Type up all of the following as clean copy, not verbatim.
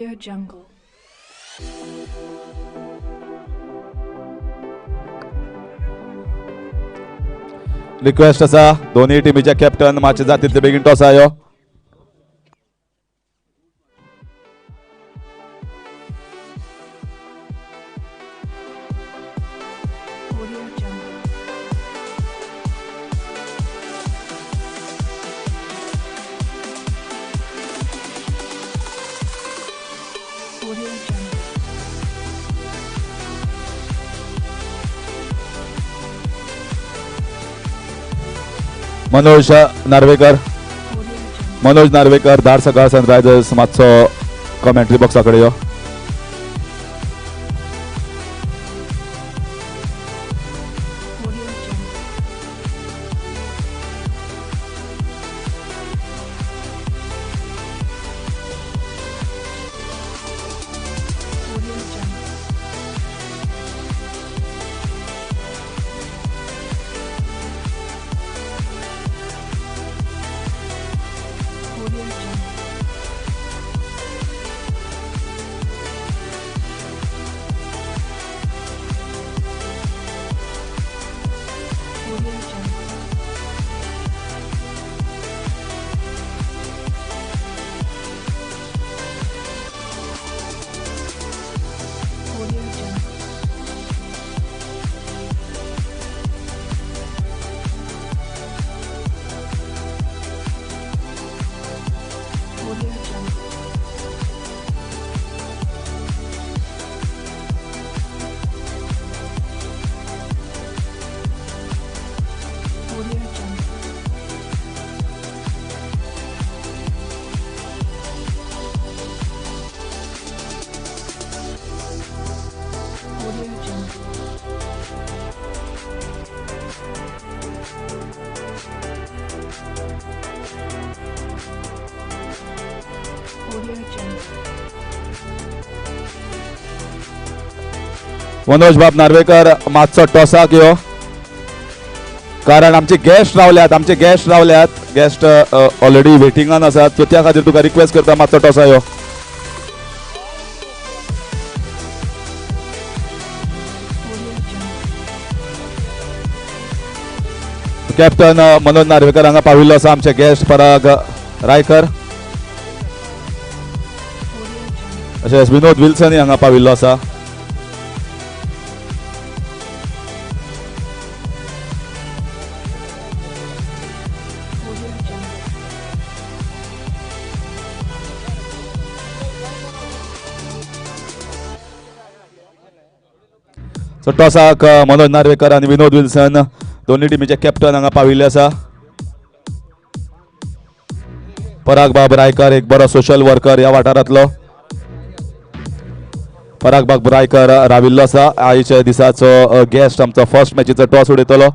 Jungle. Request आसा दोन्ही टिमीचे captain मातशे जातीतले बेगीन टॉस आयो. मनोज नार्वेकर धार सकाळ सनरायझर्स मातसो कमेंट्री बॉक्सा कडेन यो. मनोज बाब नार्वेकर मातसो टॉसाक यो कारण आमचे गेस्ट रावल्यात गेस्ट ऑलरेडी वेटिंगान आसात सो त्या खातीर तुका रिक्वेस्ट करता मातसो टॉसा यो. कॅप्टन मनोज नार्वेकर हांगा पाविल्लो आसा आमचे गेस्ट पराग रायकर तशेंच विनोद विल्सन हांगा पाविल्लो आसा. सो टॉसाक मनोज नार्वेकर आणि विनोद विल्सन दोन्ही टिमीचे कॅप्टन हांगा पाविल्ले आसा. पराग बाब रायकर एक बरो सोशल वर्कर ह्या वाठारांतलो. पराग बाब रायकर राविल्लो आसा आयच्या दिसाचो गेस्ट आमचो फर्स्ट मॅचीचो टॉस उडयतलो.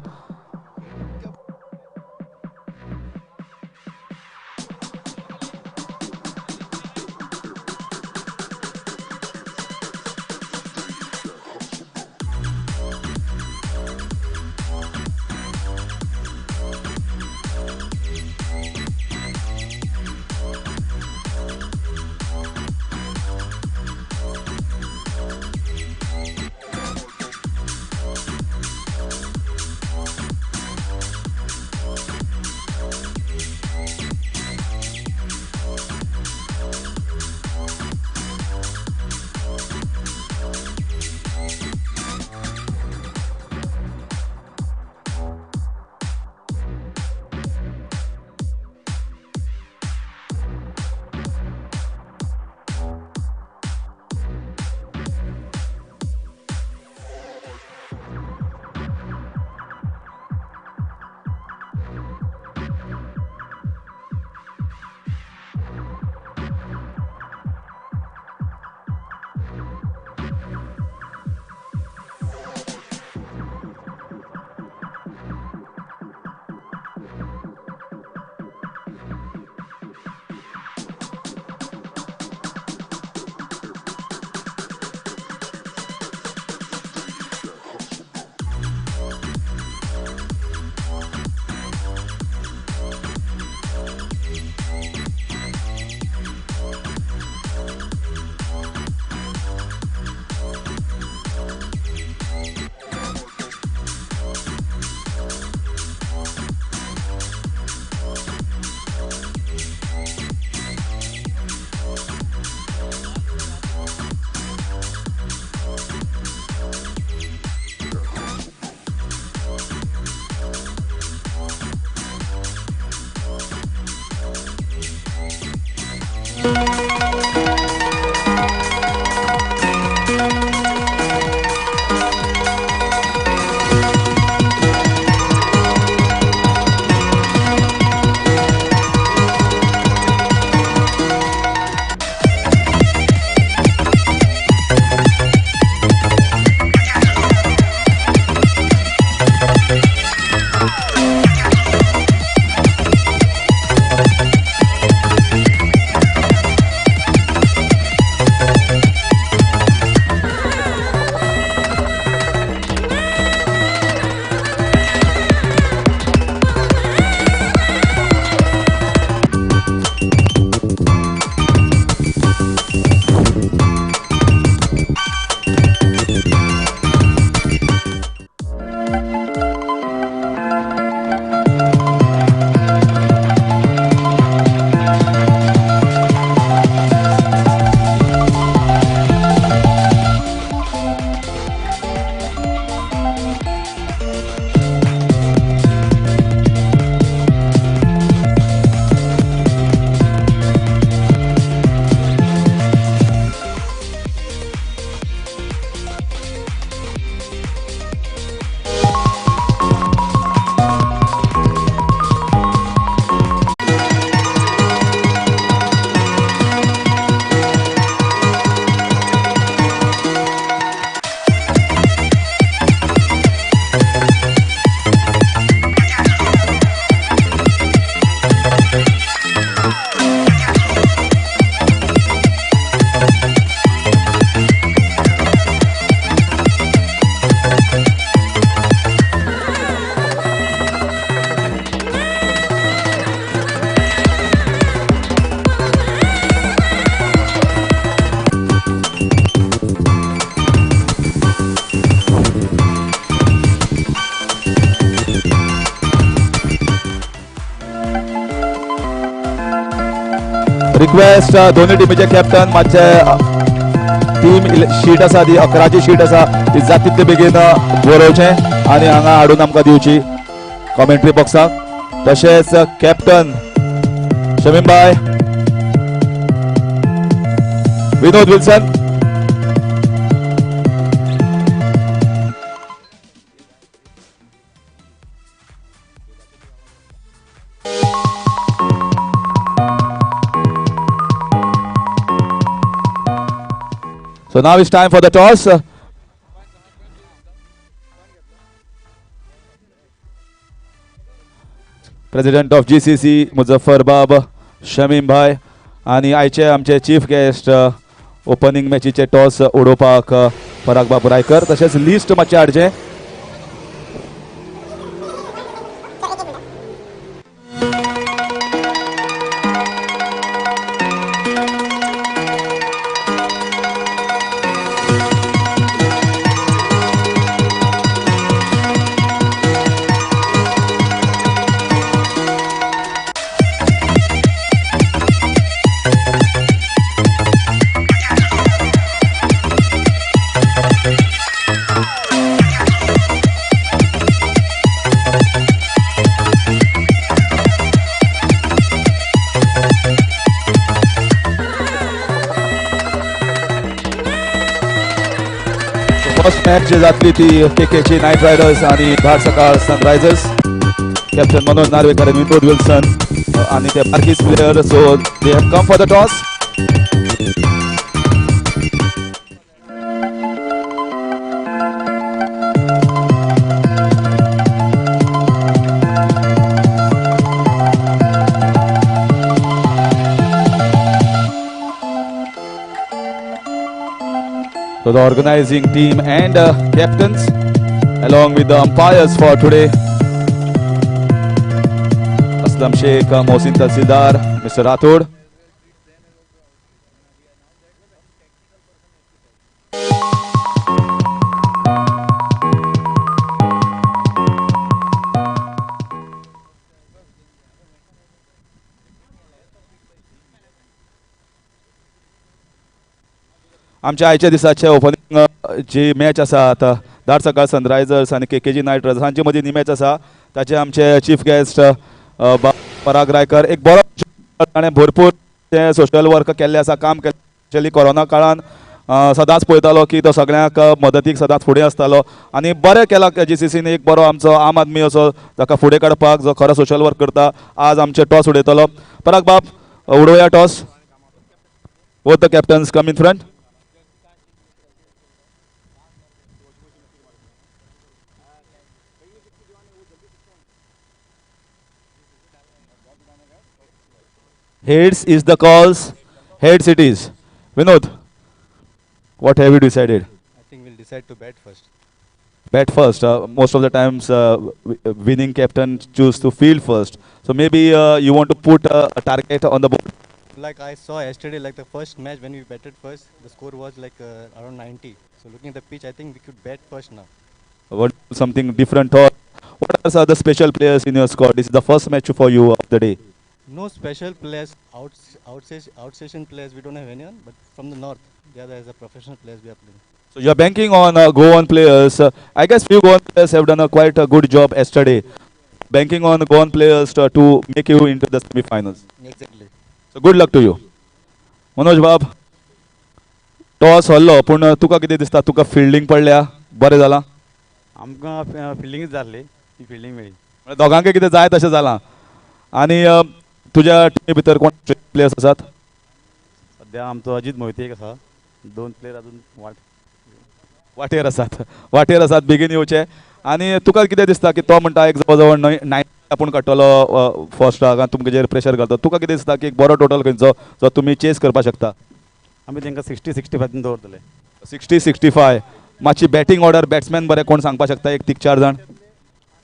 रिक्वेस्ट दोन्ही टिमीचे कॅप्टन मातशे टीम शीट आसा ती 11ची शीट आसा ती जाता तितले बेगीन बरोवचे आनी हांगा हाडून आमकां दिवची कॉमेंट्री बॉक्साक. तशेंच कॅप्टन शमीम भाई, Vinod Wilson, so now it's time for the toss. President of GCC मुझफ्फरबाब शमीम भाई आणि आयचे आमचे चीफ गेस्ट ओपनिंग मॅचीचे टॉस उडोवपाक पराग बाब रायकर. तशेंच लिस्ट मातशें हाडचें. फर्स्ट मॅच जी जातली ती केकेची नाईट रायडर्स आणि धार सकाळ सनरायझर्स. कॅप्टन मनोज नार्वेकर आणि विनोद विल्सन आणि ते Marxist player, so they have come for the toss. So the organizing team and captains along with the umpires for today, Aslam Sheikh, Mohsin Tahsildar, Mr. Rathod. आमच्या आयच्या दिसाचे opening जी match आसा आता धार सकाळ Sunrisers आणि KKG night riders हांचे मदीं match आसा. ताचे आमचे चीफ गेस्ट पराग रायकर. एक बरो ताणें भरपूर ते सोशल वर्क केल्ले आसा, काम केल्लें. स्पेशली कोरोना काळान सदांच पळयतालो की तो सगळ्यांक मदतीक सदांच फुडें आसतालो आणि बरें केलां GCCन. एक बरो आमचो आम आदमी असो ताका फुडें काडपाक जो खरो सोशल वर्क करता. आज आमचे टॉस उडयतलो. पराग बाब, उडोवया toss. Both the captains come in front. Heads is the calls. Heads it is. Vinod, what have you decided? I think we'll decide to bat first. Bat first. Most of the times, winning captain choose to field first. So maybe you want to put a target on the board. Like I saw yesterday, like the first match when we batted first, the score was like around 90. So looking at the pitch, I think we could bat first now. What something different or what are the special players in your squad? This is the first match for you of the day. No special players, outstation players, we don't have anyone, but from the north, they are as a professional players we are playing. So you are banking on go-on players. I guess few go-on players have done quite a good job yesterday. Banking on go-on players to make you into the semi-finals. Exactly. So good luck to you. Manoj Bab, toss hello पण तुका कितें दिसता? तुका fielding पडल्या बरें जालां? आमकां फिल्डिंगच जाल्ली, ती फिल्डिंग मेळ्ळी. दोगांकय कितें जाय तशें जालां. आनी तुज्या टिमी भितर कोण प्लेयर्स आसात? सद्या आमचो अजीत मोहिते एक आसा, 2 प्लेयर अजून वाटेर आसात बेगीन येवचे. आनी तुका कितें दिसता की तो म्हणटा एक जवळ जवळ 90 आपूण काडटलो फर्स्ट हांगा तुमचेर प्रेशर घालता. तुका कितें दिसता की एक बरो टोटल खंयचो जो तुमी चेस करपाक शकता? आमी तांकां 60-65 दवरतले. 60-65. मातशी बॅटिंग ऑर्डर बॅट्समॅन बरें कोण सांगपाक शकता? एक 3-4 जाण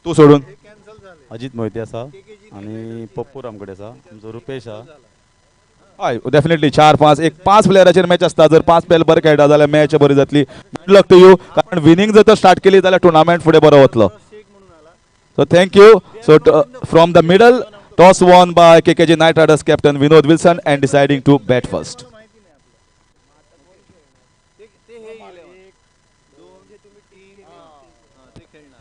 तूं सोडून. अजीत मोहिते आसा आनी पप्पू रामगडे आसा, आमचो रुपेश आसा. हय डेफिनेटली 4-5 एक 5 प्लेयराचेर मॅच आसता. जर 5 प्लेयर बरे खेळटा जाल्यार मॅच बरी जातली. Good luck to you. कारण विनिंग जर तर स्टार्ट केली जाल्यार टुर्नामेंट फुडें बरो वतलो. So thank you. So from the middle Toss won by KKG Knight Riders captain Vinod Wilson and deciding to bat first.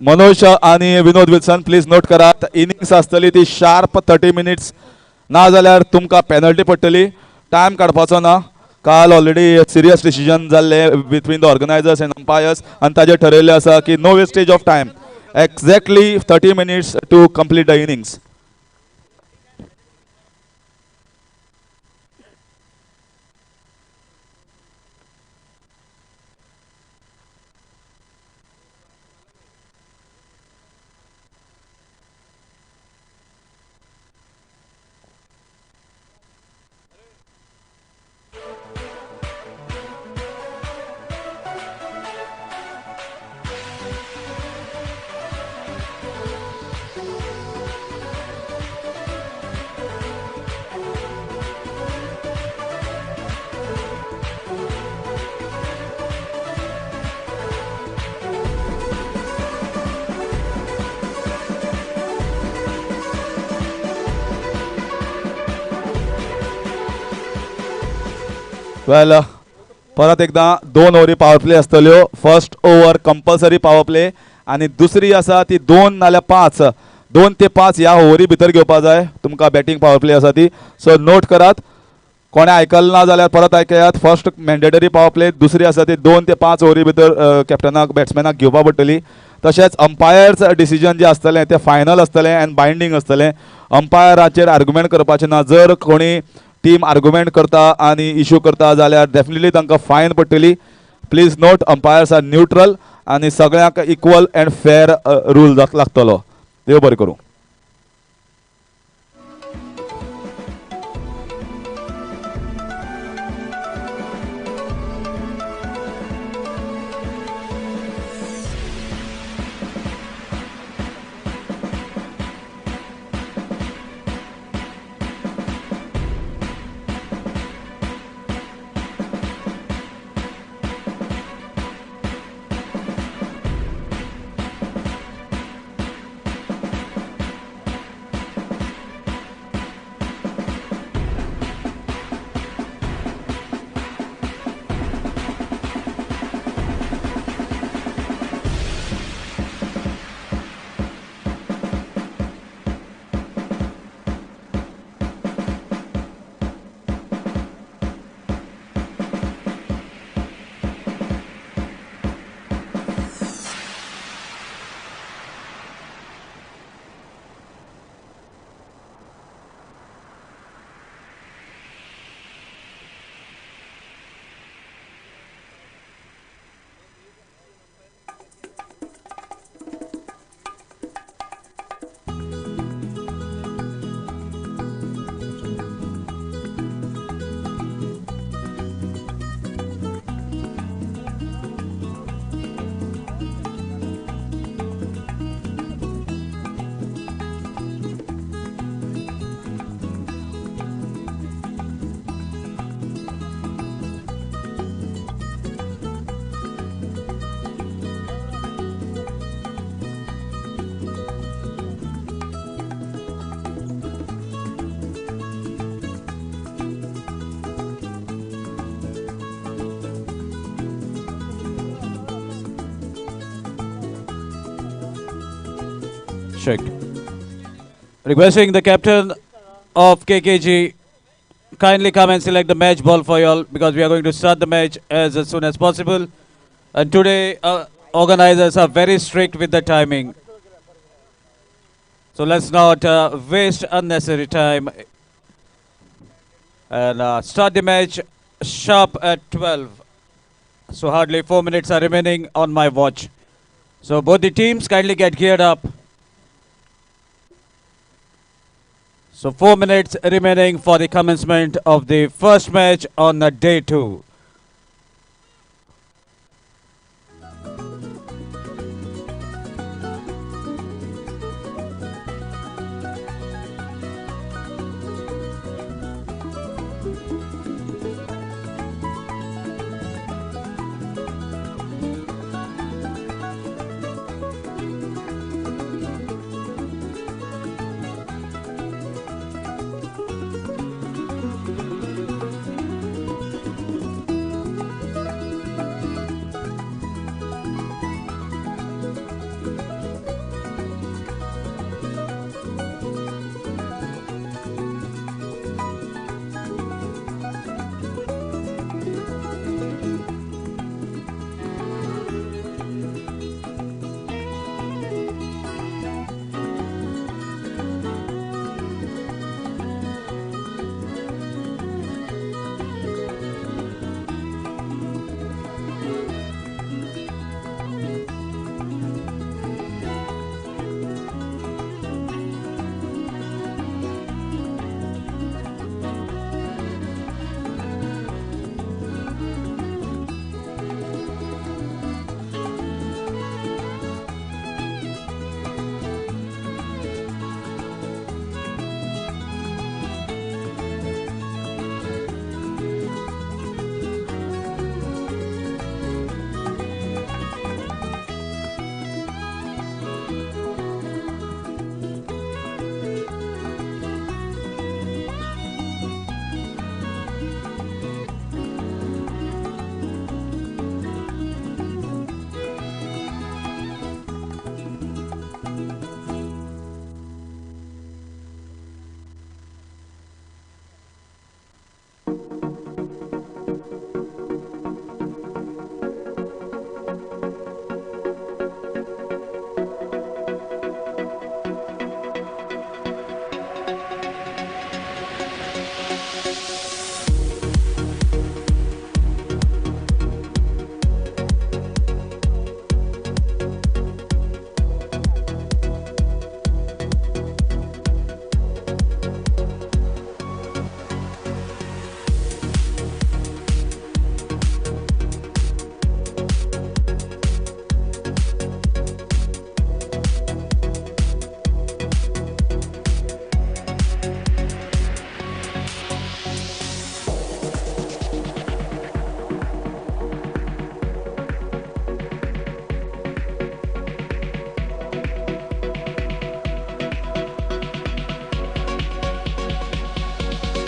Manoj आणि विनोद विल्सन प्लीज नोट करात इनिंग्स आसतली ती शार्प 30 मिनिट्स ना जाल्यार तुमकां पेनल्टी पडटली टायम काडपाचो ना काल ऑलरेडी सिरियस डिसिजन जाल्ले between the organisers and umpires आनी ताजेर ठरयल्लें आसा की no wastage of time exactly 30 minutes to complete the innings. Well परत एकदा 2 ओव्हरी पॉवर प्ले आसतल्यो first over compulsory power play आणि दुसरी आसा ती 2 नाल्यार 5 2 ते 5 ह्या ओव्हरी भितर घेवपा जाय तुमकां बॅटिंग पॉवर प्ले आसा ती सो नोट करात कोणे आयकल ना जाल्यार परत आयकयात फर्स्ट मॅन्डेटरी पॉवर प्ले दुसरी आसा ती 2 ते 5 ओव्हरी भितर कॅप्टनाक बॅट्समॅनाक घेवपा पडटली तशेंच अंपायर्स डिसिजन जे आसतलें तें फायनल आसतलें आनी बायंडींग आसतलें अंपायराचेर आर्ग्युमेंट करपाचें ना जर कोणी टीम आर्ग्युमेंट करता आणि इश्यू करता जाल्यार डेफिनेटली तांकां फायन पडटली please note umpires are neutral आणि सगळ्यांक इक्वल अँड फेअर रूल लागतलो देव बरें करूं. Check. Requesting the captain of KKG kindly come and select the match ball for you all because we are going to start the match as soon as possible. And today organizers are very strict with the timing. So let's not waste unnecessary time and start the match sharp at 12. So hardly 4 minutes are remaining on my watch. So both the teams kindly get geared up. So 4 minutes remaining for the commencement of the first match on day 2.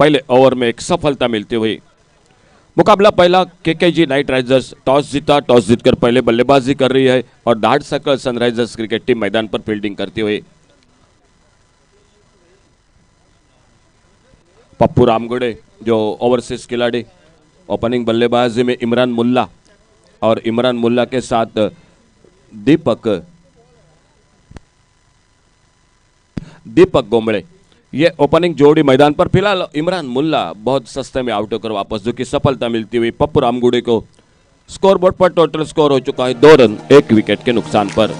पहले over में एक सफलता मिलती हुई। मुकाबला पहला KKG Knight Riders toss जीता, toss जीतकर पहले बल्लेबाजी कर रही है और dart circle Sunrisers cricket team मैदान पर फील्डिंग करती हुई। पप्पू रामगुड़े जो ओवरसीज खिलाड़ी, ओपनिंग बल्लेबाजी में इमरान मुल्ला और इमरान मुल्ला के साथ दीपक गोमड़े, ये ओपनिंग जोड़ी मैदान पर। फिलहाल इमरान मुल्ला बहुत सस्ते में आउट होकर वापस, जो कि सफलता मिलती हुई पप्पू रामगुड़े को। स्कोरबोर्ड पर टोटल स्कोर हो चुका है 2 रन 1 विकेट के नुकसान पर।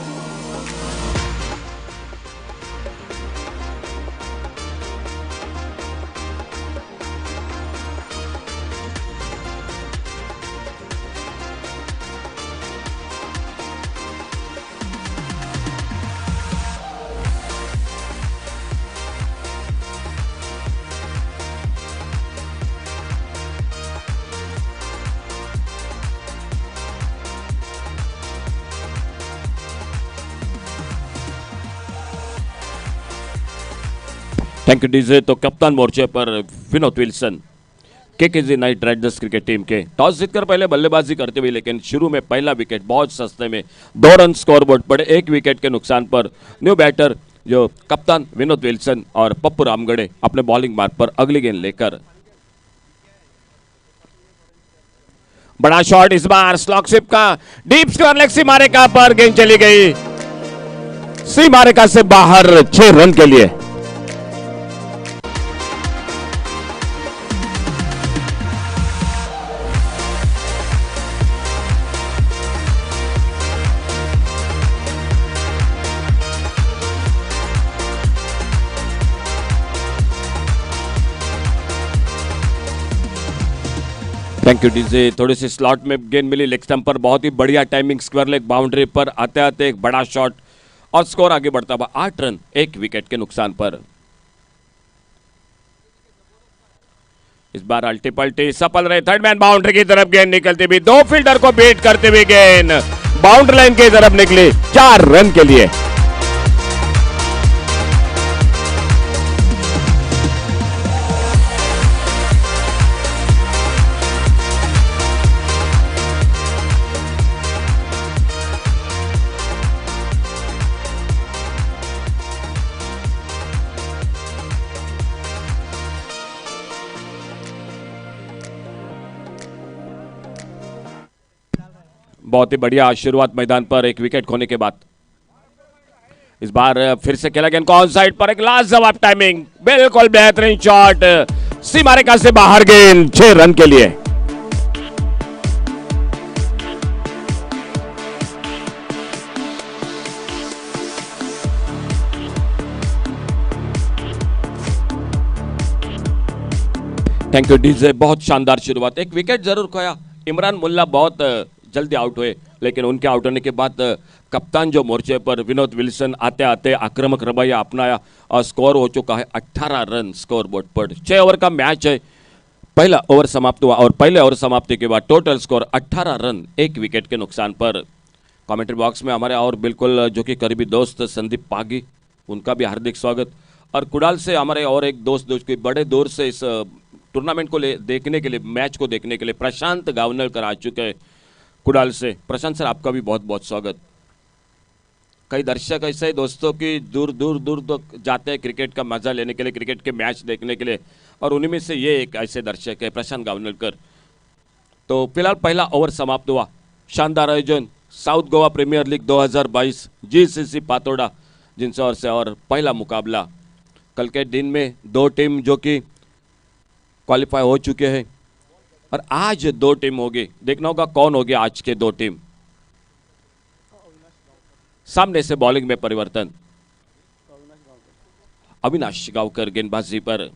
Thank you DJ. तो कप्तान मोर्चे पर Vinod Wilson, KKG Knight Riders cricket team के, टॉस जीतकर पहले बल्लेबाजी करते हुए, लेकिन शुरू में पहला विकेट बहुत सस्ते में 2 रन स्कोरबोर्ड पड़े 1 विकेट के नुकसान पर। न्यू बैटर जो कप्तान विनोद विल्सन और पप्पू रामगढ़े अपने बॉलिंग मार्ग पर अगली गेंद लेकर। बड़ा शॉट इस बार स्लॉकशिप का, डीप स्क्वायर लेग सी मारेका पर गेंद चली गई, सी मारेका से बाहर 6 रन के लिए। Thank you DJ. थोड़ी सी स्लॉट में गेंद मिली लेग स्टंप पर, बहुत ही बढ़िया टाइमिंग, स्क्वायर लेग बाउंड्री पर आते आते एक बड़ा शॉट और स्कोर आगे बढ़ता हुआ 8 रन 1 विकेट के नुकसान पर। इस बार अल्टी पल्टी सफल रहे, थर्ड मैन बाउंड्री की तरफ गेंद निकलती हुई, 2 फील्डर को बीट करते हुए गेंद बाउंड्री लाइन की तरफ निकली 4 रन के लिए। बहुत ही बढ़िया शुरुआत मैदान पर एक विकेट खोने के बाद। इस बार फिर से खेला गेंद को ऑन साइड पर, एक लाजवाब टाइमिंग, बिल्कुल बेहतरीन शॉट, सी मारेका से बाहर गेंद 6 रन के लिए। Thank you DJ. बहुत शानदार शुरुआत, एक विकेट जरूर खोया। इमरान मुल्ला बहुत जल्दी आउट हुए, लेकिन उनके आउट होने के बाद कप्तान जो मोर्चे पर विनोद विल्सन आते आते आक्रामक रवैया अपनाया और स्कोर हो चुका है 18 रन स्कोर बोर्ड पर। 6 ओवर का मैच है, पहला ओवर समाप्त हुआ और पहले ओवर समाप्ति के बाद टोटल स्कोर 18 रन 1 विकेट के नुकसान पर। कमेंट्री बॉक्स में हमारे और बिल्कुल जो कि करीबी दोस्त संदीप पागी, उनका भी हार्दिक स्वागत। और कुडाल से हमारे और एक दोस्त जो कि बड़े दूर से इस टूर्नामेंट को देखने के लिए, मैच को देखने के लिए प्रशांत गावनलकर आ चुके हैं कुडाल से। प्रशांत सर, आपका भी बहुत बहुत स्वागत। कई दर्शक ऐसे ही दोस्तों की दूर दूर दूर तक जाते हैं क्रिकेट का मजा लेने के लिए, क्रिकेट के मैच देखने के लिए, और उन्हीं में से ये एक ऐसे दर्शक है प्रशांत गावनलकर। तो फिलहाल पहला ओवर समाप्त हुआ। शानदार आयोजन, South Goa Premier League 2022 GCC Fatorda जिनसे और पहला मुकाबला। कल के दिन में 2 टीम जो कि क्वालिफाई हो चुके हैं और आज 2 टीम होगी। देखना होगा कौन होगी आज के 2 टीम। सामने से बॉलिंग में परिवर्तन, अविनाश गांवकर गेंदबाजी पर,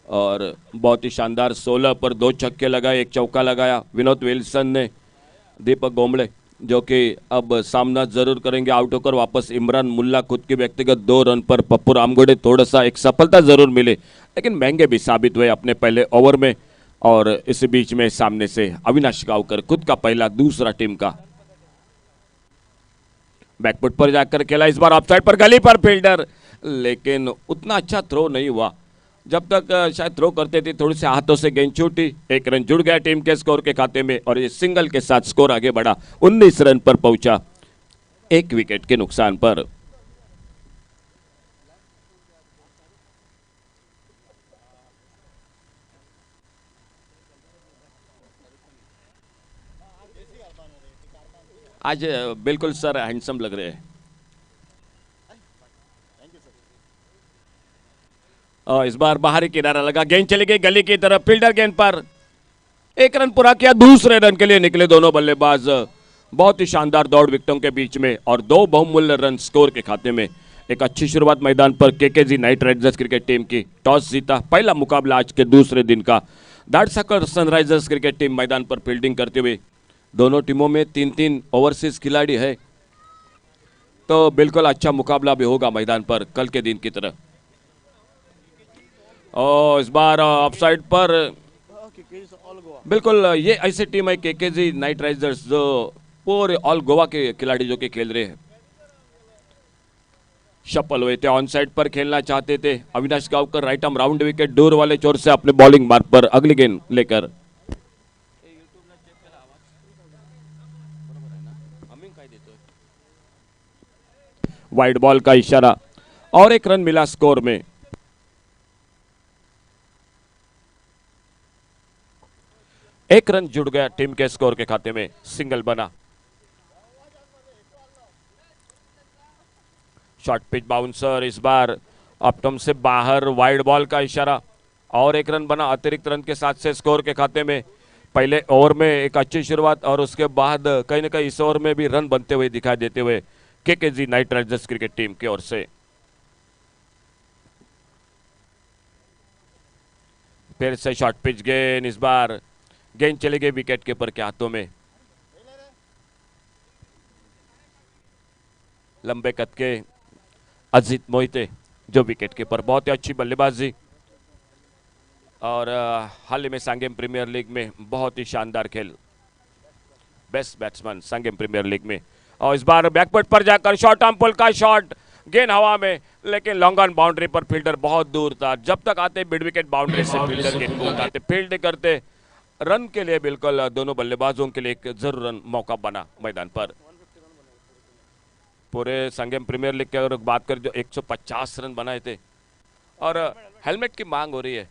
और बहुत ही शानदार 16 पर 2 छक्के लगाए, 1 चौका लगाया विनोद विल्सन ने। दीपक गोमड़े जो कि अब सामना जरूर करेंगे आउट होकर वापस। इमरान मुल्ला खुद की व्यक्तिगत 2 रन पर। पप्पू रामगढ़े थोड़ा सा एक सफलता जरूर मिले, लेकिन महंगे भी साबित हुए अपने पहले ओवर में। और इस बीच में सामने से अविनाश गांवकर खुद का पहला दूसरा टीम का बैकफुट पर जाकर खेला। इस बार ऑफसाइड पर, गली पर फील्डर, लेकिन उतना अच्छा थ्रो नहीं हुआ जब तक शायद थ्रो करते थे थोड़ी से हाथों से गेंद छूटी, एक रन जुड़ गया टीम के स्कोर के खाते में और ये सिंगल के साथ स्कोर आगे बढ़ा, 19 रन पर पहुंचा, एक विकेट के नुकसान पर। आज बिल्कुल सर हैंडसम लग रहे हैं। और इस बार बाहरी किनारा लगा, गेंद चली गई गली की तरफ, फील्डर गेंद पर एक रन पूरा किया, दूसरे रन के लिए निकले दोनों बल्लेबाज। बहुत ही शानदार दौड़ विकेटों के बीच में और दो बहुमूल्य रन स्कोर के खाते में। एक अच्छी शुरुआत मैदान पर KKG Knight Riders cricket team की, टॉस जीता, पहला मुकाबला आज के दूसरे दिन का। दाड़साकर सनराइजर्स क्रिकेट टीम मैदान पर फील्डिंग करते हुए, दोनों टीमों में 3-3 ओवरसीज खिलाड़ी है, तो बिल्कुल अच्छा मुकाबला भी होगा मैदान पर कल के दिन की तरह। और इस बार ऑफसाइड पर बिल्कुल ये ऐसी टीम है केकेजी नाइट राइडर्स जो पूरे ऑल गोवा के खिलाड़ी जो कि खेल रहे हैं। शफल हुए थे, ऑन साइड पर खेलना चाहते थे, Avinash Gaonkar right arm round wicket दूर वाले चोर से अपने बॉलिंग मार्ग पर अगली गेंद लेकर। वाइड बॉल का इशारा और एक रन मिला स्कोर में। एक रन जुड़ गया टीम के स्कोर के खाते में, सिंगल बना। शॉर्ट पिच बाउंसर इस बार अपटम से बाहर, वाइड बॉल का इशारा और एक रन बना अतिरिक्त रन के साथ से स्कोर के खाते में। पहले ओवर में एक अच्छी शुरुआत और उसके बाद कहीं ना कहीं इस ओवर में भी रन बनते हुए दिखाई देते हुए KKG Knight Riders cricket team की ओर से। फिर से शॉर्ट पिच गेंद, इस बार गेंद चली गई विकेट कीपर के हाथों में। लंबे कद के अजीत मोहिते जो विकेट कीपर, बहुत ही अच्छी बल्लेबाजी और हाल ही में सांगेम प्रीमियर लीग में बहुत ही शानदार खेल, best batsman Sanguem premiere league में। और इस बार बैकफुट पर जाकर शॉर्ट आर्म पुल का शॉट, गेंद हवा में लेकिन लॉन्ग ऑन बाउंड्री पर, फील्डर बहुत दूर था। जब तक आते मिड विकेट बाउंड्री से फील्डर गेंद को उठाते, फील्ड करते, रन के लिए बिल्कुल दोनों बल्लेबाजों के लिए एक जरूर रन मौका बना मैदान पर। पूरे संगम प्रीमियर लीग की अगर बात करें जो 150 रन बनाए थे और हेलमेट की मांग हो रही है।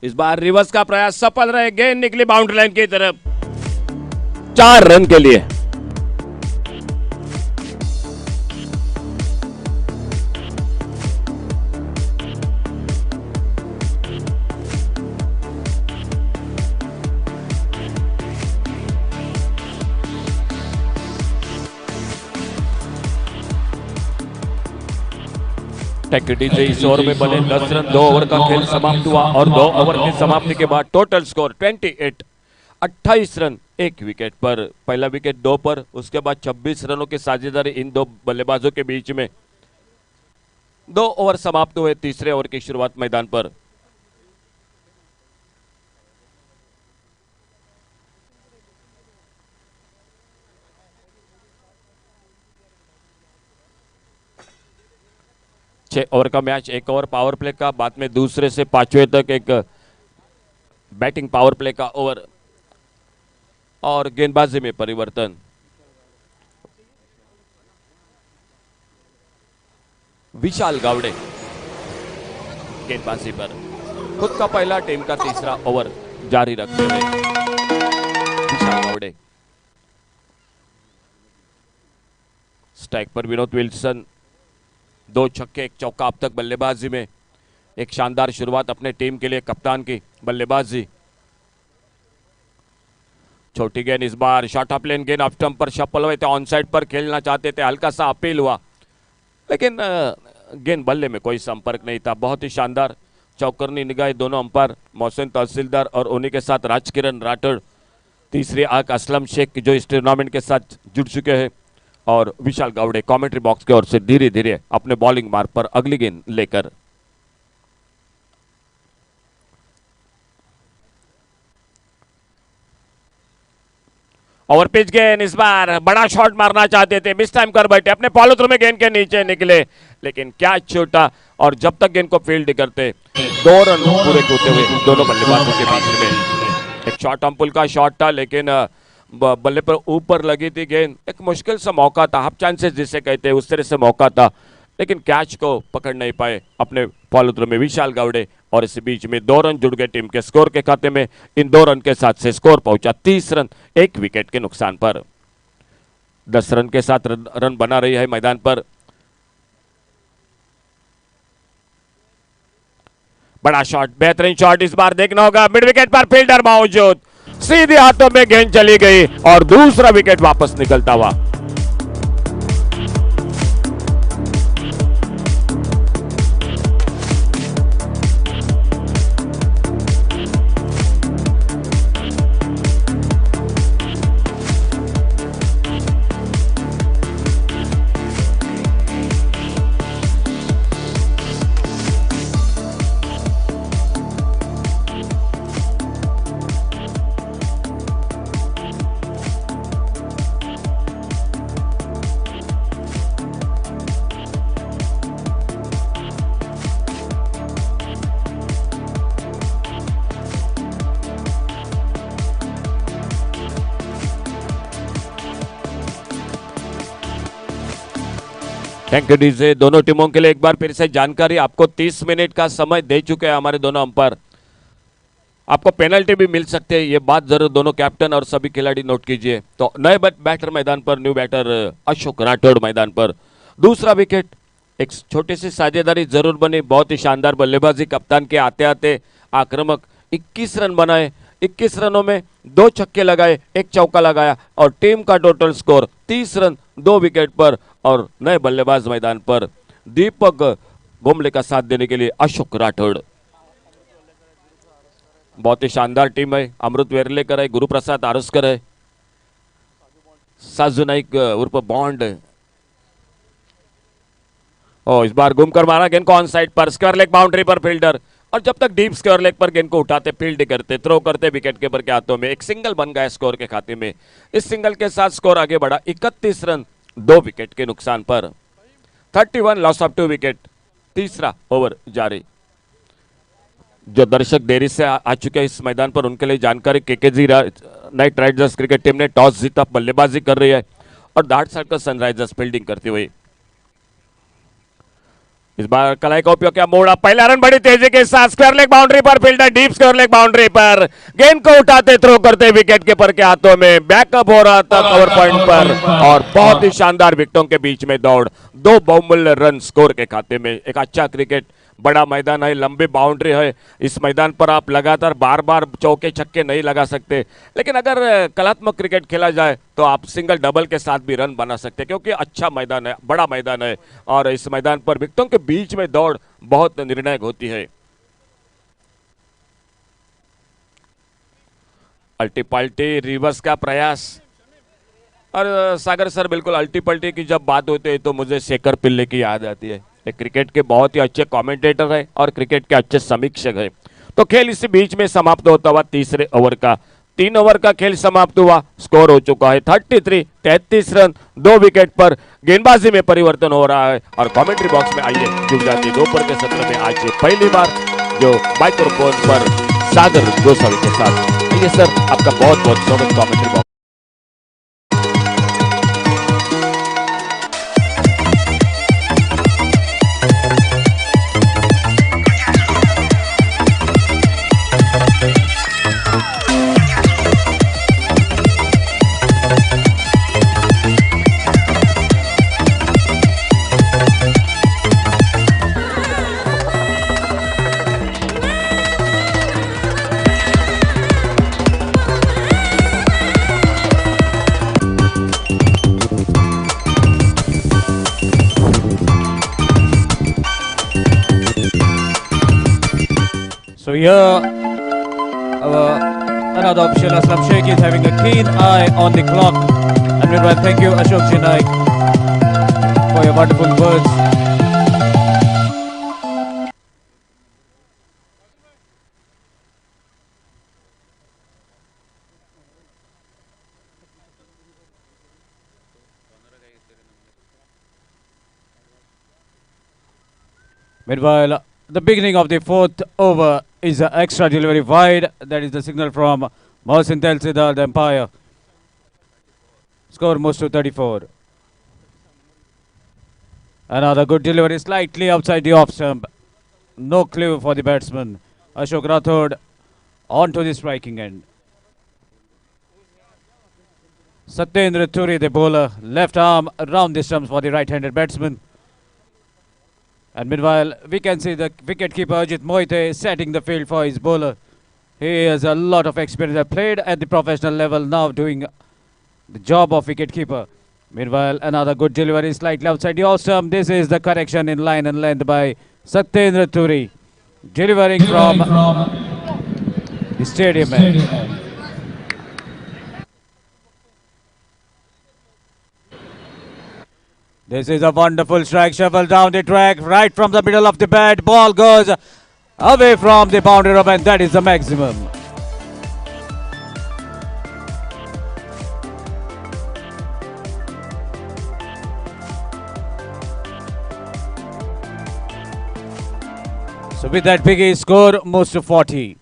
इस बार रिवर्स का प्रयास सफल रहे, गेंद निकली बाउंड्री लाइन की तरफ, 4 रन के लिए। इस ओवर में बने 10 रन, 2 ओवर का खेल समाप्त हुआ और 2 ओवर की समाप्ति के बाद टोटल स्कोर 28, 28 रन 1 विकेट पर। पहला विकेट 2 पर, उसके बाद 26 रनों की साझेदारी इन दो बल्लेबाजों के बीच में। 2 ओवर समाप्त हुए, तीसरे ओवर की शुरुआत मैदान पर। ओवर का मैच, 1 ओवर पावर प्ले का, बाद में दूसरे से 5वें तक एक बैटिंग पावर प्ले का ओवर और गेंदबाजी में परिवर्तन। विशाल गावड़े गेंदबाजी पर, खुद का पहला, टीम का तीसरा ओवर जारी रखते हुए विशाल गावड़े। स्ट्राइक पर विनोद विल्सन, 2 छक्के 1 चौका अब तक बल्लेबाजी में। एक शानदार शुरुआत अपने टीम के लिए कप्तान की बल्लेबाजी। छोटी गेंद, इस बार शॉर्ट ऑफ लेन गेंद, ऑफ स्टंप पर सफल हुए थे, ऑन साइड पर खेलना चाहते थे, हल्का सा अपील हुआ लेकिन गेंद बल्ले में कोई संपर्क नहीं था। बहुत ही शानदार चौकरनी निगाह दोनों अंपायर मोहसिन तहसीलदार और उन्हीं के साथ राजकिरण राठौड़, तीसरी आंख असलम शेख जो इस टूर्नामेंट के साथ जुड़ चुके हैं, और विशाल गावड़े कमेंट्री बॉक्स की ओर से धीरे धीरे अपने बॉलिंग मार्ग पर अगली गेंद लेकर। ओवर पिच गेंद, इस बार बड़ा शॉट मारना चाहते थे, मिस टाइम कर बैठे, अपने पॉलिथ्रो में गेंद के नीचे निकले, लेकिन क्या छूटा। और जब तक गेंद को फील्ड करते 2 रन पूरे होते हुए दोनों बल्लेबाजों के बीच में एक शॉर्ट अम्पुल का शॉट था, लेकिन बल्ले पर ऊपर लगी थी गेंद। एक मुश्किल सा मौका था, हाफ चांसेस जिसे कहते हैं उस तरह से मौका था, लेकिन कैच को पकड़ नहीं पाए अपने पॉलिथ्रो में विशाल गावड़े। और इस बीच में 2 रन जुड़ गए टीम के स्कोर के खाते में। इन 2 रन के साथ से स्कोर पहुंचा 30 रन 1 विकेट के नुकसान पर। 10 रन के साथ रन बना रही है मैदान पर। बड़ा शॉट, बेहतरीन शॉट, इस बार देखना होगा, मिड विकेट पर फील्डर मौजूद, सीधे हाथों में गेंद चली गई और दूसरा विकेट वापस निकलता हुआ। Thank you DJ. दोनों टीमों के लिए एक बार फिर से जानकारी, आपको 30 मिनट का समय दे चुके हैं हमारे दोनों अंपायर। आपको पेनल्टी भी मिल सकते हैं, ये बात जरूर दोनों कैप्टन और सभी खिलाड़ी नोट कीजिए। तो नए बैटर मैदान पर, न्यू बैटर अशोक राठौड़ मैदान पर। दूसरा विकेट, एक छोटी सी साझेदारी जरूर बनी, बहुत ही शानदार बल्लेबाजी कप्तान के आते आते आक्रामक 21 रन बनाए, 21 रनों में 2 छक्के लगाए, 1 चौका लगाया और टीम का टोटल स्कोर 30 रन 2 विकेट पर। और नए बल्लेबाज मैदान पर दीपक गोमले का साथ देने के लिए अशोक राठौड़। बहुत ही शानदार टीम है, अमृत वेरलेकर है, गुरु प्रसाद आरुस्कर है, साजू नाइक उर्फ बॉन्ड। इस बार घूमकर मारा गेंद को ऑन साइड पर, स्क्वायर लेग बाउंड्री पर फील्डर। और जब तक डीप स्क्वायर लेग पर गेंद को उठाते, फील्ड करते, थ्रो करते विकेट कीपर के हाथों में, एक सिंगल बन गया स्कोर के खाते में। इस सिंगल के साथ स्कोर आगे बढ़ा 31 रन 2 विकेट के नुकसान पर। 31 लॉस ऑफ 2 विकेट। तीसरा ओवर जारी। जो दर्शक देरी से आ चुके हैं इस मैदान पर, उनके लिए जानकारी, KKG Knight Riders cricket team ने टॉस जीता, बल्लेबाजी कर रही है और डार्ट सर्कल सनराइजर्स फील्डिंग करती हुई। इस बार कलाई का उपयोग किया, मोड़ा, पहला रन बड़ी तेजी के साथ, स्क्वायर लेग बाउंड्री पर fielder, deep square leg boundary पर गेंद को उठाते, थ्रो करते विकेट कीपर के हाथों में, बैकअप हो रहा था कवर पॉइंट पर और बहुत ही शानदार विकेटों के बीच में दौड़, 2 बहुमूल्य रन स्कोर के खाते में। एक अच्छा क्रिकेट, बड़ा मैदान है, लंबी बाउंड्री है, इस मैदान पर आप लगातार बार बार चौके छक्के नहीं लगा सकते, लेकिन अगर कलात्मक क्रिकेट खेला जाए तो आप सिंगल डबल के साथ भी रन बना सकते हैं, क्योंकि अच्छा मैदान है, बड़ा मैदान है और इस मैदान पर विकेटों के बीच में दौड़ बहुत निर्णायक होती है। अल्टी पल्टी, रिवर्स का प्रयास। और सागर सर, बिल्कुल अल्टी पल्टी की जब बात होती है तो मुझे शेखर पिल्ले की याद आती है। क्रिकेट के बहुत ही अच्छे कमेंटेटर है और क्रिकेट के अच्छे समीक्षक है। तो खेल इसी बीच में समाप्त होता हुआ तीसरे ओवर का, 3 ओवर का खेल समाप्त हुआ, स्कोर हो चुका है 33 रन 2 विकेट पर। गेंदबाजी में परिवर्तन हो रहा है और कमेंट्री बॉक्स में आइए जुड़ जाती दोपहर के सत्र में आज पहली बार जो माइक्रोफोन पर सागर गोसावी के साथ। आइए सर, आपका बहुत बहुत स्वागत commentary box. So here, another official, Aslam Sheikh, is having a keen eye on the clock. And meanwhile, thank you, Ashok Ji Naik. for your wonderful words. Meanwhile, the beginning of the fourth over is an extra delivery wide. That is the signal from Mohsin Telsidar, the umpire. Score moves to 34. Another good delivery, slightly outside the off stump. No clue for the batsman. Ashok Rathod onto the striking end. Satyendra Turi, the bowler, left arm around the stumps for the right-handed batsman. And meanwhile, we can see the wicketkeeper Ajit Moite setting the field for his bowler. He has a lot of experience. Played at the professional level, now doing the job of wicketkeeper. Meanwhile, another good delivery slightly outside the off stump. This is the correction in line and length by Satyendra Turi, delivering from the stadium end. This is a wonderful strike, shuffle down the track, right from the middle of the bat. Ball goes away from the boundary rope, and that is the maximum. So with that, biggie score moves to 40.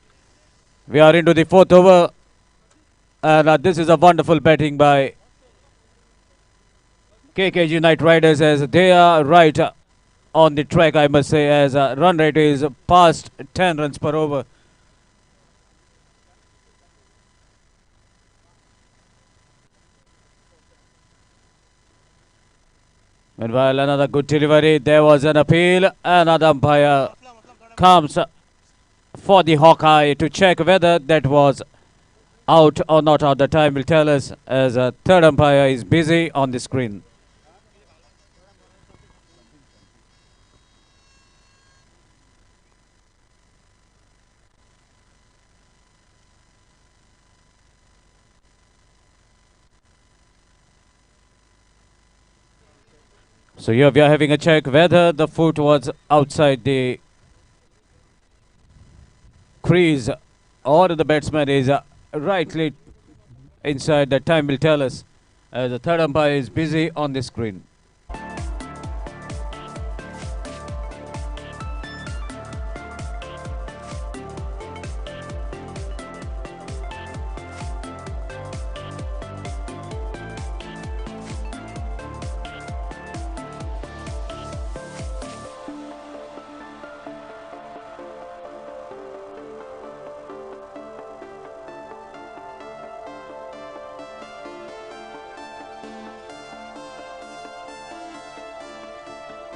We are into the fourth over, and this is a wonderful batting by KKG Knight Riders, as they are right on the track, I must say, as run rate is past 10 runs per over. Meanwhile, another good delivery. There was an appeal. Another umpire comes for the Hawkeye to check whether that was out or not out. The time will tell us, as a third umpire is busy on the screen. So here we are having a check whether the foot was outside the crease or the batsman is rightly inside. The time will tell us, as the third umpire is busy on the screen.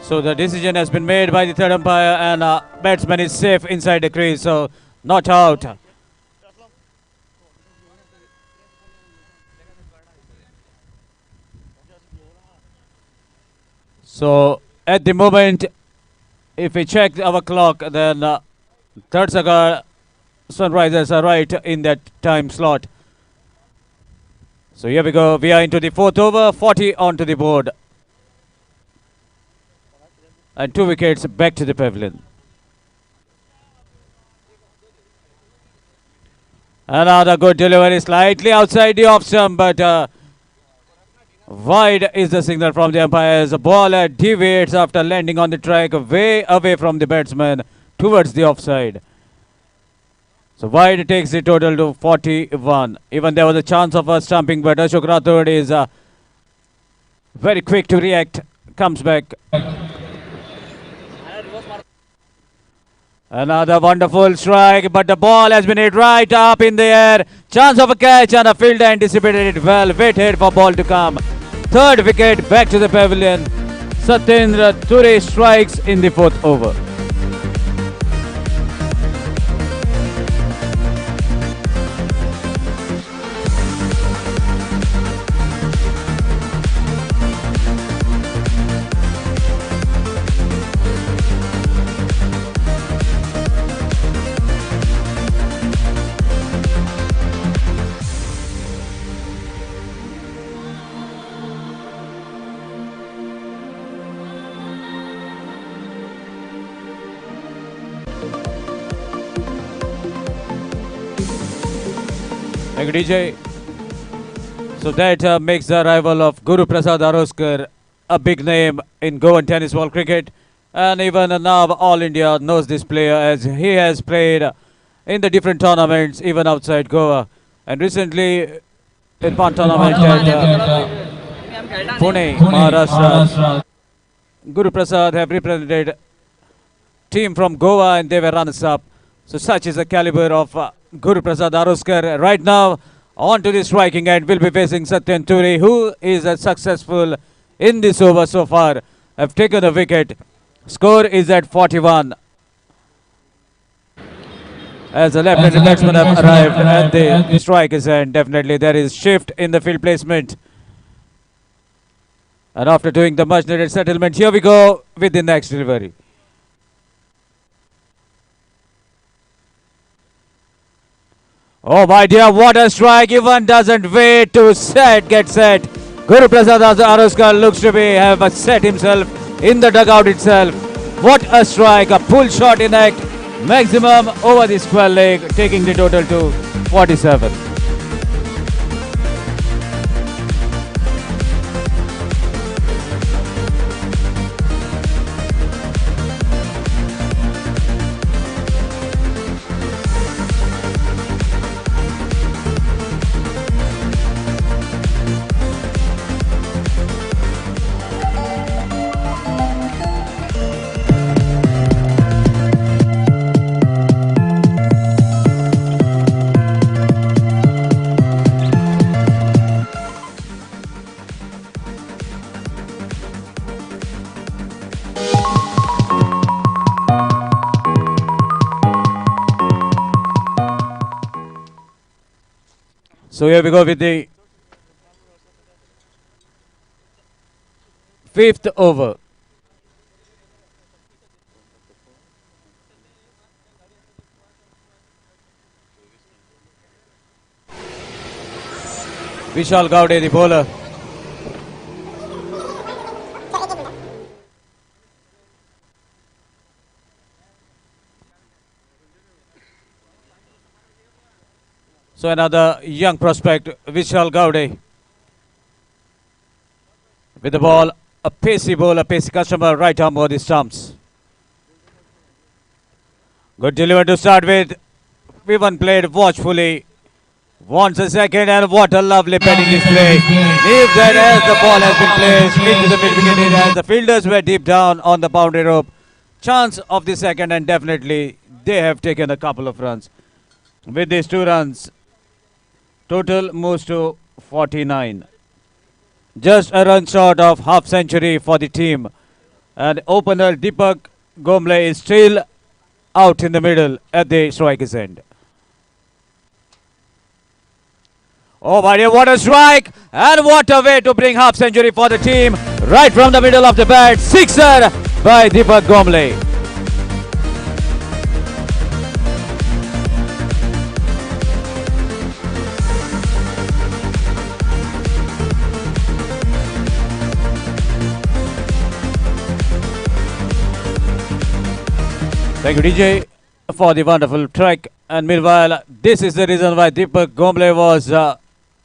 So the decision has been made by the third umpire, and batsman is safe inside the crease, so not out. So at the moment, if we check our clock, then third Sagar Sunrisers are right in that time slot. So here we go. We are into the fourth over, 40 onto the board. And 2 wickets back to the pavilion. Another good delivery, slightly outside the off stump, but wide is the signal from the umpires. The ball deviates after landing on the track, way away from the batsman towards the offside. So wide takes the total to 41. Even there was a chance of a stumping, but Ashok Rathod is very quick to react, comes back. Another wonderful strike, but the ball has been hit right up in the air. Chance of a catch, and a fielder anticipated it well. Waited for ball to come. Third wicket back to the pavilion. Satyendra Turi strikes in the fourth over. Thank you, DJ. So that makes the arrival of Guru Prasad Aroskar a big name in Goan tennis ball cricket. And even now all India knows this player as he has played in the different tournaments even outside Goa. And recently in one tournament at Pune, Maharashtra, Guru Prasad have represented team from Goa and they were runners-up. So such is the caliber of Guru Prasad Aroskar. Right now, on to the striking end, will be facing Satyan Turi, who is successful in this over so far. Have taken a wicket. Score is at 41. As the left-handed batsman have arrived at the strikers end, definitely there is shift in the field placement. And after doing the much-needed settlement, here we go with the next delivery. Oh my dear, what a strike. Even doesn't wait to get set. Guru Prasad Aroskar looks to be have set himself in the dugout itself. What a strike, a pull shot in act. Maximum over the square leg, taking the total to 47. So here we go with the fifth over. Vishal Gowde, the bowler. So another young prospect, Vishal Gowde. With the ball, a pacey ball, a pacey customer, right arm over the stumps. Good delivery to start with. Vivan played watchfully. Wants a second, and what a lovely penning display. Leaves that as the ball has been placed into the mid-wicket area as the fielders were deep down on the boundary rope. Chance of the second, and definitely they have taken a couple of runs. With these 2 runs, total moves to 49. Just a run short of half century for the team. And opener Deepak Gomble is still out in the middle at the striker's end. Oh my dear, what a strike! And what a way to bring half century for the team. Right from the middle of the bat. Sixer by Deepak Gomble. Thank you, DJ, for the wonderful track. And meanwhile, this is the reason why Deepak Gomble was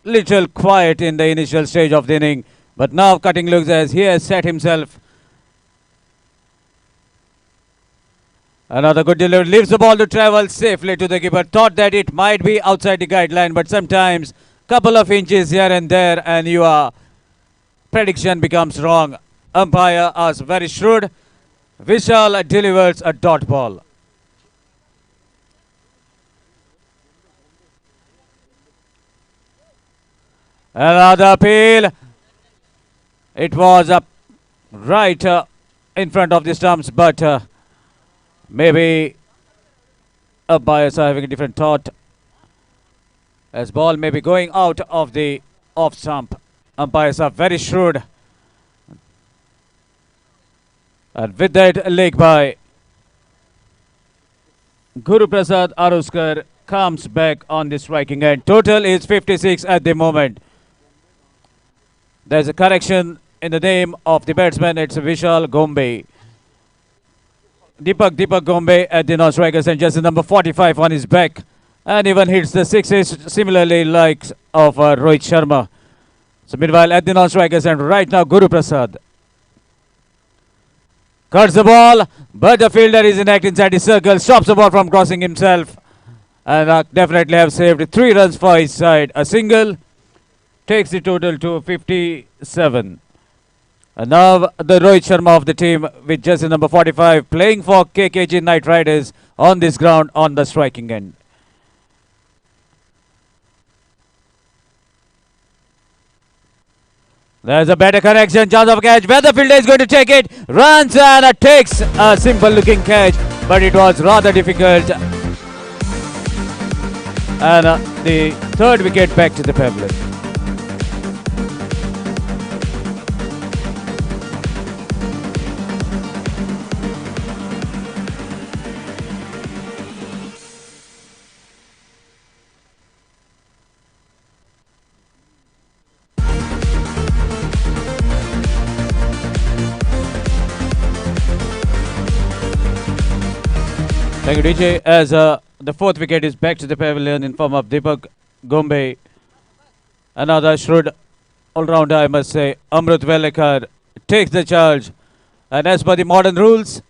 little quiet in the initial stage of the inning. But now cutting looks as he has set himself. Another good delivery. Leaves the ball to travel safely to the keeper. Thought that it might be outside the guideline, but sometimes couple of inches here and there and your prediction becomes wrong. Umpire is very shrewd. Vishal delivers a dot ball. Another appeal. It was up right in front of the stumps, but maybe umpires are having a different thought. As ball may be going out of the off stump. Umpires are very shrewd. And with that leg by Guru Prasad Aroskar comes back on the striking end. Total is 56 at the moment. There's a correction in the name of the batsman. It's Vishal Gombe. Deepak Gombe at the non-strikers and just number 45 on his back. and even hits the sixes similarly like of Rohit Sharma. So meanwhile at the non-strikers end right now Guru Prasad cuts the ball, but the fielder is in act inside his circle, stops the ball from crossing himself, and definitely have saved 3 runs for his side. A single takes the total to 57. And now the Rohit Sharma of the team with jersey number 45 playing for KKG Knight Riders on this ground on the striking end. There's a better connection, chance of a catch, where the fielder is going to take it, runs and takes a simple looking catch, but it was rather difficult. And the third wicket back to the pavilion. Thank you, DJ. As the fourth wicket is back to the pavilion in form of Deepak Gombe. Another shrewd all-rounder, I must say. Amrut Velekar takes the charge. And as per the modern rules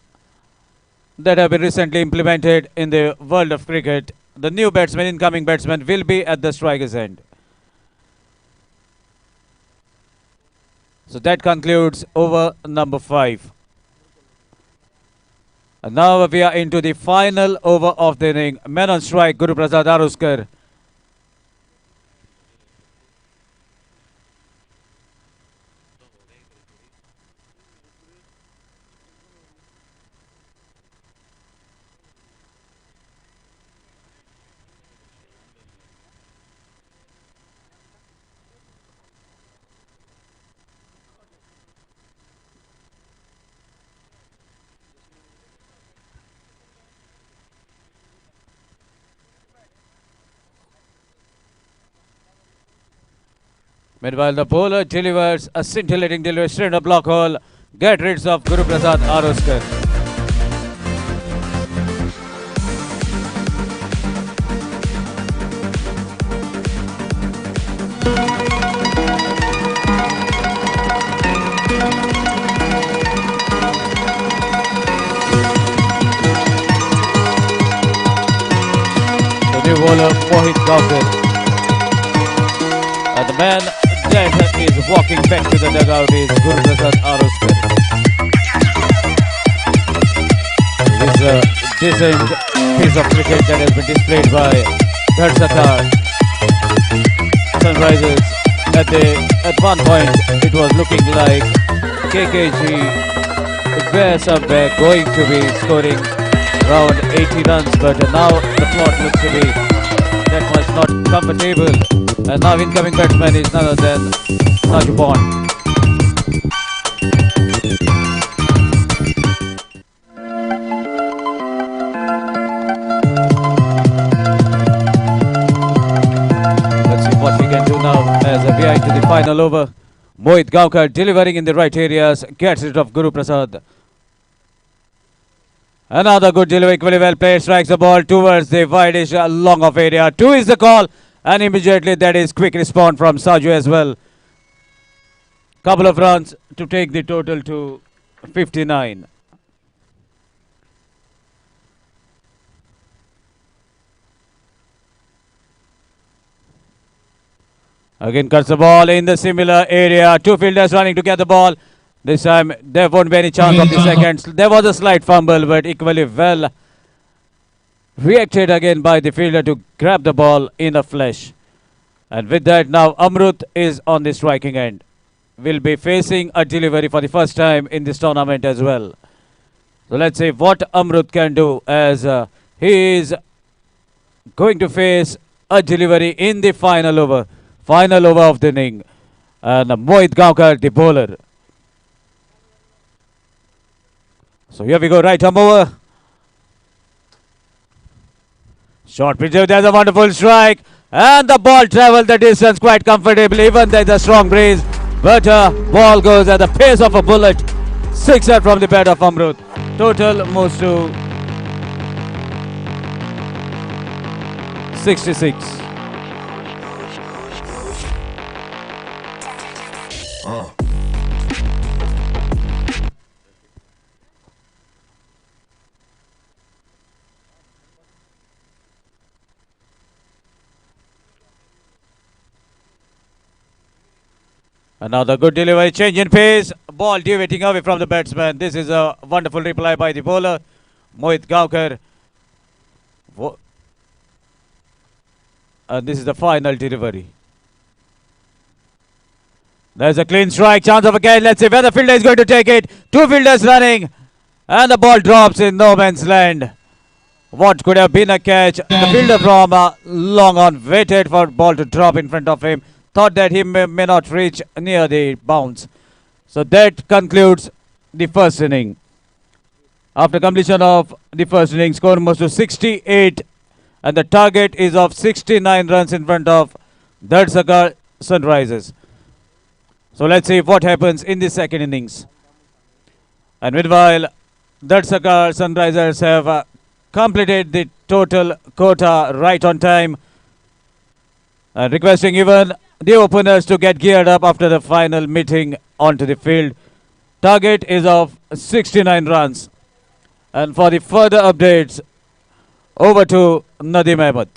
that have been recently implemented in the world of cricket, the new batsman, incoming batsman, will be at the striker's end. So that concludes over number 5. And now we are into the final over of the inning. Man on strike, Guru Prasad Aruskar. Meanwhile, the bowler delivers a scintillating delivery straight in the block hole. Get rid of Guru Prasad Aruskar. The new bowler Mohit Gaukar. And the man that is walking back to the dugout is Guru Prasad Aruskar. This is a decent piece of cricket that has been displayed by Dharsakar Sunrisers. At one point it was looking like KKG were somewhere going to be scoring around 80 runs, but now the plot looks to be that much not comfortable. And now incoming batsman is none other than Najubon. Let's see what we can do now as we are into the final over. Mohit Gaukar delivering in the right areas, gets rid of Guru Prasad. Another good delivery, equally well played, strikes the ball towards the wideish long off area. 2 is the call. And immediately that is quick response from Saju as well. Couple of runs to take the total to 59. Again cuts the ball in the similar area. 2 fielders running to get the ball. This time there won't be any chance of the seconds. There was a slight fumble, but equally well reacted again by the fielder to grab the ball in a flash. And with that, now Amrut is on the striking end. Will be facing a delivery for the first time in this tournament as well. So let's see what Amrut can do, as he is going to face a delivery in the final over of the inning. And Mohit Gaukar, the bowler. So here we go, right arm over. Short pitch, there's a wonderful strike, and the ball travelled the distance quite comfortably, even there's a strong breeze, but ball goes at the pace of a bullet. 6 from the bat of Amrut. Total moves to 66. Another good delivery, change in pace, ball deviating away from the batsman. This is a wonderful reply by the bowler, Mohit Gaonkar. And this is the final delivery. There's a clean strike, chance of a catch. Let's see where the fielder is going to take it. Two fielders running, and the ball drops in no man's land. What could have been a catch? The fielder from long on waited for ball to drop in front of him. Thought that he may not reach near the bounce. So that concludes the first inning. After completion of the first inning, score moves to 68, and the target is of 69 runs in front of Dharsaka Sunrisers. So let's see what happens in the second innings. And meanwhile, Dharsaka Sunrisers have completed the total quota right on time, and requesting even the openers to get geared up after the final meeting onto the field. Target is of 69 runs. And for the further updates, over to Nadeem Ahmed.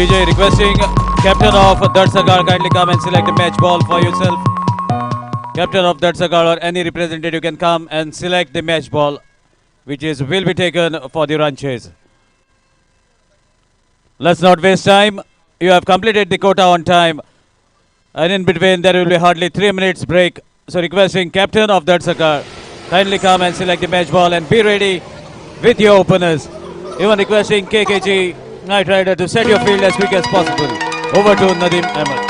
DJ requesting captain of Dharsaka kindly come and select a match ball for yourself. Captain of Dharsaka or any representative can come and select the match ball, which will be taken for the run chase. Let's not waste time. You have completed the quota on time, and in between there will be hardly 3 minutes break. So requesting captain of Dharsaka kindly come and select the match ball and be ready with your openers. Even requesting KKG Knight Rider to set your field as quick as possible. Over to Nadeem Ahmed.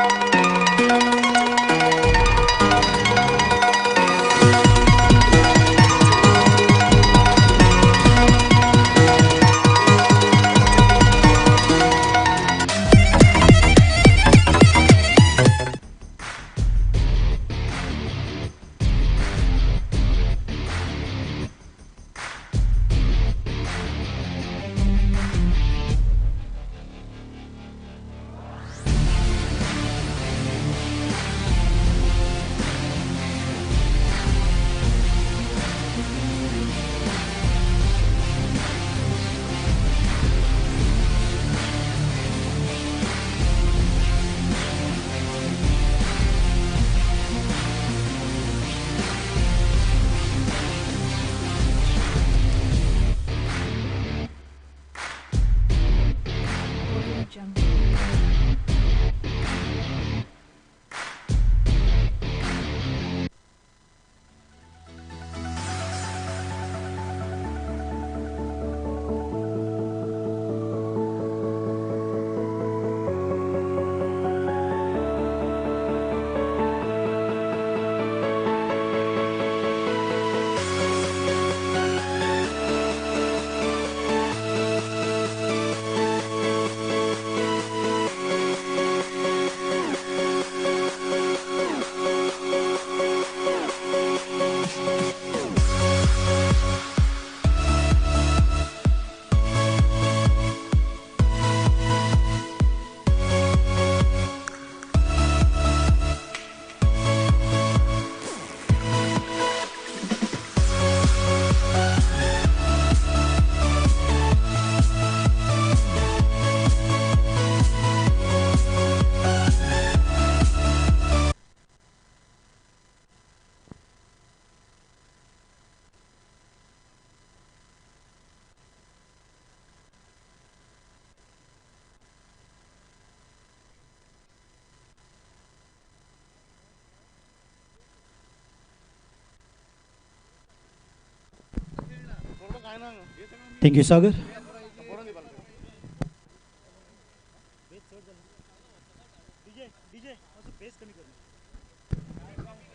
Thank you, Sagar.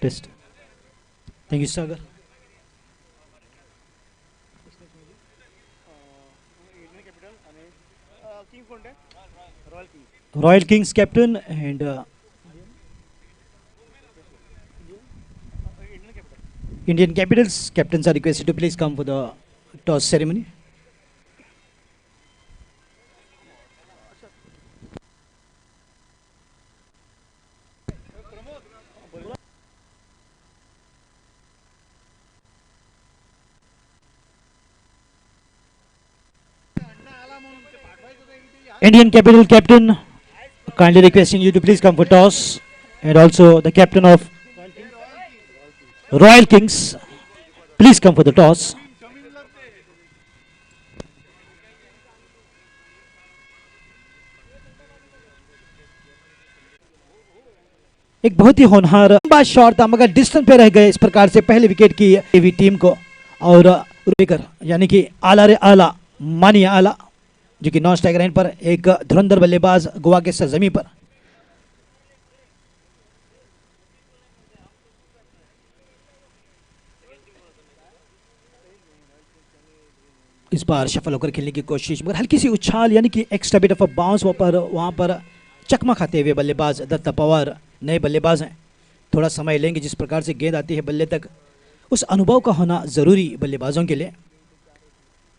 Test. Thank you, Sagar. Royal Kings captain and Indian Capitals captains are requested to please come for the toss ceremony. Indian Capital captain kindly requesting you to please come for toss, and also the captain of Royal Kings, please come for the toss. एक बहुत ही होनहार लंबा shot था मगर distance पे रह गए, इस प्रकार से पहले विकेट की एवी टीम को। और रुकर यानी कि आला रे आला मानिया आला जो कि नॉन स्ट्राइक लाइन पर एक धुरंधर बल्लेबाज गोवा के सरजमी पर। इस बार सफल होकर खेलने की कोशिश मगर हल्की सी उछाल यानी कि extra bit of a bounce वहां पर चकमा खाते हुए बल्लेबाज दत्ता पवार नए बल्लेबाज हैं, थोड़ा समय लेंगे। जिस प्रकार से गेंद आती है बल्ले तक उस अनुभव का होना ज़रूरी बल्लेबाजों के लिए।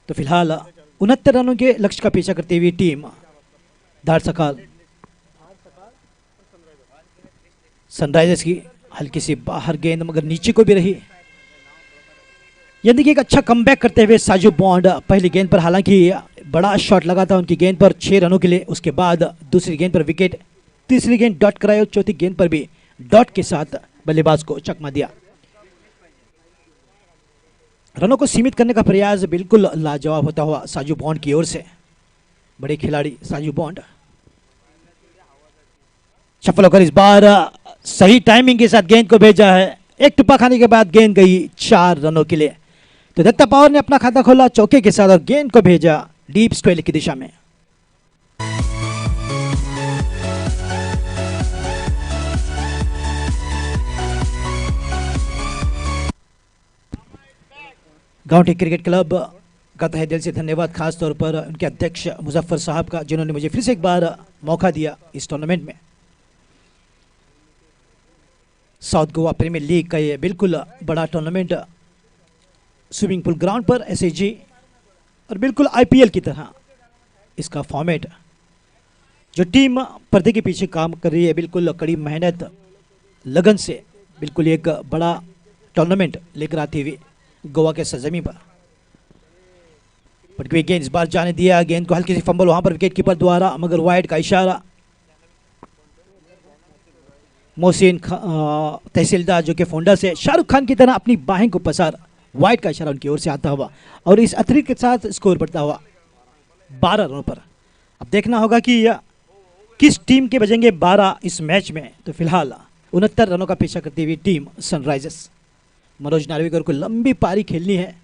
तो फिलहाल 69 रनों के लक्ष्य का पीछा करती हुई टीम धार सकाल सनराइजर्स की हल्की सी बाहर गेंद मगर नीचे को भी रही। यानी कि एक अच्छा कमबैक करते हुए साजू बॉन्ड पहली गेंद पर हालांकि बड़ा शॉट लगा था उनकी गेंद पर 6 रनों के लिए, उसके बाद दूसरी गेंद पर विकेट, तीसरी गेंद डॉट कराई और चौथी गेंद पर भी डॉट के साथ बल्लेबाज को चकमा दिया। रनों को सीमित करने का प्रयास बिल्कुल लाजवाब होता हुआ साजू बॉन्ड की ओर से। बड़े खिलाड़ी साजू बॉन्ड सफल होकर इस बार सही टाइमिंग के साथ गेंद को भेजा है। एक टुप्पा खाने के बाद गेंद गई 4 रनों के लिए। तो दत्ता पवार ने अपना खाता खोला चौके के साथ और गेंद को भेजा डीप स्क्वेयर की दिशा में। गांधी क्रिकेट क्लब का तहे दिल से धन्यवाद, खास तौर पर उनके अध्यक्ष मुजफ्फर साहब का जिन्होंने मुझे फिर से एक बार मौका दिया इस टूर्नामेंट में। साउथ गोवा प्रीमियर लीग का ये बिल्कुल बड़ा टूर्नामेंट स्विमिंग पूल ग्राउंड पर एसएजी और बिल्कुल आईपीएल की तरह इसका फॉर्मेट। जो टीम पर्दे के पीछे काम कर रही है बिल्कुल कड़ी मेहनत लगन से बिल्कुल एक बड़ा टूर्नामेंट लेकर आती हुई गोवा के सरजमी पर। पटकी गेंद इस बार जाने दिया, गेंद को हल्की सी फंबल वहां पर विकेट कीपर द्वारा मगर वाइड का इशारा। मोहसिन तहसीलदार जो कि फोंडा से शाहरुख खान की तरह अपनी बाहें को पसार, वाइड का इशारा उनकी ओर से आता हुआ और इस अतिरिक्त के साथ स्कोर बढ़ता हुआ 12 रनों पर। अब देखना होगा कि किस टीम के बजेंगे 12 इस मैच में। तो फिलहाल 69 रनों का पीछा करती हुई टीम सनराइजर्स, मनोज नार्वेकर को लंबी पारी खेलनी है।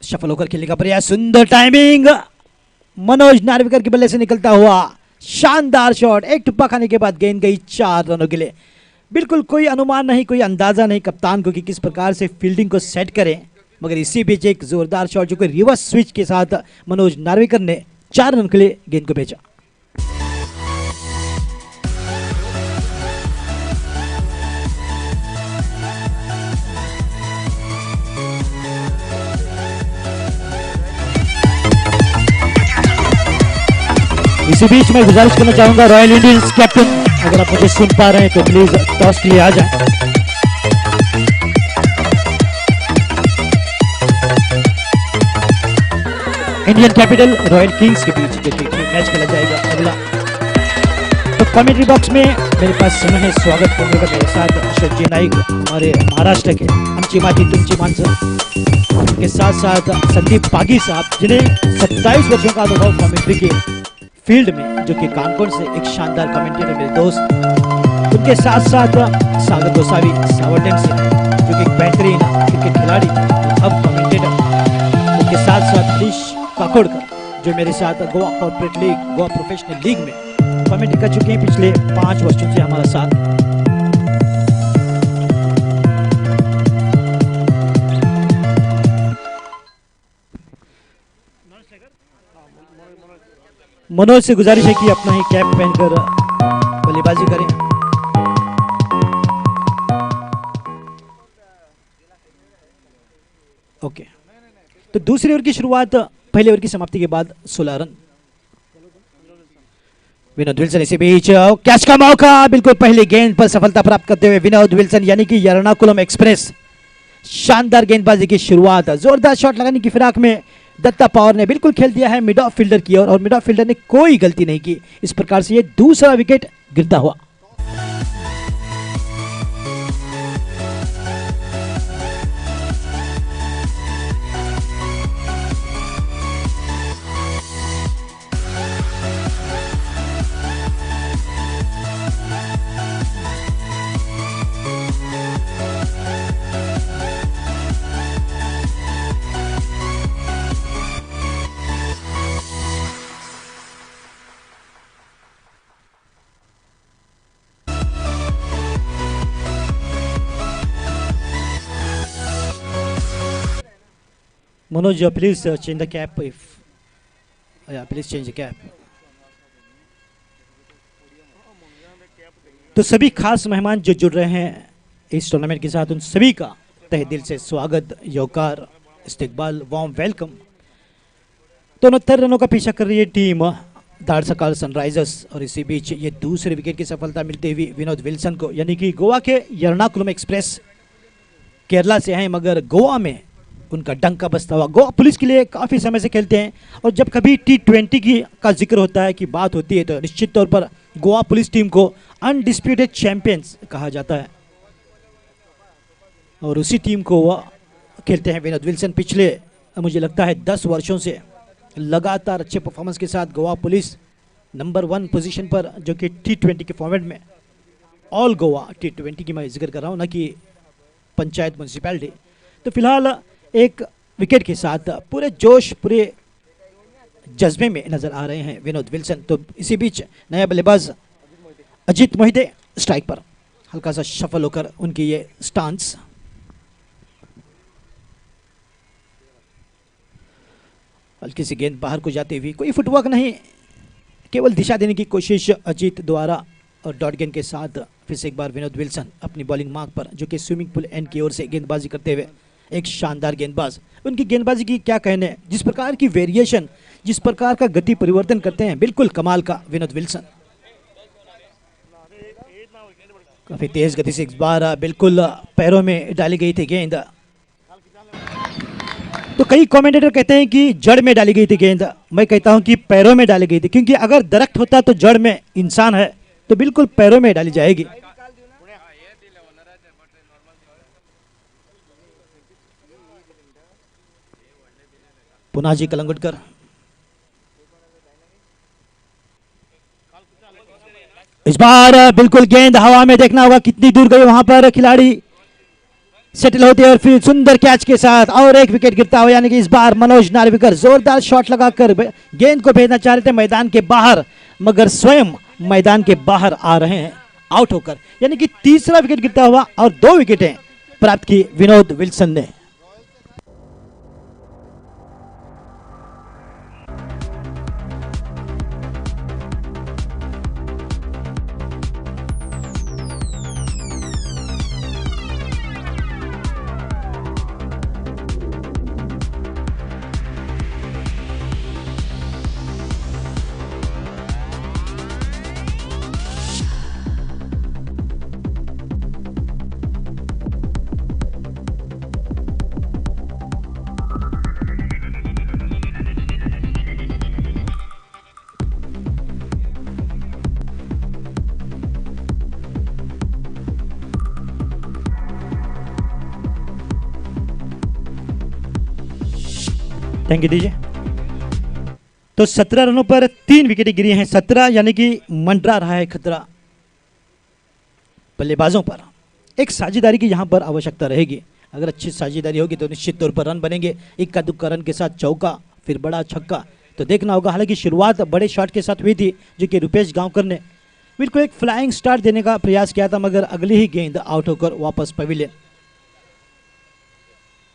सफल होकर खेलने का प्रयास, सुंदर टाइमिंग, मनोज नार्वेकर के बल्ले से निकलता हुआ शानदार शॉट। एक टुप्पा खाने के बाद गेंद गई 4 रनों के लिए। बिल्कुल कोई अनुमान नहीं, कोई अंदाजा नहीं कप्तान को कि किस प्रकार से फील्डिंग को सेट करें, मगर इसी बीच एक जोरदार शॉट जो कि रिवर्स स्विच के साथ मनोज नार्वेकर ने 4 रन के लिए गेंद को भेजा। इसी बीच मैं गुजारिश करना चाहूंगा रॉयल इंडियंस कैप्टन, अगर आप मुझे सुन पा रहे हैं तो प्लीज टॉस के लिए आ जाएं। इंडियन कैपिटल रॉयल किंग्स के बीच मैच खेला जाएगा अगला। तो कमेंट्री बॉक्स में मेरे पास समय है स्वागत करने का मेरे साथ अशोक जी नाइक हमारे महाराष्ट्र के, आमची माती तुमची माणसं, उनके साथ साथ संदीप पागी साहब जिन्हें 27 वर्षों का अनुभव कमेंट्री के फील्ड में, जो कि कानपुर से एक शानदार कमेंटेटर मेरे दोस्त उनके साथ साथ सागर गोसावी सावरडेन से, जो कि एक बेहतरीन क्रिकेट खिलाड़ी अब कमेंटेटर, उनके साथ साथ हरीश काकोड़कर जो मेरे साथ Goa corporate league, Goa professional league में कमेंट कर चुके हैं पिछले 5 वर्षों से हमारा साथ। मनोज से गुजारिश है कि अपना ही कैप पहनकर बल्लेबाजी करें। ओके, तो दूसरी ओवर की शुरुआत पहले ओवर की समाप्ति के बाद 16 रन। विनोद विल्सन इसी बीच कैच का मौका, बिल्कुल पहली गेंद पर सफलता प्राप्त करते हुए विनोद विल्सन यानी कि एर्नाकुलम एक्सप्रेस। शानदार गेंदबाजी की शुरुआत, जोरदार शॉट लगाने की फिराक में दत्ता पवार ने बिल्कुल खेल दिया है मिड ऑफ फील्डर की ओर, और मिड ऑफ फील्डर ने कोई गलती नहीं की। इस प्रकार से ये दूसरा विकेट गिरता हुआ। Manoj, please change the cap if please change the cap. तो सभी खास मेहमान जो जुड़ रहे हैं इस टूर्नामेंट के साथ, उन सभी का तहे दिल से स्वागत, यौकार, इस्तकबाल, वार्म वेलकम। तो 69 रनों का पीछा कर रही है टीम दाड़सकाल सनराइजर्स, और इसी बीच ये दूसरे विकेट की सफलता मिलती हुई विनोद विल्सन को, यानी कि गोवा के एर्नाकुलम एक्सप्रेस केरला से हैं मगर गोवा में उनका डंका बजता हुआ। गोवा पुलिस के लिए काफ़ी समय से खेलते हैं, और जब कभी T20 की का जिक्र होता है, कि बात होती है, तो निश्चित तौर पर गोवा पुलिस टीम को अनडिस्प्यूटेड चैंपियंस कहा जाता है, और उसी टीम को वह खेलते हैं विनोद विल्सन। पिछले मुझे लगता है 10 वर्षों से लगातार अच्छे परफॉर्मेंस के साथ गोवा पुलिस नंबर 1 पोजीशन पर, जो कि T20 के फॉर्मेट में, ऑल गोवा T20 की मैं जिक्र कर रहा हूँ, ना कि पंचायत म्यूनसिपैलिटी। तो फिलहाल एक विकेट के साथ पूरे जोश, पूरे जज्बे में नजर आ रहे हैं विनोद विल्सन। तो इसी बीच नया बल्लेबाज अजीत मोहिते स्ट्राइक पर, हल्का सा शफल होकर उनकी ये स्टांस। हल्की सी गेंद बाहर को जाती हुई, कोई फुटवर्क नहीं, केवल दिशा देने की कोशिश अजीत द्वारा, और डॉट गेंद के साथ फिर से एक बार विनोद विल्सन अपनी बॉलिंग मार्क पर, जो कि स्विमिंग पूल एंड की ओर से गेंदबाजी करते हुए एक शानदार गेंदबाज। उनकी गेंदबाजी की क्या कहने, जिस प्रकार की वेरिएशन, जिस प्रकार का गति परिवर्तन करते हैं, बिल्कुल कमाल का विनोद विल्सन। काफी तेज गति से इस बार बिल्कुल पैरों में डाली गई थी गेंद। तो कई कमेंटेटर कहते हैं कि जड़ में डाली गई थी गेंद, मैं कहता हूं कि पैरों में डाली गई थी, क्योंकि अगर दरख्त होता तो जड़ में इंसान है, तो बिल्कुल पैरों में डाली जाएगी। पुनाजी कलंगुटकर, इस बार बिल्कुल गेंद हवा में, देखना होगा कितनी दूर गई, वहां पर खिलाड़ी सेटल होते हैं, और फिर सुंदर कैच के साथ और एक विकेट गिरता हुआ। यानी कि इस बार मनोज नार्वेकर जोरदार शॉट लगाकर गेंद को भेजना चाह रहे थे मैदान के बाहर, मगर स्वयं मैदान के बाहर आ रहे हैं आउट होकर। यानी कि तीसरा विकेट गिरता हुआ, और 2 विकेटें प्राप्त की विनोद विल्सन ने। थैंक यू दीजिए। तो 17 रनों पर 3 विकेटें गिरी हैं, 17 यानी कि मंडरा रहा है खतरा। बल्लेबाजों पर एक साझेदारी की यहाँ पर आवश्यकता रहेगी। अगर अच्छी साझेदारी होगी तो निश्चित तौर पर रन बनेंगे। इक्का दुक्का रन के साथ चौका, फिर बड़ा छक्का तो देखना होगा। हालांकि शुरुआत बड़े शॉट के साथ हुई थी, जो कि रुपेश गांवकर ने बिल्कुल एक फ्लाइंग स्टार्ट देने का प्रयास किया था, मगर अगली ही गेंद आउट होकर वापस पवेलियन।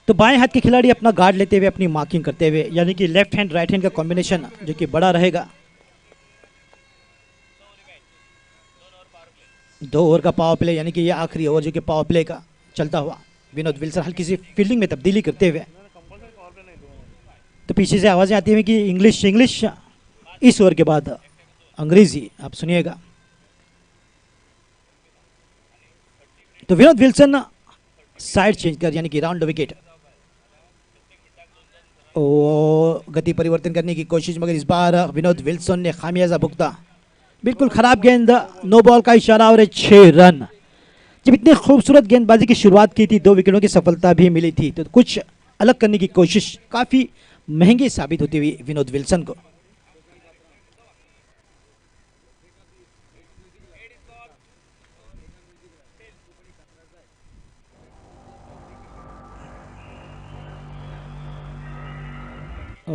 तो बाएं हाथ के खिलाड़ी अपना गार्ड लेते हुए अपनी मार्किंग करते हुए, यानी कि लेफ्ट हैंड राइट हैंड का कॉम्बिनेशन जो कि बड़ा रहेगा। 2 ओवर का पावर प्ले, यानी कि ये आखिरी ओवर जो कि पावर प्ले का चलता हुआ। विनोद विल्सन हल्की सी फील्डिंग में तब्दीली करते हुए, तो पीछे से आवाजें आती हैं कि इंग्लिश इंग्लिश। इस ओवर के बाद अंग्रेजी आप सुनिएगा। तो विनोद विल्सन साइड चेंज कर, यानी कि राउंड विकेट, ओ गति परिवर्तन करने की कोशिश, मगर इस बार विनोद विल्सन ने खामियाजा भुगता। बिल्कुल खराब गेंद, नो बॉल का इशारा और 6 रन। जब इतनी खूबसूरत गेंदबाजी की शुरुआत की थी, 2 विकेटों की सफलता भी मिली थी, तो कुछ अलग करने की कोशिश काफी महंगी साबित होती हुई विनोद विल्सन को।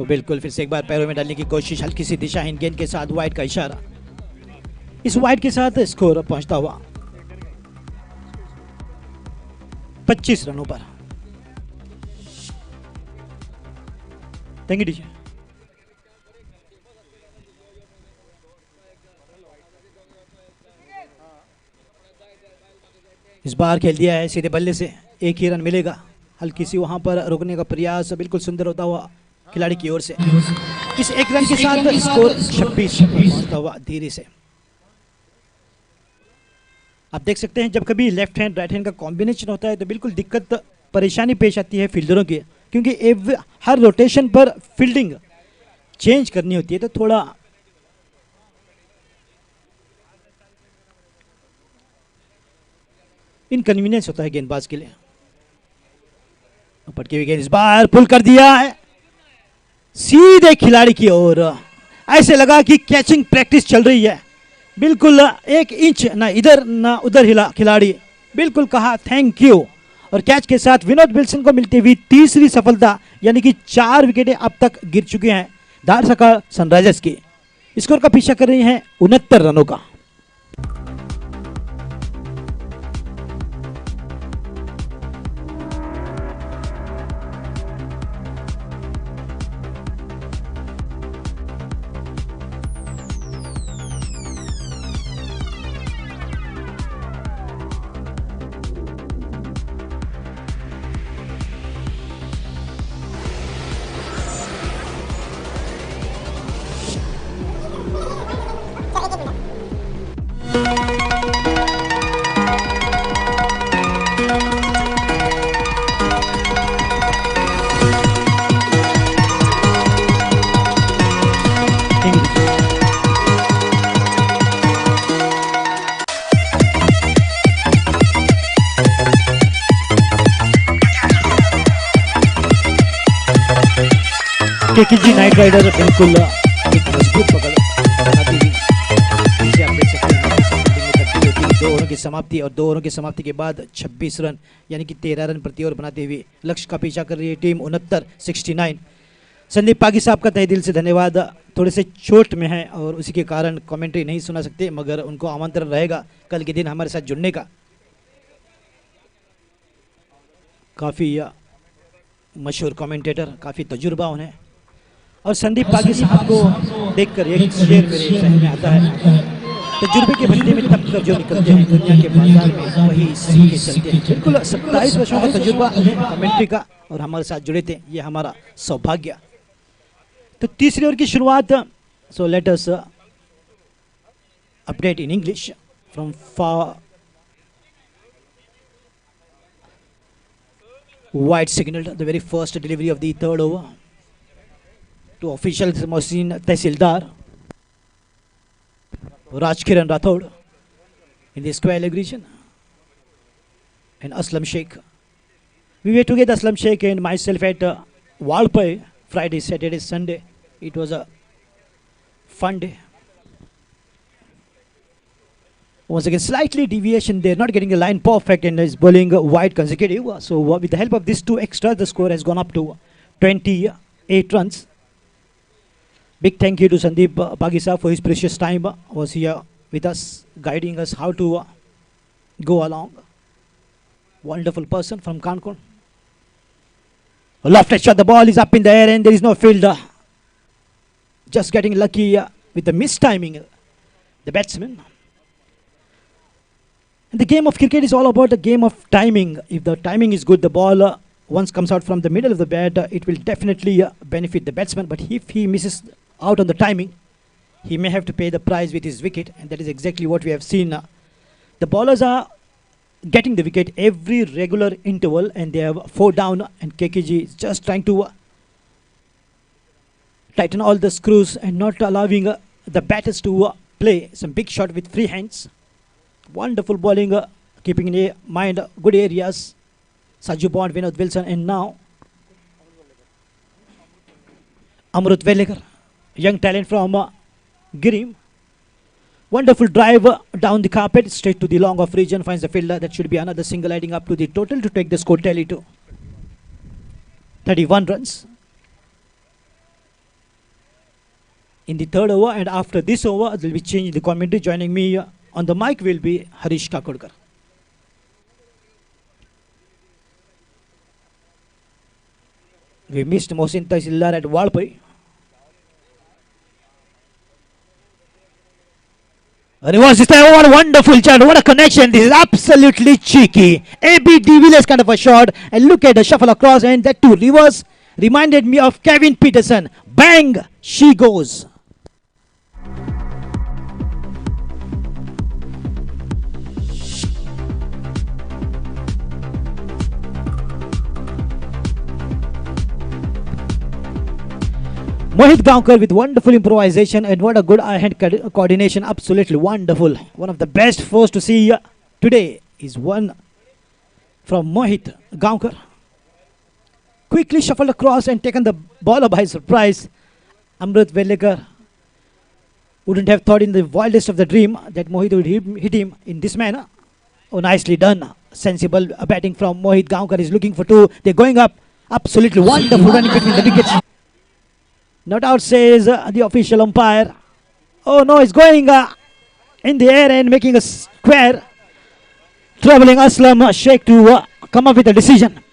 बिल्कुल फिर से एक बार पैरों में डालने की कोशिश, हल्की सी दिशाहीन गेंद के साथ वाइड का इशारा। इस वाइड के साथ स्कोर पहुंचता हुआ 25 रनों पर। Thank you teacher. इस बार खेल दिया है सीधे बल्ले से, 1 ही रन मिलेगा। हल्की सी वहां पर रोकने का प्रयास बिल्कुल सुंदर होता हुआ खिलाड़ी की ओर से। इस 1 रन के साथ स्कोर 26 पहुंचता हुआ धीरे से। आप देख सकते हैं जब कभी लेफ्ट हैंड राइट हैंड का कॉम्बिनेशन होता है तो बिल्कुल दिक्कत परेशानी पेश आती है फील्डरों की, क्योंकि हर रोटेशन पर फील्डिंग चेंज करनी होती है, तो थोड़ा इनकन्वीनियंस होता है गेंदबाज के लिए। पटकी हुई गेंद इस बार पुल कर दिया है सीधे खिलाड़ी की ओर। ऐसे लगा कि कैचिंग प्रैक्टिस चल रही है। बिल्कुल 1 इंच ना इधर ना उधर हिला खिलाड़ी, बिल्कुल कहा थैंक यू। और कैच के साथ विनोद विल्सन को मिलती हुई तीसरी सफलता, यानी कि 4 विकेटें अब तक गिर चुके हैं धारसका सनराइजर्स की। स्कोर का पीछा कर रही हैं 69 रनों का। केकेजी नाइट राइडर बिल्कुल एक मजबूत पकड़ बनाती हुई, जिसे आप देख सकते हैं फील्डिंग में तब्दील होती है। 2 ओवरों की समाप्ति और 2 ओवरों की समाप्ति के बाद 26 रन, यानी कि 13 रन प्रति ओवर बनाते हुए लक्ष्य का पीछा कर रही है टीम 69-69। संदीप पागी साहब का तहे दिल से धन्यवाद। थोड़े से चोट में हैं और उसी के कारण कमेंट्री नहीं सुना सकते, मगर उनको आमंत्रण रहेगा कल के दिन हमारे साथ जुड़ने का। काफ़ी मशहूर कमेंटेटर, काफ़ी तजुर्बा उन्हें। और संदीप पागी साहब को देखकर एक शेर मेरे जहन में आता है, तजुर्बे के बदले में तब जो निकलते हैं दुनिया के बाजार में वही सीखे चलते हैं। बिल्कुल 27 वर्षों का तजुर्बा कमेंट्री का, और हमारे साथ जुड़े थे, ये हमारा सौभाग्य। तो तीसरी ओवर की शुरुआत, so let us update in English from white signaled the very first delivery of the 3rd over to official Mohsin Tehsildar Rajkiran Rathod in the square leg region and Aslam Sheikh. We were together, Aslam Sheikh and myself, at Walpai Friday, Saturday, Sunday. It was a fun day. Once again, slightly deviation there, not getting the line perfect, and is bowling wide consecutive. So with the help of these two extras, the score has gone up to 28 runs. Big thank you to Sandeep Bagisa for his precious time. Was here with us, guiding us how to go along. Wonderful person from Kanpur. Lofted shot, the ball is up in the air and there is no fielder. Just getting lucky with the mistiming, the batsman. And the game of cricket is all about the game of timing. If the timing is good, the ball once comes out from the middle of the bat, it will definitely benefit the batsman. But if he misses out on the timing, he may have to pay the price with his wicket, and that is exactly what we have seen. The bowlers are getting the wicket every regular interval, and they have 4 down, and KKG is just trying to tighten all the screws and not allowing the batters to play some big shot with free hands. Wonderful bowling, keeping in mind good areas. Saju Bond, Vinod Wilson, and now Amrut Velekar, young talent from Girim. Wonderful drive down the carpet, straight to the long off region, finds the fielder. That should be another single, adding up to the total to take the score tally to 31 runs. In the third over, and after this over, there will be change in the commentary. Joining me on the mic will be Harish Kakodkar. We missed Mohsin Tahsildar at Walpai. Reverse this time. What a wonderful shot. What a connection. This is absolutely cheeky. A.B. de Villiers kind of a shot. And look at the shuffle across. And that too, reverse. Reminded me of Kevin Peterson. Bang! She goes. Mohit Gaonkar with wonderful improvisation, and what a good eye-hand coordination. Absolutely wonderful. One of the best fours to see today is one from Mohit Gaonkar. Quickly shuffled across and taken the bowler by surprise. Amrut Velekar wouldn't have thought in the wildest of the dream that Mohit would hit him in this manner. Oh, nicely done. Sensible batting from Mohit Gaonkar. Is looking for 2. They're going up. Absolutely wonderful running between the wickets. Not out, says the official umpire. Oh no, it's going in the air and making a square. Troubling Aslam Sheikh to come up with a decision.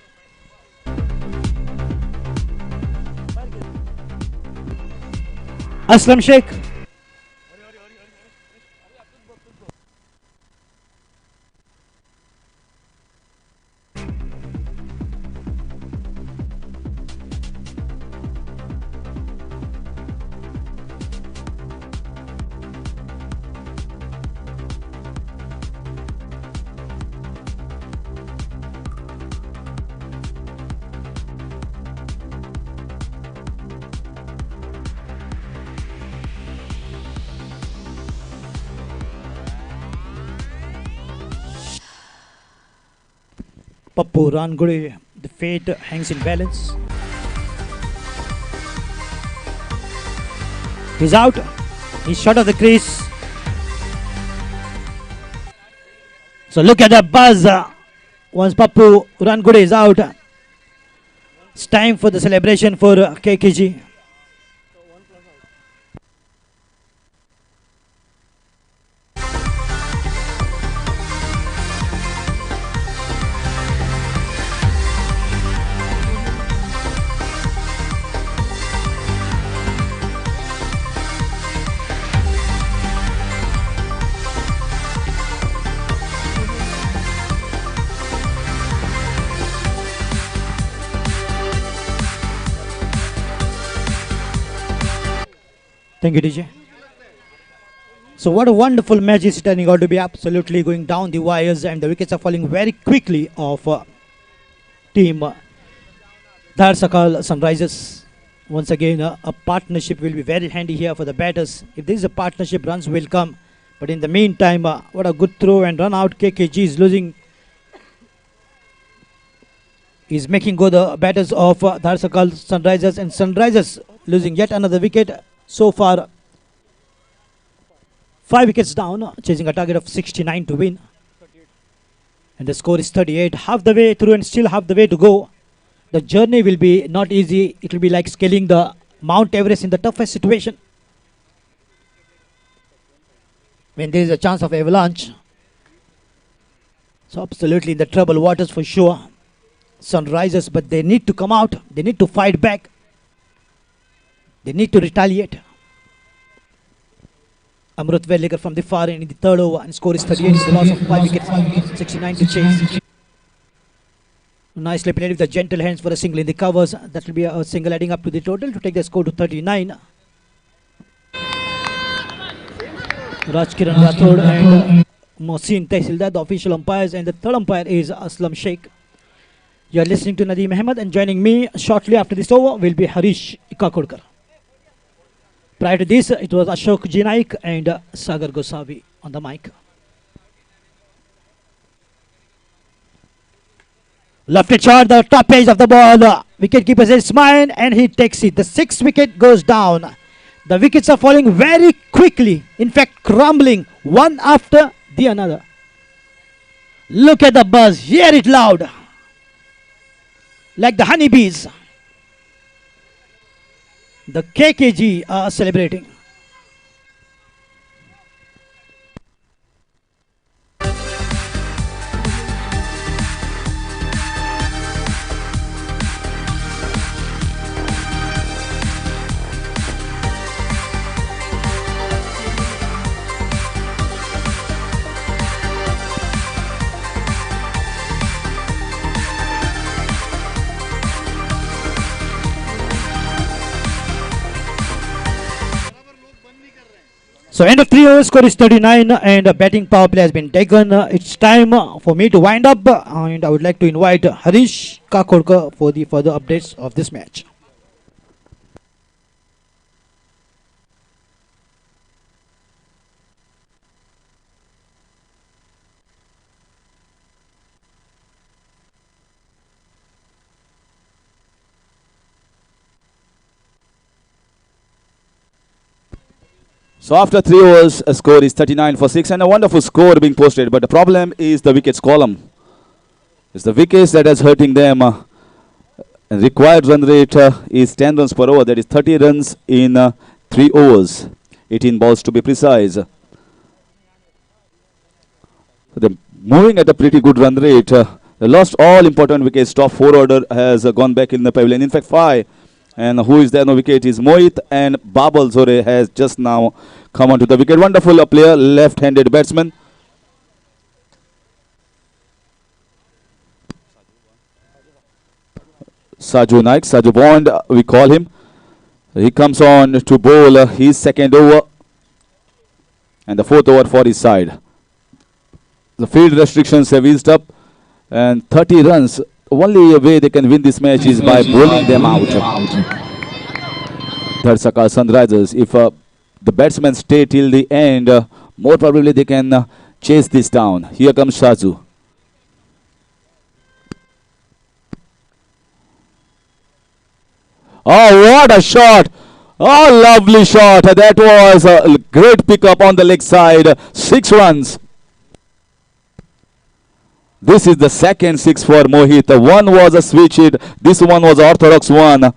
Aslam Sheikh. Pappu Rangure, the fate hangs in balance. He's out. He's short of the crease. So look at the buzz. Once Pappu Rangure is out, it's time for the celebration for KKG. Thank you, DJ. So what a wonderful match is turning out to be. Absolutely going down the wires, and the wickets are falling very quickly of team Dharsakal Sunrisers. Once again, a partnership will be very handy here for the batters. If there is a partnership, runs will come. But in the meantime, what a good throw and run out. KKG is losing. Is making go the batters of Dharsakal Sunrisers, and Sunrisers losing yet another wicket. So far, 5 wickets down, chasing a target of 69 to win. And the score is 38, half the way through and still half the way to go. The journey will be not easy. It will be like scaling the Mount Everest in the toughest situation. When there is a chance of avalanche. So absolutely in the troubled waters for sure. Sunrisers, but they need to come out. They need to fight back. They need to retaliate. Amrut Vellikar from the far end in the third over, and score is 38. It's the loss of 5 wickets, 69 to chase. Nicely played with the gentle hands for a single in the covers. That will be a single adding up to the total to take the score to 39. Rajkiran Rathod and Mohsin Tehsildar, the official umpires, and the third umpire is Aslam Sheikh. You are listening to Nadeem Ahmed, and joining me shortly after this over will be Harish Kakodkar. Prior to this, it was Ashok Jinaik and Sagar Gosavi on the mic. Left shot, the top edge of the ball. Wicketkeeper says smile and he takes it. The 6th wicket goes down. The wickets are falling very quickly. In fact, crumbling one after the another. Look at the buzz. Hear it loud. Like the honeybees. The KKG are celebrating. So end of 3 overs, score is 39 and a batting power play has been taken. It's time for me to wind up and I would like to invite Harish Kakodkar for the further updates of this match. So after 3 overs, a score is 39 for 6 and a wonderful score being posted. But the problem is the wickets column. It's the wickets that is hurting them. Required run rate is 10 runs per over. That is 30 runs in 3 overs. 18 balls to be precise. So they're moving at a pretty good run rate. They lost all important wickets. Top 4 order has gone back in the pavilion. In fact, 5. And who is there no wicket is Mohit, and Babal Zore has just now come onto the wicket. Wonderful player, left-handed batsman. Saju Naik, Saju Bond, we call him. He comes on to bowl his second over and the 4th over for his side. The field restrictions have eased up and 30 runs. Only way they can win this match is by bowling them out. Dharsaka Sunrisers. If the batsmen stay till the end, more probably they can chase this down. Here comes Shaju. Oh, what a shot! Oh, lovely shot. That was a great pickup on the leg side. 6 runs. This is the second 6 for Mohit. One was a switch hit. This one was orthodox one.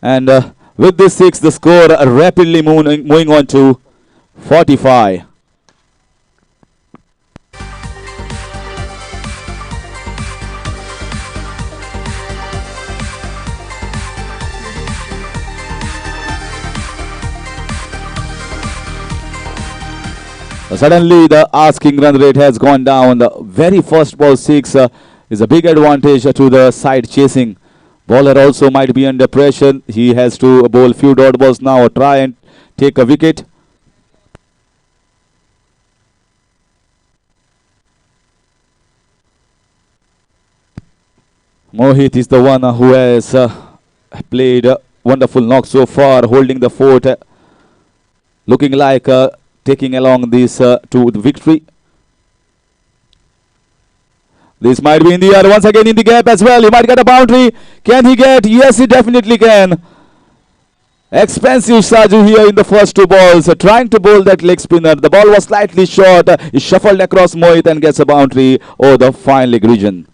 And with this 6, the score rapidly moving on to 45. Suddenly the asking run rate has gone down. The very first ball 6 is a big advantage to the side chasing. Bowler also might be under pressure. He has to bowl few dot balls now or try and take a wicket. Mohit is the one who has played a wonderful knock so far, holding the fort, looking like taking along this to the victory. This might be in the air once again in the gap as well. He might get a boundary. Can he get? Yes, he definitely can. Expensive Saju here in the first two balls, trying to bowl that leg spinner. The ball was slightly short. He shuffled across Mohit and gets a boundary over the fine leg region.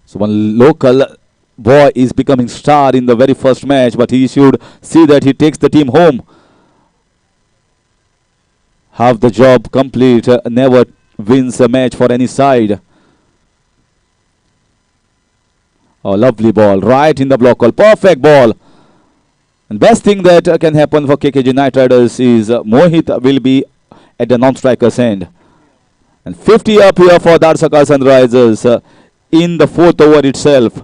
So one local boy is becoming star in the very first match, but he should see that he takes the team home. Half the job complete, never wins a match for any side. Oh, lovely ball, right in the block hole, perfect ball. And best thing that can happen for KKG Knight Riders is Mohit will be at the non-striker's end. And 50 up here for Dharsaka Sunrisers in the fourth over itself.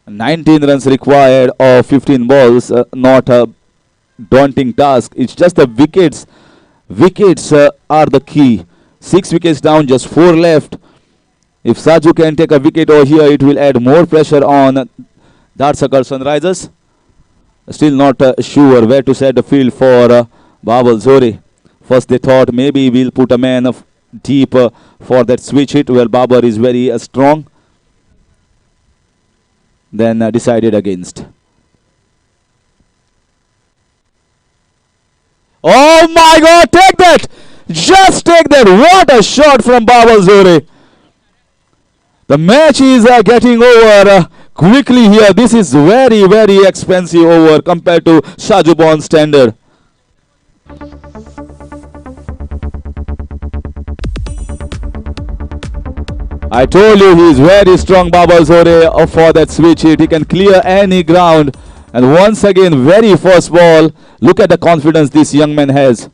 19 runs required of 15 balls, not a daunting task. It's just the wickets. Wickets are the key. 6 wickets down, just 4 left. If Saju can take a wicket over here, it will add more pressure on Dharsaka Sunrisers. Still not sure where to set the field for Babal Zori. First they thought maybe we'll put a man deep for that switch hit where Babar is very strong. Then decided against. Oh my God, take that! Just take that! What a shot from Babal Zori! The match is getting over quickly here. This is very, very expensive over compared to Shajubon standard. I told you he is very strong, Babal Zore, for that switch hit. He can clear any ground. And once again, very first ball. Look at the confidence this young man has.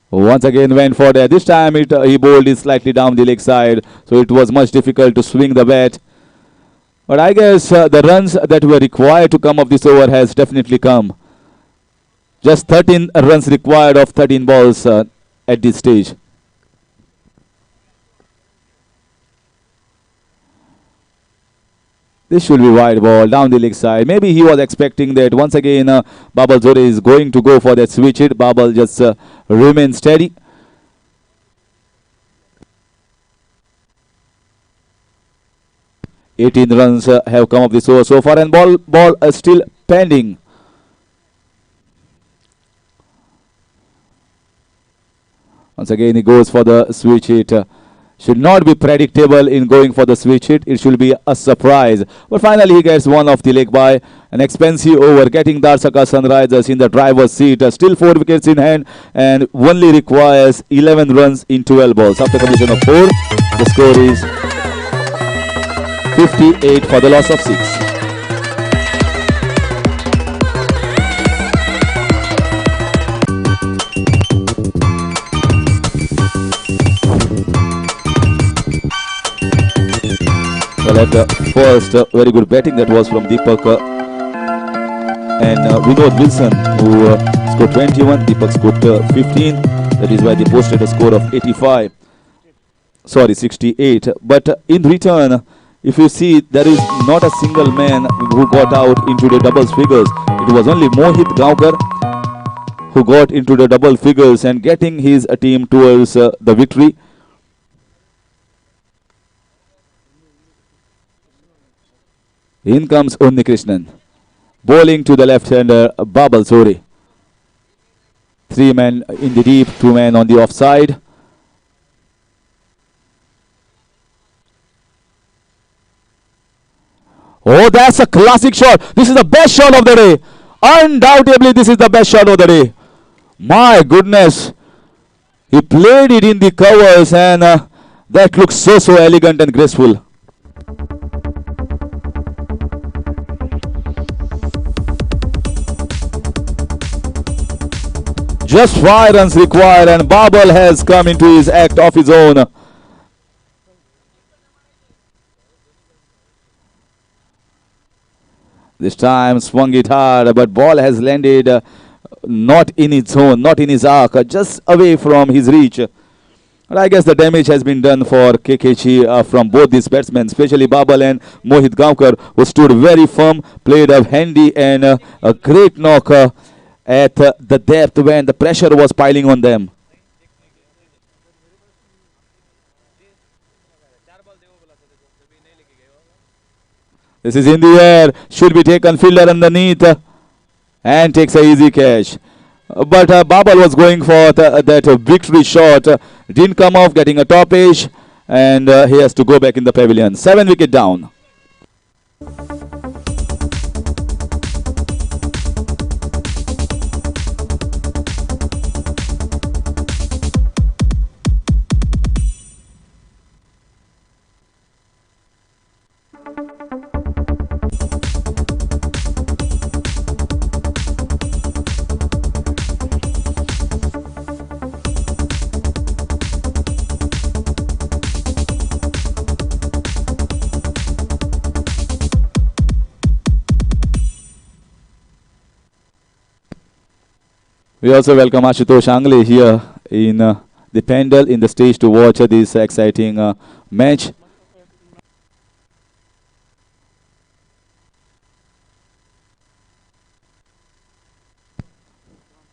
Once again went for that. This time he bowled it slightly down the leg side. So it was much difficult to swing the bat. But I guess the runs that were required to come off this over has definitely come. Just 13 runs required of 13 balls at this stage. This should be wide ball down the leg side. Maybe he was expecting that. Once again, Babal Zore is going to go for that switch hit. Babal just remains steady. "18 runs have come of this over so far, and ball still pending." Once again, he goes for the switch hit. Should not be predictable in going for the switch hit. It should be a surprise. But finally, he gets one off the leg by an expensive over, getting Dharsaka Sunrisers in the driver's seat. Still 4 wickets in hand and only requires 11 runs in 12 balls. After completion of 4, the score is 58 for the loss of 6. Well, at the first, very good batting that was from Deepak and Vinod Wilson, who scored 21. Deepak scored 15. That is why they posted a score of 85. Sorry, 68. But in return, if you see, there is not a single man who got out into the doubles figures. It was only Mohit Gaonkar who got into the double figures and getting his team towards the victory. In comes Unnikrishnan, bowling to the left-hander Babal Zori. 3 men in the deep, 2 men on the offside. Oh, that's a classic shot. This is the best shot of the day. Undoubtedly, this is the best shot of the day. My goodness. He played it in the covers and that looks so elegant and graceful. Just 5 runs required and Babal has come into his act of his own. This time swung it hard, but ball has landed not in its zone, not in his arc, just away from his reach. But I guess the damage has been done for KKG from both these batsmen, especially Babal and Mohit Gavkar, who stood very firm, played a handy and a great knock at the depth when the pressure was piling on them. This is in the air, should be taken, fielder underneath and takes a easy catch. But Babal was going for that victory shot, didn't come off, getting a toppage, and he has to go back in the pavilion. 7 wicket down. We also welcome Ashutosh Angle here in the Pendle in the stage to watch this exciting match.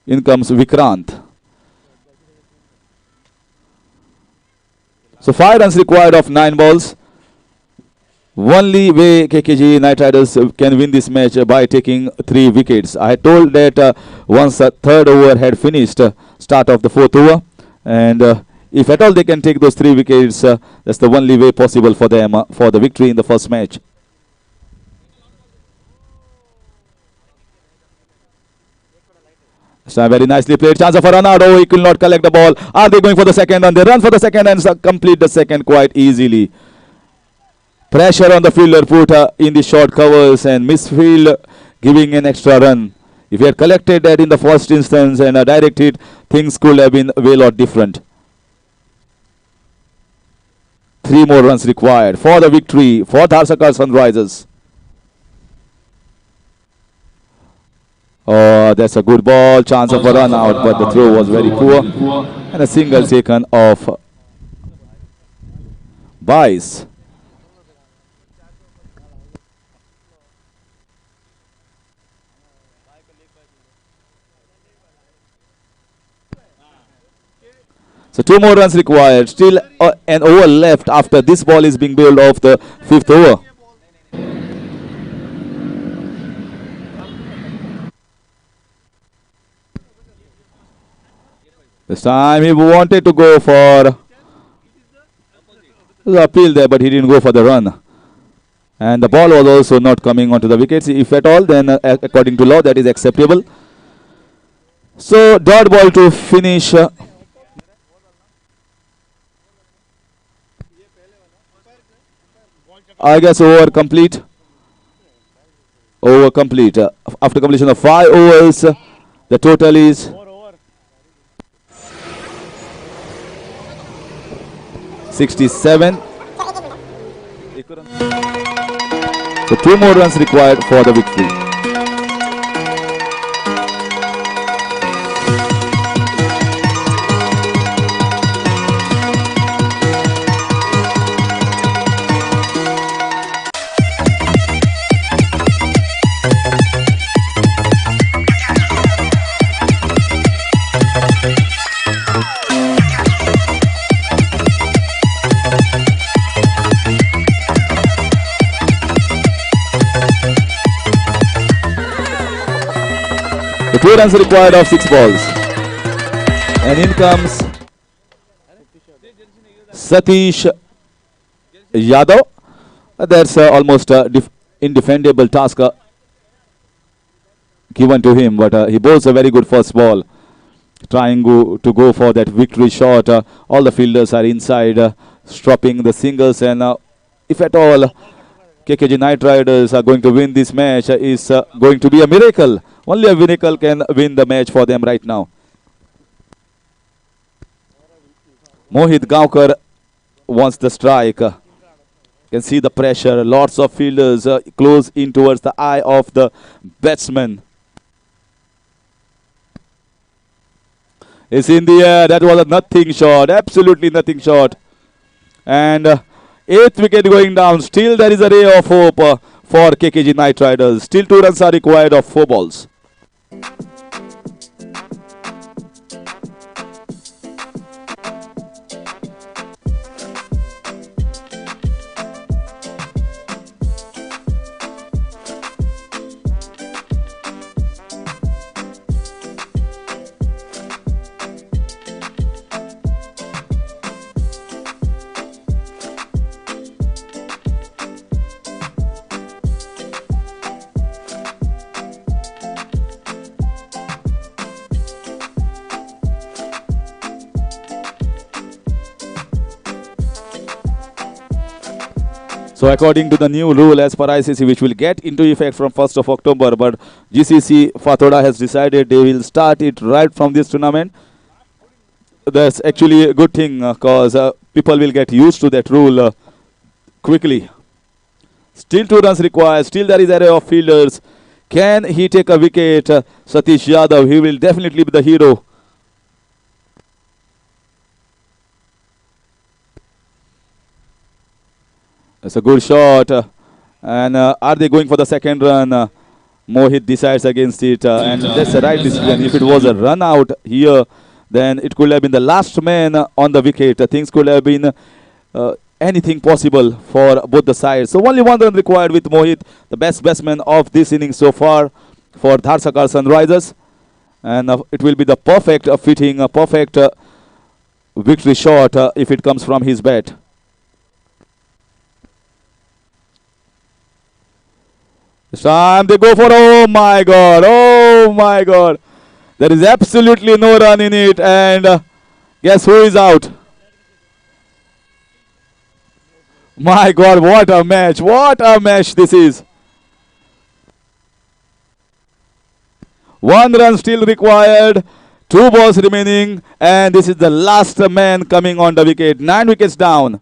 In comes Vikrant. So 5 runs required of 9 balls. Only way KKG Knight Riders can win this match by taking 3 wickets. I told that once the 3rd over had finished, start of the 4th over, and if at all they can take those 3 wickets, that's the only way possible for them for the victory in the first match. So very nicely played. Chance of a run out. Oh, he could not collect the ball. Are they going for the second run? They run for the second and complete the second quite easily. Pressure on the fielder put in the short covers and misfield giving an extra run. If he had collected that in the first instance and directed, things could have been a way lot different. 3 more runs required for the victory for Dharsaka Sunrisers. Oh, that's a good ball. Chance of a run out, but the throw was very poor. And a single taken off Bice. So 2 more runs required. Still an over left after this ball is being bowled off the 5th over. This time he wanted to go for the appeal there, but he didn't go for the run. And the ball was also not coming onto the wickets. If at all, then according to law, that is acceptable. So dot ball to finish. I guess over complete. Over complete. After completion of 5 overs, the total is 67. So 2 more runs required for the victory. The 2 runs required of 6 balls. And in comes Satish Yadav. That's almost indefendable task given to him, but he bowls a very good first ball, trying to go for that victory shot. All the fielders are inside, stopping the singles, and if at all KKG Knight Riders are going to win this match, is going to be a miracle. Only a miracle can win the match for them right now. Mohit Gavkar wants the strike. Can see the pressure. Lots of fielders close in towards the eye of the batsman. It's in the air. That was a nothing shot. Absolutely nothing shot. And 8th wicket going down. Still there is a ray of hope for KKG Knight Riders. Still 2 runs are required of 4 balls. So according to the new rule as per ICC, which will get into effect from 1st of October, but GCC Fatorda has decided they will start it right from this tournament. That's actually a good thing because people will get used to that rule quickly. Still 2 runs required. Still there is an array of fielders. Can he take a wicket? Satish Yadav, he will definitely be the hero. It's a good shot. And are they going for the second run? Mohit decides against it. And that's the right decision. If it was a run out here, then it could have been the last man on the wicket. Things could have been anything possible for both the sides. So only 1 run required with Mohit, the best batsman of this inning so far for Dharsakar Sunrisers. And it will be the perfect fitting, perfect victory shot if it comes from his bat. This time they go for, oh my god, there is absolutely no run in it, and guess who is out? My god, what a match this is. 1 run still required, 2 balls remaining, and this is the last man coming on the wicket. 9 wickets down.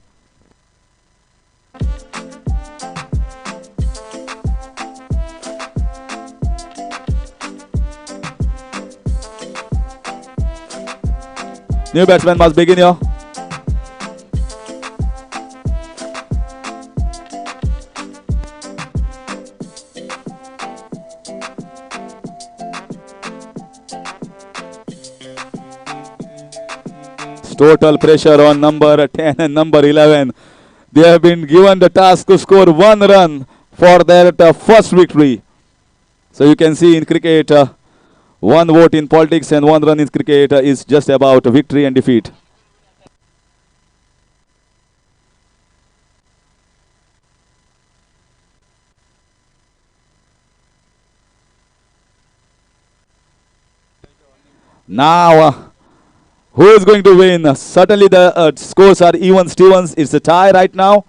New batsman must begin here. Total pressure on number 10 and number 11. They have been given the task to score 1 run for their first victory. So you can see in cricket, 1 vote in politics and 1 run in cricket is just about victory and defeat. Now, who is going to win? Certainly the scores are even Stevens. It's a tie right now.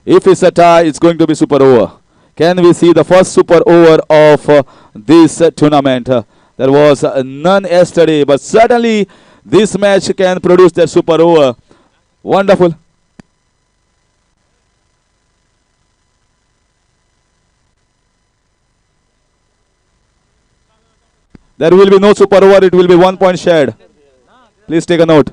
If it's a tie, it's going to be super over. Can we see the first super over of this tournament? There was none yesterday, but certainly this match can produce that super over. Wonderful. There will be no super over. It will be 1 point shared. Please take a note.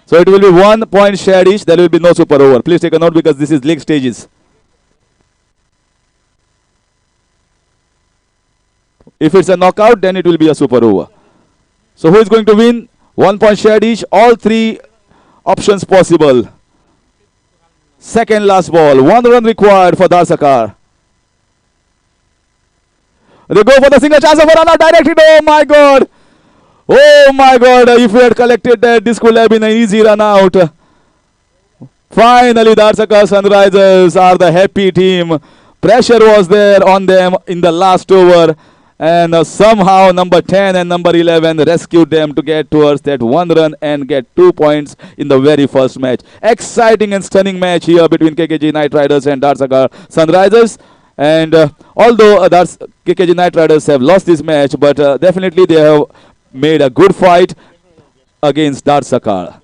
So it will be 1 point shared each. There will be no super over. Please take a note because this is league stages. If it's a knockout, then it will be a super over. So who is going to win? 1 point shared each. All 3 options possible. Second last ball. 1 run required for Dharsakar. They go for the single chance of a run out directed. Oh my god. Oh my god. If we had collected that, this could have been an easy run out. Finally, Dharsakar Sunrisers are the happy team. Pressure was there on them in the last over. And somehow number 10 and number 11 rescued them to get towards that 1 run and get 2 points in the very first match. Exciting and stunning match here between KKG Knight Riders and Darsagar Sunrisers. And although KKG Knight Riders have lost this match, but definitely they have made a good fight against Darsagar.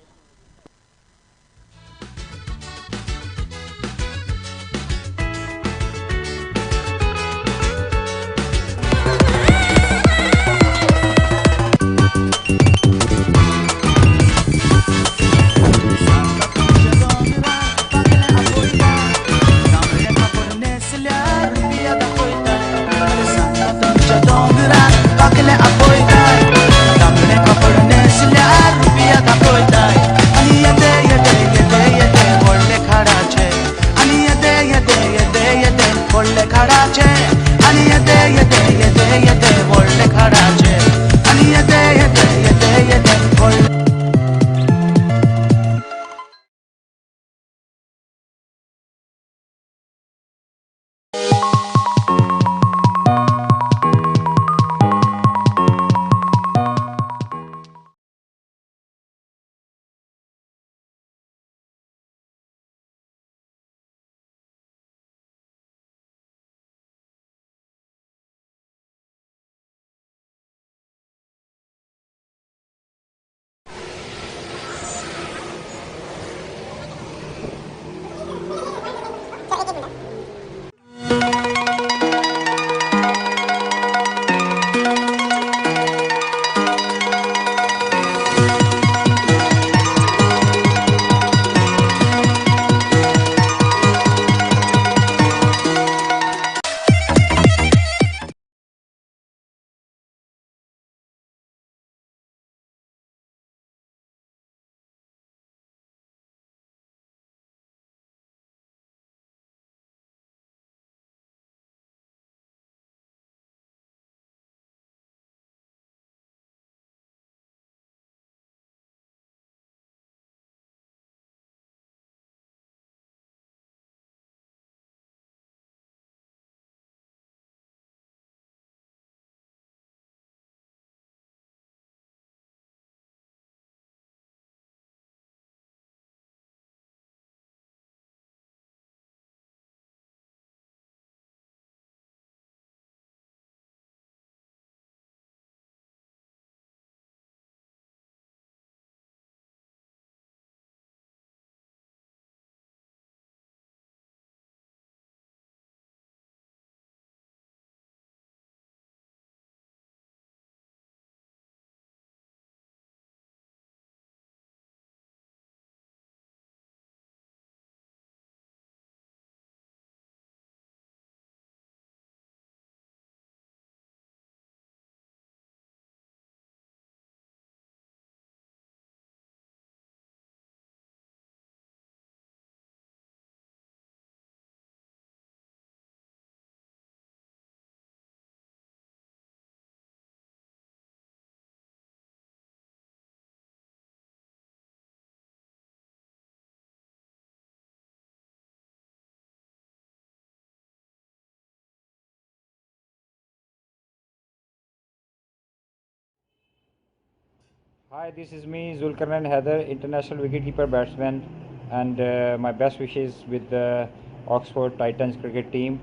Hi, this is me, Zulkarnain Haider, international wicketkeeper batsman, and my best wishes with the Oxford Titans cricket team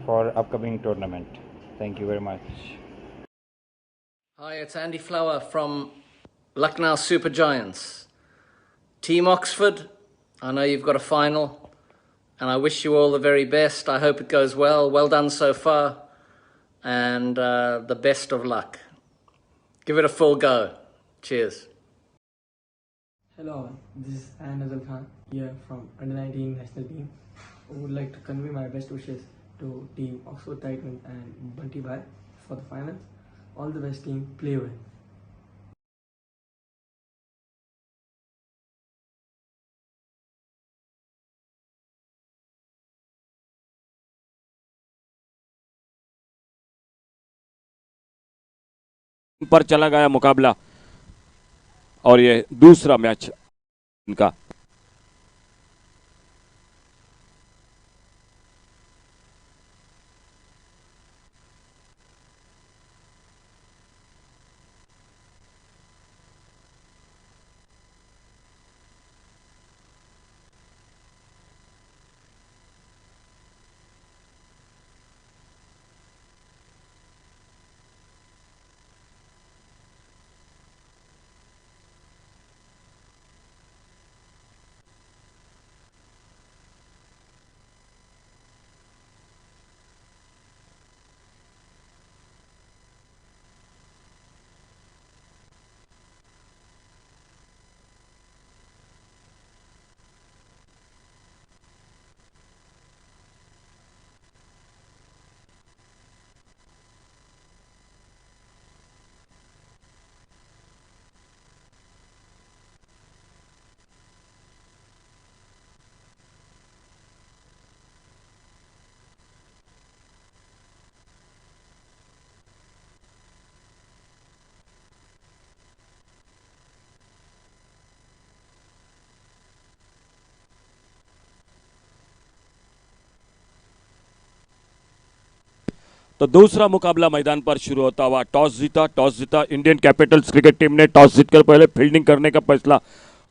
for upcoming tournament. Thank you very much. Hi, it's Andy Flower from Lucknow Super Giants. Team Oxford, I know you've got a final, and I wish you all the very best. I hope it goes well. Well done so far, and the best of luck. Give it a full go. Cheers. Hello, this is Anazal Khan here from under-19 national team. I would like to convey my best wishes to team Oxford Titans and Bunty Bhai for the finals. All the best team, play well. पर चला गया मुकाबला और ये दूसरा match इनका। तो दूसरा मुकाबला मैदान पर शुरू होता हुआ। टॉस जीता इंडियन कैपिटल्स क्रिकेट टीम ने। टॉस जीतकर पहले फील्डिंग करने का फैसला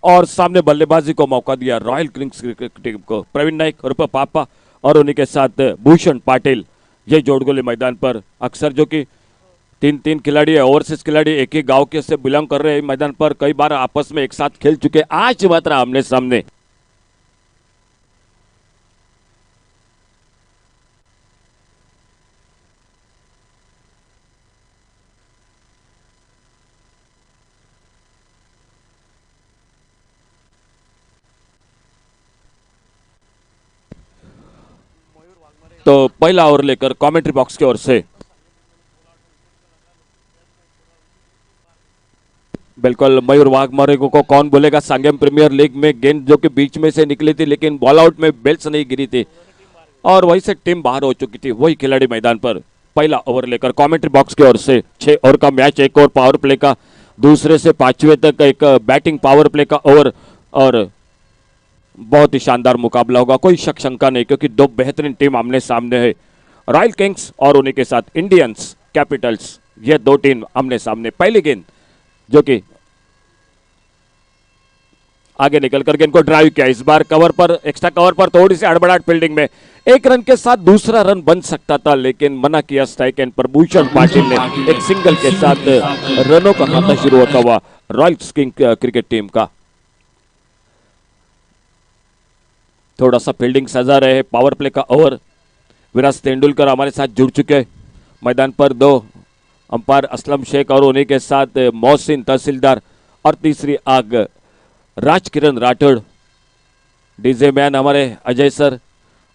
और सामने बल्लेबाजी को मौका दिया रॉयल किंग्स क्रिकेट टीम को। प्रवीण नाइक उर्फ पापा और उन्हीं के साथ भूषण पाटिल, ये जोड़गोले मैदान पर। अक्सर जो कि तीन खिलाड़ी है, ओवरसीज खिलाड़ी एक ही गांव के से बिलोंग कर रहे हैं मैदान पर, कई बार आपस में एक साथ खेल चुके। आज मात्र आमने सामने। तो पहला ओवर लेकर कमेंट्री बॉक्स की ओर से बिल्कुल मयूर वाघमारे को कौन बोलेगा। सांगेम प्रीमियर लीग में गेंद जो कि बीच में से निकली थी लेकिन बॉल आउट में बेल्स नहीं गिरी थी और वहीं से टीम बाहर हो चुकी थी। वही खिलाड़ी मैदान पर पहला ओवर लेकर कमेंट्री बॉक्स की ओर से। 6 ओवर का मैच, 1 ओवर पावर प्ले का, दूसरे से पांचवें तक एक बैटिंग पावर प्ले का ओवर और बहुत ही शानदार मुकाबला होगा, कोई शक शंका नहीं, क्योंकि दो बेहतरीन टीम आमने सामने है। रॉयल किंग्स और उन्हीं के साथ इंडियंस कैपिटल्स, ये दो टीम आमने सामने। पहली गेंद जो कि आगे निकल कर गेंद को ड्राइव किया, इस बार कवर पर, एक्स्ट्रा कवर पर थोड़ी सी हड़बड़ाहट फील्डिंग में। एक रन के साथ दूसरा रन बन सकता था लेकिन मना किया स्ट्राइक एंड पर भूषण पाटिल ने। एक सिंगल के साथ रनों का खाता शुरू होता हुआ रॉयल किंग्स क्रिकेट टीम का। थोड़ा सा फील्डिंग सजा रहे। पावर प्ले का ओवर, विराज तेंदुलकर हमारे साथ जुड़ चुके मैदान पर। 2 अंपायर असलम शेख और उन्हीं के साथ मोहसिन तहसीलदार और तीसरी आग राजकिरण राठौड़। डीजे मैन हमारे अजय सर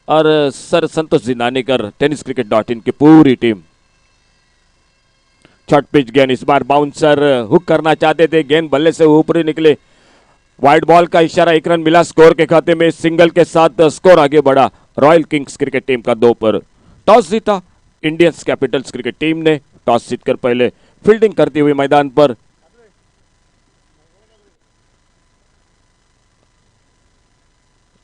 और सर संतोष जी नानीकर, TennisCricket.in की पूरी टीम। शॉर्ट पिच गेंद, इस बार बाउंसर हुक करना चाहते थे, गेंद बल्ले से ऊपरी निकले। वाइड बॉल का इशारा, 1 रन मिला स्कोर के खाते में। सिंगल के साथ स्कोर आगे बढ़ा रॉयल किंग्स क्रिकेट टीम का 2 पर। टॉस जीता इंडियंस कैपिटल्स क्रिकेट टीम ने। टॉस जीतकर पहले फील्डिंग करती हुई मैदान पर।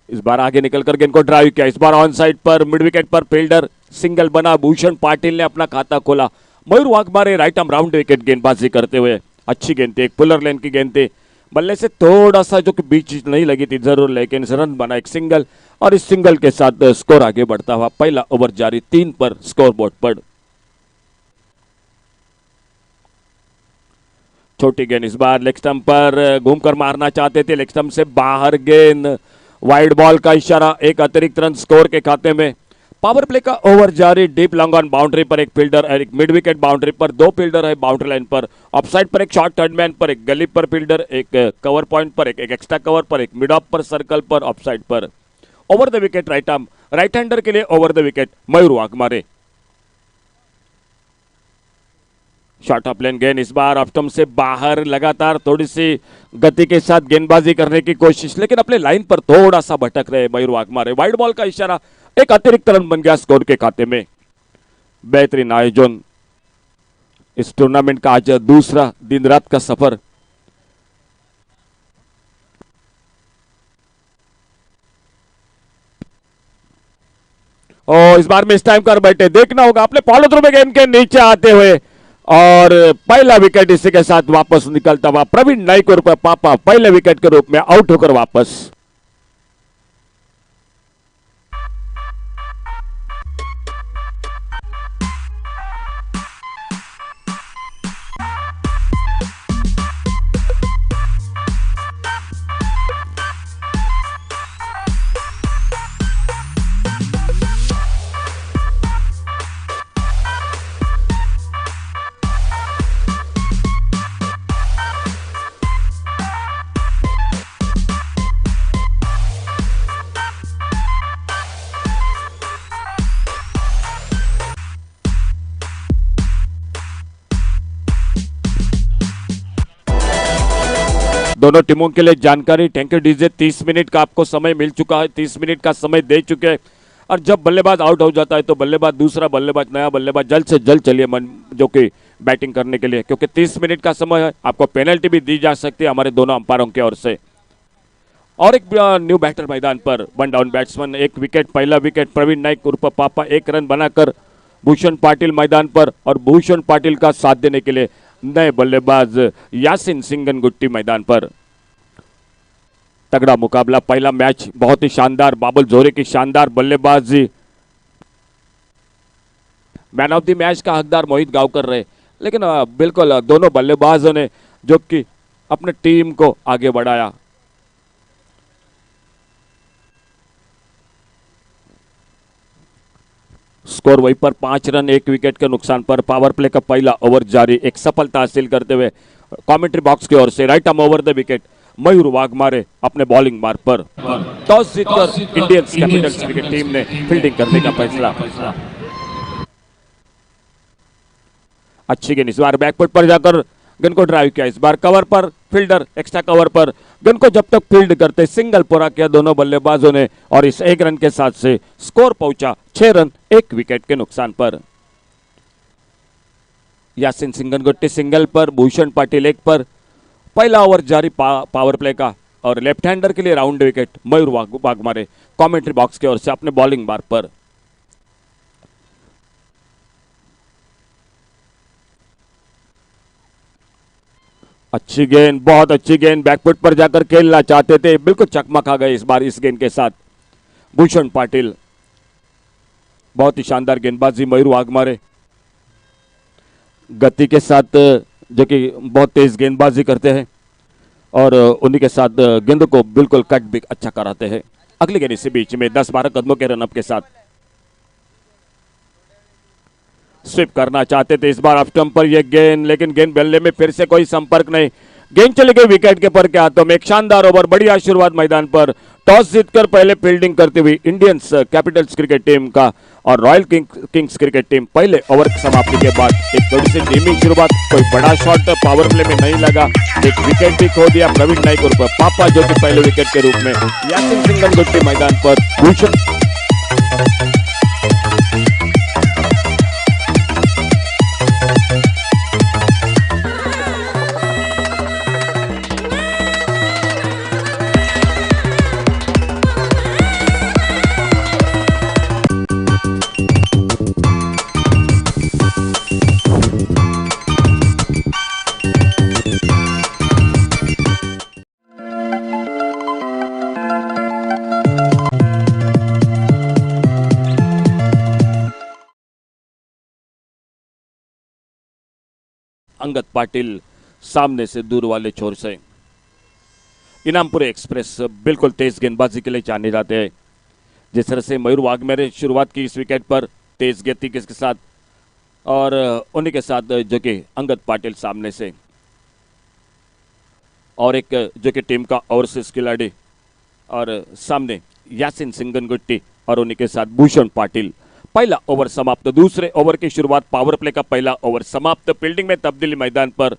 इस बार आगे निकलकर गेंद को ड्राइव किया, इस बार ऑन साइड पर मिड विकेट पर फील्डर सिंगल बना। भूषण पाटिल ने अपना खाता खोला। Mayur Waghmare right arm round wicket गेंदबाजी करते हुए, अच्छी गेंद थी, एक पुलर लेन की गेंद थी, बल्ले से थोड़ा सा जो कि बीच नहीं लगी थी जरूर, लेकिन रन बना एक सिंगल और इस सिंगल के साथ स्कोर आगे बढ़ता हुआ। पहला ओवर जारी, 3 पर स्कोरबोर्ड पर। छोटी गेंद, इस बार लेग स्टंप पर घूमकर मारना चाहते थे, लेग स्टंप से बाहर गेंद। वाइड बॉल का इशारा, एक अतिरिक्त रन स्कोर के खाते में। पावर प्ले का ओवर जारी, डीप लॉन्ग ऑन बाउंड्री पर एक फील्डर और एक मिड विकेट बाउंड्री पर 2 फील्डर है बाउंड्री लाइन पर। ऑफसाइड पर एक शॉर्ट थर्ड मैन पर, एक गली पर फील्डर, एक कवर पॉइंट पर, एक एक्स्ट्रा कवर पर, एक मिड ऑफ पर, सर्कल पर, ऑफसाइड पर। Over the wicket right arm, right hander के लिए over the wicket Mayur Waghmare. Short of length गेंद, इस बार ऑफ स्टंप से बाहर, लगातार थोड़ी सी गति के साथ गेंदबाजी करने की कोशिश, लेकिन अपने लाइन पर थोड़ा सा भटक रहे मयूर वाघमारे। वाइड बॉल का इशारा, एक अतिरिक्त रन बन गया स्कोर के खाते में। बेहतरीन आयोजन इस टूर्नामेंट का, आज दूसरा दिन रात का सफर। और इस बार में इस टाइम कर बैठे, देखना होगा अपने फॉलो थ्रू में गेंद के नीचे आते हुए और पहला विकेट इसी के साथ वापस निकलता हुआ। प्रवीण नाइक और पापा पहले विकेट के रूप में आउट होकर वापस। दोनों टीमों के लिए जानकारी, थैंक यू डीजे। 30 मिनट का आपको समय मिल चुका है, 30 मिनट का समय दे चुके हैं और जब बल्लेबाज आउट हो जाता है तो बल्लेबाज, दूसरा बल्लेबाज, नया बल्लेबाज जल्द से जल्द चलिए जो कि बैटिंग करने के लिए, क्योंकि 30 मिनट का समय है। आपको पेनल्टी भी दी जा सकती है हमारे दोनों अंपायरों की ओर से। और एक न्यू बैटर मैदान पर, 1 डाउन बैट्समैन, 1 विकेट, पहला विकेट प्रवीण नाइक उर्फ पापा 1 रन बनाकर भूषण पाटिल मैदान पर और भूषण पाटिल का साथ देने के लिए नए बल्लेबाज यासिन सिंगनगुट्टी मैदान पर। तगड़ा मुकाबला, पहला मैच बहुत ही शानदार, बाबुल जोरे की शानदार बल्लेबाजी। मैन ऑफ द मैच का हकदार मोहित गांवकर रहे, लेकिन बिल्कुल दोनों बल्लेबाजों ने जो कि अपने टीम को आगे बढ़ाया। स्कोर वहीं पर 5 रन 1 विकेट के नुकसान पर। पावर प्ले का पहला ओवर जारी, एक सफलता हासिल करते हुए कमेंट्री बॉक्स की ओर से right arm over the wicket Mayur Waghmare अपने बॉलिंग मार्ग पर। टॉस जीतकर इंडियन कैपिटल्स क्रिकेट टीम ने फील्डिंग करने का फैसला। अच्छी गेंद, इस बार बैकफुट पर जाकर गेंद को ड्राइव किया, इस बार कवर पर फील्डर एक्स्ट्रा कवर पर गेंद को जब तक फील्ड करते सिंगल पूरा किया दोनों बल्लेबाजों ने और इस 1 रन के साथ से स्कोर पहुंचा 6 रन 1 विकेट के नुकसान पर। यासिन सिंगनगुट्टी सिंगल पर, भूषण पाटिल 1 पर। पहला ओवर जारी पावर प्ले का और लेफ्ट हैंडर के लिए round wicket Mayur Waghmare commentary box की ओर से अपने बॉलिंग मार्ग पर। अच्छी गेंद, बहुत अच्छी गेंद, बैकफुट पर जाकर खेलना चाहते थे, बिल्कुल चकमा खा गए इस बार इस गेंद के साथ भूषण पाटिल। बहुत ही शानदार गेंदबाजी मयूर वाघमारे, गति के साथ जो कि बहुत तेज गेंदबाजी करते हैं और उन्हीं के साथ गेंद को बिल्कुल कट भी अच्छा कराते हैं। अगली गेंद इसी बीच में 10-12 कदमों के रनअप के साथ स्विप करना चाहते थे इस बार ऑफ स्टंप पर यह गेंद, लेकिन गेंद बल्ले में फिर से कोई संपर्क नहीं। गेंद चली गई विकेट कीपर के हाथों में। एक शानदार ओवर, बढ़िया शुरुआत मैदान पर। टॉस जीतकर पहले फील्डिंग करती हुई इंडियंस कैपिटल्स क्रिकेट टीम का और रॉयल किंग्स क्रिकेट टीम पहले ओवर की समाप्ति के बाद एक थोड़ी सी धीमी शुरुआत, कोई बड़ा शॉट पावर प्ले में नहीं लगा, एक विकेट भी खो दिया प्रवीण नाइक उर्फ पापा जो कि पहले विकेट के रूप में। यासिन सिंगनगुट्टी मैदान पर, भूषण अंगद पाटिल सामने से दूर वाले छोर से। इनामपुरी एक्सप्रेस बिल्कुल तेज गेंदबाजी के लिए जाने जाते हैं। जिस तरह से मयूर वाघमारे शुरुआत की इस विकेट पर तेज गति के साथ और उन्हीं के साथ जो कि अंगद पाटिल सामने से और एक जो कि टीम का ओवरसीज खिलाड़ी और सामने यासिन सिंगनगुट्टी और उन्हीं के साथ भूषण पाटिल। पहला ओवर समाप्त, दूसरे ओवर की शुरुआत, पावर प्ले का पहला ओवर समाप्त। फील्डिंग में तब्दीली मैदान पर।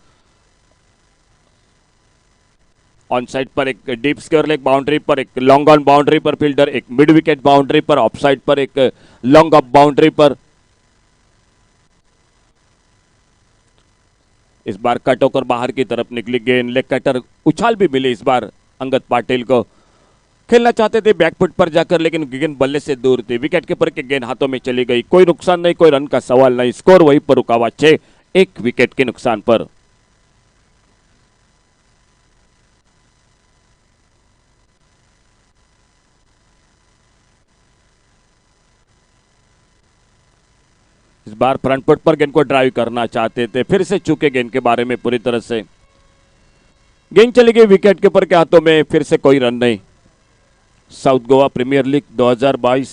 ऑन साइड पर एक डीप स्क्वायर लेग बाउंड्री पर, एक लॉन्ग ऑन बाउंड्री पर फील्डर, एक मिड विकेट बाउंड्री पर, ऑफ साइड पर एक लॉन्ग ऑफ बाउंड्री पर। इस बार कट होकर बाहर की तरफ निकली गेंद, लेग कटर उछाल भी मिली इस बार अंगद पाटिल को। खेलना चाहते थे बैकफुट पर जाकर, लेकिन गेंद बल्ले से दूर थी। विकेट कीपर के गेंद हाथों में चली गई, कोई नुकसान नहीं, कोई रन का सवाल नहीं। स्कोर वहीं पर रुका हुआ 6-1 विकेट के नुकसान पर। इस बार फ्रंट फुट पर गेंद को ड्राइव करना चाहते थे, फिर से चूके गेंद के बारे में पूरी तरह से। गेंद चली गई विकेट कीपर के हाथों में, फिर से कोई रन नहीं। South Goa Premier League 2022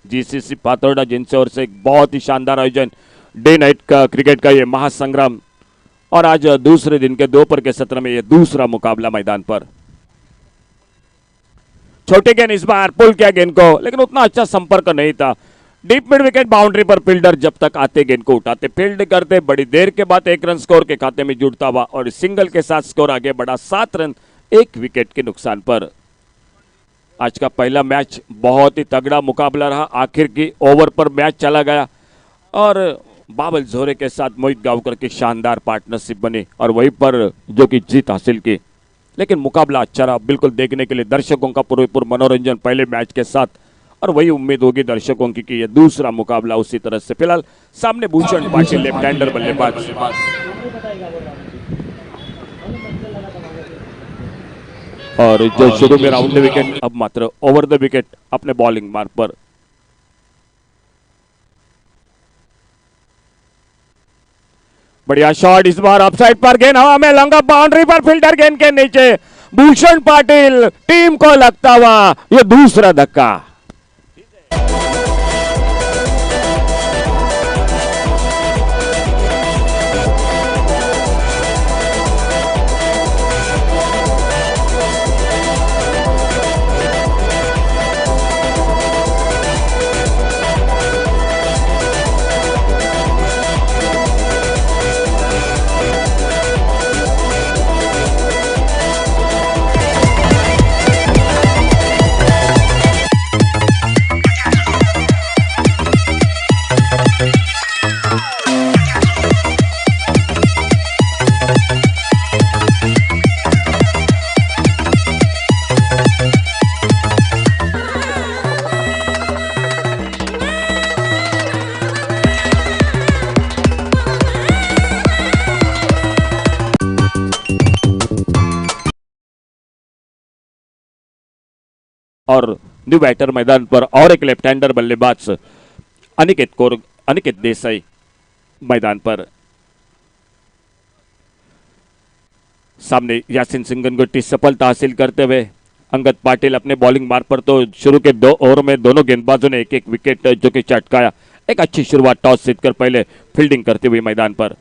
GCC Fatorda जिनसे और से एक बहुत ही शानदार आयोजन, डे नाइट का क्रिकेट का ये महासंग्राम और आज दूसरे दिन के दोपहर के सत्र में ये दूसरा मुकाबला मैदान पर। छोटे गेंद इस बार पुल किया गेंद को, लेकिन उतना अच्छा संपर्क नहीं था। डीप मिड विकेट बाउंड्री पर फील्डर जब तक आते गेंद को उठाते, फील्ड करते, बड़ी देर के बाद 1 रन स्कोर के खाते में जुड़ता हुआ और सिंगल के साथ स्कोर आगे बढ़ा 7 रन 1 विकेट के नुकसान पर। आज का पहला मैच बहुत ही तगड़ा मुकाबला रहा। आखिर की ओवर पर मैच चला गया और बाबुल जोरे के साथ मोहित गांवकर की शानदार पार्टनरशिप बनी और वहीं पर जो कि जीत हासिल की। लेकिन मुकाबला अच्छा रहा, बिल्कुल देखने के लिए दर्शकों का पूरेपूर मनोरंजन पहले मैच के साथ और वही उम्मीद होगी दर्शकों की कि ये दूसरा मुकाबला उसी तरह से। फिलहाल सामने भूषण पाटिल लेफ्ट हैंडर बल्लेबाज, और जो शुरू में राउंड द विकेट अब मात्र ओवर द विकेट अपने बॉलिंग मार्क पर। बढ़िया शॉट, इस बार अपसाइड पर गेंद हवा में, लॉन्ग बाउंड्री पर, फील्डर गेंद के नीचे, भूषण पाटिल टीम को लगता हुआ ये दूसरा धक्का। और न्यू बैटर मैदान पर और एक लेफ्ट हैंडर बल्लेबाज अनिकेत देसाई मैदान पर। सामने यासिन सिंगनगुट्टी सफलता हासिल करते हुए अंगद पाटिल अपने बॉलिंग मार्ग पर। तो शुरू के 2 ओवर में दोनों गेंदबाजों ने एक एक विकेट जो कि चटकाया। एक अच्छी शुरुआत टॉस जीतकर पहले फील्डिंग करते हुए मैदान पर।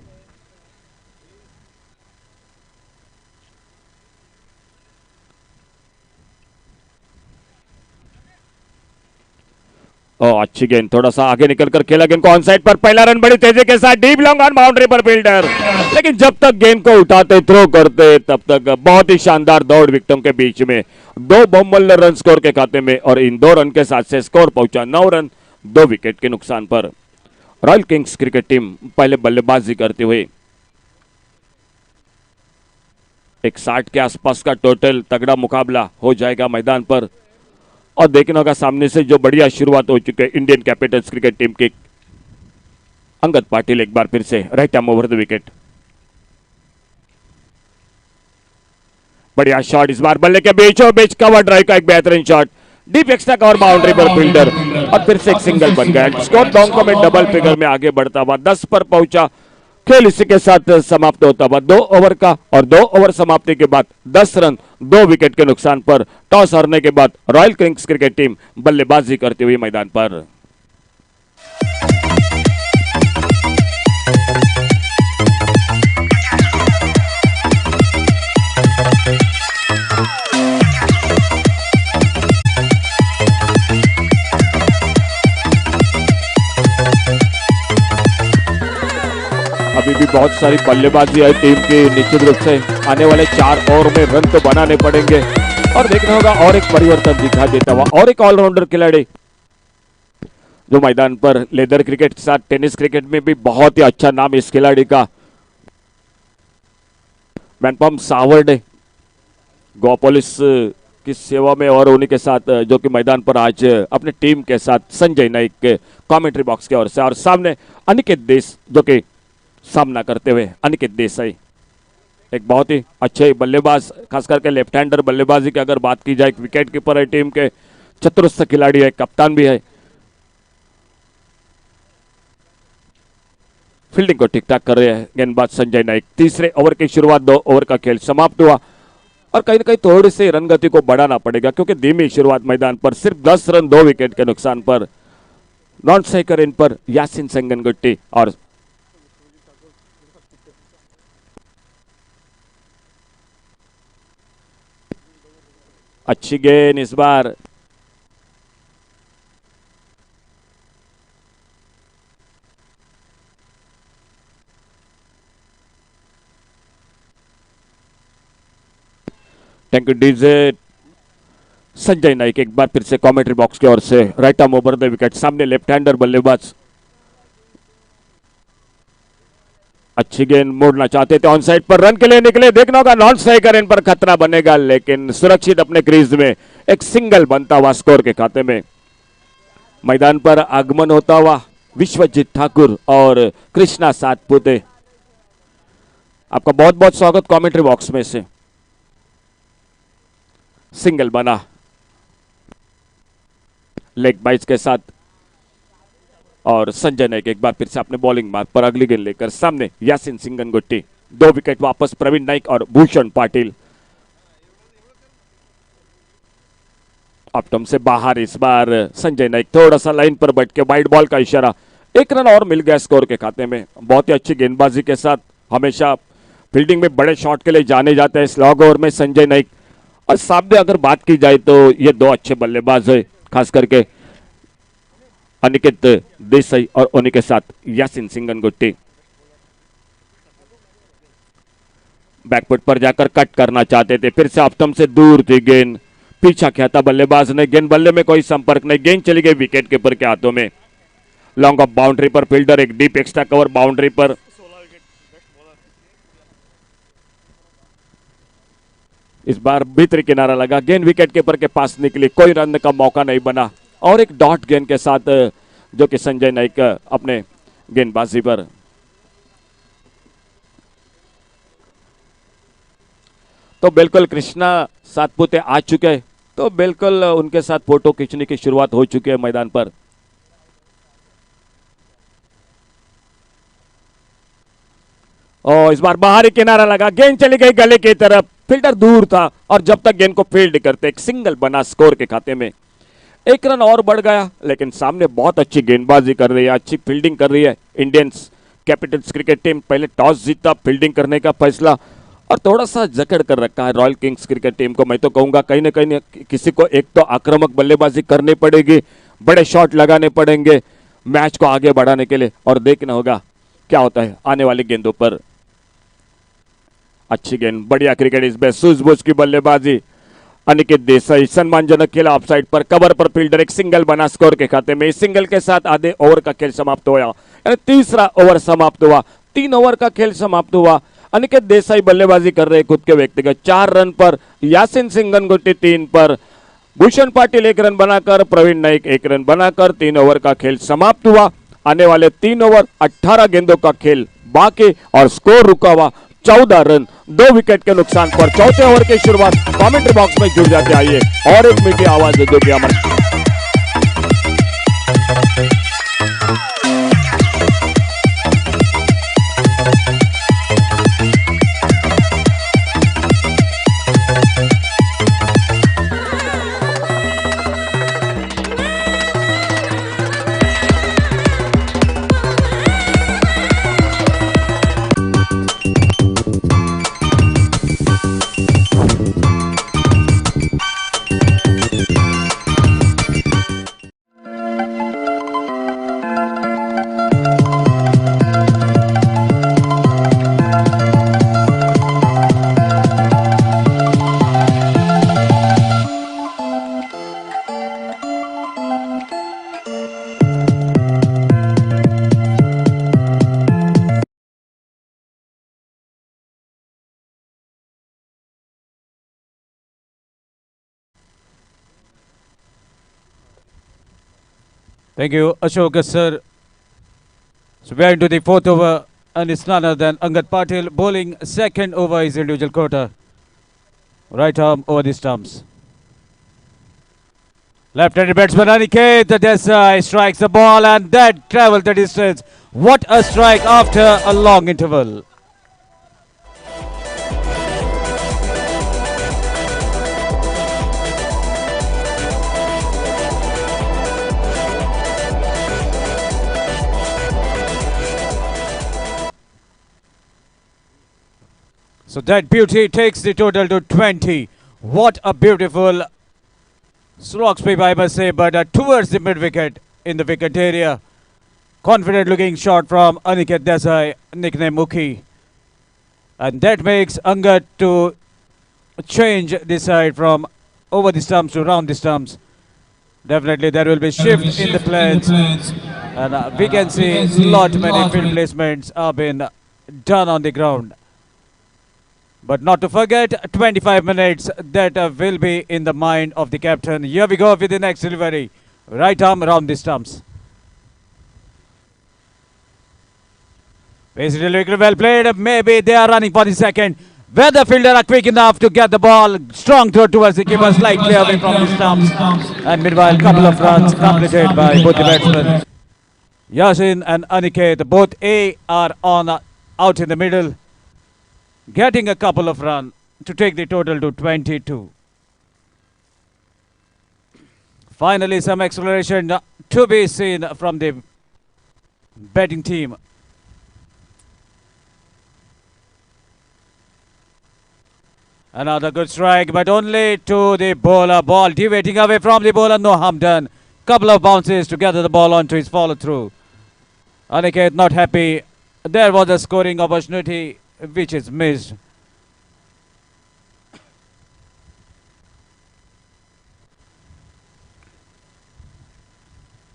अच्छी गेंद, थोड़ा सा आगे निकलकर खेला गेंद को ऑन साइड पर, पहला रन बड़ी तेजी के साथ, डीप लॉन्ग ऑन बाउंड्री पर फील्डर, लेकिन जब तक गेंद को उठाते थ्रो करते तब तक बहुत ही शानदार दौड़ विकेटों के बीच में 2 बहुमूल्य रन स्कोर के खाते में, और इन 2 रन के साथ से स्कोर पहुंचा 9 रन 2 विकेट के नुकसान पर। रॉयल किंग्स क्रिकेट टीम पहले बल्लेबाजी करते हुए 60 के आसपास का टोटल तगड़ा मुकाबला हो जाएगा मैदान पर। और देखना होगा सामने से जो बढ़िया शुरुआत हो चुकी है इंडियन कैपिटल्स क्रिकेट टीम की। अंगद पाटिल एक बार फिर से right arm over the wicket, बढ़िया शॉट, इस बार बल्ले के बीचों बीच कवर ड्राइव का एक बेहतरीन shot, deep extra cover boundary पर फील्डर, और फिर से एक सिंगल बन गया। स्कोर दोनों में डबल फिगर में आगे बढ़ता हुआ 10 पर पहुंचा। खेल इसी के साथ समाप्त होता हुआ 2 ओवर का, और 2 ओवर समाप्ति के बाद 10 रन 2 विकेट के नुकसान पर टॉस हारने के बाद रॉयल किंग्स क्रिकेट टीम बल्लेबाजी करते हुए मैदान पर। अभी भी बहुत सारी बल्लेबाजी है टीम की। निश्चित रूप से आने वाले 4 ओवर में रन तो बनाने पड़ेंगे, और देखना होगा और एक परिवर्तन दिखा देता हुआ और एक ऑलराउंडर खिलाड़ी जो मैदान पर लेदर क्रिकेट के साथ टेनिस क्रिकेट में भी बहुत ही अच्छा नाम इस खिलाड़ी का, मैनपम सावर्ड गोवा पुलिस की सेवा में, और उन्हीं के साथ जो कि मैदान पर आज अपने टीम के साथ संजय नाइक के कमेंट्री बॉक्स की ओर से, और सामने अनिकेत देश जो कि सामना करते हुए अनिकेत देसाई एक बहुत ही अच्छे बल्लेबाज, खास करके लेफ्ट हैंडर बल्लेबाजी की अगर बात की जाए, विकेट कीपर है टीम के, चतुरस्र खिलाड़ी है, कप्तान भी है। फील्डिंग को ठीक ठाक कर रहे हैं गेंदबाज संजय नाइक। तीसरे ओवर की शुरुआत, 2 ओवर का खेल समाप्त हुआ, और कहीं ना कहीं थोड़ी सी रन गति को बढ़ाना पड़ेगा क्योंकि धीमी शुरुआत मैदान पर। सिर्फ 10 रन 2 विकेट के नुकसान पर नॉन स्ट्राइकर इन पर यासिन सिंगनगुट्टी, और अच्छी गेंद इस बार, thank you DJ. Sanjay Naik एक बार फिर से कमेंट्री बॉक्स की ओर से right arm over the wicket. सामने लेफ्ट हैंडर बल्लेबाज, अच्छी गेंद मोड़ना चाहते थे, ऑन साइड पर रन के लिए निकले, देखना होगा नॉन स्ट्राइकर इन पर खतरा बनेगा, लेकिन सुरक्षित अपने क्रीज में एक सिंगल बनता हुआ स्कोर के खाते में। मैदान पर आगमन होता हुआ विश्वजीत ठाकुर और कृष्णा सातपुते, आपका बहुत बहुत स्वागत कमेंट्री बॉक्स में से। सिंगल बना लेग बाइज के साथ और संजय नाइक एक बार फिर से अपने बॉलिंग मार्ग पर अगली गेंद लेकर सामने यासिन सिंगनगुट्टी, 2 विकेट वापस प्रवीण नाइक और भूषण पाटिल। ऑप्टम से बाहर इस बार संजय नाइक थोड़ा सा लाइन पर बैठ के वाइड बॉल का इशारा, 1 रन और मिल गया स्कोर के खाते में। बहुत ही अच्छी गेंदबाजी के साथ हमेशा फील्डिंग में बड़े शॉट के लिए जाने जाते हैं इस लॉन्ग ओवर में संजय नाइक। और सामने अगर बात की जाए तो ये 2 अच्छे बल्लेबाज है, खास करके अनिकेत देसाई और उन्हीं के साथ यासिन सिंगनगुट्टी। बैकफुट पर जाकर कट करना चाहते थे, फिर से ऑप्टम से दूर थी गेंद, पीछा किया था बल्लेबाज ने, गेंद बल्ले में कोई संपर्क नहीं, गेंद चली गई विकेट कीपर के हाथों में। लॉन्ग ऑफ बाउंड्री पर फील्डर, एक डीप एक्स्ट्रा कवर बाउंड्री पर। इस बार भीतरी किनारा लगा, गेंद विकेट कीपर के पास निकली, कोई रन का मौका नहीं बना और एक डॉट गेंद के साथ जो कि संजय नाइक अपने गेंदबाजी पर। तो बिल्कुल कृष्णा सातपुते आ चुके हैं, तो बिल्कुल उनके साथ फोटो खींचने की शुरुआत हो चुकी है मैदान पर। और इस बार बाहरी किनारा लगा, गेंद चली गई गले की तरफ, फील्डर दूर था और जब तक गेंद को फील्ड करते एक सिंगल बना स्कोर के खाते में। 1 रन और बढ़ गया, लेकिन सामने बहुत अच्छी गेंदबाजी कर रही है, अच्छी फील्डिंग कर रही है इंडियंस कैपिटल्स क्रिकेट टीम। पहले टॉस जीता, फील्डिंग करने का फैसला और थोड़ा सा जकड़ कर रखा है रॉयल किंग्स क्रिकेट टीम को। मैं तो कहूंगा कहीं ना कहीं किसी को एक तो आक्रामक बल्लेबाजी करनी पड़ेगी, बड़े शॉट लगाने पड़ेंगे मैच को आगे बढ़ाने के लिए, और देखना होगा क्या होता है आने वाली गेंदों पर। अच्छी गेंद, बढ़िया क्रिकेट इस बार, सूझबूझ की बल्लेबाजी। अनिकेत देसाई सम्मानजनक खेला ऑफसाइड पर, कवर पर फील्डर, एक सिंगल बना स्कोर के खाते में। इस सिंगल के साथ आधे ओवर का खेल समाप्त हुआ, यानी तीसरा ओवर समाप्त हुआ, 3 ओवर का खेल समाप्त हुआ। अनिकेत देसाई बल्लेबाजी कर रहे खुद के व्यक्तिगत 4 रन पर, यासिन सिंगनगुट्टी 3 पर, भूषण पाटिल 1 रन बनाकर, प्रवीण नाइक 1 रन बनाकर 3 ओवर का खेल समाप्त हुआ। आने वाले 3 ओवर 18 गेंदों का खेल बाकी और स्कोर रुका हुआ 14 रन, 2 विकेट के नुकसान पर। चौथे ओवर की शुरुआत कमेंट्री बॉक्स में जुड़ जाते आइए और एक मीठी आवाज दे दो हमारे। Thank you, Ashok sir. So we are into the 4th over, and it's none other than Angad Patil bowling second over his individual quota. Right arm over the stumps. Left-handed batsman Aniket Desai strikes the ball, and that travels the distance. What a strike after a long interval. So that beauty takes the total to 20. What a beautiful slog sweep, I must say, but towards the mid-wicket in the wicket area. Confident looking shot from Aniket Desai, nicknamed Mukhi. And that makes Angad to change the side from over the stumps to round the stumps. Definitely there will be shift in the plans. And we can see lot many field placements are being done on the ground. But not to forget, 25 minutes that will be in the mind of the captain. Here we go with the next delivery. Right arm around the stumps. Basically, well played. Maybe they are running for the second. Whether fielder are quick enough to get the ball. Strong throw towards the keeper, slightly away from the stumps. And meanwhile, couple of runs completed by both the batsmen. Yashin and Aniket, both A are on out in the middle, getting a couple of runs to take the total to 22. Finally, some acceleration to be seen from the batting team. Another good strike, but only to the bowler. Ball deviating away from the bowler, no harm done. Couple of bounces to gather the ball onto his follow through. Aniket not happy. There was a scoring opportunity which is missed.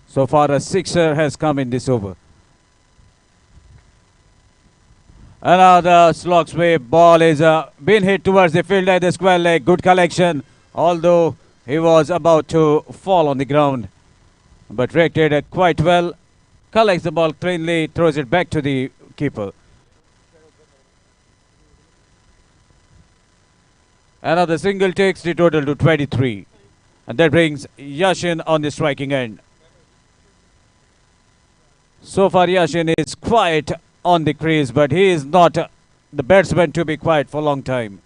So far a sixer has come in this over. Another slog sweep. Ball is been hit towards the fielder, the square leg. Good collection, although he was about to fall on the ground. But reacted quite well. Collects the ball cleanly, throws it back to the keeper. Another single takes the total to 23. And that brings Yashin on the striking end. So far Yashin is quiet on the crease, but he is not the batsman to be quiet for a long time.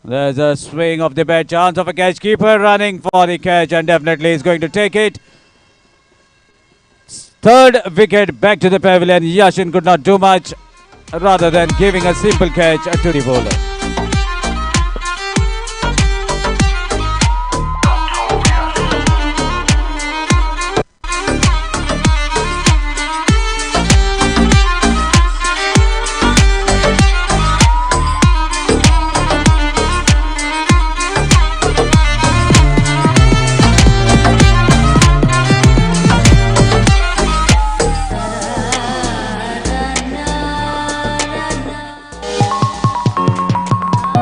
There's a swing of the bat, chance of a catch, keeper running for the catch and definitely is going to take it. Third wicket back to the pavilion. Yashin could not do much rather than giving a simple catch to the bowler.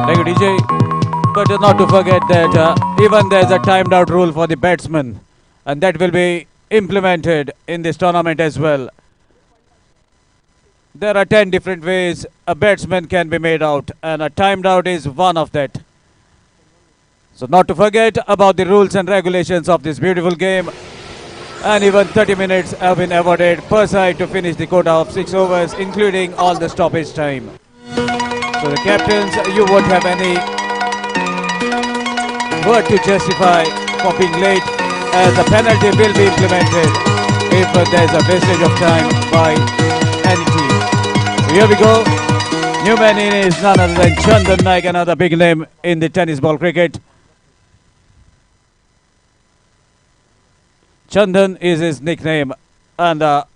Thank you, DJ. But not to forget that even there's a timed out rule for the batsman, and that will be implemented in this tournament as well. There are 10 different ways a batsman can be made out, and a timed out is one of that. So not to forget about the rules and regulations of this beautiful game. And even 30 minutes have been awarded per side to finish the quota of 6 overs, including all the stoppage time. So the captains, you won't have any word to justify for being late, as a penalty will be implemented if there's a wastage of time by any team. So here we go. New man in is none other than Chandan Naik, another big name in the tennis ball cricket. Chandan is his nickname, and the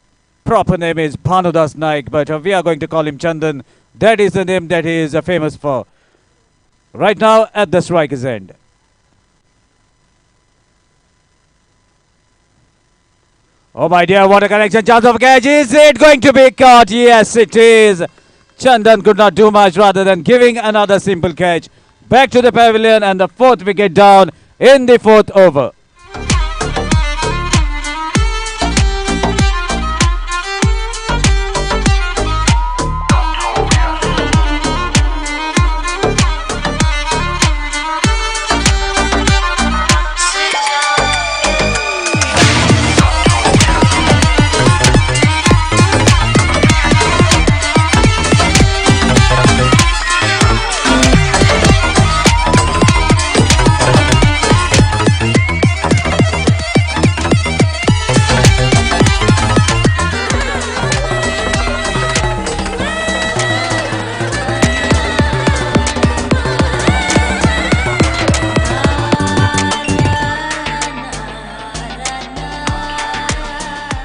proper name is Bhanudas Naik, but we are going to call him Chandan. That is the name that he is famous for. Right now at the striker's end. Oh my dear, what a connection, chance of a catch. Is it going to be caught? Yes, it is. Chandan could not do much rather than giving another simple catch. Back to the pavilion and the fourth wicket down in the fourth over.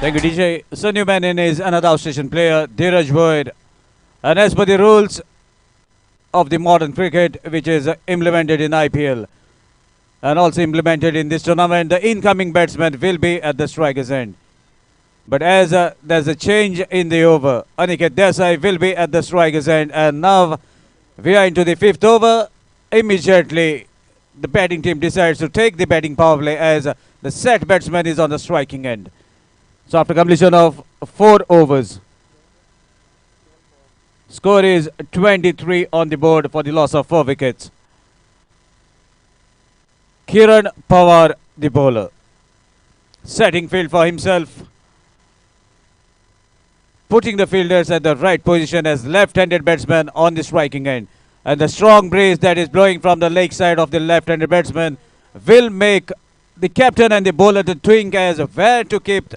Thank you, DJ. Sunny Menon is another outstation player, Dheeraj Boyd. And as per the rules of the modern cricket, which is implemented in IPL and also implemented in this tournament, the incoming batsman will be at the striker's end. But as there's a change in the over, Aniket Desai will be at the striker's end. And now we are into the fifth over. Immediately, the batting team decides to take the batting power play as the set batsman is on the striking end. So after completion of 4 overs, score is 23 on the board for the loss of 4 wickets. Kiran Pawar, the bowler, setting field for himself, putting the fielders at the right position as left-handed batsman on the striking end. And the strong breeze that is blowing from the leg side of the left-handed batsman will make the captain and the bowler to think as where to keep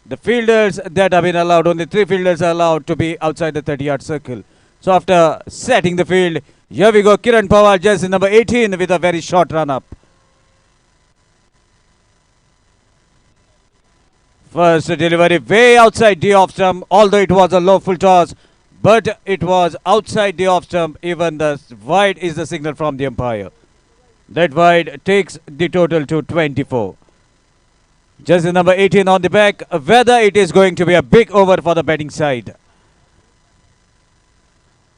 the fielders that have been allowed. Only 3 fielders are allowed to be outside the 30-yard circle. So after setting the field, here we go. Kiran Pawar, jersey number 18, with a very short run-up. First delivery way outside the off stump, although it was a low full toss, but it was outside the off stump. Even the wide is the signal from the umpire. That wide takes the total to 24. Jersey number 18 on the back, whether it is going to be a big over for the batting side.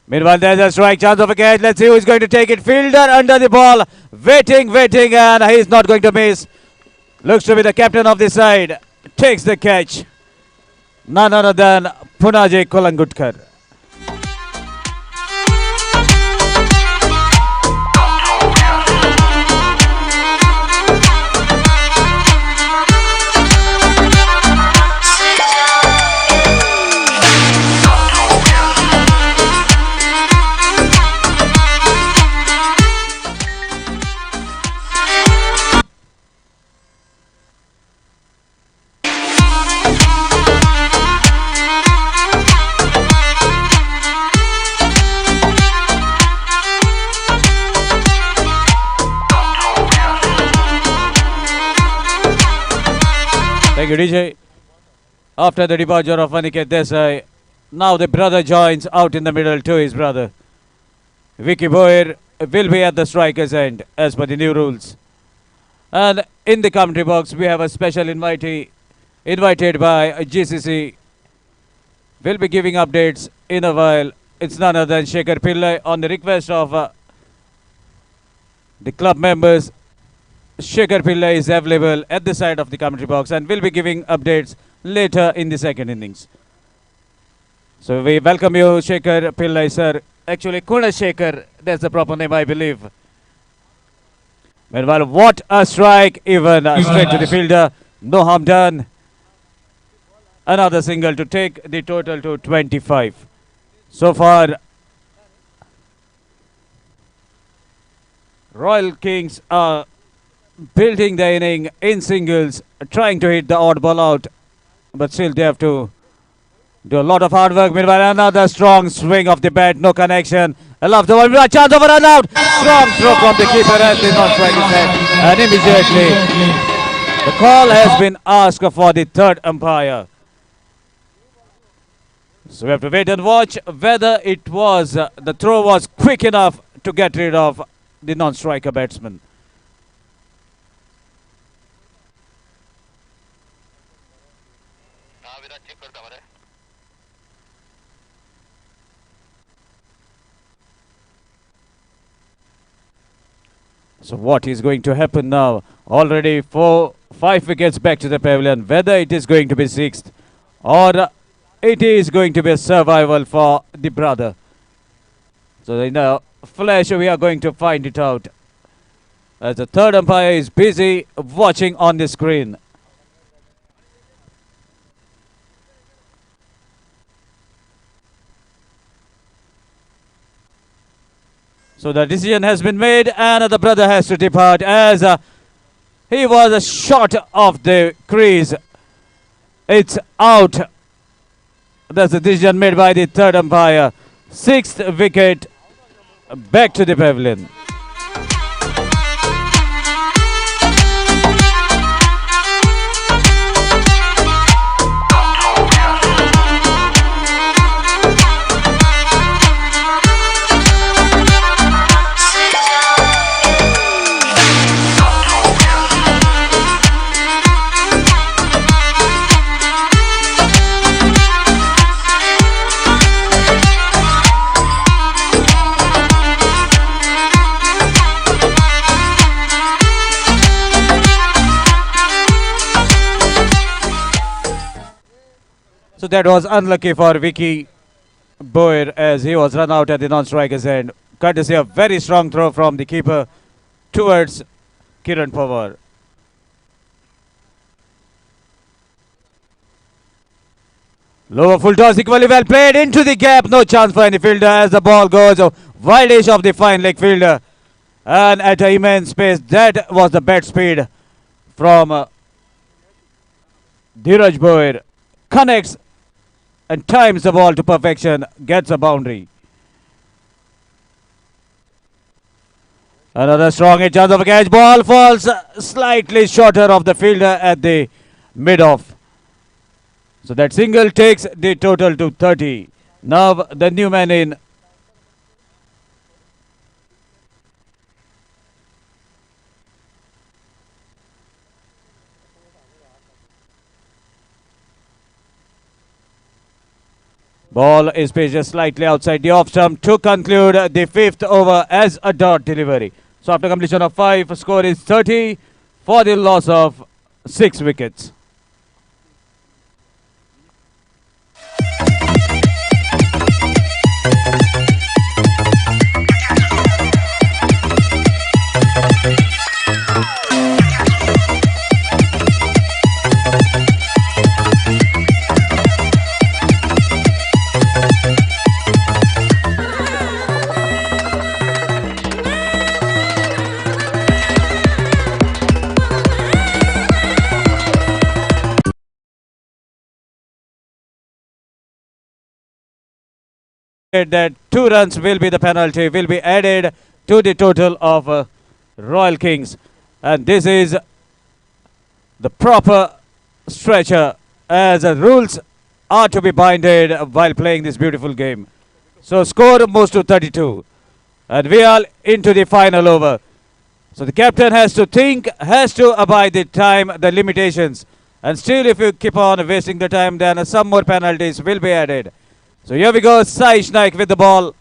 Meanwhile, there's a strike, chance of a catch. Let's see who is going to take it. Fielder under the ball, waiting, and he's not going to miss. Looks to be the captain of the side. Takes the catch. None other than Punajay Kolangutkar. Thank you, DJ. After the departure of Aniket Desai, now the brother joins out in the middle to his brother. Vicky Boyer will be at the striker's end as per the new rules. And in the commentary box, we have a special invitee invited by GCC. We'll be giving updates in a while. It's none other than Shekhar Pillai on the request of the club members. Shekhar Pillai is available at the side of the commentary box and will be giving updates later in the second innings. So we welcome you, Shekhar Pillai, sir. Actually, Shekhar, that's the proper name, I believe. Meanwhile, what a strike, even straight to the fielder. No harm done. Another single to take the total to 25. So far, Royal Kings are building the inning in singles, trying to hit the odd ball out, but still they have to do a lot of hard work. Meanwhile, another strong swing of the bat, no connection. I love the one, a chance of a run out. Strong throw from the keeper as did not strike his head, and immediately the call has been asked for the third umpire. So we have to wait and watch whether it was the throw was quick enough to get rid of the non-striker batsman. So what is going to happen now? Already 5 wickets back to the pavilion. Whether it is going to be 6th or it is going to be a survival for the brother. So in a flash we are going to find it out, as the third umpire is busy watching on the screen. So the decision has been made and the brother has to depart as he was short of the crease. It's out. That's the decision made by the third umpire. 6th wicket, back to the pavilion. So that was unlucky for Vicky Boyer as he was run out at the non-striker's end. Courtesy a very strong throw from the keeper towards Kiran Pawar. Lower full toss equally well played into the gap. No chance for any fielder as the ball goes wide edge of the fine leg fielder. And at an immense pace, that was the bat speed from Dheeraj Boyer. Connects and times the ball to perfection. Gets a boundary. Another strong hit, chance of a catch. Ball falls slightly shorter of the fielder at the mid-off. So that single takes the total to 30. Now the new man in. Ball is pitched just slightly outside the off stump to conclude the 5th over as a dot delivery. So after completion of 5, score is 30 for the loss of 6 wickets. That 2 runs will be the penalty, will be added to the total of Royal Kings. And this is the proper stretcher as rules are to be binded while playing this beautiful game. So score moves to 32. And we are into the final over. So the captain has to think, has to abide the time, the limitations. And still if you keep on wasting the time, then some more penalties will be added. So here we go, Saish Naik with the ball.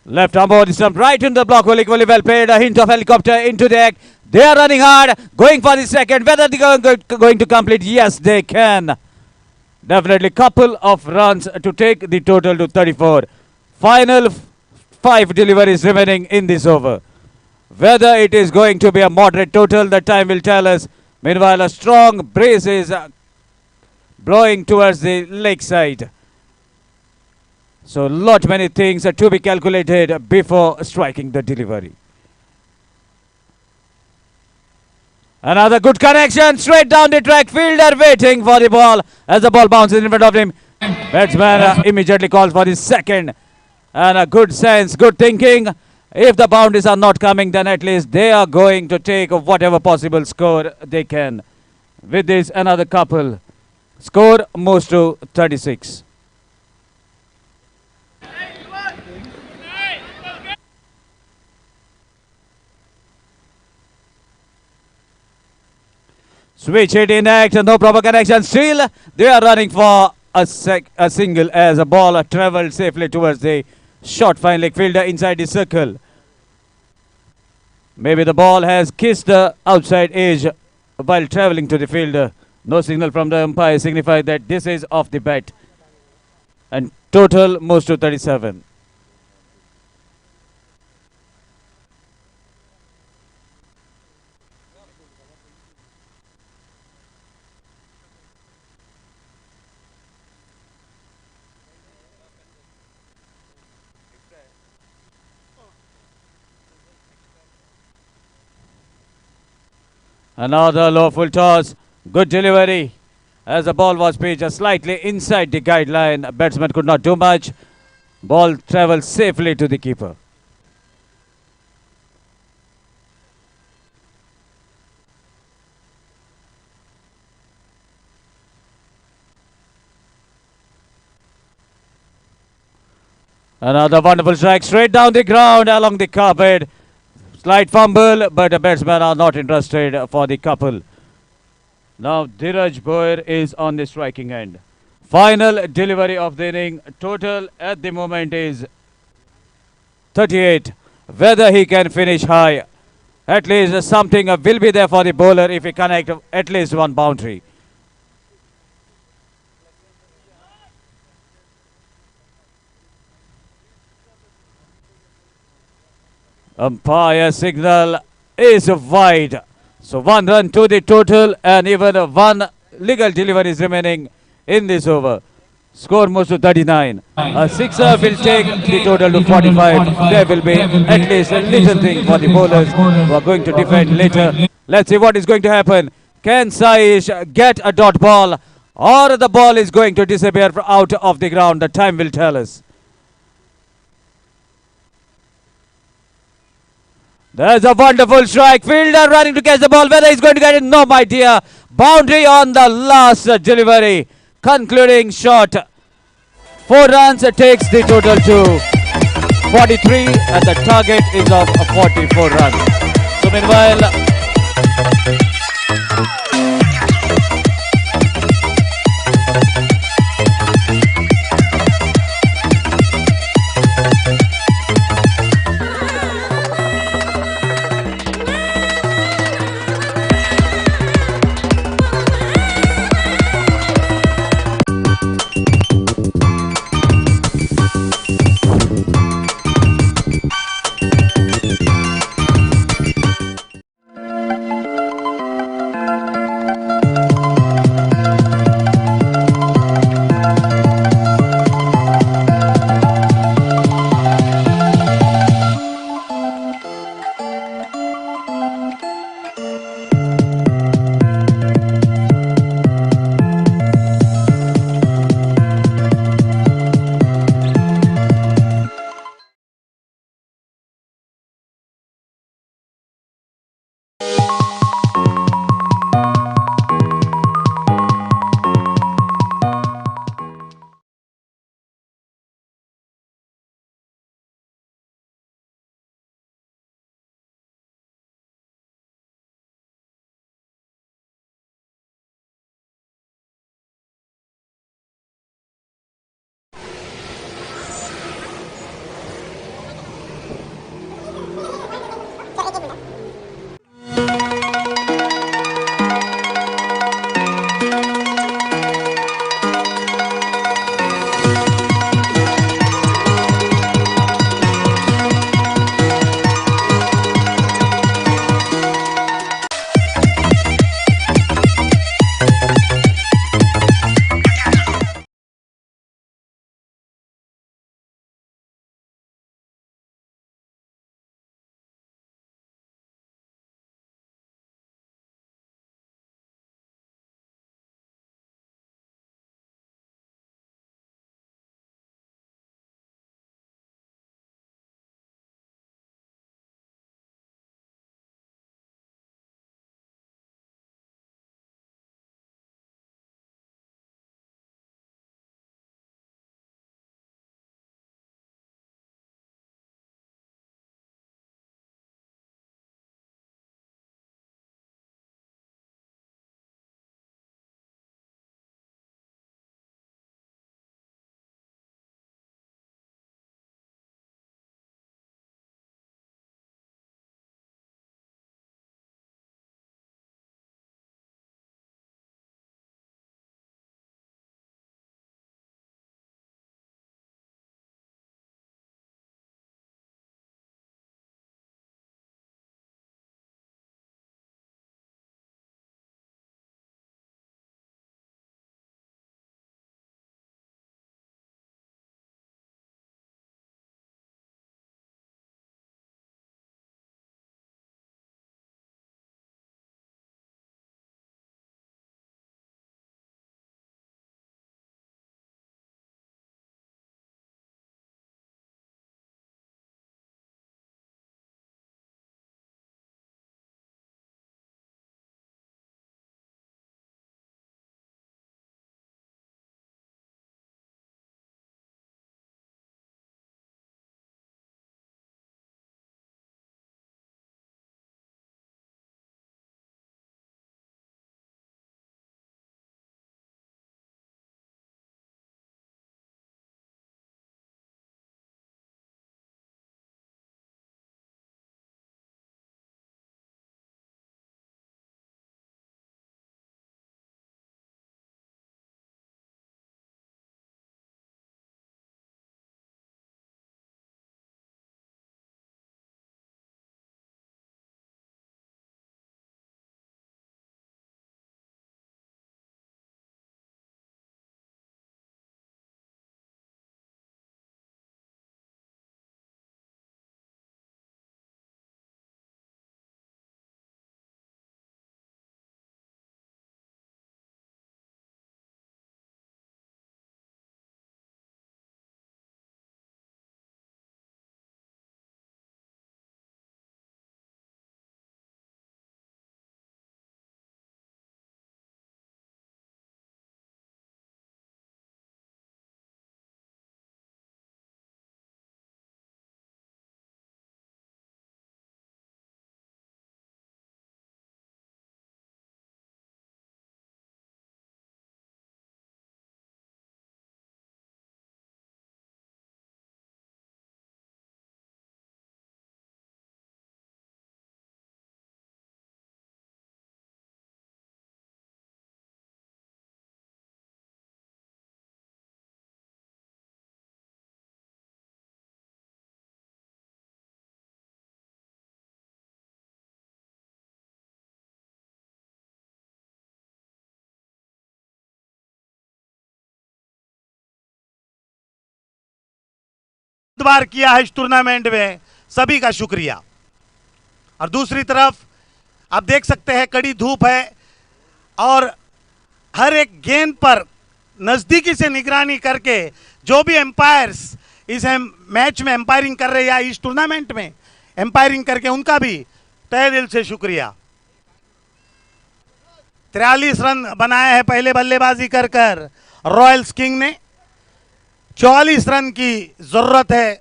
Left arm over the stump, right in the block, equally well played. A hint of helicopter into the act. They are running hard, going for the second. Whether they are going to complete? Yes, they can. Definitely couple of runs to take the total to 34. Final 5 deliveries remaining in this over. Whether it is going to be a moderate total, the time will tell us. Meanwhile, a strong breeze is blowing towards the lakeside. So, lot many things are to be calculated before striking the delivery. Another good connection, straight down the track. Fielder waiting for the ball as the ball bounces in front of him. Batsman immediately calls for the second. And a good sense, good thinking. If the boundaries are not coming, then at least they are going to take whatever possible score they can. With this, another couple. Score moves to 36. Switch it in act, no proper connection. Still, they are running for a single as a ball travelled safely towards the short fine leg fielder inside the circle. Maybe the ball has kissed the outside edge while travelling to the fielder. No signal from the umpire signifies that this is off the bat. And total moves to 37. Another low full toss. Good delivery. As the ball was pitched slightly inside the guideline, batsman could not do much. Ball travels safely to the keeper. Another wonderful strike straight down the ground along the carpet. Slight fumble, but the batsmen are not interested for the couple. Now Dheeraj Boyer is on the striking end. Final delivery of the inning. Total at the moment is 38. whether he can finish high. At least something will be there for the bowler if he connect at least one boundary. Umpire signal is wide. So 1 run to the total and even one legal delivery is remaining in this over. Score moves to 39. A sixer will take the total to 45. There will be at least a little thing for the bowlers who are going to defend later. Let's see what is going to happen. Can Saish get a dot ball or the ball is going to disappear out of the ground? The time will tell us. There's a wonderful strike. Fielder running to catch the ball. Whether he's going to get it, no idea. Boundary on the last delivery. Concluding shot. 4 runs takes the total to 43 and the target is of 44 runs. So meanwhile, बार किया है इस tournament में, सभी का शुक्रिया। और दूसरी तरफ आप देख सकते हैं कड़ी धूप है और हर एक गेंद पर नजदीकी से निगरानी करके जो भी एम्पायर्स इस मैच में एम्पायरिंग कर रहे हैं या इस टूर्नामेंट में एम्पायरिंग करके उनका भी तहे दिल से शुक्रिया। 43 रन बनाए हैं पहले बल्लेबाजी कर कर रॉयल्स किंग ने। 44 रन की जरूरत है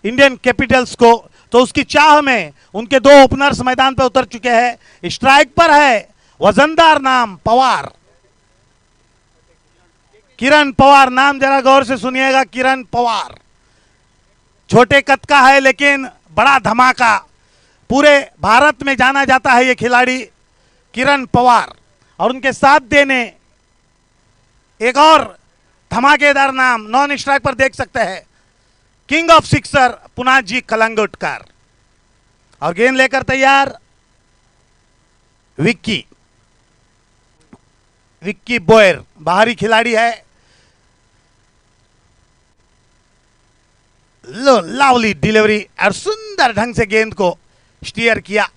इंडियन कैपिटल्स को, तो उसकी चाह में उनके दो ओपनर्स मैदान पर उतर चुके हैं। स्ट्राइक पर है वजनदार नाम पवार, किरण पवार। नाम जरा गौर से सुनिएगा, किरण पवार। छोटे कद का है लेकिन बड़ा धमाका, पूरे भारत में जाना जाता है ये खिलाड़ी किरण पवार। और उनके साथ देने एक और धमाकेदार नाम नॉन स्ट्राइक पर देख सकते हैं, king of sixer Punaji Calangutkar. और गेंद लेकर तैयार विक्की बोयर, बाहरी खिलाड़ी है। लवली डिलीवरी और सुंदर ढंग से गेंद को स्टीयर किया।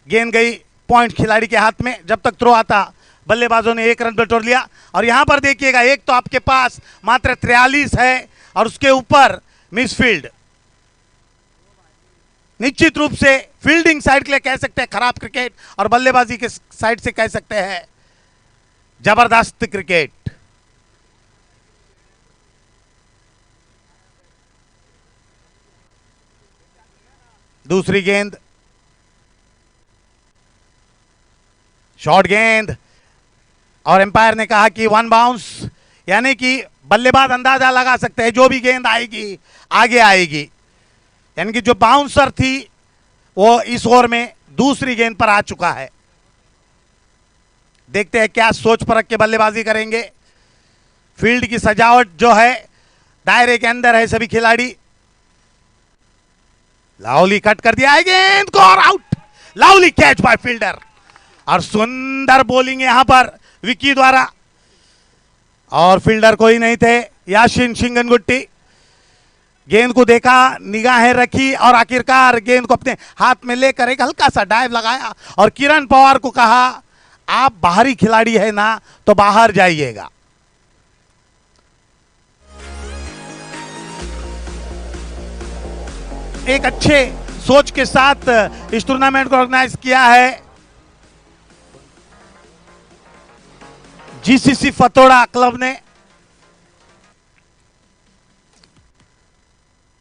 गेंद गई पॉइंट खिलाड़ी के हाथ में। जब तक थ्रो आता बल्लेबाजों ने 1 रन बटोर लिया। और यहां पर देखिएगा, एक तो आपके पास मात्र 43 है और उसके ऊपर मिसफील्ड। निश्चित रूप से फील्डिंग साइड के लिए कह सकते हैं खराब क्रिकेट, और बल्लेबाजी के साइड से कह सकते हैं जबरदस्त क्रिकेट। दूसरी गेंद, शॉर्ट गेंद, और एम्पायर ने कहा कि 1 बाउंस, यानी कि बल्लेबाज अंदाजा लगा सकते हैं जो भी गेंद आएगी आगे आएगी। यानी कि जो बाउंसर थी वो इस ओवर में दूसरी गेंद पर आ चुका है। देखते हैं क्या सोच परख के बल्लेबाजी करेंगे। फील्ड की सजावट जो है दायरे के अंदर है सभी खिलाड़ी। लावली कट कर दिया है गेंद को और आउट। लावली कैच बाय फील्डर। और सुंदर बॉलिंग यहां पर विक्की द्वारा, और फील्डर कोई नहीं थे, याशिन शिंगनगुट्टी। गेंद को देखा, निगाहें रखी और आखिरकार गेंद को अपने हाथ में लेकर एक हल्का सा डाइव लगाया और किरण पवार को कहा आप बाहरी खिलाड़ी है ना तो बाहर जाइएगा। एक अच्छे सोच के साथ इस टूर्नामेंट को ऑर्गेनाइज किया है जीसीसी फतोड़ा क्लब ने।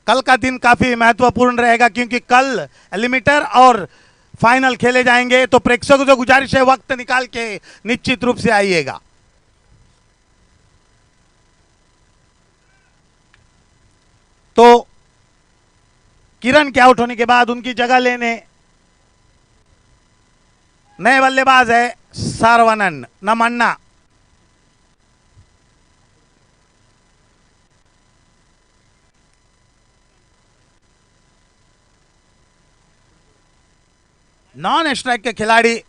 कल का दिन काफी महत्वपूर्ण रहेगा क्योंकि कल एलिमिनेटर और फाइनल खेले जाएंगे, तो प्रेक्षकों से गुजारिश है वक्त निकाल के निश्चित रूप से आइएगा। तो किरण के आउट होने के बाद उनकी जगह लेने नए बल्लेबाज है सारवनन नमन्ना। नॉन स्ट्राइक के खिलाड़ी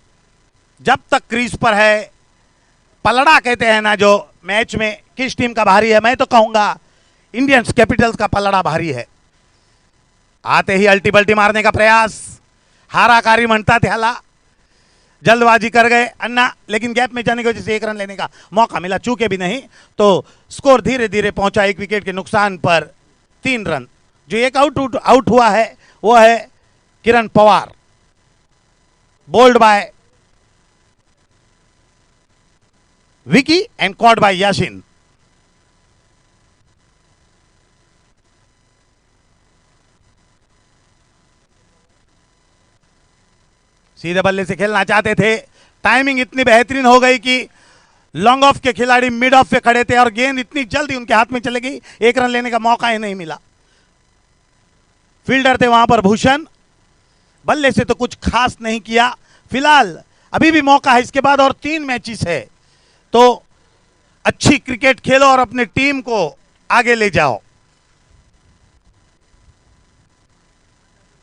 जब तक क्रीज पर है, पलड़ा कहते हैं ना जो मैच में किस टीम का भारी है, मैं तो कहूंगा इंडियन कैपिटल्स का पलड़ा भारी है। आते ही अल्टी बल्टी मारने का प्रयास, हाराकारी म्हणता त्याला, जल्दबाजी कर गए अन्ना, लेकिन गैप में जाने की वजह से 1 रन लेने का मौका मिला, चूके भी नहीं, तो स्कोर धीरे धीरे पहुंचा 1 विकेट के नुकसान पर 3 रन। जो एक आउट हुआ है वो है किरण Pawar, bowled by Vicky and caught by Yashin. सीधे बल्ले से खेलना चाहते थे, टाइमिंग इतनी बेहतरीन हो गई कि लॉन्ग ऑफ के खिलाड़ी मिड ऑफ पे खड़े थे और गेंद इतनी जल्दी उनके हाथ में चली गई, 1 रन लेने का मौका ही नहीं मिला। फील्डर थे वहां पर भूषण, बल्ले से तो कुछ खास नहीं किया। फिलहाल अभी भी मौका है, इसके बाद और 3 मैचेस है, तो अच्छी क्रिकेट खेलो और अपने टीम को आगे ले जाओ।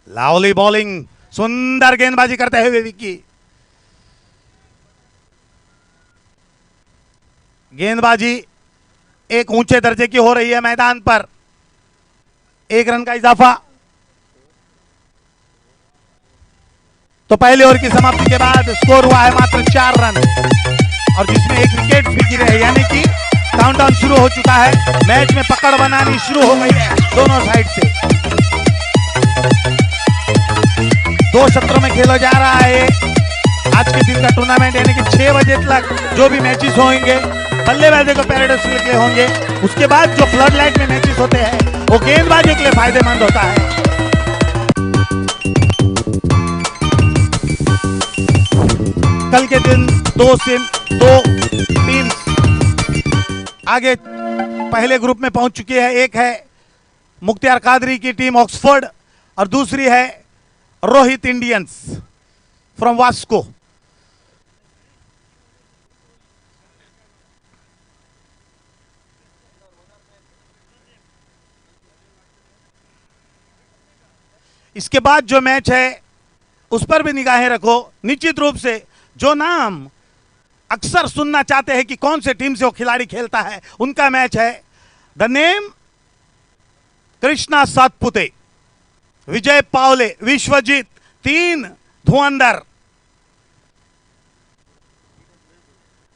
लावली बॉलिंग, सुंदर गेंदबाजी करते हुए विक्की। गेंदबाजी एक ऊंचे दर्जे की हो रही है मैदान पर। 1 रन का इजाफा। तो पहले ओवर की समाप्ति के बाद स्कोर हुआ है मात्र 4 रन और जिसमें एक विकेट भी गिरे हैं, यानी कि काउंटडाउन शुरू हो चुका है। मैच में पकड़ बनानी शुरू हो गई है दोनों साइड से। 2 सत्रों में खेला जा रहा है आज के दिन का टूर्नामेंट, यानी कि 6 बजे तक जो भी मैचेस होंगे बल्लेबाजी को पैराडाइज के लिए होंगे। उसके बाद जो फ्लड लाइट में मैचेस होते हैं वो गेंदबाजी के लिए फायदेमंद होता है। कल के दिन 2 टीम आगे पहले ग्रुप में पहुंच चुकी है। एक है मुख्तियार कादरी की टीम ऑक्सफोर्ड और दूसरी है रोहित इंडियंस फ्रॉम वास्को। इसके बाद जो मैच है उस पर भी निगाहें रखो। निश्चित रूप से जो नाम अक्सर सुनना चाहते हैं कि कौन से टीम से वो खिलाड़ी खेलता है, उनका मैच है। The name Krishna Satpute, Vijay Pawle, Vishwajeet 3 Dhurandhar,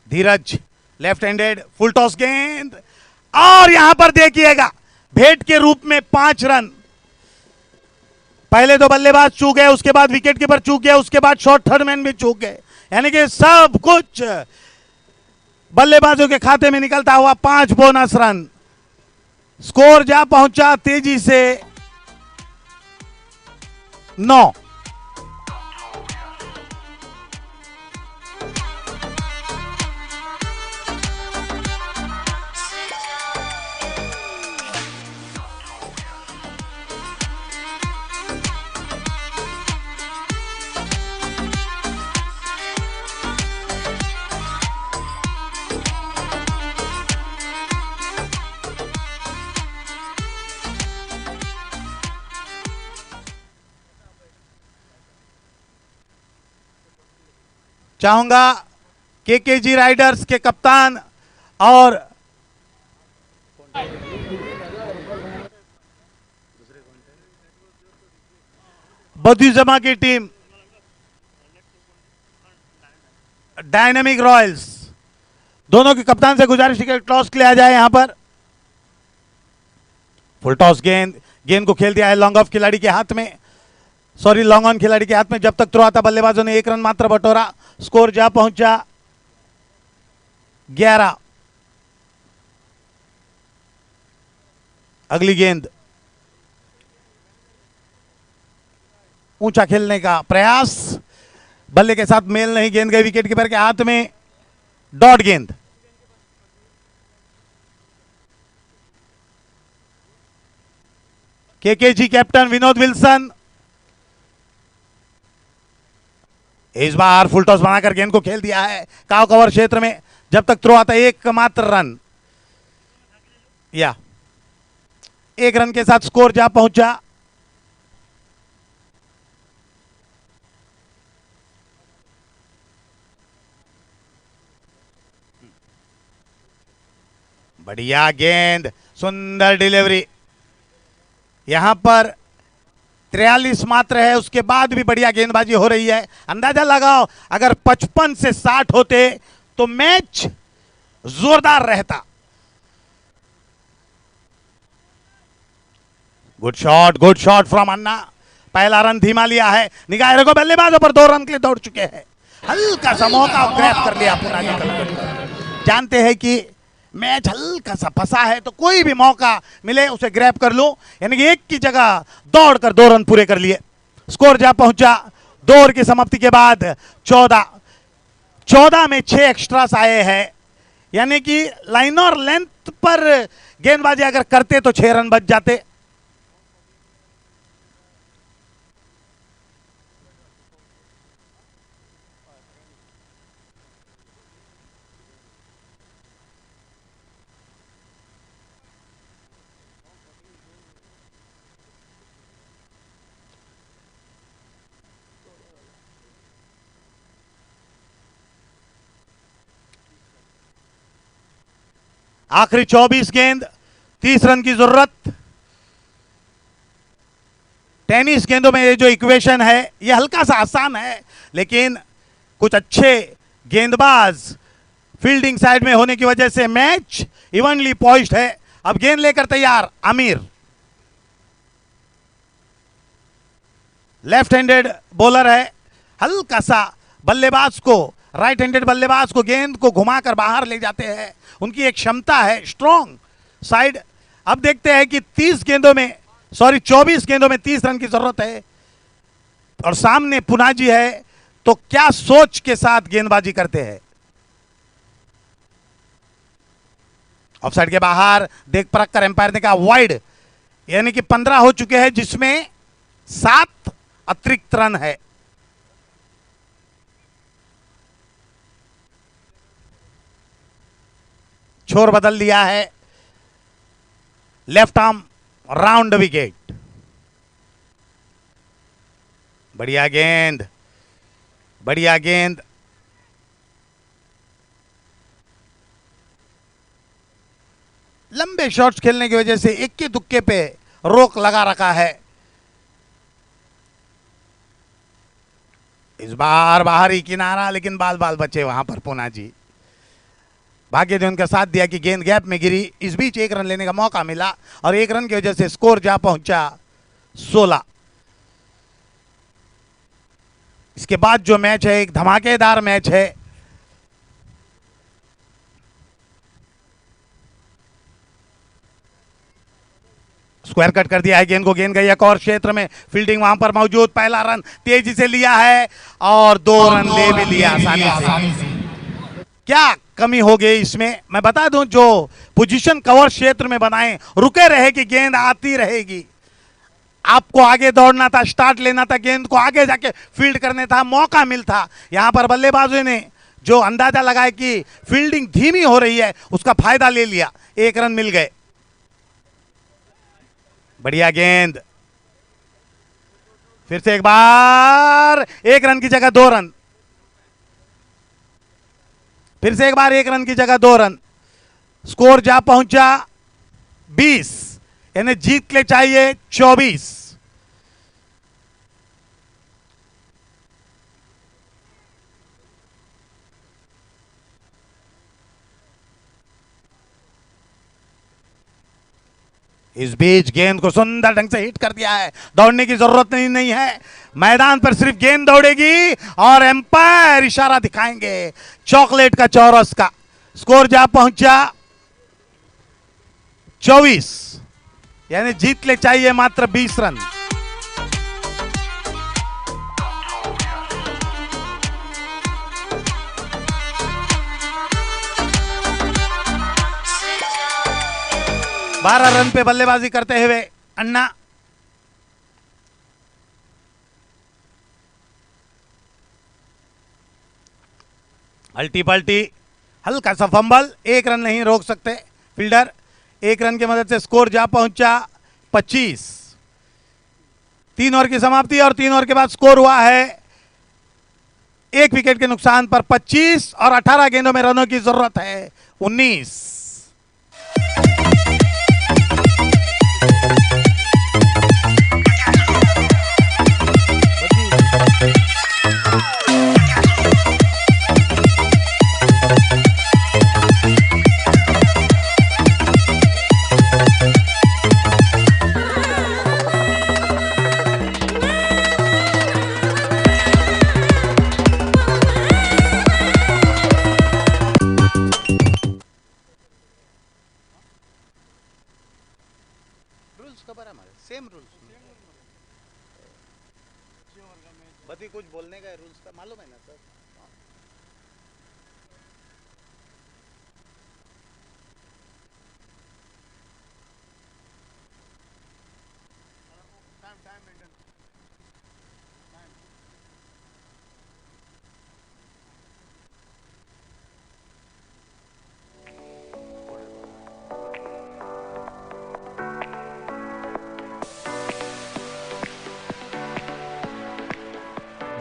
Dheeraj left handed, full toss गेंद और यहां पर देखिएगा भेंट के रूप में 5 रन। पहले तो बल्लेबाज चूक गए, उसके बाद विकेट कीपर चूक गया, उसके बाद शॉर्ट थर्ड मैन भी चूक गए, यानी कि सब कुछ बल्लेबाजों के खाते में निकलता हुआ 5 बोनस रन। स्कोर जा पहुंचा तेजी से 9। चाहूंगा केकेजी राइडर्स के कप्तान और बद्युजमा की टीम डायनामिक रॉयल्स, दोनों के कप्तान से गुजारिश है टॉस के लिए आ जाए। यहां पर फुल टॉस गेंद को खेल दिया है लॉन्ग ऑफ खिलाड़ी के हाथ में, सॉरी लॉन्ग ऑन खिलाड़ी के हाथ में। जब तक थ्रो आता बल्लेबाजों ने 1 रन मात्र बटोरा। स्कोर जा पहुंचा 11। अगली गेंद ऊंचा खेलने का प्रयास, बल्ले के साथ मेल नहीं, गेंद गई विकेट कीपर के हाथ में। डॉट गेंद, केकेजी कैप्टन विनोद विल्सन इस बार फुल टॉस बनाकर गेंद को खेल दिया है काव कवर क्षेत्र में। जब तक थ्रो आता 1 मात्र रन, या 1 रन के साथ स्कोर जा पहुंचा बढ़िया गेंद, सुंदर डिलीवरी। यहां पर 43 मात्र है, उसके बाद भी बढ़िया गेंदबाजी हो रही है। अंदाजा लगाओ अगर 55 से 60 होते तो मैच जोरदार रहता। गुड शॉट फ्रॉम अन्ना। पहला रन धीमा लिया है। निगाह रखो बल्लेबाजों पर 2 रन के लिए दौड़ चुके हैं। हल्का सा मौका ग्रैब कर लिया पुरानी। जानते हैं कि मैच हल्का सा फंसा है तो कोई भी मौका मिले उसे ग्रैब कर लो, यानी कि 1 की जगह दौड़कर 2 रन पूरे कर लिए। स्कोर जा पहुंचा 2 ओवर की समाप्ति के बाद 14 में 6 एक्स्ट्रास आए हैं, यानी कि लाइन और लेंथ पर गेंदबाजी अगर करते तो 6 रन बच जाते। आखिरी 24 गेंद, 30 रन की जरूरत। टेनिस गेंदों में ये जो इक्वेशन है ये हल्का सा आसान है, लेकिन कुछ अच्छे गेंदबाज फील्डिंग साइड में होने की वजह से मैच इवनली पॉइज्ड है। अब गेंद लेकर तैयार आमिर, लेफ्ट हैंडेड बॉलर है, हल्का सा बल्लेबाज को, राइट हैंडेड बल्लेबाज को गेंद को घुमाकर बाहर ले जाते हैं, उनकी एक क्षमता है स्ट्रॉन्ग साइड। अब देखते हैं कि 24 गेंदों में 30 रन की जरूरत है और सामने पुनाजी है, तो क्या सोच के साथ गेंदबाजी करते हैं। ऑफसाइड के बाहर देख परख कर एम्पायर ने कहा वाइड, यानी कि 15 हो चुके हैं जिसमें 7 अतिरिक्त रन है। छोर बदल लिया है, लेफ्ट आर्म राउंड विकेट। बढ़िया गेंद, बढ़िया गेंद, लंबे शॉट्स खेलने की वजह से इक्के दुक्के पे रोक लगा रखा है। इस बार बाहरी किनारा, लेकिन बाल बाल बचे वहां पर पुनाजी। भाग्य ने उनका साथ दिया कि गेंद गैप में गिरी। इस बीच 1 रन लेने का मौका मिला और 1 रन की वजह से स्कोर जा पहुंचा 16। इसके बाद जो मैच है एक धमाकेदार मैच है। स्क्वायर कट कर दिया है गेंद को, गेंद गई एक और क्षेत्र में, फील्डिंग वहां पर मौजूद, पहला रन तेजी से लिया है और 2 रन ले भी लिया आसानी से। क्या कमी हो गई इसमें, मैं बता दूं, जो पोजीशन कवर क्षेत्र में बनाए, रुके रहे कि गेंद आती रहेगी। आपको आगे दौड़ना था, स्टार्ट लेना था, गेंद को आगे जाके फील्ड करने था, मौका मिलता। यहां पर बल्लेबाजों ने जो अंदाजा लगाया कि फील्डिंग धीमी हो रही है, उसका फायदा ले लिया, 1 रन मिल गए। बढ़िया गेंद, फिर से एक बार 1 रन की जगह 2 रन, फिर से एक बार 1 रन की जगह 2 रन। स्कोर जा पहुंचा 20, यानी जीत ले चाहिए 24। इस बीच गेंद को सुंदर ढंग से हिट कर दिया है, दौड़ने की जरूरत नहीं है, मैदान पर सिर्फ गेंद दौड़ेगी और एम्पायर इशारा दिखाएंगे चॉकलेट का चौरस का। स्कोर जा पहुंचा 24, यानी जीत ले चाहिए मात्र 20 रन। बारह रन पे बल्लेबाजी करते हुए अन्ना, अल्टी पल्टी, हल्का सा फंबल, 1 रन नहीं रोक सकते फील्डर। 1 रन की मदद से स्कोर जा पहुंचा 25। 3 ओवर की समाप्ति और 3 ओवर के बाद स्कोर हुआ है 1 विकेट के नुकसान पर 25 और 18 गेंदों में रनों की जरूरत है 19। सेम रूल्स बदी कुछ बोलने का रूल्स का मालूम है ना सर।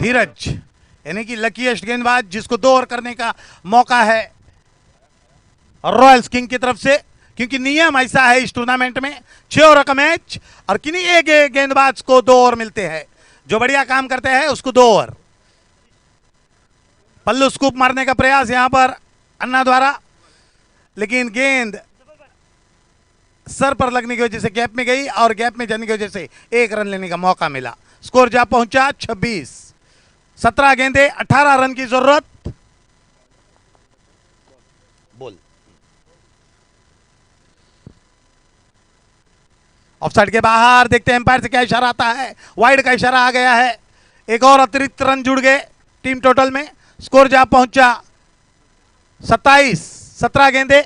धीरज यानी कि लकीएस्ट गेंदबाज जिसको 2 ओवर करने का मौका है रॉयल्स किंग की तरफ से, क्योंकि नियम ऐसा है इस टूर्नामेंट में 6 ओवर का मैच और किन्हीं एक गेंदबाज को 2 ओवर मिलते हैं। जो बढ़िया काम करते हैं उसको 2 ओवर। पल्लू स्कूप मारने का प्रयास यहां पर अन्ना द्वारा, लेकिन गेंद सर पर लगने की वजह से गैप में गई और गैप में जाने की वजह से 1 रन लेने का मौका मिला। स्कोर जा पहुंचा 26। 17 गेंदे 18 रन की जरूरत। बोल ऑफसाइड के बाहर, देखते हैं एम्पायर से क्या इशारा आता है। वाइड का इशारा आ गया है। एक और अतिरिक्त रन जुड़ गए टीम टोटल में। स्कोर जा पहुंचा 27। 17 गेंदे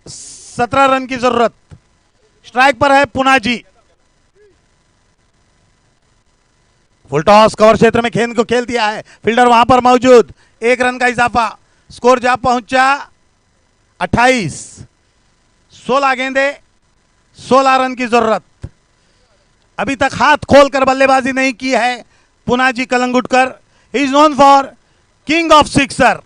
17 रन की जरूरत। स्ट्राइक पर है पुनाजी। फुल टॉस कवर क्षेत्र में गेंद को खेल दिया है, फील्डर वहां पर मौजूद। 1 रन का इजाफा। स्कोर जा पहुंचा 28। 16 गेंदे 16 रन की जरूरत। अभी तक हाथ खोलकर बल्लेबाजी नहीं की है Punaji Kalangutkar. He is known for king of sixer.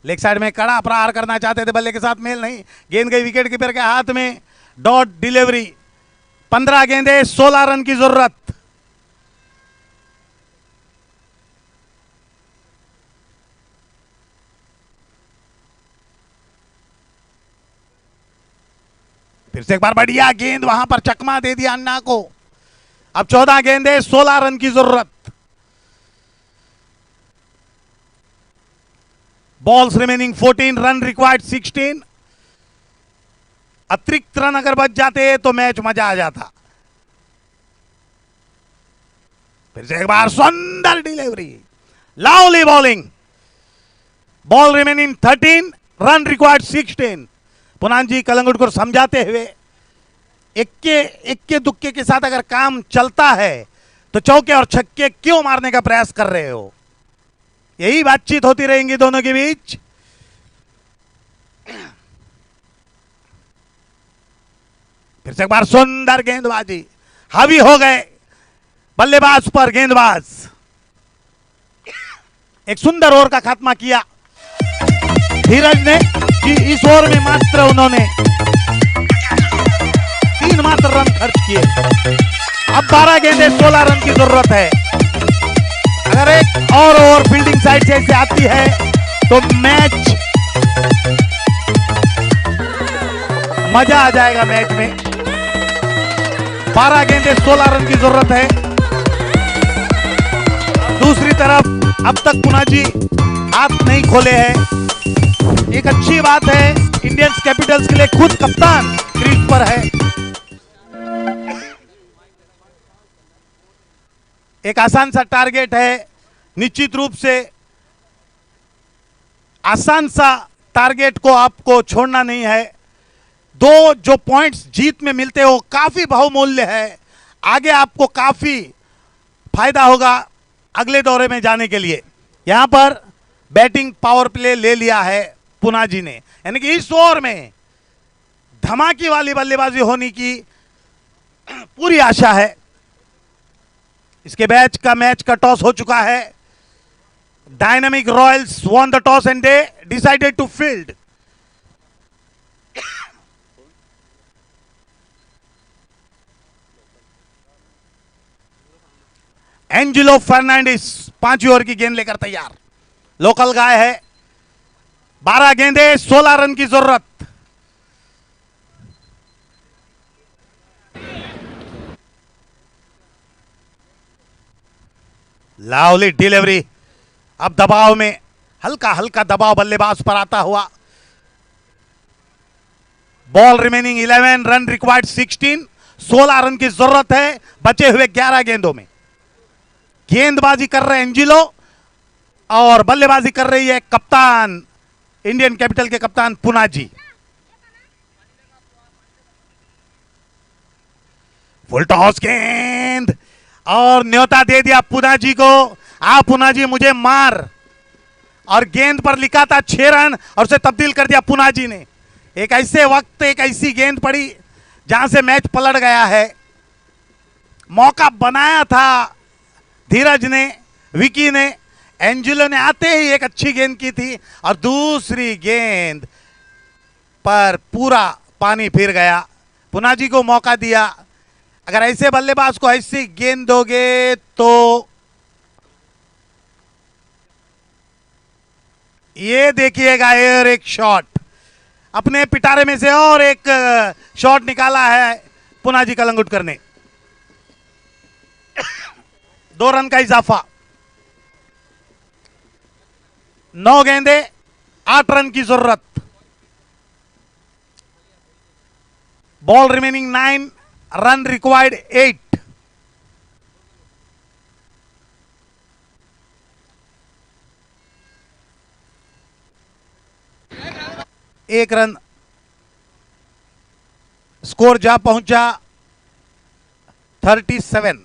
Leg side में कड़ा प्रहार करना चाहते थे, बल्ले के साथ मेल नहीं। गेंद गई विकेट कीपर के हाथ में। Dot delivery. 15 गेंदे 16 रन की जरूरत। फिर से एक बार बढ़िया गेंद, वहां पर चकमा दे दिया अन्ना को। अब 14 गेंदे 16 रन की जरूरत। Balls remaining 14, run required 16। अतिरिक्त रन अगर बच जाते तो मैच मजा आ जाता। फिर से एक बार सुंदर delivery, lovely bowling. Ball remaining 13, run required 16। Punaji Calangute को समझाते हुए इक्के दुक्के के साथ अगर काम चलता है तो चौके और छक्के क्यों मारने का प्रयास कर रहे हो। यही बातचीत होती रहेंगी दोनों के बीच। फिर से एक बार सुंदर गेंदबाजी, हावी हो गए बल्लेबाज पर गेंदबाज। एक सुंदर ओवर का खात्मा किया धीरज ने कि इस ओवर में मात्र उन्होंने 3 मात्र रन खर्च किए। अब 12 गेंदे 16 रन की जरूरत है। अगर एक और ओवर फील्डिंग साइड से आती है तो मैच मजा आ जाएगा मैच में। 12 गेंदे 16 रन की जरूरत है। दूसरी तरफ अब तक पुनाजी हाथ नहीं खोले हैं। एक अच्छी बात है इंडियंस कैपिटल्स के लिए, खुद कप्तान क्रीज पर है। एक आसान सा टारगेट है, निश्चित रूप से आसान सा टारगेट को आपको छोड़ना नहीं है। 2 जो पॉइंट्स जीत में मिलते हो काफी बहुमूल्य है। आगे आपको काफी फायदा होगा अगले दौरे में जाने के लिए। यहां पर बैटिंग पावर प्ले ले लिया है पुनाजी ने, यानी कि इस ओवर में धमाके वाली बल्लेबाजी होने की पूरी आशा है। इसके मैच का टॉस हो चुका है। Dynamic Royals won the toss and they decided to field. Angelo Fernandes 5 over की गेंद लेकर तैयार। लोकल गाय है। 12 गेंदे 16 रन की जरूरत। लावली डिलीवरी। अब दबाव में हल्का हल्का दबाव बल्लेबाज पर आता हुआ। Ball remaining 11, run required 16। 16 run की जरूरत है बचे हुए 11 गेंदों में। गेंदबाजी कर रहे हैं एंजिलो और बल्लेबाजी कर रही है कप्तान, इंडियन कैपिटल के कप्तान पुनाजी। फुल टॉस गेंद और न्योता दे दिया पुनाजी को। आ पुनाजी मुझे मार, और गेंद पर लिखा था 6 रन और उसे तब्दील कर दिया पुनाजी ने। एक ऐसे वक्त एक ऐसी गेंद पड़ी जहां से मैच पलट गया है। मौका बनाया था धीरज ने, विकी ने, एंजेलो ने आते ही एक अच्छी गेंद की थी और दूसरी गेंद पर पूरा पानी फिर गया। पुनाजी को मौका दिया, अगर ऐसे बल्लेबाज को ऐसी गेंद दोगे तो ये देखिएगा, एयर एक शॉट अपने पिटारे में से और एक शॉट निकाला है पुनाजी कलंगुट करने। 2 रन का इजाफा, 9 गेंदे 8 रन की जरूरत। Ball remaining 9, run required 8। एक रन स्कोर जा पहुंचा 37।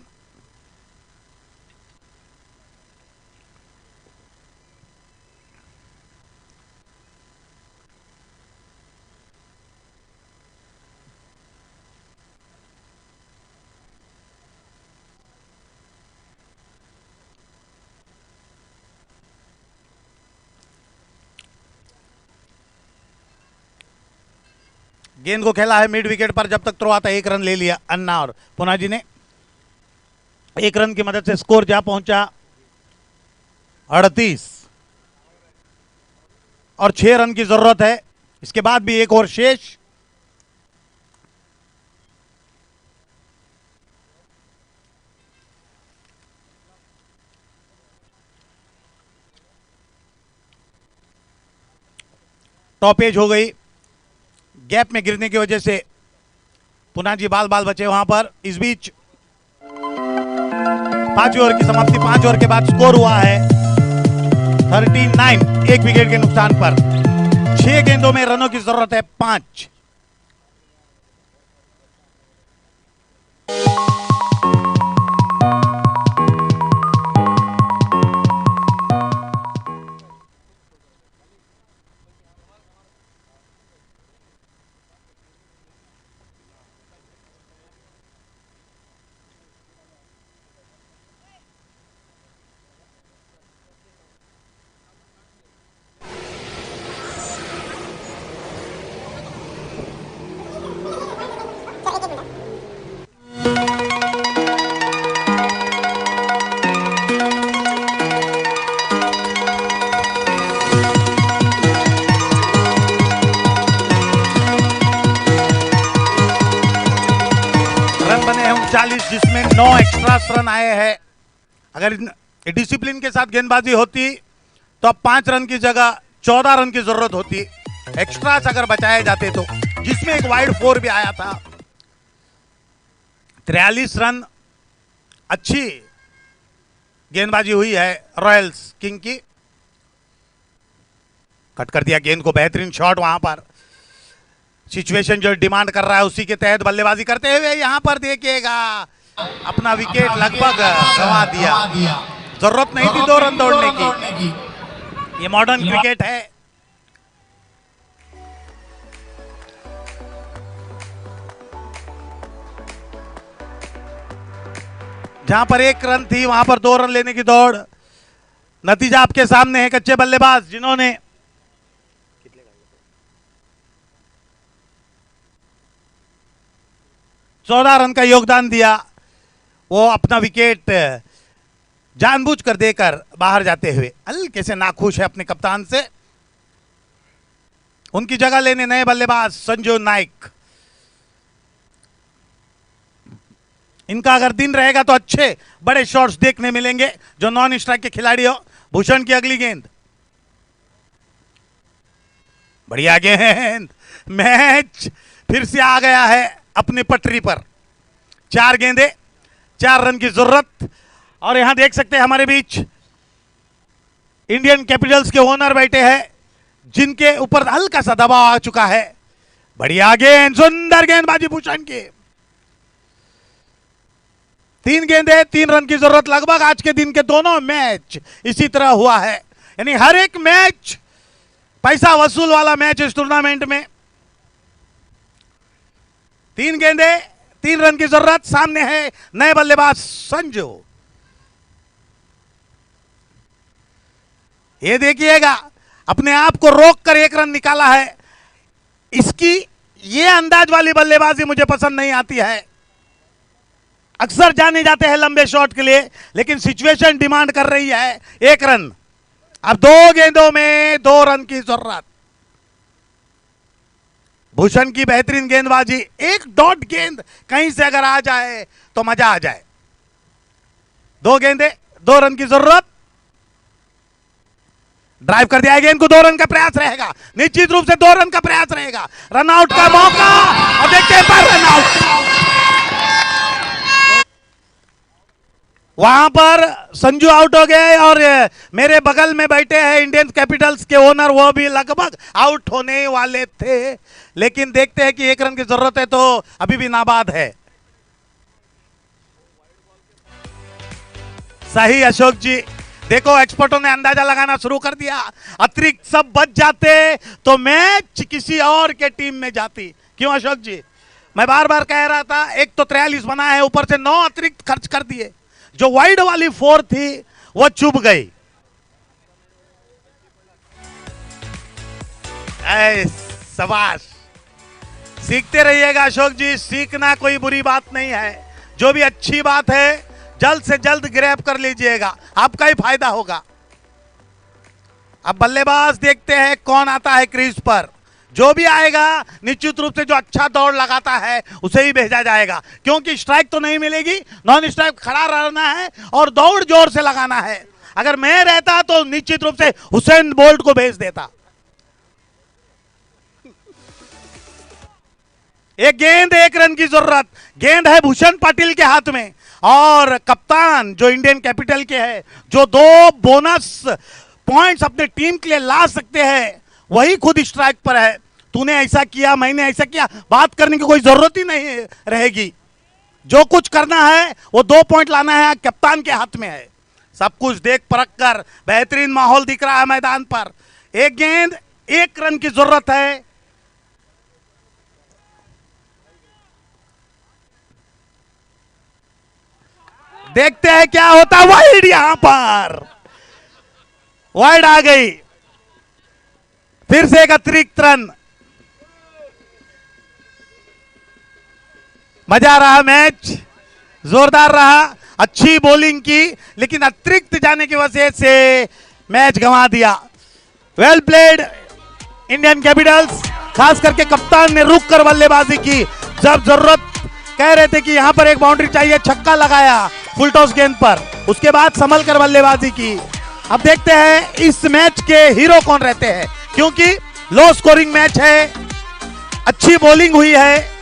गेंद को खेला है मिड विकेट पर, जब तक थ्रो आता 1 रन ले लिया अन्ना और पुनाजी ने। 1 रन की मदद से स्कोर जा पहुंचा 38 और 6 रन की जरूरत है। इसके बाद भी एक और शेष। टॉप एज हो गई, गैप में गिरने की वजह से पुनाजी बाल बचे वहां पर। इस बीच 5 ओवर की समाप्ति, 5 ओवर के बाद स्कोर हुआ है 39, 1 विकेट के नुकसान पर। 6 गेंदों में रनों की जरूरत है 5। जिसमें 9 एक्स्ट्रा रन आए हैं। अगर डिसिप्लिन के साथ गेंदबाजी होती तो अब 5 रन की जगह 14 रन की जरूरत होती, एक्स्ट्रास अगर बचाए जाते तो, जिसमें एक वाइड 4 भी आया था। 43 रन, अच्छी गेंदबाजी हुई है रॉयल्स किंग की। कट कर दिया गेंद को, बेहतरीन शॉट वहां पर। सिचुएशन जो डिमांड कर रहा है उसी के तहत बल्लेबाजी करते हुए यहां पर देखिएगा अपना विकेट लगभग गंवा दिया। जरूरत नहीं थी 2 रन दौड़ने की। ये मॉडर्न क्रिकेट है। जहां पर 1 रन थी वहां पर 2 रन लेने की दौड़। नतीजा आपके सामने है। कच्चे बल्लेबाज जिन्होंने चौदह रन का योगदान दिया, वो अपना विकेट जानबूझकर देकर बाहर जाते हुए हल्के से नाखुश है अपने कप्तान से। उनकी जगह लेने नए बल्लेबाज संजू नाइक। इनका अगर दिन रहेगा तो अच्छे बड़े शॉट्स देखने मिलेंगे जो नॉन स्ट्राइक के खिलाड़ी हो। भूषण की अगली गेंद, बढ़िया गेंद। मैच फिर से आ गया है अपनी पटरी पर। 4 गेंदे 4 रन की जरूरत। और यहां देख सकते हैं हमारे बीच इंडियन कैपिटल्स के ओनर बैठे हैं जिनके ऊपर हल्का सा दबाव आ चुका है। बढ़िया गेंद, सुंदर गेंदबाजी भूषण की। 3 गेंदे 3 रन की जरूरत। लगभग आज के दिन के दोनों मैच इसी तरह हुआ है, यानी हर एक मैच पैसा वसूल वाला मैच इस टूर्नामेंट में। 3 गेंदे 3 रन की जरूरत। सामने है नए बल्लेबाज संजू। ये देखिएगा, अपने आप को रोक कर 1 रन निकाला है। इसकी ये अंदाज वाली बल्लेबाजी मुझे पसंद नहीं आती है। अक्सर जाने जाते हैं लंबे शॉट के लिए, लेकिन सिचुएशन डिमांड कर रही है 1 रन। अब 2 गेंदों में 2 रन की जरूरत। भूषण की बेहतरीन गेंदबाजी, एक डॉट गेंद कहीं से अगर आ जाए तो मजा आ जाए। 2 गेंदे 2 रन की जरूरत। ड्राइव कर दिया गेंद को, 2 रन का प्रयास रहेगा, निश्चित रूप से 2 रन का प्रयास रहेगा। रन आउट का मौका और देखते पर रन आउट। वहां पर संजू आउट हो गए और मेरे बगल में बैठे हैं इंडियन कैपिटल्स के ओनर, वो भी लगभग आउट होने वाले थे, लेकिन देखते हैं कि 1 रन की जरूरत है तो अभी भी नाबाद है। सही अशोक जी, देखो एक्सपर्टों ने अंदाजा लगाना शुरू कर दिया। अतिरिक्त सब बच जाते तो मैच किसी और के टीम में जाती। क्यों अशोक जी? मैं बार बार कह रहा था, एक तो 43 बना है, ऊपर से 9 अतिरिक्त खर्च कर दिए। जो वाइड वाली 4 थी वो चुभ गई। शाबाश, सीखते रहिएगा अशोक जी, सीखना कोई बुरी बात नहीं है। जो भी अच्छी बात है जल्द से जल्द ग्रैब कर लीजिएगा, आपका ही फायदा होगा। अब बल्लेबाज देखते हैं कौन आता है क्रीज पर। जो भी आएगा निश्चित रूप से जो अच्छा दौड़ लगाता है उसे ही भेजा जाएगा, क्योंकि स्ट्राइक तो नहीं मिलेगी। नॉन स्ट्राइक खड़ा रहना है और दौड़ जोर से लगाना है। अगर मैं रहता तो निश्चित रूप से हुसैन बोल्ट को भेज देता। एक गेंद 1 रन की जरूरत। गेंद है भूषण पाटिल के हाथ में और कप्तान जो इंडियन कैपिटल के हैं, जो 2 बोनस पॉइंट्स अपने टीम के लिए ला सकते हैं, वही खुद स्ट्राइक पर है। तूने ऐसा किया, मैंने ऐसा किया, बात करने की कोई जरूरत ही नहीं रहेगी। जो कुछ करना है वो 2 पॉइंट लाना है, कप्तान के हाथ में है। सब कुछ देख परख कर बेहतरीन माहौल दिख रहा है मैदान पर। 1 गेंद 1 रन की जरूरत है। देखते हैं क्या होता। वाइड, यहां पर वाइड आ गई। फिर से एक अतिरिक्त रन। मजा रहा, मैच जोरदार रहा, अच्छी बॉलिंग की, लेकिन अतिरिक्त जाने की वजह से मैच गंवा दिया। वेल प्लेड इंडियन कैपिटल्स, खास करके कप्तान ने रुक कर बल्लेबाजी की। जब जरूरत कह रहे थे कि यहां पर एक बाउंड्री चाहिए, छक्का लगाया फुल टॉस गेंद पर, उसके बाद संभल कर बल्लेबाजी की। अब देखते हैं इस मैच के हीरो कौन रहते हैं, क्योंकि लो स्कोरिंग मैच है, अच्छी बॉलिंग हुई है।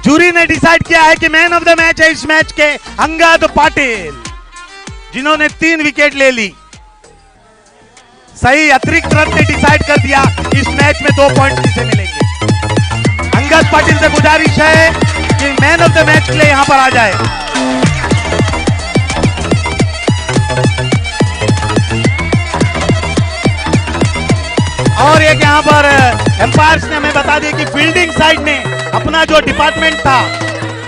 जूरी ने डिसाइड किया है कि मैन ऑफ द मैच है इस मैच के अंगद पाटिल, जिन्होंने 3 विकेट ले ली। सही, अतिरिक्त रन ने डिसाइड कर दिया इस मैच में 2 पॉइंट किसे मिलेंगे। अंगद पाटिल से गुजारिश है कि मैन ऑफ द मैच के लिए यहां पर आ जाए। और एक यहां पर एम्पायर्स ने हमें बता दिया कि फील्डिंग साइड ने अपना जो डिपार्टमेंट था,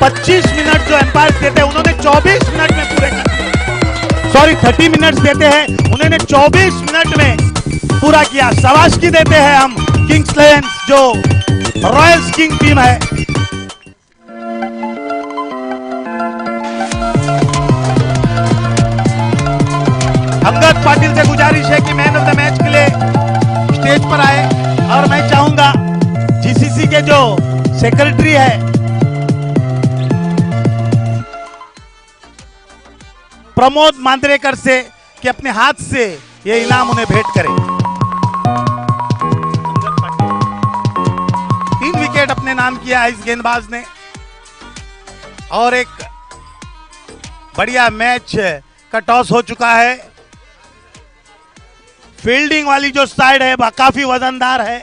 25 मिनट जो एम्पायर्स देते हैं उन्होंने 24 मिनट में पूरे कर दिए। सॉरी, 30 मिनट्स देते हैं, उन्होंने 24 मिनट में पूरा किया। शाबाशी देते हैं हम किंग्स लेंस, जो रॉयल्स किंग टीम है। अंगद पाटिल से गुजारिश है कि मैन ऑफ द मैच के लिए स्टेज पर आए, और मैं चाहूंगा जीसीसी के जो सेक्रेटरी है प्रमोद मांद्रेकर से कि अपने हाथ से ये इनाम उन्हें भेंट करें। 3 विकेट अपने नाम किया है इस गेंदबाज ने, और एक बढ़िया मैच का टॉस हो चुका है। फील्डिंग वाली जो साइड है काफी वजनदार है।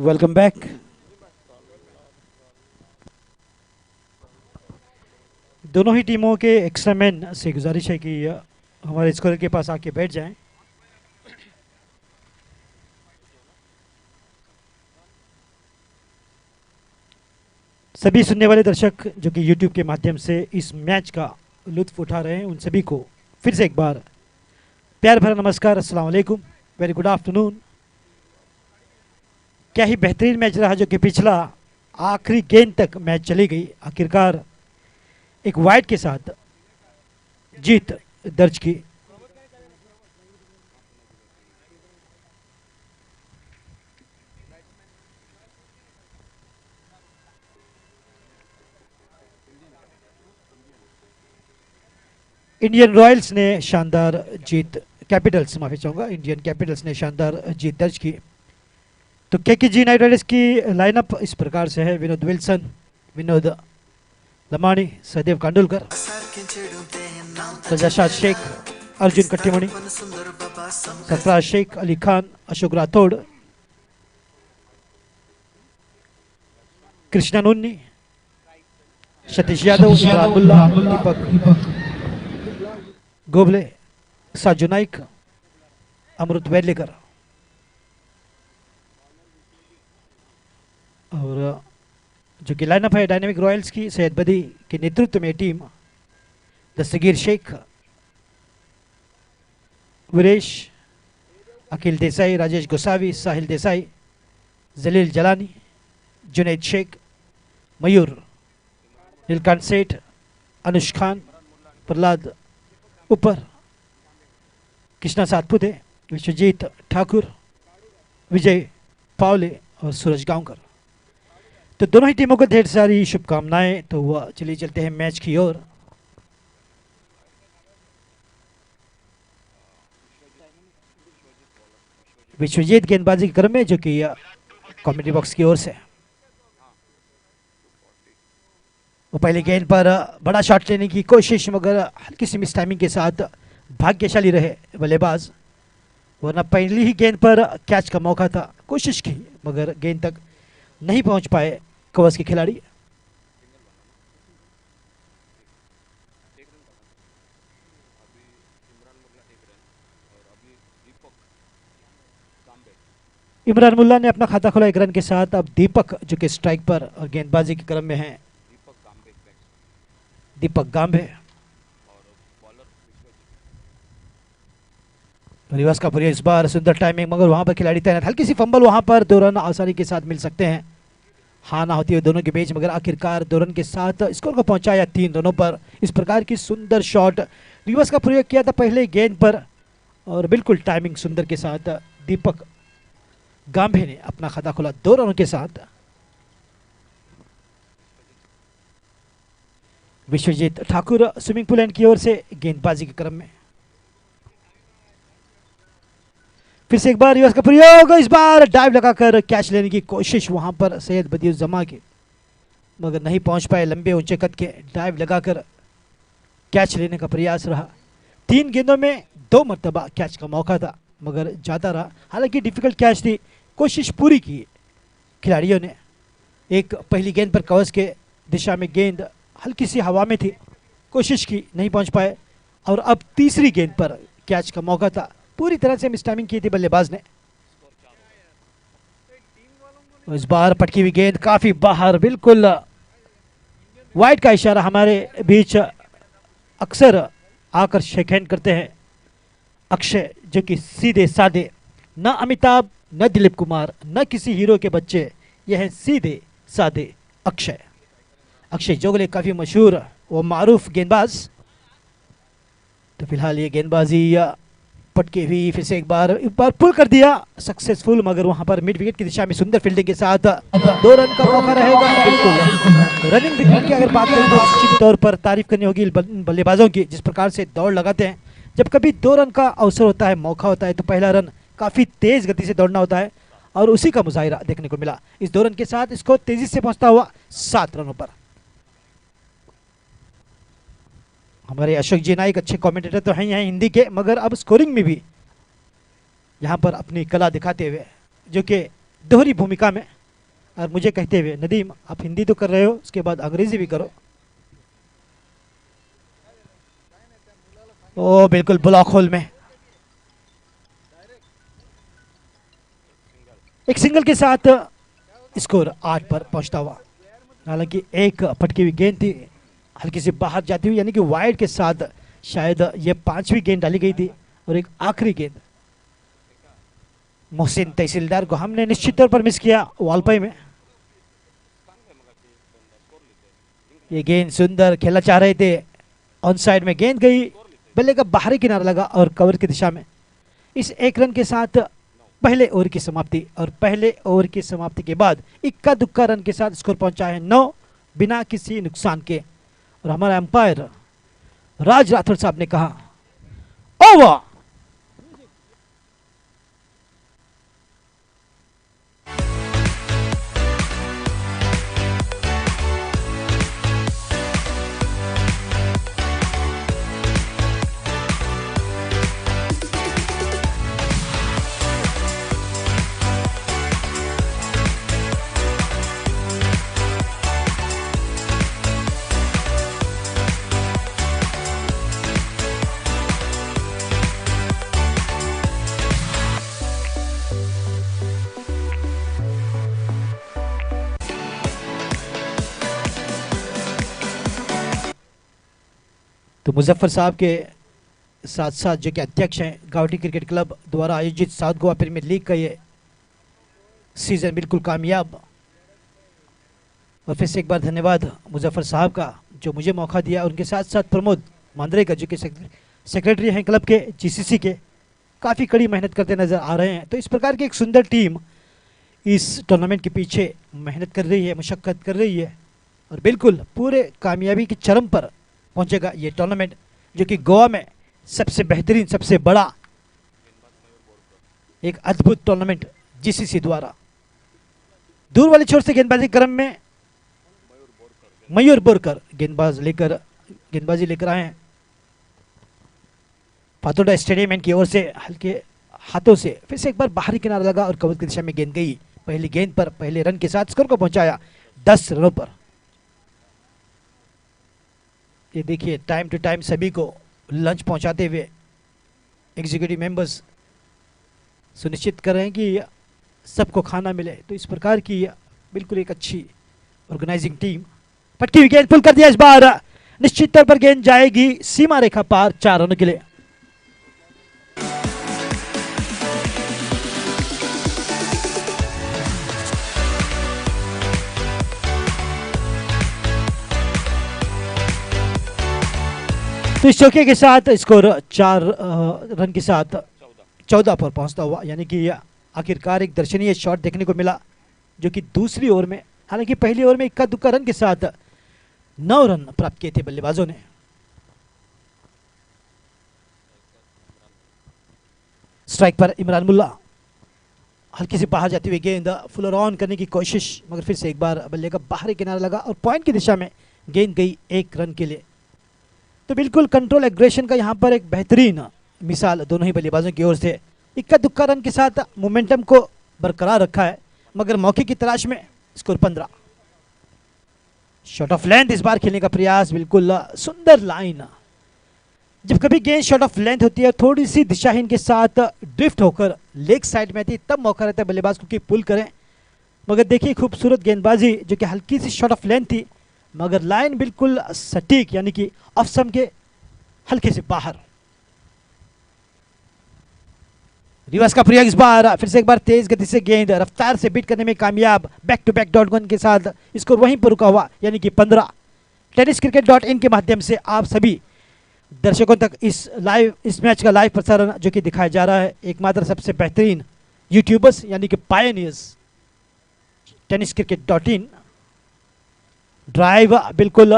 Welcome back. दोनों ही टीमों के एक्स्ट्रा मैन से गुजारिश है कि हमारे स्कोर के पास आके बैठ जाएं। सभी सुनने वाले दर्शक जो कि YouTube के माध्यम से इस मैच का लुत्फ उठा रहे हैं, उन सभी को फिर से एक बार प्यार भरा नमस्कार, अस्सलाम वालेकुम, वेरी गुड आफ्टरनून। क्या ही बेहतरीन मैच रहा जो कि पिछला आखिरी गेंद तक मैच चली गई। आखिरकार एक वाइड के साथ जीत दर्ज की। इंडियन रॉयल्स ने शानदार जीत, कैपिटल्स माफी चाहूंगा, इंडियन कैपिटल्स ने शानदार जीत दर्ज की। तो केकेजी नाइट राइडर्स की लाइनअप इस प्रकार से है। विनोद विल्सन, विनोद लमानी, सहदेव कांडुलकर, रजाशाद शेख, अर्जुन कट्टीमणि, सरफराज शेख, अली खान, अशोक राठौड़, कृष्णा नुन्नी, सतीश यादव, इमरान मुल्ला, दीपक गोबले, साजू नाइक, अमृत वेलेकर। और जो कि लाइनअप है डायनेमिक रॉयल्स की, सैयद बदी के नेतृत्व में टीम दस्तगीर शेख, वीरेश, अखिल देसाई, राजेश गोसावी, साहिल देसाई, जलील जलानी, जुनैद शेख, मयूर, नीलकांत सेठ, अनुष खान, प्रहलाद ऊपर, कृष्णा सातपुते, विश्वजीत ठाकुर, विजय पावले और सूरज गांवकर। तो दोनों ही टीमों को ढेर सारी शुभकामनाएं। तो वह चलिए चलते हैं मैच की ओर। विश्वजीत गेंदबाजी के क्रम में, जो कि कमेंट्री बॉक्स की ओर से, वो पहले गेंद पर बड़ा शॉट लेने की कोशिश, मगर हल्की सी मिस टाइमिंग के साथ भाग्यशाली रहे बल्लेबाज, वरना पहली ही गेंद पर कैच का मौका था। कोशिश की मगर गेंद तक नहीं पहुंच पाए कवच के खिलाड़ी। इमरान मुल्ला ने अपना खाता खोला 1 रन के साथ। अब दीपक जो कि स्ट्राइक पर और गेंदबाजी के क्रम में है, दीपक गांबे। रिवर्स का प्रयोग, इस बार सुंदर टाइमिंग, मगर वहां पर खिलाड़ी तैनात, हल्की सी फंबल, वहां पर 2 रन आसानी के साथ मिल सकते हैं। हाँ ना होती है दोनों के बीच, मगर आखिरकार 2 रन के साथ स्कोर को पहुंचाया 3 रनों पर। इस प्रकार की सुंदर शॉट, रिवर्स का प्रयोग किया था पहले गेंद पर और बिल्कुल टाइमिंग सुंदर के साथ दीपक गांबे ने अपना खाता खोला 2 रनों के साथ। Vishwajit Thakur swimming pool end की ओर से गेंदबाजी के क्रम में, फिर से एक बार रिवर्स का प्रयोग, इस बार डाइव लगाकर कैच लेने की कोशिश वहां पर सैयद बदियुज्जमा की, मगर नहीं पहुंच पाए। लंबे ऊंचे कद के डाइव लगाकर कैच लेने का प्रयास रहा। 3 गेंदों में 2 मरतबा कैच का मौका था, मगर ज्यादा रहा। हालांकि डिफिकल्ट कैच थी, कोशिश पूरी की खिलाड़ियों ने। एक पहली गेंद पर कवच के दिशा में गेंद हल्की सी हवा में थी, कोशिश की, नहीं पहुंच पाए। और अब तीसरी गेंद पर कैच का मौका था, पूरी तरह से मिस टाइमिंग की थी बल्लेबाज ने। इस बार पटकी हुई गेंद काफी बाहर, बिल्कुल वाइड का इशारा हमारे बीच अक्सर आकर शेक हैंड करते हैं अक्षय, जो कि सीधे साधे, न अमिताभ, न दिलीप कुमार, न किसी हीरो के बच्चे, यह है सीधे साधे अक्षय। अक्षय जोगले काफी मशहूर व मारूफ गेंदबाज। तो फिलहाल ये गेंदबाजी पटके हुई, फिर से एक बार पुल कर दिया सक्सेसफुल, मगर वहां पर मिड विकेट की दिशा में सुंदर फील्डिंग के साथ 2 रन का मौका रहेगा। बिल्कुल रनिंग विकेट की अगर बात करें तो निश्चित तौर पर तारीफ करनी होगी बल्लेबाजों की, जिस प्रकार से दौड़ लगाते हैं। जब कभी 2 रन का अवसर होता है, मौका होता है, तो पहला रन काफी तेज गति से दौड़ना होता है और उसी का मुजाहिरा देखने को मिला। इस 2 रन के साथ इसको तेजी से पहुंचता हुआ 7 रनों पर। हमारे अशोक जी नाइक अच्छे कमेंटेटर तो हैं यहाँ हिंदी के, मगर अब स्कोरिंग में भी यहाँ पर अपनी कला दिखाते हुए, जो कि दोहरी भूमिका में और मुझे कहते हुए, नदीम आप हिंदी तो कर रहे हो, उसके बाद अंग्रेजी भी करो। ओ बिल्कुल ब्लॉक होल में एक सिंगल के साथ स्कोर 8 पर पहुंचता हुआ। हालांकि एक पटकी हुई गेंद थी हल्की से बाहर जाती हुई, यानी कि वाइड के साथ शायद ये 5वीं गेंद डाली गई थी और एक आखिरी गेंद मोहसिन तहसीलदार को हमने निश्चित तौर पर मिस किया वालपाई में। ये गेंद सुंदर खेलना चाह रहे थे, ऑन साइड में गेंद गई, बल्ले का बाहरी किनारा लगा और कवर की दिशा में। इस 1 रन के साथ पहले ओवर की समाप्ति, और पहले ओवर की समाप्ति के बाद इक्का दुक्का रन के साथ स्कोर पहुंचा है 9 बिना किसी नुकसान के। और हमारा एम्पायर राज राठौर साहब ने कहा ओवर। तो मुजफ्फर साहब के साथ साथ जो कि अध्यक्ष हैं गावटी क्रिकेट क्लब द्वारा आयोजित साउथ गोवा प्रीमियर लीग का ये सीजन बिल्कुल कामयाब। और फिर से एक बार धन्यवाद मुजफ्फर साहब का जो मुझे मौका दिया, उनके साथ साथ प्रमोद मांद्रे का जो कि सेक्रेटरी हैं क्लब के जीसीसी के, काफ़ी कड़ी मेहनत करते नज़र आ रहे हैं। तो इस प्रकार की एक सुंदर टीम इस टूर्नामेंट के पीछे मेहनत कर रही है, मशक्क़त कर रही है, और बिल्कुल पूरे कामयाबी की चरम पर पहुंचेगा ये टूर्नामेंट, जो कि गोवा में सबसे बेहतरीन, सबसे बड़ा एक अद्भुत टूर्नामेंट जीसीसी द्वारा। दूर वाले छोर से गेंदबाजी क्रम में मयूर बोरकर गेंदबाजी लेकर आए हैं। फातोडा स्टेडियम की ओर से हल्के हाथों से फिर से एक बार बाहरी किनारा लगा और कवर की दिशा में गेंद गई। पहली गेंद पर पहले रन के साथ स्कोर को पहुंचाया 10 रनों पर। ये देखिए टाइम टू टाइम सभी को लंच पहुंचाते हुए एग्जीक्यूटिव मेंबर्स सुनिश्चित कर रहे हैं कि सबको खाना मिले। तो इस प्रकार की बिल्कुल एक अच्छी ऑर्गेनाइजिंग टीम। पटकी हुई गेंद पुल कर दिया, इस बार निश्चित तौर पर गेंद जाएगी सीमा रेखा पार 4 रनों के लिए। तो इस चौके के साथ स्कोर 4 रन के साथ 14 पर पहुंचता हुआ, यानी कि आखिरकार एक दर्शनीय शॉट देखने को मिला, जो कि दूसरी ओवर में, हालांकि पहली ओवर में इक्का दुक्का रन के साथ 9 रन प्राप्त किए थे बल्लेबाजों ने। स्ट्राइक पर इमरान मुल्ला, हल्की से बाहर जाती हुई गेंद फुलर ऑन करने की कोशिश, मगर फिर से एक बार बल्ले का बाहरी किनारा लगा और पॉइंट की दिशा में गेंद गई 1 रन के लिए। तो बिल्कुल कंट्रोल एग्रेशन का यहाँ पर एक बेहतरीन मिसाल दोनों ही बल्लेबाजों की ओर से। इक्का दुक्का रन के साथ मोमेंटम को बरकरार रखा है, मगर मौके की तलाश में स्कोर 15। शॉट ऑफ लेंथ इस बार खेलने का प्रयास, बिल्कुल सुंदर लाइन। जब कभी गेंद शॉट ऑफ लेंथ होती है, थोड़ी सी दिशाहीन के साथ ड्रिफ्ट होकर लेग साइड में आती है, तब मौका रहता है बल्लेबाज को कि पुल करें। मगर देखिए खूबसूरत गेंदबाजी, जो कि हल्की सी शॉट ऑफ लेंथ थी, मगर लाइन बिल्कुल सटीक, यानी कि ऑफ स्टंप के हल्के से बाहर। रिवर्स का प्रयोग इस बार, फिर से एक बार तेज गति से गेंद रफ्तार से बीट करने में कामयाब। बैक टू बैक डॉट गन के साथ स्कोर वहीं पर रुका हुआ, यानी कि 15। TennisCricket.in के माध्यम से आप सभी दर्शकों तक इस मैच का लाइव प्रसारण जो कि दिखाया जा रहा है, एकमात्र सबसे बेहतरीन यूट्यूबर्स यानी कि पायनियर्स TennisCricket.in। ड्राइव बिल्कुल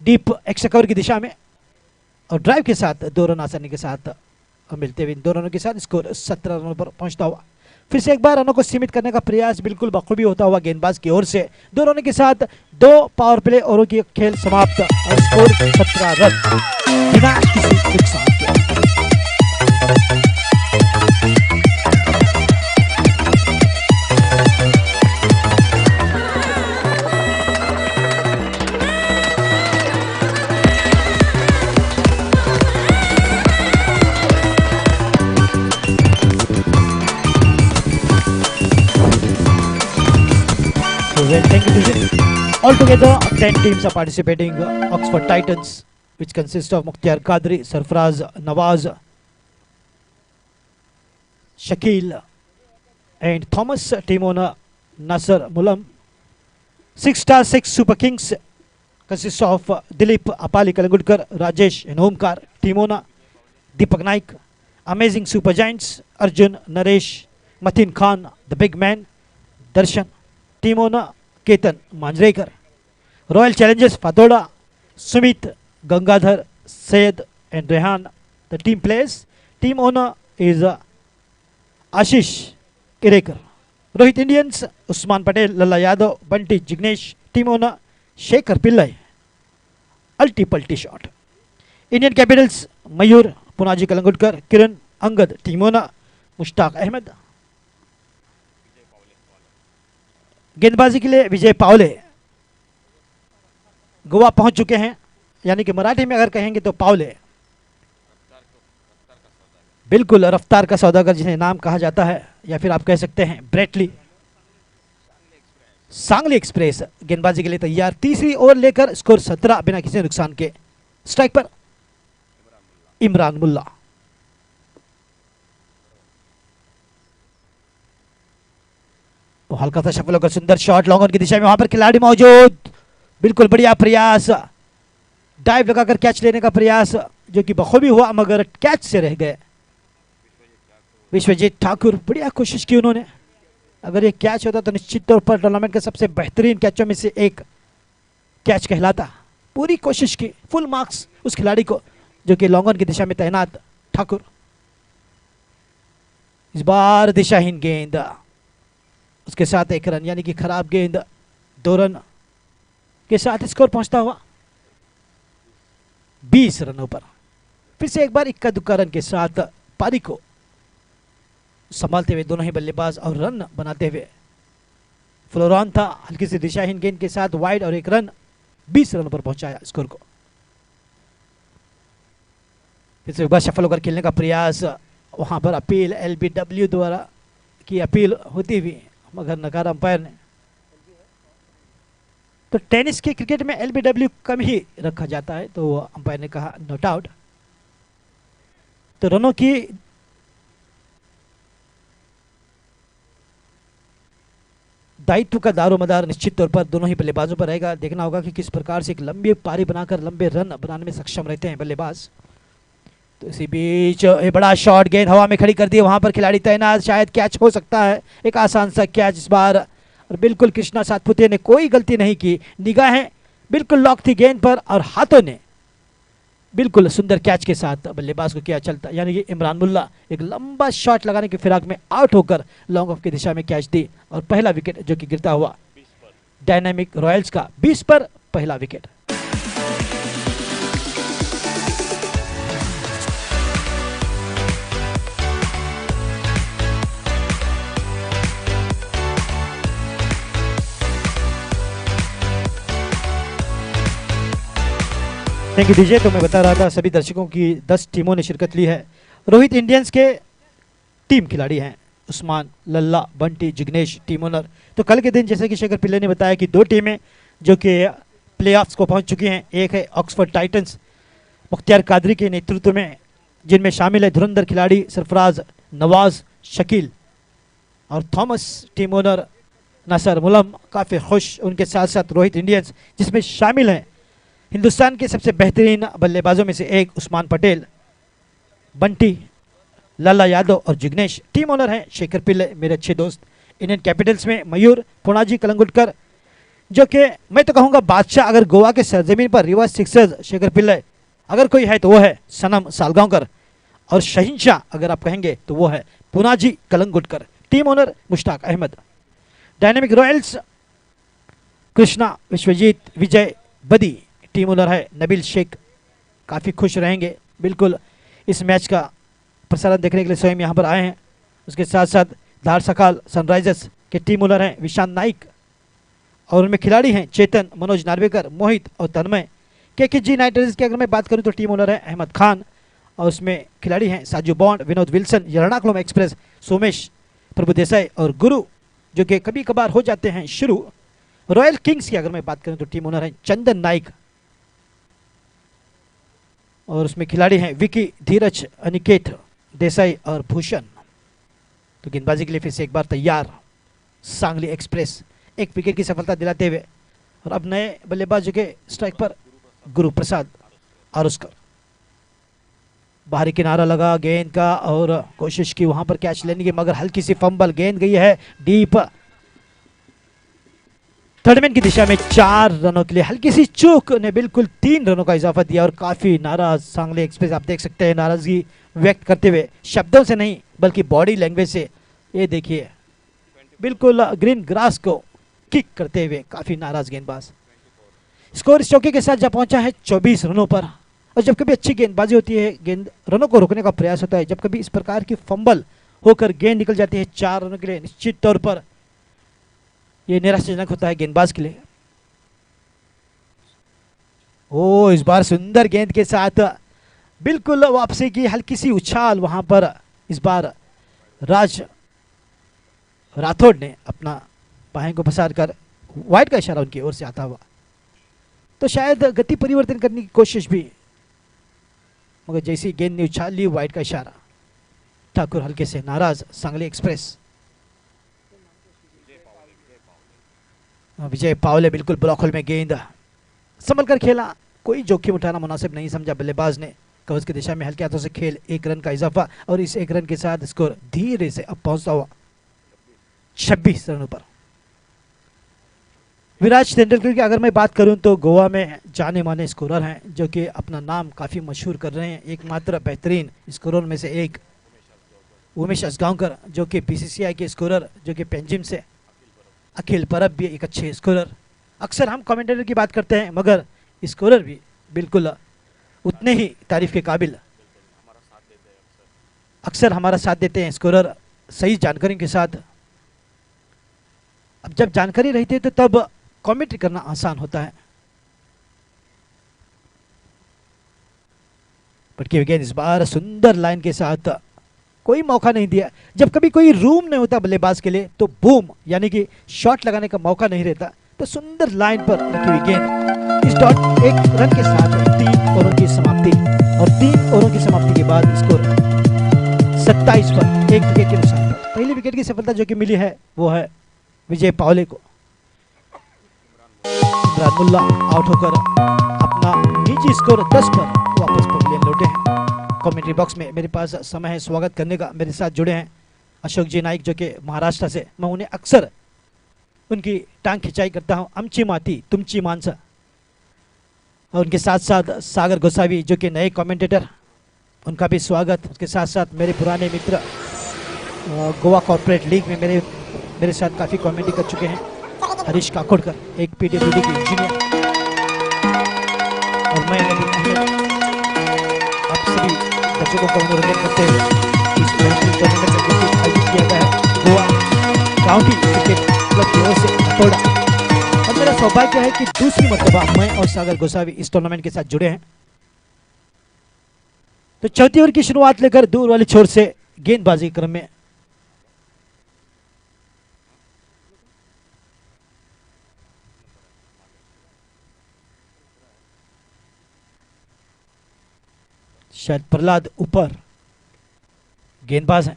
डीप एक्स्ट्रा कवर की दिशा में, और ड्राइव के साथ 2 रन आसानी के साथ मिलते हुए 2 रनों के साथ स्कोर 17 रनों पर पहुंचता हुआ। फिर से एक बार रनों को सीमित करने का प्रयास बिल्कुल बखूबी होता हुआ गेंदबाज की ओर से। 2 रनों के साथ 2 पावर प्ले ओवरों की खेल समाप्त और स्कोर 17 रन बिना किसी नुकसान के। Well, thank you, DJ. Altogether, 10 teams are participating. Oxford Titans, which consists of Mukhtar Qadri, Sarfaraz Nawaz, Shakil, and Thomas. Team owner Nasser Mulam. 6 star 6 Super Kings consists of Dilip Apali Kalangudkar, Rajesh and Omkar. Team owner Deepak Naik. Amazing Super Giants Arjun, Naresh, Matin Khan, the big man, Darshan. Team owner Ketan Manjrekar. Royal Challengers Fatorda, Sumit, Gangadhar, Syed and Rehan, the team players. Team owner is Ashish Kirekar. Rohit Indians Usman Patel, Lalla Yadav, Bunty Jignesh. Team owner Shekhar Pillai. Ulti shot. Indian Capitals Mayur, Punaji Kalangudkar, Kiran, Angad. Team owner Mushtaq Ahmed. गेंदबाजी के लिए विजय पावले गोवा पहुंच चुके हैं, यानी कि मराठी में अगर कहेंगे तो पावले, बिल्कुल रफ्तार का सौदागर जिन्हें नाम कहा जाता है, या फिर आप कह सकते हैं ब्रेटली। सांगली एक्सप्रेस गेंदबाजी के लिए तैयार। तीसरी ओवर लेकर स्कोर 17 बिना किसी नुकसान के। स्ट्राइक पर इमरान मुल्ला। हल्का सा शफल होकर सुंदर शॉट लॉन्ग ऑन की दिशा में, वहां पर खिलाड़ी मौजूद, बिल्कुल बढ़िया प्रयास, डाइव लगाकर कैच लेने का प्रयास जो कि बखूबी हुआ मगर कैच से रह गए। विश्वजीत ठाकुर, बढ़िया कोशिश की उन्होंने। अगर ये कैच होता तो निश्चित तौर पर टूर्नामेंट के सबसे बेहतरीन कैचों में से एक कैच कहलाता। पूरी कोशिश की, फुल मार्क्स उस खिलाड़ी को जो कि लॉन्ग ऑन की दिशा में तैनात ठाकुर। इस बार दिशाहीन गेंद, उसके साथ एक रन, यानी कि खराब गेंद 2 रन के साथ स्कोर पहुंचता हुआ 20 रनों पर। फिर से एक बार इक्का दुक्का रन के साथ पारी को संभालते हुए दोनों ही बल्लेबाज और रन बनाते हुए फ्लोरॉन था। हल्की सी दिशाहीन गेंद के साथ वाइड और एक रन, 20 रनों पर पहुंचाया स्कोर को। फिर से एक बार सफल होकर खेलने का प्रयास, वहां पर अपील एलबीडब्ल्यू द्वारा की अपील होती हुई मगर नकार अंपायर ने। तो टेनिस के क्रिकेट में एलबीडब्ल्यू कम ही रखा जाता है, तो अंपायर ने कहा नॉट आउट। तो रनों की दायित्व का दारोमदार निश्चित तौर पर दोनों ही बल्लेबाजों पर रहेगा। देखना होगा कि किस प्रकार से एक लंबी पारी बनाकर लंबे रन बनाने में सक्षम रहते हैं बल्लेबाज। तो इसी बीच एक बड़ा शॉट, गेंद हवा में खड़ी कर दी, वहां पर खिलाड़ी तैनात, शायद कैच हो सकता है। एक आसान सा कैच इस बार, और बिल्कुल कृष्णा सातपुते ने कोई गलती नहीं की। निगाहें बिल्कुल लॉक थी गेंद पर और हाथों ने बिल्कुल सुंदर कैच के साथ बल्लेबाज को किया चलता, यानी कि इमरान मुल्ला एक लंबा शॉट लगाने की फिराक में आउट होकर लॉन्ग ऑफ की दिशा में कैच दी और पहला विकेट जो कि गिरता हुआ डायनामिक रॉयल्स का 20 पर पहला विकेट। Thank you DJ. तो मैं बता रहा था सभी दर्शकों की 10 टीमों ने शिरकत ली है। रोहित इंडियंस के टीम खिलाड़ी हैं उस्मान, लल्ला, बंटी, जिग्नेश टीम ओनर। तो कल के दिन जैसे कि शेखर पिल्ले ने बताया कि 2 टीमें जो कि प्लेऑफ्स को पहुंच चुकी हैं। एक है ऑक्सफोर्ड टाइटंस मुख्तार कादरी के नेतृत्व में, जिनमें शामिल है धुरंधर खिलाड़ी सरफराज, नवाज, शकील और थॉमस। टीम ओनर नासर मुलम काफ़ी खुश। उनके साथ साथ रोहित इंडियंस जिसमें शामिल हैं हिंदुस्तान के सबसे बेहतरीन बल्लेबाजों में से एक उस्मान पटेल, बंटी, लल्ला यादव और जिग्नेश। टीम ओनर हैं शेखर पिल्ले, मेरे अच्छे दोस्त। इंडियन कैपिटल्स में मयूर, पुणाजी कलंगुटकर, जो कि मैं तो कहूँगा बादशाह अगर गोवा के सरजमीन पर रिवर्स सिक्सर्स शेखर पिल्ले अगर कोई है तो वो है सनम सालगांवकर, और शहिंशाह अगर आप कहेंगे तो वो है Punaji Kalangutkar. Team owner Mushtaq Ahmed. Dynamic Royals Krishna, Vishwajit, Vijay, Badi. Team owner है नबील शेख। काफ़ी खुश रहेंगे, बिल्कुल इस मैच का प्रसारण देखने के लिए स्वयं यहाँ पर आए हैं। उसके साथ साथ धार सकाल सनराइजर्स के टीम ओनर हैं विशांत नाइक, और उनमें खिलाड़ी हैं चेतन, मनोज नार्वेकर, मोहित और तन्मय। केकेजी नाइट राइडर्स की अगर मैं बात करूं तो टीम ओनर है अहमद खान, और उसमें खिलाड़ी हैं Saju Bond, Vinod Wilson, Ernakulam Express, Somesh Prabhudesai और गुरु, जो कि कभी कभार हो जाते हैं शुरू। रॉयल किंग्स की अगर मैं बात करूं तो टीम ओनर है चंदन नाइक और उसमें खिलाड़ी हैं विकी, धीरज, अनिकेत, देसाई और भूषण। तो गेंदबाजी के लिए फिर से एक बार तैयार सांगली एक्सप्रेस, एक विकेट की सफलता दिलाते हुए। और अब नए बल्लेबाज के स्ट्राइक पर गुरु प्रसाद आरुस्कर। बाहरी किनारा लगा गेंद का और कोशिश की वहां पर कैच लेने की, मगर हल्की सी फंबल, गेंद गई है डीप थर्ड मैन की दिशा में। 4 रनों के लिए हल्की सी चूक ने बिल्कुल 3 रनों का इजाफा दिया और काफी नाराज सांगली एक्सप्रेस, आप देख सकते हैं नाराजगी व्यक्त करते हुए, शब्दों से नहीं बल्कि बॉडी लैंग्वेज से। ये देखिए बिल्कुल ग्रीन ग्रास को किक करते हुए काफी नाराज गेंदबाज। स्कोर इस चौके के साथ जा पहुंचा है 24 रनों पर। और जब कभी अच्छी गेंदबाजी होती है, गेंद रनों को रोकने का प्रयास होता है, जब कभी इस प्रकार की फंबल होकर गेंद निकल जाती है 4 रनों के लिए, निश्चित तौर पर यह निराशाजनक होता है गेंदबाज के लिए। ओ इस बार सुंदर गेंद के साथ बिल्कुल वापसी की हल्की सी उछाल, वहां पर इस बार राज राठौड़ ने अपना बाहें को पसार कर वाइड का इशारा उनकी ओर से आता हुआ। तो शायद गति परिवर्तन करने की कोशिश भी, मगर जैसी गेंद ने उछाल ली वाइड का इशारा। ठाकुर हल्के से नाराज सांगली एक्सप्रेस। विजय पावले बिल्कुल ब्लॉक होल में गेंद संभल कर खेला, कोई जोखिम उठाना मुनासिब नहीं समझा बल्लेबाज ने। कवच की दिशा में हल्के हाथों से खेल, 1 रन का इजाफा और इस 1 रन के साथ स्कोर धीरे से अब पहुंचता हुआ 26 रनों पर। विराट तेंदुलकर की अगर मैं बात करूं तो गोवा में जाने माने स्कोरर हैं जो कि अपना नाम काफ़ी मशहूर कर रहे हैं। एकमात्र बेहतरीन स्कोरर में से एक उमेश असगांवकर, जो कि बीसीसीआई के स्कोरर, जो कि पेंजिम से। अखिल परब भी एक अच्छे स्कोरर। अक्सर हम कमेंटेटर की बात करते हैं, मगर स्कोरर भी बिल्कुल उतने ही तारीफ के काबिल अक्सर हमारा साथ देते हैं स्कोरर, सही जानकारी के साथ। अब जब जानकारी रहती है तो तब कमेंट्री करना आसान होता है। पटकी विकेट इस बार सुंदर लाइन के साथ, कोई मौका नहीं दिया। जब कभी कोई रूम नहीं होता बल्लेबाज के लिए तो बूम यानी कि शॉट लगाने का मौका नहीं रहता। तो सुंदर लाइन पर रखी हुई गेंद, इस डॉट 1 रन के साथ 3 ओवरों की समाप्ति। और 3 ओवरों की समाप्ति के बाद स्कोर 27 पर 1 विकेट के नुकसान पर। पहली विकेट की सफलता जो कि मिली है वो है विजय पावले को। इमरान मुल्ला आउट होकर अपना निजी स्कोर 10 पर वापस पवेलियन लौटे हैं। कमेंट्री बॉक्स में मेरे पास समय है स्वागत करने का। मेरे साथ जुड़े हैं अशोक जी नाइक जो कि महाराष्ट्र से। मैं उन्हें अक्सर उनकी टांग खिंचाई करता हूं, अमची माती तुमची मानसा। और उनके साथ साथ सागर गोसावी जो कि नए कमेंटेटर, उनका भी स्वागत। उसके साथ साथ मेरे पुराने मित्र गोवा कॉर्पोरेट लीग में मेरे साथ काफ़ी कमेंट्री कर चुके हैं, हरीश काकोड़कर, एक पीडब्ल्यूडी के इंजीनियर। और मैं आप सभी दर्शकों का मनोरंजन करते हुए इस बेहतरीन टूर्नामेंट में आयोजित किया गया है गोवा काउंटी क्रिकेट क्लब की ओर से फतोर्डा। और मेरा सौभाग्य है कि दूसरी मर्तबा मैं और सागर गोसावी इस टूर्नामेंट के साथ जुड़े हैं। तो चौथी ओवर की शुरुआत लेकर दूर वाली छोर से गेंदबाजी क्रम में शायद प्रहलाद ऊपर गेंदबाज हैं।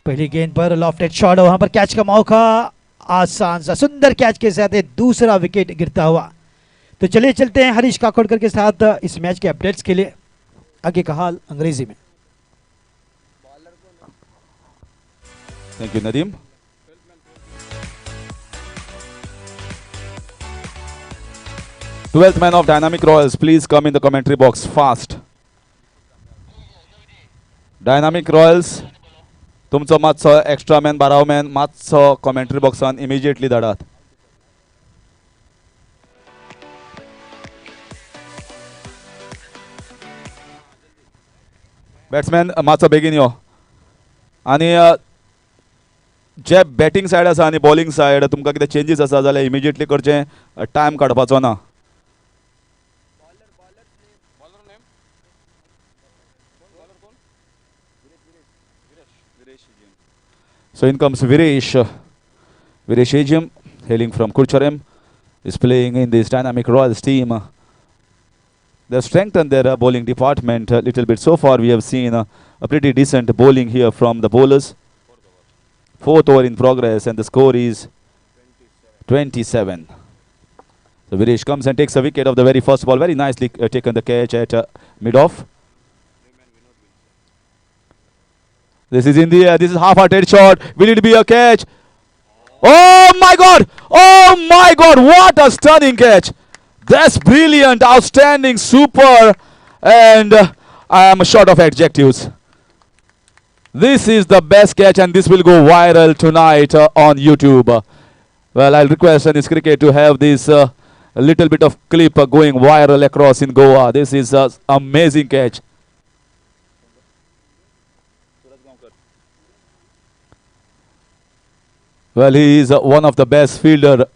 पहली गेंद पर लॉफ्टेड शॉट, वहां पर कैच का मौका, आसान सा सुंदर कैच के साथ दूसरा विकेट गिरता हुआ। तो चलिए चलते हैं हरीश काकोड़कर के साथ इस मैच के अपडेट्स के लिए। आगे का हाल अंग्रेजी में। Thank you Nadeem. Twelfth man of Dynamic Royals, please come in the commentary box fast. Dynamic Royals, तुमचो मातसो एक्स्ट्रा मॅन बाराव मॅन मातसो कॉमेंट्री बॉक्सान इमिजिएटली धाडात. बॅट्समॅन मातसो बेगीन यो. आणि जे बॅटिंग सायड आसा आनी बॉलिंग सायड तुमकां कितें चेंजीस आसा जाल्यार इमिजिएटली करचें, टायम काडपाचो ना. So in comes Viresh. Viresh Ajiam, hailing from Kurcharem, is playing in this dynamic Royals team. They've strengthened their bowling department a little bit. So far we have seen a pretty decent bowling here from the bowlers. Fourth over in progress and the score is 27. So Viresh comes and takes a wicket of the very first ball. Very nicely taken the catch at mid-off. This is in the air. This is half-hearted shot. Will it be a catch? Oh my God! Oh my God! What a stunning catch! That's brilliant, outstanding, super, and I am short of adjectives. This is the best catch, and this will go viral tonight on YouTube. Well, I'll request TennisCricket to have this a little bit of clip going viral across in Goa. This is an amazing catch. Well, he is one of the best fielder,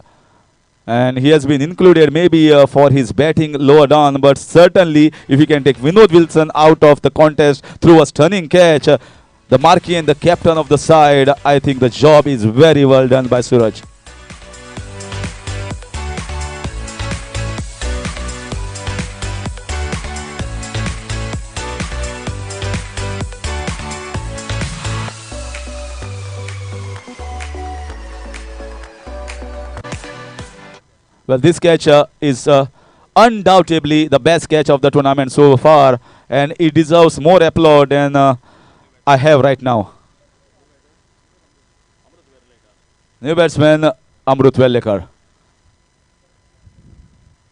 and he has been included maybe for his batting lower down, but certainly if he can take Vinod Wilson out of the contest through a stunning catch, the marquee and the captain of the side, I think the job is very well done by Suraj. Well, this catch is undoubtedly the best catch of the tournament so far, and it deserves more applaud than I have right now. New batsman Amrut Wellekar.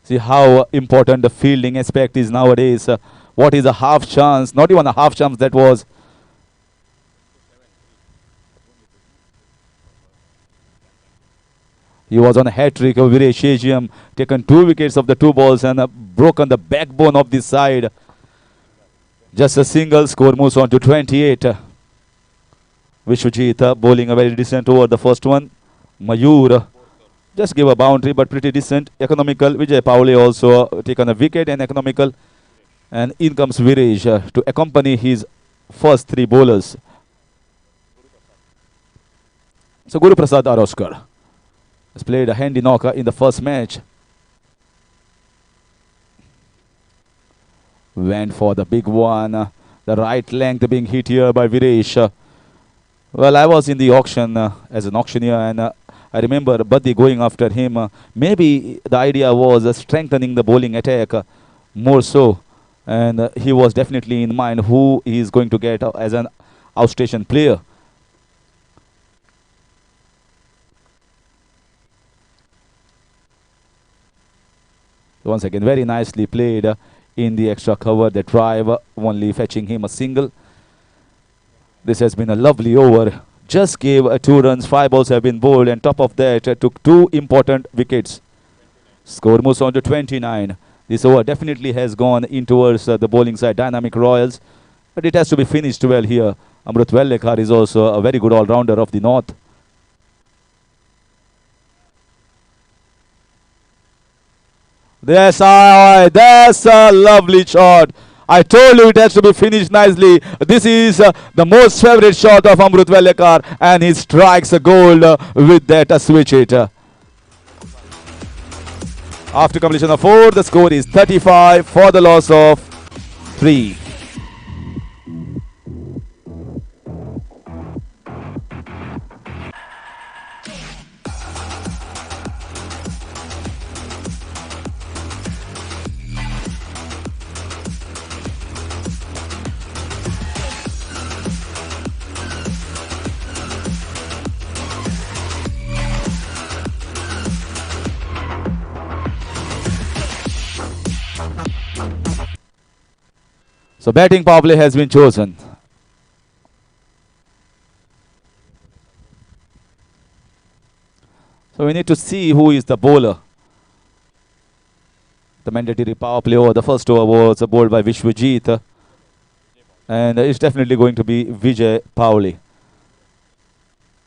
See how important the fielding aspect is nowadays. What is a half chance? Not even a half chance that was. He was on a hat-trick of Viresh Ajiam, taken 2 wickets of the 2 balls and broken the backbone of this side. Just a single, score moves on to 28. Vishwajit bowling a very decent over the first one. Mayur just gave a boundary but pretty decent. Economical. Vijay Paule also taken a wicket and economical. And in comes Viresh to accompany his first 3 bowlers. So Guru Prasad Aroskar has played a handy knocker in the first match. Went for the big one. The right length being hit here by Viresh. Well, I was in the auction as an auctioneer, and I remember Buddy going after him. Maybe the idea was strengthening the bowling attack more so. And he was definitely in mind who he is going to get as an outstation player. Once again, very nicely played in the extra cover, the drive, only fetching him a single. This has been a lovely over. Just gave 2 runs, 5 balls have been bowled, and top of that took 2 important wickets. Score moves on to 29. This over definitely has gone in towards the bowling side, Dynamic Royals, but it has to be finished well here. Amrut Wellekar is also a very good all-rounder of the North. That's a lovely shot. I told you it has to be finished nicely. This is the most favorite shot of Amrut Wellekar, and he strikes a goal with that switch hit. After completion of 4, the score is 35 for the loss of 3. So batting power play has been chosen. So we need to see who is the bowler. The mandatory power play over the first over was bowled by Vishwajit. And it's definitely going to be Vijay Pauli.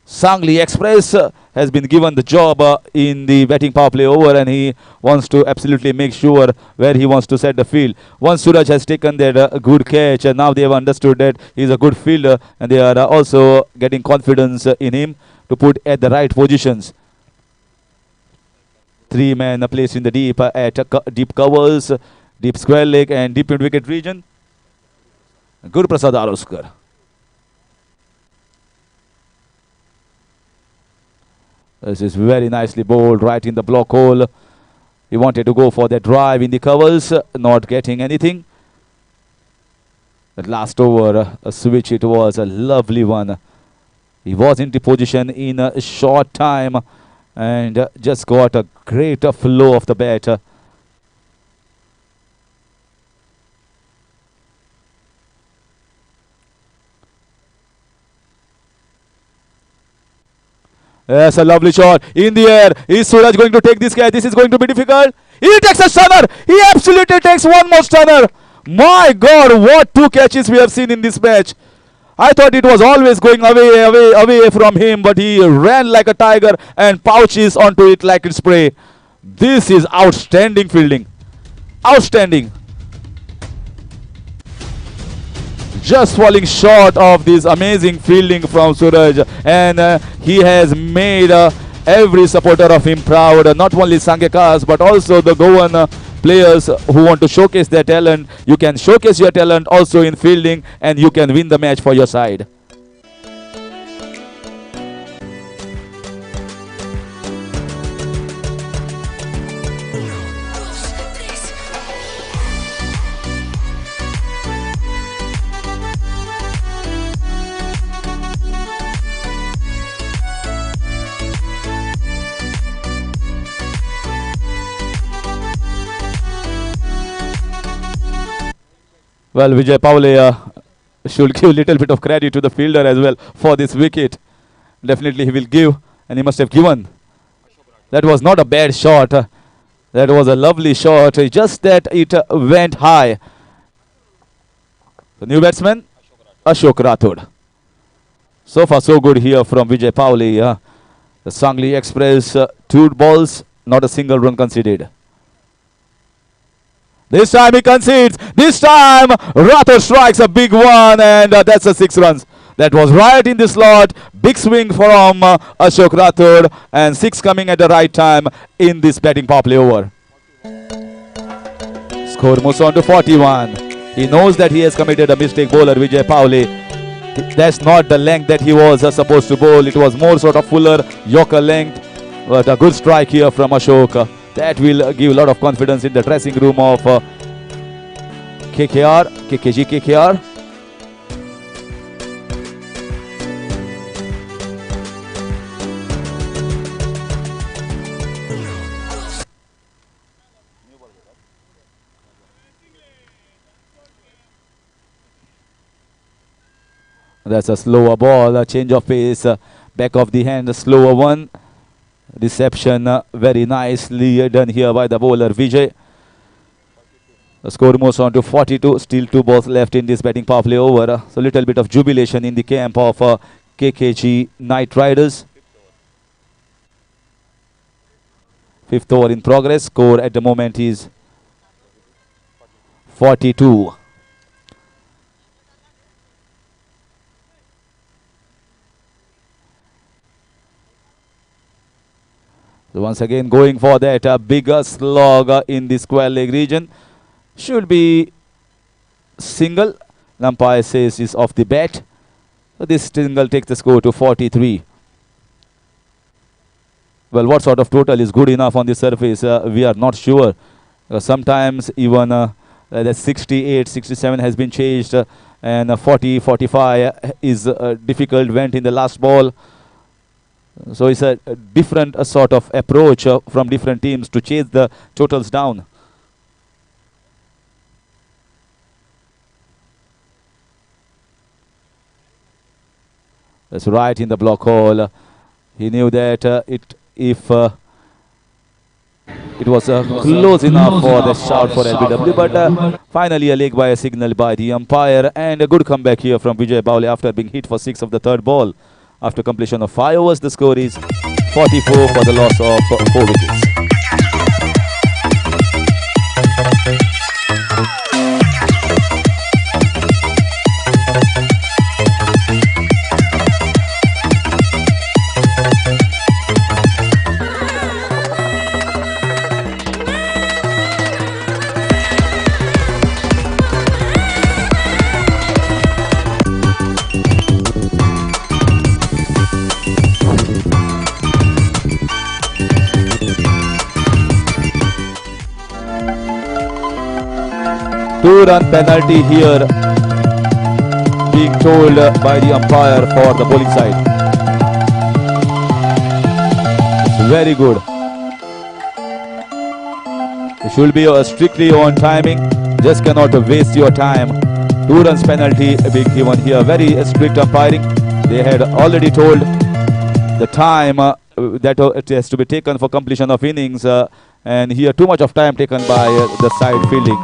Sangli Express has been given the job in the batting power play over, and he wants to absolutely make sure where he wants to set the field. Once Suraj has taken that good catch, and now they have understood that he's a good fielder, and they are also getting confidence in him to put at the right positions. 3 men placed in the deep at deep covers, deep square leg, and deep mid wicket region. Guru Prasad Aroskar. This is very nicely bowled right in the block hole. He wanted to go for that drive in the covers, not getting anything. That last over, a switch, it was a lovely one. He was into position in a short time and just got a great flow of the bat. Yes, a lovely shot in the air. Is Suraj going to take this catch? This is going to be difficult. He takes a stunner. He absolutely takes one more stunner. My God, what 2 catches we have seen in this match. I thought it was always going away from him, but he ran like a tiger and pouches onto it like it's prey. This is outstanding fielding. Outstanding. Just falling short of this amazing fielding from Suraj, and he has made every supporter of him proud, not only Sangekas but also the Goan players who want to showcase their talent. You can showcase your talent also in fielding, and you can win the match for your side. Well, Vijay Paule should give a little bit of credit to the fielder as well for this wicket. Definitely he will give, and he must have given. That was not a bad shot. That was a lovely shot, just that it went high. The new batsman, Ashok Rathod. So far so good here from Vijay Paule. The Sangli Express, 2 balls, not a single run conceded. This time he concedes. This time Rathod strikes a big one, and that's a 6 runs. That was right in the slot. Big swing from Ashok Rathod, and 6 coming at the right time in this batting power play over. Score moves on to 41. He knows that he has committed a mistake, bowler Vijay Paule. That's not the length that he was supposed to bowl. It was more sort of fuller Yorker length, but a good strike here from Ashok. That will give a lot of confidence in the dressing room of KKR. That's a slower ball, a change of pace, back of the hand, a slower one. Reception very nicely done here by the bowler Vijay. The score moves on to 42. Still 2 balls left in this batting power play over. So little bit of jubilation in the camp of KKG Knight Riders. 5th over in progress. Score at the moment is 42. So once again going for that bigger slog in the square leg region. Should be single. Umpire says is off the bat. So this single takes the score to 43. Well, what sort of total is good enough on the surface? We are not sure. Sometimes even the 68, 67 has been changed, and 40, 45 is difficult, went in the last ball. So it's a different sort of approach from different teams to chase the totals down. That's right in the block hole. He knew that if it was close enough for the shout for LBW, but finally a leg by a signal by the umpire, and a good comeback here from Vijay Paule after being hit for 6 of the 3rd ball. After completion of 5 overs, the score is 44 for the loss of 4 wickets. Two-run penalty here being told by the umpire for the bowling side. It's very good. It should be strictly on timing. Just cannot waste your time. 2 runs penalty being given here. Very strict umpiring. They had already told the time that it has to be taken for completion of innings, and here too much of time taken by the side fielding.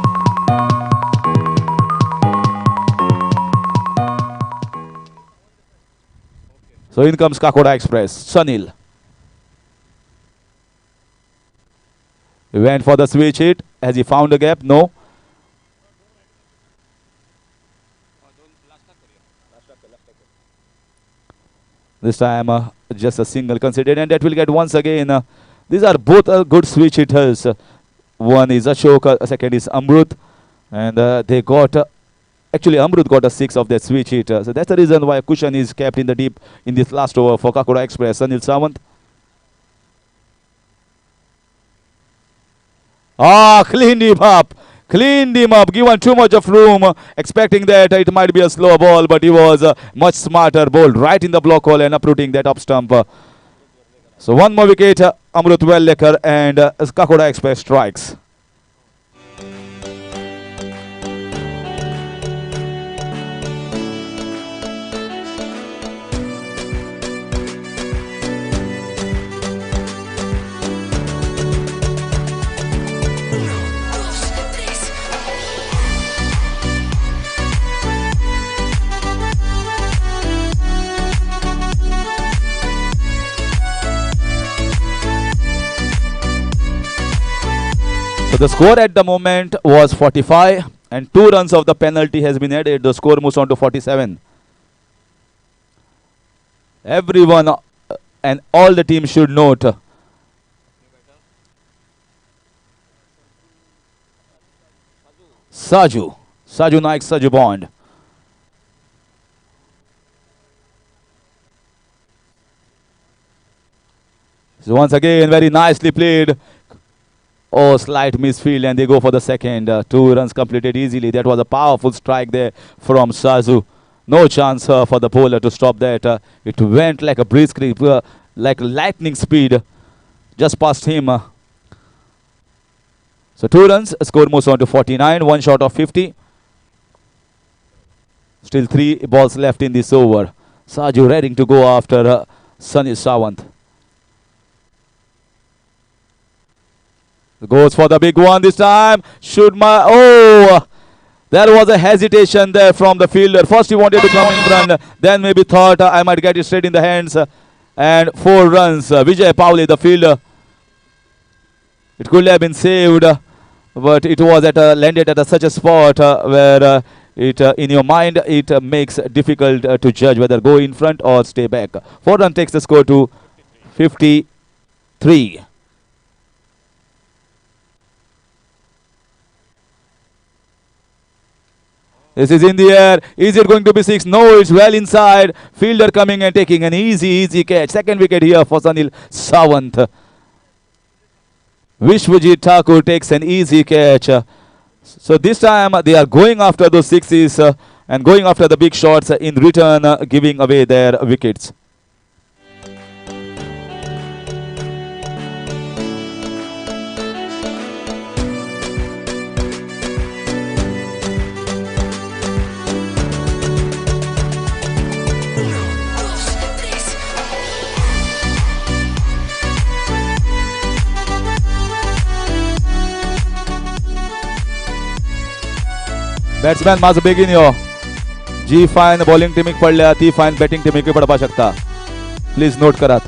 So in comes Fatorda Express. Sunil. He went for the switch hit. Has he found a gap? No. This time just a single considered, and that will get once again. These are both good switch hitters. One is Ashok, second is Amrut, and they got actually Amrut got a 6 of that switch hit. So that's the reason why a cushion is kept in the deep in this last over for Fatorda Express. Sunil Sawant. Cleaned him up. Cleaned him up, given too much of room, expecting that it might be a slow ball, but he was much smarter, bowled right in the block hole and uprooting that up stump. So one more wicket, Amrut Wellekar, and Fatorda Express strikes. So the score at the moment was 45, and 2 runs of the penalty has been added. The score moves on to 47. Everyone and all the teams should note Saju Naik, Saju Bond. So once again, very nicely played. Oh, slight misfield, and they go for the second. 2 runs completed easily. That was a powerful strike there from Saju. No chance for the bowler to stop that. It went like a breeze creep, like lightning speed, just past him. So 2 runs, score moves on to 49, 1 short of 50. Still 3 balls left in this over. Saju ready to go after Sunil Sawant. Goes for the big one this time. There was a hesitation there from the fielder. First he wanted to come in front, then maybe thought I might get it straight in the hands. And 4 runs. Vijay Pauli, the fielder. It could have been saved, but it was landed at such a spot where in your mind it makes difficult to judge whether go in front or stay back. 4 runs takes the score to 53. This is in the air. Is it going to be 6? No, it's well inside. Fielder coming and taking an easy catch. Second wicket here for Sunil Sawant. Vishwajit Thakur takes an easy catch. So this time they are going after those 6s and going after the big shots, in return giving away their wickets. Batsman माझं बेगीन यो जी fine bowling टीमीक पडल्या ती fine batting टीमीक पडपा शकता. Please note Karat.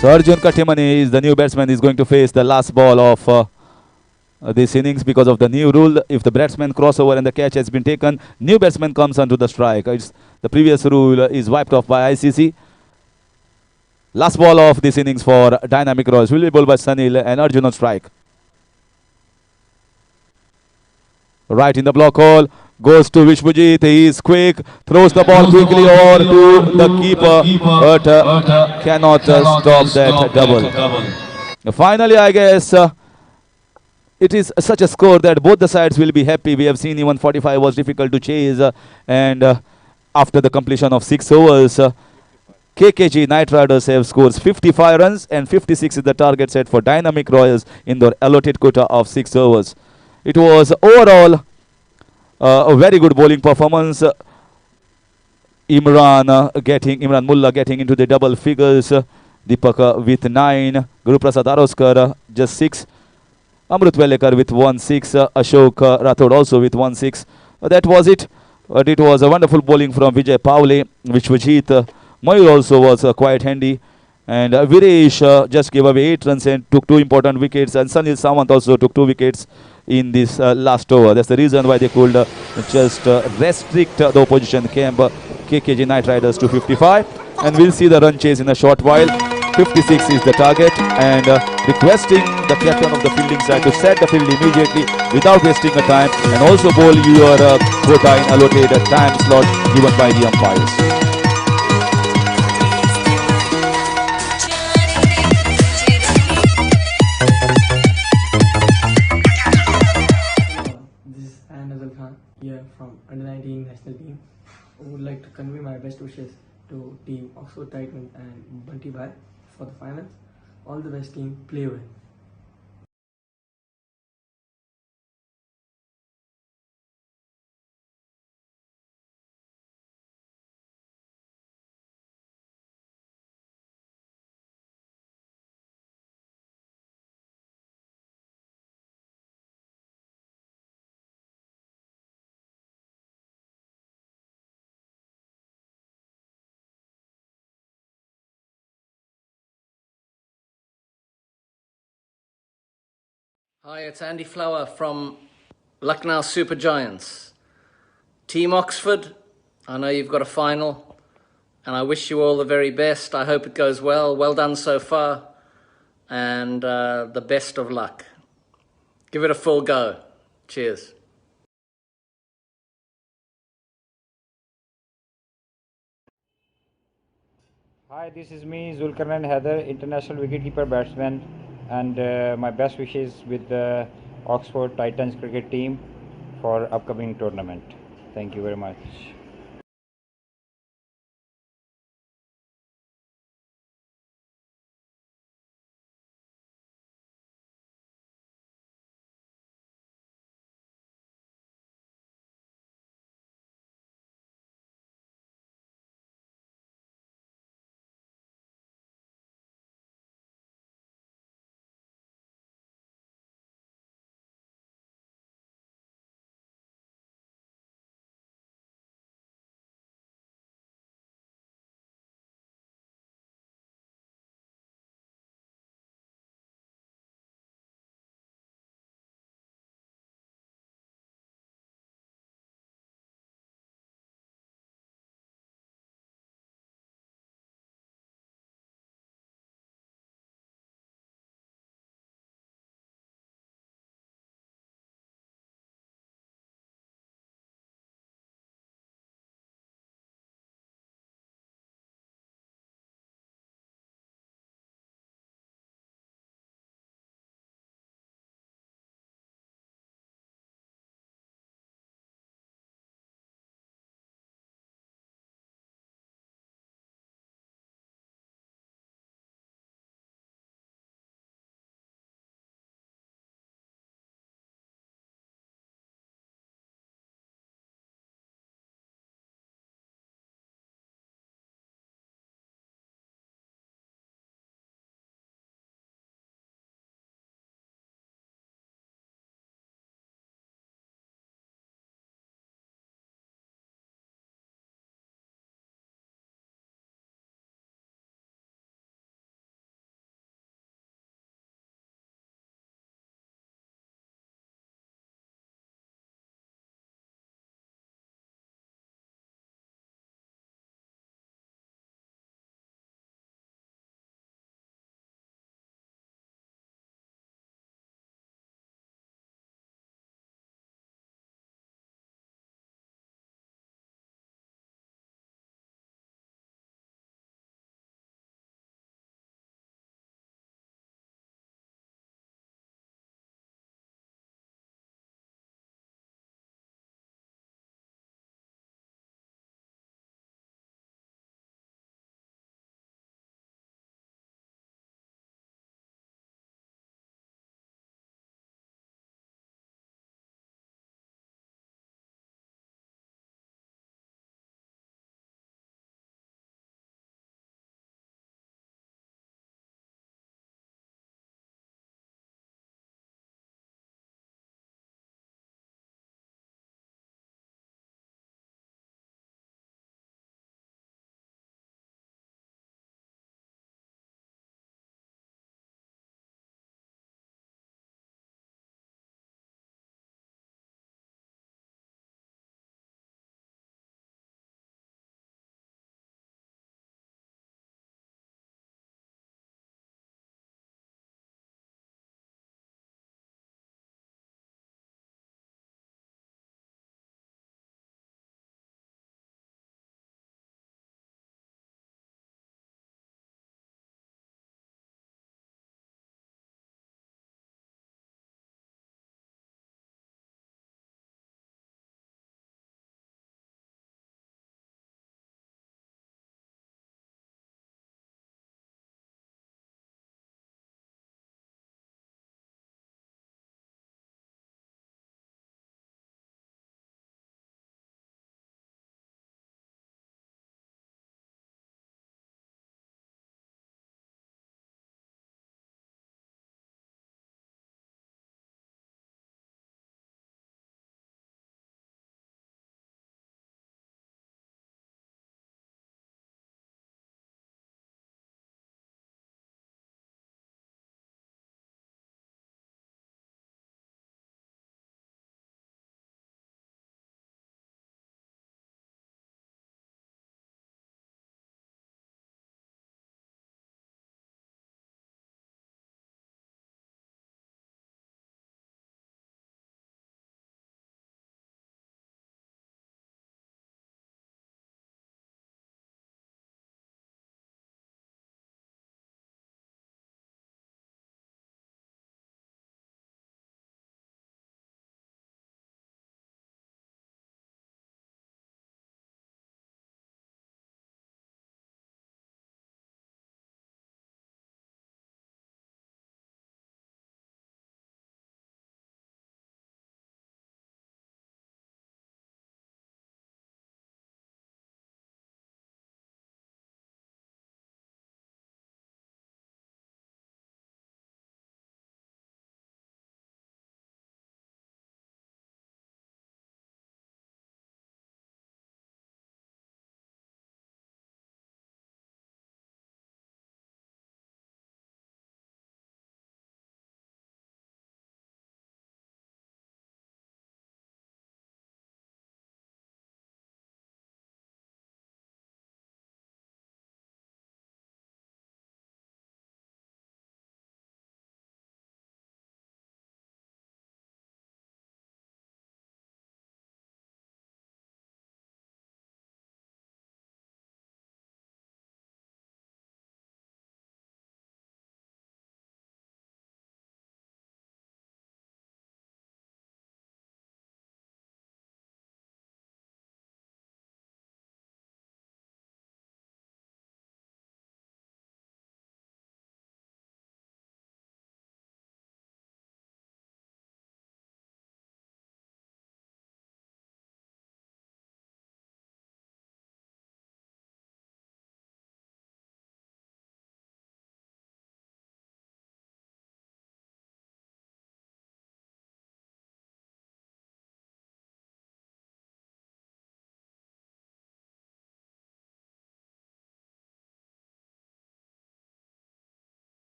So Arjun Katimani is the new batsman. Is going to face the last ball of this innings because of the new rule. If the batsman crossover and the catch has been taken, new batsman comes onto the strike. The previous rule is wiped off by ICC. Last ball of this innings for Dynamic Royals will be bowled by Sunil and Arjun on strike. Right in the block hole. Goes to Vishwajit. He is quick. Throws the ball quickly over to the keeper. But cannot stop that double. Finally, I guess it is such a score that both the sides will be happy. We have seen even 45 was difficult to chase. And after the completion of 6 overs, KKG Knight Riders have scores 55 runs and 56 is the target set for Dynamic Royals in their allotted quota of 6 overs. It was overall a very good bowling performance. Imran Mullah getting into the double figures. Deepak with 9. Guru Prasad Aroskar just 6. Amrut Velekar with 1-6. Ashok Rathod also with 1-6. That was it. But it was a wonderful bowling from Vijay Pawle. Vishwajit Mayur also was quite handy. And Viresh just gave away 8 runs and took 2 important wickets. And Sunil Samant also took 2 wickets in this last over. That's the reason why they could just restrict the opposition camp, KKG Knight Riders, to 55. And we'll see the run chase in a short while. 56 is the target. And requesting the captain of the fielding side to set the field immediately without wasting a time. And also bowl your quota in allotted time slot given by the umpires. Here from under-19 national team. I would like to convey my best wishes to team Oxford Titan and Bunty Bhai for the finals. All the best team, play well. Hi, it's Andy Flower from Lucknow Super Giants. Team Oxford, I know you've got a final, and I wish you all the very best. I hope it goes well. Well done so far, and the best of luck. Give it a full go. Cheers. Hi, this is me, Zulkarnain Haider, international wicketkeeper batsman, and my best wishes with the Oxford Titans cricket team for upcoming tournament. Thank you very much.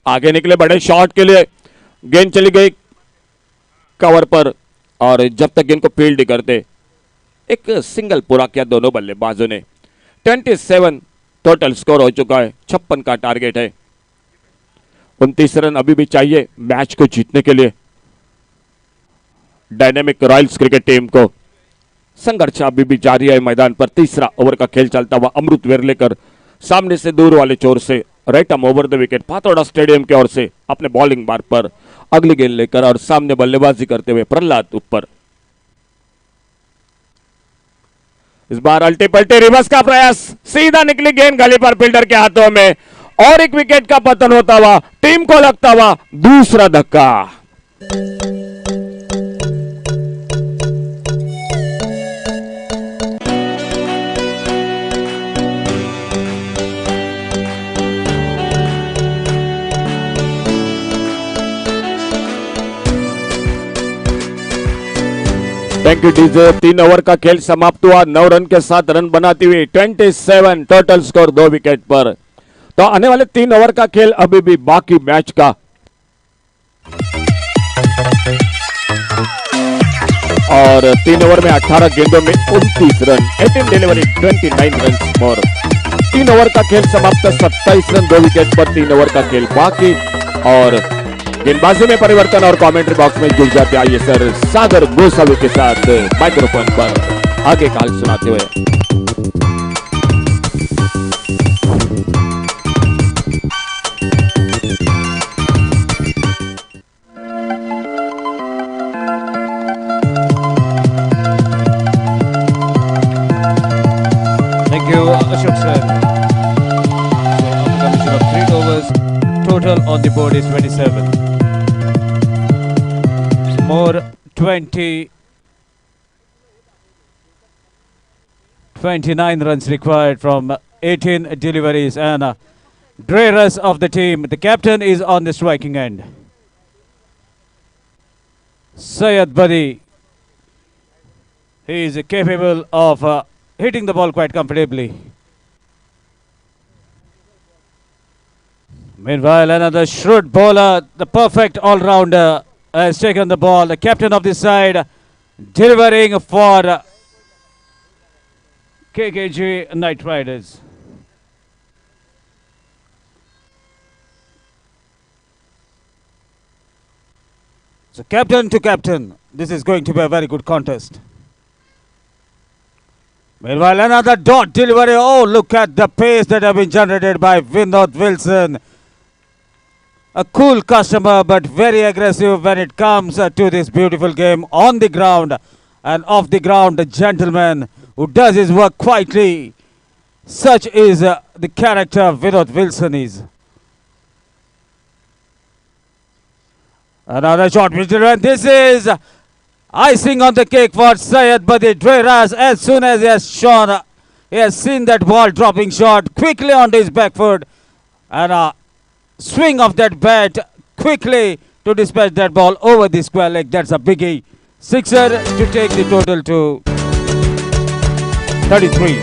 आगे निकले बड़े shot के लिए, गेंद चली गई cover पर और जब तक गेंद को फील्ड करते एक सिंगल पूरा किया दोनों बल्लेबाजों ने। 27 टोटल स्कोर हो चुका है, 56 का टारगेट है। 29 रन अभी भी चाहिए मैच को जीतने के लिए डायनेमिक रॉयल्स क्रिकेट टीम को। संघर्ष अभी भी जारी है मैदान पर। तीसरा ओवर का खेल चलता हुआ अमृत वेर लेकर सामने से दूर वाले चोर से right arm over the wicket Fatorda stadium की ओर से अपने बॉलिंग मार्ग पर अगली गेंद लेकर और सामने बल्लेबाजी करते हुए प्रहलाद ऊपर। इस बार अल्टे पल्टे रिवर्स का प्रयास, सीधा निकली गेंद गली पर फील्डर के हाथों में और एक विकेट का पतन होता हुआ, टीम को लगता हुआ दूसरा धक्का। Thank you DJ. 3 ओवर का खेल समाप्त हुआ, 9 रन के साथ रन बनाती हुई 27 टोटल स्कोर 2 विकेट पर। तो आने वाले 3 ओवर का खेल अभी भी बाकी मैच का। और 3 ओवर में 18 गेंदों में 29 रन, 18 डिलीवरी 29 रन मोर। 3 ओवर का खेल समाप्त, 27 रन 2 विकेट पर। 3 ओवर का खेल बाकी और गेंदबाजी में परिवर्तन और कमेंट्री बॉक्स में जुड़ जाते आइए सर सागर गोसावी के साथ माइक्रोफोन पर आगे काल सुनाते हुए। Thank you, Ashok sir. So, after the completion of 3 overs, total on the board is 27. More 29 runs required from 18 deliveries and Dreras of the team. The captain is on the striking end. Syed Badi. He is capable of hitting the ball quite comfortably. Meanwhile, another shrewd bowler, the perfect all-rounder, has taken the ball. The captain of the side delivering for KKG Knight Riders. So captain to captain, this is going to be a very good contest. Meanwhile, another dot delivery. Oh, look at the pace that have been generated by Vinod Wilson. A cool customer, but very aggressive when it comes to this beautiful game on the ground and off the ground. A gentleman who does his work quietly. Such is the character Vinod Wilson is. Another shot, and this is icing on the cake for Syed Badi Dreras. As soon as he has seen that ball dropping shot quickly onto his back foot and swing of that bat quickly to dispatch that ball over the square leg. That's a biggie. Sixer to take the total to 33.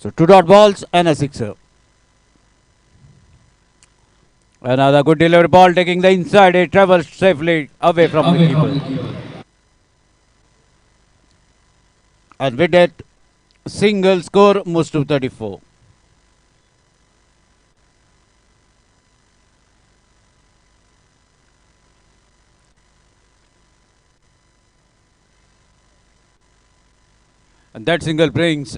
So 2 dot balls and a sixer. Another good delivery ball taking the inside. It travels safely away from the keeper. And with that, single score moves to 34. And that single brings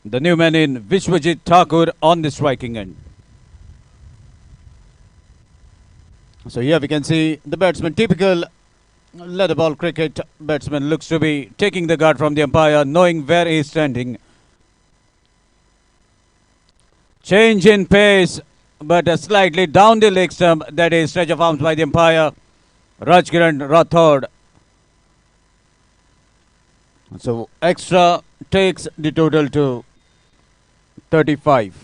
the new man in Vishwajit Thakur on the striking end. So here we can see the batsman, typical leather ball cricket batsman, looks to be taking the guard from the umpire, knowing where he is standing. Change in pace, but slightly down the leg stump. That is stretch of arms by the umpire, Rajkiran Rathod. So extra takes the total to 35.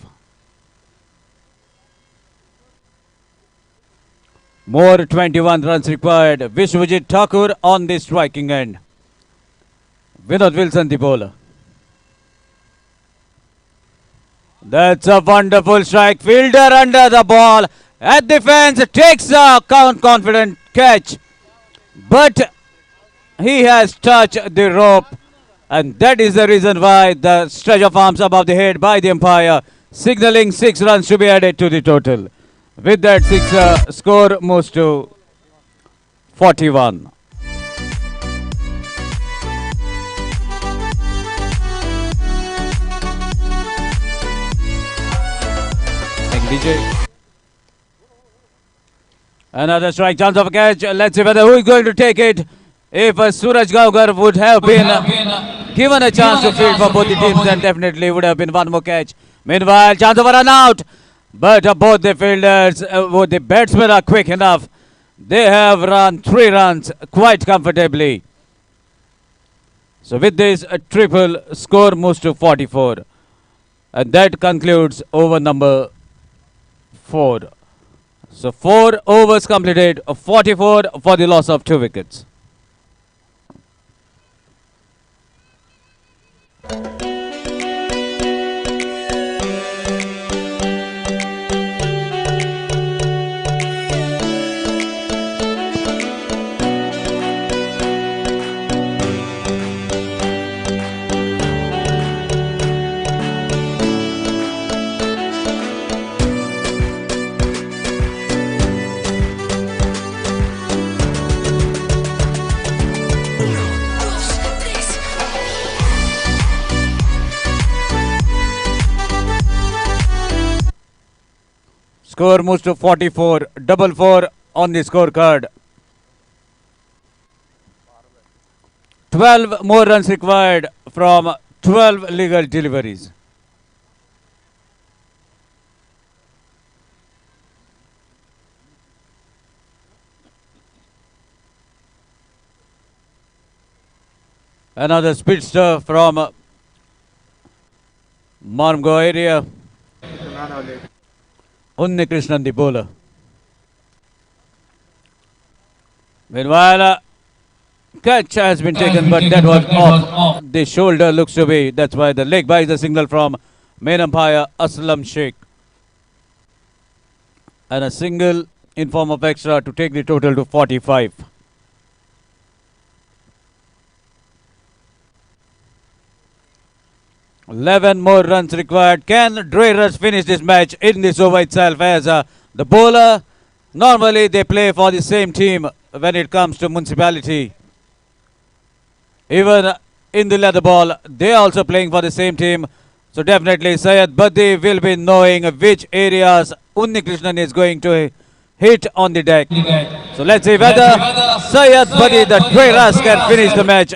More 21 runs required. Vishwajit Thakur on the striking end. Vinod Wilson, the bowler. That's a wonderful strike. Fielder under the ball. At the fence, takes a confident catch. But he has touched the rope. And that is the reason why the stretch of arms above the head by the umpire, signaling 6 runs to be added to the total. With that, score moves to 41. DJ. Another strike, chance of a catch. Let's see whether who is going to take it. If Suraj Gaukar would have been given a chance to field for both the teams, then definitely would have been one more catch. Meanwhile, chance of a run out. But both the fielders, both the batsmen are quick enough. They have run 3 runs quite comfortably. So with this, a triple, score moves to 44. And that concludes over number 4. So 4 overs completed, 44 for the loss of 2 wickets. Score moves to 44, double 4 on the scorecard. 12 more runs required from 12 legal deliveries. Another speedster from Marmgo area. Unnikrishnan, the bowler. Meanwhile, catch has been taken, but that was off the shoulder, looks to be. That's why the leg by the signal from main umpire Aslam Sheikh. And a single in form of extra to take the total to 45. $11 more runs required. Can Dreyers finish this match in this over itself as the bowler? Normally they play for the same team when it comes to municipality. Even in the leather ball, they are also playing for the same team. So definitely Syed Badi will be knowing which areas Unnikrishnan is going to hit on the deck. So let's see whether Syed Badi, the Dreyers, can finish the match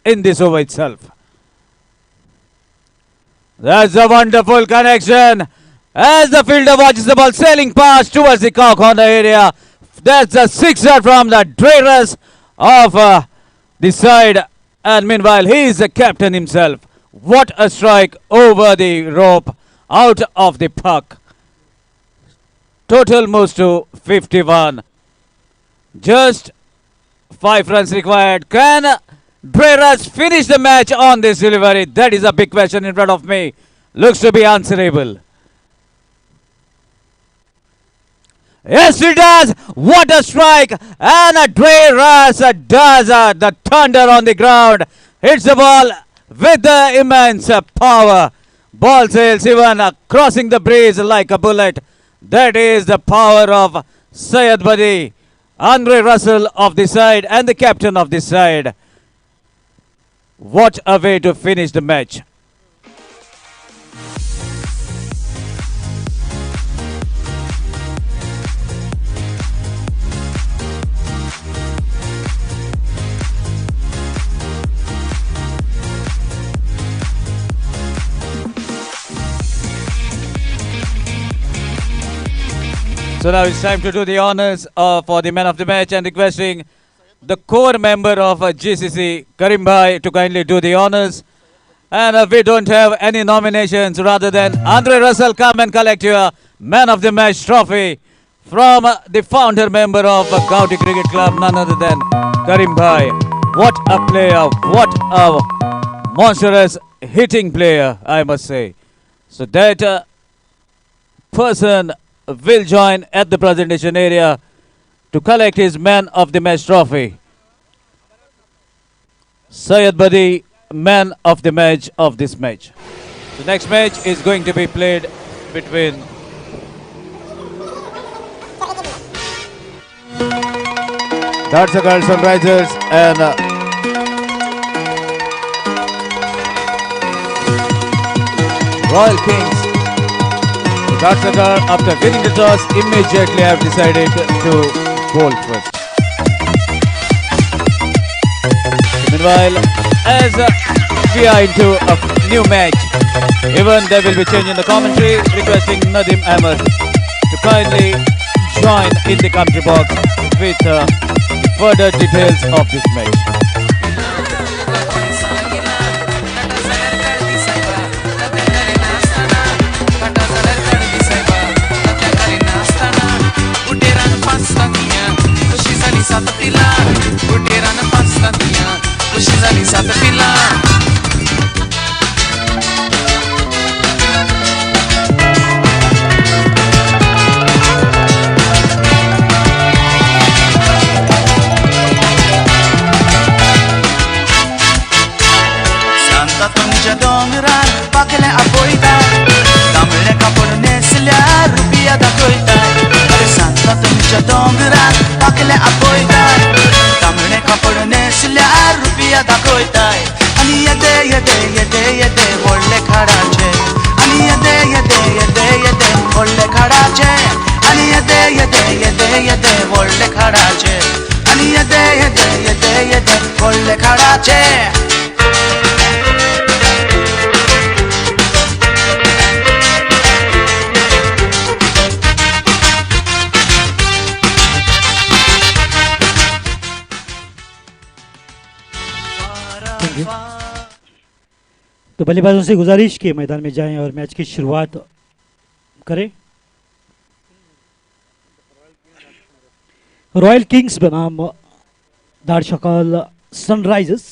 in this over itself. That's a wonderful connection as the fielder watches the ball sailing past towards the cow corner area. That's a sixer from the Dreyers of the side, and meanwhile he is the captain himself. What a strike over the rope out of the puck. Total moves to 51. Just 5 runs required. Can Dreyers finish the match on this delivery? That is a big question in front of me. Looks to be answerable. Yes, he does. What a strike. And Dreyers does the thunder on the ground. Hits the ball with the immense power. Ball sails even crossing the breeze like a bullet. That is the power of Syed Badi, Andre Russell of the side and the captain of the side. What a way to finish the match. So now it's time to do the honors for the man of the match, and requesting the core member of GCC, Karim Bhai, to kindly do the honors. And we don't have any nominations, rather than Andre Russell, come and collect your man of the match trophy from the founder member of County Cricket Club, none other than Karim Bhai. What a player, what a monstrous hitting player, I must say. So that person will join at the presentation area to collect his Man of the Match trophy. Syed Badi, Man of the Match of this match. The next match is going to be played between Dartsagar Sunrisers and Royal Kings. Dartsagar, after winning the toss, immediately have decided to bowl first. Meanwhile, as we are into a new match, even they will be changing the commentary, requesting Nadim Ahmed to kindly join in the commentary box with further details of this match. Pakle apoita, damle kapur neslia, rupiah da koita. Are santa tumcha dongra, pakle apoita, damle kapur neslia, rupiah da koita. Ani yede holle khada che. Ani yede holle khada che. Ani yede holle khada che. Ani yede holle khada che. तो बल्लेबाजों से गुजारिश कि मैदान में जाएं और match की शुरुआत करें। रॉयल किंग्स बनाम दारशकाल सनराइजर्स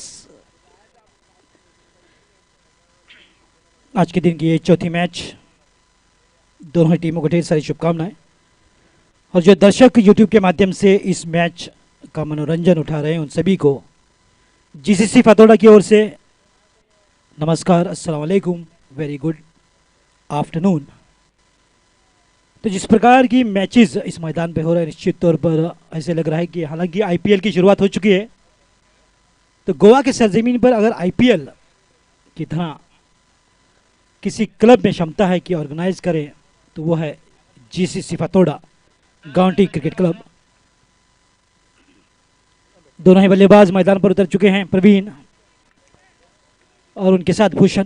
आज के दिन की ये चौथी मैच। दोनों ही टीमों को ढेर सारी शुभकामनाएं। और जो दर्शक यूट्यूब के माध्यम से इस मैच का मनोरंजन उठा रहे हैं उन सभी को जीसीसी फतोड़ा की ओर से नमस्कार, अस्सलाम वालेकुम, वेरी गुड आफ्टरनून। तो जिस प्रकार की मैचेस इस मैदान पे हो रहे हैं, निश्चित तौर पर ऐसे लग रहा है कि हालांकि आईपीएल की शुरुआत हो चुकी है, तो गोवा के सरजमीन पर अगर आईपीएल की तरह किसी क्लब में क्षमता है कि ऑर्गेनाइज करें तो वो है जीसीसी फतोड़ा काउंटी क्रिकेट क्लब। दोनों ही बल्लेबाज मैदान पर उतर चुके हैं, प्रवीण और उनके साथ भूषण।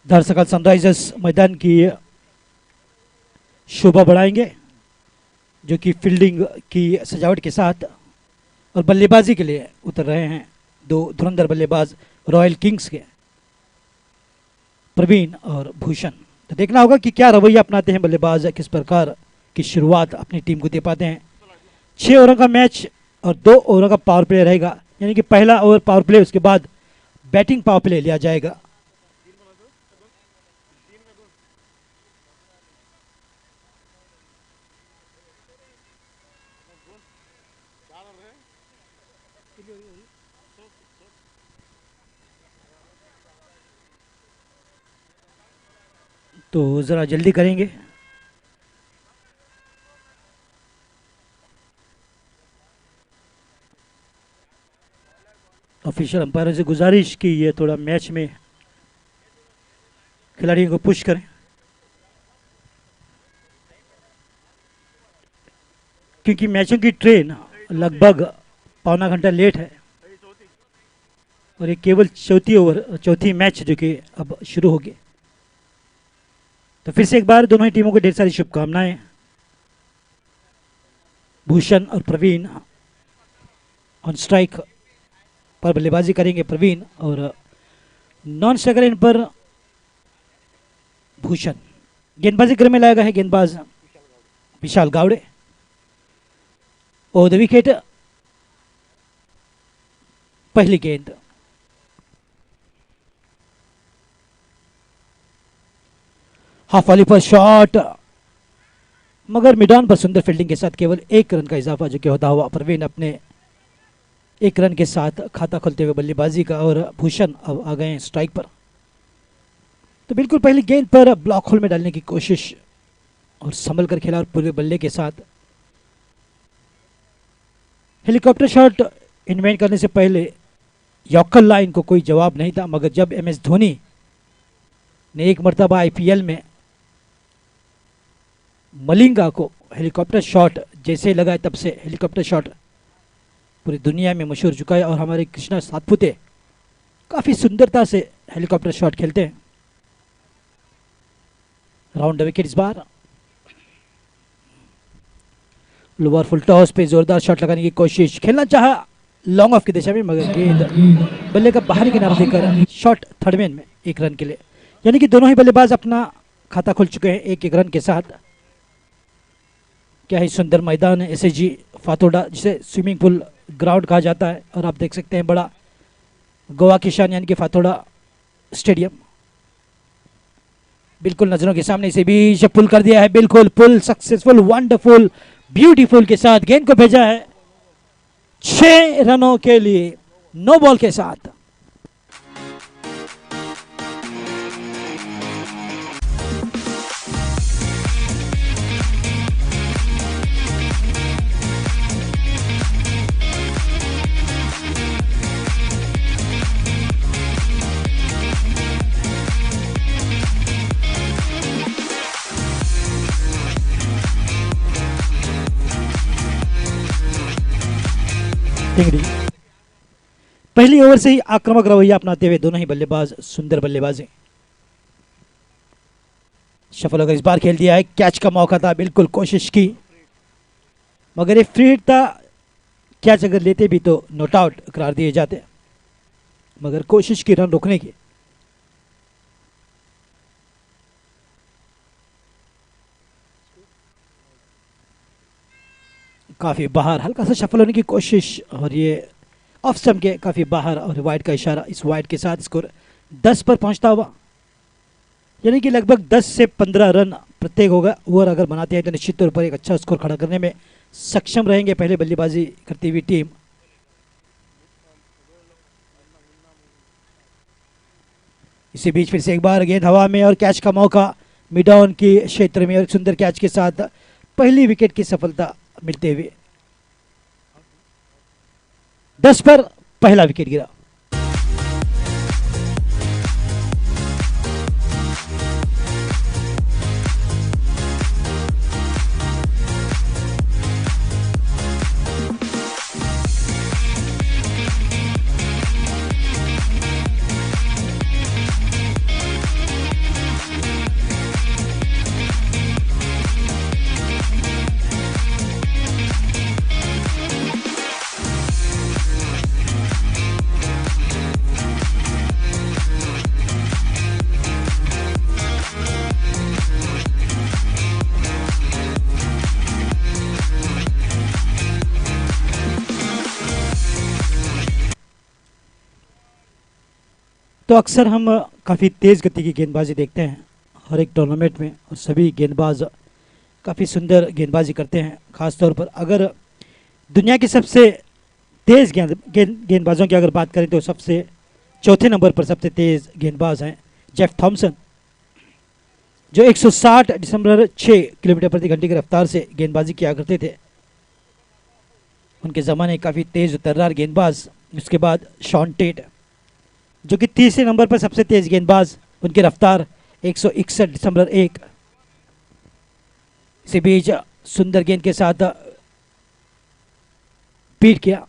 दारसकाल सनराइजर्स मैदान की शोभा बढ़ाएंगे, जो कि फील्डिंग की सजावट के साथ और बल्लेबाजी के लिए उतर रहे हैं दो धुरंधर बल्लेबाज रॉयल किंग्स के, प्रवीण और भूषण। तो देखना होगा कि क्या रवैया अपनाते हैं बल्लेबाज, किस प्रकार की शुरुआत अपनी टीम को दे पाते हैं। 6 ओवरों का मैच और 2 ओवरों का पावर प्ले रहेगा, यानी कि पहला ओवर पावर प्ले, उसके बाद बैटिंग पावर प्ले लिया जाएगा। तो ज़रा जल्दी करेंगे। ऑफिशियल अंपायरों से गुजारिश कि ये थोड़ा मैच में खिलाड़ियों को पुश करें, क्योंकि मैचों की ट्रेन लगभग पौना घंटा लेट है और ये केवल चौथी मैच जो कि अब शुरू होगी। तो फिर से एक बार दोनों ही टीमों को ढेर सारी शुभकामनाएं। भूषण और प्रवीण ऑन स्ट्राइक, पर बल्लेबाजी करेंगे प्रवीण और नॉन स्ट्राइकर एंड पर भूषण। गेंदबाजी क्रम में लाएगा है गेंदबाज विशाल गावड़े। और द विकेट, पहली गेंद हाफ वाली पर शॉट, मगर मिडान पर सुंदर फील्डिंग के साथ केवल 1 रन का इजाफा जो कि होता हुआ प्रवीण अपने 1 रन के साथ खाता खोलते हुए बल्लेबाजी का। और भूषण अब आ गए स्ट्राइक पर। तो बिल्कुल पहली गेंद पर ब्लॉक होल में डालने की कोशिश और संभल कर खेला और पूरे बल्ले के साथ हेलीकॉप्टर शॉट इन्वेंट करने से पहले यॉर्कर लाइन को कोई जवाब नहीं था, मगर जब MS धोनी ने एक मर्तबा IPL में मलिंगा को हेलीकॉप्टर शॉट जैसे लगाए, तब से हेलीकॉप्टर शॉट पूरी दुनिया में मशहूर चुका है। और हमारे कृष्णा सातपुते काफ़ी सुंदरता से हेलीकॉप्टर शॉट खेलते हैं। राउंड द विकेट इस बार। लोअर फुल टॉस पे जोरदार शॉट लगाने की कोशिश, खेलना चाहा लॉन्ग ऑफ की दिशा में, मगर गेंद बल्ले का बाहरी किनारा देकर शॉट थर्ड मैन में 1 रन के लिए। यानी कि दोनों ही बल्लेबाज अपना खाता खोल चुके हैं 1-1 रन के साथ। क्या ही सुंदर मैदान है SSG फातोडा, जिसे स्विमिंग पूल ग्राउंड कहा जाता है। और आप देख सकते हैं बड़ा गोवा की शान यानी कि फातोडा स्टेडियम बिल्कुल नजरों के सामने। इसे भी पुल कर दिया है, बिल्कुल पुल सक्सेसफुल, वंडरफुल, ब्यूटीफुल के साथ गेंद को भेजा है 6 रनों के लिए नो बॉल के साथ। पहली ओवर से ही आक्रामक रवैया अपनाते हुए दोनों ही बल्लेबाज सुंदर बल्लेबाजी। शफल अगर इस बार खेल दिया है, कैच का मौका था, बिल्कुल कोशिश की, मगर ये फ्री हिट था। कैच अगर लेते भी तो नॉट आउट करार दिए जाते, मगर कोशिश की रन रोकने की। काफी बाहर, हल्का सा शफल होने की कोशिश और ये ऑफ स्टंप के काफी बाहर और वाइड का इशारा। इस वाइड के साथ स्कोर 10 पर पहुंचता हुआ, यानी कि लगभग 10 से 15 रन प्रत्येक होगा। ओवर अगर बनाते हैं तो निश्चित तौर पर एक अच्छा स्कोर खड़ा करने में सक्षम रहेंगे पहले बल्लेबाजी करती हुई टीम। इसी बीच फिर से एक बार गेंद हवा में और कैच का मौका मिड ऑन के क्षेत्र में, और सुंदर कैच के साथ पहली विकेट की सफलता मिलते हुए 10 पर पहला विकेट गिरा। तो अक्सर हम काफ़ी तेज़ गति की गेंदबाजी देखते हैं हर एक टूर्नामेंट में, और सभी गेंदबाज काफ़ी सुंदर गेंदबाजी करते हैं। ख़ास तौर पर अगर दुनिया की सबसे तेज़ गेंदबाजों की अगर बात करें तो सबसे चौथे नंबर पर सबसे तेज़ गेंदबाज हैं जेफ थॉमसन, जो 160.6 किलोमीटर प्रति घंटे की रफ्तार से गेंदबाजी किया करते थे। उनके ज़माने काफ़ी तेज़ तर्रार गेंदबाज। उसके बाद शॉन टेट, जो कि तीसरे नंबर पर सबसे तेज गेंदबाज, उनकी रफ्तार 161.1। इसी बीच सुंदर गेंद के साथ पीट किया,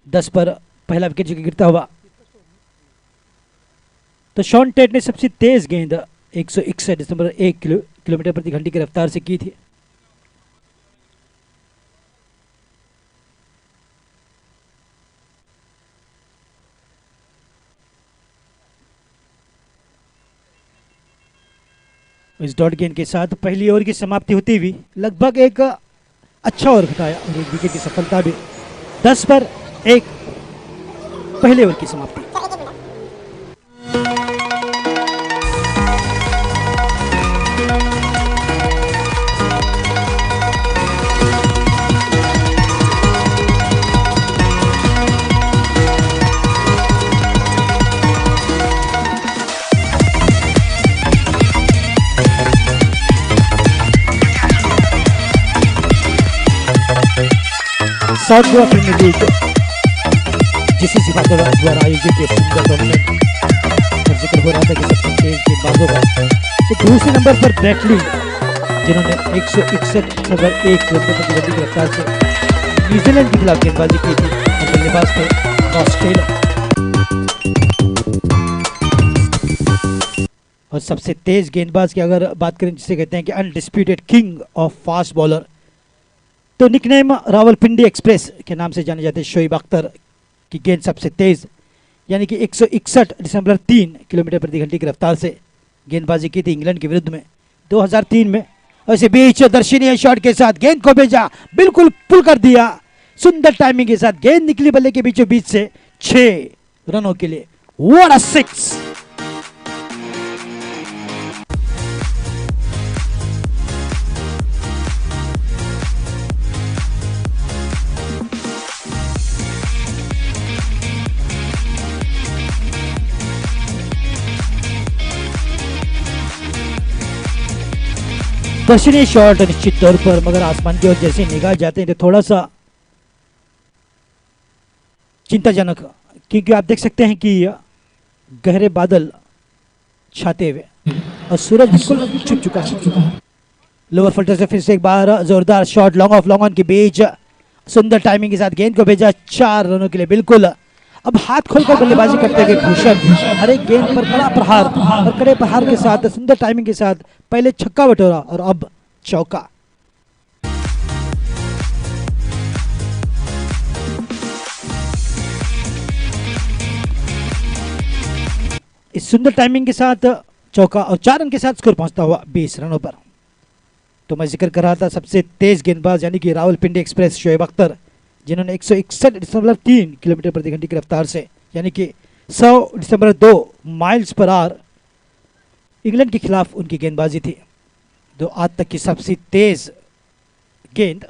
10 पर पहला विकेट जो गिरता हुआ। तो शॉन टेट ने सबसे तेज गेंद 161.1 किलोमीटर प्रति घंटे की रफ्तार से की थी। इस डॉट गेंद के साथ पहली ओवर की समाप्ति होती हुई लगभग एक अच्छा ओवर घटाया और एक विकेट की सफलता भी। 10 पर 1 पहले ओवर की समाप्ति। South Goa Premier League GCC Fatorda द्वारा आयोजित एक सुंदर टूर्नामेंट पर जिक्र हो रहा था कि सबसे तेज गेंदबाजों का, तो दूसरे नंबर पर ब्रैटली जिन्होंने 161.1 किलोमीटर प्रति घंटे की रफ्तार से न्यूजीलैंड के खिलाफ गेंदबाजी की थी और बल्लेबाज थे ऑस्ट्रेलिया। और सबसे तेज गेंदबाज की अगर बात करें जिसे कहते हैं कि undisputed king of fast bowler, तो निकनेम रावलपिंडी एक्सप्रेस के नाम से जाने जाते शोएब अख्तर की गेंद सबसे तेज यानी कि 161.3 किलोमीटर प्रति घंटे की रफ्तार से गेंदबाजी की थी इंग्लैंड के विरुद्ध में 2003 में। और इसे बीच दर्शनीय शॉट के साथ गेंद को भेजा, बिल्कुल पुल कर दिया, सुंदर टाइमिंग के साथ गेंद निकली बल्ले के बीचों बीच से 6 रनों के लिए। What a six! दर्शनीय शॉट निश्चित तौर पर, मगर आसमान की ओर जैसे निगाह जाते हैं तो थोड़ा सा चिंताजनक, क्योंकि आप देख सकते हैं कि गहरे बादल छाते हुए और सूरज बिल्कुल छुप चुका है। लोअर फल्टर से फिर से एक बार जोरदार shot long off long on के बीच, सुंदर टाइमिंग के साथ गेंद को भेजा 4 रनों के लिए। बिल्कुल अब हाथ खोलकर बल्लेबाजी करते हुए भूषण हर एक गेंद पर कड़ा प्रहार और कड़े प्रहार के साथ सुंदर टाइमिंग के साथ पहले छक्का बटोरा और अब चौका। इस सुंदर टाइमिंग के साथ चौका और 4 रन के साथ स्कोर पहुंचता हुआ 20 रनों पर। तो मैं जिक्र कर रहा था सबसे तेज गेंदबाज यानी कि रावलपिंडी एक्सप्रेस शोएब अख्तर, जिन्होंने 161.3 किलोमीटर प्रति घंटे की रफ्तार से यानी कि 100.2 माइल्स पर आवर इंग्लैंड के खिलाफ उनकी गेंदबाजी थी। तो आज तक की सबसे तेज गेंद,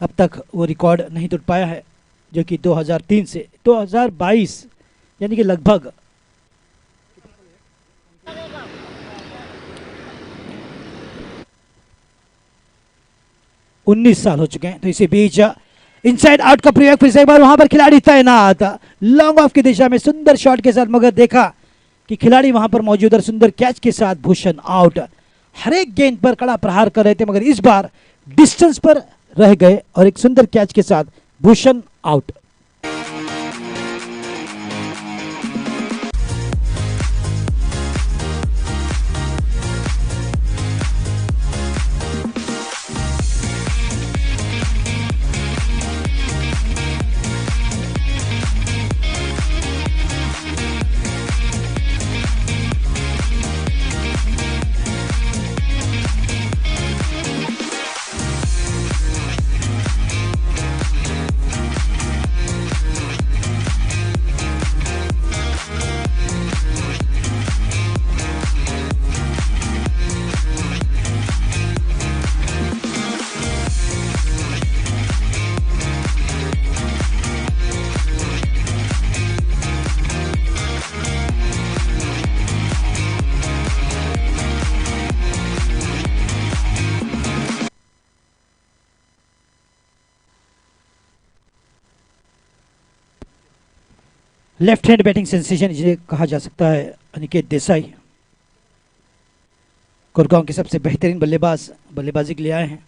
अब तक वो रिकॉर्ड नहीं टूट पाया है, जो कि 2003 से 2022 यानी कि लगभग 19 साल हो चुके हैं। तो इसी बीच इनसाइड आउट का प्रयोग फिर से एक बार वहां पर खिलाड़ी तैनात लॉन्ग ऑफ की दिशा में सुंदर शॉट के साथ, मगर देखा कि खिलाड़ी वहां पर मौजूद और सुंदर कैच के साथ भूषण आउट। हर एक गेंद पर कड़ा प्रहार कर रहे थे मगर इस बार डिस्टेंस पर रह गए और एक सुंदर कैच के साथ Bhushan out. Left hand batting sensation जिसे कहा जा सकता है अनिकेत देसाई, गुड़गांव के सबसे बेहतरीन बल्लेबाज बल्लेबाजी के लिए आए हैं।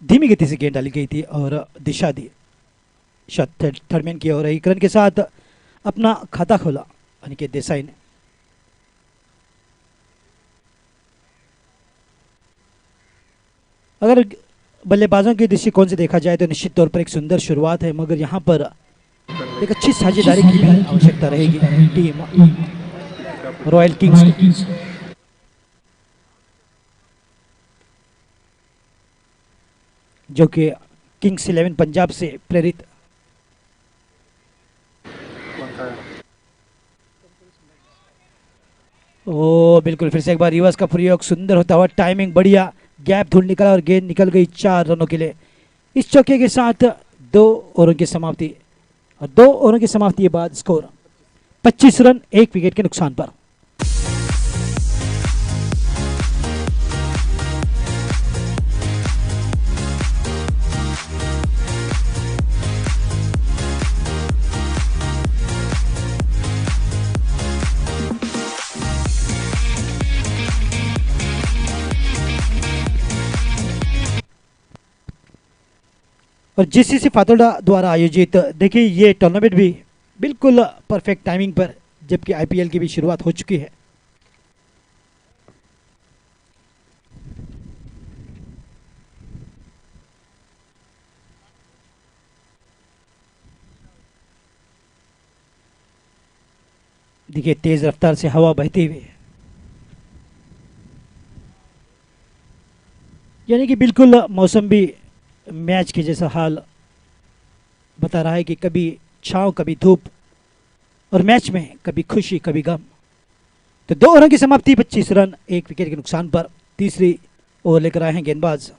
धीमी गति से गेंद डाली गई थी और दिशा दी शॉट थर्ड मैन की ओर। एक रन के साथ अपना खाता खोला अनिकेत देसाई ने। अगर बल्लेबाजों के दृष्टिकोण से देखा जाए तो निश्चित तौर पर एक सुंदर शुरुआत है, मगर यहाँ पर एक अच्छी साझेदारी की भी आवश्यकता रहेगी टीम रॉयल किंग्स को। जो कि किंग्स 11 पंजाब से प्रेरित ओ बिल्कुल फिर से एक बार रिवर्स का प्रयोग सुंदर होता हुआ, टाइमिंग बढ़िया, गैप ढूंढ निकला और गेंद निकल गई 4 रनों के लिए। इस चौके के साथ 2 ओवरों की समाप्ति, और 2 ओवरों की समाप्ति के बाद स्कोर 25 रन 1 विकेट के नुकसान पर। और जीसीसी फातोडा द्वारा आयोजित देखिए ये टूर्नामेंट भी बिल्कुल परफेक्ट टाइमिंग पर, जबकि आईपीएल की भी शुरुआत हो चुकी है। देखिए तेज रफ्तार से हवा बहती हुई, यानी कि बिल्कुल मौसम भी मैच के जैसा हाल बता रहा है कि कभी छांव कभी धूप, और मैच में कभी खुशी कभी गम। तो 2 ओवरों की समाप्ति 25 रन 1 विकेट के नुकसान पर। तीसरी ओवर लेकर आए हैं गेंदबाज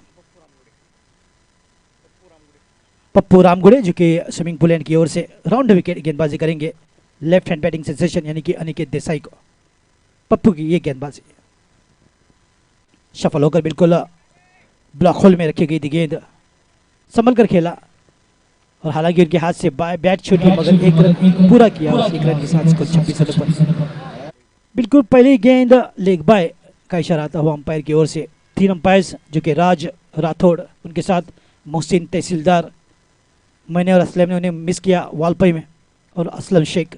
पप्पू रामगुड़े, जो कि स्विमिंग पूल एंड की ओर से राउंड विकेट गेंदबाजी करेंगे। लेफ्ट हैंड बैटिंग सेंसेशन यानी कि अनिकेत देसाई को पप्पू की ये गेंदबाजी सफल होकर बिल्कुल ब्लॉक होल में रखी गई थी गेंद, संभल कर खेला, और हालांकि उनके हाथ से बैट छूटी मगर 1 रन पूरा किया, और 1 रन के साथ स्कोर 26 रनों पर। बिल्कुल पहली गेंद लेग बाय का इशारा आता हुआ अंपायर की ओर से। 3 अंपायर्स जो कि राज राठौड़, उनके साथ मोहसिन तहसीलदार, मैंने और असलम ने उन्हें मिस किया वालपई में, और असलम शेख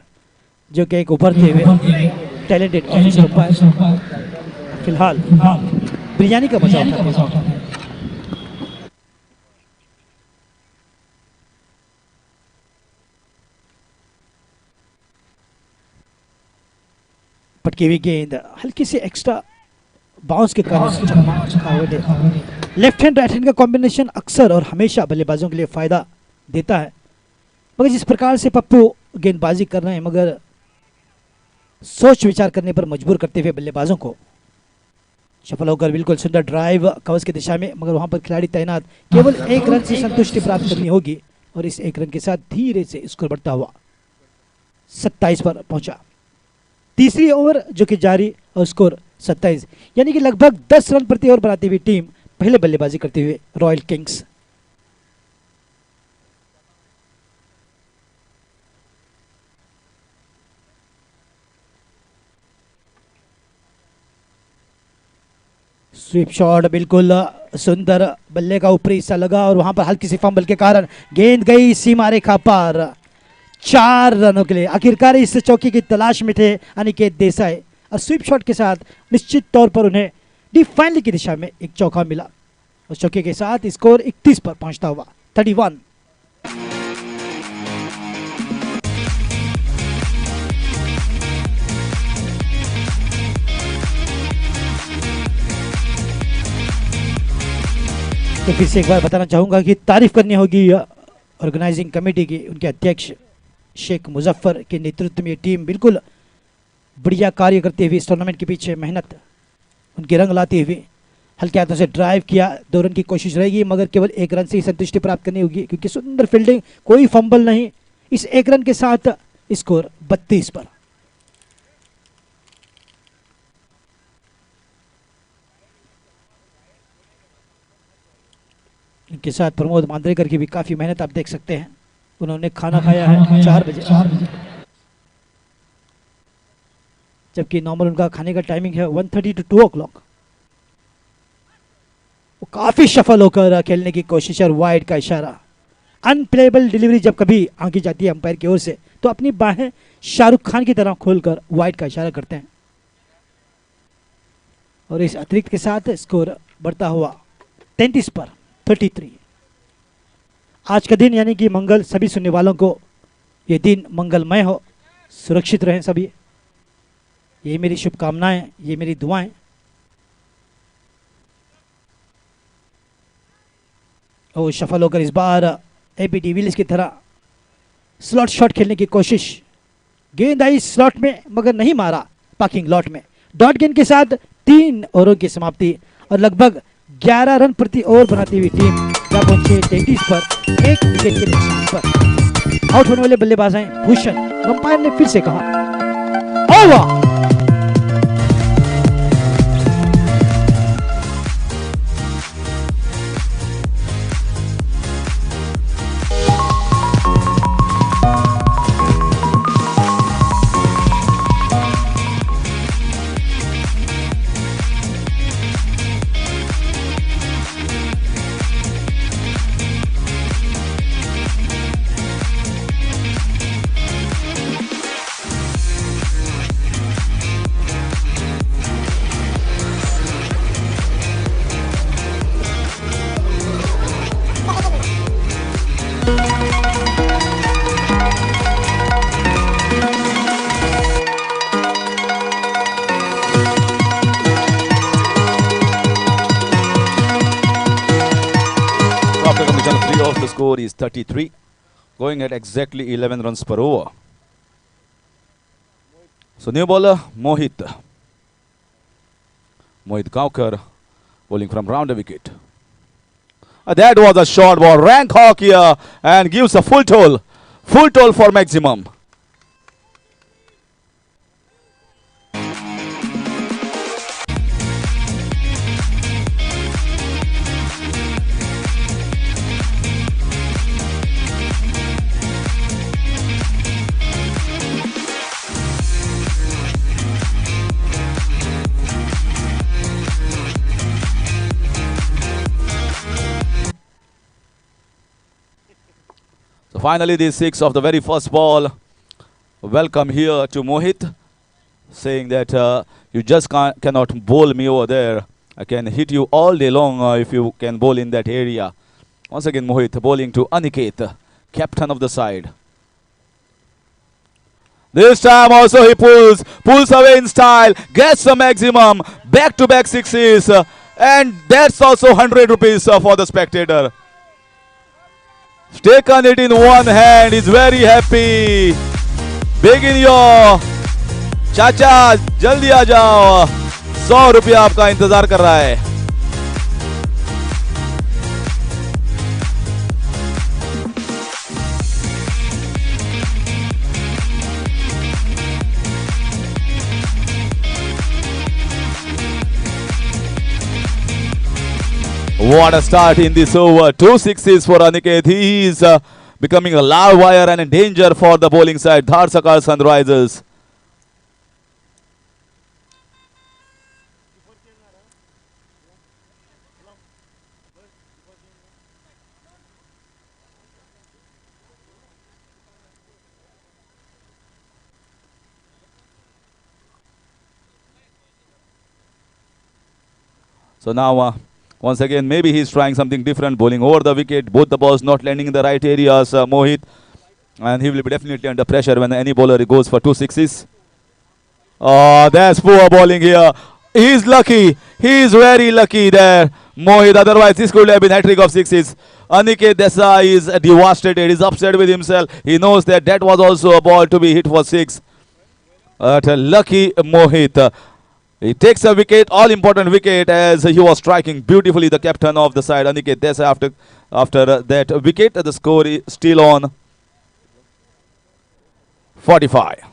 जो कि एक उभरते हुए टैलेंटेड अंपायर फिलहाल बिरयानी का मजा उठाते हैं। पटकी हुई गेंद हल्की से एक्स्ट्रा बाउंस के कारण लेफ्ट हैंड राइट हैंड का कॉम्बिनेशन अक्सर और हमेशा बल्लेबाजों के लिए फायदा देता है, मगर जिस प्रकार से पप्पू गेंदबाजी कर रहे हैं, मगर सोच विचार करने पर मजबूर करते हुए बल्लेबाजों को। सफल होकर बिल्कुल सुंदर ड्राइव कवच की दिशा में, मगर वहां पर खिलाड़ी तैनात, केवल 1 रन से संतुष्टि प्राप्त करनी होगी, और इस 1 रन के साथ धीरे से स्कोर बढ़ता हुआ 27 पर पहुंचा। तीसरी ओवर जो कि जारी, और स्कोर 27, यानी कि लगभग 10 रन प्रति ओवर बनाती हुई टीम पहले बल्लेबाजी करते हुए रॉयल किंग्स। स्वीप शॉट बिल्कुल सुंदर, बल्ले का ऊपरी हिस्सा लगा और वहां पर हल्की सी फंबल के कारण गेंद गई सीमा रेखा पार। 4 रनों के लिए आखिरकार इस चौके की तलाश में थे अनिकेत देसाई, और स्वीप शॉट के साथ निश्चित तौर पर उन्हें डीप फाइनल की दिशा में एक चौका मिला। उस चौके के साथ स्कोर 31 पर पहुंचता हुआ 31। तो फिर से एक बार बताना चाहूँगा कि तारीफ करनी होगी ऑर्गेनाइजिंग कमेटी की, उनके अध्यक्ष शेख मुजफ्फर के नेतृत्व में ये टीम बिल्कुल बढ़िया कार्य करते हुए इस टूर्नामेंट के पीछे मेहनत उनके रंग लाते हुए हल्के हाथों से ड्राइव किया। 2 रन की कोशिश रहेगी, मगर केवल 1 रन से ही संतुष्टि प्राप्त करनी होगी, क्योंकि सुंदर फील्डिंग, कोई फंबल नहीं। इस 1 रन के साथ स्कोर 32 पर। इनके साथ प्रमोद मांद्रेकर की भी काफी मेहनत आप देख सकते हैं। उन्होंने खाना खाया है 4 बजे, जबकि नॉर्मल उनका खाने का टाइमिंग है 1:30 to 2 o'clock। वो काफी सफल होकर खेलने की कोशिश और वाइड का इशारा। अनप्लेबल डिलीवरी जब कभी आंकी जाती है अंपायर की ओर से, तो अपनी बाहें शाहरुख खान की तरह खोलकर वाइड का इशारा करते हैं, और इस अतिरिक्त के साथ स्कोर बढ़ता हुआ 33 पर। 33। आज का दिन यानी कि मंगल, सभी सुनने वालों को ये दिन मंगलमय हो, सुरक्षित रहें सभी, ये मेरी शुभकामनाएं, ये मेरी दुआएं। और सफल होकर इस बार एपी डिविलियर्स की तरह स्लॉट शॉट खेलने की कोशिश, गेंद आई स्लॉट में मगर नहीं मारा पार्किंग लॉट में। डॉट गेंद के साथ 3 ओवरों की समाप्ति और लगभग 11 रन प्रति ओवर बनाती हुई टीम जब पहुंचे 33 पर 1 विकेट के नुकसान पर। आउट होने वाले बल्लेबाज हैं भूषण। अंपायर ने फिर से कहा over. After completion of 3 overs, the score is 33, going at exactly 11 runs per over. So new bowler Mohit Gaukar bowling from round the wicket. That was a short ball, rank hawk here and gives a full toll for maximum. So finally the 6 of the very first ball. Welcome here to Mohit, saying that you just cannot bowl me over there. I can hit you all day long if you can bowl in that area. Once again Mohit bowling to Aniket, captain of the side. This time also he pulls away in style, gets the maximum, back-to-back sixes, and that's also 100 rupees for the spectator. He's taken it in one hand, he's very happy. Begin your चाचा जल्दी आ जाओ, 100 रुपया आपका इंतजार कर रहा है. What a start in this over. 2 sixes for Aniket. He is becoming a live wire and a danger for the bowling side. Dharsakar Sunrisers. So now once again, maybe he's trying something different, bowling over the wicket, both the balls not landing in the right areas, Mohit. And he will be definitely under pressure when any bowler goes for 2 sixes. Oh, that's poor bowling here. He's lucky. He's very lucky there, Mohit. Otherwise, this could have been a hat-trick of sixes. Aniket Desai is devastated. He's upset with himself. He knows that that was also a ball to be hit for 6. But lucky Mohit. He takes a wicket, all-important wicket, as he was striking beautifully the captain of the side, Aniket Desai. After that wicket, the score is still on 45.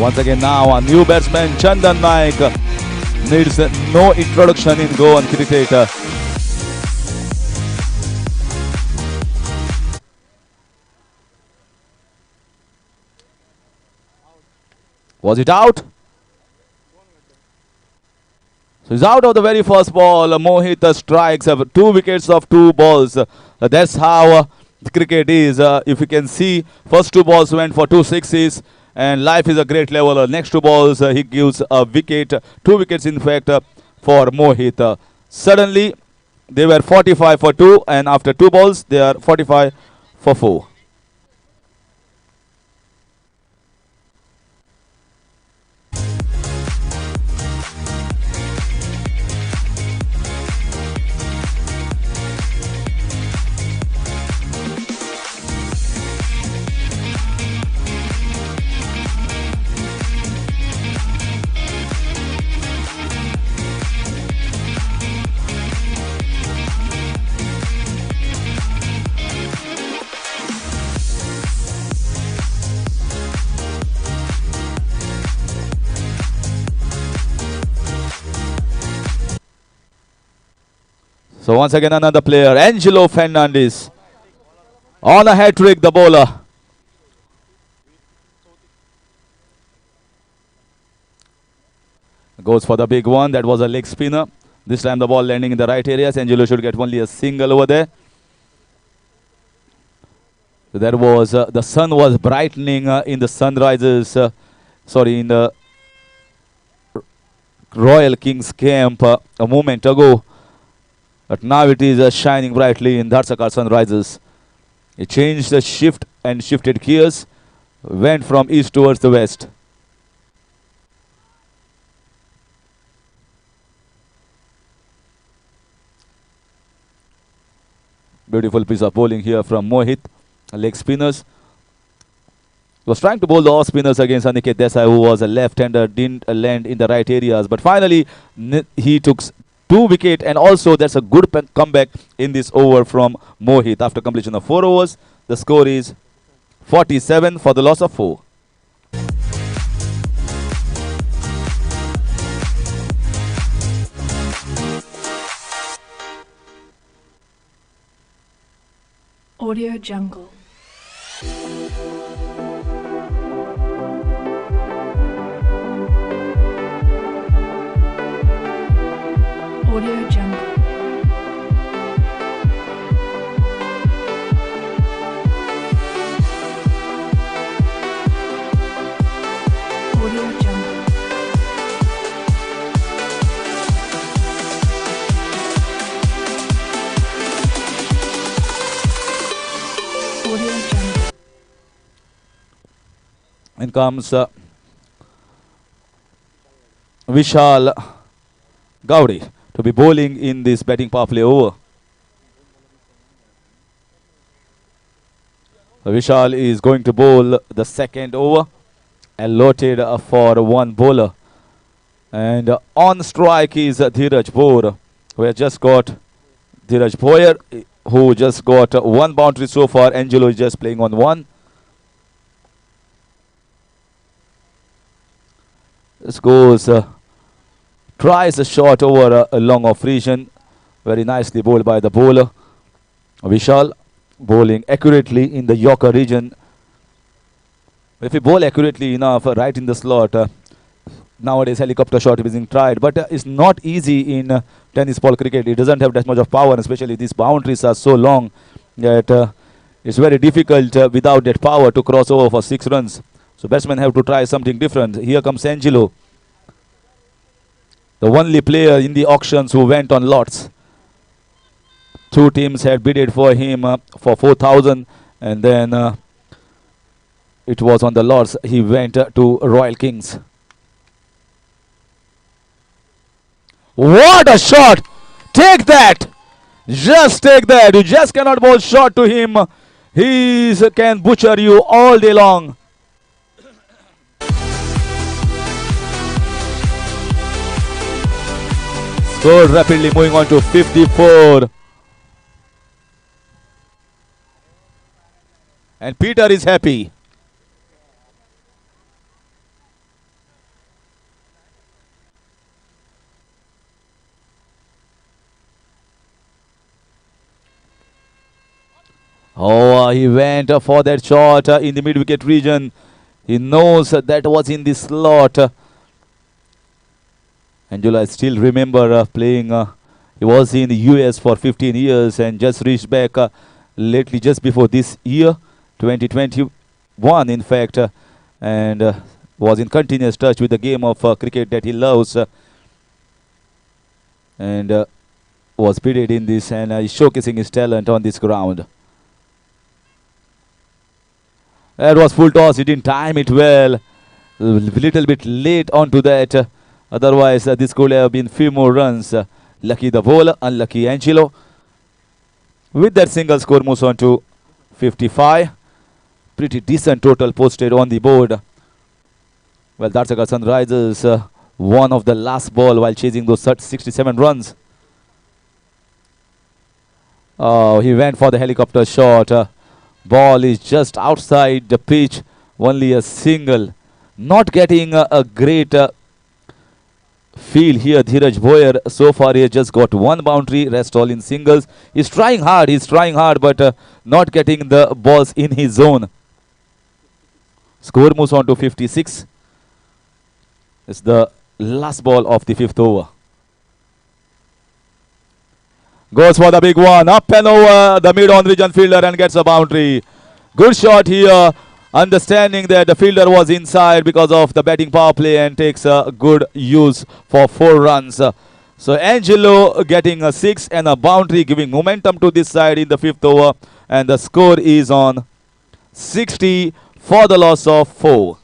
Once again now, a new batsman, Chandan Naik, needs no introduction in Goan cricket. Was it out? So he's out of the very first ball. Mohit strikes 2 wickets of 2 balls. That's how the cricket is. If you can see, first 2 balls went for 2 sixes. And life is a great leveler. Next 2 balls, he gives a wicket. 2 wickets, in fact, for Mohit. Suddenly, they were 45 for 2. And after 2 balls, they are 45 for 4. So once again another player, Angelo Fernandez, on a hat-trick, the bowler. Goes for the big one. That was a leg spinner. This time the ball landing in the right areas. Angelo should get only a single over there. So that was, the sun was brightening in the Sunrisers, in the Royal Kings camp a moment ago. But now it is shining brightly in Dharsakar Sunrisers. It changed the shift and shifted gears, went from east towards the west. Beautiful piece of bowling here from Mohit. Leg spinners. He was trying to bowl the off spinners against Aniket Desai, who was a left-hander, didn't land in the right areas. But finally, he took 2 wickets, and also that's a good comeback in this over from Mohit. After completion of 4 overs, the score is 47 for the loss of 4. Audio Jungle. Audio Jungle. Audio Jungle. Audio Jungle. In comes Vishal Gowdy to be bowling in this batting power play over. Vishal is going to bowl the second over, allotted for 1 bowler. And on strike is Dheeraj Bohr, who has just got Dheeraj Boyer, who just got 1 boundary so far. Angelo is just playing on 1. This goes, tries a shot over a long off region. Very nicely bowled by the bowler. Vishal bowling accurately in the Yorker region. If you bowl accurately enough right in the slot, nowadays helicopter shot is being tried, but it's not easy in tennis ball cricket. It doesn't have that much of power, especially these boundaries are so long that it's very difficult without that power to cross over for 6 runs. So batsmen have to try something different. Here comes Angelo, the only player in the auctions who went on lots. 2 teams had bidded for him for 4,000, and then it was on the lots. He went to Royal Kings. What a shot! Take that! Just take that. You just cannot bowl short to him. He can butcher you all day long. Score rapidly moving on to 54. And Peter is happy. Oh, he went for that shot in the mid-wicket region. He knows that was in the slot. Angelo, I still remember playing. He was in the US for 15 years and just reached back lately, just before this year, 2021, in fact, and was in continuous touch with the game of cricket that he loves, and was pitted in this and is showcasing his talent on this ground. That was full toss. He didn't time it well. A little bit late onto that. Otherwise, this could have been few more runs. Lucky the bowler, unlucky Angelo. With that single, score moves on to 55. Pretty decent total posted on the board. Well, that's a Sunrisers. One of the last ball while chasing those 67 runs. Oh, he went for the helicopter shot. Ball is just outside the pitch. Only a single. Not getting a great feel here. Dheeraj Boyer so far he has just got one boundary. Rest all in singles. He's trying hard. But not getting the balls in his zone. Score moves on to 56. It's the last ball of the 5th over. Goes for the big one. Up and over the mid-on region fielder and gets a boundary. Good shot here. Understanding that the fielder was inside because of the batting power play and takes a good use for 4 runs. So Angelo getting a 6 and a boundary, giving momentum to this side in the 5th over. And the score is on 60 for the loss of 4.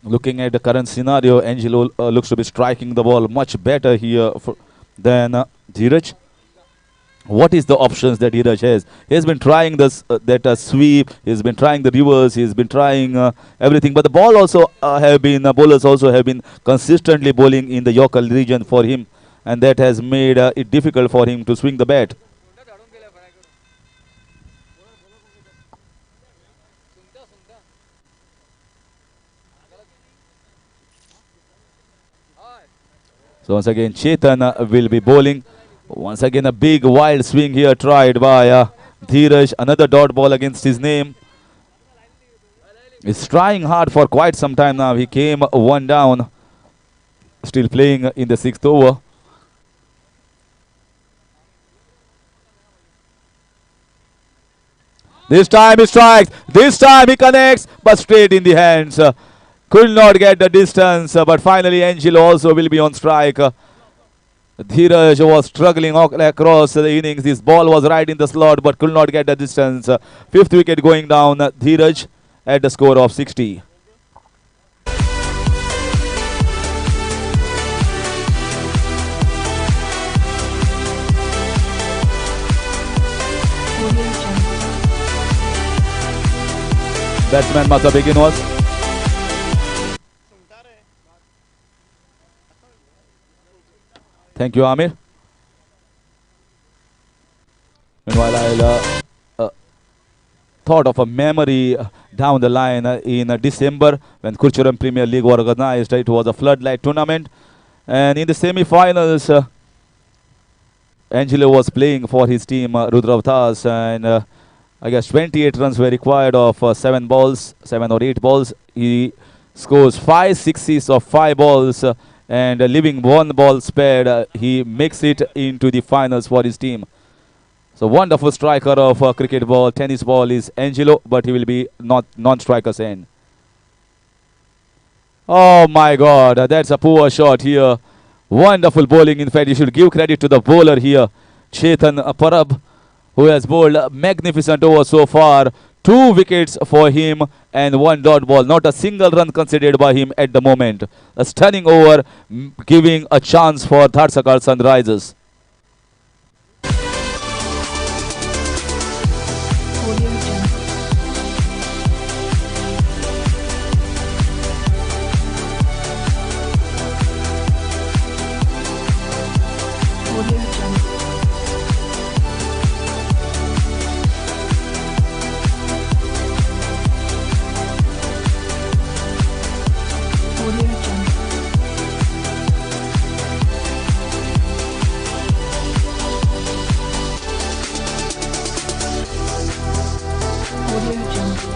Looking at the current scenario, Angelo looks to be striking the ball much better here than Dheeraj. What is the options that Dheeraj has? He has been trying this that sweep. He's been trying the reverse. He's been trying everything. But the ball also bowlers also have been consistently bowling in the Yorker region for him, and that has made it difficult for him to swing the bat. So once again, Chetan will be bowling. Once again, a big wild swing here tried by Dheeraj. Another dot ball against his name. He's trying hard for quite some time now. He came 1 down. Still playing in the 6th over. This time he strikes. This time he connects, but straight in the hands. Could not get the distance, but finally Angelo also will be on strike. Dheeraj was struggling across the innings. This ball was right in the slot, but could not get the distance. 5th wicket going down. Dheeraj at the score of 60. Batsman must have begin was. Thank you, Amir. Meanwhile, I thought of a memory down the line in December when Kurchuram Premier League was organized. It was a floodlight tournament. And in the semi-finals, Angelo was playing for his team, Rudravdas. And I guess 28 runs were required of 7 or 8 balls. He scores 5 sixes of 5 balls. And leaving 1 ball spared, he makes it into the finals for his team. So wonderful striker of cricket ball, tennis ball is Angelo, but he will be not non-striker's end. Oh my God, that's a poor shot here. Wonderful bowling. In fact, you should give credit to the bowler here, Chetan Parab, who has bowled magnificent over so far. 2 wickets for him and 1 dot ball. Not a single run considered by him at the moment. A stunning over, giving a chance for Dharsakar Sunrisers. Audio Jungle. Audio Jungle. Audio Jungle. Audio Jungle.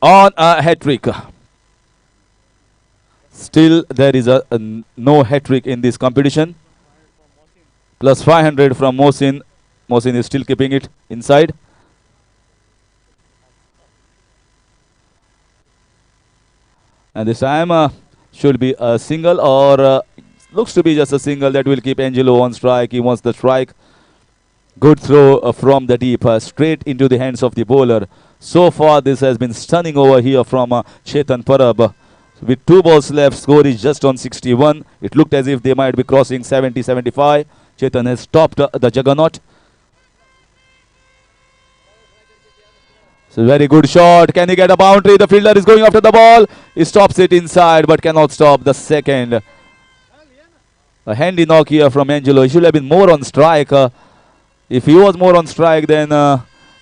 On a hat-trick. Still there is a no hat-trick in this competition. Plus 500 from Mohsin. Mohsin is still keeping it inside. And this time should be a single, or looks to be just a single that will keep Angelo on strike. He wants the strike. Good throw from the deep, straight into the hands of the bowler. So far this has been stunning over here from Chetan Parab. With 2 balls left, score is just on 61. It looked as if they might be crossing 70-75. Chetan has stopped the juggernaut. So very good shot. Can he get a boundary? The fielder is going after the ball. He stops it inside but cannot stop the second. A handy knock here from Angelo. He should have been more on strike. If he was more on strike, then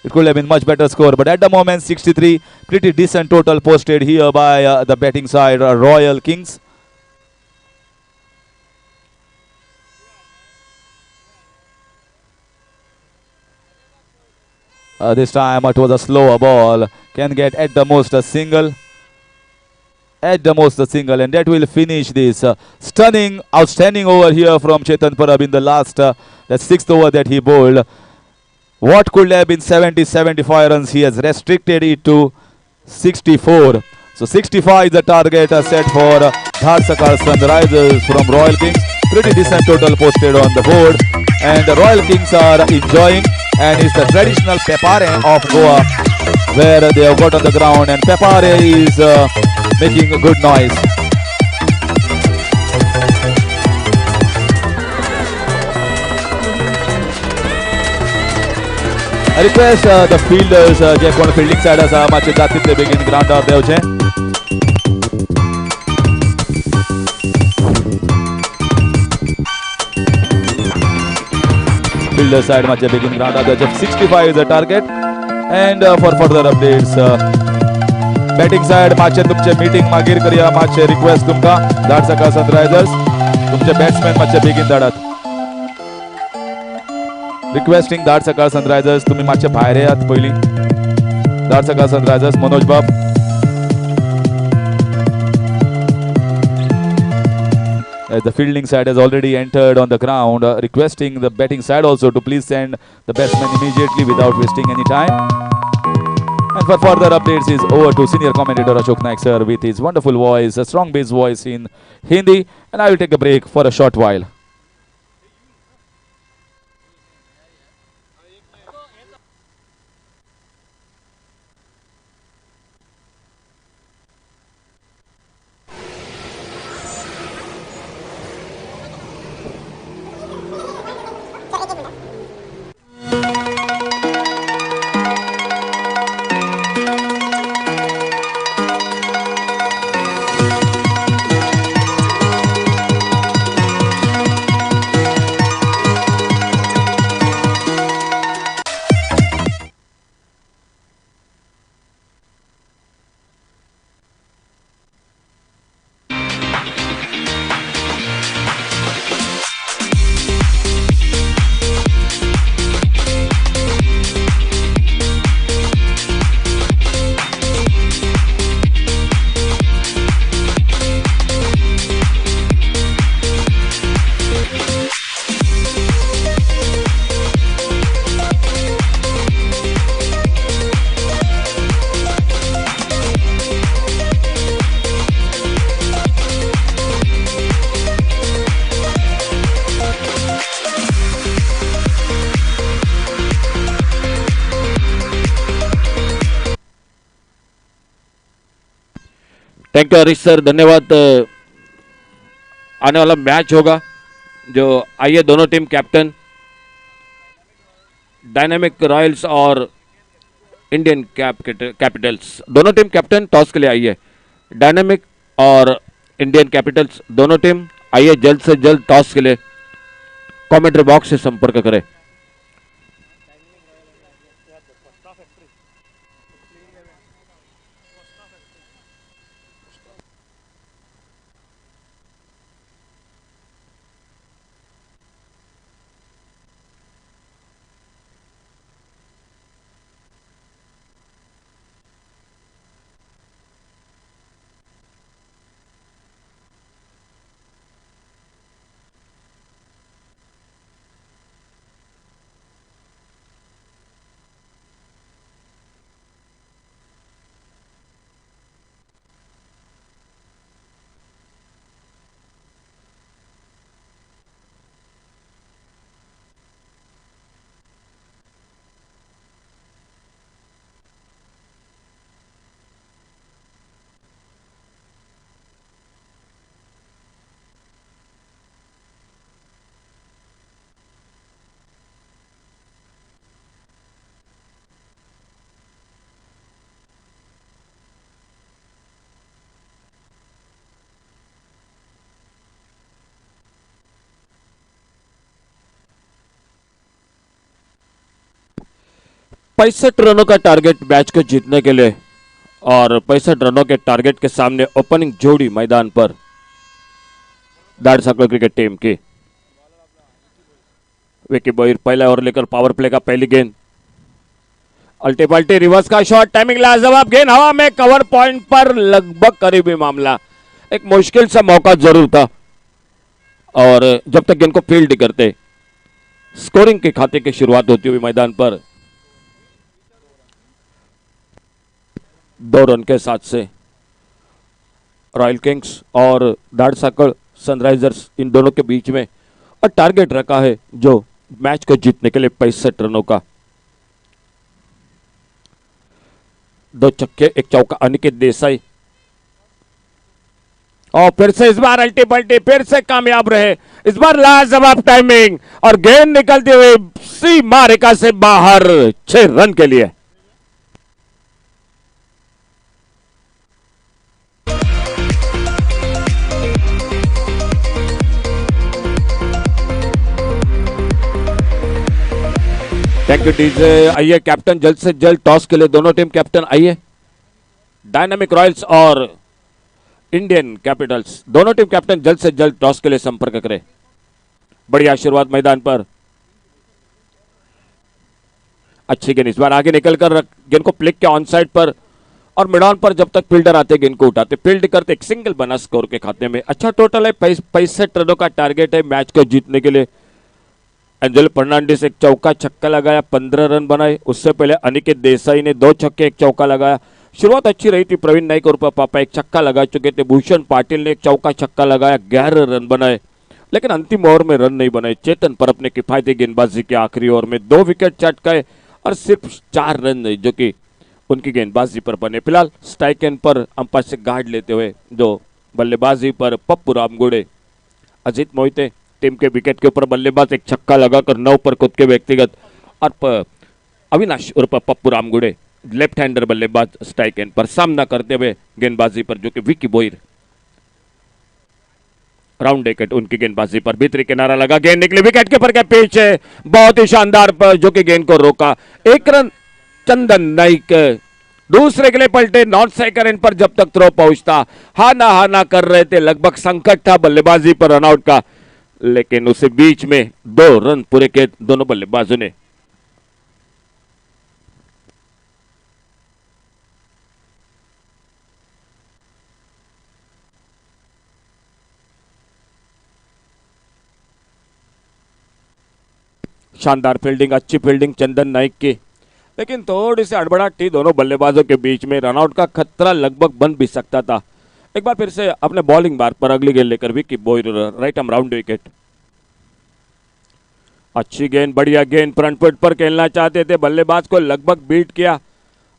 it could have been much better score. But at the moment, 63. Pretty decent total posted here by the batting side, Royal Kings. This time it was a slower ball. Can get at the most a single. At the most a single, and that will finish this stunning, outstanding over here from Chetan Parab in the last, that 6th over that he bowled. What could have been 70-75 runs, he has restricted it to 64. So 65 is the target set for Dharsakar Sunrisers from Royal Kings. Pretty decent total posted on the board, and the Royal Kings are enjoying, and it's the traditional pepare of Goa where they have got on the ground, and pepare is making a good noise. I request the fielders जे कोण fielding side आसा मातशे जातीतले बेगीन ग्राउंडार देवचे. Fielder side मातशे बेगीन ग्राउंडार देवचे. 65 is the target, and for further updates batting side मातशे तुमचे मीटिंग मागीर करया. मातशे रिक्वेस्ट तुमकां धाडसकार सनरायझर्स तुमचे बॅट्समॅन मातशे बेगीन धाडात. रिक्वेस्टिंग धाडसकार सनरायझर्स तुम्ही मातशे भायर येयात पयलीं. धाडसकार सनरायझर्स मनोज बाब. As the fielding side has already entered on the ground, requesting the batting side also to please send the batsman immediately without wasting any time. And for further updates is over to senior commentator Ashok Naik sir with his wonderful voice, a strong bass voice in Hindi, and I will take a break for a short while. Thank you Harish sir, धन्यवाद। आने वाला match होगा जो, आइए दोनों team captain, dynamic Royals और Indian Capitals, दोनों team captain toss के लिए आइए। डायनामिक और इंडियन कैपिटल्स दोनों टीम आइए जल्द से जल्द टॉस के लिए कमेंट्री बॉक्स से संपर्क करें। पैंसठ रनों का टारगेट मैच को जीतने के लिए, और 65 रनों के टारगेट के सामने ओपनिंग जोड़ी मैदान पर दाड़ सर्कल क्रिकेट टीम की। विकी बोयर पहला ओवर लेकर पावर प्ले का पहली गेंद, अल्टी पल्टी रिवर्स का शॉट, टाइमिंग लाजवाब, गेंद हवा में, कवर पॉइंट पर लगभग करीबी मामला। एक मुश्किल सा मौका जरूर था, और जब तक गेंद को फील्ड करते स्कोरिंग के खाते की शुरुआत होती हुई मैदान पर 2 रन के साथ से रॉयल किंग्स और दाड़ सर्कल सनराइजर्स इन दोनों के बीच में, और टारगेट रखा है जो मैच को जीतने के लिए 65 रनों का। 2 छक्के 1 चौका अनिकेत देसाई, और फिर से इस बार अल्टी पल्टी, फिर से कामयाब रहे, इस बार लाजवाब टाइमिंग, और गेंद निकलते हुए सीमा रेखा से बाहर 6 रन के लिए। Thank you DJ. आइए कैप्टन जल्द से जल्द टॉस के लिए, दोनों टीम कैप्टन आइए। डायनामिक रॉयल्स और इंडियन कैपिटल्स दोनों टीम कैप्टन जल्द से जल्द टॉस के लिए संपर्क करें। बढ़िया शुरुआत मैदान पर, अच्छी गेंद, इस बार आगे निकलकर गेंद को फ्लिक के ऑन साइड पर, और मिड ऑन पर जब तक फील्डर आते गेंद को उठाते, फील्ड करते, एक सिंगल बना स्कोर के खाते में। अच्छा टोटल है, 65 रनों का टारगेट है मैच को जीतने के लिए। एंजल फर्नांडिस एक चौका छक्का लगाया, 15 रन बनाए। उससे पहले अनिकेत देसाई ने 2 छक्के 1 चौका लगाया। शुरुआत अच्छी रही थी, प्रवीण नाइक और पापा एक छक्का लगा चुके थे, भूषण पाटिल ने एक चौका छक्का लगाया, 11 रन बनाए, लेकिन अंतिम ओवर में रन नहीं बनाए। चेतन परब ने किफायती गेंदबाजी के आखिरी ओवर में 2 विकेट चटकाए और सिर्फ 4 रन जो कि उनकी गेंदबाजी पर बने। फिलहाल स्ट्राइक एंड पर अंपायर से गार्ड लेते हुए जो बल्लेबाजी पर पप्पू रामगुड़े, अजीत मोहिते टीम के विकेट के ऊपर बल्लेबाज, एक छक्का लगाकर 9 पर खुद के व्यक्तिगत, और अविनाश उर्फ पप्पू रामगुड़े लेफ्ट हैंडर बल्लेबाज स्ट्राइक एंड पर सामना करते हुए गेंदबाजी पर जो कि विकी बोयर राउंड विकेट उनकी गेंदबाजी पर भीतरी किनारा लगा, गेंद निकली विकेट के पर के पीछे, बहुत ही शानदार पर जो कि गेंद को रोका। 1 रन चंदन नाइक दूसरे के लिए पलटे, नॉन सेकंड एंड पर जब तक थ्रो पहुंचता हाना कर रहे थे, लगभग संकट था बल्लेबाजी पर रनआउट का, लेकिन उसे बीच में 2 रन पूरे के दोनों बल्लेबाजों ने। शानदार फील्डिंग, अच्छी फील्डिंग चंदन नाइक की, लेकिन थोड़ी सी हड़बड़ाहट थी दोनों बल्लेबाजों के बीच में, रनआउट का खतरा लगभग बन भी सकता था। एक बार फिर से अपने बॉलिंग बार पर अगली गेंद लेकर Vicky Boyar right arm round wicket, अच्छी गेंद, बढ़िया गेंद, फ्रंट फुट पर खेलना चाहते थे, बल्लेबाज को लगभग बीट किया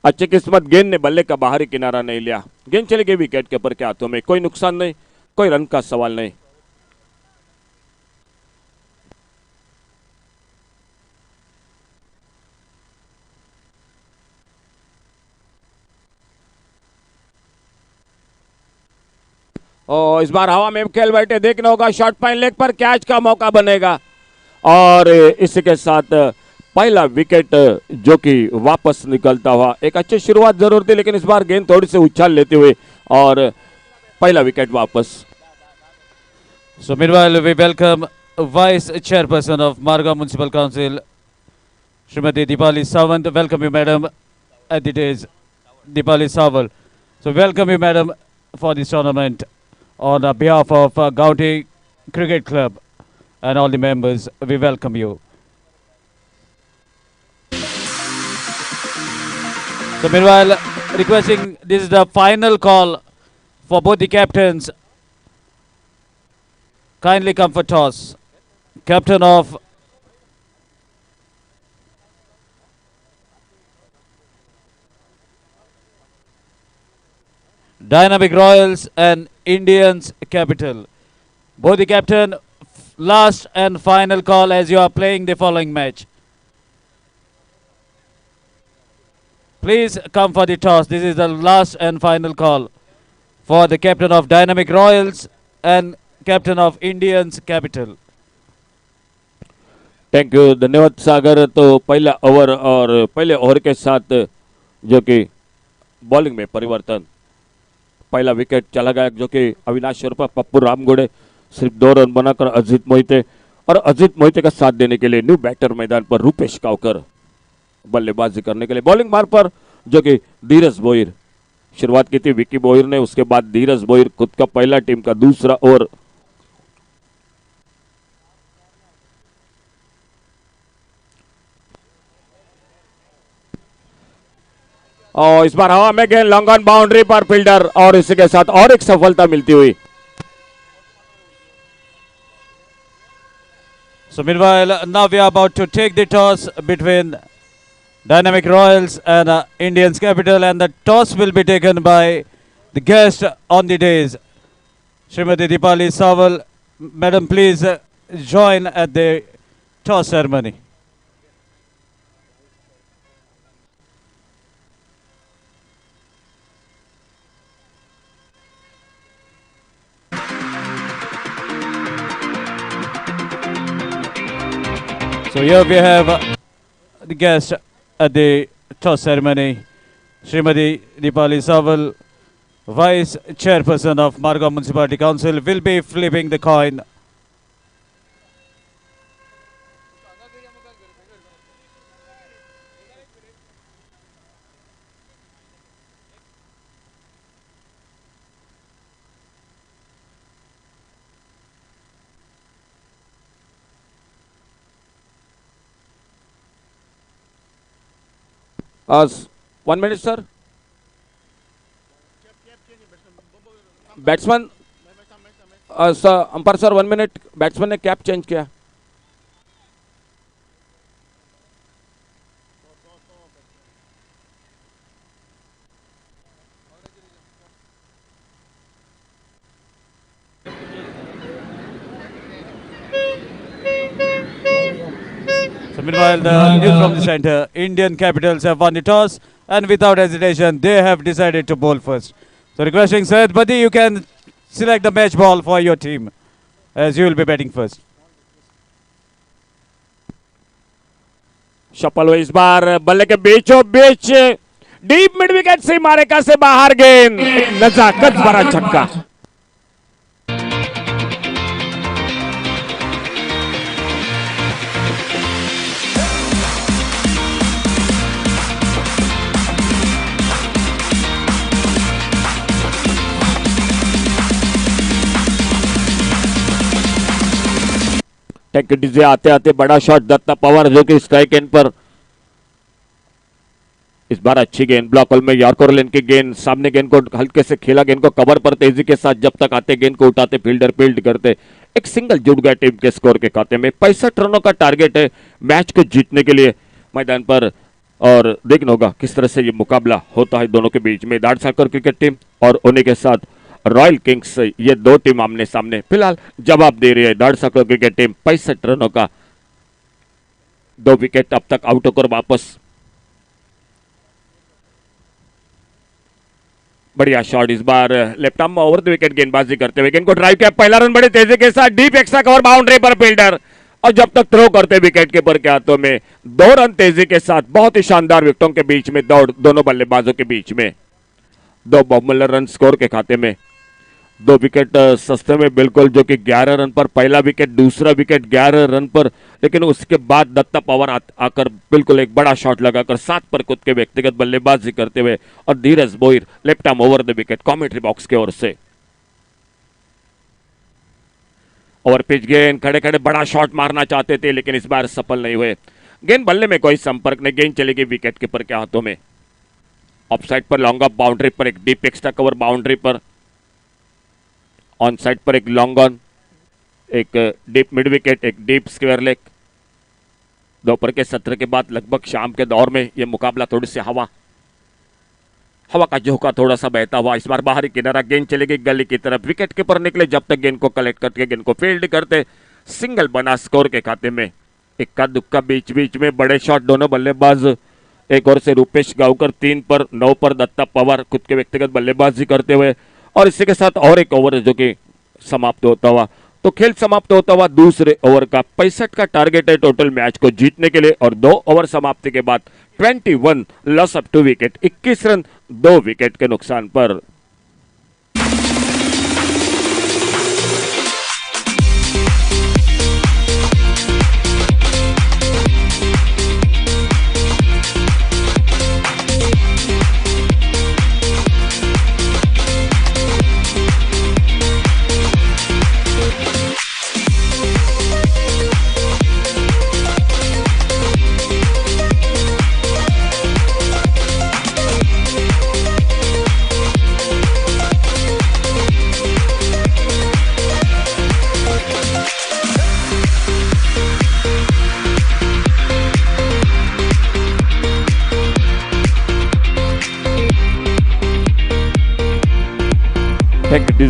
अच्छी किस्मत, गेंद ने बल्ले का बाहरी किनारा नहीं लिया, गेंद चली गई विकेट कीपर के हाथों में। कोई नुकसान नहीं, कोई रन का सवाल नहीं। और इस बार हवा में खेल बैठे, देखना होगा शॉर्ट पाइन लेग पर कैच का मौका बनेगा और इसी के साथ पहला विकेट जो कि वापस निकलता हुआ। एक अच्छी शुरुआत जरूर थी, लेकिन इस बार गेंद थोड़ी सी उछाल लेते हुए और पहला विकेट वापस। So meanwhile, we welcome Vice Chairperson of Marga Municipal Council, Srimati Deepali Sawant. Welcome you, madam, at the days, Deepali Sawant. So welcome you, madam, for this tournament on behalf of County Cricket Club and all the members. We welcome you. So meanwhile, requesting, this is the final call for both the captains. Kindly come for toss. Captain of Dynamic Royals and Indians Capital. Both the captain, last and final call as you are playing the following match. Please come for the toss. This is the last and final call for the captain of Dynamic Royals and captain of Indians Capital. Thank you, धन्यवाद सागर। तो पहला over और पहले over के साथ जो कि bowling में परिवर्तन, पहला विकेट चला गया जो कि अविनाश शेरपा, पप्पू रामगुड़े, सिर्फ 2 रन बनाकर अजीत मोहिते, और अजीत मोहिते का साथ देने के लिए न्यू बैटर मैदान पर रूपेश कावकर बल्लेबाजी करने के लिए। बॉलिंग मार पर जो कि धीरज बोहिर, शुरुआत की थी विकी बोहिर ने, उसके बाद धीरज बोहिर खुद का पहला टीम का दूसरा ओवर। और इस बार हवा में गेंद लॉन्ग ऑन बाउंड्री पर फील्डर, और इसी के साथ और एक सफलता मिलती हुई। So meanwhile, now we are about to take the toss between Dynamic Royals and Indians Capital, and the toss will be taken by the guest on the days, Srimati Deepali Sawant. Madam, please join at the toss ceremony. So here we have the guest at the toss ceremony, Srimati Deepali Sawant, Vice Chairperson of Marga Municipality Council, will be flipping the coin. One minute, sir. Batsman sir, umpire sir 1 minute, batsman ने cap change किया। So meanwhile, the news from the center, Indian Capitals have won the toss, and without hesitation, they have decided to bowl first. So requesting Syed Badi, you can select the match ball for your team, as you will be batting first. शपल इस बार बल्ले के बीचों बीच deep mid wicket से मारे का से बाहर गेंद, नजाकत भरा छक्का। टैंक डीजे आते आते बड़ा शॉट, दत्ता पवार जो कि स्ट्राइक एंड पर। इस बार अच्छी गेंद ब्लॉक होल में, यॉर्कर लेन की गेंद, सामने गेंद को हल्के से खेला, गेंद को कवर पर तेजी के साथ जब तक आते गेंद को उठाते, फील्डर फील्ड करते, एक सिंगल जुड़ गया टीम के स्कोर के खाते में। 65 रनों का टारगेट है मैच को जीतने के लिए मैदान पर, और देखना होगा किस तरह से ये मुकाबला होता है दोनों के बीच में। दाड़ साकर क्रिकेट टीम और उन्हीं के साथ रॉयल किंग्स, ये दो टीम आमने सामने फिलहाल जवाब दे रही है। दाड़ साकर क्रिकेट टीम 65 रनों का 2 विकेट अब तक आउट होकर वापस। बढ़िया शॉट इस बार left arm over the wicket गेंदबाजी करते हुए गेंद को ड्राइव किया, पहला रन बड़े तेजी के साथ डीप एक्स्ट्रा कवर बाउंड्री पर फील्डर, और जब तक थ्रो करते विकेट कीपर के हाथों में 2 रन तेजी के साथ। बहुत ही शानदार विकेटों के बीच में दौड़ दोनों बल्लेबाजों के बीच में। 2 बहुमूल्य रन स्कोर के खाते में, 2 विकेट सस्ते में बिल्कुल, जो कि 11 रन पर पहला विकेट, दूसरा विकेट 11 रन पर, लेकिन उसके बाद दत्ता पवार आकर बिल्कुल एक बड़ा शॉट लगाकर 7 पर खुद के व्यक्तिगत बल्लेबाजी करते हुए, और Dheeraj Boir left arm over the wicket commentary box की ओर से। ओवर पिच गेंद, खड़े खड़े बड़ा शॉट मारना चाहते थे लेकिन इस बार सफल नहीं हुए। गेंद बल्ले में कोई संपर्क नहीं, गेंद चली गई विकेट कीपर के हाथों में। ऑफ साइड पर लॉन्ग ऑफ बाउंड्री पर एक डीप एक्स्ट्रा कवर बाउंड्री पर, ऑन साइड पर एक लॉन्ग ऑन, एक डीप मिड विकेट, एक डीप स्क्वायर लेग। दोपहर के सत्र के बाद लगभग शाम के दौर में यह मुकाबला थोड़ी सी हवा का झोंका थोड़ा सा बहता हुआ। इस बार बाहरी किनारा, गेंद चली गई गली की तरफ, विकेट कीपर निकले, जब तक गेंद को कलेक्ट करके गेंद को फील्ड करते, सिंगल बना स्कोर के खाते में। इक्का दुक्का बीच बीच में बड़े शॉट दोनों बल्लेबाज, एक ओर से रूपेश गांवकर 3 पर, 9 पर दत्ता पवार खुद के व्यक्तिगत बल्लेबाजी करते हुए, और इसी के साथ और एक ओवर जो कि समाप्त होता हुआ। तो खेल समाप्त होता हुआ दूसरे ओवर का 65 का टारगेट है टोटल मैच को जीतने के लिए, और 2 ओवर समाप्ति के बाद 21 loss of 2 wicket, 21 run 2 wicket के नुकसान पर।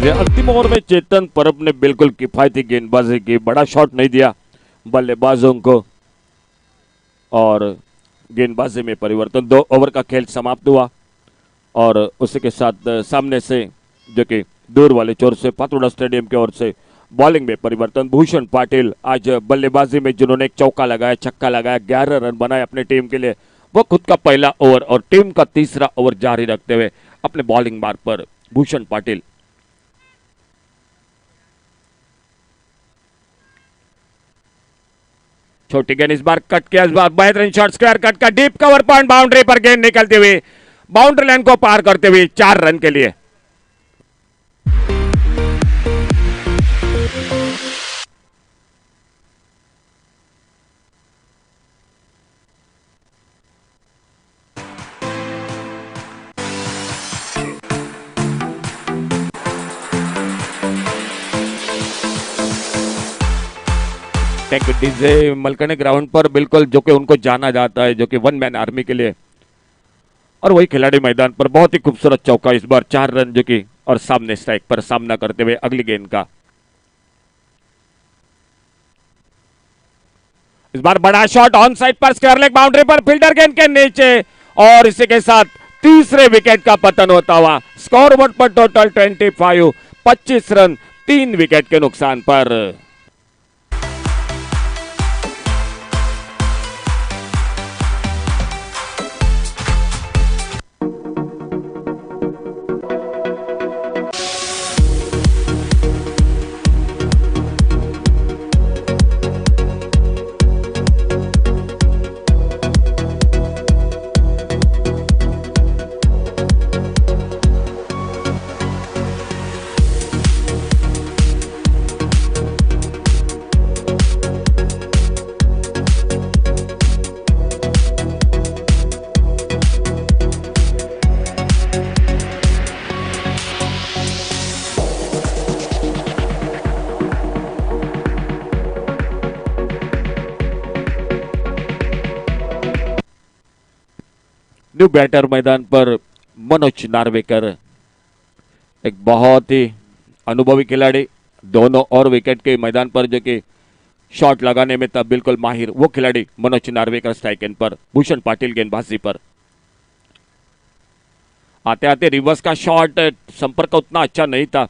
अंतिम ओवर में चेतन परब ने बिल्कुल किफायती गेंदबाजी की, बड़ा शॉट नहीं दिया बल्लेबाजों को, और गेंदबाजी में परिवर्तन। 2 ओवर का खेल समाप्त हुआ, और उसी के साथ सामने से जो कि दूर वाले चोर से फातोड़ा स्टेडियम की ओर से बॉलिंग में परिवर्तन। भूषण पाटिल आज बल्लेबाजी में जिन्होंने एक चौका लगाया, छक्का लगाया, 11 रन बनाए अपने टीम के लिए, वो खुद का पहला ओवर और टीम का तीसरा ओवर जारी रखते हुए अपने बॉलिंग मार्ग पर भूषण पाटिल। छोटी गेंद इस बार कट किया, इस बार बेहतरीन शॉट, स्क्वायर कट का डीप कवर पॉइंट बाउंड्री पर गेंद निकलती हुई बाउंड्री लाइन को पार करते हुए 4 रन के लिए। डीजे मलकने ग्राउंड पर बिल्कुल जो कि उनको जाना जाता है, जो कि 1 मैन आर्मी के लिए, और वही खिलाड़ी मैदान पर बहुत ही खूबसूरत चौका इस बार 4 रन जो कि, और सामने स्ट्राइक पर सामना करते हुए अगली गेंद का। इस बार बड़ा शॉट ऑन साइड पर स्क्वायर लेग बाउंड्री पर फील्डर गेंद के नीचे, और इसी के साथ तीसरे विकेट का पतन होता हुआ। स्कोर बोर्ड पर टोटल 25 रन 3 विकेट के नुकसान पर। न्यू बैटर मैदान पर मनोज नार्वेकर, एक बहुत ही अनुभवी खिलाड़ी, दोनों और विकेट के मैदान पर जो कि शॉट लगाने में तब बिल्कुल माहिर वो खिलाड़ी मनोज नार्वेकर स्ट्राइक एंड पर, भूषण पाटिल गेंदबाजी पर। आते आते रिवर्स का शॉट, संपर्क उतना अच्छा नहीं था,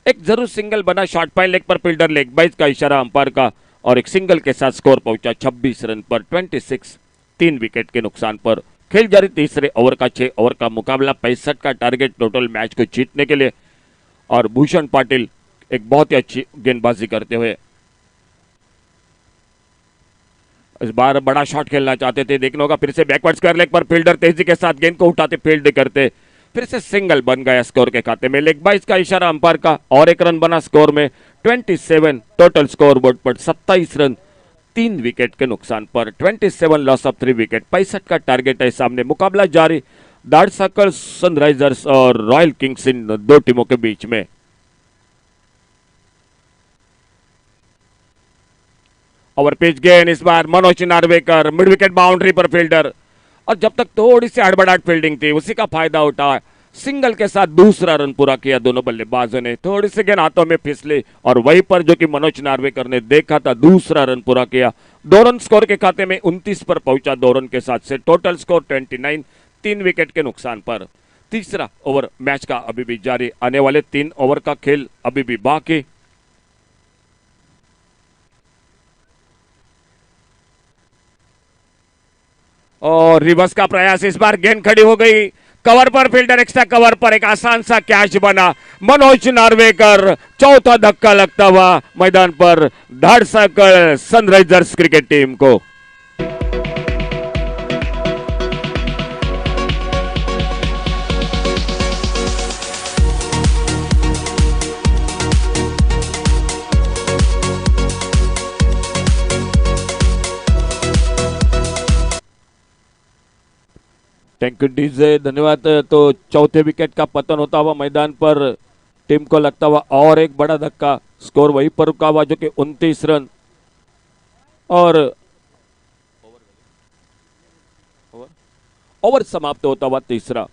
एक जरूर सिंगल बना, शॉट पाइन लेग पर फील्डर लेग बाइज का इशारा अंपायर का और एक सिंगल के साथ स्कोर पहुंचा 26 रन पर 26, 3 विकेट के नुकसान पर। खेल जारी तीसरे ओवर का 6 ओवर का मुकाबला, 65 का टारगेट टोटल मैच को जीतने के लिए और भूषण पाटिल एक बहुत ही अच्छी गेंदबाजी करते हुए इस बार बड़ा शॉट खेलना चाहते थे, देखना होगा। फिर से बैकवर्ड स्क्वायर लेग पर फील्डर तेजी के साथ गेंद को उठाते फील्ड करते, फिर से सिंगल बन गया स्कोर के खाते में, लेग बाइज का इशारा अंपायर का और एक रन बना स्कोर में 27, टोटल स्कोर बोर्ड पर 27 रन 3 विकेट के नुकसान पर। 27 लॉस ऑफ 3 विकेट, 65 का टारगेट है सामने। मुकाबला जारी, दार्शकर सनराइजर्स और रॉयल किंग्स इन दो टीमों के बीच में। ओवर पिच गेंद इस बार Manoj Narvekar, mid wicket boundary पर फील्डर, और जब तक थोड़ी सी हड़बड़ाहट फील्डिंग थी उसी का फायदा उठा, सिंगल के साथ दूसरा रन पूरा किया दोनों बल्लेबाजों ने। थोड़ी सी गेंद हाथों में फिसली और वहीं पर जो कि मनोज नार्वेकर ने देखा था दूसरा रन पूरा किया। 2 रन स्कोर के खाते में 29 पर पहुंचा 2 रन के साथ से, टोटल स्कोर 29, 3 विकेट के नुकसान पर। तीसरा ओवर मैच का अभी भी जारी, आने वाले 3 ओवर का खेल अभी भी बाकी। और रिवर्स का प्रयास, इस बार गेंद खड़ी हो गई, कवर पर फील्डर, एक्स्ट्रा कवर पर एक आसान सा कैच बना। मनोज नार्वेकर, चौथा धक्का लगता हुआ मैदान पर धारसाकर सनराइजर्स क्रिकेट टीम को। थैंक यू डीजे, धन्यवाद। तो चौथे विकेट का पतन होता हुआ मैदान पर टीम को लगता हुआ और एक बड़ा धक्का, स्कोर वहीं पर रुका हुआ जो कि 29 रन। और ओवर समाप्त होता हुआ तीसरा,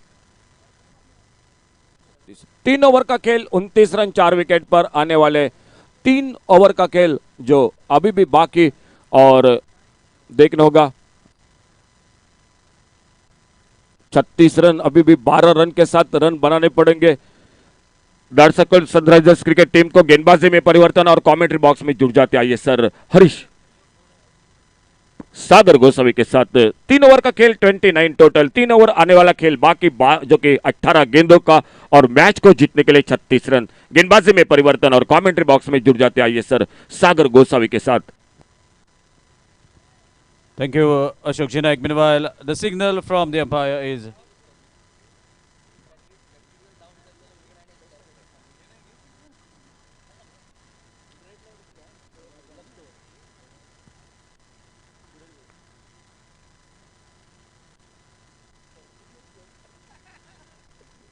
3 ओवर का खेल, 29 रन 4 विकेट पर। आने वाले 3 ओवर का खेल जो अभी भी बाकी और देखना होगा। 36 रन, अभी भी 12 रन के साथ रन बनाने पड़ेंगे दर्शकों सनराइजर्स क्रिकेट टीम को। गेंदबाजी में परिवर्तन और कमेंट्री बॉक्स में जुड़ जाते आइए सर हरीश सागर गोसावी के साथ। 3 ओवर का खेल, 29 टोटल, 3 ओवर आने वाला खेल बाकी जो कि 18 गेंदों का और मैच को जीतने के लिए 36 रन। गेंदबाजी में परिवर्तन और कमेंट्री बॉक्स में जुड़ जाते आइए सर सागर गोसावी के साथ। Thank you, Ashok Jinaik. Meanwhile, the signal from the umpire is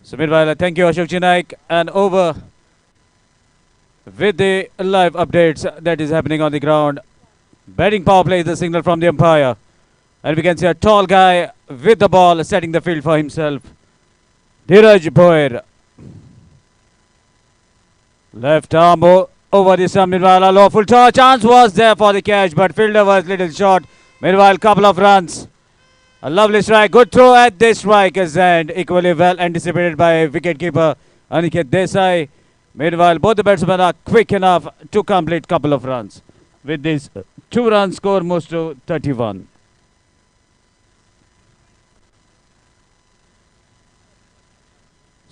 so. Meanwhile, thank you, Ashok Jinaik, and over with the live updates that is happening on the ground. Batting power play is the signal from the umpire. And we can see a tall guy with the ball setting the field for himself. Dheeraj Boyer. Left arm over the stump. Meanwhile, a lawful chance was there for the catch, but fielder was little short. Meanwhile, couple of runs. A lovely strike. Good throw at this strike and equally well anticipated by wicketkeeper Aniket Desai. Meanwhile, both the batsmen are quick enough to complete couple of runs. With this 2-run score moves to 31.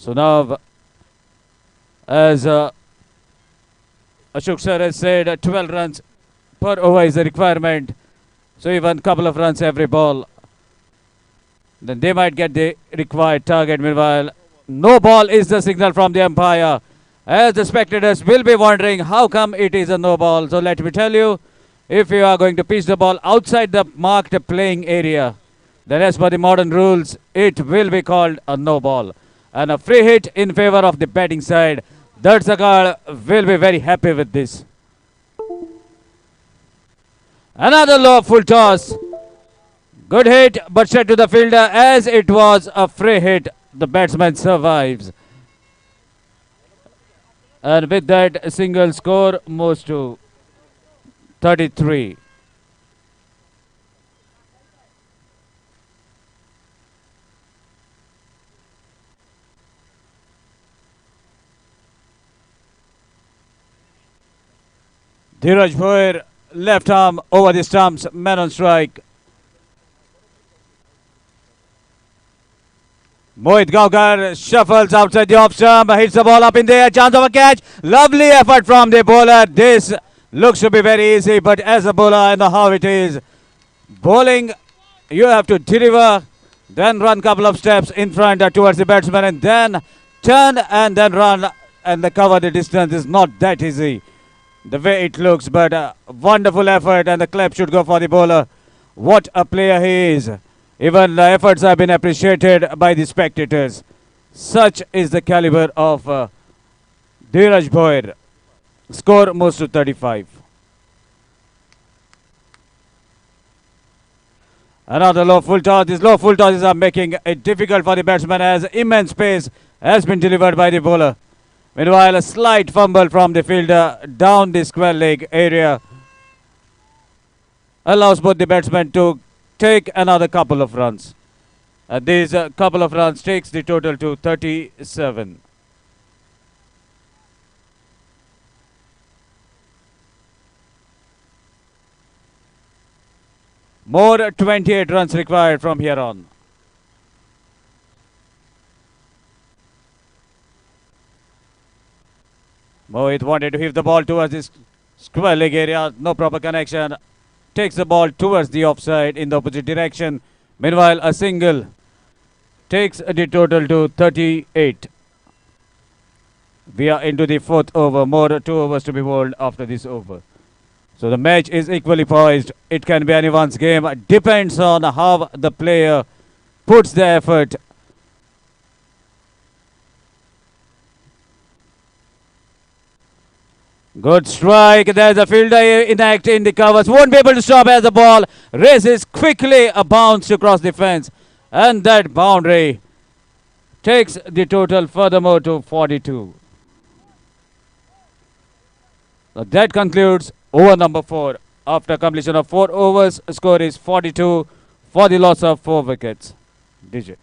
So now, as Ashok sir has said, 12 runs per over is the requirement. So even couple of runs every ball, then they might get the required target. Meanwhile, no ball is the signal from the umpire, as the spectators will be wondering how come it is a no ball. So let me tell you, if you are going to pitch the ball outside the marked playing area, then as per the modern rules, it will be called a no ball. And a free hit in favor of the batting side. Darshakar will be very happy with this. Another low full toss. Good hit, but set to the fielder as it was a free hit. The batsman survives. And with that, a single score moves to 33. Dheeraj Bhoir, left arm over the stumps, man on strike. Mohit Gaukar shuffles outside the off stump, hits the ball up in the air, chance of a catch. Lovely effort from the bowler. This looks to be very easy, but as a bowler, I know how it is. Bowling, you have to deliver, then run couple of steps in front towards the batsman, and then turn and then run and cover the distance is not that easy. The way it looks, but wonderful effort, and the clap should go for the bowler. What a player he is. Even the efforts have been appreciated by the spectators. Such is the caliber of Dheeraj Bhoir. Score moves to 35. Another low full toss. These low full tosses are making it difficult for the batsman as immense pace has been delivered by the bowler. Meanwhile, a slight fumble from the fielder down the square leg area allows both the batsmen to take another couple of runs. These couple of runs takes the total to 37. More 28 runs required from here on. Mohit wanted to hit the ball towards this square leg area. No proper connection. Takes the ball towards the offside in the opposite direction. Meanwhile, a single takes the total to 38. We are into the fourth over. More 2 overs to be bowled after this over. So the match is equally poised. It can be anyone's game. Depends on how the player puts the effort. Good strike. There's a fielder inact in the covers. Won't be able to stop as the ball races quickly a bounce across the fence. And that boundary takes the total furthermore to 42. So that concludes over number 4. After completion of 4 overs, score is 42 for the loss of 4 wickets. DJ.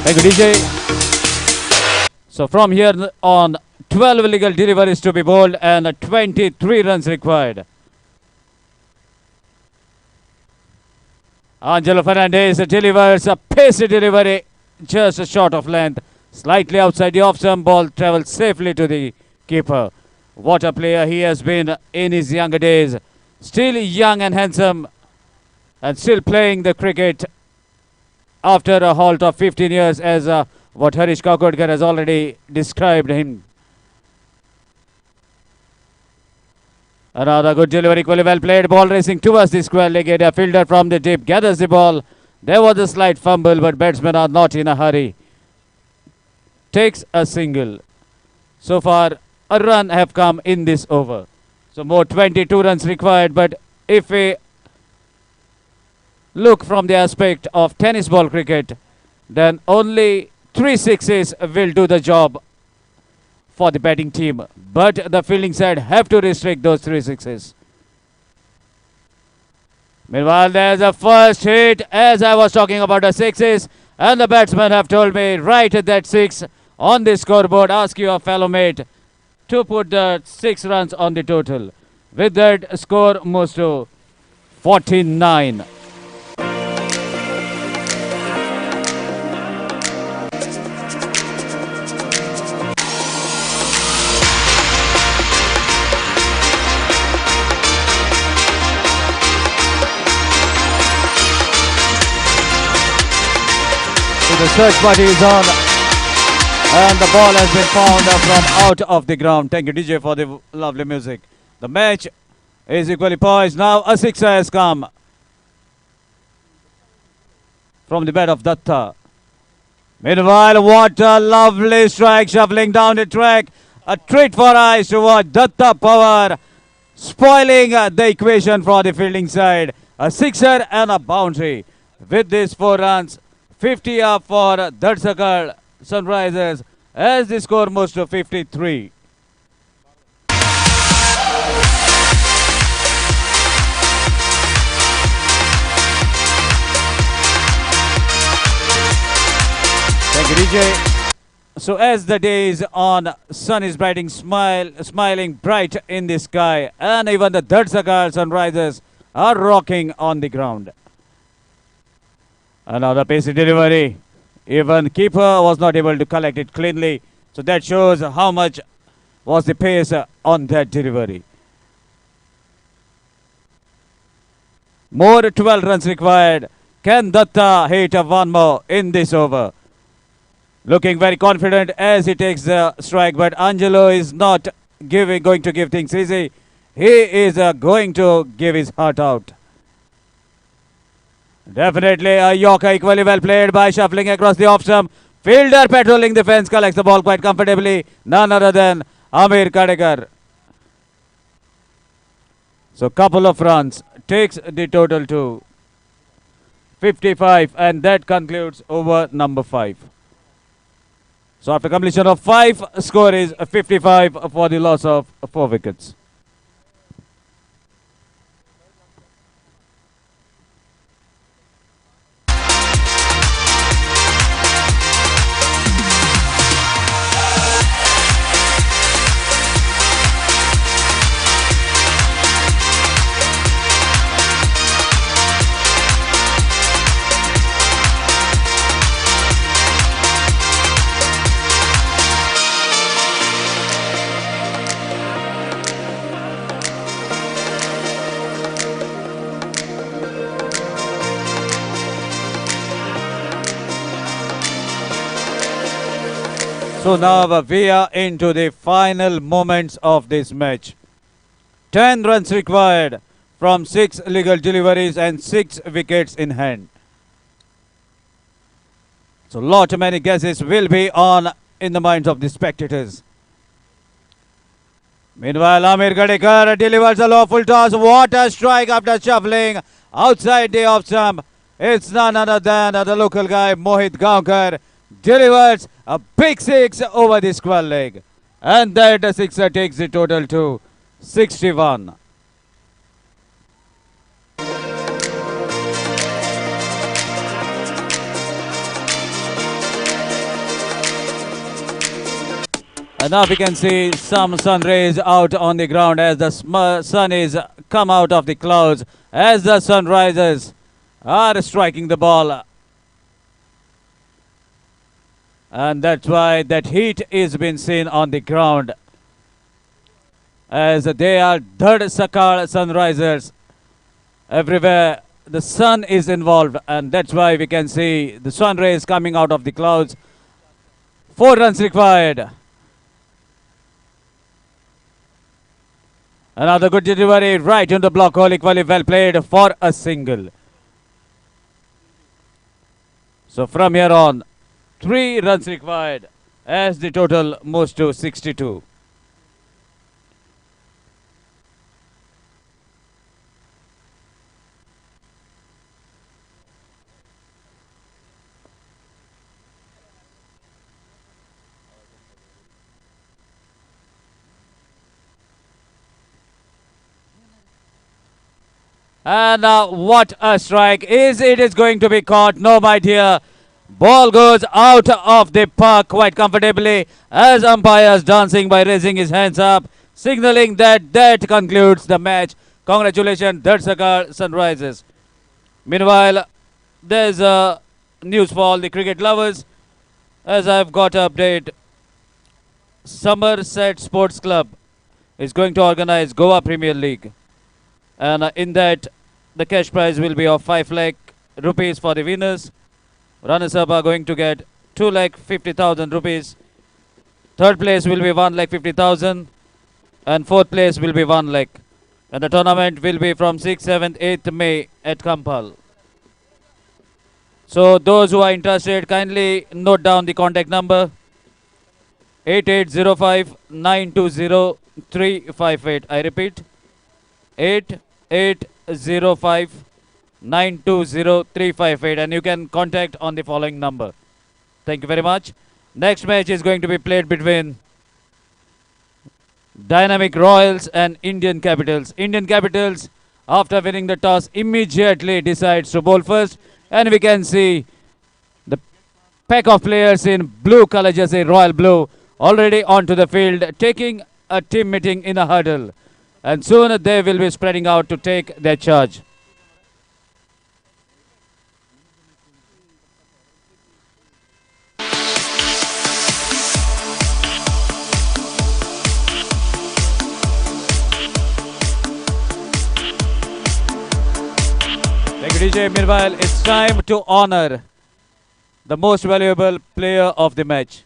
Thank you, DJ. So from here on, 12 illegal deliveries to be bowled and 23 runs required. Angelo Fernandez delivers a pacey delivery just short of length. Slightly outside the off-stump, ball travels safely to the keeper. What a player he has been in his younger days. Still young and handsome and still playing the cricket after a halt of 15 years as what Harish Kakodkar has already described him. Another good delivery, equally well played. Ball racing towards the square leg area. Fielder from the deep gathers the ball. There was a slight fumble, but batsmen are not in a hurry. Takes a single. So far, a run have come in this over. So more 22 runs required, but if we look from the aspect of tennis ball cricket, then only 3 sixes will do the job for the batting team. But the fielding side have to restrict those 3 sixes. Meanwhile, there's a first hit as I was talking about the sixes. And the batsmen have told me, right at that 6 on the scoreboard, ask your fellow mate to put the 6 runs on the total. With that, score moves to 49. the search party is on. And the ball has been found from out of the ground. Thank you, DJ, for the lovely music. The match is equally poised. Now a sixer has come from the bat of Datta. Meanwhile, what a lovely strike shuffling down the track. A treat for eyes to watch. Datta power spoiling the equation for the fielding side. A sixer and a boundary. With these 4 runs, 50 up for Dharsakal Sunrisers as the score moves to 53. Thank you, DJ. So as the day is on, sun is brightening, smiling bright in the sky, and even the Dharsakal Sunrisers are rocking on the ground. Another pacey delivery. Even keeper was not able to collect it cleanly. So that shows how much was the pace on that delivery. More 12 runs required. Can Datta hit one more in this over? Looking very confident as he takes the strike, but Angelo is not going to give things easy. He is going to give his heart out. Definitely a Yorker, equally well played by shuffling across the off stump. Fielder patrolling the fence, collects the ball quite comfortably. None other than Amir Kadekar. So couple of runs takes the total to 55, and that concludes over number 5. So after completion of 5, score is 55 for the loss of 4 wickets. So now we are into the final moments of this match. 10 runs required from 6 legal deliveries and 6 wickets in hand. So lot many guesses will be on in the minds of the spectators. Meanwhile, Amir Kadekar delivers a lawful toss. What a strike after shuffling outside the off stump. It's none other than the local guy Mohit Gaonkar delivers a big 6 over the square leg. And that sixer takes the total to 61. And now we can see some sun rays out on the ground as the sun is come out of the clouds as the sunrisers are striking the ball. And that's why that heat is been seen on the ground as they are Dharsakal Sunrisers. Everywhere the sun is involved, and that's why we can see the sun rays coming out of the clouds. 4 runs required. Another good delivery right in the block hole, equally well played for a single. So from here on, 3 runs required as the total moves to 62. And what a strike. It is going to be caught? No, my dear. Ball goes out of the park quite comfortably as umpires dancing by raising his hands up, signaling that concludes the match. Congratulations, Dharsakal Sunrisers. Meanwhile, there's a news for all the cricket lovers as I've got an update. Somerset Sports Club is going to organize Goa Premier League, and in that the cash prize will be of 5 lakh rupees for the winners. Runners-up are going to get 2,50,000 rupees. Third place will be 1,50,000, and fourth place will be 1 lakh. And the tournament will be from 6th, 7th, 8th May at Kampal. So those who are interested, kindly note down the contact number 8805920358. I repeat, 8805920358, and you can contact on the following number. Thank you very much. Next match is going to be played between Dynamic Royals and Indian Capitals. Indian Capitals, after winning the toss, immediately decides to bowl first, and we can see the pack of players in blue color jersey, royal blue, already onto the field, taking a team meeting in a huddle. And soon they will be spreading out to take their charge. Thank you, DJ. Meanwhile, it's time to honor the most valuable player of the match.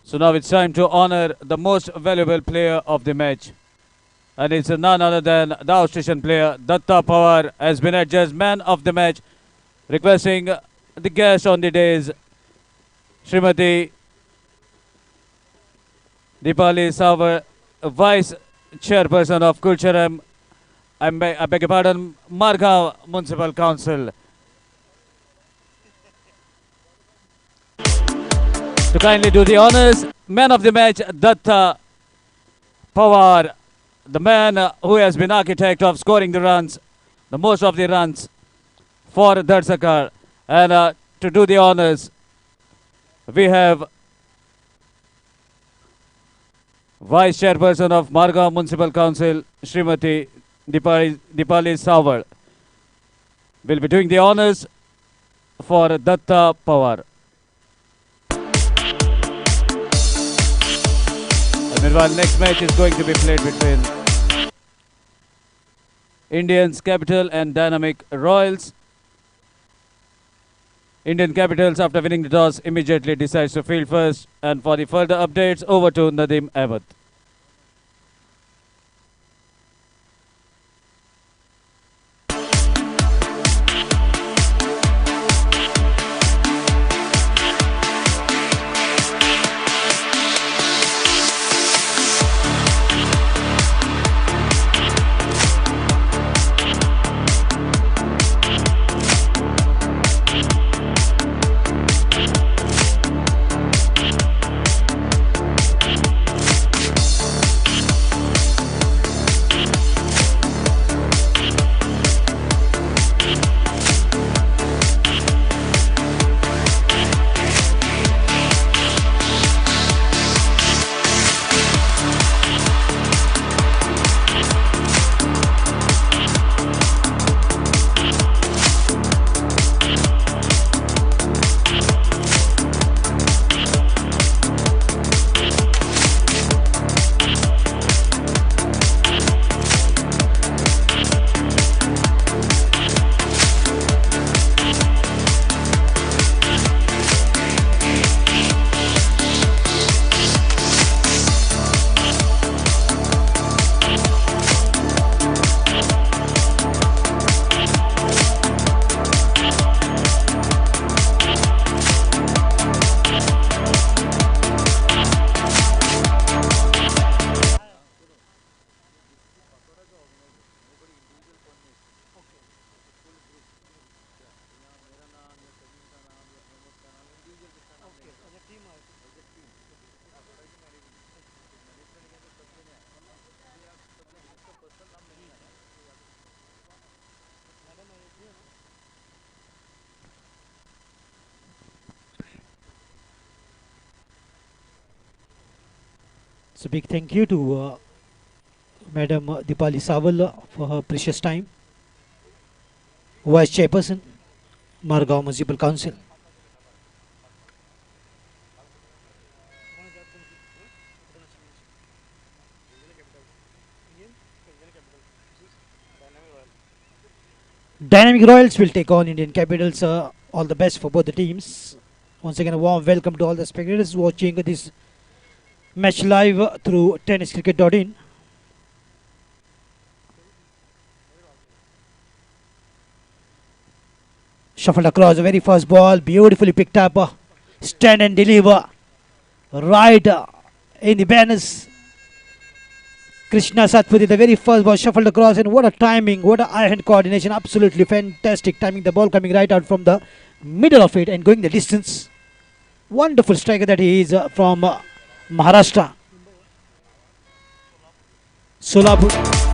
So now it's time to honor the most valuable player of the match. And it's none other than the Australian player, Datta Pawar, has been adjudged man of the match, requesting the guest on the days, Srimati Dipali Savar, Vice Chairperson of Kulcharam, I beg your pardon, Margao Municipal Council. To kindly do the honors, man of the match, Datta Pawar, the man who has been architect of scoring the runs, the most of the runs for Darsakar. And to do the honors, we have Vice Chairperson of Margao Municipal Council, Srimati Dipali Savar, will be doing the honors for Datta Pawar. And meanwhile, next match is going to be played between Indians Capital and Dynamic Royals. Indian Capitals, after winning the toss, immediately decides to field first. And for the further updates, over to Nadeem Ahmed. So big thank you to Madam Dipali Sawal for her precious time. Vice Chairperson, Margao Municipal Council. Dynamic Royals will take on Indian Capitals. All the best for both the teams. Once again, a warm welcome to all the spectators watching this match live through TennisCricket.in. Shuffled across the very first ball, beautifully picked up. Stand and deliver. Right in the banners. Krishna Satpathy, the very first ball shuffled across, and what a timing, what a eye-hand coordination, absolutely fantastic timing. The ball coming right out from the middle of it and going the distance. Wonderful striker that he is from Maharashtra. Solapur.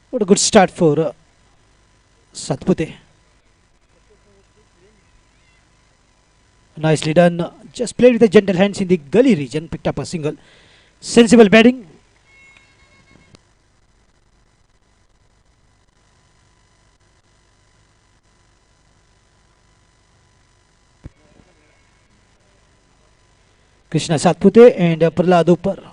What a good start for Satpathy. Nicely done. Just played with the gentle hands in the gully region. Picked up a single. Sensible batting. Krishna Satpathy and Prahlad Uppar.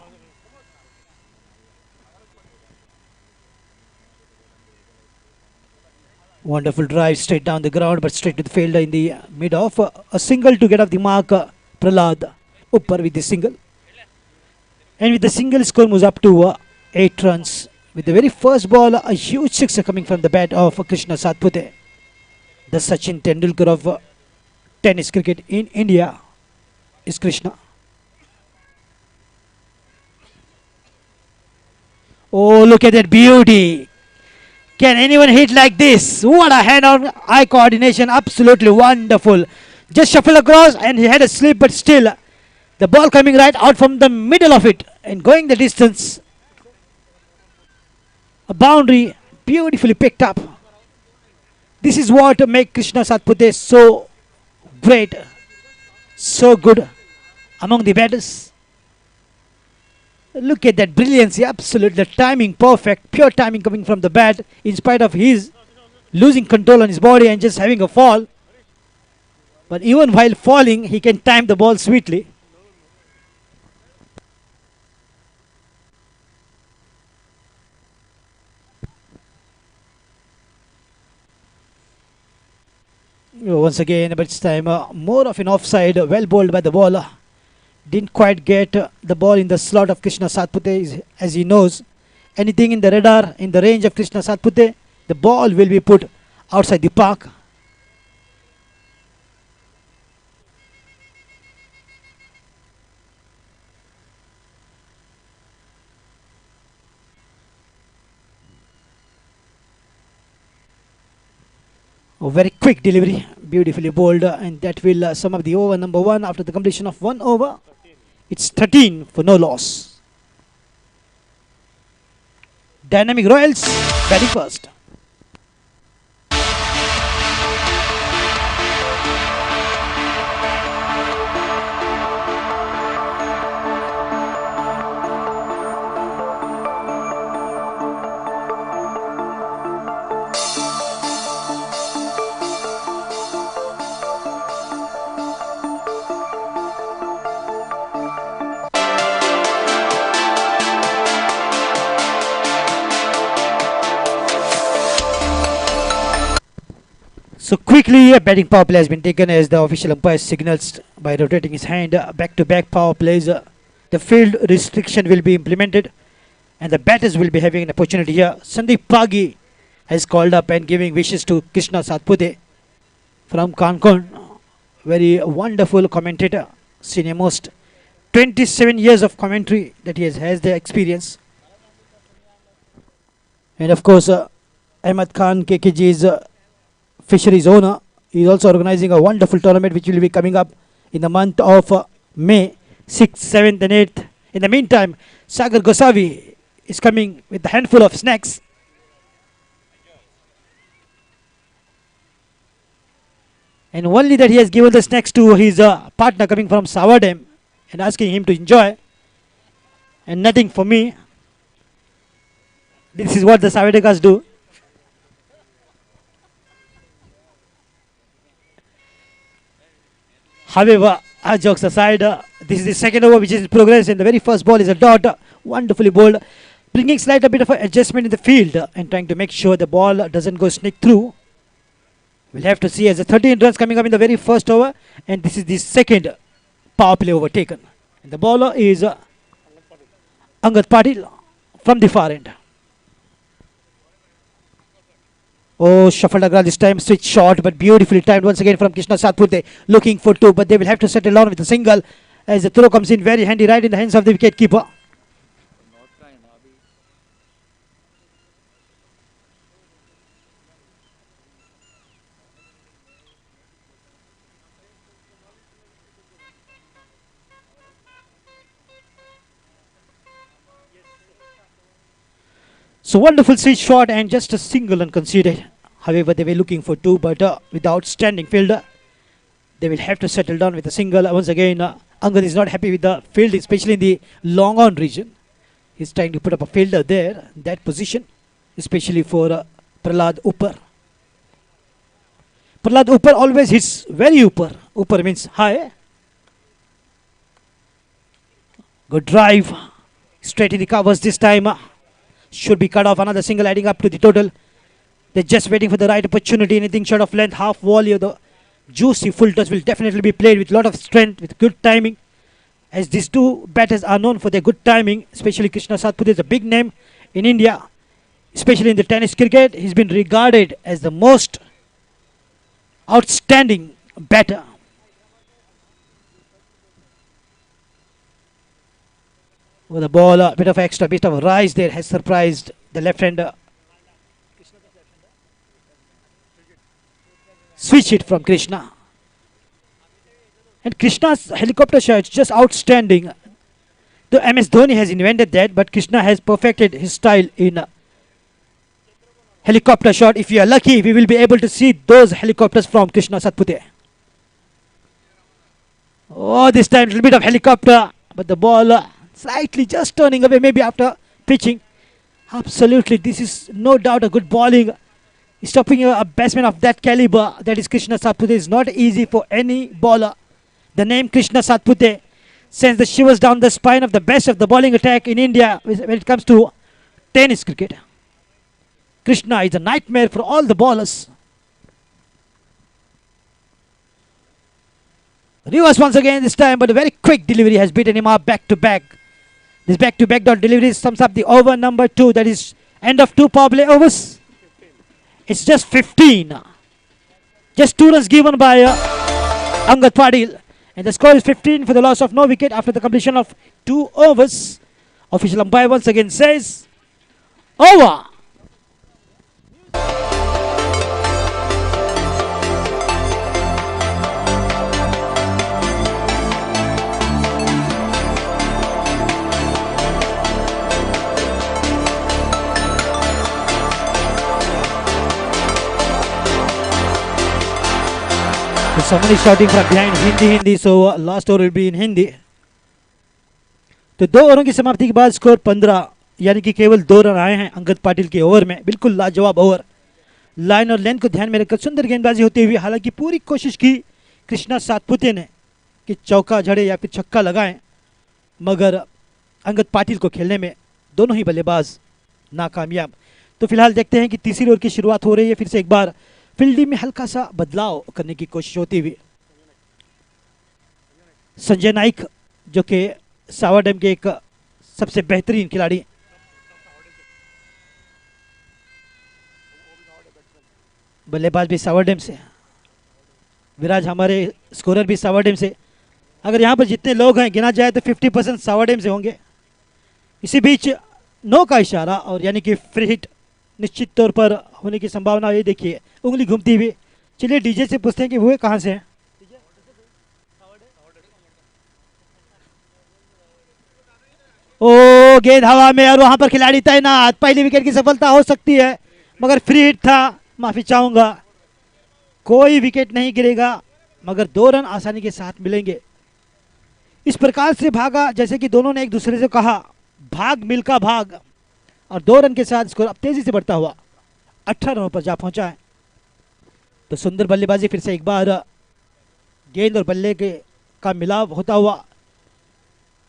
Wonderful drive straight down the ground, but straight to the fielder in the mid off. A single to get off the mark. Prahlad Uppar with the single. And with the single, score moves up to 8 runs. With the very first ball, a huge sixer coming from the bat of Krishna Satpathy. The Sachin Tendulkar of tennis cricket in India is Krishna. Oh, look at that beauty. Can anyone hit like this? What a hand-on eye coordination. Absolutely wonderful. Just shuffle across and he had a slip, but still the ball coming right out from the middle of it and going the distance. A boundary beautifully picked up. This is what makes Krishna Satpathy so great, so good among the batters. Look at that brilliancy, absolute, the timing perfect, pure timing coming from the bat in spite of his losing control on his body and just having a fall. But even while falling, he can time the ball sweetly. Once again, but this time more of an offside, well bowled by the bowler. Didn't quite get the ball in the slot of Krishna Satpathy. As he knows, anything in the radar, in the range of Krishna Satpathy, the ball will be put outside the park. A very quick delivery, beautifully bowled, and that will sum up the over number 1 after the completion of 1 over. It's 13 for no loss. Dynamic Royals batting first. So quickly, a batting power play has been taken as the official umpire signals by rotating his hand. Back-to-back power plays. The field restriction will be implemented and the batters will be having an opportunity here. Sandeep Pagi has called up and giving wishes to Krishna Satpathy from Kankan. Very wonderful commentator, senior most. 27 years of commentary that he has the experience. And of course, Ahmad Khan, KKG's fisheries owner, is also organizing a wonderful tournament which will be coming up in the month of May 6th, 7th and 8th. In the meantime, Sagar Gosavi is coming with a handful of snacks. And only that he has given the snacks to his partner coming from Savardem and asking him to enjoy. And nothing for me. This is what the Savardekas do. However, jokes aside, this is the second over which is in progress, and the very first ball is a dot, wonderfully bowled, bringing slight a bit of an adjustment in the field and trying to make sure the ball doesn't go sneak through. We'll have to see as the 13 runs coming up in the very first over, and this is the second power play over taken. And the bowler is Angad Patil from the far end. Oh, shuffled agra this time, switch short, but beautifully timed once again from Krishna Satpute, looking for two, but they will have to settle down with a single as the throw comes in very handy right in the hands of the wicket keeper. So wonderful switch shot and just a single unconceded. However, they were looking for two, but with the outstanding fielder, they will have to settle down with a single. Once again, Angad is not happy with the field, especially in the long on region. He's trying to put up a fielder there, that position, especially for Prahlad Upar. Prahlad Upar always hits very Upar. Upar means high. Good drive. Straight in the covers this time. Should be cut off. Another single adding up to the total. They're just waiting for the right opportunity. Anything short of length, half volley, or the juicy full toss will definitely be played with a lot of strength, with good timing. As these two batters are known for their good timing, especially Krishna Satpute is a big name in India, especially in the tennis cricket. He's been regarded as the most outstanding batter. With the ball, a bit of extra, bit of rise there has surprised the left-hander. Switch hit from Krishna. And Krishna's helicopter shot is just outstanding. The MS Dhoni has invented that, but Krishna has perfected his style in helicopter shot. If you are lucky, we will be able to see those helicopters from Krishna Satpute. Oh, this time a little bit of helicopter, but the ball slightly just turning away, maybe after pitching. Absolutely, this is no doubt a good bowling. Stopping a batsman of that caliber, that is Krishna Satpute, is not easy for any bowler. The name Krishna Satpute sends the shivers down the spine of the best of the bowling attack in India when it comes to tennis cricket. Krishna is a nightmare for all the bowlers. Reverse once again this time, but a very quick delivery has beaten him up back to back. This back-to-back dot delivery sums up the over number 2. That is end of 2 power play overs. It's just 15. Just 2 runs given by Angad Patil. And the score is 15 for the loss of no wicket after the completion of 2 overs. Official umpire once again says, over. Somebody shouting from behind Hindi, so last over will be in Hindi. तो 2 ओवरों की समाप्ति के बाद score 15, यानी कि केवल 2 run आए हैं अंगद पाटिल के ओवर में. बिल्कुल लाजवाब ओवर. लाइन और लेंथ को ध्यान में रखकर सुंदर गेंदबाजी होती हुई, हालांकि पूरी कोशिश की कृष्णा सातपुते ने कि चौका झड़े या फिर छक्का लगाएं, मगर अंगद पाटिल को खेलने में दोनों ही बल्लेबाज नाकामयाब. तो फिलहाल देखते हैं कि तीसरी ओवर की शुरुआत हो रही है. फिर से एक बार फील्डिंग में हल्का सा बदलाव करने की कोशिश होती हुई. संजय नाइक जो कि सावरडेम के एक सबसे बेहतरीन खिलाड़ी, बल्लेबाज भी सावरडेम से, विराज हमारे स्कोरर भी सावरडेम से. अगर यहाँ पर जितने लोग हैं गिना जाए तो 50% सावरडेम से होंगे. इसी बीच नो का इशारा और यानी कि फ्री हिट निश्चित तौर पर होने की संभावना. ये देखिए उंगली घूमती हुई. चलिए डीजे से पूछते हैं कि वो कहाँ से हैं. ओ गेंद हवा में और वहां पर खिलाड़ी तैनात। पहली विकेट की सफलता हो सकती है मगर फ्री हिट था, माफी चाहूंगा। कोई विकेट नहीं गिरेगा मगर 2 रन आसानी के साथ मिलेंगे। इस प्रकार से भागा जैसे कि दोनों ने एक दूसरे से कहा भाग मिल्खा भाग, और 2 रन के साथ स्कोर अब तेजी से बढ़ता हुआ 18 रनों पर जा पहुंचा है। तो सुंदर बल्लेबाजी फिर से एक बार गेंद और बल्ले के का मिलाव होता हुआ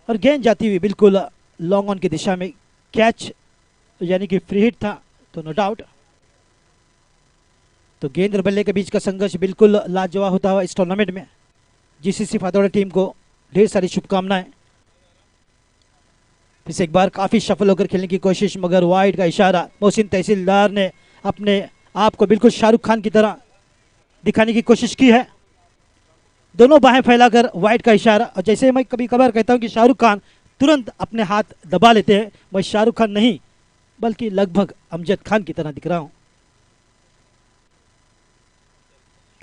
और गेंद जाती हुई बिल्कुल लॉन्ग ऑन की दिशा में। कैच यानी कि फ्री हिट था तो नो डाउट। तो गेंद और बल्ले के बीच का संघर्ष बिल्कुल लाजवाब होता हुआ इस टूर्नामेंट में। जीसीसी फातोड़ा टीम को ढेर सारी शुभकामनाएं। फिर से एक बार काफी सफल होकर खेलने की कोशिश मगर वाइड का इशारा। मोहसिन तहसीलदार ने अपने आप को बिल्कुल शाहरुख खान की तरह दिखाने की कोशिश की है। दोनों बाहें फैलाकर वाइड का इशारा। और जैसे मैं कभी कभार कहता हूं कि शाहरुख खान तुरंत अपने हाथ दबा लेते हैं, मैं शाहरुख खान नहीं बल्कि लगभग अमजद खान की तरह दिख रहा हूं।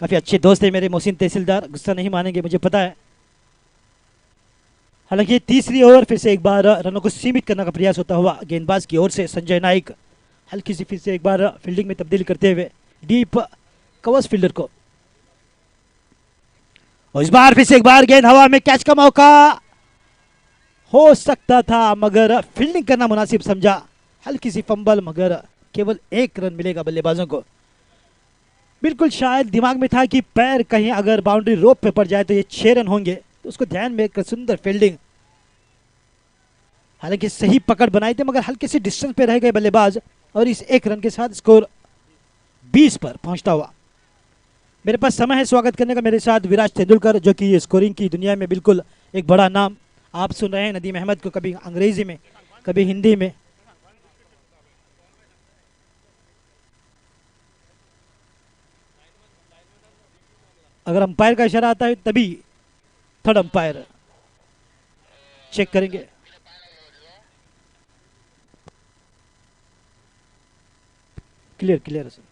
काफी अच्छे दोस्त है मेरे मोहसिन तहसीलदार, गुस्सा नहीं मानेंगे मुझे पता है। हालांकि तीसरी ओवर फिर से एक बार रनों को सीमित करने का प्रयास होता हुआ गेंदबाज की ओर से संजय नाइक हल्की सी फिर से एक बार फील्डिंग में तब्दीली करते हुए डीप कवर्स फील्डर को। और इस बार फिर से एक बार गेंद हवा में, कैच का मौका हो सकता था मगर फील्डिंग करना मुनासिब समझा। हल्की सी फंबल मगर केवल 1 रन मिलेगा बल्लेबाजों को। बिल्कुल शायद दिमाग में था कि पैर कहीं अगर बाउंड्री रोप पे पड़ जाए तो ये 6 रन होंगे, तो उसको ध्यान में एक सुंदर फील्डिंग। हालांकि सही पकड़ बनाई थी मगर हल्के से डिस्टेंस पे रह गए बल्लेबाज और इस 1 रन के साथ स्कोर 20 पर पहुंचता हुआ। मेरे पास समय है स्वागत करने का मेरे साथ विराट तेंदुलकर, जो कि स्कोरिंग की दुनिया में बिल्कुल एक बड़ा नाम। आप सुन रहे हैं नदीम अहमद को कभी अंग्रेजी में कभी हिंदी में। अगर अंपायर का इशारा आता है तभी थर्ड अंपायर चेक करेंगे। Clear clear sir.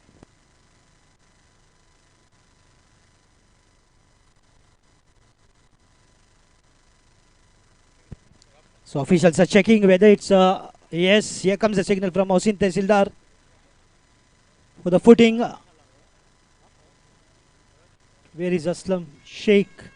So officials are checking whether it's yes. Here comes the signal from Mohsin Tehsildar for the footing. Where is Aslam Sheikh?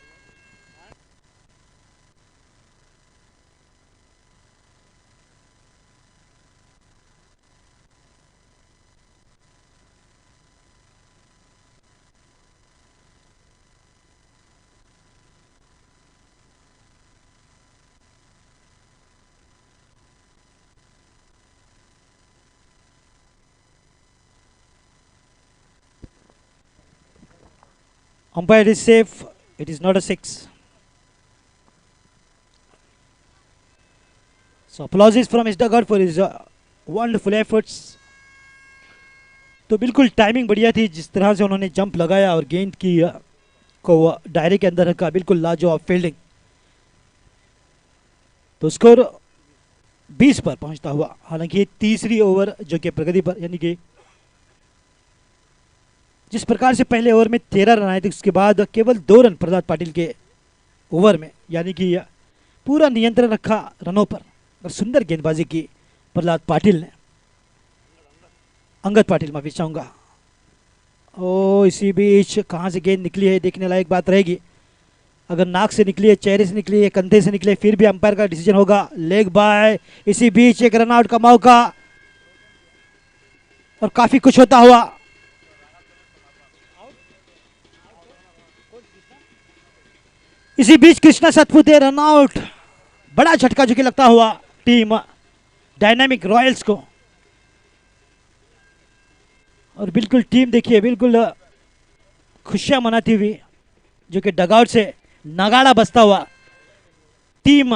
Umpire is safe. It is not a 6. So applauses from his dugout for his wonderful efforts. तो बिल्कुल timing बढ़िया थी जिस तरह से उन्होंने jump लगाया और गेंद की को दायरे के अंदर रखा। बिल्कुल लाजवाब फील्डिंग। तो स्कोर 20 पर पहुंचता हुआ। हालांकि तीसरी ओवर जो कि प्रगति पर, यानी कि जिस प्रकार से पहले ओवर में 13 रन आए थे उसके बाद केवल 2 रन प्रहलाद पाटिल के ओवर में, यानी कि पूरा नियंत्रण रखा रनों पर और सुंदर गेंदबाजी की प्रहलाद पाटिल ने। अंगद पाटिल माफी चाहूंगा। ओ इसी बीच कहां से गेंद निकली है देखने लायक बात रहेगी। अगर नाक से निकली है, चेहरे से निकली है, कंधे से निकले, फिर भी अंपायर का डिसीजन होगा लेग बाय। इसी बीच एक रन आउट का मौका और काफी कुछ होता हुआ। इसी बीच कृष्णा सतपुते रन आउट। बड़ा झटका जो कि लगता हुआ टीम डायनामिक रॉयल्स को। और बिल्कुल टीम देखिए बिल्कुल खुशियां मनाती हुई, जो कि डगआउट से नगाड़ा बजता हुआ टीम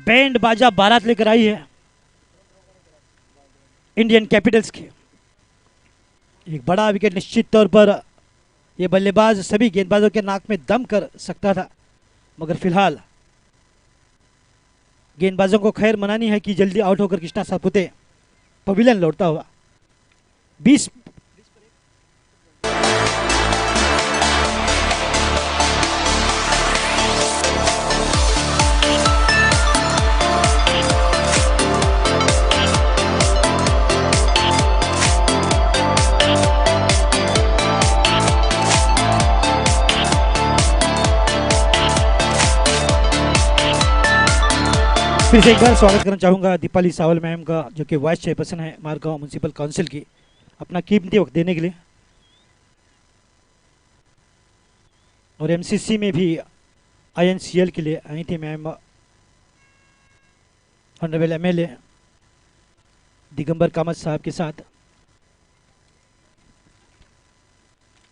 बैंड बाजा बारात लेकर आई है इंडियन कैपिटल्स की। एक बड़ा विकेट निश्चित तौर पर यह बल्लेबाज सभी गेंदबाजों के नाक में दम कर सकता था, मगर फिलहाल गेंदबाजों को खैर मनानी है कि जल्दी आउट होकर कृष्णा सतपुते पवेलियन लौटता हुआ। 20 Thank फिर से एक बार स्वागत करना चाहूँगा दीपाली सावल मैम का, जो कि वाइस चेयरपर्सन है मारगांव म्यूनसिपल काउंसिल की, अपना कीमती वक्त देने के लिए। और एमसीसी में भी आईएनसीएल के लिए आई थी ma'am, honourable MLA Digambar Kamat साहब के साथ।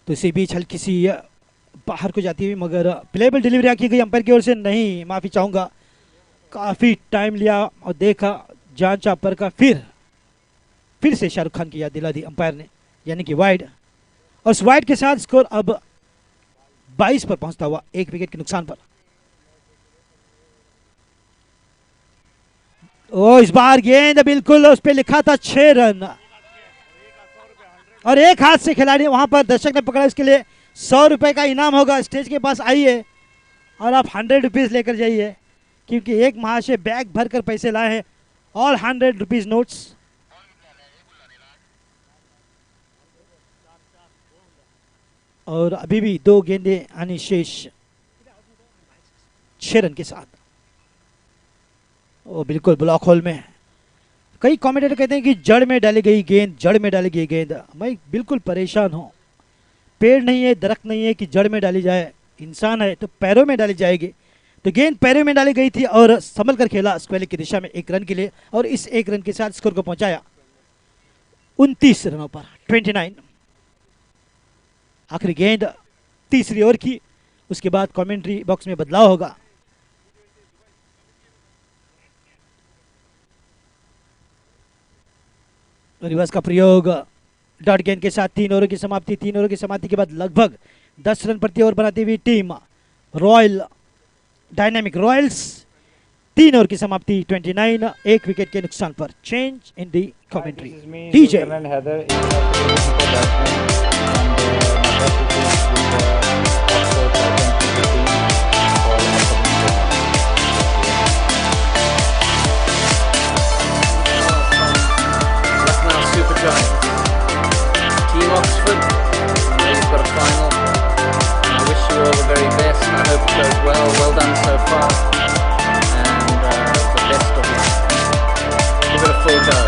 तो इसी बीच हल्की सी बाहर को जाती हुई मगर प्लेबल डिलीवरी की गई अंपायर की ओर से, नहीं माफ़ी चाहूँगा, काफ़ी टाइम लिया और देखा जांचा पर का, फिर से शाहरुख खान की याद दिला दी अंपायर ने, यानी कि वाइड। और उस वाइड के साथ स्कोर अब 22 पर पहुंचता हुआ 1 विकेट के नुकसान पर। ओ इस बार गेंद बिल्कुल उस पे लिखा था 6 रन, और एक हाथ से खिलाड़ी वहां पर दर्शक ने पकड़ा। इसके लिए 100 रुपए का इनाम होगा। स्टेज के पास आइए और आप 100 रुपीज लेकर जाइए, क्योंकि एक महाशय बैग भरकर पैसे लाए हैं, और 100 रुपीज नोट्स। और अभी भी 2 गेंदें आनी शेष 6 रन के साथ। वो बिल्कुल ब्लॉक होल में। कई कमेंटेटर कहते हैं कि जड़ में डाली गई गेंद, जड़ में डाली गई गेंद। मैं बिल्कुल परेशान हूँ। पेड़ नहीं है, दरख्त नहीं है कि जड़ में डाली जाए, इंसान है तो पैरों में डाली जाएगी। तो गेंद पैरों में डाली गई थी और संभल कर खेला स्क्वायर की दिशा में 1 रन के लिए, और इस 1 रन के साथ स्कोर को पहुंचाया 29 रनों पर 29। आखिरी गेंद तीसरी ओवर की, उसके बाद कमेंट्री बॉक्स में बदलाव होगा। रिवर्स का प्रयोग डॉट गेंद के साथ 3 ओवर की समाप्ति। 3 ओवर की समाप्ति के बाद लगभग 10 रन प्रति ओवर बनाती हुई team royal dynamic Royals, 3 over की समाप्ति 29, 1 विकेट के नुकसान पर। Change in the commentary DJ. Team Oxford, you've got a final. I wish you all the very best. I hope it goes well. Well done so far, and the best of luck. Give it a full go.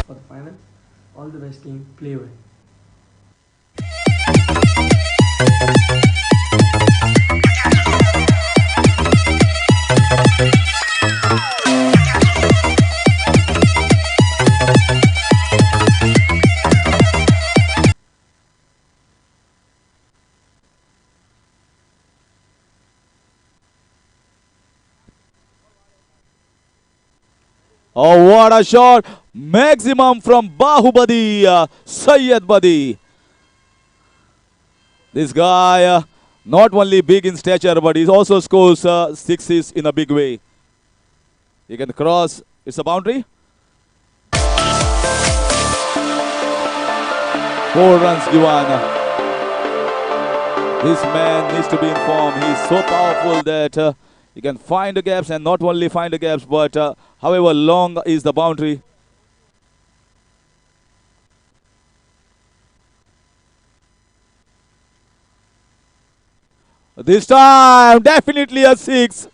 For the final, all the best team, play well. Oh, what a shot! Maximum from Bahubadi, Sayyed Badi. This guy, not only big in stature, but he also scores sixes in a big way. He can cross. It's a boundary. 4 runs given. This man needs to be informed. He's so powerful that he can find the gaps, and not only find the gaps, but however long is the boundary. This time, definitely a 6.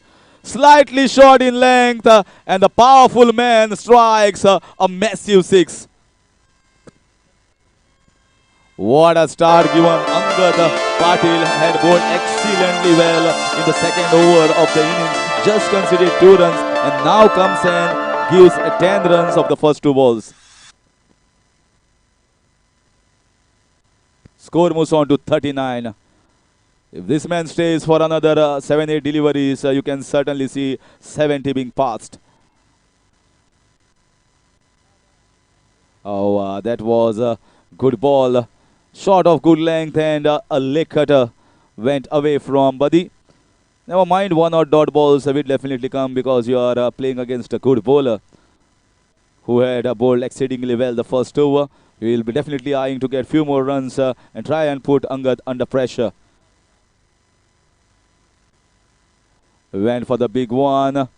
Slightly short in length, and the powerful man strikes a massive 6. What a start given. Angad Patil had bowled excellently well in the second over of the innings. Just conceded 2 runs, and now comes and gives 10 runs of the first 2 balls. Score moves on to 39. If this man stays for another 7-8 deliveries, you can certainly see 70 being passed. Oh, that was a good ball. Shot of good length, and a leg cutter went away from Badi. Never mind, 1 or dot balls will definitely come, because you are playing against a good bowler who had bowled exceedingly well the first over. He will be definitely eyeing to get few more runs and try and put Angad under pressure. Went for the big one,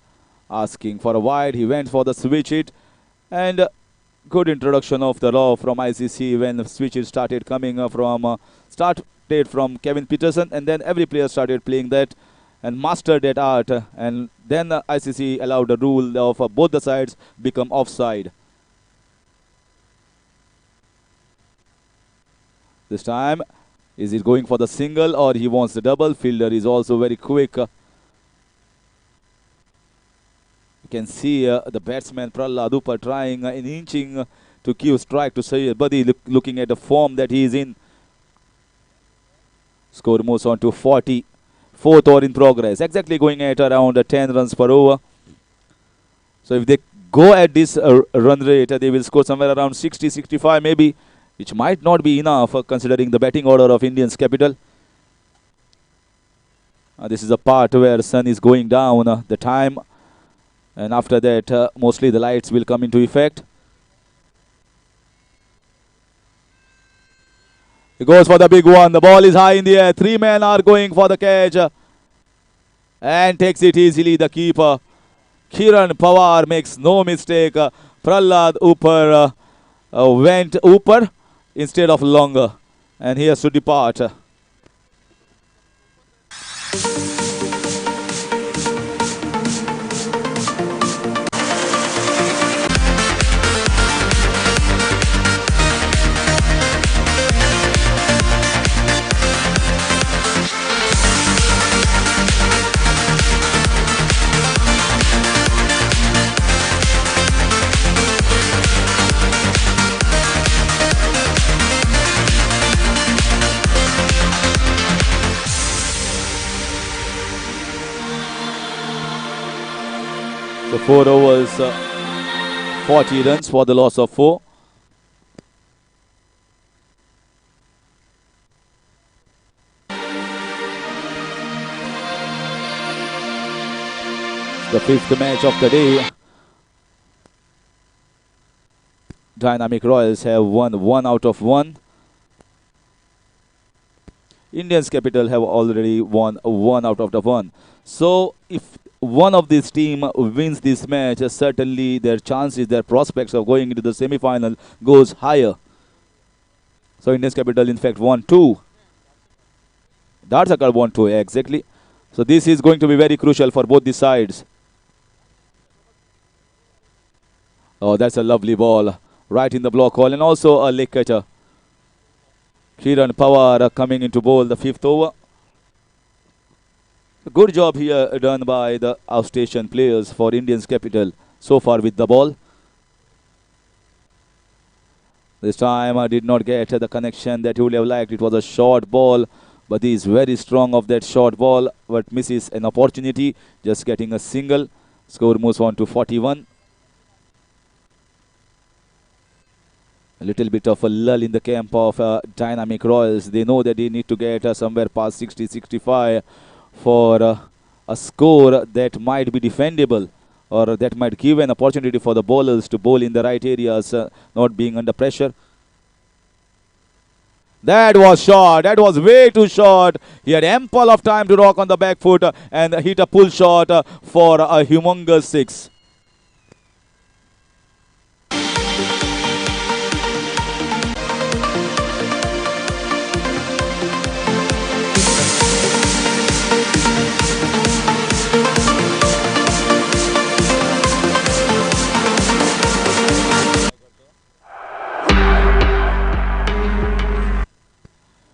asking for a wide. He went for the switch hit, and good introduction of the law from ICC when switches started coming started from Kevin Peterson, and then every player started playing that and mastered that art, and then ICC allowed the rule of both the sides become offside. This time, is he going for the single or he wants the double? Fielder is also very quick. You can see the batsman Prahlad Upar trying and inching to give strike to Sayyid Badi, looking at the form that he is in. Score moves on to 40. Fourth over in progress, exactly going at around 10 runs per over. So if they go at this run rate, they will score somewhere around 60, 65 maybe, which might not be enough considering the batting order of Indian's capital. This is a part where sun is going down the time, and after that mostly the lights will come into effect. He goes for the big one. The ball is high in the air. Three men are going for the catch. And takes it easily, the keeper. Kiran Pawar makes no mistake. Prahlad Upar went Upar instead of longer. And he has to depart. So 4 overs, 40 runs for the loss of 4. The fifth match of the day. Dynamic Royals have won 1 out of 1. Indians Capital have already won 1 out of the 1. So if one of these team wins this match, certainly their chances, their prospects of going into the semi-final goes higher. So Indians Capital in fact won 2. Darthakar won 2 exactly. So this is going to be very crucial for both the sides. Oh, that's a lovely ball right in the block hole, and also a leg catcher. Kiran Pawar coming into bowl the 5th over. Good job here done by the outstation players for Indians Capital so far with the ball. This time I did not get the connection that you would have liked. It was a short ball, but he is very strong of that short ball, but misses an opportunity, just getting a single. Score moves on to 41. A little bit of a lull in the camp of Dynamic Royals. They know that they need to get somewhere past 60, 65 for a score that might be defendable, or that might give an opportunity for the bowlers to bowl in the right areas, not being under pressure. That was short. That was way too short. He had ample of time to rock on the back foot and hit a pull shot for a humongous 6.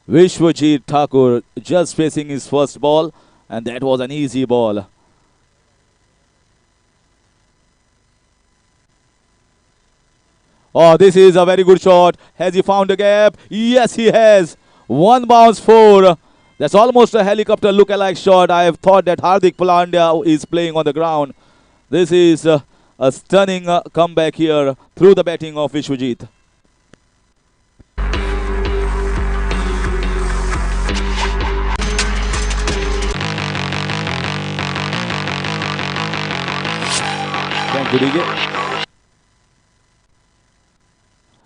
Vishwajit Thakur just facing his first ball, and that was an easy ball. Oh, this is a very good shot. Has he found a gap? Yes, he has. 1 bounce 4. That's almost a helicopter look-alike shot. I have thought that Hardik Pandya is playing on the ground. This is a stunning comeback here through the batting of Vishwajit.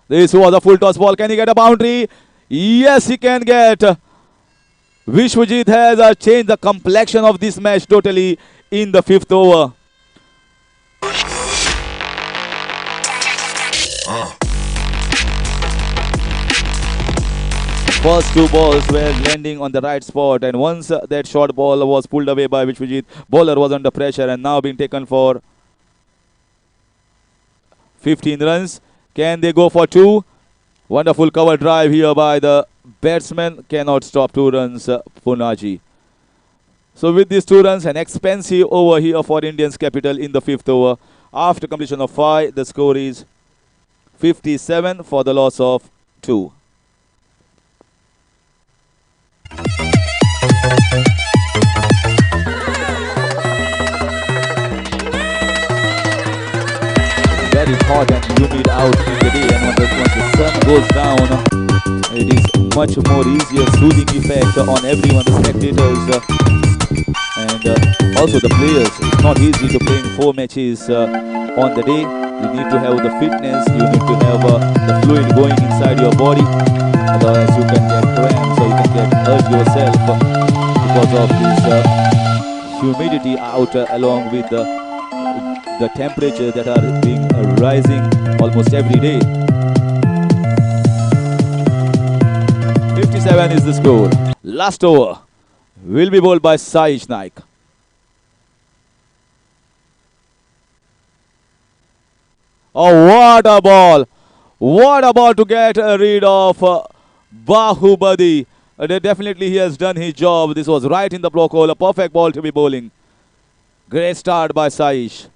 This was a full toss ball. Can he get a boundary? Yes, he can get. Vishwajit has changed the complexion of this match totally in the 5th over. First two balls were landing on the right spot, and once that short ball was pulled away by Vishwajit, bowler was under pressure and now being taken for 15 runs. Can they go for two? Wonderful cover drive here by the batsman. Cannot stop 2 runs, Punaji. So with these 2 runs, an expensive over here for Indians capital in the 5th over. After completion of 5, the score is 57 for the loss of 2. Very hot and humid out in the day, and once the sun goes down, it is much more easier soothing effect on everyone, the spectators and also the players. It's not easy to play 4 matches on the day. You need to have the fitness, you need to have the fluid going inside your body, otherwise you can get cramps or you can get hurt yourself because of this humidity out along with the temperature that are being rising almost every day. 57 is the score. Last over will be bowled by Saish Naik. Oh, what a ball! What a ball to get rid of Bahubadi. Definitely he has done his job. This was right in the block hole. A perfect ball to be bowling. Great start by Saish.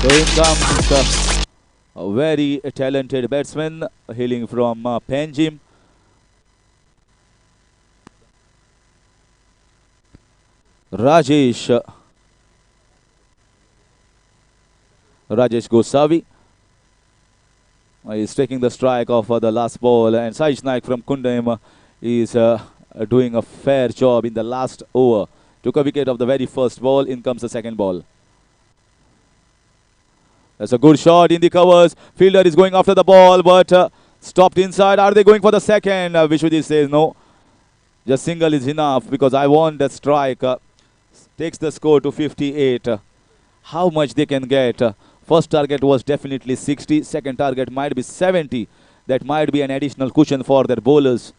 So in comes a very talented batsman hailing from Panjim. Rajesh Gosavi is taking the strike of the last ball, and Saish Naik from Kundam is doing a fair job in the last over. Took a wicket of the very first ball. In comes the second ball. That's a good shot in the covers. Fielder is going after the ball, but stopped inside. Are they going for the second? Vishwajit says no. Just single is enough because I want that strike. Takes the score to 58. How much they can get? First target was definitely 60. Second target might be 70. That might be an additional cushion for their bowlers.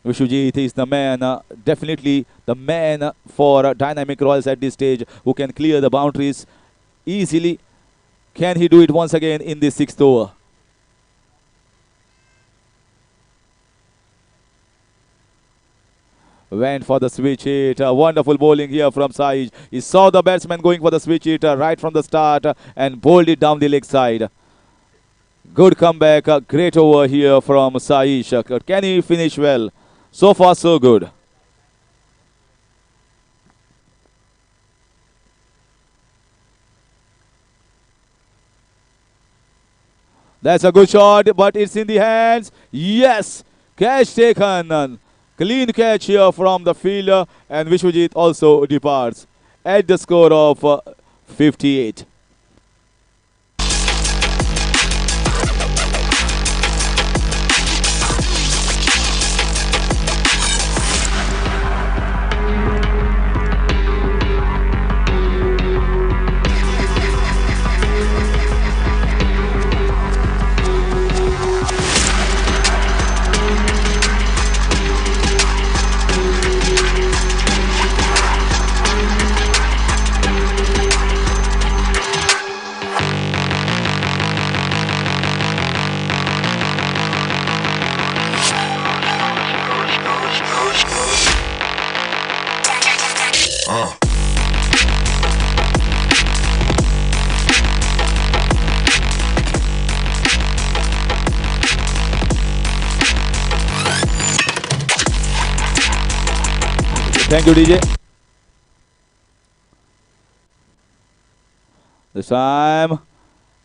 Vishwajit is the man, definitely the man for Dynamic Royals at this stage, who can clear the boundaries easily. Can he do it once again in the 6th over? Went for the switch hit. Wonderful bowling here from Saish. He saw the batsman going for the switch hit right from the start and bowled it down the leg side. Good comeback. Great over here from Saish. Can he finish well? So far, so good. That's a good shot, but it's in the hands. Yes, catch taken. Clean catch here from the fielder, and Vishwajit also departs at the score of 58. Thank you, DJ. This time,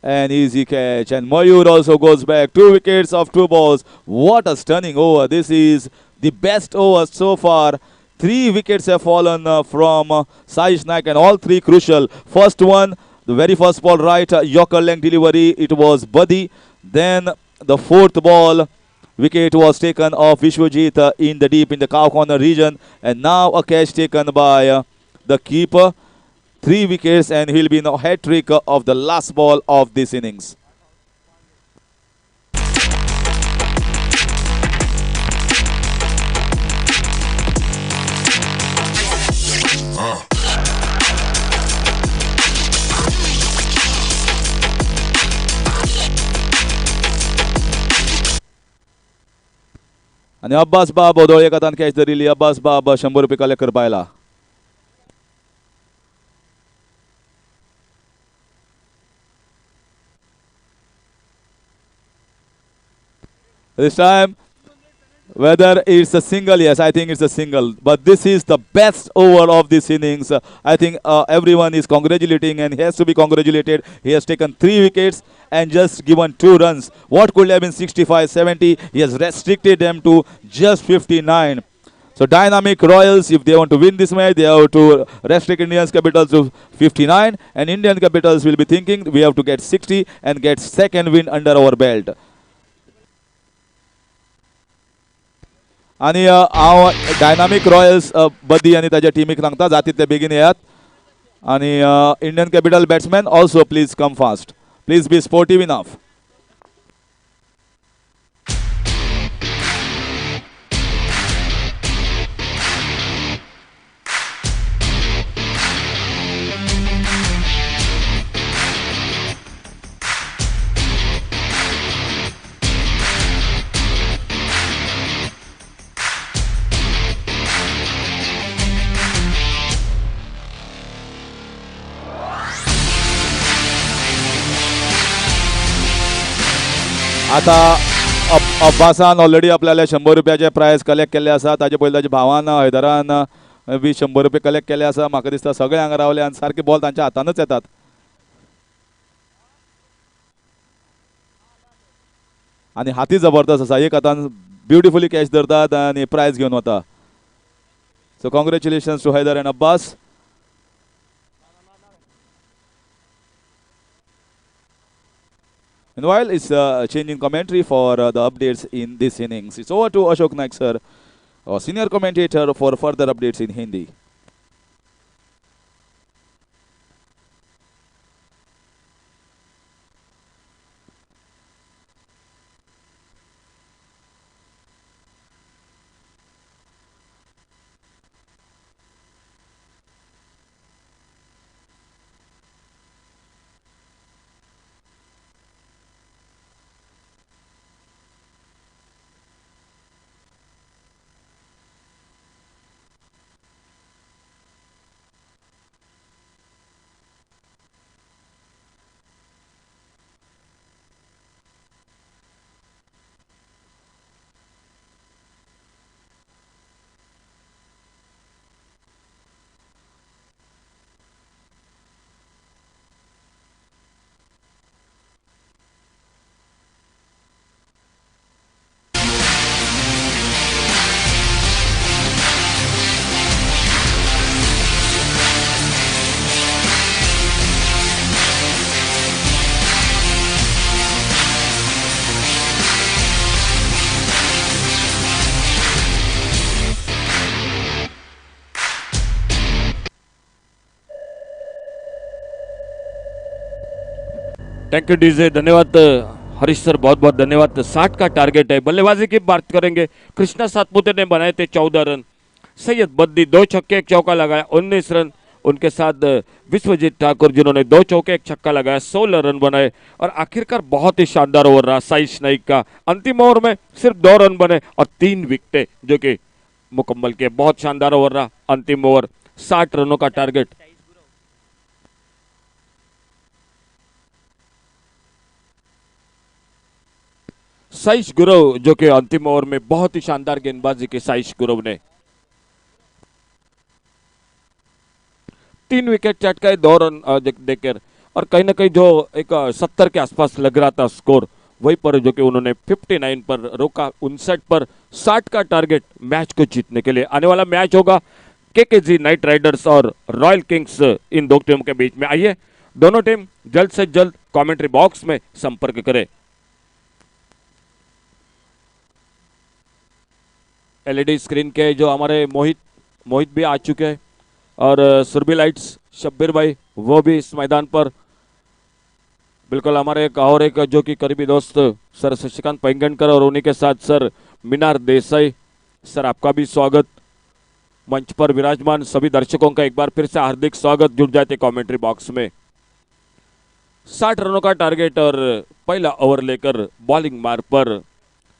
an easy catch. And Mayur also goes back. 2 wickets of 2 balls. What a stunning over. This is the best over so far. 3 wickets have fallen from Saish Naik, and all 3 crucial. First one, the very first ball right, Yorker length delivery. It was Buddy. Then the 4th ball, wicket was taken off Vishwajit in the deep in the cow corner region. And now a catch taken by the keeper. 3 wickets, and he'll be in a hat trick of the last ball of this innings. आणि अब्बास बाब बोदोळे येतान catch धरिल्ली. Abbas बाब 100 रुपये collect करपा आयला. This time, whether it's a single, yes, I think it's a single. But this is the best over of this innings. I think everyone is congratulating, and he has to be congratulated. He has taken 3 wickets and just given 2 runs. What could have been 65, 70, he has restricted them to just 59. So Dynamic Royals, if they want to win this match, they have to restrict Indian Capitals to 59. And Indian Capitals will be thinking we have to get 60 and get second win under our belt. आणि हांव dynamic Royals बदी आणि ताच्या टीमीक सांगता जातीतले बेगीन येयात. आणि Indian Capital batsman also please come fast. Please be sportive enough. आता अब्बासान ऑलरेडी आपल्याला 100 रुपयाचे प्राइज कलेक्ट केले आसा. ताजे पयलीं ताच्या भावान हैदरान बी 100 रुपये कलेक्ट केले आसा. म्हाका दिसता सगळे हांगा रावले आनी सारके बॉल तांच्या हातानच येतात. आणि हाती जबरदस्त आसा. एक हातान ब्युटिफुली कॅच धरतात आणि प्राइज घेवन वता. So congratulations to Haider and Abbas. And while it's changing commentary for the updates in this innings, it's over to Ashok Naik sir, our senior commentator, for further updates in Hindi. Thank you DJ. धन्यवाद Harish sir, बहुत बहुत धन्यवाद. 60 का target है. बल्लेबाजी की बात करेंगे. कृष्णा सातपुते ने बनाए थे 14 रन. सैयद बद्दी 2 छक्के 1 चौका लगाया, 19 रन. उनके साथ विश्वजीत ठाकुर जिन्होंने 2 चौके 1 छक्का लगाया, 16 रन बनाए. और आखिरकार बहुत ही शानदार ओवर रहा साइश नाइक का. अंतिम ओवर में सिर्फ 2 रन बने और 3 विकेटें जो कि मुकम्मल किए. बहुत शानदार ओवर रहा अंतिम ओवर. 60 रनों का टारगेट. साइश गुरव जो कि अंतिम ओवर में बहुत ही शानदार गेंदबाजी की साइश गुरव ने 3 विकेट चटकाए, 2 रन देकर और कहीं ना कहीं जो एक 70 के आसपास लग रहा था स्कोर, वही पर जो कि उन्होंने 59 पर रोका, 59 पर 60 का टारगेट मैच को जीतने के लिए। आने वाला मैच होगा केकेजी नाइट राइडर्स और रॉयल किंग्स, इन दो टीमों के बीच में। आइए दोनों टीम जल्द से जल्द कमेंट्री बॉक्स में संपर्क करें। एलईडी स्क्रीन के जो हमारे मोहित भी आ चुके हैं, और सुरभि लाइट्स शब्बीर भाई वो भी इस मैदान पर। बिल्कुल हमारे एक जो कि करीबी दोस्त सर शशिकांत पैंगणकर, और उन्हीं के साथ सर मीनार देसाई। सर आपका भी स्वागत। मंच पर विराजमान सभी दर्शकों का एक बार फिर से हार्दिक स्वागत। जुड़ जाते कमेंट्री बॉक्स में। 60 रनों का टारगेट और पहला ओवर लेकर बॉलिंग मार पर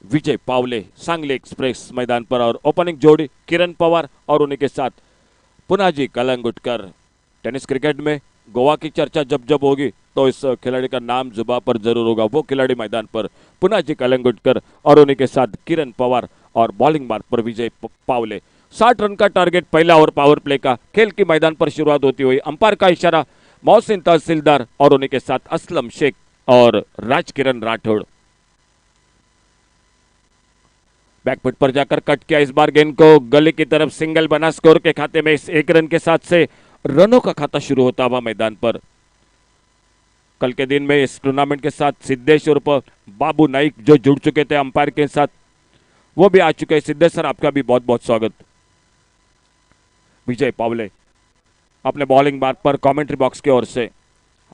विजय पावले सांगली एक्सप्रेस मैदान पर, और ओपनिंग जोड़ी किरण पवार और उन्हीं के साथ पुनाजी कलंगुटकर। टेनिस क्रिकेट में गोवा की चर्चा जब जब होगी तो इस खिलाड़ी का नाम जुबान पर जरूर होगा। वो खिलाड़ी मैदान पर पुनाजी कलंगुटकर और उन्हीं के साथ किरण पवार, और बॉलिंग मार्ग पर विजय पावले। 60 रन का टारगेट पहला ओवर पावर प्ले का। खेल की मैदान पर शुरुआत होती हुई अंपायर का इशारा मोहसिन तहसीलदार और उन्हीं के साथ असलम शेख और राजकिरण राठौड़। बैकफुट पर जाकर कट किया इस बार गेंद को, गली की तरफ सिंगल बना। स्कोर के खाते में इस 1 रन के साथ से रनों का खाता शुरू होता हुआ मैदान पर। कल के दिन में इस टूर्नामेंट के साथ सिद्धेश उर्फ बाबू नाइक जो जुड़ चुके थे अंपायर के साथ, वो भी आ चुके हैं। सिद्धेश सर आपका भी बहुत बहुत स्वागत। विजय पावले अपने बॉलिंग मार्ग पर कमेंट्री बॉक्स की ओर से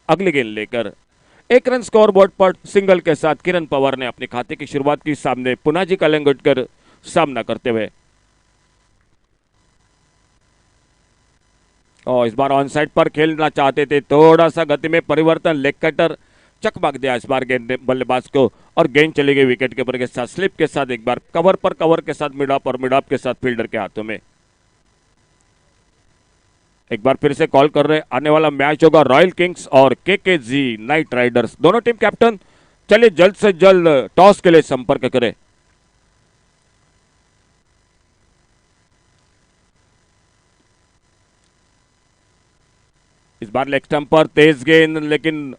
अगली गेंद लेकर 1 रन स्कोर बोर्ड पर सिंगल के साथ किरण पवार ने अपने खाते की शुरुआत की। सामने पुनाजी कलंगुटकर सामना करते हुए, और इस बार ऑन साइड पर खेलना चाहते थे। थोड़ा सा गति में परिवर्तन, लेग कटर चकमक दिया इस बार गेंद बल्लेबाज को, और गेंद चली गई विकेट कीपर के साथ। स्लिप के साथ एक बार कवर पर कवर के साथ मिड ऑफ, और मिड ऑफ के साथ फील्डर के हाथों में। एक बार फिर से कॉल कर रहे, आने वाला मैच होगा रॉयल किंग्स और केकेजी नाइट राइडर्स। दोनों टीम कैप्टन चलिए जल्द से जल्द टॉस के लिए संपर्क करें। इस बार लेग स्टंप पर तेज गेंद, लेकिन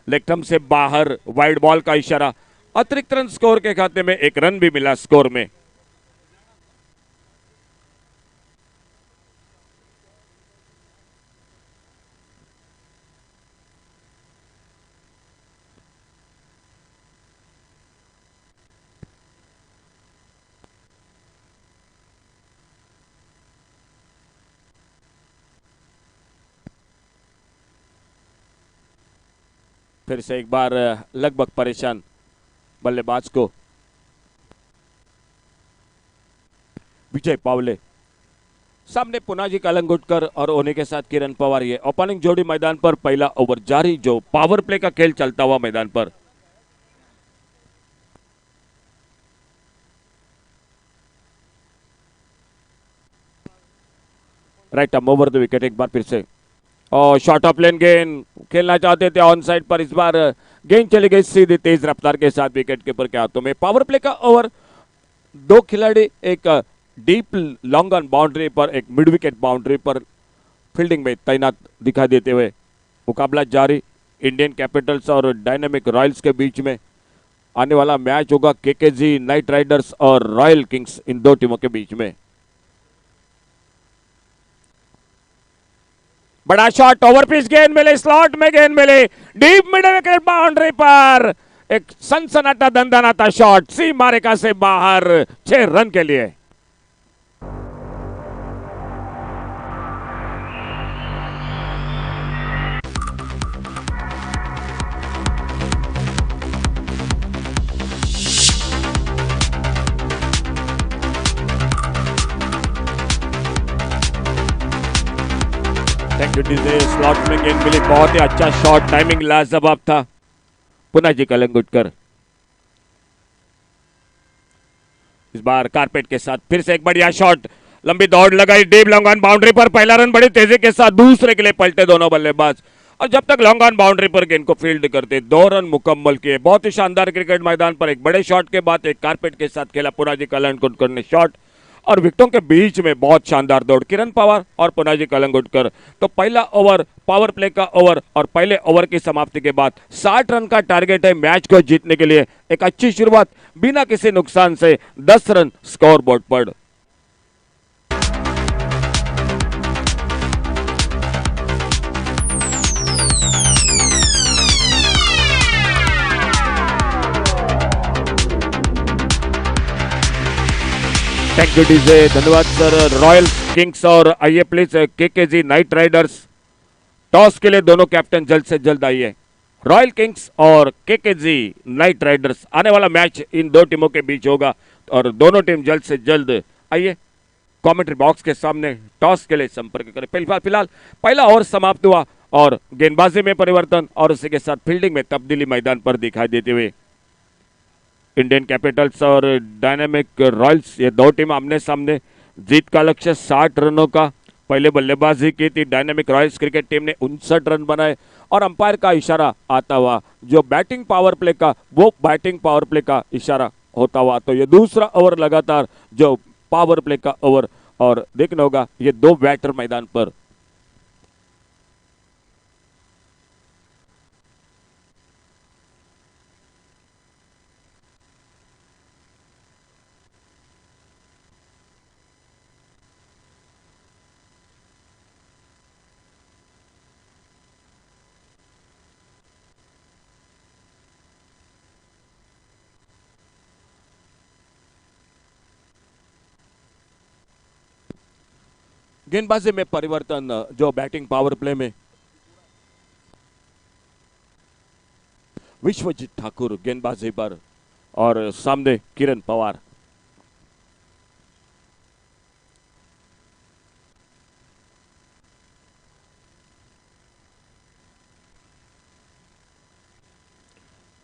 लेग स्टंप से बाहर, वाइड बॉल का इशारा। अतिरिक्त रन स्कोर के खाते में 1 रन भी मिला स्कोर में। फिर से एक बार लगभग परेशान बल्लेबाज को विजय पावले। सामने पुनाजी कलंगुटकर और उन्हीं के साथ किरण पवार। ये ओपनिंग जोड़ी मैदान पर। पहला ओवर जारी, जो पावर प्ले का खेल चलता हुआ मैदान पर। Right arm over the wicket. एक बार फिर से और शॉर्ट ऑफ लेन गेंद खेलना चाहते थे ऑन साइड पर। इस बार गेंद चली गई सीधी तेज रफ्तार के साथ विकेट कीपर के हाथों में। पावर प्ले का ओवर, 2 खिलाड़ी एक डीप लॉन्ग ऑन बाउंड्री पर, एक मिड विकेट बाउंड्री पर फील्डिंग में तैनात दिखाई देते हुए मुकाबला जारी। इंडियन कैपिटल्स और डायनामिक रॉयल्स के बीच में आने वाला मैच होगा केकेजी नाइट राइडर्स और रॉयल किंग्स, इन दो टीमों के बीच में। बड़ा शॉट, ओवर पिच गेंद मिले, स्लॉट में गेंद मिले, डीप मिड विकेट बाउंड्री पर एक सनसनाटा दंदनाता शॉट, सीमा रेखा से बाहर, 6 रन के लिए। स्लॉट में गेंद मिली, बहुत ही अच्छा शॉट, टाइमिंग लाजवाब था पुनाजी कलंगुटकर। इस बार कारपेट के साथ फिर से एक बढ़िया शॉट, लंबी दौड़ लगाई डीप लॉन्ग ऑन बाउंड्री पर। पहला रन बड़ी तेजी के साथ, दूसरे के लिए पलटे दोनों बल्लेबाज, और जब तक लॉन्ग ऑन बाउंड्री पर गेंद को फील्ड करते 2 रन मुकम्मल किए। बहुत ही शानदार क्रिकेट मैदान पर एक बड़े शॉट के बाद एक कारपेट के साथ खेला पुनाजी कलंगुटकर ने शॉट, और विकेटों के बीच में बहुत शानदार दौड़ किरण पवार और पुनाजी कलंगुटकर। तो पहला ओवर पावर प्ले का ओवर और पहले ओवर की समाप्ति के बाद 60 रन का टारगेट है मैच को जीतने के लिए। एक अच्छी शुरुआत बिना किसी नुकसान से 10 रन स्कोर बोर्ड पर। थैंक यू डीजे, धन्यवाद सर। रॉयल किंग्स और आइए please KKG Knight Riders, toss के लिए दोनों कैप्टन जल्द से जल्द आइए। रॉयल किंग्स और केकेजी नाइट राइडर्स, आने वाला मैच इन दो टीमों के बीच होगा और दोनों टीम जल्द से जल्द आइए कमेंट्री बॉक्स के सामने टॉस के लिए संपर्क करें। फिलहाल पहला ओवर समाप्त हुआ और गेंदबाजी में परिवर्तन और उसी के साथ फील्डिंग में तब्दीली मैदान पर दिखाई देते हुए इंडियन कैपिटल्स और डायनामिक रॉयल्स, ये दो टीम आमने सामने। जीत का लक्ष्य 60 रनों का। पहले बल्लेबाजी की थी डायनामिक रॉयल्स क्रिकेट टीम ने 59 रन बनाए और अंपायर का इशारा आता हुआ जो बैटिंग पावर प्ले का, वो बैटिंग पावर प्ले का इशारा होता हुआ। तो ये दूसरा ओवर लगातार जो पावर प्ले का ओवर, और देखना होगा ये दो बैटर मैदान पर। गेंदबाजी में परिवर्तन जो बैटिंग पावर प्ले में विश्वजीत ठाकुर गेंदबाजी पर और सामने किरण पवार।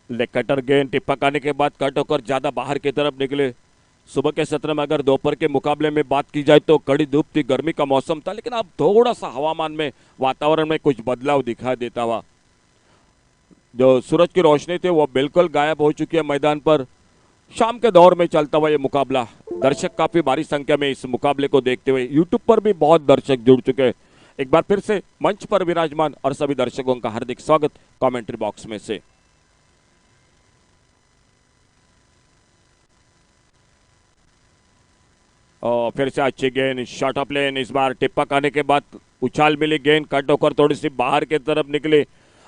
लेग कटर गेंद टिप्पा आने के बाद कट होकर ज्यादा बाहर की तरफ निकले। सुबह के सत्र में अगर दोपहर के मुकाबले में बात की जाए तो कड़ी धूप थी, गर्मी का मौसम था, लेकिन अब थोड़ा सा हवामान में, वातावरण में कुछ बदलाव दिखाई देता हुआ। जो सूरज की रोशनी थी वो बिल्कुल गायब हो चुकी है मैदान पर। शाम के दौर में चलता हुआ ये मुकाबला, दर्शक काफी भारी संख्या में इस मुकाबले को देखते हुए यूट्यूब पर भी बहुत दर्शक जुड़ चुके हैं। एक बार फिर से मंच पर विराजमान और सभी दर्शकों का हार्दिक स्वागत कमेंट्री बॉक्स में से। और फिर से अच्छी गेंद, शॉर्ट ऑफ लेन, इस बार टिप्पा आने के बाद उछाल मिली, गेंद कट होकर थोड़ी सी बाहर की तरफ निकली।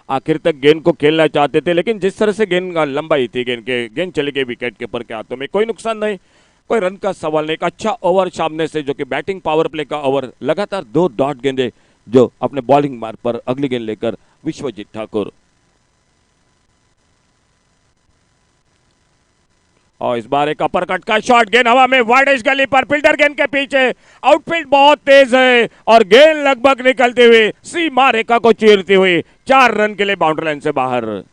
आखिर तक गेंद को खेलना चाहते थे, लेकिन जिस तरह से गेंद लंबाई थी गेंद चली गई विकेट कीपर के हाथों में। कोई नुकसान नहीं, कोई रन का सवाल नहीं। एक अच्छा ओवर सामने से जो कि बैटिंग पावर प्ले का ओवर, लगातार 2 डॉट गेंदे जो अपने बॉलिंग मार्ग पर अगली गेंद लेकर विश्वजीत ठाकुर। और इस बार एक अपर कट का शॉट, गेंद हवा में वाइड गली पर, फील्डर गेंद के पीछे, आउटफील्ड बहुत तेज है और गेंद लगभग निकलते हुए सीमा रेखा को चीरती हुई 4 रन के लिए बाउंड्री लाइन से बाहर।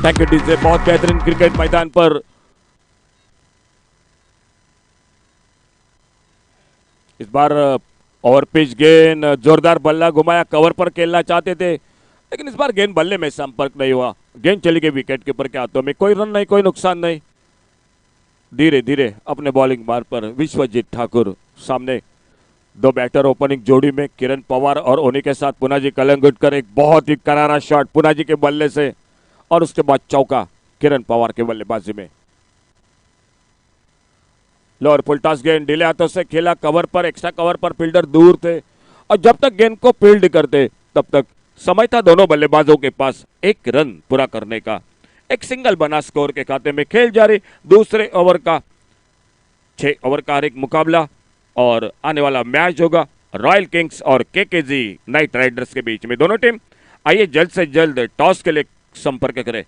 थैंक यू डीजे, बहुत बेहतरीन क्रिकेट मैदान पर इस बार ओवर पिच गेंद, जोरदार बल्ला घुमाया, कवर पर खेलना चाहते थे, लेकिन इस बार गेंद बल्ले में संपर्क नहीं हुआ, गेंद चली गई विकेट कीपर के हाथों में। कोई रन नहीं, कोई नुकसान नहीं। धीरे धीरे अपने बॉलिंग मार्ग पर विश्वजीत ठाकुर। सामने 2 बैटर ओपनिंग जोड़ी में किरण पवार और उन्हीं के साथ पुनाजी कलंगुटकर। एक बहुत ही करारा शॉट पुनाजी के बल्ले से और उसके बाद चौका किरण पवार के बल्लेबाजी में। लोअर फुल टॉस गेंद डिले हाथों से खेला, कवर पर, एक्स्ट्रा कवर पर फील्डर दूर थे और जब तक गेंद को फील्ड करते तब तक समय था दोनों बल्लेबाजों के पास 1 रन पूरा करने का। एक सिंगल बना स्कोर के खाते में। खेल जारी, दूसरे ओवर का 6 ओवर का हर एक मुकाबला और आने वाला मैच होगा रॉयल किंग्स और केकेजी नाइट राइडर्स के बीच में। दोनों टीम आइए जल्द से जल्द टॉस के लिए संपर्क करें।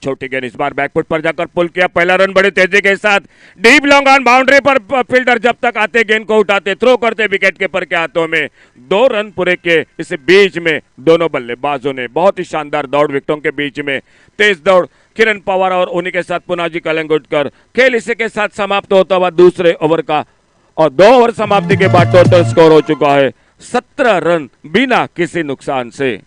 छोटी गेंद इस बार बैकफुट पर जाकर पुल किया, पहला रन बड़ी तेजी के साथ, डीप लॉन्ग ऑन बाउंड्री पर फील्डर जब तक आते गेंद को उठाते, थ्रो करते विकेट कीपर के हाथों में, 2 रन पूरे किए। इस बीच में दोनों बल्लेबाजों ने बहुत ही शानदार दौड़, विकेटों के बीच में तेज दौड़, किरण पवार और उन्हीं के साथ पुनाजी कलंगुटकर। खेल इसी के साथ समाप्त होता हुआ दूसरे ओवर का, और 2 ओवर समाप्ति के बाद टोटल स्कोर हो चुका है 17 रन बिना किसी नुकसान से।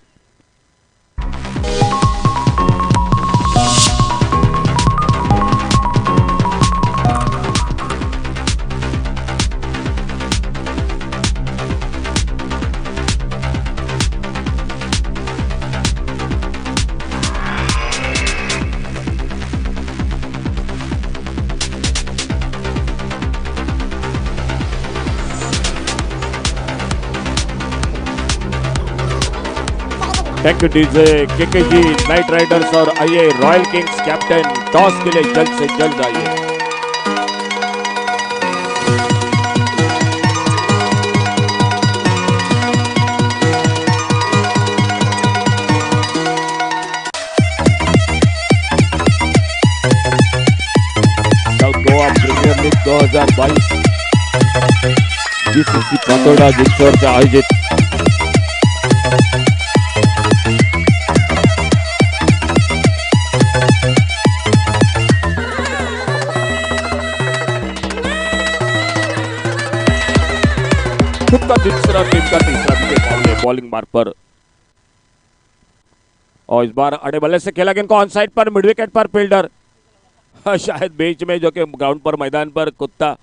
Thank you DJ. KKG Knight Riders और आइए रॉयल किंग्स कैप्टन टॉस के लिए जल्द से जल्द आइए। South Goa Premier League 2022 GCC Fatorda जिंदौर से आयोजित खुद का तीसरा टीम का तीसरा विकेट बॉलिंग मार्क पर, और इस बार अड़े बल्ले से खेला गेंद को ऑन साइड पर, मिड विकेट पर फील्डर शायद बीच में जो कि ग्राउंड पर मैदान पर कुत्ता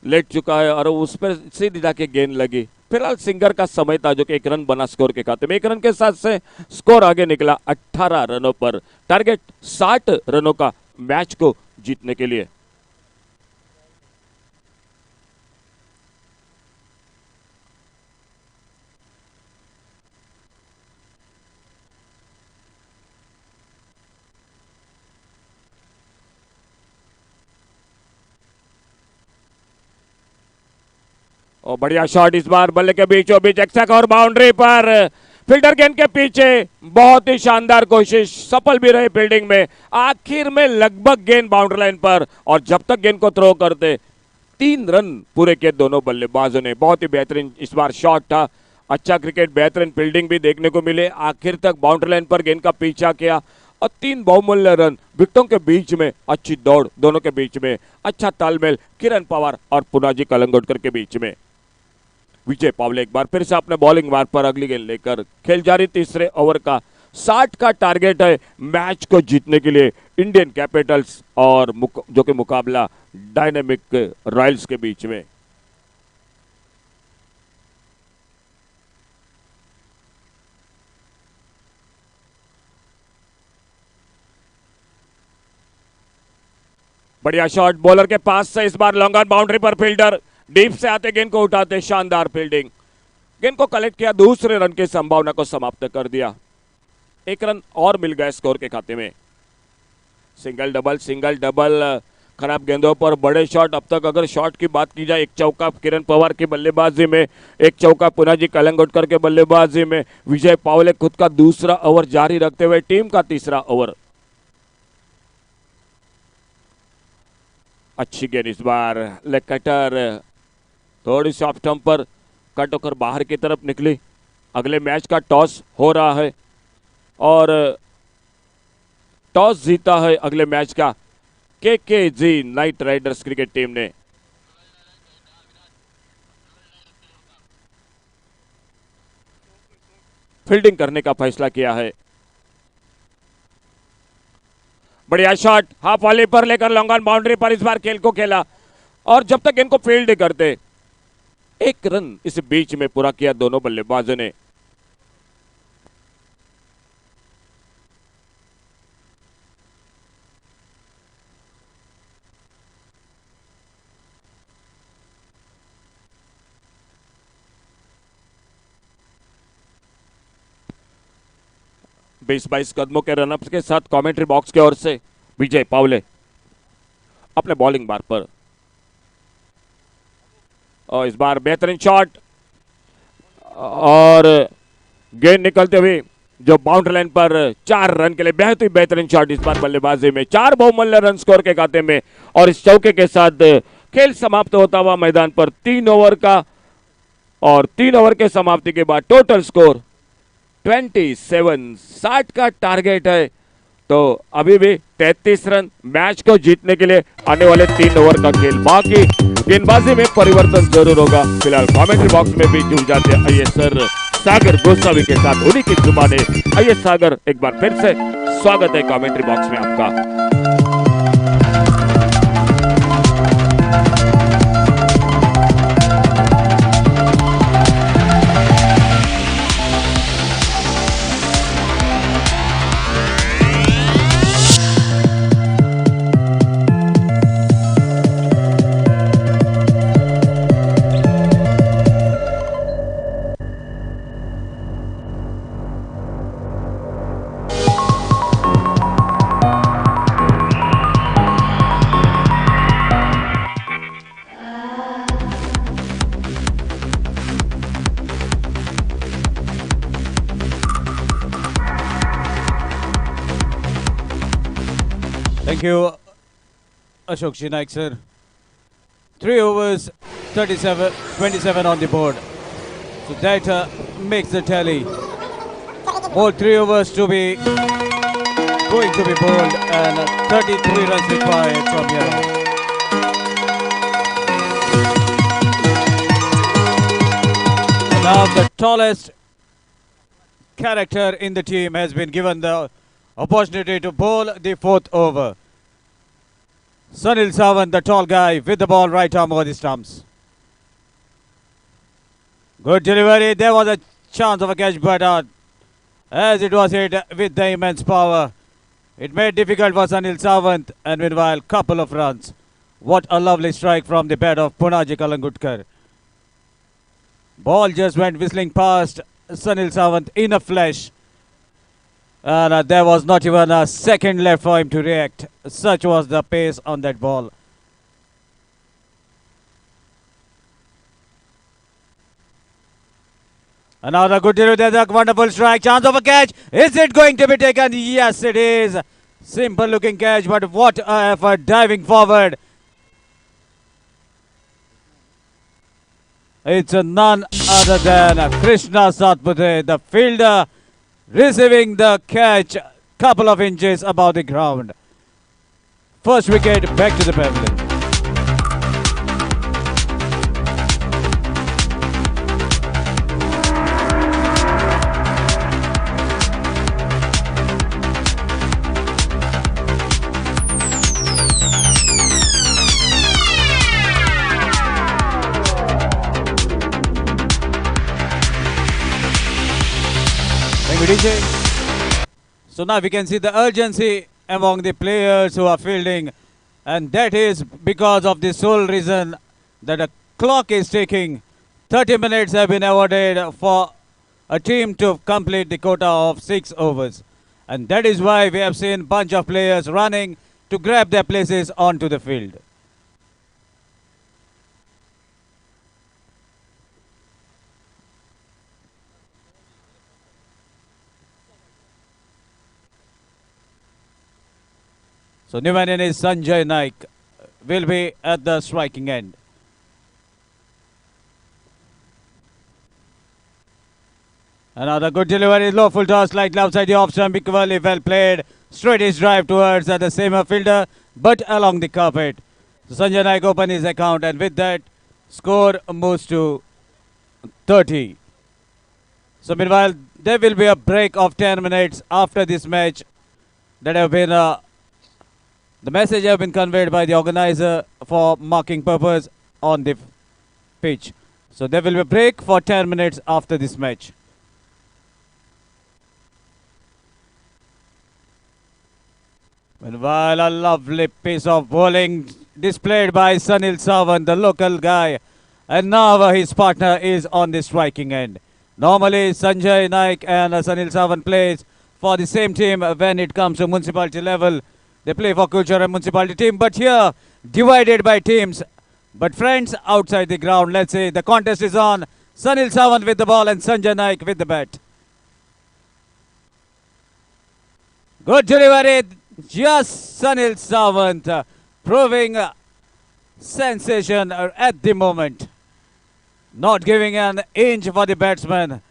लेट चुका है और उस पर सीधी जाके गेंद लगी। फिलहाल सिंगर का समय था जो कि 1 रन बना स्कोर के खाते में, 1 रन के साथ से स्कोर आगे निकला 18 रनों पर, टारगेट 60 रनों का मैच को जीतने के लिए। और बढ़िया शॉट इस बार बल्ले के बीचों बीच एक्सक और बाउंड्री पर, फील्डर गेंद के पीछे, बहुत ही शानदार कोशिश, सफल भी रहे फील्डिंग में, आखिर में लगभग गेंद बाउंड्री लाइन पर, और जब तक गेंद को थ्रो करते 3 रन पूरे किए दोनों बल्लेबाजों ने। बहुत ही बेहतरीन इस बार शॉट था, अच्छा क्रिकेट, बेहतरीन फील्डिंग भी देखने को मिले, आखिर तक बाउंड्री लाइन पर गेंद का पीछा किया और 3 बहुमूल्य रन, विकेटों के बीच में अच्छी दौड़, दोनों के बीच में अच्छा तालमेल, किरण पवार और पुनाजी कलंगुटकर के बीच में। विजय पावले एक बार फिर से अपने बॉलिंग मार्ग पर अगली गेंद लेकर, खेल जारी तीसरे ओवर का, 60 का टारगेट है मैच को जीतने के लिए इंडियन कैपिटल्स और जो कि मुकाबला डायनेमिक रॉयल्स के बीच में। बढ़िया शॉट बॉलर के पास से, इस बार लॉन्ग ऑन बाउंड्री पर फील्डर डीप से आते गेंद को उठाते, शानदार फील्डिंग, गेंद को कलेक्ट किया, दूसरे रन की संभावना को समाप्त कर दिया। 1 रन और मिल गया स्कोर के खाते में। सिंगल डबल, खराब गेंदों पर बड़े शॉट। अब तक अगर शॉट की बात की जाए, 1 चौका किरण पवार की बल्लेबाजी में, 1 चौका पुनाजी कलंगुटकर के बल्लेबाजी में। विजय पावले खुद का दूसरा ओवर जारी रखते हुए टीम का तीसरा ओवर। अच्छी गेंद इस बार, लेग कटर थोड़ी सी ऑफ स्टंप पर कट होकर बाहर की तरफ निकली। अगले मैच का टॉस हो रहा है और टॉस जीता है अगले मैच का KKG Knight Riders cricket team ने। फील्डिंग करने का फैसला किया है। बढ़िया शॉट, हाफ वॉली पर लेकर लॉन्ग ऑन बाउंड्री पर इस बार खेल को खेला, और जब तक इनको फील्ड करते 1 रन इस बीच में पूरा किया दोनों बल्लेबाजों ने। बीस 22 कदमों के रनअप्स के साथ कमेंट्री बॉक्स की ओर से विजय पावले अपने बॉलिंग मार्ग पर, और इस बार बेहतरीन शॉट और गेंद निकलते हुए जो बाउंड्री लाइन पर 4 रन के लिए बेहद ही बेहतरीन शॉट इस बार बल्लेबाजी में 4 बहुमूल्य रन स्कोर के खाते में और इस चौके के साथ खेल समाप्त होता हुआ मैदान पर 3 ओवर का और 3 ओवर के समाप्ति के बाद टोटल स्कोर 27 60 का टारगेट है। तो अभी भी 33 रन मैच को जीतने के लिए आने वाले 3 ओवर का खेल बाकी गेंदबाजी में परिवर्तन जरूर होगा। फिलहाल कमेंट्री बॉक्स में भी जुड़ जाते हैं आइए सर सागर गोस्वामी के साथ उन्हीं की जुबाने। आइए सागर एक बार फिर से स्वागत है कमेंट्री बॉक्स में आपका। Thank you, Ashok Naik sir. 3 overs, 27 on the board. So that makes the tally. All 3 overs to be going to be bowled and 33 runs required from here on. And now the tallest character in the team has been given the opportunity to bowl the 4th over. Sunil Sawant, the tall guy, with the ball right arm over the stumps. Good delivery. There was a chance of a catch, but as it was hit with the immense power, it made difficult for Sunil Sawant, and meanwhile, couple of runs. What a lovely strike from the bat of Punaji Kalangutkar. Ball just went whistling past Sunil Sawant in a flash. And there was not even a second left for him to react. Such was the pace on that ball. Another good delivery. There's a wonderful strike. Chance of a catch. Is it going to be taken? Yes, it is. Simple looking catch, but what a effort diving forward. It's none other than Krishna Satpute, the fielder, receiving the catch couple of inches above the ground. First wicket back to the pavilion. Thank you, DJ. So now we can see the urgency among the players who are fielding, and that is because of the sole reason that the clock is ticking. 30 minutes have been awarded for a team to complete the quota of 6 overs, and that is why we have seen bunch of players running to grab their places onto the field. So new man is Sanjay Naik will be at the striking end. Another good delivery, low full toss, slightly outside the off stump, equally well played. Straight his drive towards the same fielder, but along the carpet. So Sanjay Naik opened his account, and with that, score moves to 30. So meanwhile, there will be a break of 10 minutes after this match that have been the message have been conveyed by the organizer for marking purpose on the pitch. So there will be a break for 10 minutes after this match. Meanwhile, a lovely piece of bowling displayed by Sunil Sawant, the local guy. And now his partner is on the striking end. Normally, Sanjay Naik and Sunil Sawant plays for the same team when it comes to municipality level. They play for Kulchar and municipality team, but here divided by teams. But friends, outside the ground, let's say the contest is on. Sunil Sawant with the ball and Sanjay Naik with the bat. Good delivery. Just Sunil Sawant proving sensation at the moment. Not giving an inch for the batsman.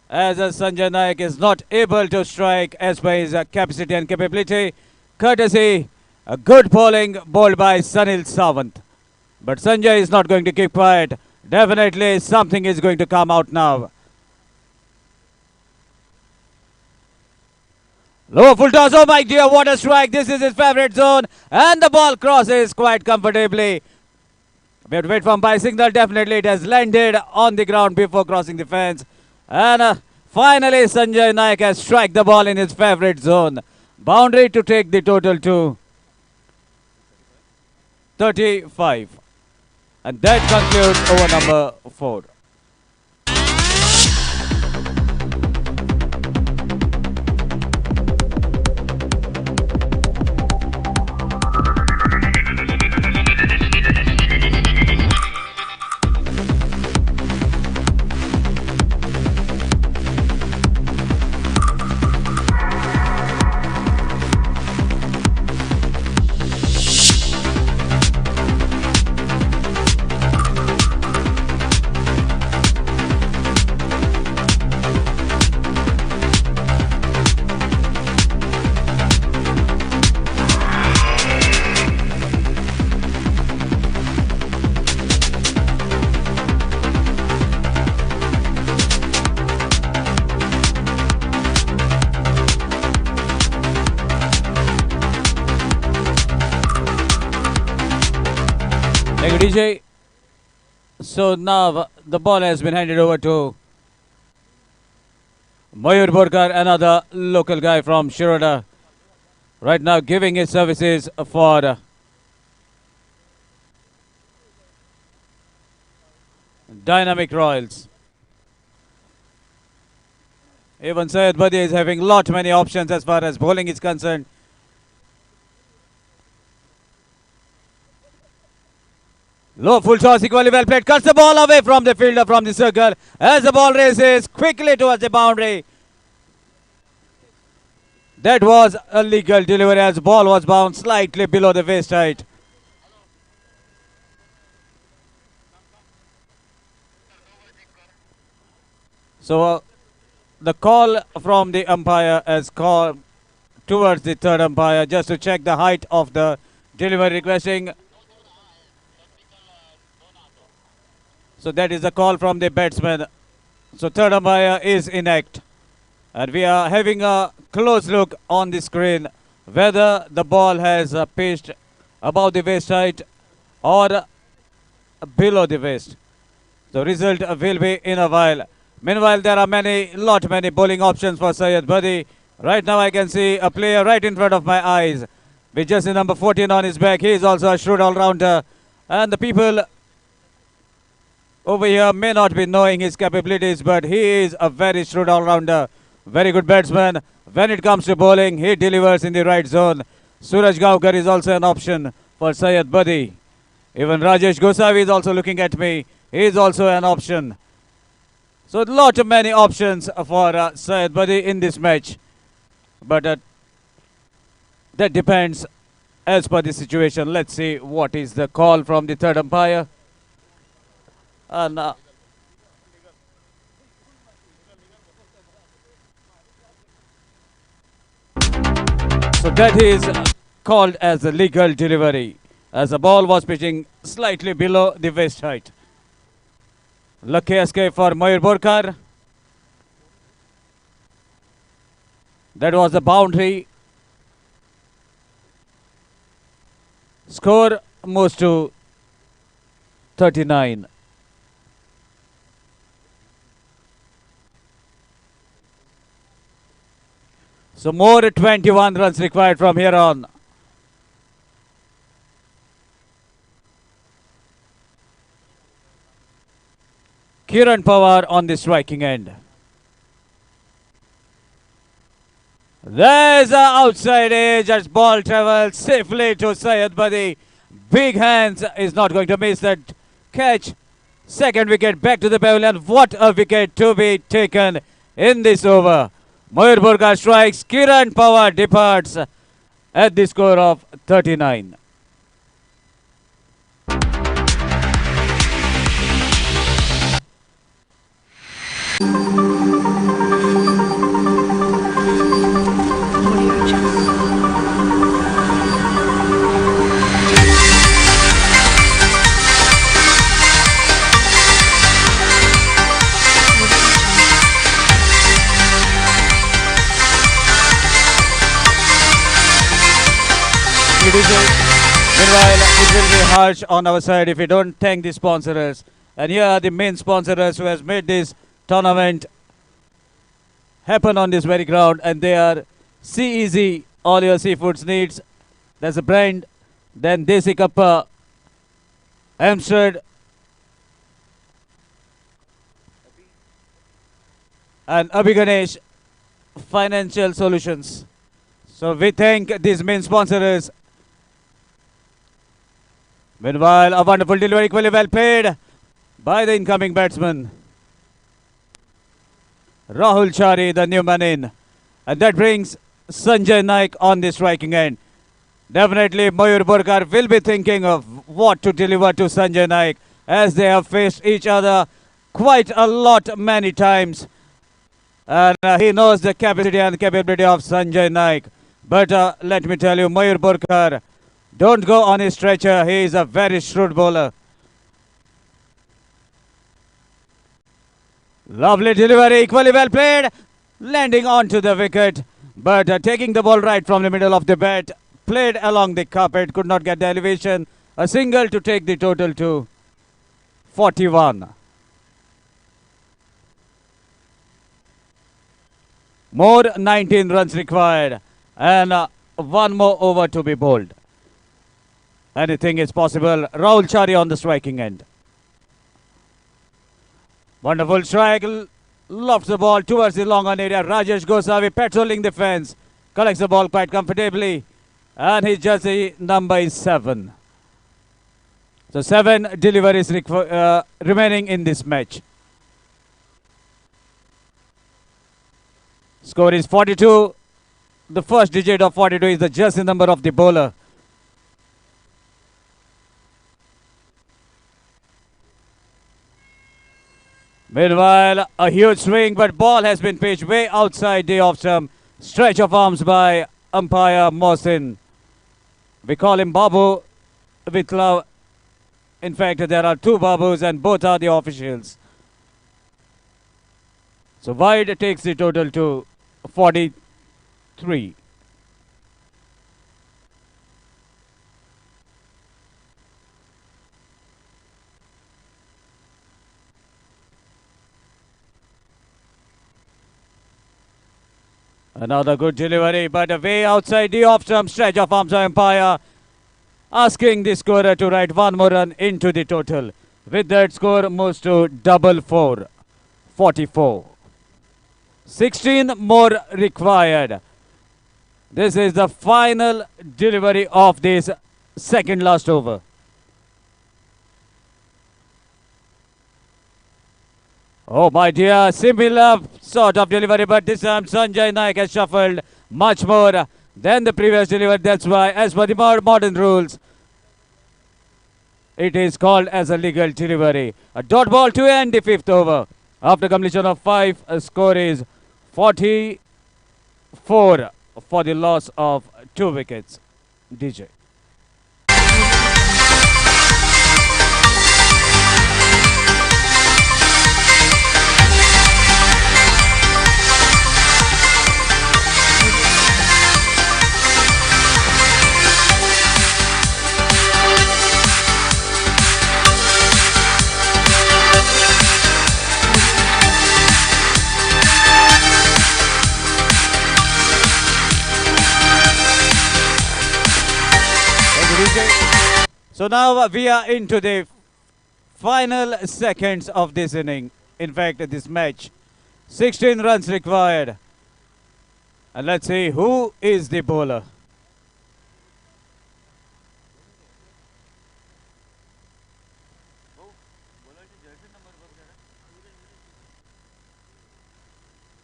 As Sanjay Naik is not able to strike as per his capacity and capability. Courtesy, a good bowling bowled by Sunil Sawant. But Sanjay is not going to keep quiet. Definitely something is going to come out now. Low full toss. Oh my dear, what a strike. This is his favorite zone. And the ball crosses quite comfortably. We have to wait for umpire signal. Definitely it has landed on the ground before crossing the fence. And finally Sanjay Naik has struck the ball in his favorite zone. Boundary to take the total to 35. And that concludes over number 4. Thank you, DJ. So now the ball has been handed over to Mayur Borkar, another local guy from Shiroda. Right now giving his services for Dynamic Royals. Even Syed Badi is having many options as far as bowling is concerned. Low full toss, equally well played. Cuts the ball away from the fielder from the circle as the ball races quickly towards the boundary. That was a legal delivery as the ball was bounced slightly below the waist height. So the call from the umpire has called towards the third umpire just to check the height of the delivery, requesting. So that is the call from the batsman. So third umpire is in act. And we are having a close look on the screen whether the ball has pitched above the waist height or below the waist. The result will be in a while. Meanwhile, there are many bowling options for Syed Badi. Right now I can see a player right in front of my eyes with just the number 14 on his back. He is also a shrewd all-rounder. And the people over here may not be knowing his capabilities, but he is a very shrewd all-rounder. Very good batsman. When it comes to bowling, he delivers in the right zone. Suraj Gaonkar is also an option for Syed Badi. Even Rajesh Gosavi is also looking at me. He is also an option. So many options for Syed Badi in this match. But that depends as per the situation. Let's see what is the call from the third umpire. And so that is called as a legal delivery, as the ball was pitching slightly below the waist height. Lucky escape for Mayur Borkar. That was the boundary. Score moves to 39. So more 21 runs required from here on. Kiran Pawar on the striking end. There's an outside edge as ball travels safely to Syed Badi. Big hands is not going to miss that catch. Second wicket back to the pavilion. What a wicket to be taken in this over. Mayur Borkar strikes. Kiran Pawar departs at the score of 39. Audio Jungle. Meanwhile, it will be harsh on our side if we don't thank the sponsors. And here are the main sponsors who has made this tournament happen on this very ground. And they are Sea Easy, all your seafoods needs. That's a brand. Then Desi Kappa, Amstrad, and Abhiganesh Financial Solutions. So we thank these main sponsors. Meanwhile, a wonderful delivery, equally well played by the incoming batsman. Rahul Chari, the new man in. And that brings Sanjay Naik on the striking end. Definitely Mayur Borkar will be thinking of what to deliver to Sanjay Naik, as they have faced each other quite a lot many times. And he knows the capacity and capability of Sanjay Naik. But let me tell you, Mayur Borkar, don't go on his stretcher. He is a very shrewd bowler. Lovely delivery, equally well played. Landing onto the wicket. But taking the ball right from the middle of the bat. Played along the carpet. Could not get the elevation. A single to take the total to 41. More 19 runs required. And one more over to be bowled. Anything is possible. Rahul Chari on the striking end. Wonderful strike. Lofts the ball towards the long on area. Rajesh Gosavi patrolling the fence. Collects the ball quite comfortably. And his jersey number is 7. So 7 deliveries remaining in this match. Score is 42. The first digit of 42 is the jersey number of the bowler. Meanwhile, a huge swing, but ball has been pitched way outside the off-stump. Stretch of arms by umpire Mohsin. We call him Babu with love. In fact, there are 2 Babus and both are the officials. So wide takes the total to 43. Another good delivery, but way outside the off-stump. Stretch of arms by umpire, asking the scorer to write one more run into the total. With that, score moves to 4-4, 44. 16 more required. This is the final delivery of this second last over. Oh my dear, similar sort of delivery, but this time Sanjay Naik has shuffled much more than the previous delivery. That's why, as per the more modern rules, it is called as a legal delivery. A dot ball to end the 5th over. After completion of 5, a score is 44 for the loss of 2 wickets. DJ. So now we are into the final seconds of this inning. In fact, this match. 16 runs required. And let's see who is the bowler.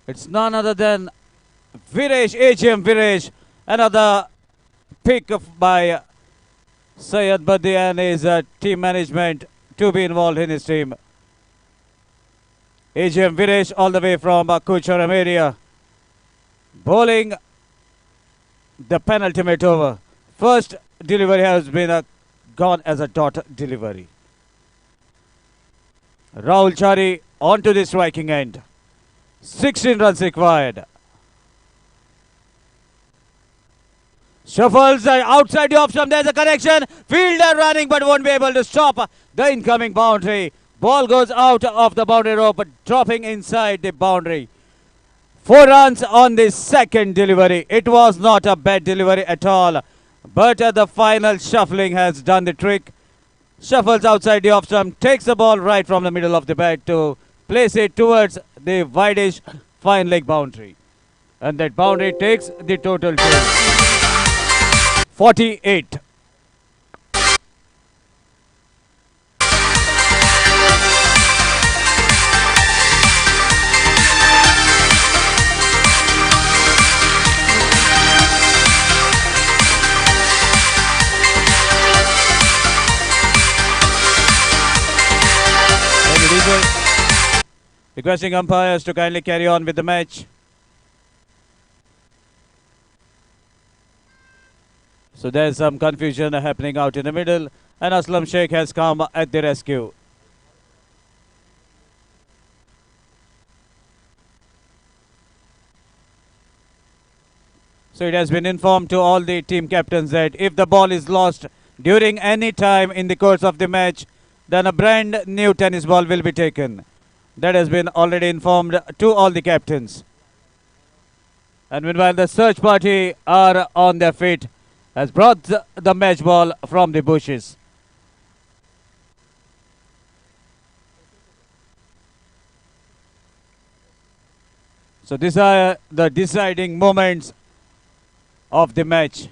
It's none other than Viresh, AGM Viresh. Another pick by Syed Badi and his team management to be involved in his team. AGM Viresh all the way from Kucharam area. Bowling the penultimate over. First delivery has been gone as a dot delivery. Rahul Chari onto the striking end. 16 runs required. Shuffles outside the off stump. There's a connection. Fielder running but won't be able to stop the incoming boundary. Ball goes out of the boundary rope but dropping inside the boundary. 4 runs on the second delivery. It was not a bad delivery at all. But the final shuffling has done the trick. Shuffles outside the off stump. Takes the ball right from the middle of the bat to place it towards the wideish fine leg boundary. And that boundary takes the total to 48. Requesting umpires to kindly carry on with the match. So there's some confusion happening out in the middle, and Aslam Sheikh has come at the rescue. So it has been informed to all the team captains that if the ball is lost during any time in the course of the match, then a brand new tennis ball will be taken. That has been already informed to all the captains. And meanwhile, the search party are on their feet, has brought the match ball from the bushes. So these are the deciding moments of the match.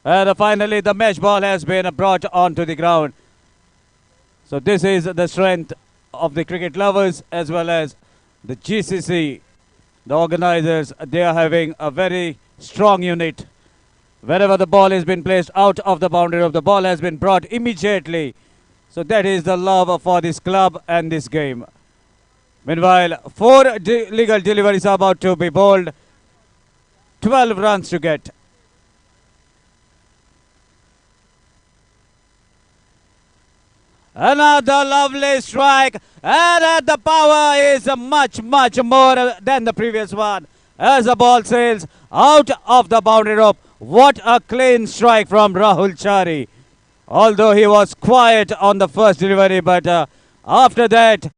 And finally, the match ball has been brought onto the ground. So this is the strength of the cricket lovers as well as the GCC, the organizers. They are having a very strong unit. Wherever the ball has been placed out of the boundary of the ball has been brought immediately. So that is the love for this club and this game. Meanwhile, 4 legal deliveries are about to be bowled. 12 runs to get. Another lovely strike, and the power is much more than the previous one. As the ball sails out of the boundary rope. What a clean strike from Rahul Chari. Although he was quiet on the first delivery, but after that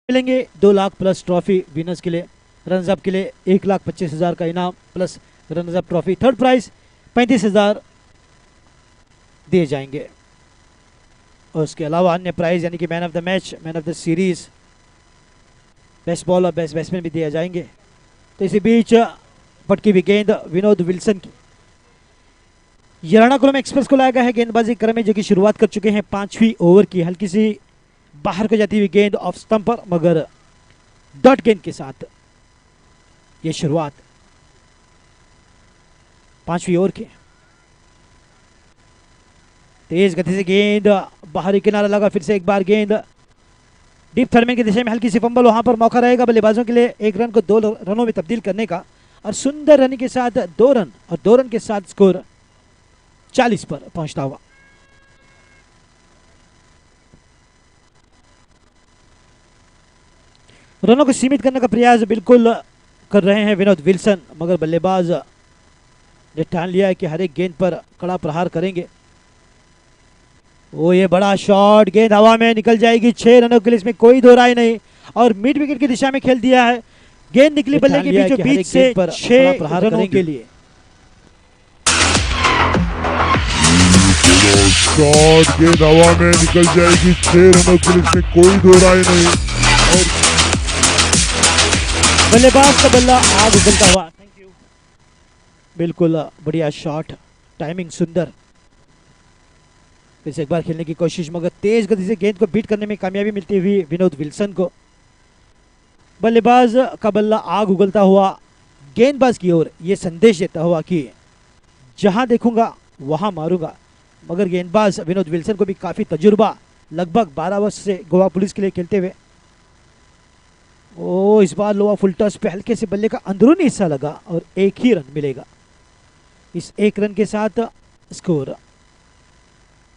मिलेंगे 2 lakh plus trophy winners के लिए, runners up के लिए 1,25,000 का इनाम plus runners up trophy. Third prize 35,000 दिए जाएंगे और उसके अलावा अन्य प्राइज यानी कि man of the match, man of the series, best bowler, best batsman भी दिए जाएंगे। तो इसी बीच पटकी हुई गेंद विनोद विल्सन की यरानाकुलम एक्सप्रेस को लाया गया है गेंदबाजी क्रम में, जो कि शुरुआत कर चुके हैं 5वीं ओवर की। हल्की सी बाहर को जाती हुई गेंद ऑफ स्टंप पर, मगर डॉट गेंद के साथ ये शुरुआत 5वीं ओवर की। तेज गति से गेंद बाहरी किनारा लगा, फिर से एक बार गेंद डीप थर्मेन की दिशा में, हल्की सी फंबल, वहां पर मौका रहेगा बल्लेबाजों के लिए 1 रन को 2 रनों में तब्दील करने का, और सुंदर रन के साथ 2 रन और 2 रन के साथ स्कोर 40 पर पहुंचता हुआ। रनों को सीमित करने का प्रयास बिल्कुल कर रहे हैं विनोद विल्सन, मगर बल्लेबाज ने ठान लिया है कि हर एक गेंद पर कड़ा प्रहार करेंगे। वो ये बड़ा शॉट, गेंद हवा में निकल जाएगी 6 रनों के लिए, इसमें कोई दो राय नहीं, और मिड विकेट की दिशा में खेल दिया है। गेंद निकली बल्ले के बीचों बीच से 6 रनों के लिए। शॉट, गेंद हवा में निकल जाएगी 6 रनों के लिए, इसमें कोई दो राय नहीं, और बल्लेबाज का बल्ला आग उगलता हुआ। थैंक यू, बिल्कुल बढ़िया शॉट, टाइमिंग सुंदर। फिर से एक बार खेलने की कोशिश, मगर तेज गति से गेंद को बीट करने में कामयाबी मिलती हुई विनोद विल्सन को। बल्लेबाज का बल्ला आग उगलता हुआ गेंदबाज की ओर ये संदेश देता हुआ कि जहां देखूंगा वहां मारूंगा, मगर गेंदबाज विनोद विल्सन को भी काफी तजुर्बा, लगभग 12 वर्ष से गोवा पुलिस के लिए खेलते हुए। ओ, इस बार लोअर फुल टॉस पे हल्के से बल्ले का अंदरूनी हिस्सा लगा और 1 ही रन मिलेगा। इस 1 रन के साथ स्कोर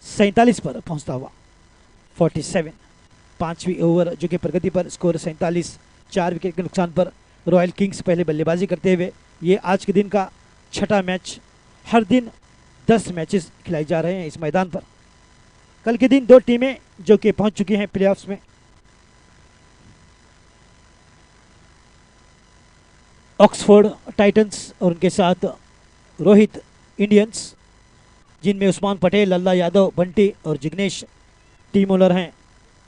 47 पर पहुंचता हुआ। 47, 5वीं ओवर जो कि प्रगति पर, स्कोर 47, 4 विकेट के नुकसान पर रॉयल किंग्स पहले बल्लेबाजी करते हुए। ये आज के दिन का 6ठा मैच, हर दिन 10 मैचेस खिलाए जा रहे हैं इस मैदान पर। कल के दिन 2 टीमें जो कि पहुंच चुकी हैं प्लेऑफ्स में। ऑक्सफोर्ड टाइटंस और उनके साथ रोहित इंडियंस, जिनमें उस्मान पटेल, लल्ला यादव, बंटी और जिग्नेश टीम ओनर हैं।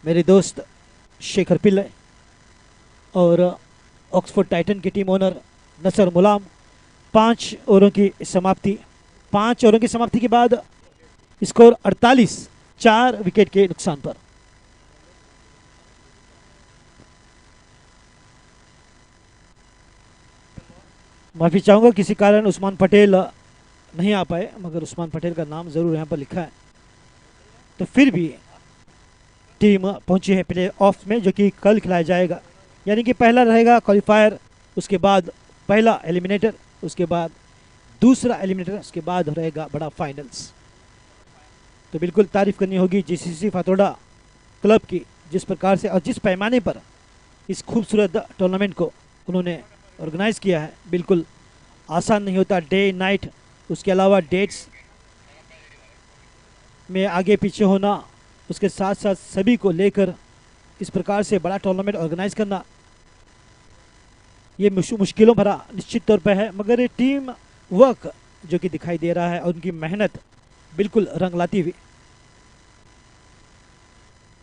मेरे दोस्त शेखर पिल्ले, और ऑक्सफोर्ड टाइटन की टीम ओनर नसर मुलाम। 5 ओवरों की समाप्ति, 5 ओवरों की समाप्ति के बाद स्कोर 48, 4 विकेट के नुकसान पर। माफी चाहूंगा, किसी कारण उस्मान पटेल नहीं आ पाए, मगर उस्मान पटेल का नाम जरूर यहाँ पर लिखा है। तो फिर भी टीम पहुंची है प्ले ऑफ में, जो कि कल खिलाया जाएगा। यानी कि पहला रहेगा क्वालिफायर, उसके बाद पहला एलिमिनेटर, उसके बाद दूसरा एलिमिनेटर, उसके बाद रहेगा बड़ा फाइनल्स। तो बिल्कुल तारीफ करनी होगी जीसीसी फातोडा क्लब की, जिस प्रकार से और जिस पैमाने पर इस खूबसूरत टूर्नामेंट को उन्होंने ऑर्गेनाइज किया है। बिल्कुल आसान नहीं होता, डे नाइट, उसके अलावा डेट्स में आगे पीछे होना, उसके साथ साथ सभी को लेकर इस प्रकार से बड़ा टूर्नामेंट ऑर्गेनाइज करना, ये मुश्किलों भरा निश्चित तौर पर है, मगर ये टीम वर्क जो कि दिखाई दे रहा है और उनकी मेहनत बिल्कुल रंग लाती हुई।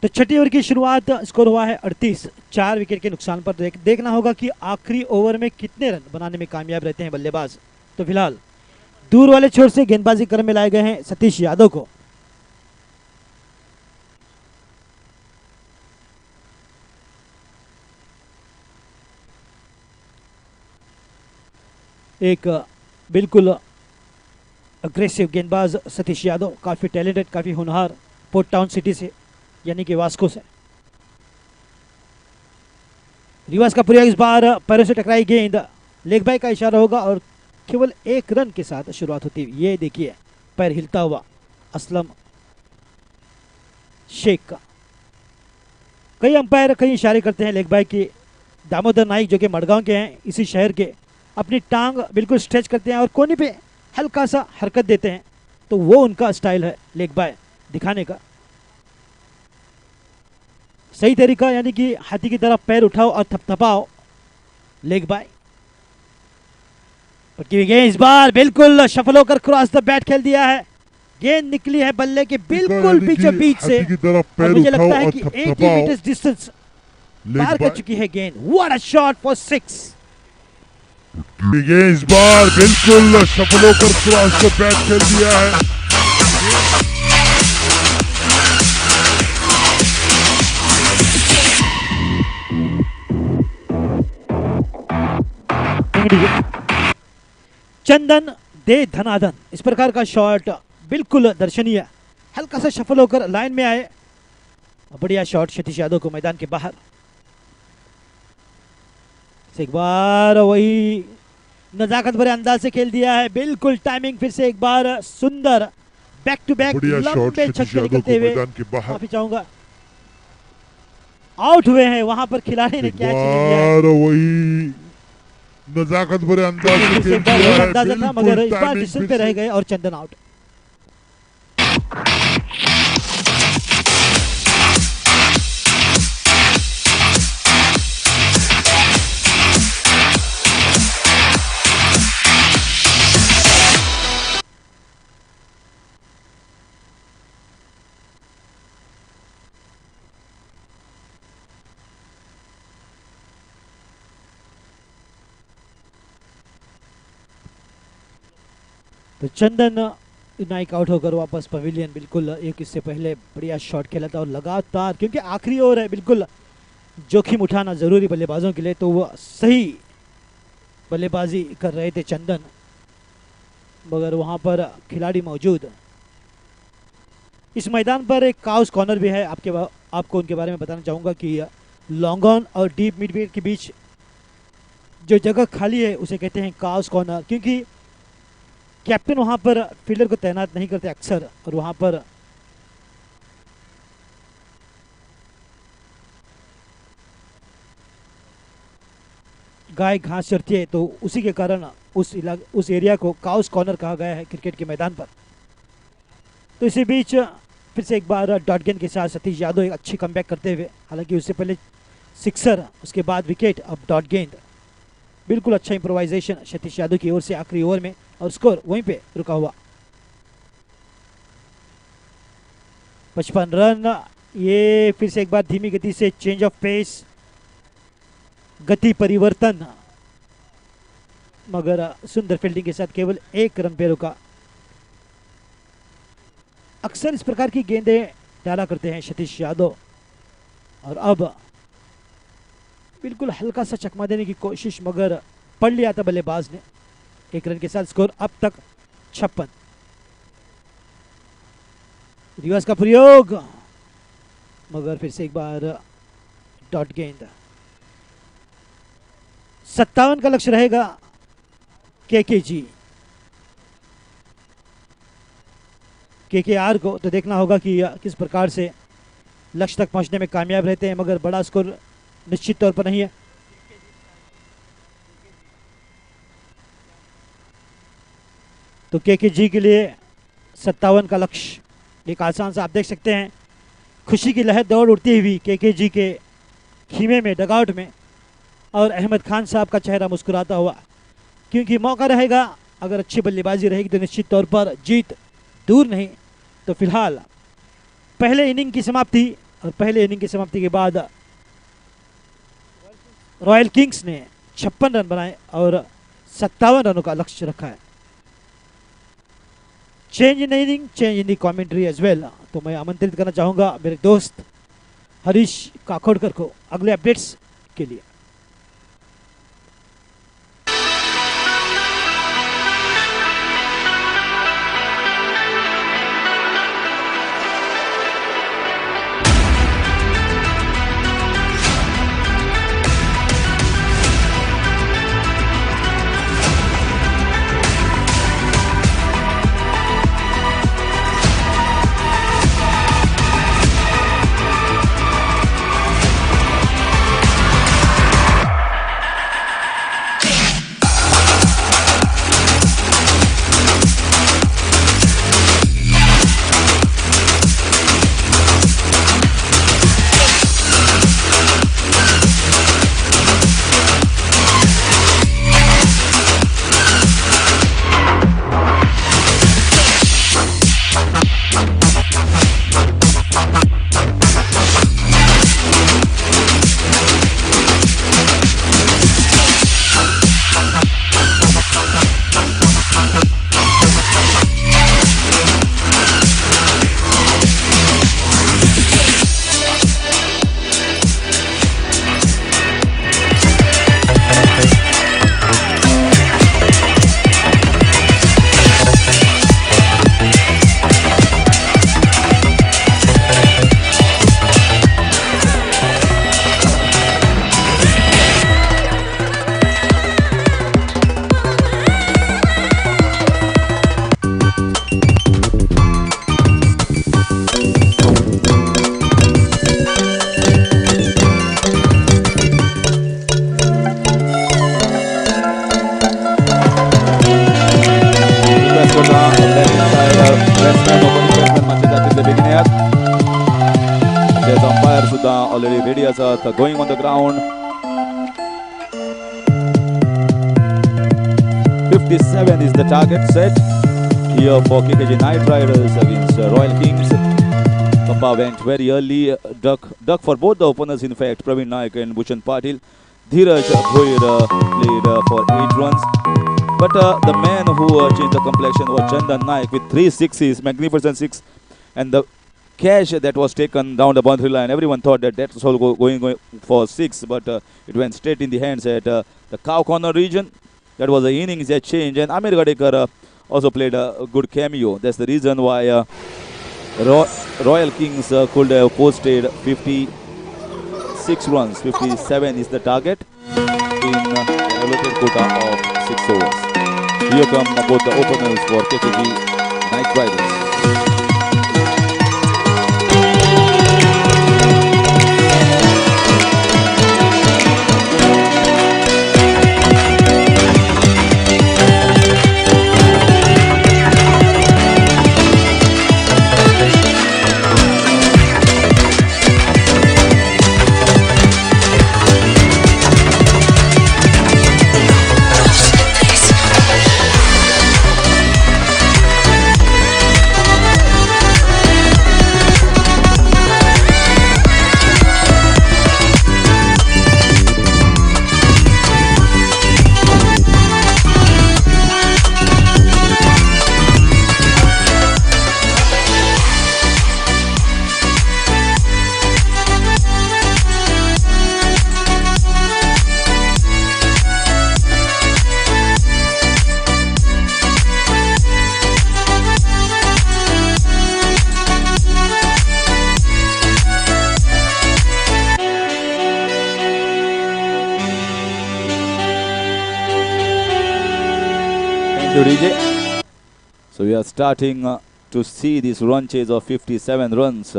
तो 6ठी ओवर की शुरुआत, स्कोर हुआ है 38, 4 विकेट के नुकसान पर। देखना होगा कि आखिरी ओवर में कितने रन बनाने में कामयाब रहते हैं बल्लेबाज। तो फिलहाल दूर वाले छोर से गेंदबाजी क्रम में लाए गए हैं सतीश यादव को। एक बिल्कुल अग्रेसिव गेंदबाज सतीश यादव, काफ़ी टैलेंटेड, काफ़ी होनहार, पोर्ट टाउन सिटी से यानी कि वास्को से। रिवर्स का प्रयोग, इस बार पैरों से टकराई गेंद, लेग बाय का इशारा होगा और केवल 1 रन के साथ शुरुआत होती है। ये देखिए पैर हिलता हुआ असलम शेख का। कई अंपायर कई इशारे करते हैं लेग बाय की। दामोदर नाइक जो कि मडगांव के हैं, इसी शहर के, अपनी टांग बिल्कुल स्ट्रेच करते हैं और कोने पे हल्का सा हरकत देते हैं, तो वो उनका स्टाइल है लेग बाय दिखाने का। सही तरीका, यानी कि हाथी की तरफ पैर उठाओ और थपथपाओ, लेग बाय। गेंद इस बार बिल्कुल सफल होकर क्रॉस द बैट खेल दिया है। गेंद निकली है बल्ले के बिल्कुल बीचों बीच से, और मुझे लगता है कि 80 मीटर डिस्टेंस पार कर चुकी है गेंद। What a shot for 6। इस बार बिल्कुल सफल होकर क्रॉस द बैट खेल दिया है। चंदन दे धनाधन, इस प्रकार का शॉट बिल्कुल दर्शनीय, हल्का सा सफल होकर लाइन में आए। बढ़िया शॉट सतीश यादव को मैदान के बाहर। एक बार वही नजाकत भरे अंदाज से खेल दिया है, बिल्कुल टाइमिंग। फिर से एक बार सुंदर बैक टू बैक लंबे छक्के निकलते हुए, माफी चाहूंगा, आउट हुए हैं। वहां पर खिलाड़ी ने क्या वही नजाकत भरे अंदाज से खेल दिया है, अंदाजा था, मगर इस बार डिस्टेंस पे रह गए और चंदन आउट। तो चंदन नाइक आउट होकर वापस पवेलियन। बिल्कुल एक इससे पहले बढ़िया शॉट खेला था और लगातार, क्योंकि आखिरी ओवर है, बिल्कुल जोखिम उठाना जरूरी बल्लेबाजों के लिए, तो वो सही बल्लेबाजी कर रहे थे चंदन, मगर वहां पर खिलाड़ी मौजूद। इस मैदान पर एक काउस कॉर्नर भी है, आपको उनके बारे में बताना चाहूंगा कि लॉन्ग ऑन और डीप मिड विकेट के बीच जो जगह खाली है उसे कहते हैं काउस कॉर्नर, क्योंकि कैप्टन वहां पर फील्डर को तैनात नहीं करते अक्सर, और वहां पर गाय घास चरती है, तो उसी के कारण उस एरिया को काउस कॉर्नर कहा गया है क्रिकेट के मैदान पर। तो इसी बीच फिर से एक बार डॉट गेंद के साथ सतीश यादव एक अच्छी कमबैक करते हुए, हालांकि उससे पहले सिक्सर, उसके बाद विकेट, अब डॉट गेंद। बिल्कुल अच्छा इंप्रोवाइजेशन सतीश यादव की ओर से आखिरी ओवर में, और स्कोर वहीं पे रुका हुआ। 55 रन। ये फिर से एक बार धीमी गति से चेंज ऑफ पेस, गति परिवर्तन, मगर सुंदर फील्डिंग के साथ केवल 1 रन पे रुका। अक्सर इस प्रकार की गेंदें डाला करते हैं सतीश यादव, और अब बिल्कुल हल्का सा चकमा देने की कोशिश, मगर पढ़ लिया था बल्लेबाज ने। 1 रन के साथ स्कोर अब तक 56। रिवर्स का प्रयोग, मगर फिर से एक बार डॉट गेंद। 57 का लक्ष्य रहेगा केकेआर को, तो देखना होगा कि किस प्रकार से लक्ष्य तक पहुंचने में कामयाब रहते हैं, मगर बड़ा स्कोर निश्चित तौर पर नहीं है। तो केकेजी के लिए 57 का लक्ष्य एक आसान सा, आप देख सकते हैं खुशी की लहर दौड़ उड़ती हुई केकेजी के खीमे में, डगआउट में, और अहमद खान साहब का चेहरा मुस्कुराता हुआ, क्योंकि मौका रहेगा, अगर अच्छी बल्लेबाजी रहेगी तो निश्चित तौर पर जीत दूर नहीं। तो फिलहाल पहले इनिंग की समाप्ति, और पहले इनिंग की समाप्ति के बाद रॉयल किंग्स ने 56 रन बनाए और 57 रनों का लक्ष्य रखा है। Change in inning, change in the commentary as well. तो मैं आमंत्रित करना चाहूंगा मेरे दोस्त हरीश काकोड़कर को अगले अपडेट्स के लिए। already ready as going on the ground. 57 is the target set here for KKG Knight Riders against Royal Kings. Kappa went very early, duck for both the opponents in fact, Praveen Naik and Bhushan Patil. Dheeraj Bhoir played for 8 runs. But the man who changed the complexion was Chandan Naik with 3 sixes, magnificent 6. And the catch that was taken down the boundary line, everyone thought that was all going for 6, but it went straight in the hands at the cow corner region. That was the innings that changed, and Amir Gadekar also played a good cameo. That's the reason why Royal Kings could have posted 56 runs. 57 is the target in the allocated quota of 6 overs. Here come both the openers for KKG Knight Riders. DJ. So we are starting to see this run chase of 57 runs.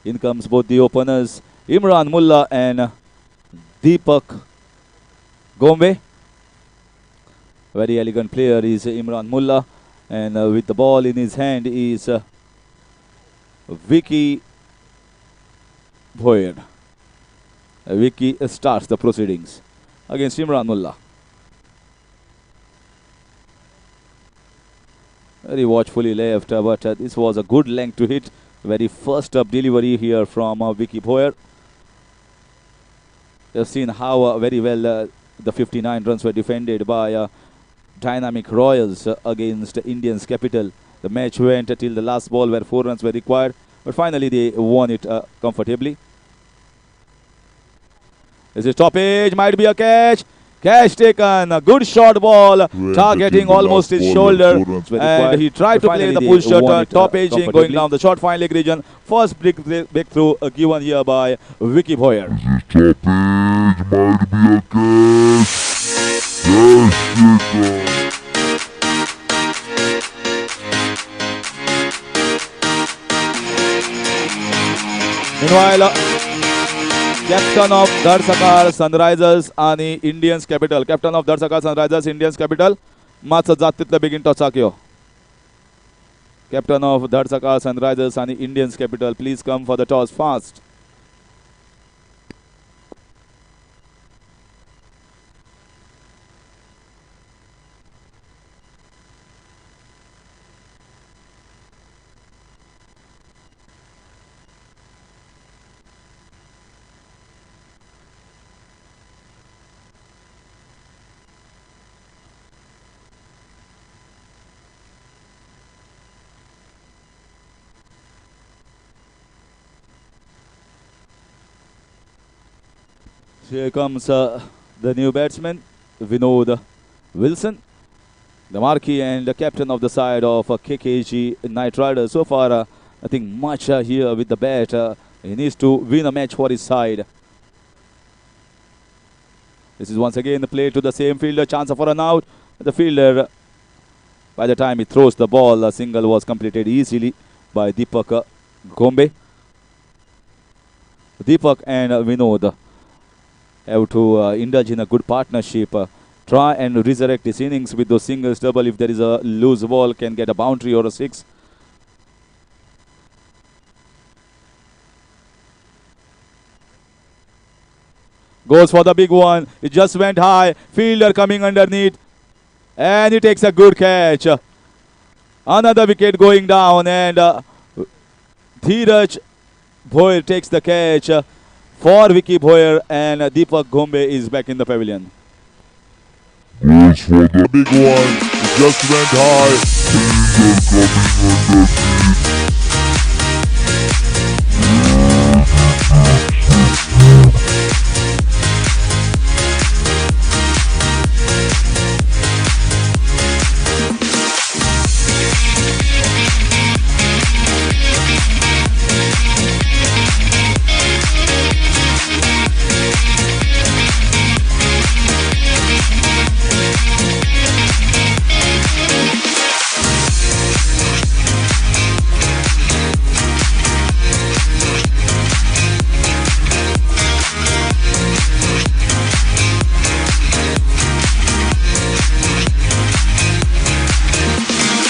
In comes both the openers, Imran Mullah and Deepak Gombe. Very elegant player is Imran Mullah, and with the ball in his hand is Vicky Bhoir. Vicky starts the proceedings against Imran Mullah. Very watchfully left, but this was a good length to hit. Very first up delivery here from Vicky Bhoir. You've seen how very well the 59 runs were defended by Dynamic Royals against Indians Capital. The match went till the last ball where 4 runs were required, but finally they won it comfortably. This is stoppage, might be a catch. Catch taken, a good short ball, targeting almost his shoulder, and he tried to play the pull shot, top edging, going down the short fine leg region. First breakthrough given here by Vicky Bhoir. Stoppage, might be a catch. Meanwhile, captain of Dharsakar Sunrisers आणि Indians Capital. Captain of Dharsakar Sunrisers, Indians Capital. माच जातीतलं बेगीन टॉसाक यो. Captain of Dharsakar Sunrisers आणि Indians Capital, please come for the toss fast. Here comes the new batsman, Vinod Wilson, the marquee and the captain of the side of KKG Knight Riders. So far, nothing much here with the bat. He needs to win a match for his side. This is once again the play to the same fielder, chance for an out. The fielder, by the time he throws the ball, a single was completed easily by Deepak Gombe. Deepak and Vinod have to indulge in a good partnership. Try and resurrect his innings with those singles, double. If there is a loose ball, can get a boundary or a 6. Goes for the big one. It just went high. Fielder coming underneath. And he takes a good catch. Another wicket going down. And Dheeraj Bhoyer takes the catch for Vicky Bhoyer. And Deepak Gombe is back in the pavilion. Goes for the big one. It just went high. Fielder coming underneath.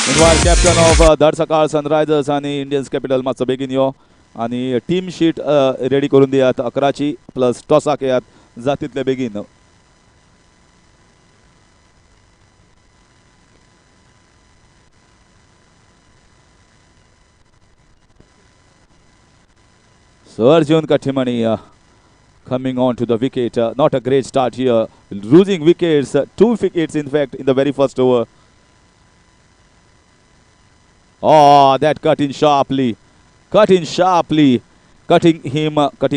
Meanwhile, captain of Darsakar Sunrisers आणि Indians capital मातसो बेगीन यो आणि team sheet ready करून दियात 11ची plus टॉसाक येयात जात तितले बेगीन. So Arjun Kathimani coming on to the wicket. Not a great start here. Losing wickets, 2 wickets in fact in the very first over. Oh, that cut in sharply. Cutting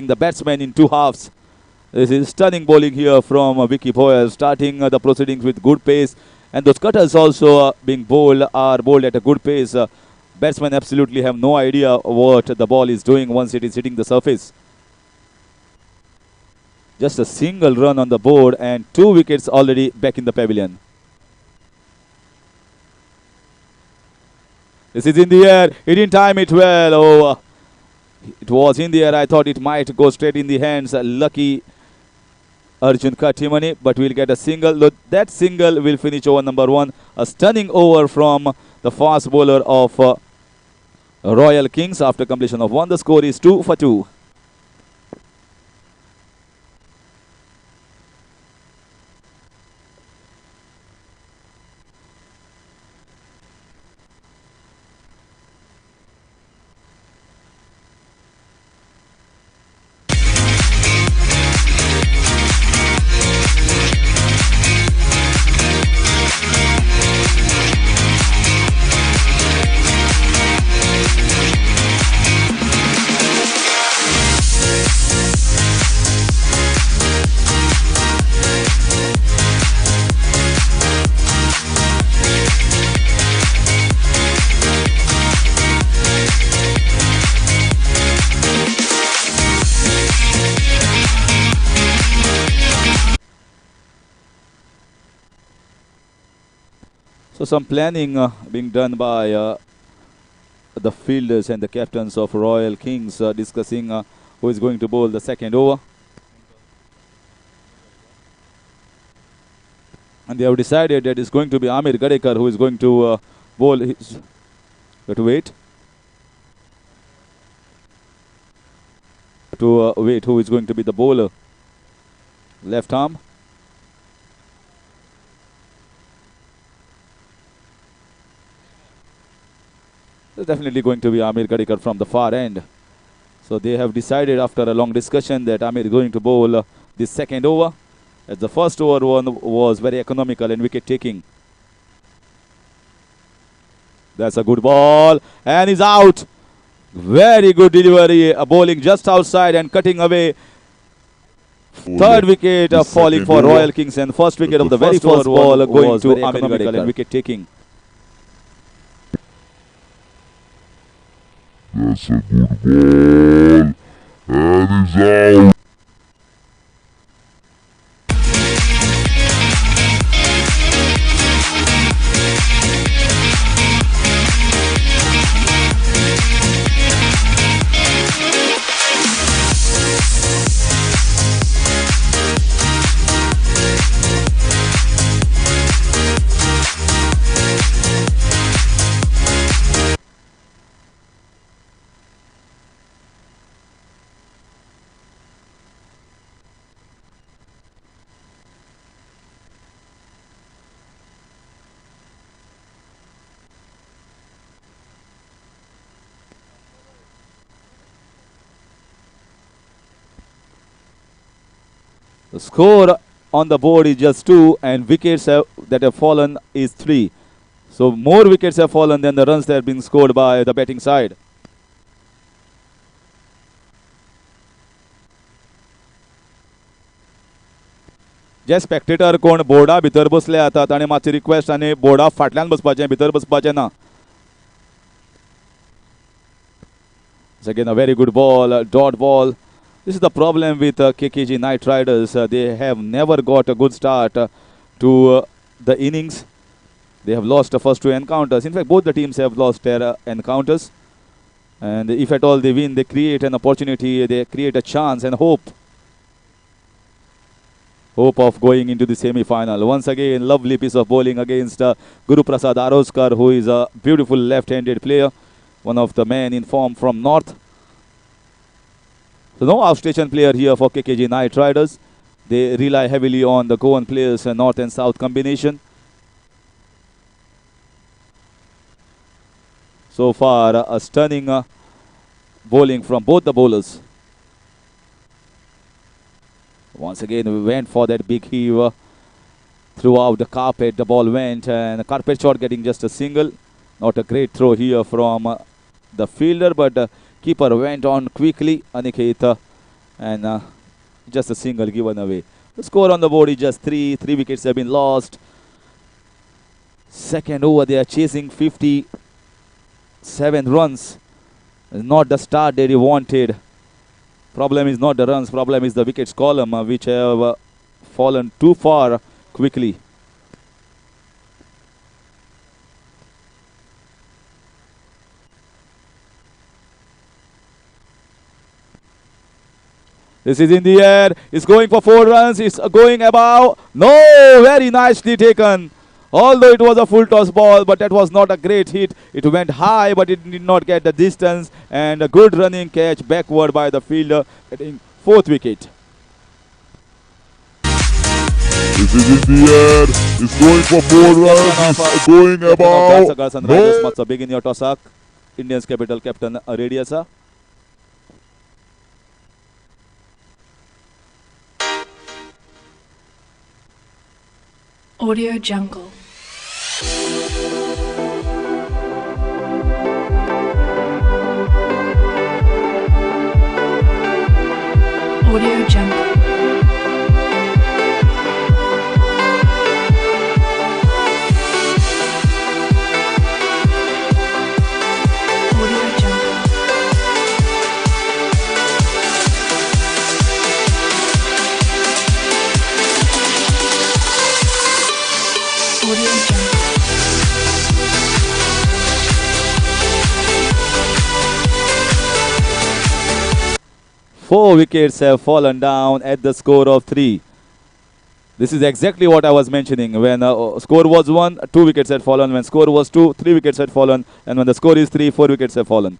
the batsman in 2 halves. This is stunning bowling here from Vicky Bhoyer, starting the proceedings with good pace. And those cutters also being bowled are bowled at a good pace. Batsmen absolutely have no idea what the ball is doing once it is hitting the surface. Just a single run on the board and 2 wickets already back in the pavilion. This is in the air. He didn't time it well. Oh, it was in the air. I thought it might go straight in the hands. Lucky Arjun Kathimani, but we'll get a single. That single will finish over number 1. A stunning over from the fast bowler of Royal Kings after completion of 1. The score is 2 for 2. So some planning being done by the fielders and the captains of Royal Kings discussing who is going to bowl the second over. And they have decided that it's going to be Amir Gadekar who is going to bowl his... Got to wait. To wait who is going to be the bowler. Left arm. It's definitely going to be Amir Gadekar from the far end. So they have decided after a long discussion that Amir is going to bowl this second over. As the first over was very economical and wicket taking. That's a good ball and he's out. Very good delivery, bowling just outside and cutting away. Third wicket falling for Royal Kings and first wicket of the very first ball going to Amir Gadekar and wicket taking. That's a good ball. And he's out. The score on the board is just 2, and wickets that have fallen is 3. So more wickets have fallen than the runs that have been scored by the batting side. J Spectator कोण बोर्डा भितर बसले आता ताणे मातशी request आनी बोर्डा फाटल्यान बसपाचें भितर बसपाचें ना. It's again a very good ball, dot ball. This is the problem with KKG Knight Riders. They have never got a good start to the innings. They have lost the first 2 encounters. In fact, both the teams have lost their encounters. And if at all they win, they create an opportunity, they create a chance and hope of going into the semi-final. Once again, lovely piece of bowling against Guru Prasad Aroskar, who is a beautiful left-handed player, one of the men in form from North. So no outstation player here for KKG Knight Riders. They rely heavily on the Goan players, North and South combination. So far, a stunning bowling from both the bowlers. Once again, we went for that big heave throughout the carpet. The ball went, and the carpet shot getting just a single. Not a great throw here from the fielder, but keeper went on quickly, Aniket, and just a single given away. The score on the board is just 3. 3 wickets have been lost. Second over, they are chasing 57 runs. Not the start that he wanted. Problem is not the runs, problem is the wickets column, which have fallen too far quickly. This is in the air. It's going for 4 runs. It's going above. No, very nicely taken. Although it was a full toss ball, but that was not a great hit. It went high, but it did not get the distance. And a good running catch backward by the fielder, getting 4th wicket. This is in the air. It's going for 4 runs. It's going above. Sunrisers must begin your toss. Indians capital captain Radiasa. Audio Jungle. Audio Jungle. Audio Jungle. 4 wickets have fallen down at the score of 3. This is exactly what I was mentioning. When score was 1, 2 wickets had fallen. When score was 2, 3 wickets had fallen. And when the score is 3, 4 wickets have fallen.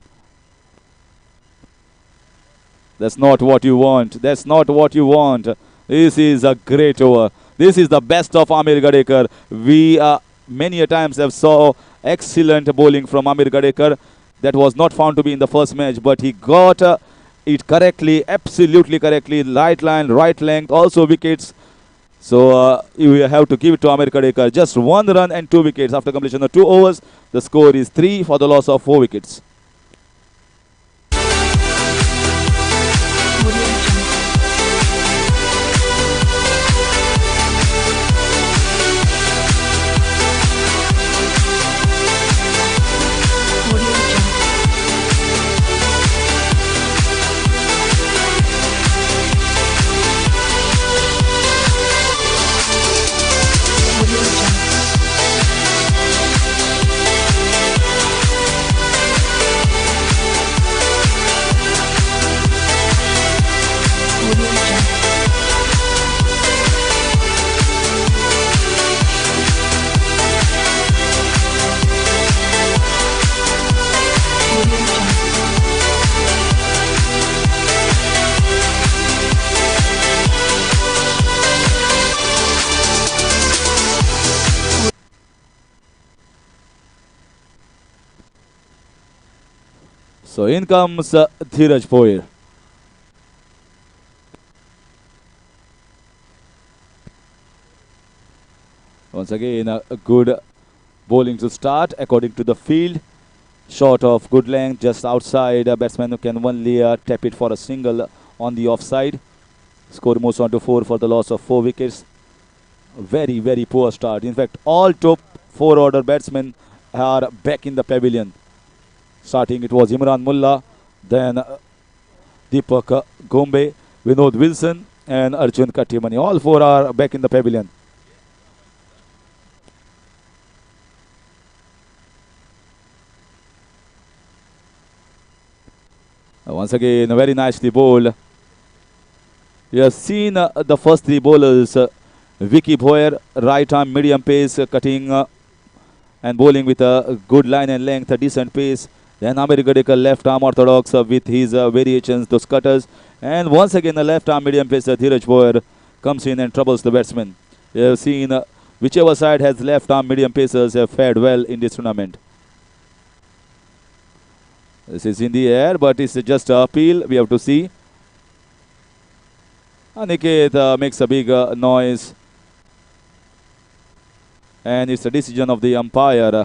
That's not what you want. That's not what you want. This is a great over. This is the best of Amir Gadekar. We many a times have saw excellent bowling from Amir Gadekar. That was not found to be in the first match, but he got it correctly, absolutely correctly. Right line, right length, also wickets. So you have to give it to Amir Gadekar. Just 1 run and 2 wickets after completion of 2 overs. The score is 3 for the loss of 4 wickets. So in comes Dheeraj Poir. Once again, a good bowling to start according to the field. Shot of good length just outside. A batsman who can only tap it for a single on the offside. Score moves on to 4 for the loss of 4 wickets. Very, very poor start. In fact, all top 4 order batsmen are back in the pavilion. Starting, it was Imran Mullah, then Deepak Gombe, Vinod Wilson, and Arjun Kattimani. All 4 are back in the pavilion. Once again, very nicely bowled. You have seen the first 3 bowlers. Vicky Boyer, right arm medium pace, cutting and bowling with a good line and length, a decent pace. Then Amir Gadekar, left arm orthodox with his variations, those cutters. And once again, the left arm medium pacer Dheeraj Boyer comes in and troubles the batsman. You have seen whichever side has left arm medium pacers have fared well in this tournament. This is in the air, but it's just a appeal. We have to see. Aniket makes a big noise. And it's a decision of the umpire.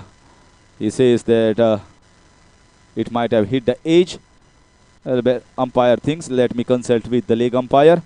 He says that it might have hit the edge. Umpire thinks, let me consult with the leg umpire.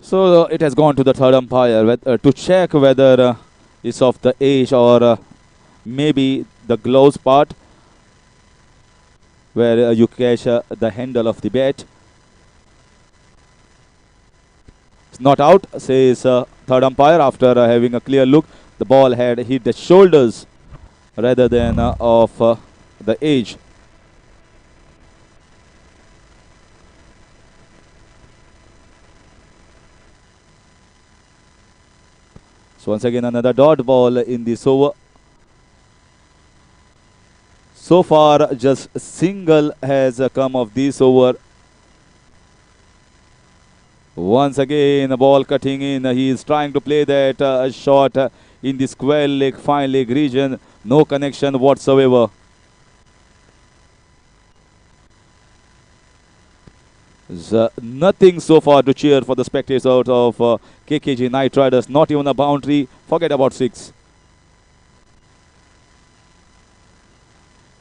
So it has gone to the third umpire to check whether it's of the edge or maybe the gloves part where you catch the handle of the bat. It's not out, says third umpire after having a clear look. The ball had hit the shoulders rather than of the edge. So once again another dot ball in this over. So far just a single has come of this over. Once again a ball cutting in. He is trying to play that shot in the square leg, fine leg region. No connection whatsoever. Nothing so far to cheer for the spectators out of KKG Knight Riders. Not even a boundary. Forget about 6.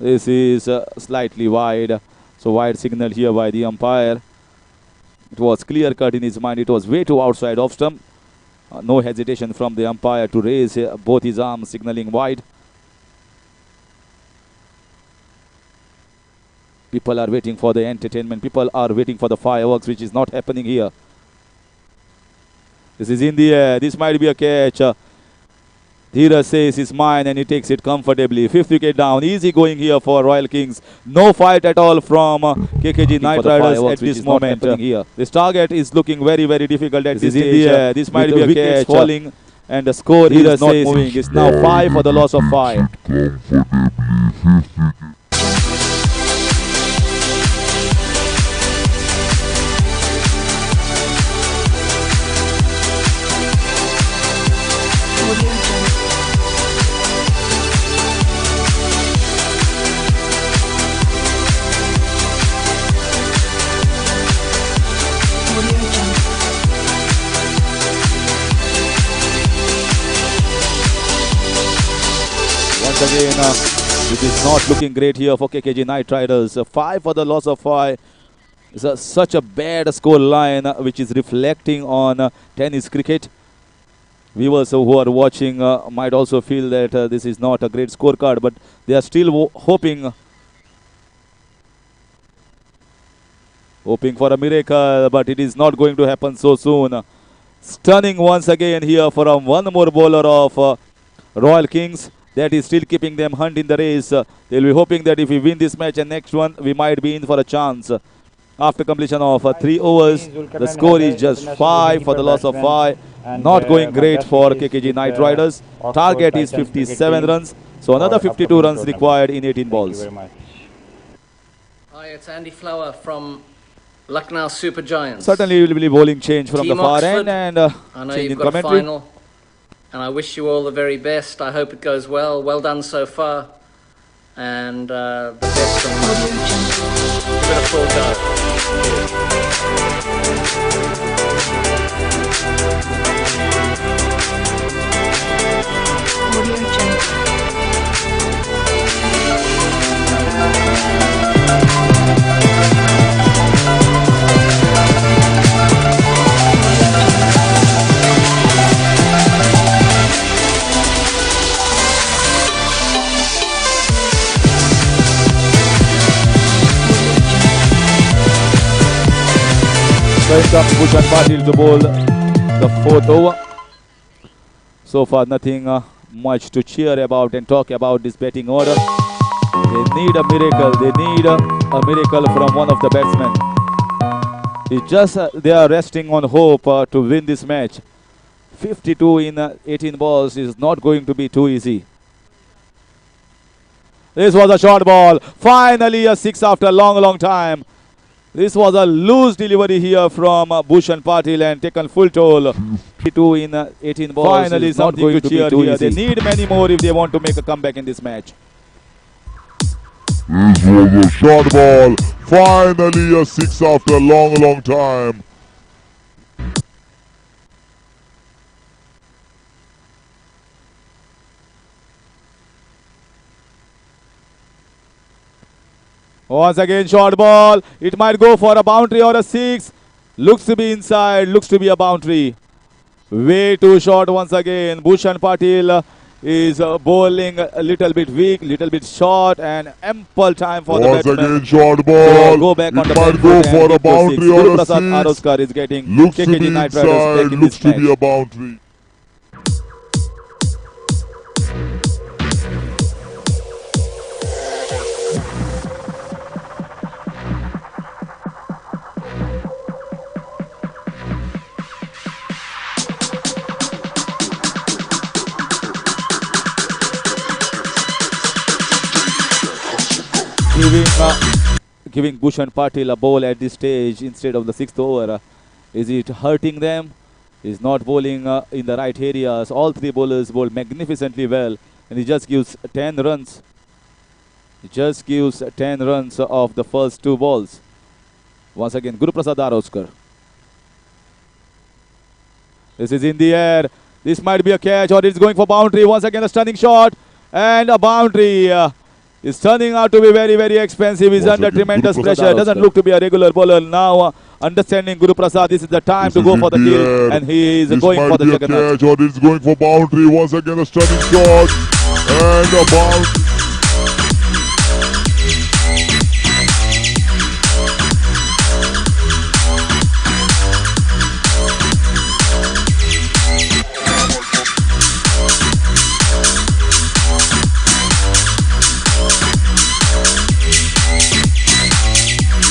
This is slightly wide. So wide signal here by the umpire. It was clear cut in his mind. It was way too outside off stump. No hesitation from the umpire to raise both his arms, signaling wide. People are waiting for the entertainment. People are waiting for the fireworks, which is not happening here. This is in the air. This might be a catch. Dheeraj says it's mine and he takes it comfortably. 5th wicket down. Easy going here for Royal Kings. No fight at all from KKG Knight Riders at this moment. This target is looking very, very difficult at this stage. This might be a catch. Falling and the score is not moving. It's now 5 for the loss of 5. Again, it is not looking great here for KKG Knight Riders. 5 for the loss of 5. It's such a bad score line, which is reflecting on tennis cricket. Viewers who are watching might also feel that this is not a great scorecard, but they are still hoping for a miracle, but it is not going to happen so soon. Stunning once again here from one more bowler of Royal Kings. That is still keeping them hunt in the race. They'll be hoping that if we win this match and next one, we might be in for a chance. After completion of 3 overs, the score is just 5 for the loss of 5. Not going great for KKG Knight Riders. Target is 57 runs. So another 52 runs required in 18 balls. Thank you very much. Hi, it's Andy Flower from Lucknow Super Giants. Certainly will be bowling change from Team the far Oxford, end and I know change you've in got a commentary. final, and I wish you all the very best. I hope it goes well. Well done so far, and the best from give it a full go. Audio Jungle. So it comes Bhushan Patil to bowl the 4th over. So far nothing much to cheer about and talk about this batting order. They need a miracle. They need a miracle from one of the batsmen. It's just they are resting on hope to win this match. 52 in 18 balls is not going to be too easy. This was a short ball. Finally a 6 after a long time. This was a loose delivery here from Bhushan Patil and taken full toll. 52 in 18 balls. Finally is not going to cheer here. They need many more if they want to make a comeback in this match. This was a short ball. Finally a 6 after a long time. Once again short ball. It might go for a boundary or a 6. Looks to be inside. Looks to be a boundary. Way too short once again. Bhushan Patil is bowling a little bit weak, little bit short, and ample time for the batsman. Once again short ball. Go back on It the might back go foot for and a get to 6. boundary or a Guru Prasad 6. Aroskar is getting Looks to KKG be Knight Riders inside. back in Looks this to match. be a boundary. Giving Bhushan Patil a ball at this stage instead of the 6th over. Is it hurting them? He's not bowling in the right areas. All 3 bowlers bowl magnificently well, and he just gives 10 runs. He just gives 10 runs of the first 2 balls. Once again, Guru Prasad Aroskar. This is in the air. This might be a catch, or it's going for boundary. Once again, a stunning shot and a boundary. Is turning out to be very expensive. He's under tremendous pressure. Doesn't look to be a regular bowler now. Understanding Guru Prasad, this is the time to go for the kill, and he is going for the Jagannath. Catch, or it's going for boundary. Once again a stunning shot and a boundary.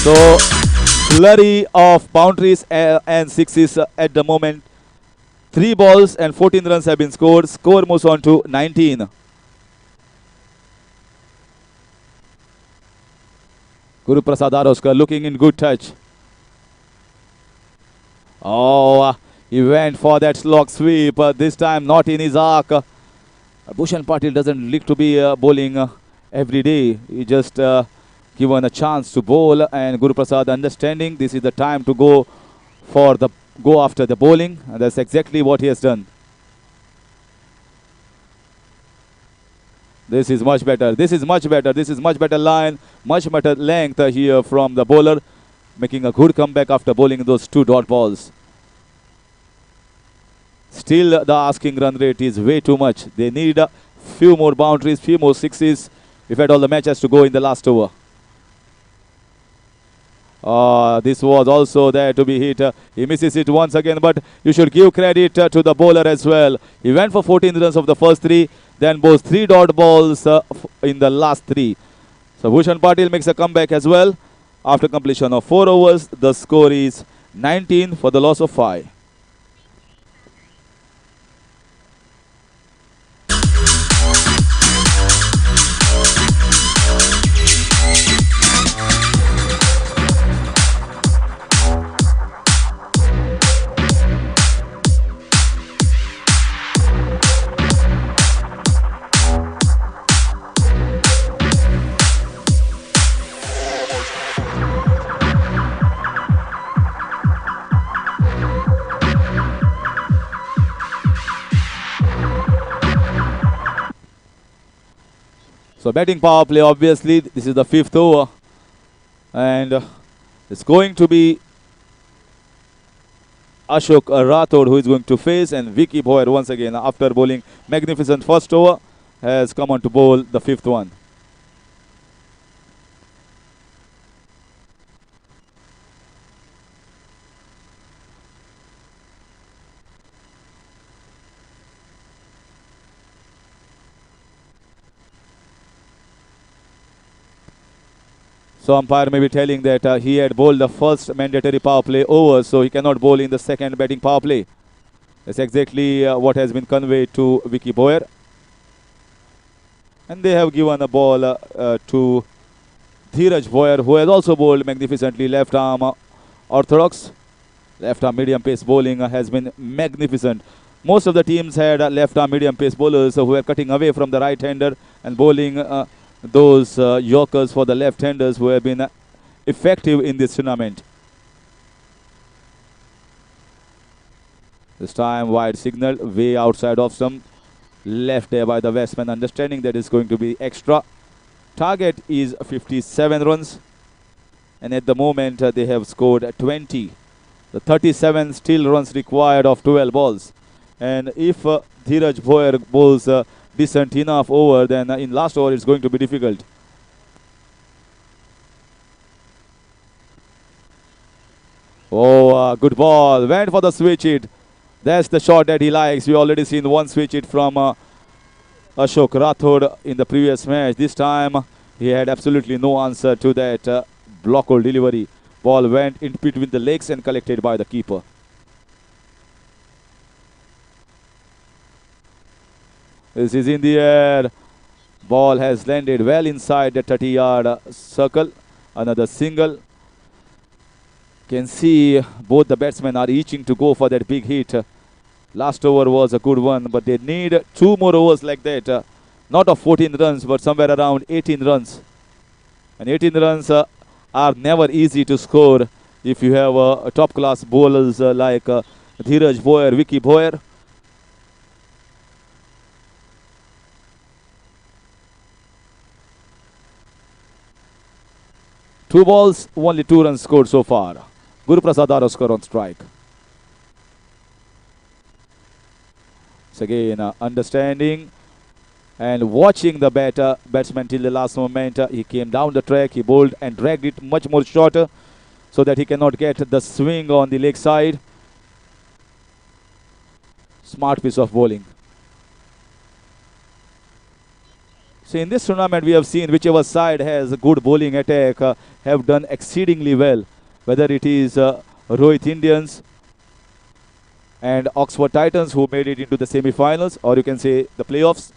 So, flurry of boundaries and 6s at the moment. 3 balls and 14 runs have been scored. Score moves on to 19. Guru Prasad Aroskar looking in good touch. Oh, he went for that slog sweep. This time not in his arc. Bhushan Patil doesn't look to be bowling every day. He just given a chance to bowl, and Guru Prasad understanding this is the time to go after the bowling, and that's exactly what he has done. This is much better. This is much better. This is much better line, much better length here from the bowler, making a good comeback after bowling those 2 dot balls. Still, the asking run rate is way too much. They need a few more boundaries, few more 6s, if at all the match has to go in the last over. This was also there to be hit. He misses it once again, but you should give credit to the bowler as well. He went for 14 runs of the first 3, then bowls 3 dot balls in the last 3. So Bhushan Patil makes a comeback as well. After completion of 4 overs, the score is 19 for the loss of 5. So batting power play, obviously, this is the 5th over. And it's going to be Ashok Rathod who is going to face, and Vicky Boyer once again, after bowling magnificent first over, has come on to bowl the 5th one. So umpire may be telling that he had bowled the first mandatory power play over, so he cannot bowl in the second batting power play. That's exactly what has been conveyed to Vicky Boyer. And they have given a ball to Dheeraj Boyer, who has also bowled magnificently left arm orthodox. Left arm medium pace bowling has been magnificent. Most of the teams had left arm medium pace bowlers who were cutting away from the right hander and bowling those yorkers for the left-handers who have been effective in this tournament. This time wide signal, way outside of some, left there by the Westman, understanding that it's going to be extra. Target is 57 runs, and at the moment they have scored 20. The 37 still runs required of 12 balls. And if Dheeraj Boyer bowls decent enough over, then in last over it's going to be difficult. Oh, good ball. Went for the switch hit. That's the shot that he likes. We already seen one switch hit from Ashok Rathod in the previous match. This time he had absolutely no answer to that block hole delivery. Ball went in between the legs and collected by the keeper. This is in the air. Ball has landed well inside the 30-yard circle. Another single. Can see both the batsmen are itching to go for that big hit. Last over was a good one, but they need 2 more overs like that. Not of 14 runs, but somewhere around 18 runs. And 18 runs are never easy to score if you have top-class bowlers like Dheeraj Boyer, Vicky Boyer. Two balls, only 2 runs scored so far. Guru Prasad Aroskar on strike. So again, understanding and watching the batsman till the last moment. He came down the track, he bowled and dragged it much more shorter so that he cannot get the swing on the leg side. Smart piece of bowling. So in this tournament we have seen whichever side has a good bowling attack have done exceedingly well. Whether it is Rohit Indians and Oxford Titans who made it into the semi-finals, or you can say the playoffs.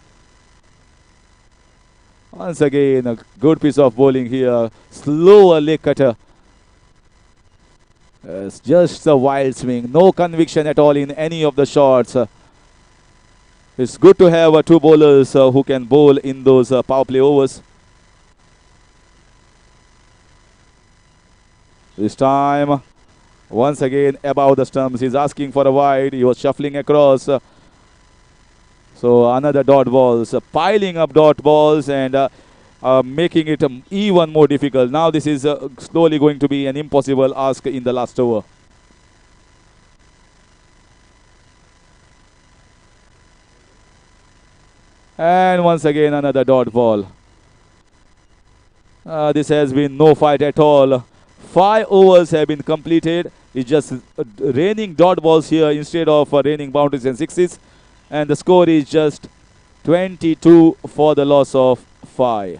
Once again, a good piece of bowling here. Slower leg cutter. It's just a wild swing. No conviction at all in any of the shots. It's good to have 2 bowlers who can bowl in those power play overs. This time, once again above the stumps. He's asking for a wide. He was shuffling across. So another dot balls. Piling up dot balls and making it even more difficult. Now this is slowly going to be an impossible ask in the last over. And once again another dot ball. This has been no fight at all. 5 overs have been completed. It's just raining dot balls here instead of raining boundaries and sixes. And the score is just 22 for the loss of 5.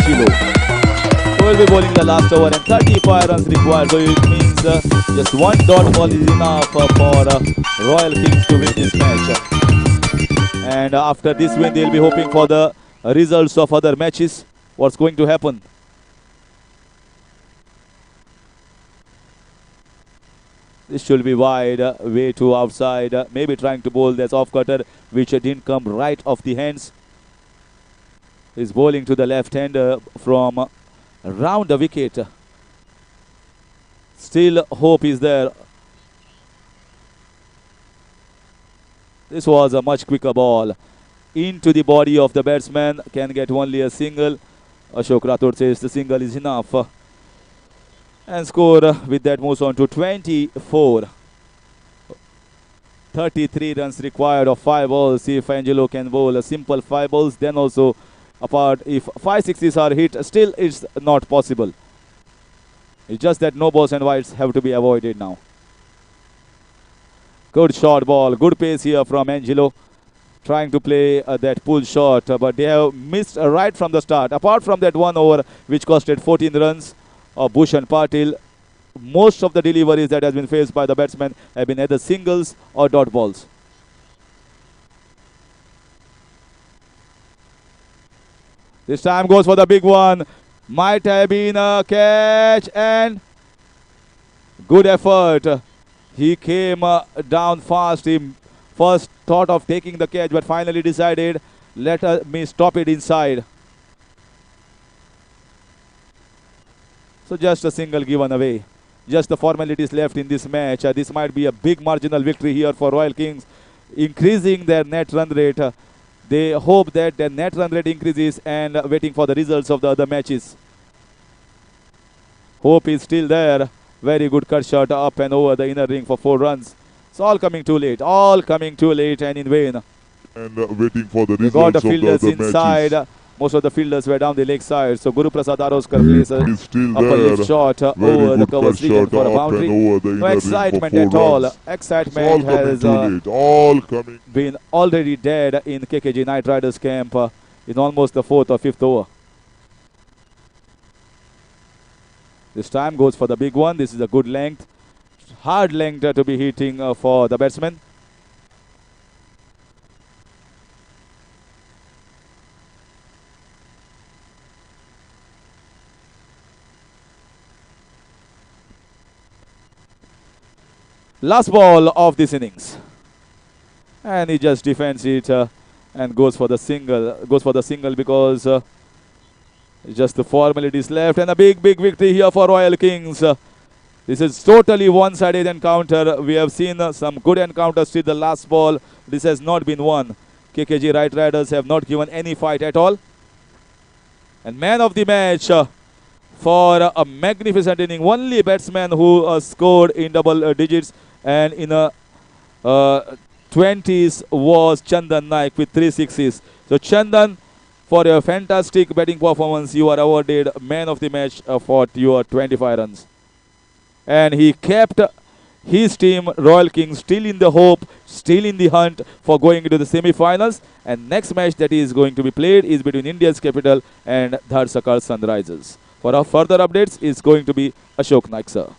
Angelo, who will be bowling the last over, and 35 runs required. So it means just one dot ball is enough for Royal Kings to win this match. And after this win, they'll be hoping for the results of other matches. What's going to happen? This should be wide, way to outside, maybe trying to bowl. That's off cutter, which didn't come right off the hands. He's bowling to the left hander from around the wicket. Still hope is there. This was a much quicker ball. Into the body of the batsman, can get only a single. Ashok Rathod says the single is enough. And score with that moves on to 24. 33 runs required of 5 balls. If Angelo can bowl a simple 5 balls, then also apart, if 5 sixes are hit, still it's not possible. It's just that no balls and wides have to be avoided now. Good short ball, good pace here from Angelo. Trying to play that pull shot, but they have missed right from the start. Apart from that one over which costed 14 runs of Bush and Patil, most of the deliveries that has been faced by the batsmen have been either singles or dot balls. This time goes for the big one. Might have been a catch, and good effort. He came down fast. He first thought of taking the catch, but finally decided, let me stop it inside. So just a single given away. Just the formalities left in this match. This might be a big marginal victory here for Royal Kings, increasing their net run rate. They hope that their net run rate increases, and waiting for the results of the other matches. Hope is still there. Very good cut shot up and over the inner ring for 4 runs. It's all coming too late. All coming too late and in vain. And waiting for the They got results the of the fielders other inside. matches. Most of the fielders were down the leg side. So Guru Prasad Aroskar plays a He's still upper there. lift shot Very over the good covers cut region shot for a up boundary. and over the No inner ring excitement for 4 at all. runs. Excitement It's all coming has too late. All coming. been already dead in KKG Knight Riders camp in almost the 4th or 5th over. This time goes for the big one. This is a good length. Hard length to be hitting for the batsman. Last ball of this innings. And he just defends it and goes for the single. Goes for the single because just the formalities left. And a big victory here for Royal Kings. This is totally one-sided encounter. We have seen some good encounters till the last ball. This has not been won. KKG Right Riders have not given any fight at all. And man of the match for a magnificent inning. Only batsman who scored in double digits and in a 20s was Chandan Naik with 3 sixes. So Chandan, for your fantastic batting performance, you are awarded man of the match for your 25 runs. And he kept his team, Royal Kings, still in the hope, still in the hunt for going into the semi-finals. And next match that is going to be played is between India's capital and Dharsakar Sunrisers. For our further updates is going to be Ashok Naik, sir.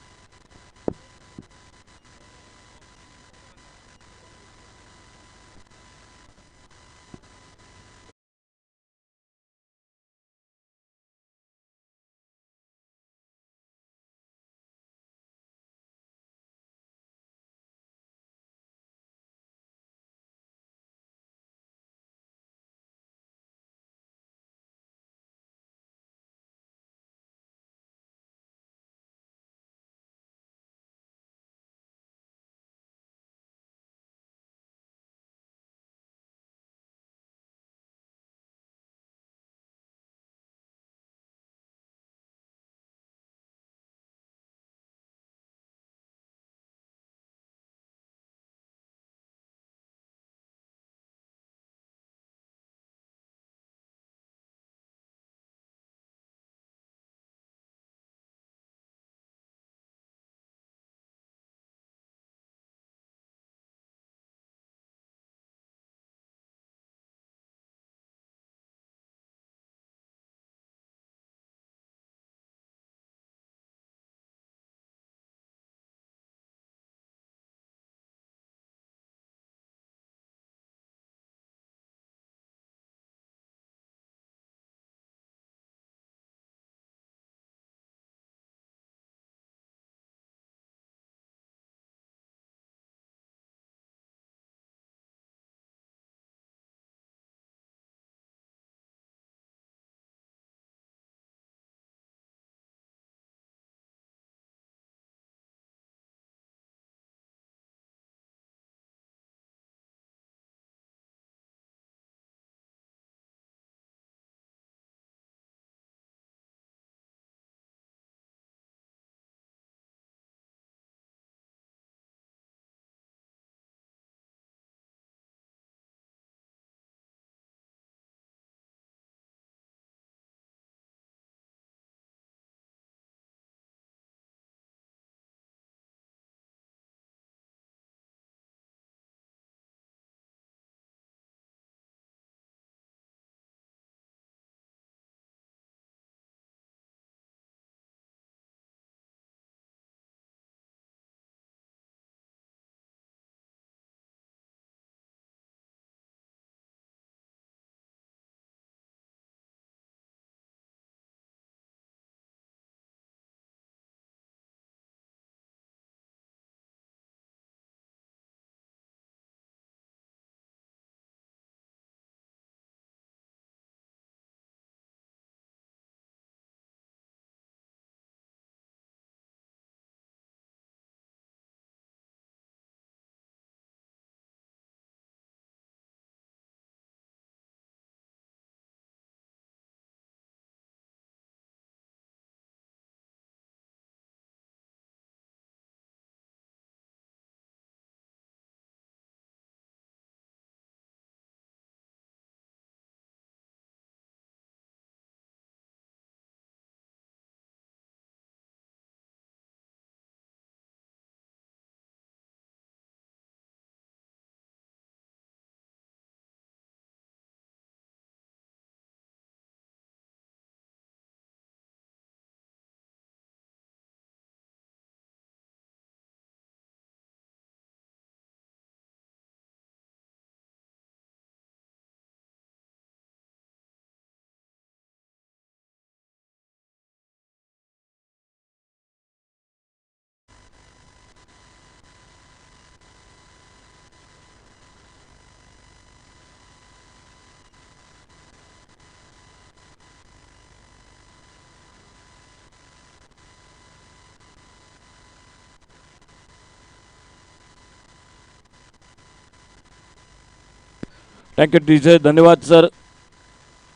Thank you DJ, धन्यवाद sir.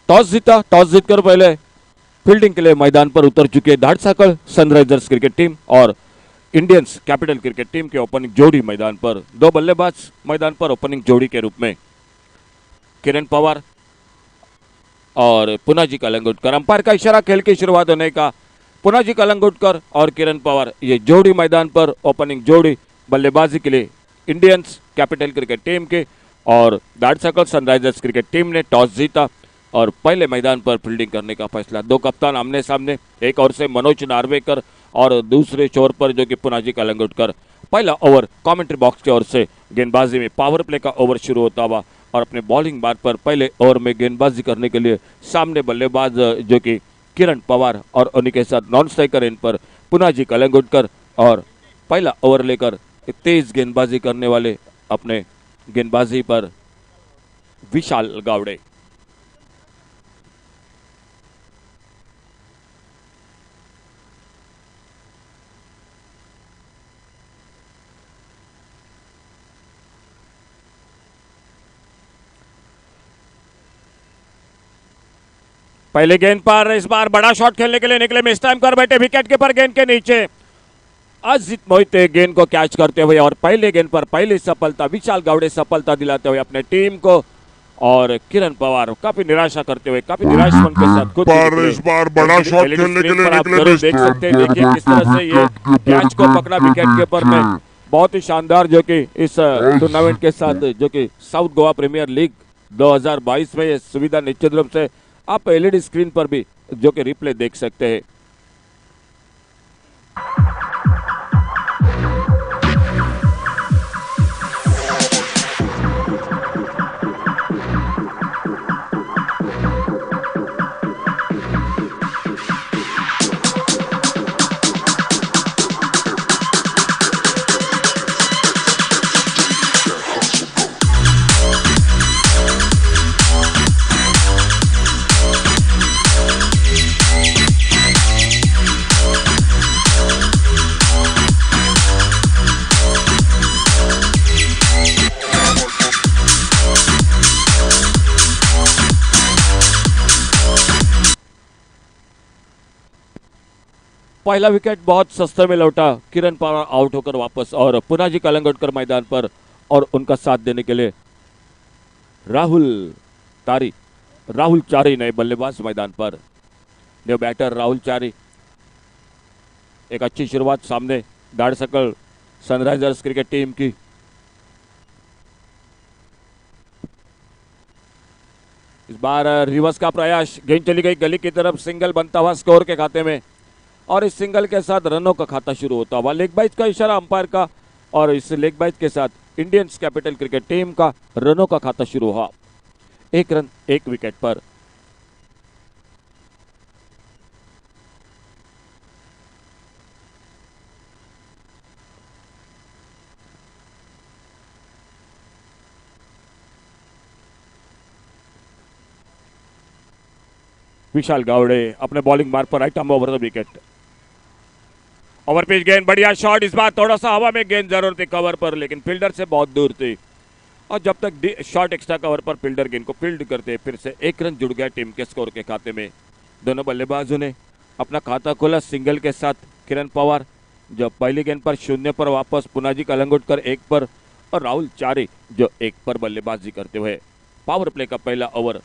Toss जीता, toss जीतकर पहले fielding के लिए मैदान पर उतर चुके धाड़साकल सनराइजर्स क्रिकेट टीम और इंडियंस कैपिटल क्रिकेट टीम के ओपनिंग जोड़ी मैदान पर। दो बल्लेबाज मैदान पर ओपनिंग जोड़ी के रूप में किरण पवार और पुनाजी कलंगुटकर। अंपायर का इशारा, खेल की शुरुआत होने का। पुनाजी कलंगुटकर और किरण पवार ये जोड़ी मैदान पर, ओपनिंग जोड़ी बल्लेबाजी के लिए इंडियंस कैपिटल क्रिकेट टीम के। और धाड़साकल सनराइजर्स क्रिकेट टीम ने टॉस जीता और पहले मैदान पर फील्डिंग करने का फैसला। दो कप्तान आमने सामने, एक ओर से मनोज नार्वेकर और दूसरे छोर पर जो कि पुनाजी कलंगुटकर। पहला ओवर कमेंट्री बॉक्स की ओर से गेंदबाजी में पावर प्ले का ओवर शुरू होता हुआ और अपने बॉलिंग बार पर पहले ओवर में गेंदबाजी करने के लिए सामने बल्लेबाज जो कि किरण पवार और उन्हीं के साथ नॉन स्ट्राइकर इन पर पुनाजी कलंगुटकर। और पहला ओवर लेकर तेज गेंदबाजी करने वाले अपने गेंदबाजी पर विशाल गावड़े। पहले गेंद पर इस बार बड़ा शॉट खेलने के लिए निकले, मिस टाइम कर बैठे विकेट कीपर गेंद के नीचे। अजित मोहिते गेंद को कैच करते हुए और पहले गेंद पर पहली सफलता, विशाल गावड़े सफलता दिलाते हुए अपने टीम को। और किरण पवार काफी निराशा करते हुए, काफी निराश मन के साथ खुद इस बार बड़ा शॉट खेलने के लिए आप जरूर देख सकते हैं। देखिए किस तरह से ये कैच को पकड़ा विकेट कीपर ने, बहुत ही शानदार। जो कि इस टूर्नामेंट के साथ जो कि साउथ गोवा प्रीमियर लीग 2022 में ये सुविधा निश्चित रूप से आप एलईडी स्क्रीन पर भी जो कि रिप्ले देख सकते हैं। पहला विकेट बहुत सस्ते में लौटा, किरण पवार आउट होकर वापस और पुनाजी कलंगुटकर मैदान पर। और उनका साथ देने के लिए राहुल चारी नए बल्लेबाज मैदान पर। New batter Rahul Chari. एक अच्छी शुरुआत सामने धाड़साकल सनराइजर्स क्रिकेट टीम की। इस बार रिवर्स का प्रयास, गेंद चली गई गली की तरफ, सिंगल बनता हुआ स्कोर के खाते में। और इस सिंगल के साथ रनों का खाता शुरू होता हुआ, लेग बाइज का इशारा अंपायर का। और इस लेग बाइज के साथ इंडियंस कैपिटल क्रिकेट टीम का रनों का खाता शुरू हुआ। 1 रन 1 विकेट पर। विशाल गावड़े अपने बॉलिंग मार्ग पर right arm over the wicket. Over pitch गेंद, बढ़िया शॉट। इस बार थोड़ा सा हवा में गेंद जरूर थी कवर पर, लेकिन फील्डर से बहुत दूर थी। और जब तक शॉट एक्स्ट्रा कवर पर फील्डर गेंद को फील्ड करते, फिर से 1 रन जुड़ गया टीम के स्कोर के खाते में। दोनों बल्लेबाजों ने अपना खाता खोला सिंगल के साथ। किरण पवार जो पहली गेंद पर 0 पर वापस, पुनाजी कलंगुटकर 1 पर और राहुल चारी जो 1 पर बल्लेबाजी करते हुए। पावर प्ले का पहला ओवर।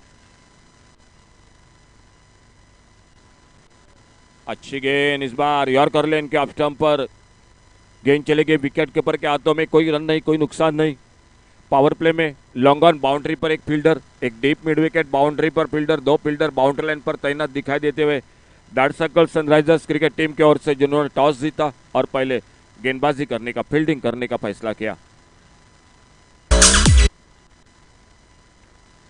अच्छी गेंद, इस बार यॉर्कर लेन के ऑफ स्टंप पर गेंद चले गई विकेट कीपर के हाथों में। कोई रन नहीं, कोई नुकसान नहीं। पावर प्ले में लॉन्ग ऑन बाउंड्री पर एक फील्डर, एक डीप मिड विकेट बाउंड्री पर फील्डर, 2 फील्डर बाउंड्री लाइन पर तैनात दिखाई देते हुए धाड़साकल सनराइजर्स क्रिकेट टीम की ओर से, जिन्होंने टॉस जीता और पहले गेंदबाजी करने का, फील्डिंग करने का फैसला किया।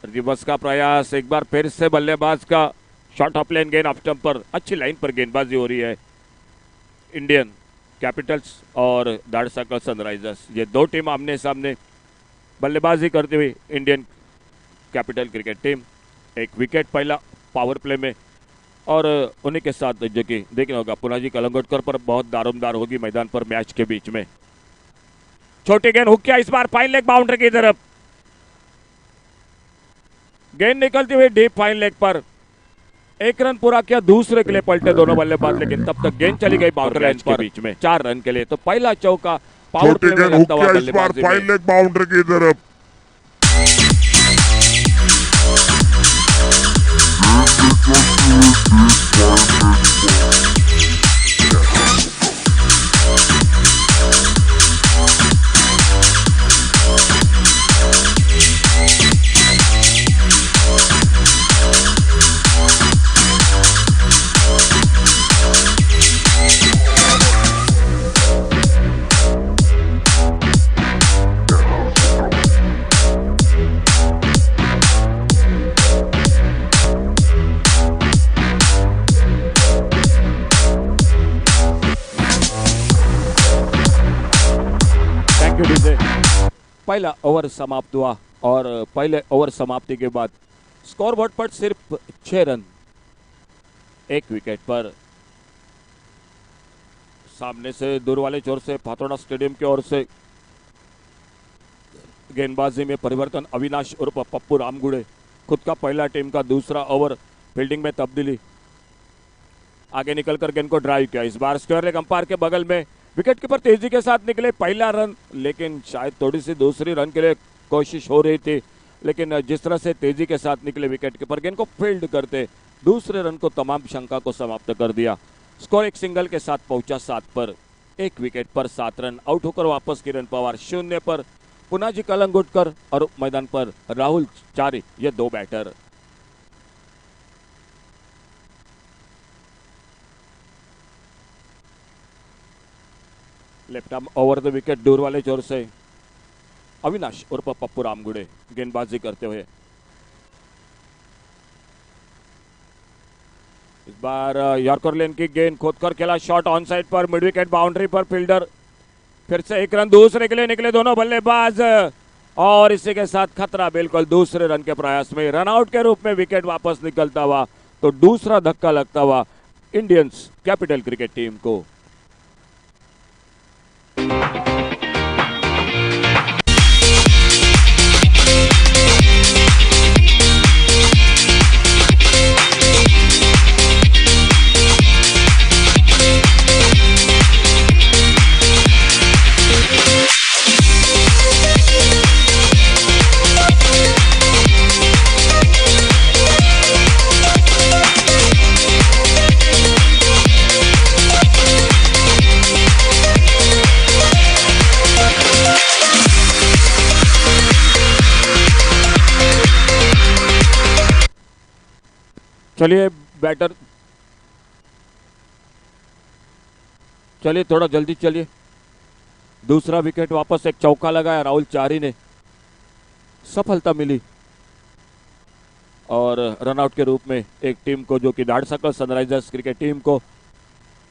रिवर्स का प्रयास, एक बार फिर से बल्लेबाज का शॉर्ट ऑफ लेन गेंद ऑफ स्टंप पर। अच्छी लाइन पर गेंदबाजी हो रही है इंडियन कैपिटल्स और धाड़साकल सनराइजर्स। ये दो टीम आमने सामने बल्लेबाजी करते हुए। Indian capital cricket team 1 wicket पहला पावर प्ले में। और उन्हीं के साथ जो कि देखना होगा पुनाजी कलंगुटकर पर बहुत दारोमदार होगी मैदान पर मैच के बीच में। छोटी गेंद हुक किया, इस बार फाइन लेग बाउंड्री की तरफ। गेंद निकलती हुई डीप फाइन लेग पर, एक रन पूरा किया, दूसरे के लिए पलटे दोनों बल्लेबाज, लेकिन तब तक गेंद चली गई बाउंड्री लाइन के बीच में 4 रन के लिए। तो पहला चौका पावर छोटी प्ले में गेंद लगता हुक हुआ किया इस बार बल्लेबाजी फाइन में। लेग बाउंड्री की तरफ। पहला ओवर समाप्त हुआ और पहले ओवर समाप्ति के बाद स्कोर बोर्ड पर सिर्फ 6 रन, 1 विकेट पर। सामने से दूर वाले छोर से फातोड़ा स्टेडियम की ओर से गेंदबाजी में परिवर्तन, अविनाश उर्फ पप्पू रामगुड़े, खुद का पहला टीम का दूसरा ओवर, फील्डिंग में तब्दीली, आगे निकलकर गेंद को ड्राइव किया। इस बार स्क्वायर लेग अंपायर के बगल में विकेट कीपर तेजी के साथ निकले, पहला रन, लेकिन शायद थोड़ी सी दूसरी रन के लिए कोशिश हो रही थी, लेकिन जिस तरह से तेजी के साथ निकले विकेट कीपर, गेंद को फील्ड करते दूसरे रन को तमाम शंका को समाप्त कर दिया। स्कोर एक सिंगल के साथ पहुंचा 7 पर, 1 विकेट पर 7 रन। आउट होकर वापस किरण पवार 0 पर, पुनाजी कलंगुटकर और मैदान पर राहुल चारी, ये 2 batter. Left arm over the wicket दूर वाले जोर से अविनाश उर्फ पप्पू रामगुड़े गेंदबाजी करते हुए। इस बार यॉर्कर लेन की गेंद खोदकर खेला, शॉट ऑन साइड पर, मिड विकेट बाउंड्री पर, फील्डर फिर से 1 रन, दूसरे के लिए निकले दोनों बल्लेबाज और इसी के साथ खतरा बिल्कुल दूसरे रन के प्रयास में, रन आउट के रूप में विकेट वापस निकलता हुआ, तो दूसरा धक्का लगता हुआ इंडियंस कैपिटल क्रिकेट टीम को। चलिए बैटर, चलिए थोड़ा जल्दी चलिए। दूसरा विकेट वापस, एक चौका लगाया राहुल चारी ने, सफलता मिली और रनआउट के रूप में एक टीम को, जो कि धाड़सकर सनराइजर्स क्रिकेट टीम को,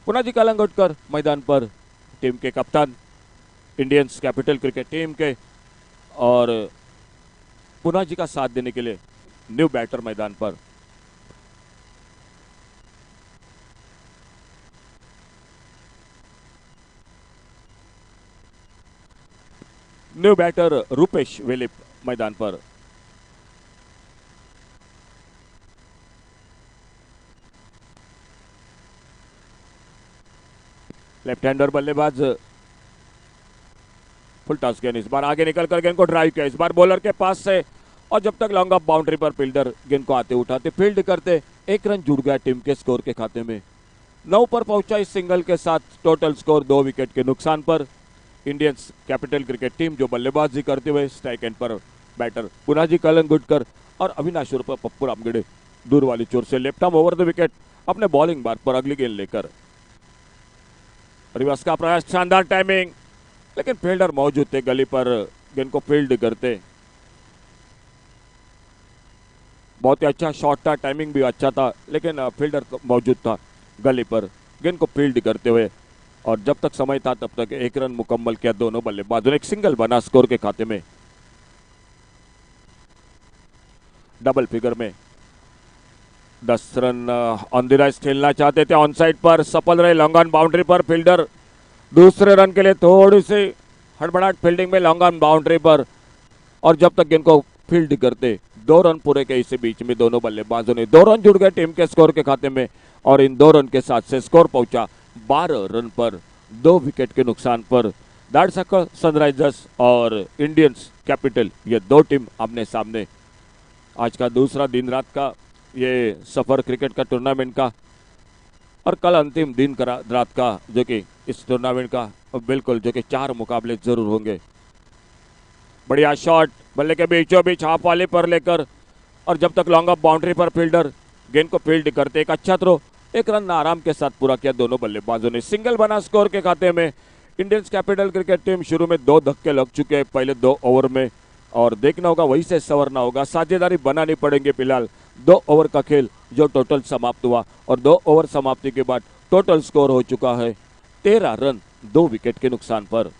पुनाजी कलंगुटकर मैदान पर, टीम के कप्तान इंडियंस कैपिटल क्रिकेट टीम के, और पुनाजी का साथ देने के लिए न्यू बैटर मैदान पर। न्यू बैटर रूपेश वेलिप मैदान पर। लेफ्ट हैंडर बल्लेबाज फुल टॉस गेंद, इस बार आगे निकलकर गेंद को ड्राइव किया, इस बार बॉलर के पास से, और जब तक लॉन्ग ऑफ बाउंड्री पर फील्डर गेंद को आते उठाते फील्ड करते, 1 रन जुड़ गया टीम के स्कोर के खाते में। 9 पर पहुंचा इस सिंगल के साथ, टोटल स्कोर 2 विकेट के नुकसान पर इंडियंस कैपिटल क्रिकेट टीम, जो बल्लेबाजी करते हुए स्ट्राइक एंड पर बैटर पुनाजी कलंगुटकर और अविनाश उर्फ पप्पू रामगुड़े दूर वाली चोर से left arm over the wicket अपने बॉलिंग मार्ग पर अगली गेंद लेकर। रिवर्स का प्रयास, शानदार टाइमिंग, लेकिन फील्डर मौजूद थे गली पर, गेंद को फील्ड करते। बहुत ही अच्छा शॉट था, टाइमिंग भी अच्छा था, लेकिन फील्डर मौजूद था गली पर, गेंद को फील्ड करते हुए, और जब तक समय था तब तक 1 रन मुकम्मल किया दोनों बल्लेबाजों ने, एक सिंगल बना स्कोर के खाते में। डबल फिगर में 10 रन ऑन द राइज खेलना चाहते थे, ऑन साइड पर सफल रहे, लॉन्ग ऑन बाउंड्री पर फील्डर दूसरे रन के लिए थोड़ी सी हड़बड़ाहट फील्डिंग में, लॉन्ग ऑन बाउंड्री पर, और जब तक गेंद को फील्ड करते 2 रन पूरे के इसी बीच में दोनों बल्लेबाजों ने 2 रन जुड़ गए टीम के स्कोर के खाते में और इन 2 रन के साथ से स्कोर पहुंचा 12 रन पर 2 विकेट के नुकसान पर। दैट्स सनराइजर्स और इंडियंस कैपिटल ये 2 टीम आमने सामने। आज का दूसरा दिन रात का ये सफर क्रिकेट का टूर्नामेंट का और कल अंतिम दिन का रात का जो कि इस टूर्नामेंट का बिल्कुल जो कि 4 मुकाबले जरूर होंगे। बढ़िया शॉट बल्ले के बीचों बीच हाफ वाले पर लेकर और जब तक लॉन्ग ऑफ बाउंड्री पर फील्डर गेंद को फील्ड करते एक अच्छा थ्रो 1 रन आराम के साथ पूरा किया दोनों बल्लेबाजों ने। सिंगल बना स्कोर के खाते में। इंडियंस कैपिटल क्रिकेट टीम शुरू में 2 धक्के लग चुके हैं पहले 2 ओवर में और देखना होगा वहीं से संवरना होगा, साझेदारी बनानी पड़ेंगे। फिलहाल 2 ओवर का खेल जो टोटल समाप्त हुआ और 2 ओवर समाप्ति के बाद टोटल स्कोर हो चुका है 13 रन 2 विकेट के नुकसान पर।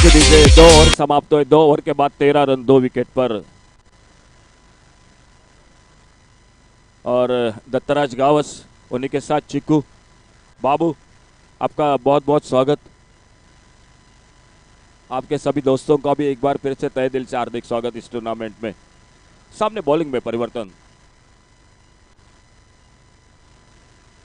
दीजिए 2 ओवर समाप्त हुए। 2 ओवर के बाद 13 रन 2 विकेट पर और दत्तराज गावस उन्हीं के साथ चिक्कू बाबू आपका बहुत बहुत स्वागत। आपके सभी दोस्तों का भी एक बार फिर से तहे दिल से हार्दिक स्वागत इस टूर्नामेंट में। सामने बॉलिंग में परिवर्तन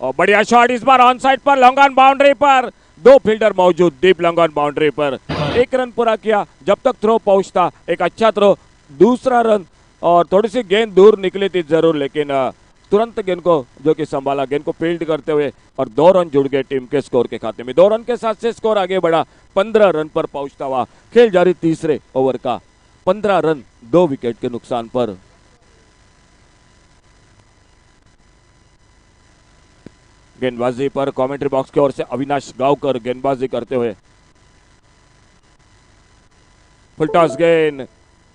और बढ़िया शॉट इस बार ऑन साइड पर लॉन्ग ऑन बाउंड्री पर 2 फील्डर मौजूद डीप लॉन्ग ऑन बाउंड्री पर 1 रन पूरा किया। जब तक थ्रो पहुंचता एक अच्छा थ्रो, दूसरा रन और थोड़ी सी गेंद दूर निकली थी जरूर लेकिन तुरंत गेंद को जो कि संभाला, गेंद को फील्ड करते हुए और 2 रन जुड़ गए टीम के स्कोर के खाते में। 2 रन के साथ से स्कोर आगे बढ़ा 15 रन पर पहुंचता हुआ। खेल जारी तीसरे ओवर का 15 रन 2 विकेट के नुकसान पर। गेंदबाजी पर कमेंट्री बॉक्स की ओर से अविनाश गांवकर गेंदबाजी करते हुए फुल टॉस गेंद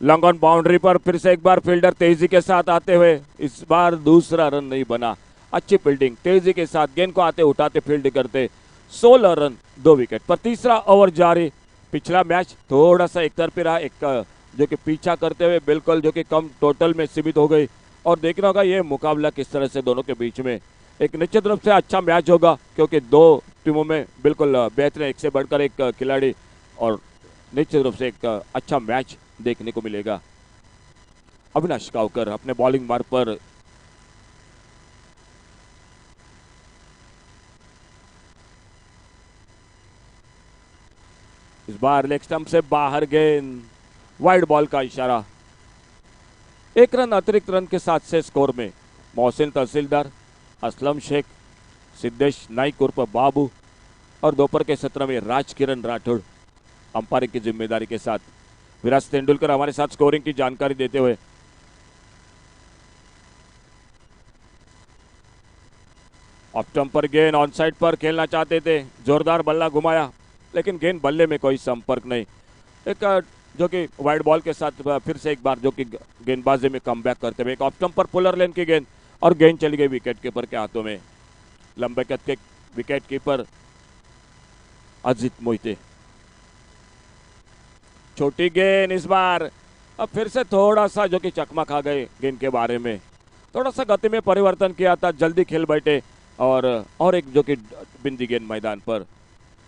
लॉन्ग ऑन बाउंड्री पर फिर से एक बार फील्डर तेजी के साथ आते हुए इस बार दूसरा रन नहीं बना। अच्छी फील्डिंग तेजी के साथ गेंद को आते उठाते फील्ड करते 16 रन 2 विकेट पर। तीसरा ओवर जारी। पिछला मैच थोड़ा सा एक तरफी रहा, एक जो कि पीछा करते हुए बिल्कुल जो कि कम टोटल में सीमित हो गई और देखना होगा ये मुकाबला किस तरह से दोनों के बीच में एक निश्चित रूप से अच्छा मैच होगा क्योंकि 2 टीमों में बिल्कुल बेहतरीन एक से बढ़कर एक खिलाड़ी और निश्चित रूप से एक अच्छा मैच देखने को मिलेगा। अविनाश गांवकर अपने बॉलिंग मार्ग पर इस बार लेग स्टंप से बाहर गेंद, वाइड बॉल का इशारा। 1 रन अतिरिक्त रन के साथ से स्कोर में मोहसिन तहसीलदार, असलम शेख, सिद्धेश नाइक उर्फ बाबू और दोपहर के सत्र में राज किरण राठौड़ अंपायरिंग की जिम्मेदारी के साथ। विराज तेंदुलकर हमारे साथ स्कोरिंग की जानकारी देते हुए। ऑफ स्टंप पर गेंद ऑन साइड पर खेलना चाहते थे, जोरदार बल्ला घुमाया लेकिन गेंद बल्ले में कोई संपर्क नहीं। एक जो कि वाइड बॉल के साथ फिर से एक बार जो कि गेंदबाजी में कमबैक करते हुए एक ऑफ स्टंप पर पुलर लेन की गेंद और गेंद चली गई विकेट कीपर के हाथों में। लंबे कद के विकेट कीपर अजित मोहिते। छोटी गेंद इस बार अब फिर से थोड़ा सा जो कि चकमा खा गए गेंद के बारे में, थोड़ा सा गति में परिवर्तन किया था, जल्दी खेल बैठे और एक जो कि बिंदी गेंद मैदान पर।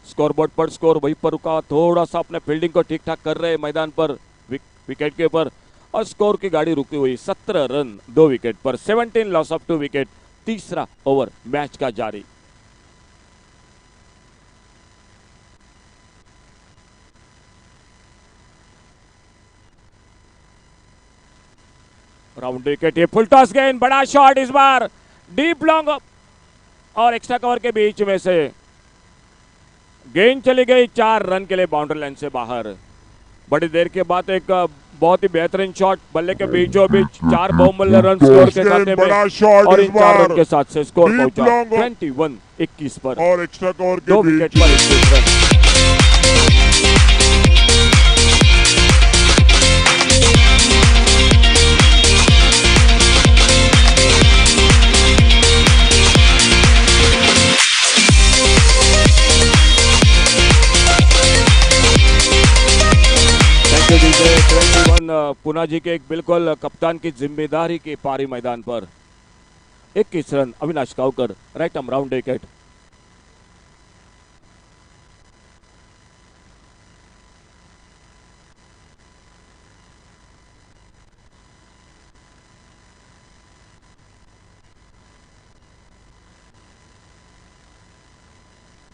स्कोरबोर्ड पर स्कोर वहीं पर रुका, थोड़ा सा अपने फील्डिंग को ठीक ठाक कर रहे मैदान पर विकेट कीपर और स्कोर की गाड़ी रुकी हुई। 17 रन 2 विकेट पर 17 लॉस ऑफ 2 विकेट। तीसरा ओवर मैच का जारी। राउंड विकेट, ये फुल टॉस गेंद, बड़ा शॉट इस बार डीप लॉन्ग और एक्स्ट्रा कवर के बीच में से गेंद चली गई 4 रन के लिए बाउंड्री लाइन से बाहर। बड़ी देर के बाद एक बहुत ही बेहतरीन शॉट, बल्ले के बीचों बीच 4 बहुमूल्य रन तो स्कोर के खाते में, बड़ा शॉट और इस इन 4 रन बार के साथ से स्कोर डीप पहुंचा लॉन्ग 21 पर और एक्स्ट्रा कवर के 2 विकेट बीच पर 21 रन। Thank you DJ. 21 पुना जी के एक बिल्कुल कप्तान की जिम्मेदारी की पारी मैदान पर 21 run Avinash Kavkar, right arm round wicket.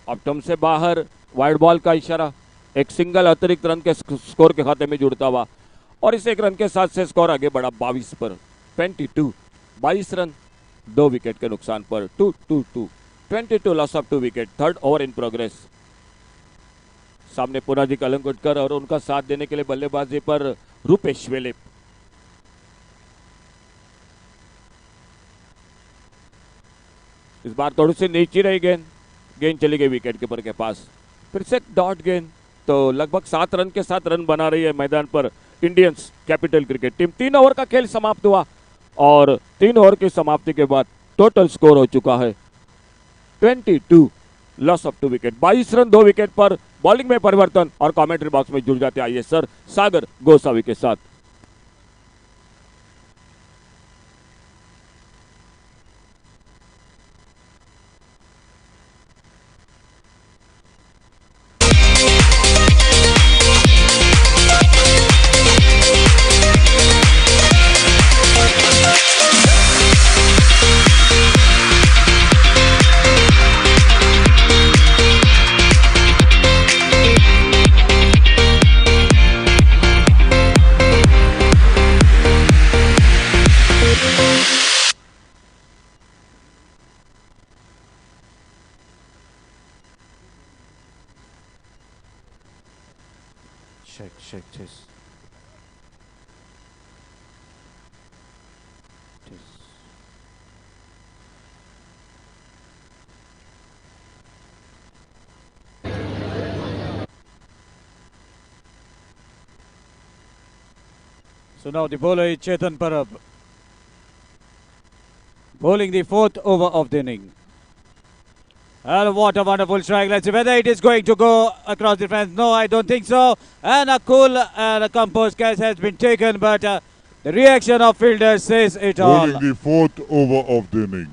Off stump से बाहर, वाइड बॉल का इशारा, एक सिंगल अतिरिक्त रन के स्कोर के खाते में जुड़ता हुआ, और इस एक रन के साथ से स्कोर आगे बढ़ा 22 पर 22 रन 2 विकेट के नुकसान पर 22 loss of 2 wicket. Third over in progress. सामने पुना जी कलंगुटकर और उनका साथ देने के लिए बल्लेबाजी पर रूपेश वेले। इस बार थोड़ी सी नीचे रही गेंद, गेंद चली गई विकेट कीपर के पास। फिर से डॉट गेंद, तो लगभग 7 रन के साथ रन बना रही है मैदान पर Indians capital cricket team. 3 over का खेल समाप्त हुआ और 3 ओवर की समाप्ति के बाद टोटल स्कोर हो चुका है 22 loss of 2 wicket. 22 run 2 wicket पर बॉलिंग में परिवर्तन, और कमेंट्री बॉक्स में जुड़ जाते आइए सर सागर गोसावी के साथ। Check this. So now the bowler is Chetan Parab, bowling the 4th over of the inning. And what a wonderful strike. Let's see whether it is going to go across the fence. No, I don't think so. And a cool and a composed catch has been taken, but the reaction of fielders says it all. bowling the 4th over of the inning.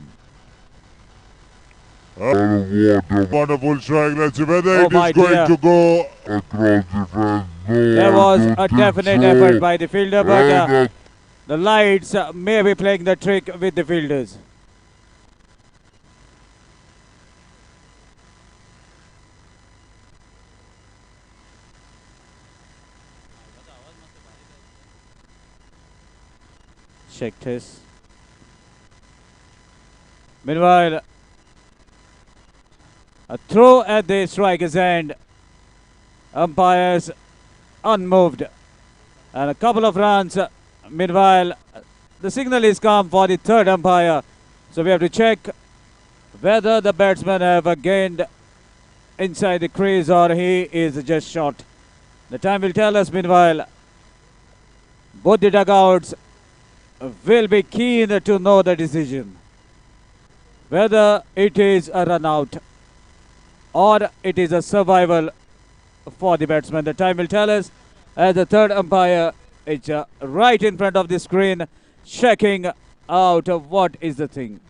And what a wonderful strike. Let's see whether Oh it my is going dear. to go across the fence. No, There I was don't a think definite so. effort by the fielder, but And the lights may be playing the trick with the fielders. Checked his. Meanwhile, a throw at the striker's end. Umpires unmoved. And a couple of runs. Meanwhile, the signal is come for the third umpire. So we have to check whether the batsmen have gained inside the crease or he is just short. The time will tell us. Meanwhile, both the dugouts will be keen to know the decision, whether it is a run out or it is a survival for the batsman. The time will tell us as the third umpire is right in front of the screen, checking out what is the thing.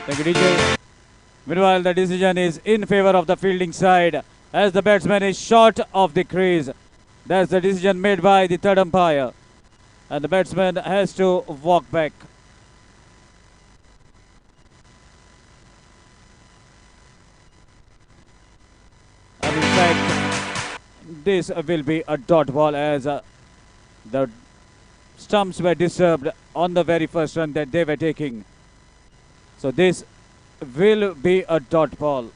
Thank you, DJ. Meanwhile, the decision is in favor of the fielding side as the batsman is short of the crease. That's the decision made by the third umpire. And the batsman has to walk back. And in fact, this will be a dot ball as the stumps were disturbed on the very first run that they were taking. So this will be a dot ball.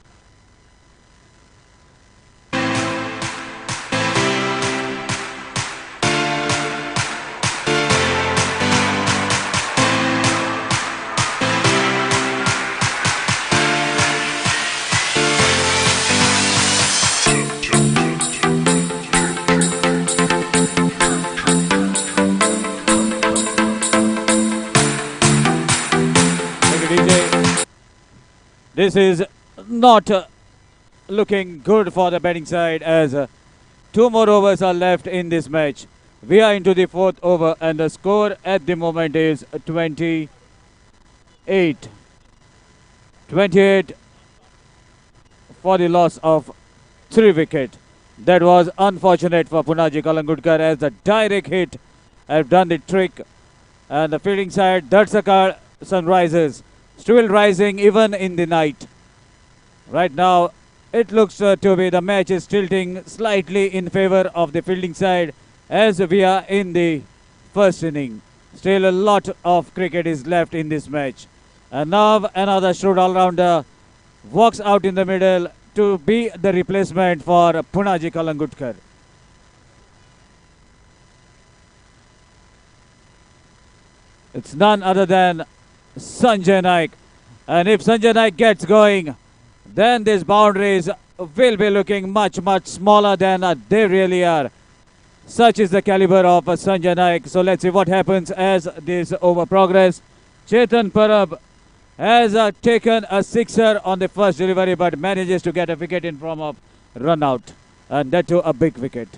This is not looking good for the batting side as 2 more overs are left in this match. We are into the 4th over and the score at the moment is 28. 28 for the loss of 3 wickets. That was unfortunate for Punaji Kalangudkar as the direct hit have done the trick. And the fielding side, Darsakar Sunrisers, still rising even in the night. Right now, it looks to be the match is tilting slightly in favor of the fielding side as we are in the first inning. Still a lot of cricket is left in this match. And now another shrewd all-rounder walks out in the middle to be the replacement for Punaji Kalangudkar. It's none other than Sanjay Naik. And if Sanjay Naik gets going, then these boundaries will be looking much, much smaller than they really are. Such is the caliber of Sanjay Naik. So let's see what happens as this over progress. Chetan Parab has taken a sixer on the first delivery but manages to get a wicket in form of run out. And that too a big wicket.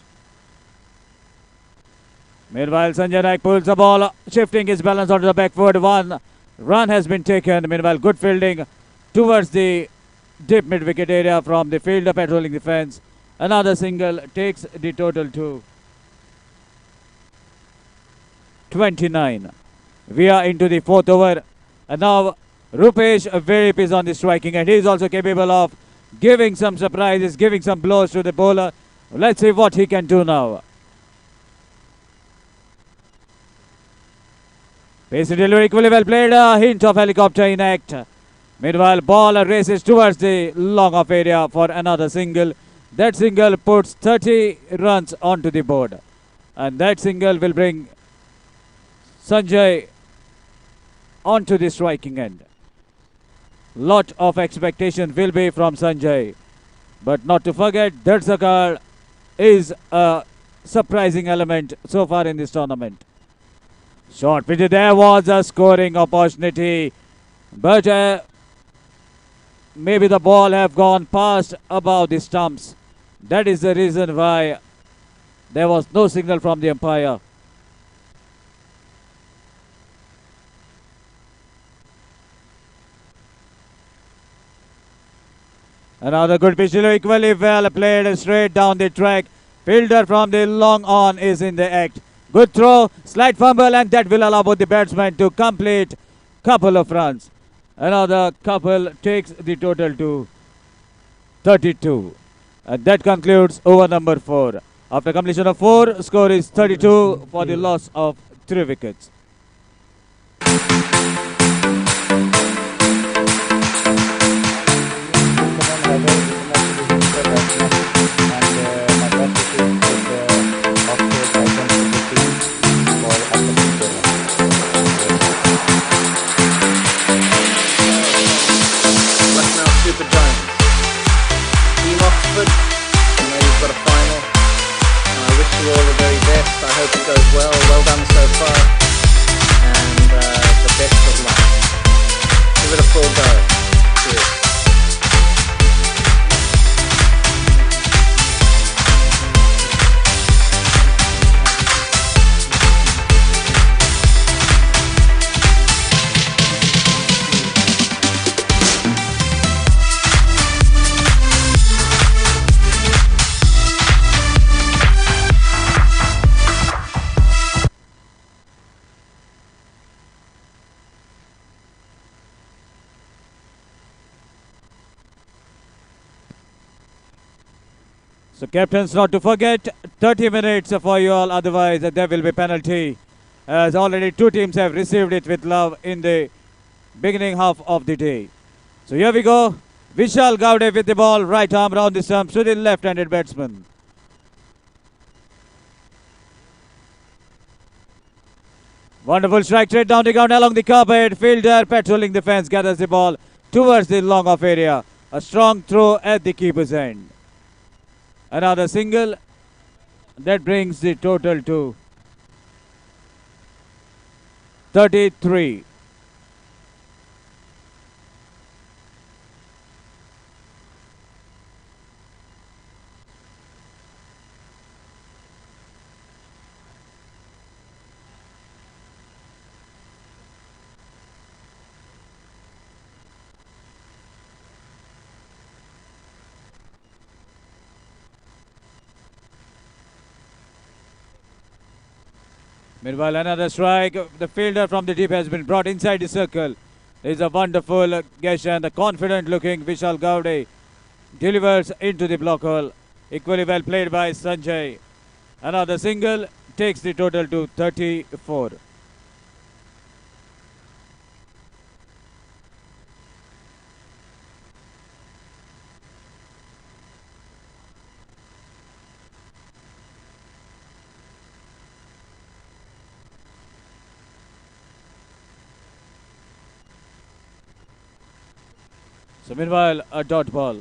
Meanwhile, Sanjay Naik pulls the ball, shifting his balance onto the back foot. 1 run has been taken. Meanwhile, good fielding towards the deep mid-wicket area from the fielder patrolling the fence. Another single takes the total to 29. We are into the 4th over. And now Rupesh Verip is on the striking and he is also capable of giving some surprises, giving some blows to the bowler. Let's see what he can do now. Pacey delivery equally well played, a hint of helicopter in act. Meanwhile, ball races towards the long off area for another single. That single puts 30 runs onto the board. And that single will bring Sanjay onto the striking end. Lot of expectation will be from Sanjay. But not to forget, Darsakar is a surprising element so far in this tournament. Short pitch, there was a scoring opportunity. But maybe the ball have gone past above the stumps. That is the reason why there was no signal from the umpire. Another good pitch, equally well played straight down the track. Fielder from the long on is in the act. Good throw, slight fumble, and that will allow both the batsmen to complete couple of runs. Another couple takes the total to 32. And that concludes over number 4. After completion of 4, score is 32 for the loss of 3 wickets. Super Giants. Team Oxford, I know you've got a final. And I wish you all the very best. I hope it goes well. Well done so far. And the best of luck. Give it a full go. Cheers. So captains, not to forget, 30 minutes for you all, otherwise there will be penalty, as already two teams have received it with love in the beginning half of the day. So here we go. Vishal Gowde with the ball, right arm round the stumps to the left-handed batsman. Wonderful strike straight down the ground along the carpet. Fielder patrolling the fence gathers the ball towards the long off area. A strong throw at the keeper's end. Another single. That brings the total to 33. Meanwhile, another strike. The fielder from the deep has been brought inside the circle. There's a wonderful gash and the confident looking Vishal Gowde delivers into the block hole. Equally well played by Sanjay. Another single takes the total to 34. So meanwhile, a dot ball.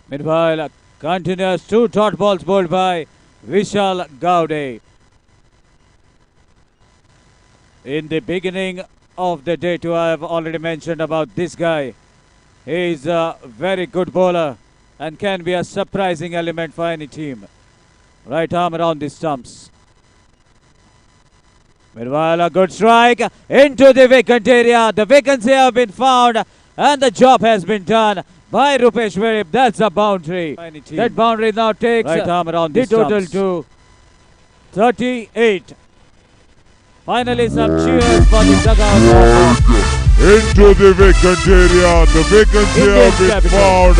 Meanwhile, continuous two dot balls bowled by Vishal Gowde. In the beginning of the day too, I have already mentioned about this guy. He is a very good bowler and can be a surprising element for any team. Right arm around the stumps. Meanwhile, a good strike into the vacant area. The vacancy have been found and the job has been done by Rupesh Verip. That's a boundary. That boundary now takes right arm around the total to 38. Finally, some cheers for the dugout. Into the vacant area. The vacancy has been found.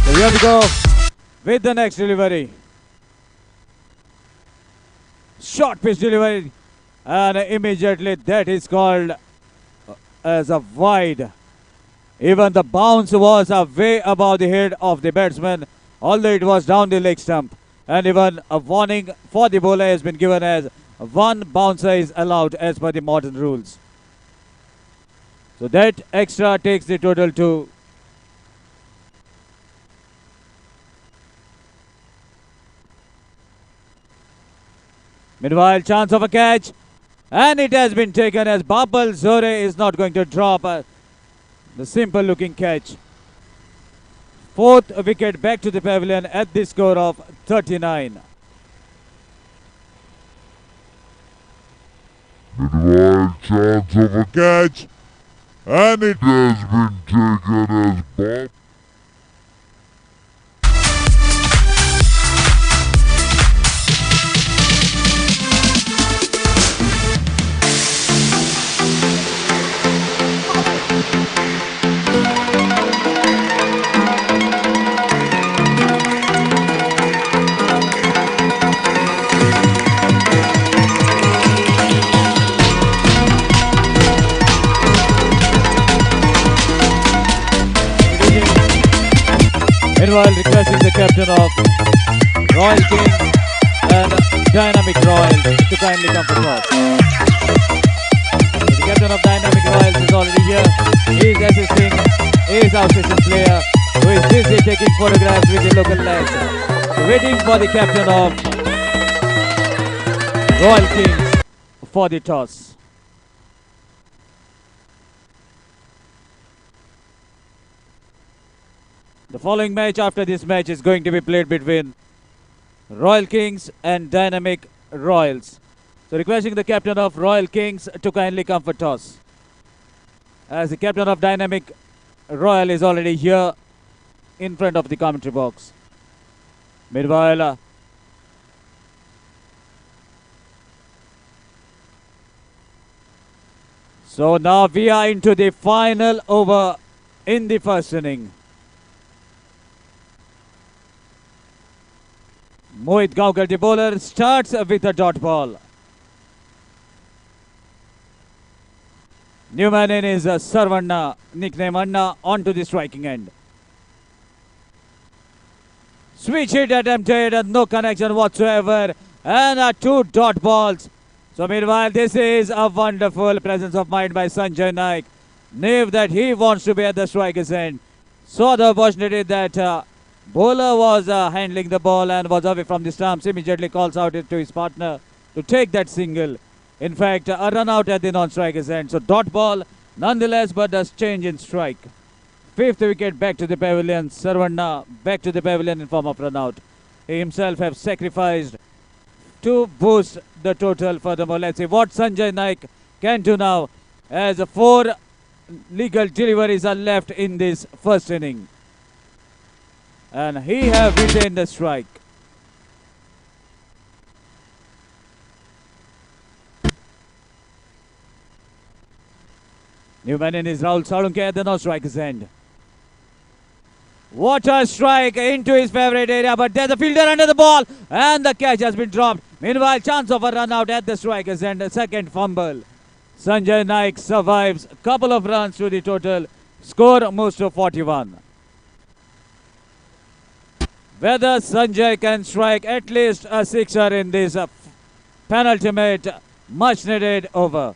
So we have to go with the next delivery. Short pitch delivery. And immediately that is called as a wide. Even the bounce was way above the head of the batsman, although it was down the leg stump. And even a warning for the bowler has been given as one bouncer is allowed as per the modern rules. So that extra takes the total to 'Meanwhile, chance of a catch. And it has been taken as Babal Zore is not going to drop the simple looking catch. Fourth wicket back to the pavilion at the score of 39. Meanwhile, chance of a catch. And it has been taken as Bob. Meanwhile, requesting the captain of Royal Kings and Dynamic Royals to kindly come across. The captain of Dynamic Royals is already here. He is assisting. He is our session player who is busy taking photographs with the local lads. So waiting for the captain of Royal Kings for the toss. The following match after this match is going to be played between Royal Kings and Dynamic Royals. So requesting the captain of Royal Kings to kindly come for toss. As the captain of Dynamic Royal is already here in front of the commentary box. Meanwhile, so now we are into the final over in the first inning. Mohit Gaonkar, the bowler, starts with a dot ball. New man in is Sarvanna, nickname Anna, onto the striking end. Switch hit attempted, no connection whatsoever, and 2 dot balls. So meanwhile, this is a wonderful presence of mind by Sanjay Naik. Knew that he wants to be at the striker's end. Saw the opportunity that bowler was handling the ball and was away from the stumps. Immediately calls out to his partner to take that single. In fact, a run out at the non-striker's end. So dot ball nonetheless, but does change in strike. 5th wicket back to the pavilion. Sarvanna back to the pavilion in form of run out. He himself have sacrificed to boost the total furthermore. Let's see what Sanjay Naik can do now, as 4 legal deliveries are left in this first inning. And he have retained the strike. New man in is Rahul Salunke at the non-striker's end. What a strike into his favorite area, but there's a fielder under the ball and the catch has been dropped. Meanwhile, chance of a run out at the striker's end, a second fumble. Sanjay Naik survives, couple of runs to the total, score moves to 41. Whether Sanjay can strike at least a sixer in this penultimate, much needed over.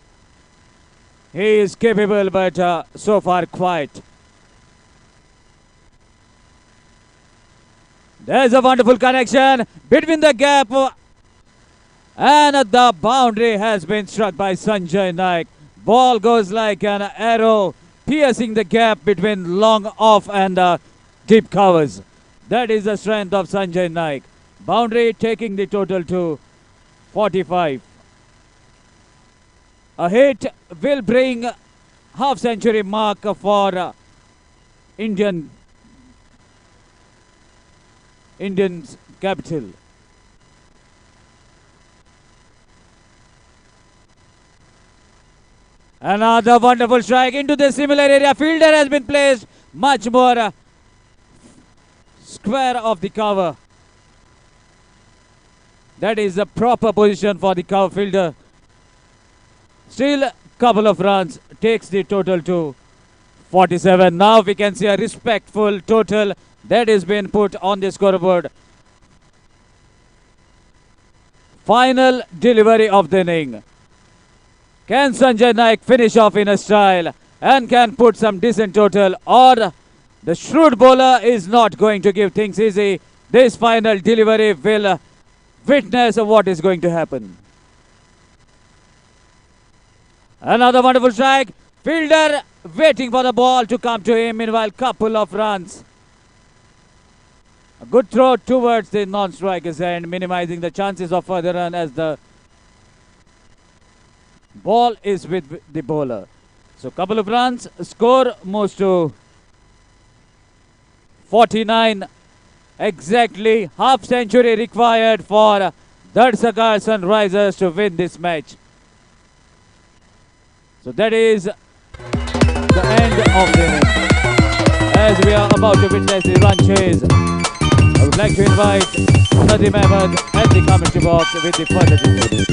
He is capable, but so far quiet. There's a wonderful connection between the gap, and the boundary has been struck by Sanjay Naik. Ball goes like an arrow, piercing the gap between long off and deep covers. That is the strength of Sanjay Naik. Boundary taking the total to 45. A hit will bring half-century mark for Indians capital. Another wonderful strike into the similar area. Fielder has been placed much more square of the cover. That is the proper position for the cover fielder. Still couple of runs takes the total to 47. Now we can see a respectful total that is being put on the scoreboard. Final delivery of the inning. Can Sanjay Naik finish off in a style and can put some decent total, or the shrewd bowler is not going to give things easy? This final delivery will witness what is going to happen. Another wonderful strike. Fielder waiting for the ball to come to him. Meanwhile, couple of runs. A good throw towards the non-striker's end, minimizing the chances of further run as the ball is with the bowler. So couple of runs, score moves to 49. Exactly half century required for Darsaka Sunrisers to win this match. So that is the end of the inning. As we are about to witness the run chase, I would like to invite Nadim Ahmed at the commentary box with the further details.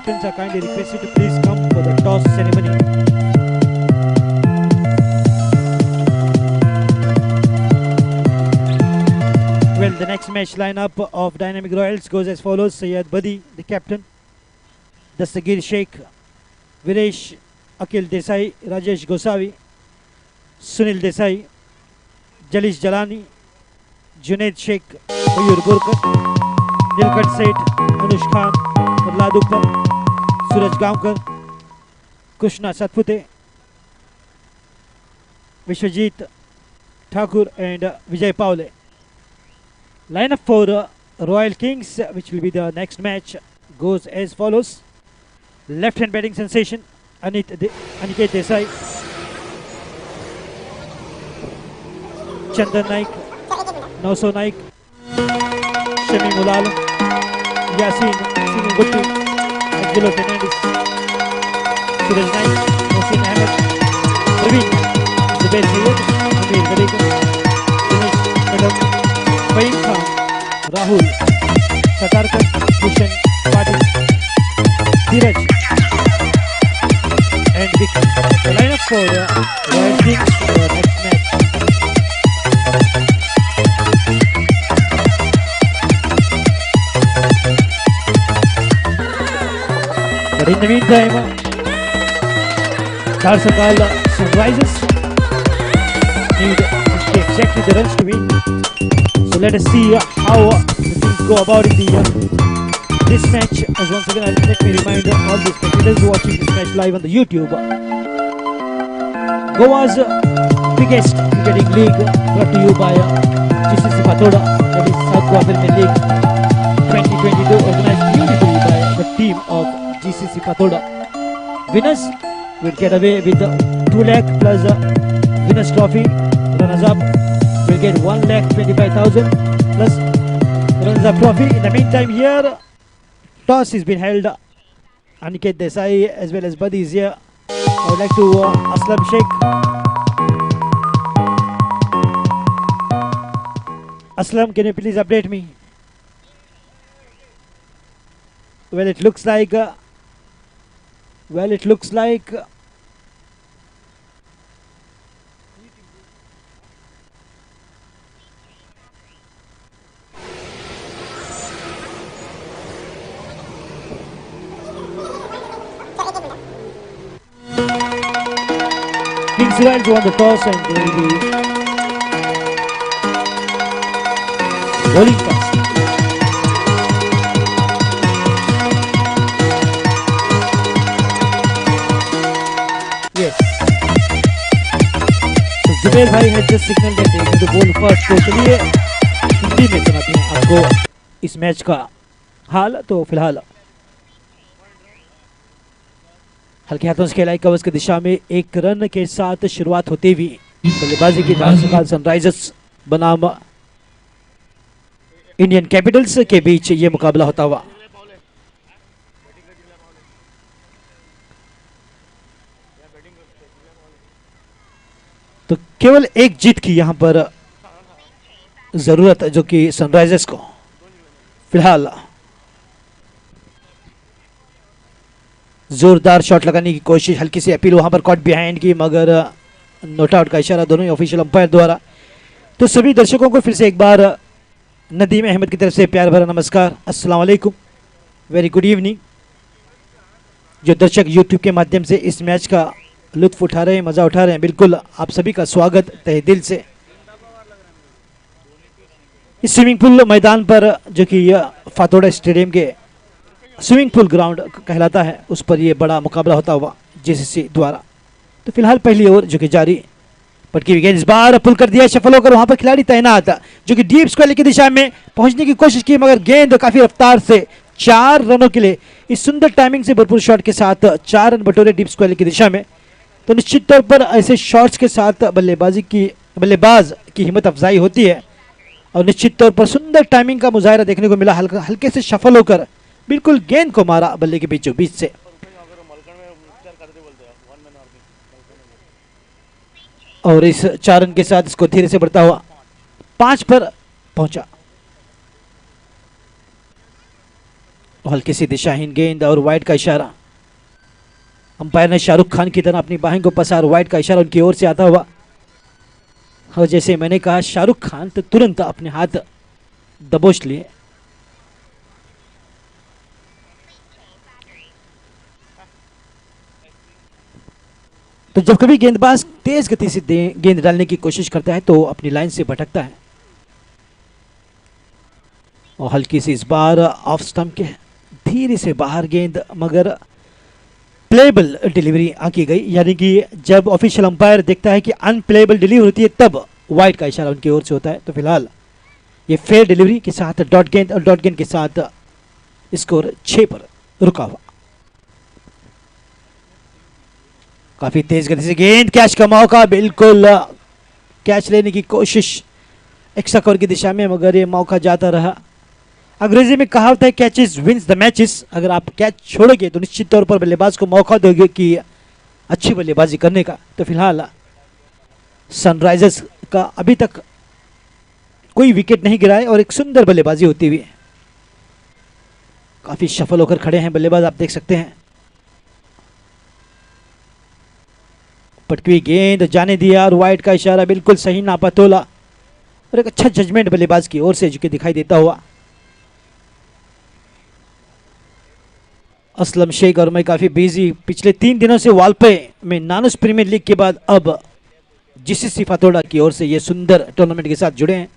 captains are kindly requested to please come for the toss ceremony. Well, the next match lineup of Dynamic Royals goes as follows: Syed Badi, the captain; Dastagir Sheikh, Viresh Akil Desai, Rajesh Gosavi, Sunil Desai, Jalish Jalani, Junaid Sheikh, Mayur Burkar, Nilkant Seth, Anush Khan, Prahlad Uppal, Suraj Gamkar, Kushna Satpute, Vishwajit Thakur and Vijay Paule. Lineup for Royal Kings, which will be the next match, goes as follows: left hand batting sensation Aniket Desai, Chandan Naik, Nauso Naik, Shami Mulal, Yasin Singugutti, Angelo Fernandez, Suraj Naik, Mohsin Ahmed, Praveen, Zubair Sayyed, Amir Gadekar, Dinesh Kadam, Fahim Khan, Rahul, Satarkar, Bhushan Patil, Dheeraj, and Vicky. The lineup for Royal Kings for the next match. But in the meantime, Dharsakal Sunrisers need exactly the runs to win. So let us see how the things go about in this match. As once again, let me remind all the spectators watching this match live on the YouTube. Goa's biggest cricketing league brought to you by GCC Fatorda, that is South Goa Premier League 2022, organized beautifully by the team of GCC Fatorda. Winners will get away with 2 lakh plus winners trophy. Runners up will get 1,25,000 plus runners up trophy. In the meantime, here toss has been held. Aniket Desai as well as Badi is here. I would like to Aslam Sheikh. Aslam, can you please update me? Well, it looks like Kings Royals won the toss and they will be bowling first. Yes. So Zubair bhai has just signaled that they are going to bowl first. तो चलिए हिंदी में सुनाते हैं आपको इस match का हाल. तो फिलहाल हल्के हाथों से खेलाई कवच की दिशा में 1 रन के साथ शुरुआत होती हुई बल्लेबाजी की धारसकाल सनराइजर्स बनाम इंडियन कैपिटल्स के बीच ये मुकाबला होता हुआ. तो केवल एक जीत की यहां पर जरूरत है, जो कि सनराइजर्स को फिलहाल जोरदार शॉट लगाने की कोशिश, हल्की सी अपील वहां पर कॉट बिहाइंड की, मगर नोट आउट का इशारा दोनों ही ऑफिशियल अंपायर द्वारा. तो सभी दर्शकों को फिर से एक बार नदीम अहमद की तरफ से प्यार भरा नमस्कार, अस्सलाम वालेकुम, वेरी गुड इवनिंग. जो दर्शक यूट्यूब के माध्यम से इस मैच का लुत्फ उठा रहे हैं, मज़ा उठा रहे हैं, बिल्कुल आप सभी का स्वागत तहे दिल से. इस स्विमिंग पूल मैदान पर, जो कि फातोड़ा स्टेडियम के स्विमिंग पूल ग्राउंड कहलाता है, उस पर यह बड़ा मुकाबला होता हुआ जीसीसी द्वारा. तो फिलहाल पहली ओवर जो कि जारी, पटकी हुई गेंद इस बार पुल कर दिया, सफल होकर वहां पर खिलाड़ी तैनात जो कि डीप स्क्वायर की दिशा में पहुंचने की कोशिश की, मगर गेंद काफी रफ्तार से 4 रनों के लिए इस सुंदर टाइमिंग से भरपूर शॉट के साथ 4 रन बटोरे डीप स्क्वायर की दिशा में. तो निश्चित तौर पर ऐसे शॉट्स के साथ बल्लेबाज की हिम्मत अफजाई होती है और निश्चित तौर पर सुंदर टाइमिंग का मुजाहरा देखने को मिला. हल्के से सफल होकर बिल्कुल गेंद को मारा बल्ले के बीचों बीच से. और इस 4 रन के साथ इसको धीरे से बढ़ता हुआ 5 पर पहुंचा. हल्की सी दिशाहीन गेंद और वाइड का इशारा। अंपायर ने शाहरुख खान की तरह अपनी बाहें को पसार, वाइड का इशारा उनकी ओर से आता हुआ। और जैसे मैंने कहा शाहरुख खान तो तुरंत अपने हाथ दबोच लिए। तो जब कभी गेंदबाज तेज गति से गेंद डालने की कोशिश करता है तो अपनी लाइन से भटकता है। और हल्की सी इस बार ऑफ स्टंप के धीरे से बाहर गेंद, मगर प्लेबल डिलीवरी आंकी गई, यानी कि जब ऑफिशियल अंपायर देखता है कि अनप्लेबल डिलीवरी होती है तब वाइड का इशारा उनकी ओर से होता है। तो फिलहाल ये फेयर डिलीवरी के साथ डॉट गेंद और डॉट गेंद के साथ स्कोर 6 पर रुका हुआ। काफी तेज गति से गेंद, कैच का मौका, बिल्कुल कैच लेने की कोशिश एक्स्ट्रा कवर की दिशा में, मगर ये मौका जाता रहा। अंग्रेजी में कहावत है कैचेस विंस द मैचेस। अगर आप कैच छोड़ोगे तो निश्चित तौर पर बल्लेबाज को मौका दोगे कि अच्छी बल्लेबाजी करने का। तो फिलहाल सनराइजर्स का अभी तक कोई विकेट नहीं गिरा है और एक सुंदर बल्लेबाजी होती हुई। काफी सफल होकर खड़े हैं बल्लेबाज, आप देख सकते हैं। पटकी हुई गेंद जाने दिया और वाइड का इशारा, बिल्कुल सही नापा तोला और एक अच्छा जजमेंट बल्लेबाज की ओर से जो कि दिखाई देता हुआ। असलम शेख और मैं काफी बिजी पिछले 3 दिनों से वालपे में नानुस प्रीमियर लीग के बाद अब जीसीसी फातोड़ा की ओर से ये सुंदर टूर्नामेंट के साथ जुड़े हैं।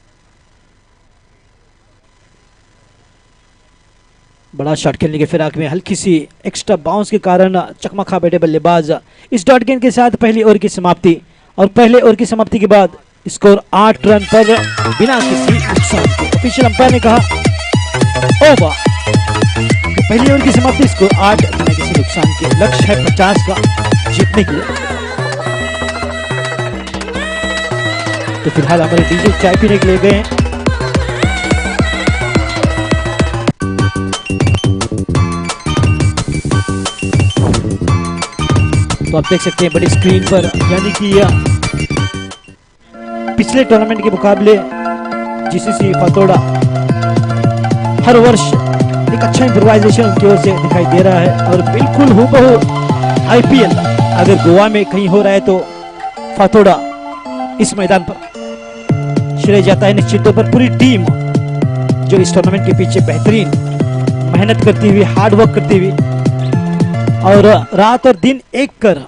बड़ा शॉट खेलने के फिराक में हल्की सी एक्स्ट्रा बाउंस के कारण चकमका बैठे बल्लेबाज। इस डॉट गेंद के साथ पहली ओवर की समाप्ति, और पहले ओवर की समाप्ति के बाद स्कोर 8 रन पर बिना किसी नुकसान के। ऑफिशियल अंपायर ने कहा ओवर। पहली ओवर की समाप्ति, स्कोर 8 बिना किसी नुकसान के। लक्ष्य है 50 का जीतने के लिए। तो फिलहाल हमारे डीजे चाय पीने के लिए गए हैं। तो आप देख सकते हैं बड़ी स्क्रीन पर, यानी कि पिछले टूर्नामेंट के मुकाबले जीसीसी फातोड़ा हर वर्ष एक अच्छा इम्प्रोवाइजेशन उनकी ओर से दिखाई दे रहा है। और बिल्कुल हूबहू आईपीएल अगर गोवा में कहीं हो रहा है तो फातोड़ा इस मैदान पर श्रेय जाता है निश्चित तौर पर। पूरी टीम जो इस टूर्नामेंट के पीछे बेहतरीन मेहनत करती हुई, हार्ड वर्क करती हुई और रात और दिन एक कर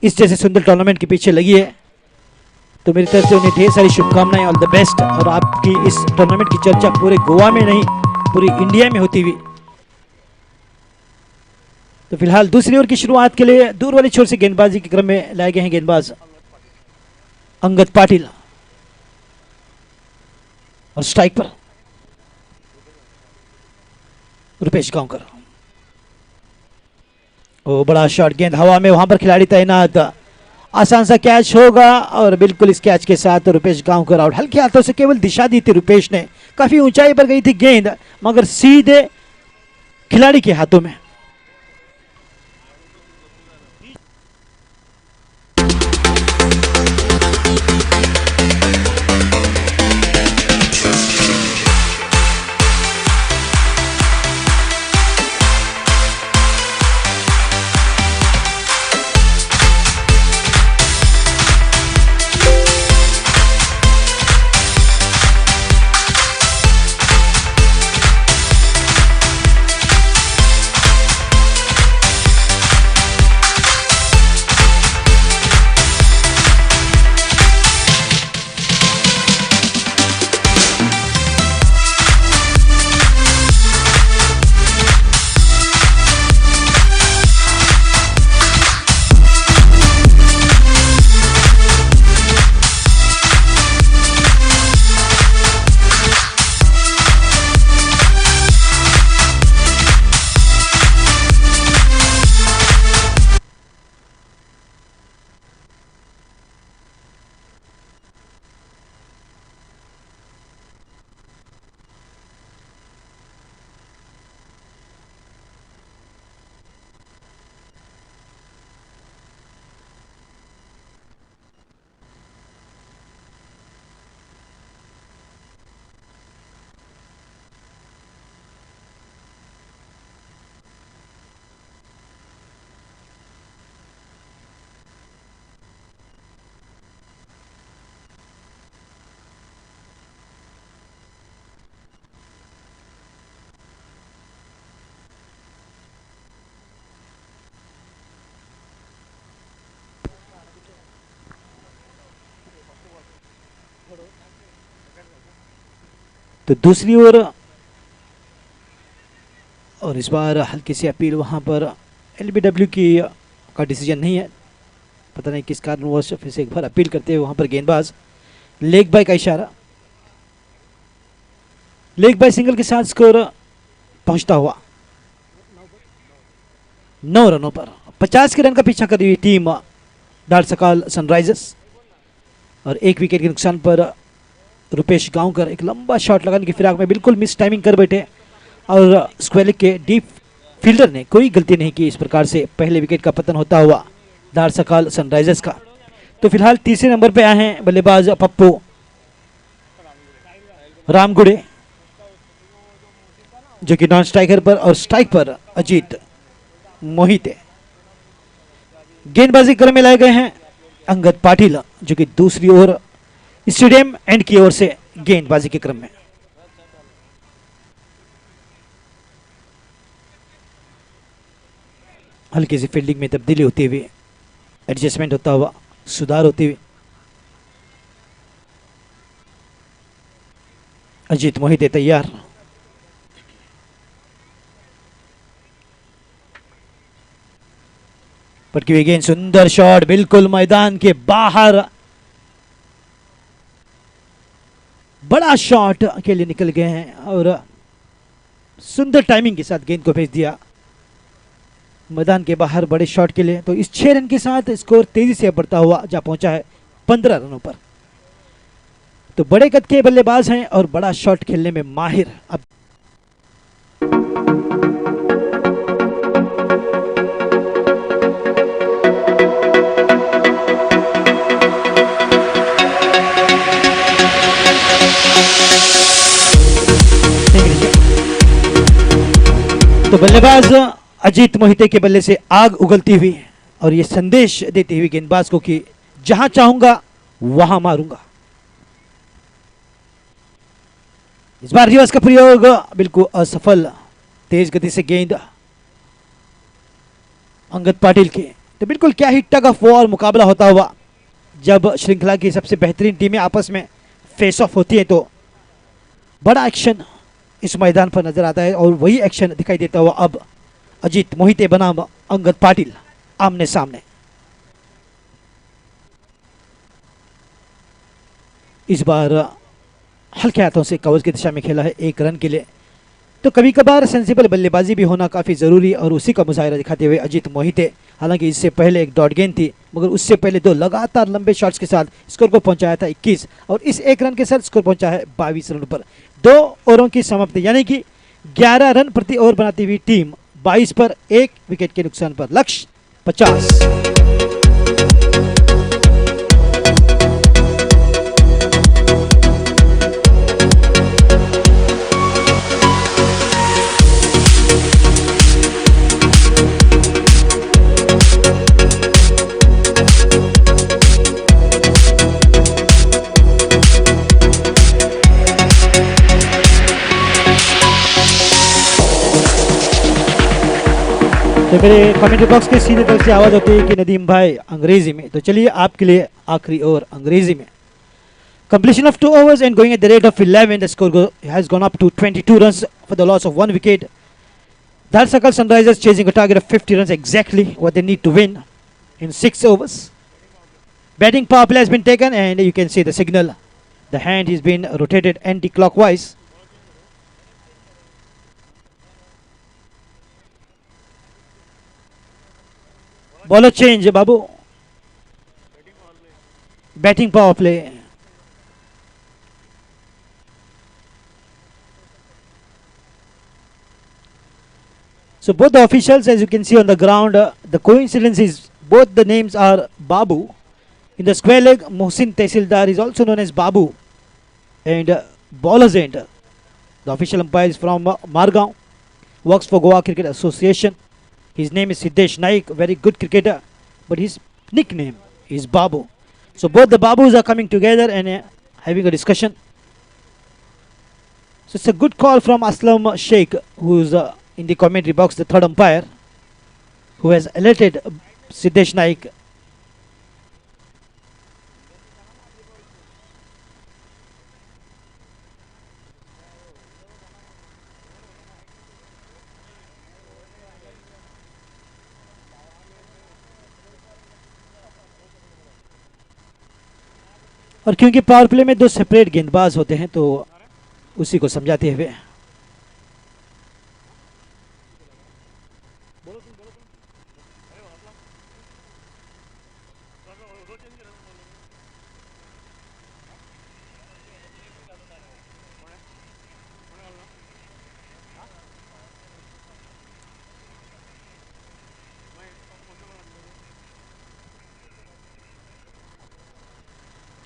इस जैसे सुंदर टूर्नामेंट के पीछे लगी है। तो मेरी तरफ से उन्हें ढेर सारी शुभकामनाएं, ऑल द बेस्ट। और आपकी इस टूर्नामेंट की चर्चा पूरे गोवा में नहीं पूरी इंडिया में होती हुई। तो फिलहाल दूसरी ओवर की शुरुआत के लिए दूर वाली छोर से गेंदबाजी के क्रम में लाए गए हैं गेंदबाज अंगद पाटिल। और स्ट्राइक पर रुपेश गांवकर। ओ बड़ा शॉट, गेंद हवा में, वहां पर खिलाड़ी तैनात। आसान सा कैच होगा और बिल्कुल इस कैच के साथ रुपेश गांवकर आउट। हल्के हाथों से केवल दिशा दी थी रुपेश ने, काफी ऊंचाई पर गई थी गेंद मगर सीधे खिलाड़ी के हाथों में। तो दूसरी ओर और इस बार हल्की सी अपील वहां पर एलबीडब्ल्यू की का डिसीजन नहीं है, पता नहीं किस कारणवश फिर से एक बार अपील करते हुए वहां पर गेंदबाज लेग बाय का इशारा, लेग बाय सिंगल के साथ स्कोर पहुंचता हुआ 9 रनों पर। 50 के रन का पीछा कर रही हुई टीम डालसकाल सनराइजर्स और एक विकेट के नुकसान पर रुपेश गांवकर एक लंबा शॉट लगाने की फिराक में बिल्कुल मिस टाइमिंग कर बैठे और स्क्वेलिक के डीप फील्डर ने कोई गलती नहीं की। इस प्रकार से पहले विकेट का पतन होता हुआ डालसकाल सनराइजर्स का। तो फिलहाल तीसरे नंबर पे आए हैं बल्लेबाज पप्पू रामगुड़े जो कि नॉन स्ट्राइकर पर, और स्ट्राइक पर अजीत मोहिते। गेंदबाजी क्रम में लाए गए हैं अंगद पाटिल जो कि दूसरी ओर स्टेडियम एंड की ओर से गेंदबाजी के क्रम में। हल्की सी फील्डिंग में तब्दीली होती हुई, एडजस्टमेंट होता हुआ, सुधार होती हुई अजीत मोहिते तैयार। पटकी हुई गेंद, सुंदर शॉट बिल्कुल मैदान के बाहर, बड़ा शॉट के लिए निकल गए हैं और सुंदर टाइमिंग के साथ गेंद को भेज दिया मैदान के बाहर बड़े शॉट के लिए। तो इस 6 रन के साथ स्कोर तेजी से बढ़ता हुआ जा पहुंचा है 15 रनों पर। तो बड़े कद के बल्लेबाज हैं और बड़ा शॉट खेलने में माहिर। अब तो बल्लेबाज अजीत मोहिते के बल्ले से आग उगलती हुई और ये संदेश देती हुई गेंदबाज को कि जहां चाहूंगा वहां मारूंगा। इस बार रिवर्स का प्रयोग बिल्कुल असफल, तेज गति से गेंद अंगद पाटिल के। तो बिल्कुल क्या ही टग ऑफ वॉर मुकाबला होता हुआ जब श्रृंखला की सबसे बेहतरीन टीमें आपस में फेस ऑफ होती है तो बड़ा एक्शन इस मैदान पर नजर आता है और वही एक्शन दिखाई देता हुआ अब अजीत मोहिते बनाम अंगद पाटिल आमने सामने। इस बार हल्के हाथों से कवच की दिशा में खेला है 1 रन के लिए। तो कभी कभार सेंसिबल बल्लेबाजी भी होना काफी जरूरी और उसी का मुजाहिरा दिखाते हुए अजीत मोहिते, हालांकि इससे पहले एक डॉट गेंद थी मगर उससे पहले 2 लगातार लंबे शॉट्स के साथ स्कोर को पहुंचाया था 21 और इस 1 रन के साथ स्कोर पहुंचा है 22 रन पर। 2 ओवरों की समाप्ति यानी कि 11 रन प्रति ओवर बनाती हुई टीम 22 पर 1 विकेट के नुकसान पर, लक्ष्य 50। तो मेरे कमेंट बॉक्स के सीधे तरफ से आवाज होती है कि नदीम भाई अंग्रेजी में, तो चलिए आपके लिए आखिरी ओवर अंग्रेजी में। Completion of 2 overs and going at the rate of 11, the score has gone up to 22 runs for the loss of 1 wicket. Dharsakal Sunrisers chasing a target of 50 runs, exactly what they need to win in 6 overs. Batting power play has been taken and you can see the signal. The hand is being rotated anti-clockwise. Bowler change, Babu. Batting power play. So both the officials, as you can see on the ground, the coincidence is both the names are Babu. In the square leg, Mohsin Tehsildar is also known as Babu. And bowler's end, the official umpire is from Margaon, works for Goa Cricket Association. His name is Siddesh Naik, very good cricketer, but his nickname is Babu. So both the Babus are coming together and having a discussion. So it's a good call from Aslam Sheikh, who's in the commentary box, the third umpire, who has alerted Siddesh Naik. और क्योंकि power play में 2 separate गेंदबाज होते हैं तो उसी को समझाते हुए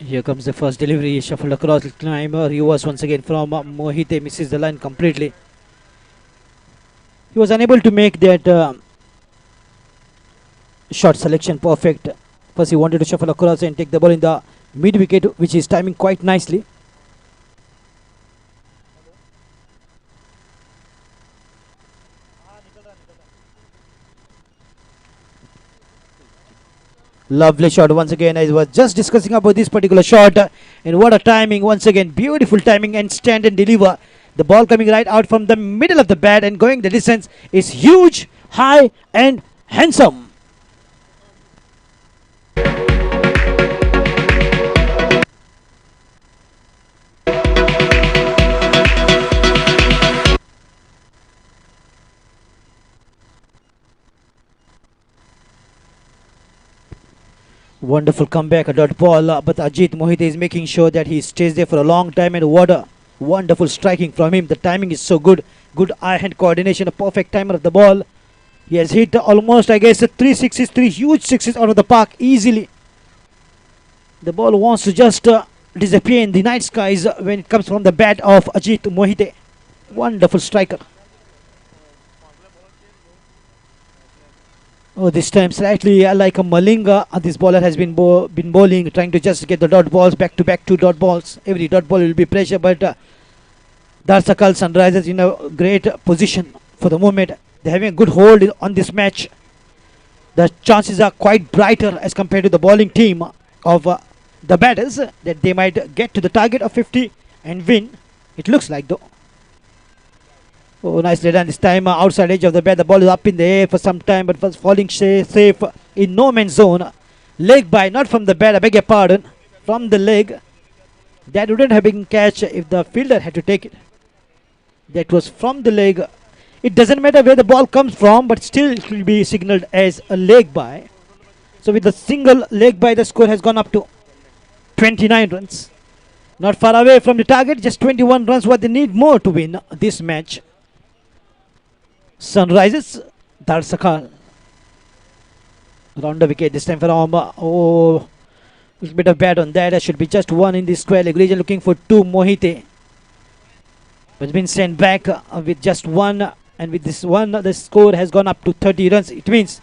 Here comes the first delivery, shuffled across the climber. He was once again from Mohite, misses the line completely. He was unable to make that shot selection perfect. First he wanted to shuffle across and take the ball in the mid wicket, which is timing quite nicely. Lovely shot once again. I was just discussing about this particular shot, and what a timing once again. Beautiful timing and stand and deliver. The ball coming right out from the middle of the bat and going the distance is huge, high and handsome. Wonderful comeback, a dot ball, but Ajit Mohite is making sure that he stays there for a long time, and what a wonderful striking from him. The timing is so good. Good eye-hand coordination, a perfect timer of the ball. He has hit almost, I guess, 3 sixes, 3 huge sixes out of the park easily. The ball wants to just disappear in the night skies when it comes from the bat of Ajit Mohite. Wonderful striker. Oh, this time slightly like a Malinga. This bowler has been bowling, trying to just get the dot balls, back-to-back 2 dot balls. Every dot ball will be pressure, but Darsakal Sunrisers in a great position for the moment. They're having a good hold on this match. The chances are quite brighter as compared to the bowling team of the batters that they might get to the target of 50 and win. It looks like though. Oh, nicely done this time. Outside edge of the bat, the ball is up in the air for some time, but was falling safe in no man's zone. Leg by, not from the bat, I beg your pardon. From the leg. That wouldn't have been catch if the fielder had to take it. That was from the leg. It doesn't matter where the ball comes from, but still it will be signaled as a leg by. So with the single leg by, the score has gone up to 29 runs. Not far away from the target, just 21 runs what they need more to win this match. Sunrisers, Darsakal. Round the wicket this time from, oh, little bit of bad on that. There should be just 1 in the square leg region, looking for 2 Mohite. But it's been sent back with just 1, and with this 1 the score has gone up to 30 runs. It means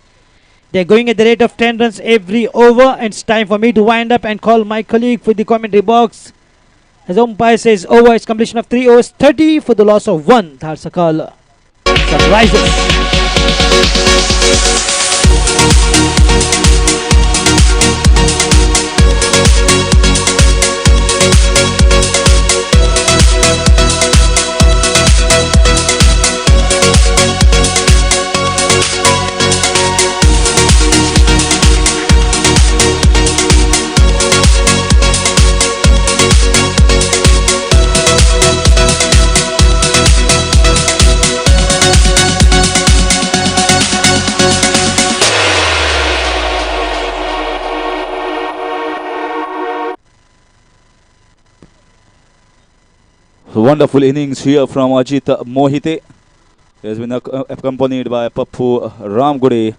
they're going at the rate of 10 runs every over, and it's time for me to wind up and call my colleague for the commentary box. As umpire says over, it's completion of 3 overs, 30 for the loss of 1. Darsakal Sunrisers. Wonderful innings here from Ajit Mohite. He has been accompanied by Pappu Ramgode,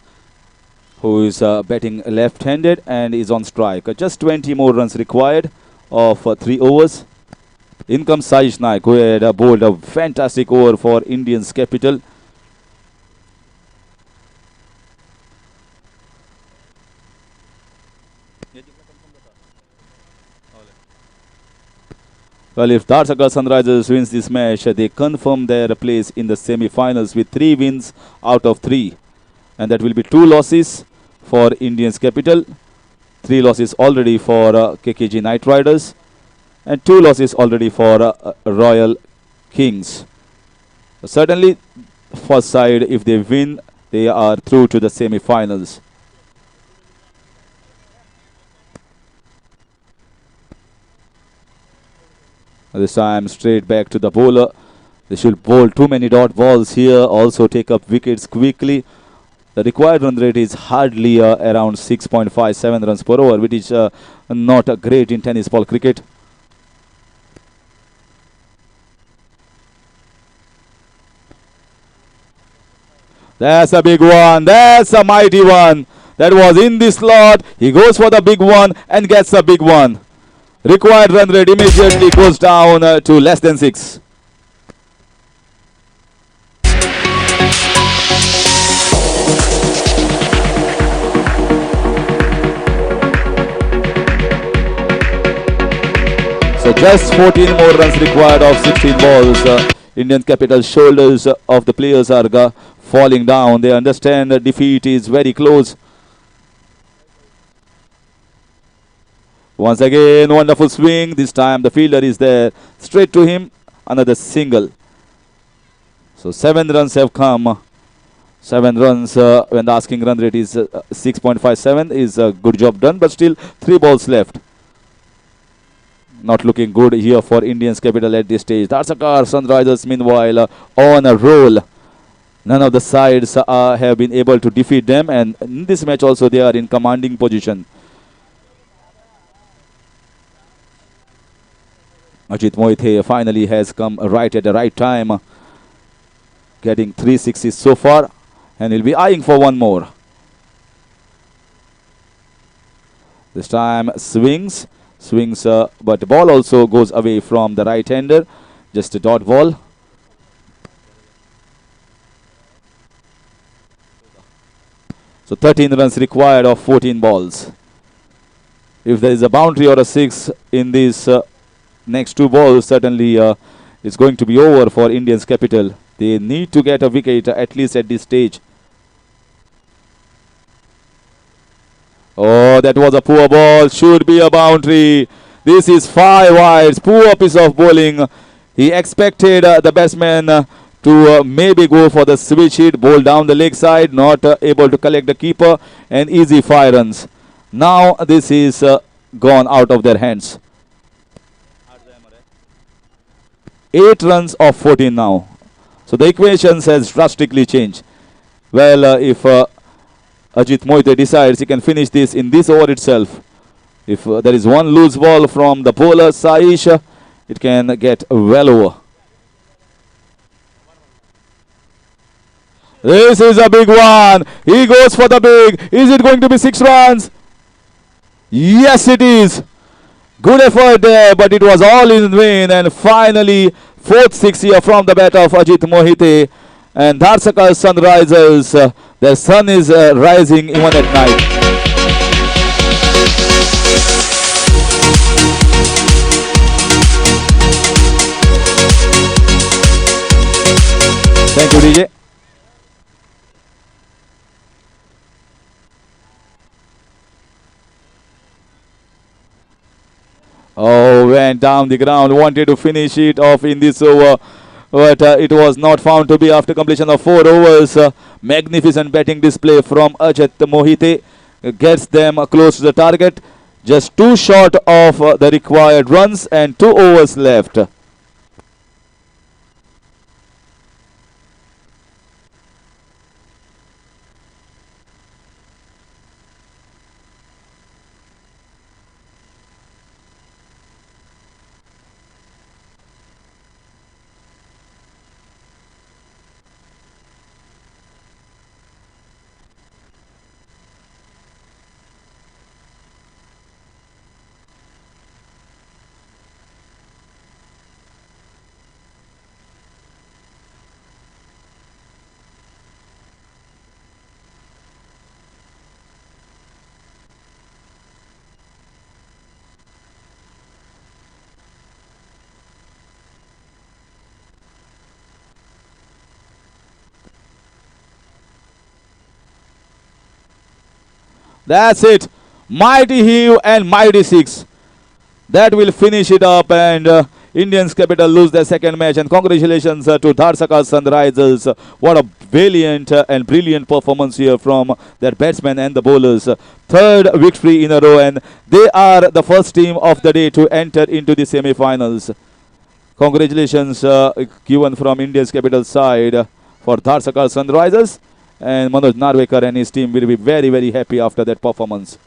who is batting left-handed and is on strike. Just 20 more runs required of 3 overs. In comes Sajish Naik, who had bowled a fantastic over for Indians capital. Well, if Darsakal Sunrisers wins this match, they confirm their place in the semi-finals with 3 wins out of 3. And that will be 2 losses for Indians capital, 3 losses already for KKG Knight Riders, and 2 losses already for Royal Kings. Certainly, first side, if they win, they are through to the semi-finals. This time straight back to the bowler. They should bowl too many dot balls here. Also take up wickets quickly. The required run rate is hardly around 6.57 runs per over, which is not great in tennis ball cricket. That's a big one. That's a mighty one. That was in the slot. He goes for the big one and gets a big one. Required run rate immediately goes down to less than 6. So just 14 more runs required of 16 balls. Indian capital shoulders of the players are falling down. They understand that defeat is very close. Once again, wonderful swing. This time the fielder is there. Straight to him. Another single. So 7 runs have come. 7 runs when the asking run rate is 6.57 is a good job done. But still 3 balls left. Not looking good here for Indians capital at this stage. Dharsakar Sunrisers meanwhile on a roll. None of the sides have been able to defeat them, and in this match also they are in commanding position. Ajit Moite finally has come right at the right time, getting 3 sixes so far, and he'll be eyeing for one more. This time swings, but the ball also goes away from the right-hander. Just a dot ball. So 13 runs required of 14 balls. If there is a boundary or a 6 in these next 2 balls, certainly it's going to be over for Indians capital. They need to get a wicket at least at this stage. Oh, that was a poor ball. Should be a boundary. This is 5 wides. Poor piece of bowling. He expected the batsman to maybe go for the switch hit, bowl down the leg side, not able to collect the keeper, and easy 5 runs. Now this is gone out of their hands. 8 runs of 14 now. So the equations has drastically changed. Well, if Ajit Moite decides he can finish this in this over itself, if there is one loose ball from the bowler Saish, it can get well over. This is a big one. He goes for the big. Is it going to be 6 runs? Yes, it is. Good effort there, but it was all in vain. And finally, 4th 6 here from the bat of Ajit Mohite. And Dharsakar Sunrisers, their sun is rising even at night. Thank you, DJ. Oh, went down the ground, wanted to finish it off in this over, but it was not found to be after completion of 4 overs. Magnificent batting display from Ajit Mohite. Gets them close to the target. Just 2 short of the required runs and 2 overs left. That's it. Mighty heave and mighty 6. That will finish it up, and Indians capital lose their second match. And congratulations to Dharsakar Sunrisers. What a valiant and brilliant performance here from their batsmen and the bowlers. 3rd victory in a row, and they are the first team of the day to enter into the semi-finals. Congratulations given from India's capital side for Dharsakal Sunrisers, and Manoj Narvekar and his team will be very, very happy after that performance.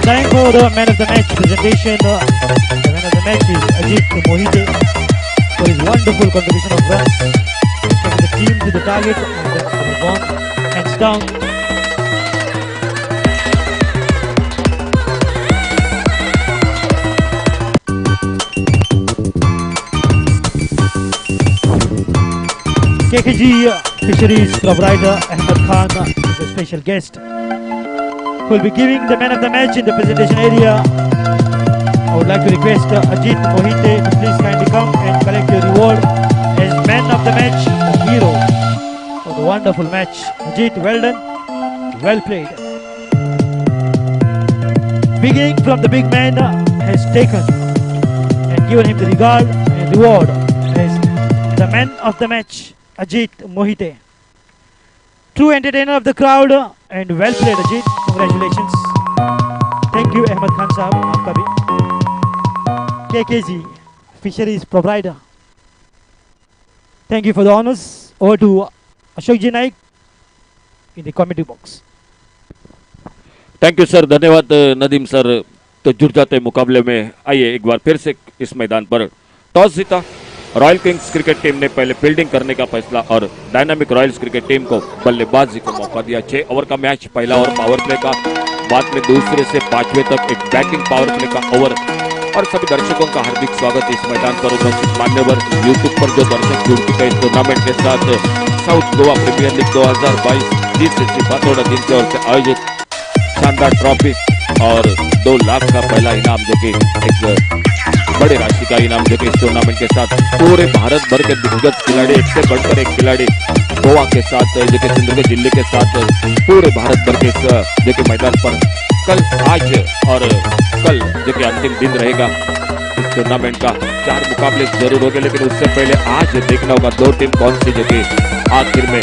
Time for the man of the match presentation. The man of the match is Ajit Mohite for his wonderful contribution of runs, taking the team to the target and move on, hands down. KKG Fisheries proprietor Ahmed Khan is a special guest who will be giving the man of the match in the presentation area. I would like to request Ajit Mohite to please kindly come and collect your reward as man of the match, the hero of the wonderful match. Ajit, well done, well played. Beginning from the big man has taken and given him the regard and reward as the man of the match, Ajit Mohite. True entertainer of the crowd and well played, Ajit. Congratulations. Thank you, Ahmed Khan Sahab. Aapka bhi. KKG Fisheries proprietor. Thank you for the honors. Over to Ashok Ji Naik in the committee box. Thank you sir, धन्यवाद Nadeem sir. तो जुट जाते मुकाबले में आइए एक बार फिर से इस मैदान पर। टॉस जीता रॉयल किंग्स क्रिकेट टीम ने पहले फील्डिंग करने का फैसला और डायनामिक रॉयल्स क्रिकेट टीम को बल्लेबाजी को मौका दिया। 6 ओवर का मैच, पहला ओवर पावर प्ले का, बाद में दूसरे से 5वें तक एक बैटिंग पावर प्ले का ओवर और सभी दर्शकों का हार्दिक स्वागत इस मैदान पर उपस्थित मान्यवर यूट्यूब पर जो दर्शक जुड़ चुके हैं इस टूर्नामेंट के साथ South Goa Premier League 2022 GCC Fatorda team की ओर से आयोजित शानदार ट्रॉफी और 2 लाख का पहला इनाम जो कि एक बड़ी राशि का इनाम जो कि इस टूर्नामेंट के साथ पूरे भारत भर के दिग्गज खिलाड़ी एक से बढ़कर एक खिलाड़ी गोवा के साथ जो कि सिंधुदुर्ग जिले के साथ पूरे भारत भर के इस जो कि मैदान पर कल आज और कल जो कि अंतिम दिन रहेगा इस टूर्नामेंट का 4 मुकाबले जरूर होंगे, लेकिन उससे पहले आज देखना होगा 2 टीम कौन सी जो कि आखिर में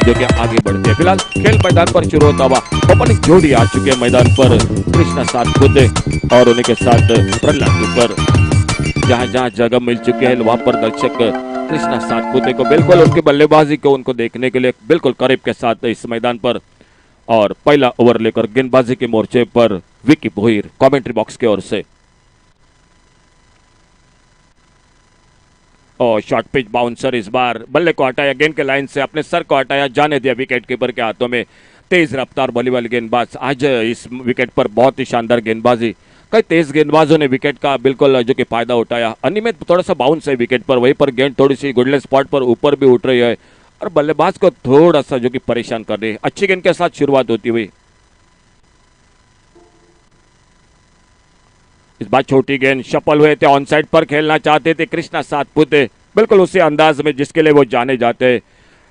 जो कि आगे बढ़ते हैं। फिलहाल खेल मैदान पर शुरू होता हुआ ओपनिंग जोड़ी आ चुके हैं मैदान पर कृष्णा सातपुते और उन्हीं के साथ प्रहलाद पर जहां जहां जगह मिल चुके हैं वहां पर दर्शक कृष्णा सातपुते को बिल्कुल उनकी बल्लेबाजी को उनको देखने के लिए बिल्कुल करीब के साथ इस मैदान पर और पहला ओवर लेकर गेंदबाजी के मोर्चे पर विकी भोईर कमेंट्री बॉक्स की ओर से और शॉर्ट पिच बाउंसर इस बार बल्ले को हटाया, गेंद के लाइन से अपने सर को हटाया, जाने दिया विकेट कीपर के हाथों में। तेज रफ्तार बॉली वाली गेंदबाज आज इस विकेट पर बहुत ही शानदार गेंदबाजी, कई तेज गेंदबाजों ने विकेट का बिल्कुल जो कि फायदा उठाया। अनियमित थोड़ा सा बाउंस है विकेट पर, वहीं पर गेंद थोड़ी सी गुडले स्पॉट पर ऊपर भी उठ रही है और बल्लेबाज को थोड़ा सा जो कि परेशान कर रही है। अच्छी गेंद के साथ शुरुआत होती हुई इस बार छोटी गेंद सफल हुए थे, ऑन साइड पर खेलना चाहते थे कृष्णा सातपुते बिल्कुल उसी अंदाज में जिसके लिए वो जाने जाते हैं।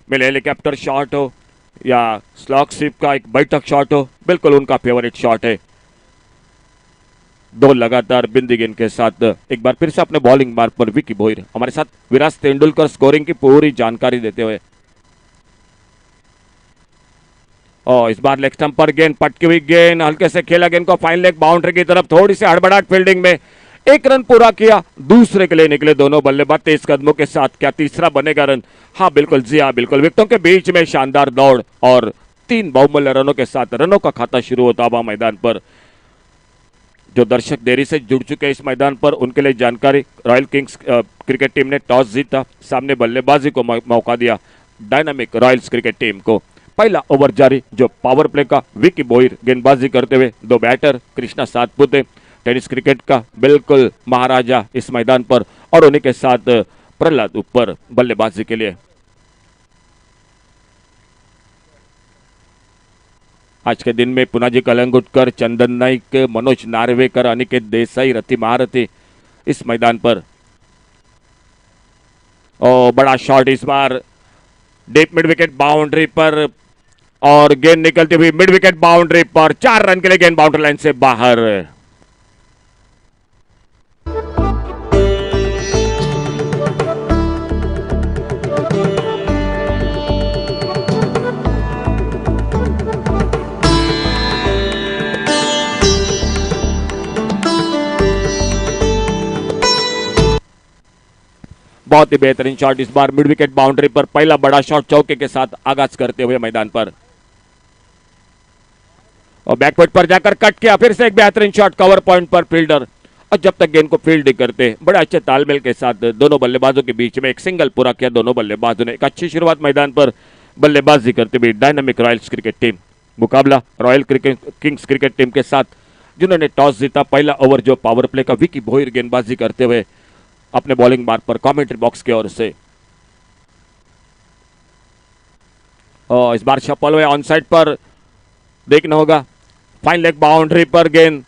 मिले हेलीकॉप्टर शॉट हो या स्लॉग स्वीप का एक बैठक शॉट हो, बिल्कुल उनका फेवरेट शॉट है। 2 लगातार बिंदी गेंद के साथ एक बार फिर से अपने बॉलिंग मार्ग पर विकी भोईर हमारे साथ विराज तेंदुलकर स्कोरिंग की पूरी जानकारी देते हुए और इस बार लेग स्टंप पर गेंद पटकी हुई गेंद हल्के से खेला गेंद को फाइन लेग बाउंड्री की तरफ, थोड़ी सी हड़बड़ाहट फील्डिंग में 1 रन पूरा किया, दूसरे के लिए निकले दोनों बल्लेबाज तेज कदमों के साथ। क्या तीसरा बनेगा रन? हाँ बिल्कुल, जी हाँ बिल्कुल। विकेटों के बीच में शानदार दौड़ और 3 बहुमूल्य रनों के साथ रनों का खाता शुरू होता हुआ मैदान पर। जो दर्शक देरी से जुड़ चुके हैं इस मैदान पर उनके लिए जानकारी, रॉयल किंग्स क्रिकेट टीम ने टॉस जीता, सामने बल्लेबाजी को मौका दिया डायनामिक रॉयल्स क्रिकेट टीम को। पहला ओवर जारी, जो पावर प्ले का विकी भोईर गेंदबाजी करते हुए 2 batter Krishna Satpute tennis cricket का बिल्कुल महाराजा इस मैदान पर और उन्हीं के साथ प्रहलाद ऊपर बल्लेबाजी के लिए। आज के दिन में पुनाजी कलंगुटकर, चंदन नाइक, मनोज नार्वेकर, अनिकेत देसाई, रति महारथी इस मैदान पर। और बड़ा शॉट इस बार डीप मिड विकेट बाउंड्री पर और गेंद निकलती हुई मिड विकेट बाउंड्री पर, 4 रन के लिए गेंद बाउंड्री लाइन से बाहर। बहुत ही बेहतरीन शॉट इस बार मिड विकेट बाउंड्री पर, पहला बड़ा शॉट चौके के साथ आगाज करते हुए मैदान पर और बैकवर्ड पर जाकर कट किया, फिर से एक बेहतरीन शॉट कवर पॉइंट पर फील्डर। और जब तक गेंद को फील्ड करते बड़े अच्छे तालमेल के साथ दोनों बल्लेबाजों के बीच में एक सिंगल पूरा किया दोनों बल्लेबाजों ने। एक अच्छी शुरुआत मैदान पर बल्लेबाजी करते हुए डायनामिक रॉयल्स क्रिकेट टीम। मुकाबला रॉयल किंग्स क्रिकेट टीम के साथ जिन्होंने टॉस जीता। पहला ओवर जो पावर प्ले का विकी भोईर गेंदबाजी करते हुए अपने बॉलिंग मार्ग पर कमेंट्री बॉक्स की ओर से। और इस बार सफल हुए, ऑन साइड पर देखना होगा, फाइन लेग बाउंड्री पर गेंद,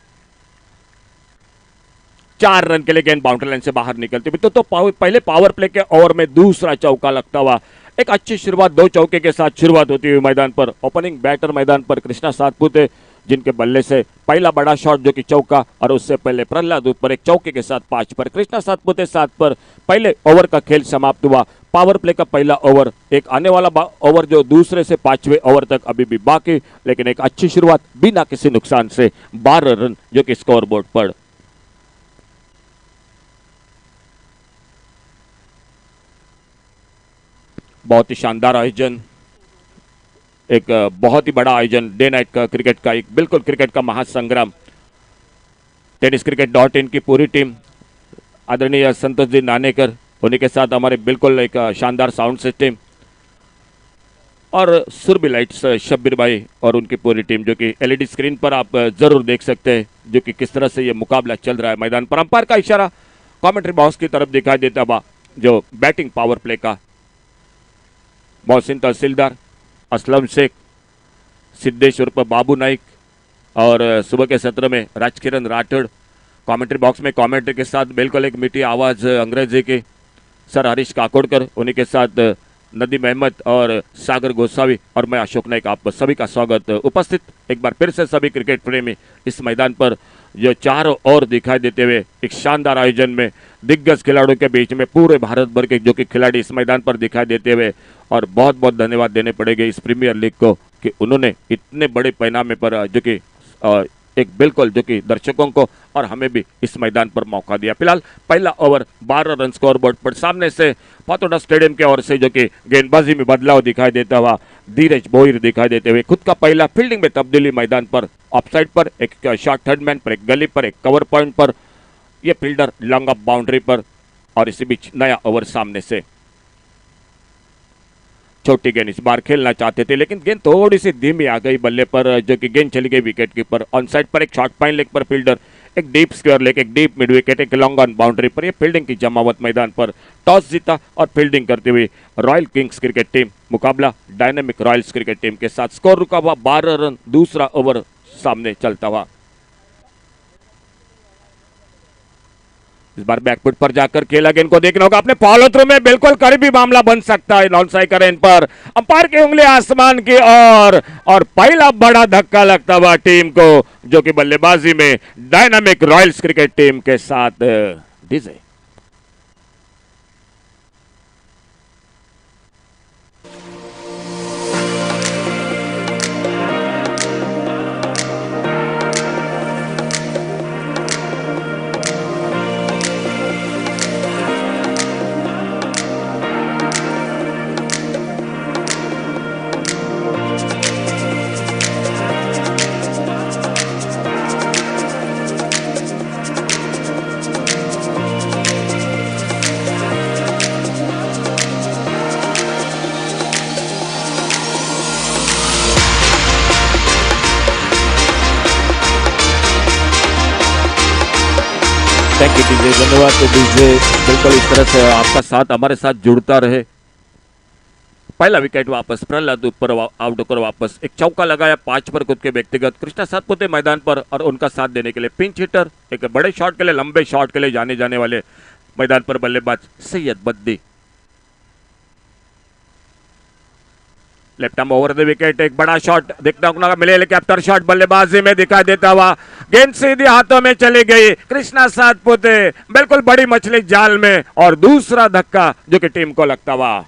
4 रन के लिए गेंद बाउंड्री लाइन से बाहर निकलती हुई। तो पहले पावर प्ले के ओवर में दूसरा चौका लगता हुआ एक अच्छी शुरुआत, 2 चौके के साथ शुरुआत होती हुई मैदान पर। ओपनिंग बैटर मैदान पर कृष्णा सातपुते जिनके बल्ले से पहला बड़ा शॉट जो कि चौका और उससे पहले प्रहलाद ऊपर एक चौके के साथ 5 पर। कृष्णा सातपुते 7 पर पहले ओवर का खेल समाप्त हुआ। पावर प्ले का पहला ओवर, एक आने वाला ओवर जो दूसरे से 5वें ओवर तक अभी भी बाकी, लेकिन एक अच्छी शुरुआत बिना किसी नुकसान से 12 रन जो कि स्कोर बोर्ड पर। बहुत ही शानदार आयोजन, एक बहुत ही बड़ा आयोजन, डे नाइट का क्रिकेट का एक बिल्कुल क्रिकेट का महासंग्राम। TennisCricket.in की पूरी टीम, आदरणीय संतोष जी नानेकर, उन्हीं के साथ हमारे बिल्कुल एक शानदार साउंड सिस्टम, और सुरभि लाइट्स शब्बीर भाई और उनकी पूरी टीम जो कि एलईडी स्क्रीन पर आप जरूर देख सकते हैं जो कि किस तरह से ये मुकाबला चल रहा है मैदान पर। अंपायर का इशारा कमेंट्री बॉक्स की तरफ दिखाई देता हुआ जो बैटिंग पावर प्ले का मोहसिन तहसीलदार, असलम शेख, सिद्धेश उर्फ बाबू नाइक और सुबह के सत्र में राजकिरण राठौड़ कमेंट्री बॉक्स में कमेंट्री के साथ बिल्कुल एक मीठी आवाज़ अंग्रेजी की सर हरीश काकोड़कर, उन्हीं के साथ नदीम अहमद और सागर गोसावी और मैं अशोक नाइक, आप सभी का स्वागत। उपस्थित एक बार फिर से सभी क्रिकेट प्रेमी इस मैदान पर जो चारों ओर दिखाई देते हुए एक शानदार आयोजन में दिग्गज खिलाड़ियों के बीच में पूरे भारत भर के जो कि खिलाड़ी इस मैदान पर दिखाई देते हुए, और बहुत बहुत धन्यवाद देने पड़ेंगे इस प्रीमियर लीग को कि उन्होंने इतने बड़े पैमाने पर जो कि एक बिल्कुल जो कि दर्शकों को और हमें भी इस मैदान पर मौका दिया। फिलहाल पहला ओवर 12 रन स्कोर बोर्ड पर सामने से फातोडा स्टेडियम के ओर से जो कि गेंदबाजी में बदलाव दिखाई देता हुआ धीरज बोहिर दिखाई देते हुए खुद का पहला फील्डिंग में तब्दीली मैदान पर ऑफसाइड पर एक शॉर्ट थर्ड मैन पर, एक गली पर, एक कवर पॉइंट पर, यह फील्डर लॉन्ग ऑफ बाउंड्री पर, और इसी बीच नया ओवर सामने से छोटी गेंद इस बार खेलना चाहते थे लेकिन गेंद थोड़ी सी धीमी आ गई बल्ले पर जो कि गेंद चली गई विकेट कीपर। ऑन साइड पर एक शॉर्ट पाइन लेग पर फील्डर, एक डीप स्क्वायर लेग, एक डीप मिड विकेट, एक लॉन्ग ऑन बाउंड्री पर, यह फील्डिंग की जमावट मैदान पर। टॉस जीता और फील्डिंग करते हुए रॉयल किंग्स क्रिकेट टीम मुकाबला डायनेमिक रॉयल्स क्रिकेट टीम के साथ। स्कोर रुका हुआ 12 रन, दूसरा ओवर सामने चलता हुआ। इस बार बैकफुट पर जाकर खेला गेंद को देखना होगा, अपने फॉलो थ्रू में बिल्कुल करीबी मामला बन सकता है नॉन स्ट्राइकर एंड पर। अंपायर की उंगली आसमान की ओर और पहला बड़ा धक्का लगता हुआ टीम को जो कि बल्लेबाजी में डायनामिक रॉयल्स क्रिकेट टीम के साथ डीजे। थैंक यू डीजे, धन्यवाद डीजे। बिल्कुल इस तरह से आपका साथ हमारे साथ जुड़ता रहे। पहला विकेट वापस, प्रहलाद ऊपर आउट होकर वापस, एक चौका लगाया 5 पर खुद के व्यक्तिगत। कृष्णा सातपुते मैदान पर और उनका साथ देने के लिए पिंच हिटर, एक बड़े शॉट के लिए, लंबे शॉट के लिए जाने वाले मैदान पर बल्लेबाज Syed Baddi. Left arm over the wicket, एक बड़ा शॉट देखना होगा, मिले हेलीकॉप्टर शॉट बल्लेबाजी में दिखाई देता हुआ, गेंद सीधी हाथों में चली गई। कृष्णा सातपुते बिल्कुल बड़ी मछली जाल में, और दूसरा धक्का जो कि टीम को लगता हुआ।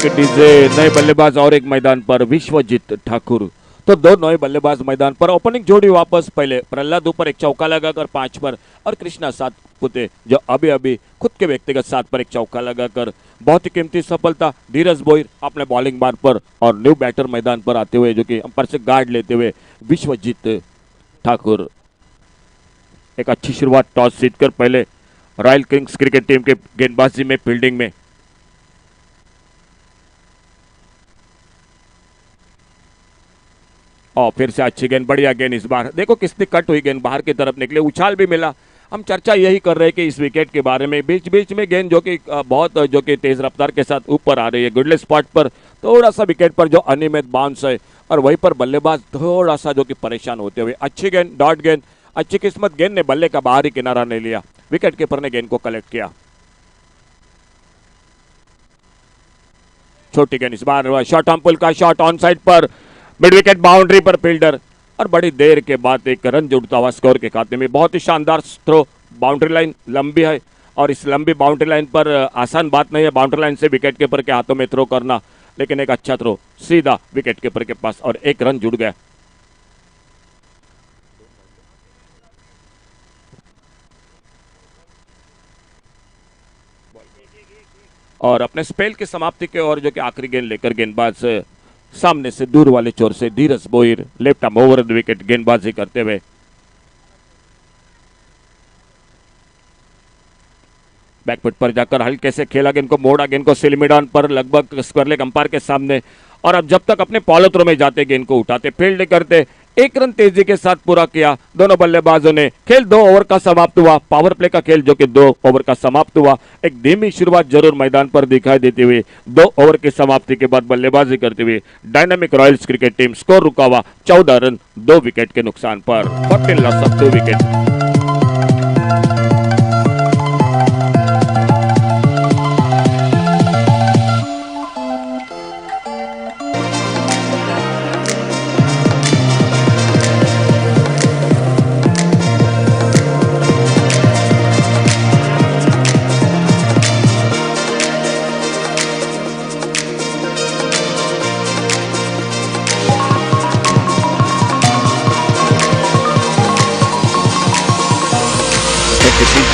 डीजे नए बल्लेबाज और एक मैदान पर विश्वजीत ठाकुर। तो 2 नए बल्लेबाज मैदान पर। ओपनिंग जोड़ी वापस, पहले प्रहलाद ऊपर एक चौका लगाकर 5 पर, और कृष्णा सातपुते जो अभी खुद के व्यक्तिगत 7 पर एक चौका लगाकर बहुत ही कीमती सफलता। धीरज बोहिर अपने बॉलिंग बार पर और न्यू बैटर मैदान पर आते हुए जो कि अंपायर से गार्ड लेते हुए विश्वजीत ठाकुर। एक अच्छी शुरुआत टॉस जीतकर पहले रॉयल किंग्स क्रिकेट टीम के गेंदबाजी में, फील्डिंग में। और फिर से अच्छी गेंद, बढ़िया गेंद इस बार। देखो किसने कट हुई गेंद बाहर की तरफ निकले, उछाल भी मिला। हम चर्चा यही कर रहे हैं कि इस विकेट के बारे में, बीच बीच में गेंद जो कि बहुत जो कि तेज रफ्तार के साथ ऊपर आ रही है। गुडले स्पॉट पर थोड़ा सा विकेट पर जो अनियमित बाउंस है, और वहीं पर बल्लेबाज थोड़ा सा जो कि परेशान होते हुए। अच्छी गेंद, डॉट गेंद, अच्छी किस्मत, गेंद ने बल्ले का बाहरी किनारा नहीं लिया, विकेट कीपर ने गेंद को कलेक्ट किया। छोटी गेंद, इस बार शॉट ऑन पुल का शॉट ऑन साइड पर, मिड विकेट बाउंड्री पर फील्डर, और बड़ी देर के बाद एक रन जुड़ता हुआ स्कोर के खाते में। बहुत ही शानदार थ्रो, बाउंड्री लाइन लंबी है और इस लंबी बाउंड्री लाइन पर आसान बात नहीं है बाउंड्री लाइन से विकेट कीपर के हाथों में थ्रो करना, लेकिन एक अच्छा थ्रो सीधा विकेट कीपर के पास और एक रन जुड़ गया। और अपने स्पेल की समाप्ति के और जो कि आखिरी गेंद लेकर गेंदबाज सामने से दूर वाले छोर से Dheeraj Bohir left arm over the wicket गेंदबाजी करते हुए बैकफुट पर जाकर हल्के से खेला गेंद को, मोड़ा गेंद को सिल मिड ऑन पर लगभग स्क्वायर लेग अंपायर के सामने, और अब जब तक अपने फॉलो थ्रो में जाते गेंद को उठाते फील्ड करते, एक रन तेजी के साथ पूरा किया दोनों बल्लेबाजों ने। खेल 2 ओवर का समाप्त हुआ, पावर प्ले का खेल जो कि 2 ओवर का समाप्त हुआ। एक धीमी शुरुआत जरूर मैदान पर दिखाई देती हुई 2 ओवर की समाप्ति के बाद बल्लेबाजी करते हुए dynamic Royals cricket team score रुका हुआ 14 रन 2 विकेट के नुकसान पर, 14 लॉस ऑफ 2 विकेट।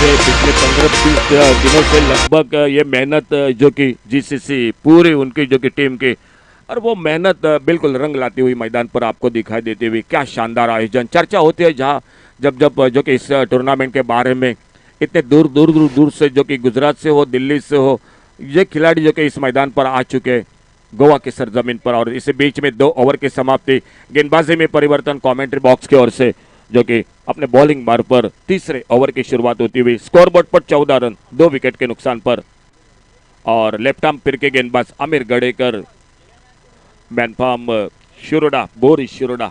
पिछले 15-20 दिनों से लगभग ये मेहनत जो कि जीसीसी पूरी उनकी जो कि टीम की, और वो मेहनत बिल्कुल रंग लाती हुई मैदान पर आपको दिखाई देती हुई। क्या शानदार आयोजन, चर्चा होती है जहाँ जब जो कि इस टूर्नामेंट के बारे में इतने दूर से जो कि गुजरात से हो, दिल्ली से हो, ये खिलाड़ी जो कि इस मैदान पर आ चुके हैं गोवा की सरजमीन पर, और इसी बीच में 2 ओवर की समाप्ति, गेंदबाजी में परिवर्तन कमेंट्री बॉक्स की ओर से जो कि अपने बॉलिंग मार पर तीसरे ओवर की शुरुआत होती हुई स्कोरबोर्ड पर 14 रन 2 विकेट के नुकसान पर, और लेफ्ट आर्म फिर के गेंदबाज आमिर गड़ेकर मैनफार्म शिरोडा बोरिस शिरोडा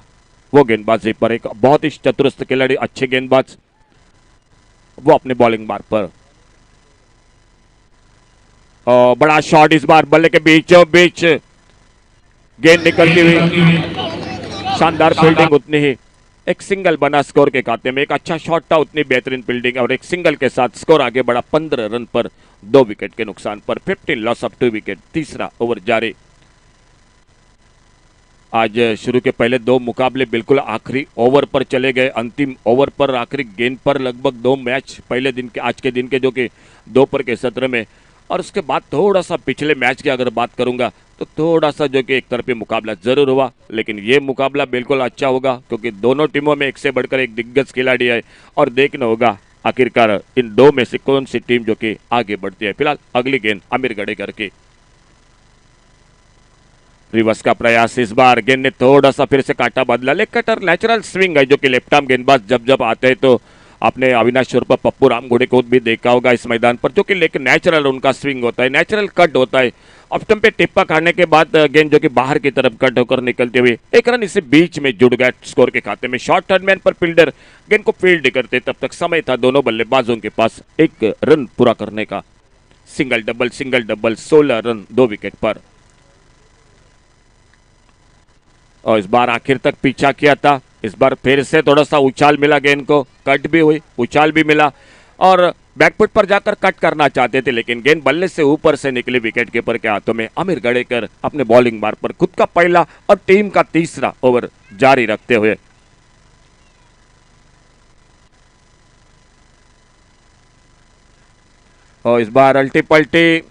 वो गेंदबाजी पर, एक बहुत ही चतुरस्त खिलाड़ी, अच्छे गेंदबाज, वो अपने बॉलिंग मार पर। और बड़ा शॉट इस बार बल्ले के बीचों बीच गेंद निकलती हुई, शानदार फील्डिंग, उतनी ही एक सिंगल बना स्कोर के खाते में। एक अच्छा शॉट था, उतनी बेहतरीन फील्डिंग और एक सिंगल के साथ स्कोर आगे बढ़ा 15 रन पर 2 विकेट के नुकसान पर, 15 लॉस ऑफ 2 विकेट। तीसरा ओवर जारी। आज शुरू के पहले 2 मुकाबले बिल्कुल आखिरी ओवर पर चले गए, अंतिम ओवर पर आखिरी गेंद पर लगभग 2 मैच पहले दिन के, आज के दिन के जो कि दोपहर के सत्र में, और उसके बाद थोड़ा सा पिछले मैच की अगर बात करूंगा तो थोड़ा सा जो कि एक तरफी मुकाबला जरूर हुआ, लेकिन ये मुकाबला बिल्कुल अच्छा होगा क्योंकि दोनों टीमों में एक से बढ़कर एक दिग्गज खिलाड़ी है, और देखना होगा आखिरकार इन 2 में से कौन सी टीम जो कि आगे बढ़ती है। फिलहाल अगली गेंद आमिर गड़ेकर की, रिवर्स का प्रयास, इस बार गेंद ने थोड़ा सा फिर से काटा बदला, लेग कटर नेचुरल स्विंग है जो कि लेफ्ट आर्म गेंदबाज जब आते हैं तो आपने अविनाश पर पप्पू रामगुड़े को भी देखा होगा इस मैदान पर, जो कि लेकिन नेचुरल उनका स्विंग होता है, नेचुरल कट होता है। ऑफ स्टंप पे टिप्पा खाने के बाद गेंद जो कि बाहर की तरफ कट होकर निकलते हुए एक रन इसे बीच में जुड़ गया स्कोर के खाते में। शॉर्ट टर्नमैन पर फील्डर गेंद को फील्ड करते, तब तक समय था दोनों बल्लेबाजों के पास 1 रन पूरा करने का। सिंगल डबल 16 रन 2 विकेट पर, और इस बार आखिर तक पीछा किया था, इस बार फिर से थोड़ा सा उछाल मिला गेंद को, कट भी हुई, उछाल भी मिला, और बैकफुट पर जाकर कट करना चाहते थे लेकिन गेंद बल्ले से ऊपर से निकली विकेट कीपर के हाथों में। आमिर गड़ेकर अपने बॉलिंग मार पर खुद का पहला और टीम का तीसरा ओवर जारी रखते हुए और इस बार अल्टी पल्टी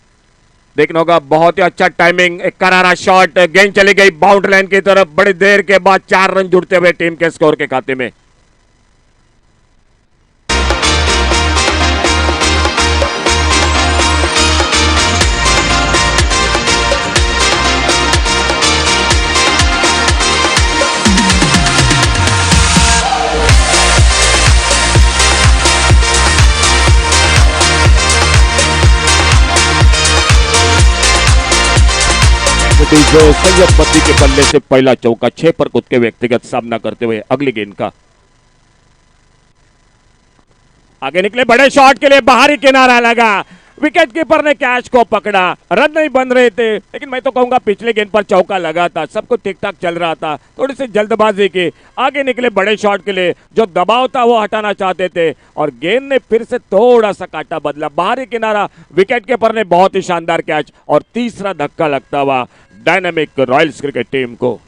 देखना होगा, बहुत ही अच्छा टाइमिंग, एक करारा शॉट, गेंद चली गई बाउंड्री लाइन की तरफ, बड़ी देर के बाद 4 रन जुड़ते हुए टीम के स्कोर के खाते में। जो सैयद बद्दी के बल्ले से पहला चौका 6 पर खुद के व्यक्तिगत सामना करते हुए अगली गेंद का आगे निकले, बड़े शॉट के लिए बाहरी किनारा लगा, विकेट कीपर ने कैच को पकड़ा, रन नहीं बन रहे थे, लेकिन मैं तो कहूंगा पिछले गेंद पर चौका लगा था, सब कुछ ठीक ठाक चल रहा था। थोड़ी सी जल्दबाजी की, आगे निकले बड़े शॉट के लिए, जो दबाव था वो हटाना चाहते थे और गेंद ने फिर से थोड़ा सा काटा बदला, बाहरी किनारा, विकेट कीपर ने बहुत ही शानदार कैच और तीसरा धक्का लगता हुआ डायनामिक रॉयल्स क्रिकेट टीम को।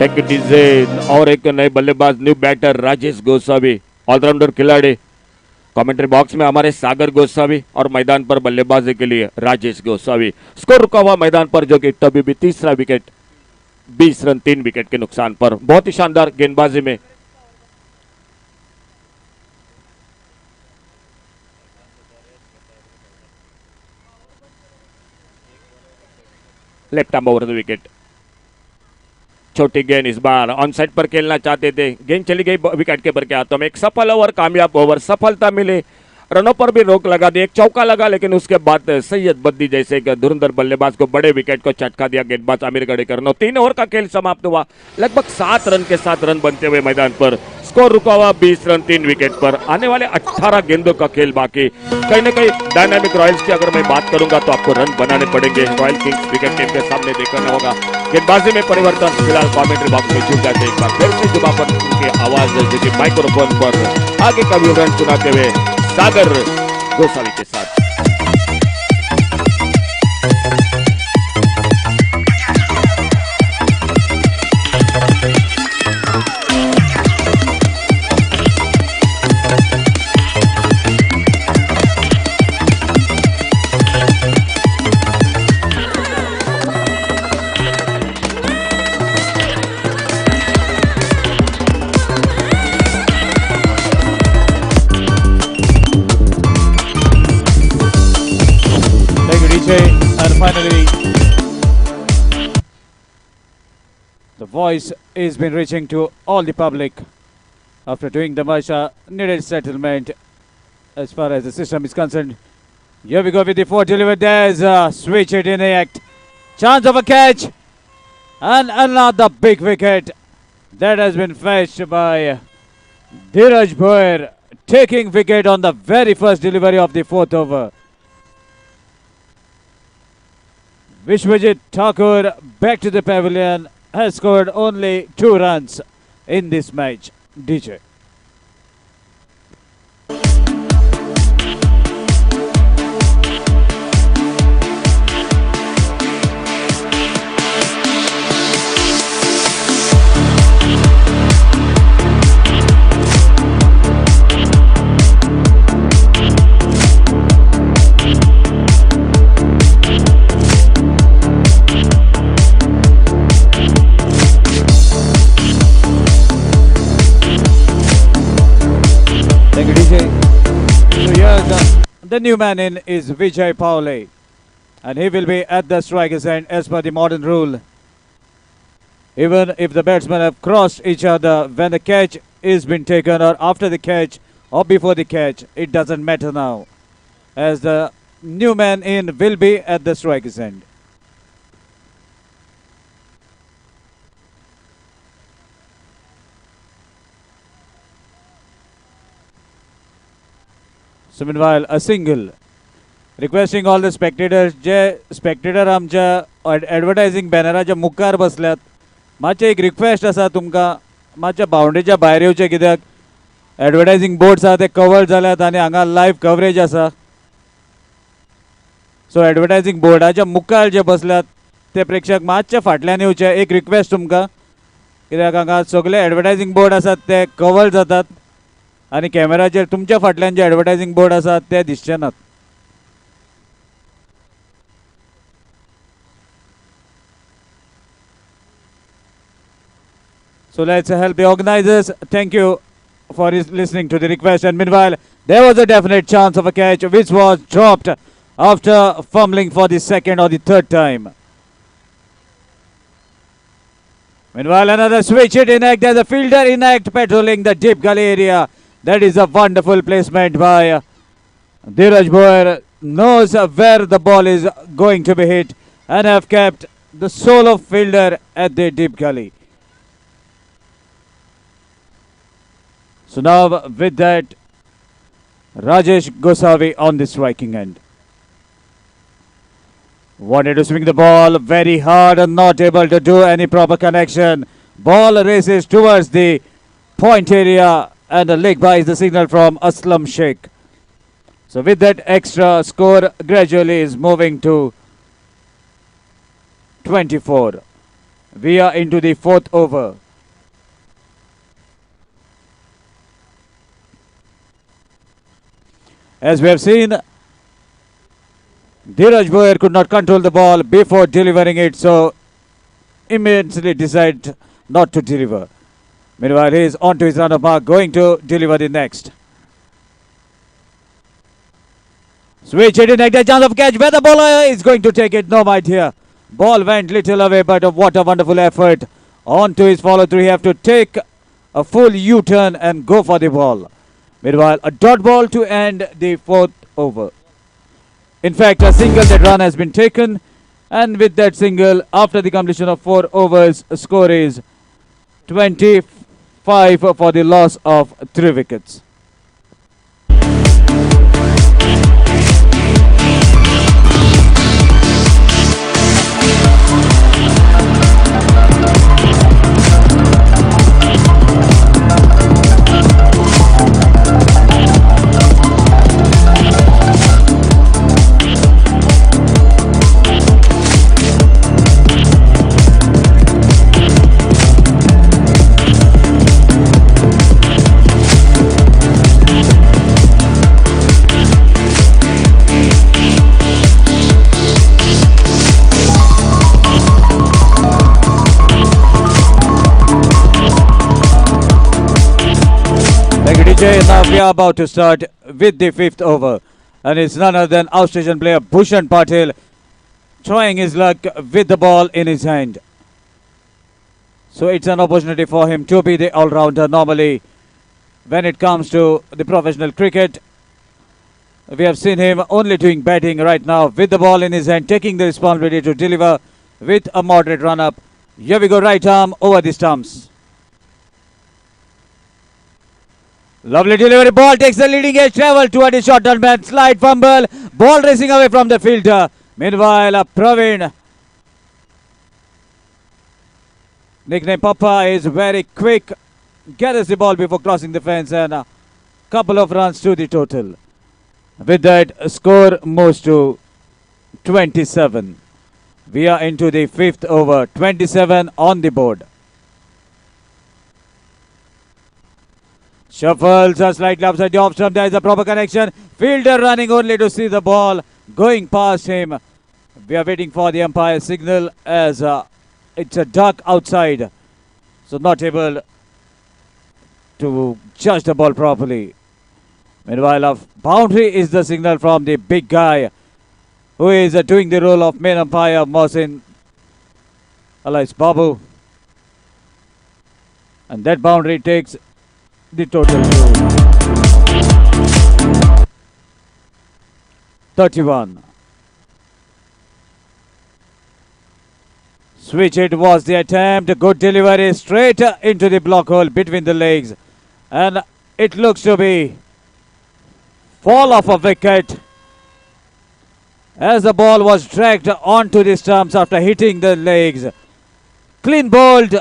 एक डिजाइन और एक नए बल्लेबाज, new batter Rajesh Gosavi, all rounder खिलाड़ी। कमेंट्री बॉक्स में हमारे सागर गोसावी और मैदान पर बल्लेबाजी के लिए राजेश गोसावी। स्कोर रुका हुआ मैदान पर, जो कि तभी भी तीसरा विकेट, 20 रन 3 विकेट के नुकसान पर। बहुत ही शानदार गेंदबाजी में left arm over the wicket. छोटी गेंद, इस बार ऑन साइड पर खेलना चाहते थे, गेंद चली गई विकेट कीपर के हाथों में। एक सफल ओवर, कामयाब ओवर, सफलता मिली, रनों पर भी रोक लगा दी, एक चौका लगा, लेकिन उसके बाद सैयद बद्दी जैसे एक धुरंधर बल्लेबाज को बड़े विकेट को चटका दिया गेंदबाज आमिर गडेकर ने। 3 ओवर का खेल समाप्त हुआ, लगभग 7 रन के साथ रन बनते हुए मैदान पर। स्कोर रुका हुआ 20 रन 3 विकेट पर। आने वाले 18 गेंदों का खेल बाकी। कहीं ना कहीं डायनामिक रॉयल्स की अगर मैं बात करूंगा तो आपको रन बनाने पड़ेंगे। रॉयल किंग्स क्रिकेट टीम के सामने देखना होगा गेंदबाजी में परिवर्तन। फिलहाल कमेंट्री बॉक्स में जुड़ जाते एक बार फिर से जुबा पर उनकी आवाज जैसे माइक्रोफोन पर आगे का विवरण सुनाते हुए सागर गोसावी के साथ। And finally, the voice is been reaching to all the public after doing the much needed settlement as far as the system is concerned. Here we go with the 4 delivered. There's a switch it in the act. Chance of a catch and another big wicket that has been fetched by Dheeraj Bhoer, taking wicket on the very first delivery of the 4th over. Vishwajit Thakur back to the pavilion has scored only 2 runs in this match. DJ. The new man in is Vijay Paule, and he will be at the striker's end as per the modern rule. Even if the batsmen have crossed each other when the catch is been taken or after the catch or before the catch, it doesn't matter now, as the new man in will be at the striker's end. So meanwhile, a single. Requesting all the spectators, J spectator आमच्या advertising बॅनराच्या मुखार बसल्यात, मातशें एक request आसा तुमकां, मातशें बाउंड्रीच्या भायर येवचें, कित्याक एडवर्टायझिंग बोर्ड्स आसा ते कवर जाल्यात आनी हांगा लायव्ह कवरेज आसा. सो एडवर्टायझिंग बोर्डाच्या मुखार जे बसल्यात ते प्रेक्षक मातशे फाटल्यान येवचे, एक रिक्वेस्ट तुमकां, कित्याक हांगा सगळे एडवर्टायझिंग बोर्ड आसात ते कवर जातात आनी कॅमेराचेर तुमच्या फाटल्यान जे एडवर्टायझिंग बोर्ड आसात ते दिसचे नात. So let's help the organizers. Thank you for listening to the request. And meanwhile, there was a definite chance of a catch which was dropped after fumbling for the second or the third time. Meanwhile, another switch hit in act as a fielder in act patrolling the deep gully area. That is a wonderful placement by Dheeraj Boyer. Knows where the ball is going to be hit and have kept the solo fielder at the deep gully. So now with that, Rajesh Gosavi on the striking end. Wanted to swing the ball very hard and not able to do any proper connection. Ball races towards the point area and a leg by is the signal from Aslam Sheikh. So with that, extra score gradually is moving to 24. We are into the fourth over. As we have seen, Dheeraj Boyer could not control the ball before delivering it, so immediately decided not to deliver. Meanwhile, he is on to his run of mark, going to deliver the next. Switch it in, a chance of catch where the bowler is going to take it, no idea. Ball went little away, but what a wonderful effort. On to his follow through, he have to take a full U-turn and go for the ball. Meanwhile, a dot ball to end the fourth over. In fact, a single that run has been taken, and with that single, after the completion of 4 overs, score is 25 for the loss of 3 wickets. Now we are about to start with the 5th over, and it's none other than Australian player Bhushan Patel trying his luck with the ball in his hand. So it's an opportunity for him to be the all-rounder. Normally, when it comes to the professional cricket, we have seen him only doing batting. Right now with the ball in his hand, taking the responsibility to deliver with a moderate run-up. Here we go, right arm over the stumps. Lovely delivery, ball takes the leading edge, travel toward the short down man, slide fumble, ball racing away from the fielder. Meanwhile, Praveen, nickname Papa, is very quick, gathers the ball before crossing the fence, and a couple of runs to the total. With that, score moves to 27. We are into the 5th over, 27 on the board. Shuffles are slightly upside the off stump. There is a proper connection. Fielder running only to see the ball going past him. We are waiting for the umpire signal as it's a duck outside. So not able to judge the ball properly. Meanwhile, a boundary is the signal from the big guy who is doing the role of main umpire, Mohsin Alais Babu. And that boundary takes the total to 31. Switch it was the attempt. Good delivery straight into the block hole between the legs. And it looks to be fall off a wicket as the ball was dragged onto the stumps after hitting the legs. Clean bowled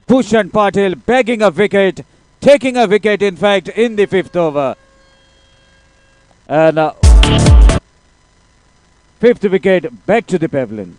Bhushan Patel, begging a wicket. Taking a wicket, in fact, in the 5th over. And 5th wicket back to the pavilion.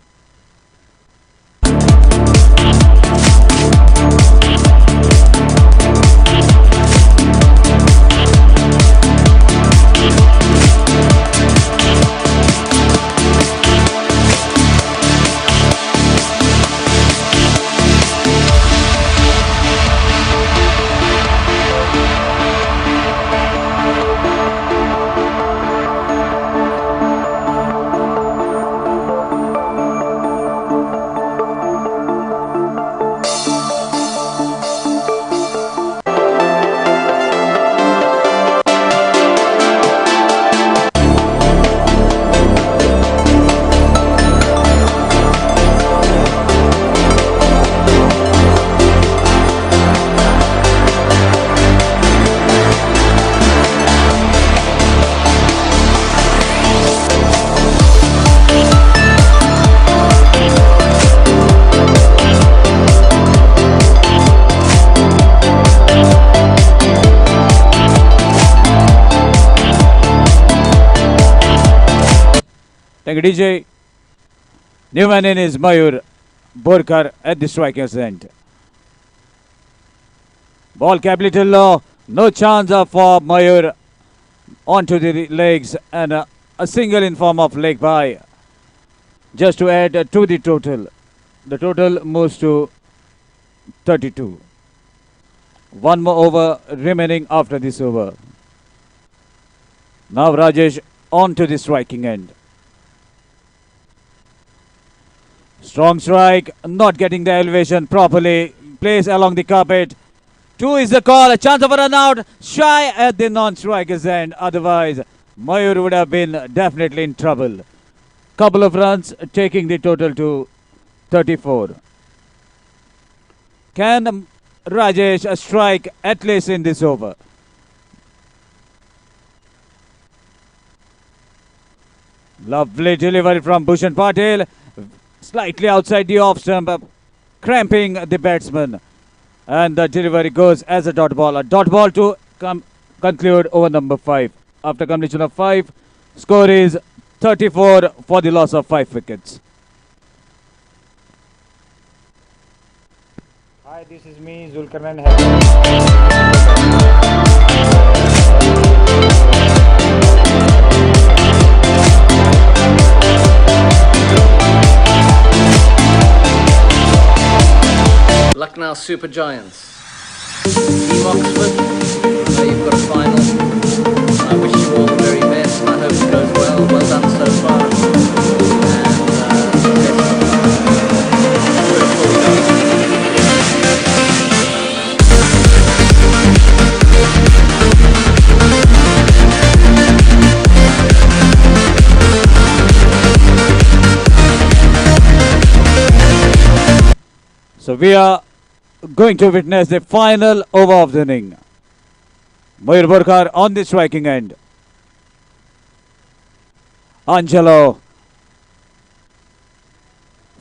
Like a DJ, new man in is Mayur Borkar at the striker's end. Ball kept little low, no chance for Mayur onto the legs, and a single in form of leg by. Just to add to the total. The total moves to 32. One more over remaining after this over. Now Rajesh on to the striking end. Strong strike, not getting the elevation properly. Plays along the carpet. 2 is the call, a chance of a run out. Shy at the non-striker's end. Otherwise, Mayur would have been definitely in trouble. Couple of runs taking the total to 34. Can Rajesh strike at least in this over? Lovely delivery from Bhushan Patel. Slightly outside the off stump, cramping the batsman. And the delivery goes as a dot ball. A dot ball to conclude over number 5. After completion of 5, score is 34 for the loss of 5 wickets. Hi, this is me, Zulkarnain Lucknow Super Giants. Team Oxford, I know you've got a final. I wish you all the very best and I hope it goes well. Well done so far. So we are going to witness the final over of the inning. Mayur Borkar on the striking end. Angelo.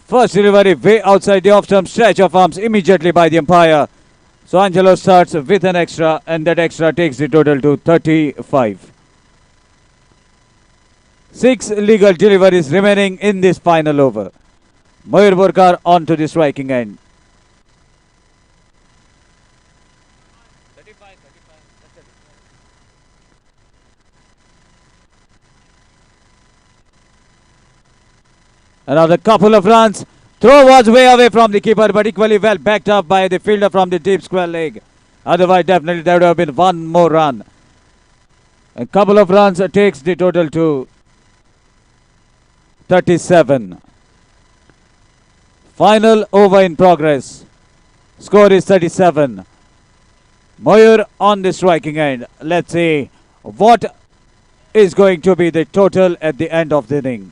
First delivery way outside the off-stump, stretch of arms immediately by the umpire. So Angelo starts with an extra, and that extra takes the total to 35. 6 legal deliveries remaining in this final over. Mayur Borkar on to the striking end. Another couple of runs. Throw was way away from the keeper, but equally well backed up by the fielder from the deep square leg. Otherwise, definitely there would have been one more run. A couple of runs takes the total to 37. Final over in progress. Score is 37. Mayur on the striking end. Let's see what is going to be the total at the end of the inning.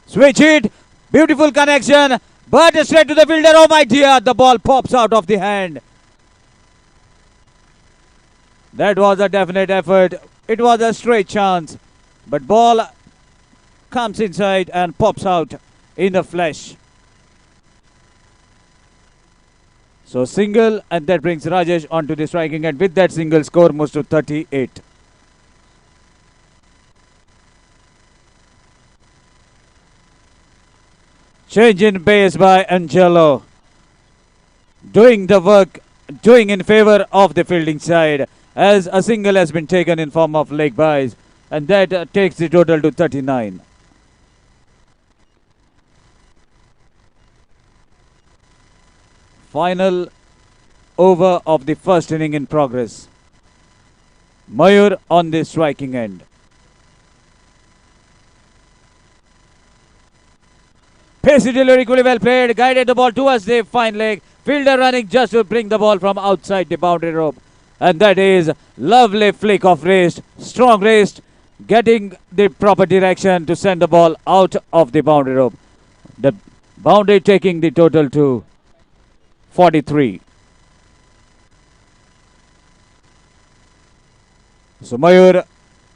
Switch hit. Beautiful connection. But straight to the fielder. Oh my dear. The ball pops out of the hand. That was a definite effort. It was a straight chance. But ball comes inside and pops out in the flesh. So single, and that brings Rajesh onto the striking end. With that single, score moves to 38. Change in base by Angelo. Doing the work, doing in favor of the fielding side, as a single has been taken in form of leg byes, and that takes the total to 39. Final over of the first inning in progress. Mayur on the striking end. Pacey delivery equally well played, guided the ball towards the fine leg. Fielder running just to bring the ball from outside the boundary rope. And that is lovely flick of wrist, strong wrist, getting the proper direction to send the ball out of the boundary rope. The boundary taking the total to 43. So Mayur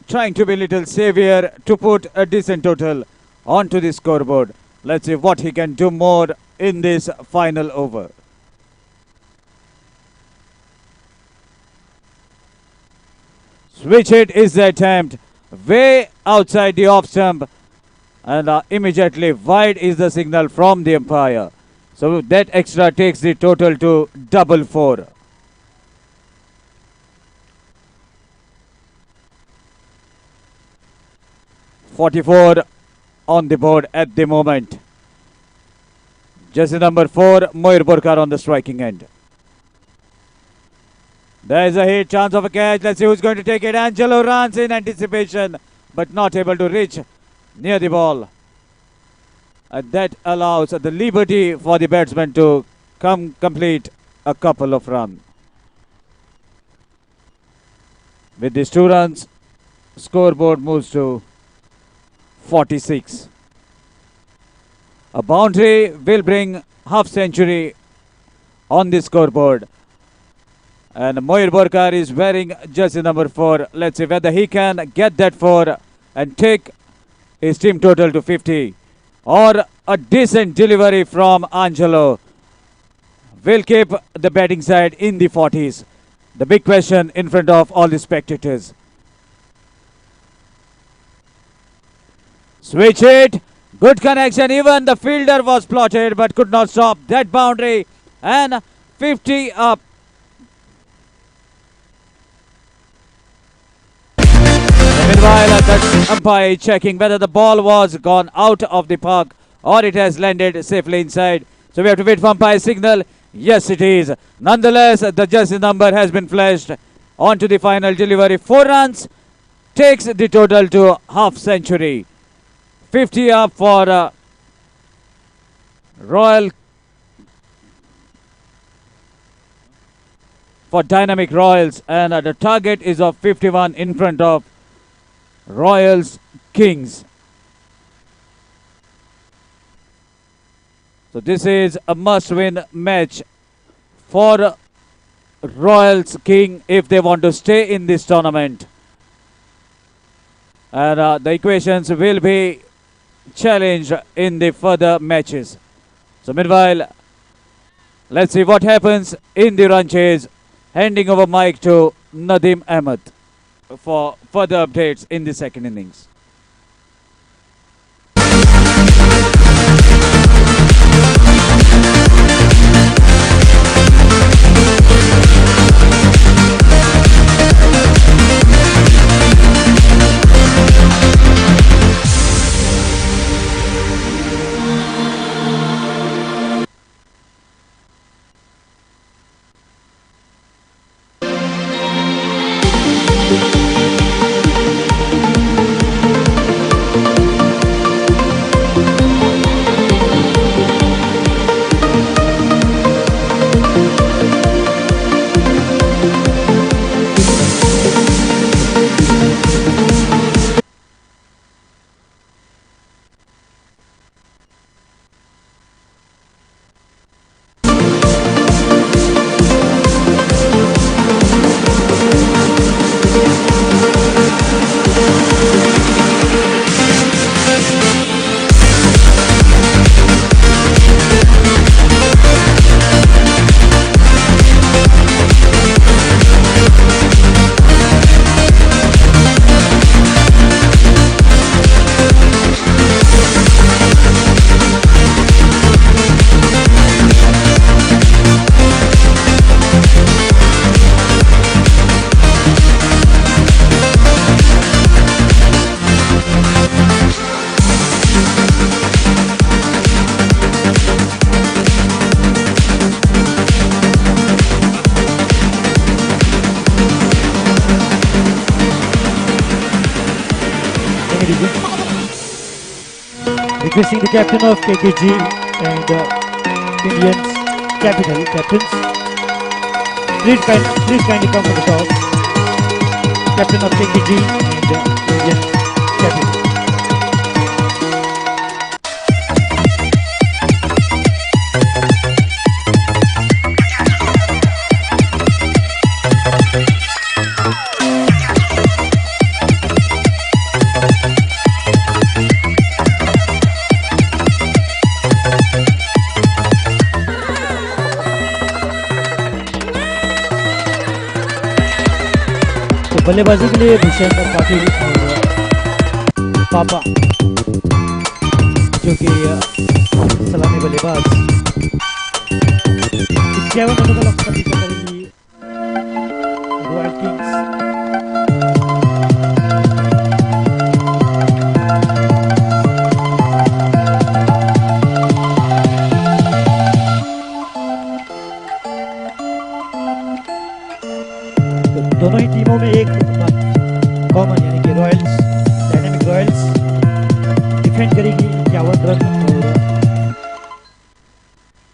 trying to be a little savior to put a decent total onto the scoreboard. Let's see what he can do more in this final over. Switch hit is the attempt. Way outside the off stump. and immediately wide is the signal from the umpire. So that extra takes the total to 4-4. .44 on the board at the moment. Jersey number 4, Moir Borkar on the striking end. There is a hit, chance of a catch. Let's see who's going to take it. Angelo runs in anticipation, but not able to reach near the ball. And that allows the liberty for the batsman to complete a couple of runs. With these 2 runs, scoreboard moves to 46. A boundary will bring half century on the scoreboard. And Moir Borkar is wearing jersey number 4. Let's see whether he can get that 4 and take his team total to 50. Or a decent delivery from Angelo will keep the batting side in the 40s. The big question in front of all the spectators. Switch it. Good connection. Even the fielder was plotted but could not stop that boundary. And 50 up. Meanwhile, the umpire checking whether the ball was gone out of the park or it has landed safely inside. So we have to wait for umpire signal. Yes, it is. Nonetheless, the jersey number has been flashed onto the final delivery. 4 runs takes the total to half century. 50 up for Dynamic Royals, and the target is of 51 in front of Royals Kings. So this is a must-win match for Royals King if they want to stay in this tournament. And the equations will be challenged in the further matches. So meanwhile, let's see what happens in the run chase. Handing over mic to Nadeem Ahmed for further updates in the second innings. Requesting the captain of KKG and Indians capital captains. Please kindly come to the top. Captain of KKG and Indians capital. बल्लेबाजी के लिए भूषण पाटिल और पापा जो कि सलामी बल्लेबाज 51 रनों का लक्ष्य पीछा करेगी रॉयल किंग्स। तो दोनों ही टीमों में एक कॉमन यानी कि रॉयल्स, डायनेमिक रॉयल्स डिफेंड करेगी 51 रन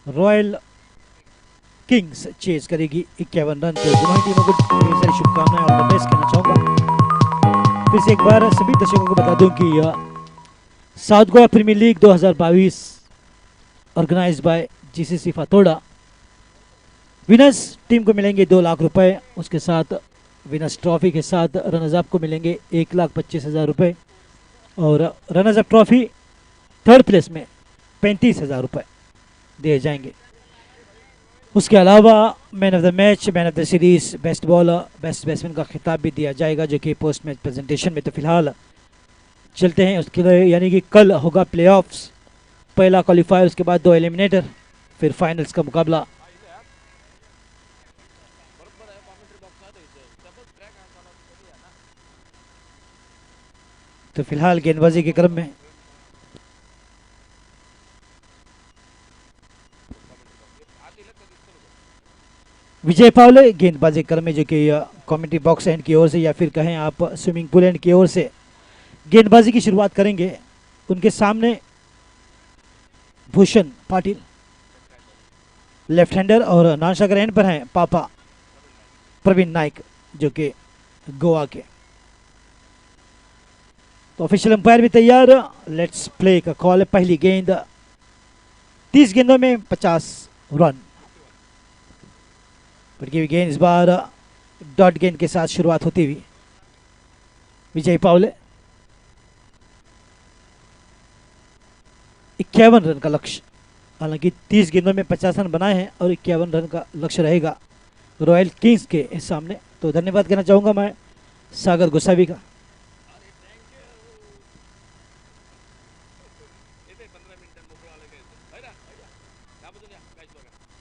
और रॉयल किंग्स चेज करेगी 51 रन। तो दोनों ही टीमों को ढेर सारी शुभकामनाएं और बेस्ट कहना चाहूँगा। फिर से एक बार सभी दर्शकों को बता दूं कि South Goa Premier League 2022 organised by GCC Fatorda, winners team को मिलेंगे 2 लाख रुपए, उसके साथ विनर्स ट्रॉफी के साथ रनर्स अप को मिलेंगे 1,25,000 रुपये और runners up trophy third place में 35,000 रुपये दिए जाएंगे। उसके अलावा man of the match, man of the series, best bowler, best batsman का खिताब भी दिया जाएगा जो कि पोस्ट मैच प्रेजेंटेशन में। तो फिलहाल चलते हैं उसके लिए, यानी कि कल होगा प्लेऑफ्स, पहला क्वालिफायर, उसके बाद 2 एलिमिनेटर, फिर फाइनल्स का मुकाबला। तो फिलहाल गेंदबाजी के क्रम में विजय पावले गेंदबाजी क्रम में, जो कि कमेंट्री बॉक्स एंड की ओर से या फिर कहें आप स्विमिंग पूल एंड की ओर से गेंदबाजी की शुरुआत करेंगे। उनके सामने भूषण पाटिल लेफ्ट हैंडर और नाशागर एंड पर हैं पापा प्रवीण नाइक जो कि गोवा के। तो ऑफिशियल अंपायर भी तैयार, लेट्स प्ले का कॉल है। पहली गेंद 30 गेंदों में 50 रन। गेंद इस बार डॉट गेंद के साथ शुरुआत होती हुई विजय पावले। 51 रन का लक्ष्य, हालांकि 30 गेंदों में 50 रन बनाए हैं और 51 रन का लक्ष्य रहेगा रॉयल किंग्स के सामने। तो धन्यवाद कहना चाहूंगा मैं सागर गोसावी का।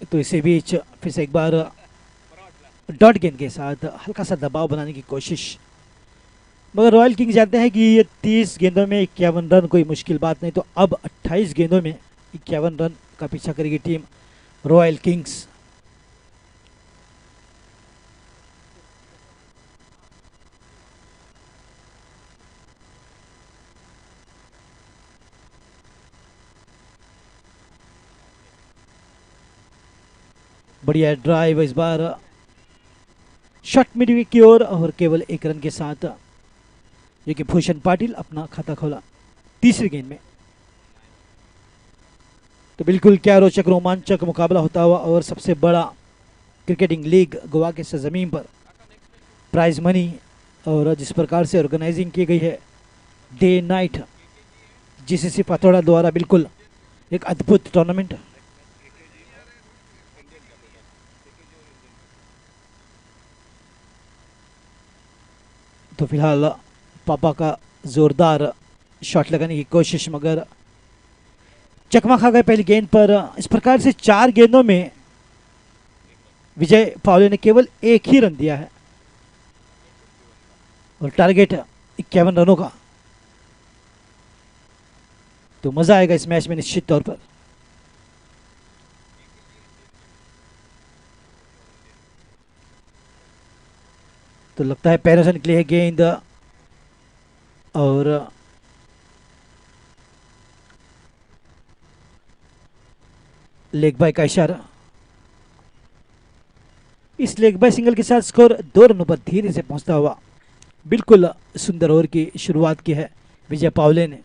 तो इसी बीच फिर से एक बार डॉट गेंद के साथ हल्का सा दबाव बनाने की कोशिश, मगर रॉयल किंग्स जानते हैं कि ये 30 गेंदों में 51 रन कोई मुश्किल बात नहीं। तो अब 28 गेंदों में 51 रन का पीछा करेगी टीम रॉयल किंग्स। बढ़िया ड्राइव इस बार शॉट मिड विकेट की ओर और केवल 1 रन के साथ जो कि भूषण पाटिल अपना खाता खोला तीसरी गेंद में। तो बिल्कुल क्या रोचक रोमांचक मुकाबला होता हुआ और सबसे बड़ा क्रिकेटिंग लीग गोवा के सरजमीन पर प्राइज मनी और जिस प्रकार से ऑर्गेनाइजिंग की गई है डे नाइट जीसीसी फातोडा द्वारा, बिल्कुल एक अद्भुत टूर्नामेंट। तो फिलहाल पापा का जोरदार शॉट लगाने की कोशिश, मगर चकमा खा गए पहली गेंद पर। इस प्रकार से 4 गेंदों में विजय पावले ने केवल 1 ही रन दिया है और टारगेट 51 रनों का। तो मजा आएगा इस मैच में निश्चित तौर पर। तो लगता है पैरों से निकली है गेंद और लेग बाय का इशारा। इस लेग बाय सिंगल के साथ स्कोर 2 रनों पर धीरे से पहुंचता हुआ बिल्कुल सुंदर ओवर की शुरुआत की है विजय पावले ने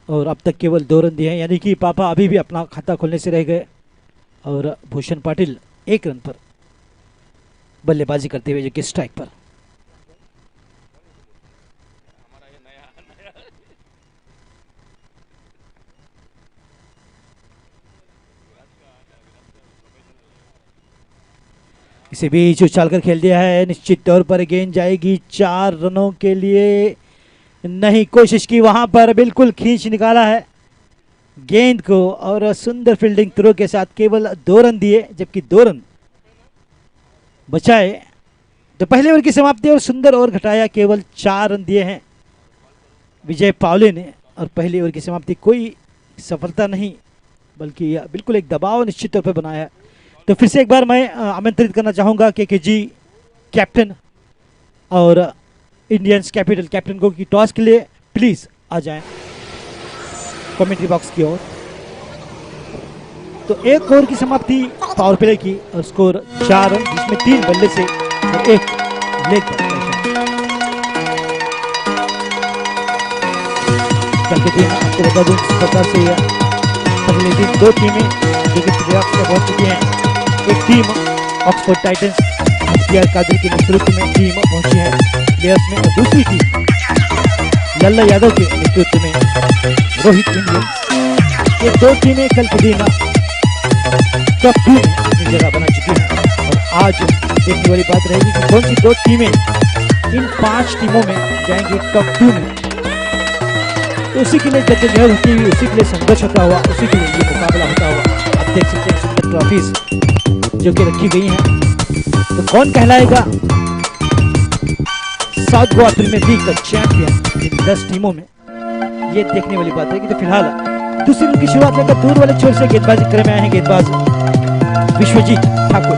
और अब तक केवल 2 रन दिए हैं, यानी कि पापा अभी भी अपना खाता खोलने से रह गए और भूषण पाटिल 1 रन पर बल्लेबाजी करते हुए जो कि स्ट्राइक पर। इसी बीच उछाल कर खेल दिया है, निश्चित तौर पर गेंद जाएगी 4 रनों के लिए नहीं, कोशिश की वहां पर, बिल्कुल खींच निकाला है गेंद को और सुंदर फील्डिंग थ्रो के साथ केवल 2 रन दिए, जबकि 2 रन बचाए। तो पहले ओवर की समाप्ति और सुंदर ओवर घटाया, केवल 4 रन दिए हैं विजय पावले ने और पहली ओवर की समाप्ति कोई सफलता नहीं, बल्कि बिल्कुल एक दबाव निश्चित तौर पर बनाया है। तो फिर से एक बार मैं आमंत्रित करना चाहूँगा केकेजी कैप्टन और इंडियंस कैपिटल कैप्टन को कि टॉस के लिए प्लीज़ आ जाएं कमेंट्री बॉक्स की ओर। तो 1 ओवर की समाप्ति पावर प्ले की और स्कोर 4 रन, जिसमें 3 बल्ले से और 1 लेग आपको बता दूं इस प्रकार से अगले दिन 2 टीमें जो कि प्लेऑफ में पहुंच चुकी हैं। एक टीम ऑक्सफोर्ड टाइटंस इख्तियार कादरी के नेतृत्व में टीम पहुंची है प्लेयर्स में, और दूसरी टीम लल्ला यादव के नेतृत्व में रोहित इंडियंस। ये 2 टीमें कल के दिन कप 2 में अपनी जगह बना चुकी हैं और आज देखने वाली बात रहेगी कि कौन सी 2 टीमें इन 5 टीमों में जाएंगी कप 2 में। तो उसी के लिए जद्दोजहद होती हुई, उसी के लिए संघर्ष होता हुआ, उसी के लिए ये मुकाबला होता हुआ आप देख सकते हैं सुंदर ट्रॉफीज जो कि रखी गई हैं। तो कौन कहलाएगा साउथ गोवा प्रीमियर लीग का चैंपियन इन 10 टीमों में, ये देखने वाली बात है कि तो फिलहाल दूसरी इनिंग की शुरुआत लेकर दूर वाले छोर से गेंदबाजी करे में आए हैं गेंदबाज विश्वजीत ठाकुर।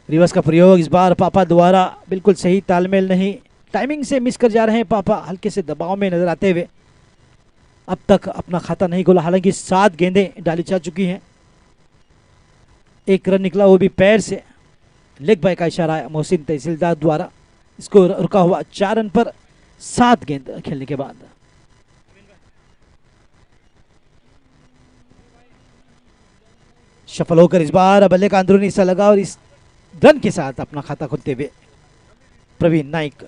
रिवर्स का प्रयोग इस बार पापा द्वारा, बिल्कुल सही तालमेल नहीं, टाइमिंग से मिस कर जा रहे हैं पापा, हल्के से दबाव में नजर आते हुए। अब तक अपना खाता नहीं खोला, हालांकि 7 गेंदें डाली जा चुकी हैं। 1 रन निकला, वो भी पैर से, लेग बाय का इशारा है मोहसिन तहसीलदार द्वारा। स्कोर रुका हुआ 4 रन पर 7 गेंद खेलने के बाद। सफल होकर इस बार बल्ले का अंदरूनी हिस्सा लगा और इस रन के साथ अपना खाता खोलते हुए प्रवीण नाइक,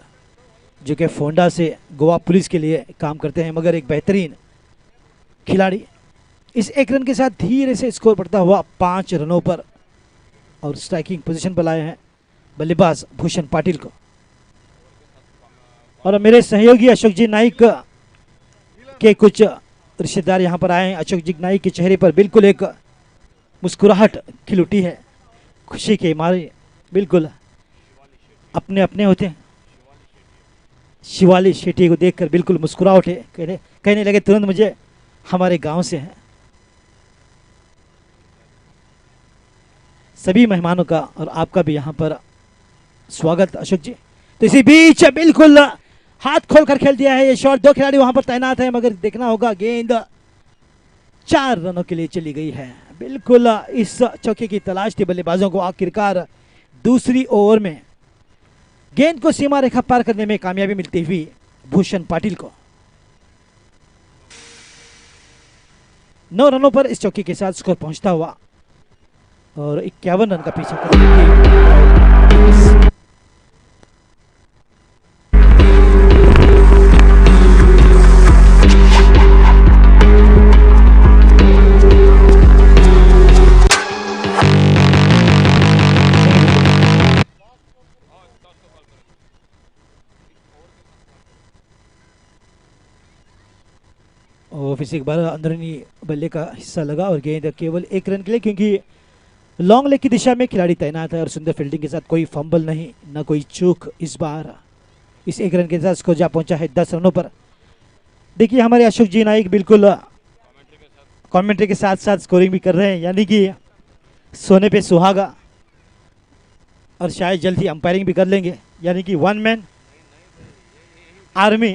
जो कि फोंडा से गोवा पुलिस के लिए काम करते हैं मगर एक बेहतरीन खिलाड़ी, इस 1 रन के साथ धीरे से स्कोर बढ़ता हुआ 5 रनों पर और स्ट्राइकिंग पोजीशन पर लाए हैं बल्लेबाज भूषण पाटिल को। और मेरे सहयोगी अशोक जी नाइक के कुछ रिश्तेदार यहाँ पर आए हैं। अशोक जी नाइक के चेहरे पर बिल्कुल एक मुस्कुराहट खिल उठी है, खुशी के मारे बिल्कुल अपने अपने होते हैं। शिवाली शेट्टी को देखकर बिल्कुल मुस्कुरा उठे, कहने लगे तुरंत मुझे हमारे गांव से हैं। सभी मेहमानों का और आपका भी यहाँ पर स्वागत अशोक जी। तो इसी बीच बिल्कुल हाथ खोलकर खेल दिया है ये शॉट, 2 खिलाड़ी वहां पर तैनात है मगर देखना होगा गेंद 4 रनों के लिए चली गई है। बिल्कुल इस चौके की तलाश थी बल्लेबाजों को, आखिरकार दूसरी ओवर में गेंद को सीमा रेखा पार करने में कामयाबी मिलती हुई भूषण पाटिल को। 9 रनों पर इस चौके के साथ स्कोर पहुंचता हुआ और 51 रन का पीछा करने फिर से एक बार अंदरूनी बल्ले का हिस्सा लगा और गेंद केवल 1 रन के लिए, क्योंकि लॉन्ग लेग की दिशा में खिलाड़ी तैनात है और सुंदर फील्डिंग के साथ कोई फंबल नहीं, न कोई चूक। इस बार इस 1 रन के साथ स्कोर जा पहुंचा है 10 रनों पर। देखिए हमारे अशोक जी नाइक बिल्कुल कमेंट्री के साथ साथ स्कोरिंग भी कर रहे हैं, यानी कि सोने पे सुहागा, और शायद जल्द ही अंपायरिंग भी कर लेंगे, यानी कि 1 मैन आर्मी।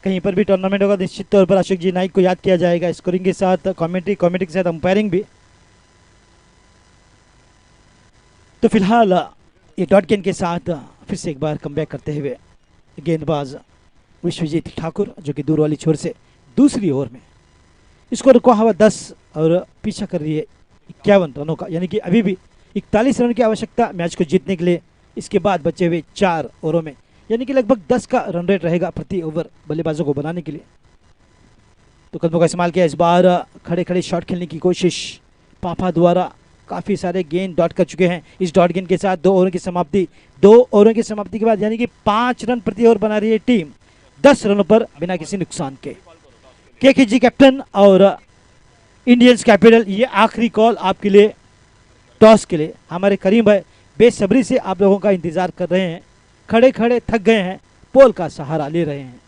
कहीं पर भी टूर्नामेंट होगा निश्चित तौर पर अशोक जी नाइक को याद किया जाएगा, स्कोरिंग के साथ कमेंट्री के साथ अंपायरिंग भी। तो फिलहाल ये डॉट गेंद के साथ फिर से एक बार कमबैक करते हुए गेंदबाज विश्वजीत ठाकुर, जो कि दूर वाली छोर से दूसरी ओवर में इसको रुका हुआ 10 और पीछा कर रही है 51 रनों का, यानी कि अभी भी 41 रन की आवश्यकता मैच को जीतने के लिए। इसके बाद बचे हुए 4 ओवरों में, यानी कि लगभग 10 का रन रेट रहेगा प्रति ओवर बल्लेबाजों को बनाने के लिए। तो कदमों का इस्तेमाल किया इस बार, खड़े खड़े शॉट खेलने की कोशिश पापा द्वारा, काफ़ी सारे गेंद डॉट कर चुके हैं। इस डॉट गेंद के साथ 2 ओवरों की समाप्ति, 2 ओवरों की समाप्ति के बाद यानी कि 5 रन प्रति ओवर बना रही है टीम 10 रनों पर बिना किसी नुकसान के। केकेजी कैप्टन और इंडियंस कैपिटल, ये आखिरी कॉल आपके लिए टॉस के लिए। हमारे करीम भाई बेसब्री से आप लोगों का इंतजार कर रहे हैं, खड़े खड़े थक गए हैं, पोल का सहारा ले रहे हैं।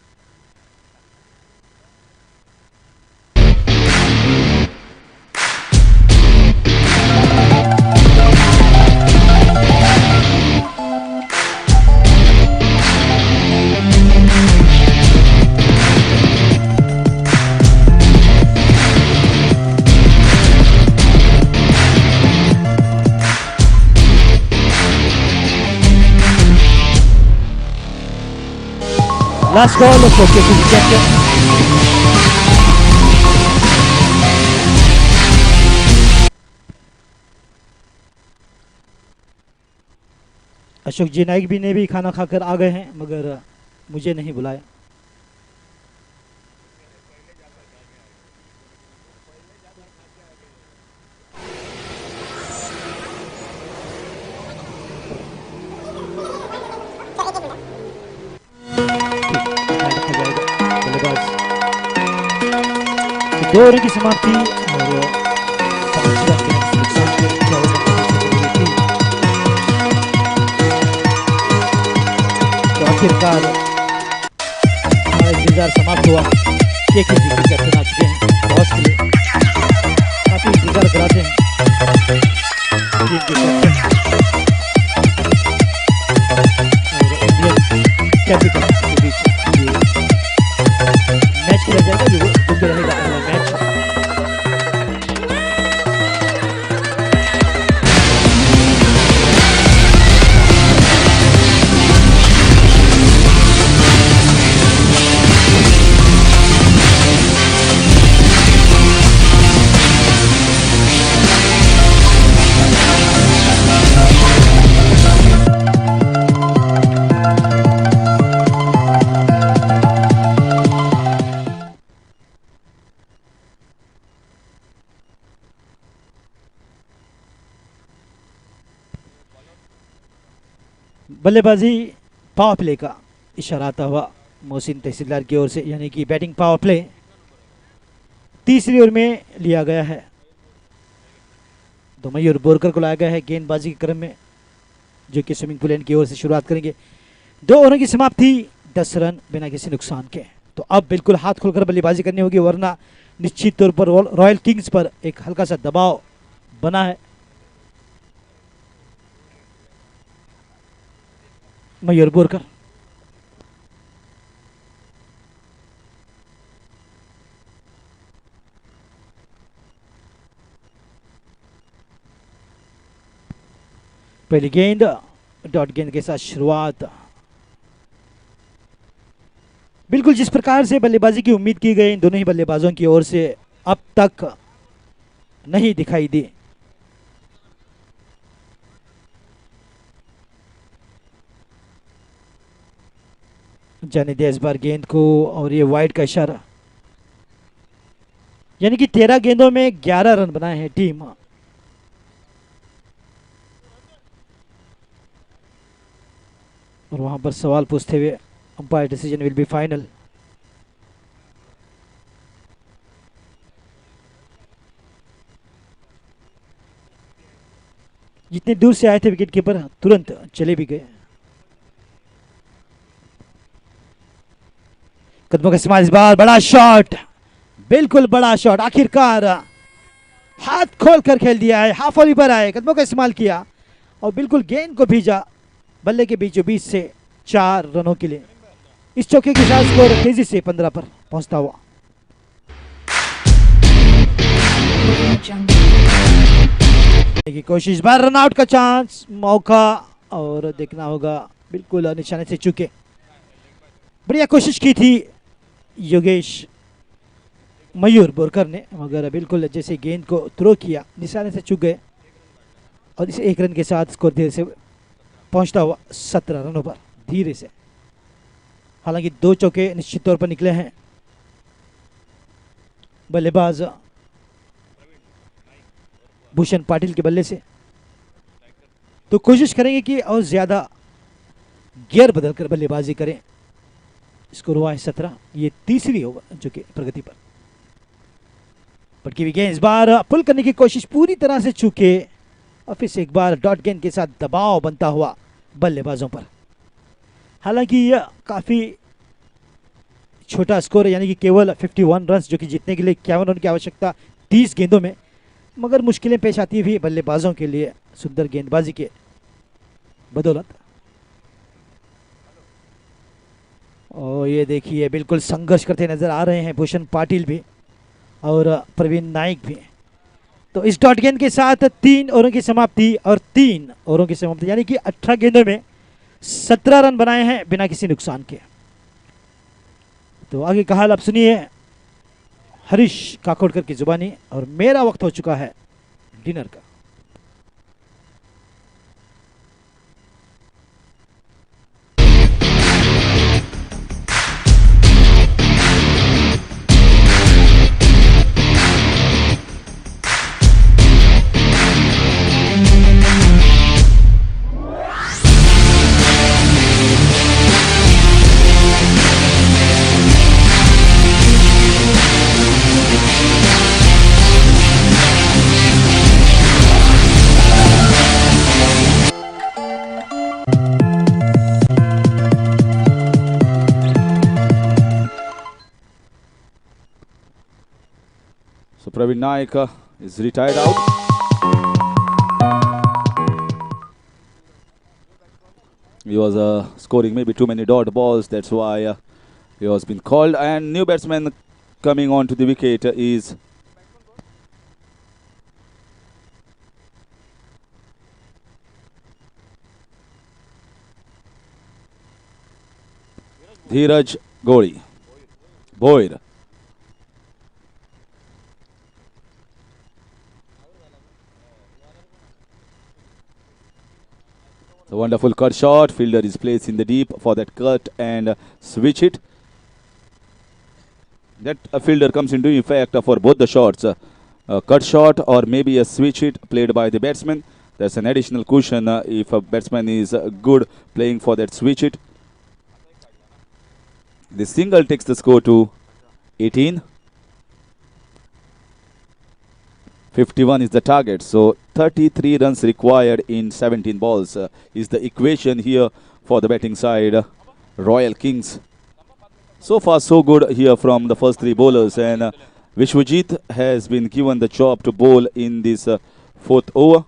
Last call for KKG captain. Ashok जी नाइक भी ने भी खाना खाकर आ गए हैं, मगर मुझे नहीं बुलाया। दो ओवर की समाप्ति और 5 रन के नुकसान के तो आखिरकार हमारा इंतजार समाप्त हुआ। केकेजी के कैप्टन आ चुके हैं टॉस के लिए, काफी इंतजार कराते हैं टीम के कैप्टन और इंडियन कैपिटल के बीच ये मैच खेला जाएगा जो रहेगा अगला मैच। बल्लेबाजी पावर प्ले का इशारा आता हुआ मोहसिन तहसीलदार की ओर से, यानी कि बैटिंग पावर प्ले तीसरी ओवर में लिया गया है। तो मयूर बोरकर को लाया गया है गेंदबाजी के क्रम में, जो कि स्विमिंग पूल एंड की ओर से शुरुआत करेंगे। 2 ओवरों की समाप्ति 10 रन बिना किसी नुकसान के। तो अब बिल्कुल हाथ खोलकर बल्लेबाजी करनी होगी, वरना निश्चित तौर पर रॉयल किंग्स पर एक हल्का सा दबाव बना है। मयूर बोरकर पहली गेंद डॉट गेंद के साथ शुरुआत। बिल्कुल जिस प्रकार से बल्लेबाजी की उम्मीद की गई इन दोनों ही बल्लेबाजों की ओर से अब तक नहीं दिखाई दी। जाने दिया इस बार गेंद को, और ये वाइड का इशारा, यानी कि 13 गेंदों में 11 रन बनाए हैं टीम। और वहां पर सवाल पूछते हुए umpire decision will be final. जितने दूर से आए थे विकेट कीपर तुरंत चले भी गए। कदमों का इस्तेमाल इस बार, बड़ा शॉट, बिल्कुल बड़ा शॉट, आखिरकार हाथ खोल कर खेल दिया है। हाफ वॉली पर आए, कदमों का इस्तेमाल किया और बिल्कुल गेंद को भेजा बल्ले के बीचों बीच से 4 रनों के लिए। इस चौके के साथ स्कोर तेजी से 15 पर पहुंचता हुआ। की कोशिश, बार रन आउट का चांस, मौका, और देखना होगा बिल्कुल निशाने से चूके। बढ़िया कोशिश की थी योगेश मयूर बोरकर ने, मगर बिल्कुल जैसे गेंद को थ्रो किया निशाने से चूक गए और इस 1 रन के साथ स्कोर धीरे से पहुंचता हुआ 17 रनों पर धीरे से। हालांकि 2 चौके निश्चित तौर पर निकले हैं। बल्लेबाज भूषण पाटिल के बल्ले से। तो कोशिश करेंगे कि और ज़्यादा गियर बदलकर बल्लेबाजी करें। स्कोर हुआ है 17। ये तीसरी ओवर जो कि प्रगति पर। पटकी हुई गेंद इस बार पुल करने की कोशिश पूरी तरह से चूके और फिर से एक बार डॉट गेंद के साथ दबाव बनता हुआ बल्लेबाजों पर। हालांकि यह काफ़ी छोटा स्कोर है, यानी कि केवल 51 रन, जो कि जीतने के लिए 51 रन की आवश्यकता 30 गेंदों में, मगर मुश्किलें पेश आती भी बल्लेबाजों के लिए सुंदर गेंदबाजी के बदौलत। और ये देखिए बिल्कुल संघर्ष करते नजर आ रहे हैं भूषण पाटिल भी और प्रवीण नाइक भी। तो इस डॉट गेंद के साथ 3 ओवरों की समाप्ति और 3 ओवरों की समाप्ति, यानी कि 18 गेंदों में 17 रन बनाए हैं बिना किसी नुकसान के। तो आगे का हाल आप सुनिए हरीश काकोडकर की जुबानी। और मेरा वक्त हो चुका है डिनर का। So Praveen Naik is retired out. He was scoring maybe too many dot balls. That's why he has been called. And new batsman coming on to the wicket is Dheeraj Gori. Boyd. A wonderful cut shot. Fielder is placed in the deep for that cut and switch it. That fielder comes into effect for both the shots. A cut shot or maybe a switch hit played by the batsman. There's an additional cushion if a batsman is good playing for that switch hit. The single takes the score to 18. 51 is the target, so 33 runs required in 17 balls is the equation here for the batting side, Royal Kings. So far so good here from the first 3 bowlers, and Vishwajit has been given the job to bowl in this 4th over.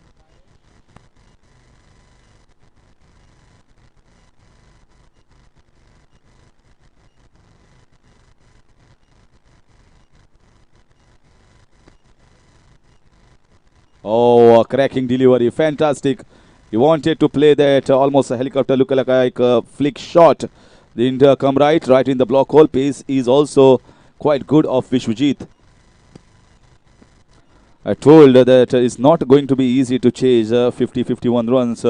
Oh, a cracking delivery, fantastic. He wanted to play that almost a helicopter look-alike flick shot. Didn't come right in the block hole. Pace is also quite good of Vishwajit. I told that it's not going to be easy to chase 50-51 runs.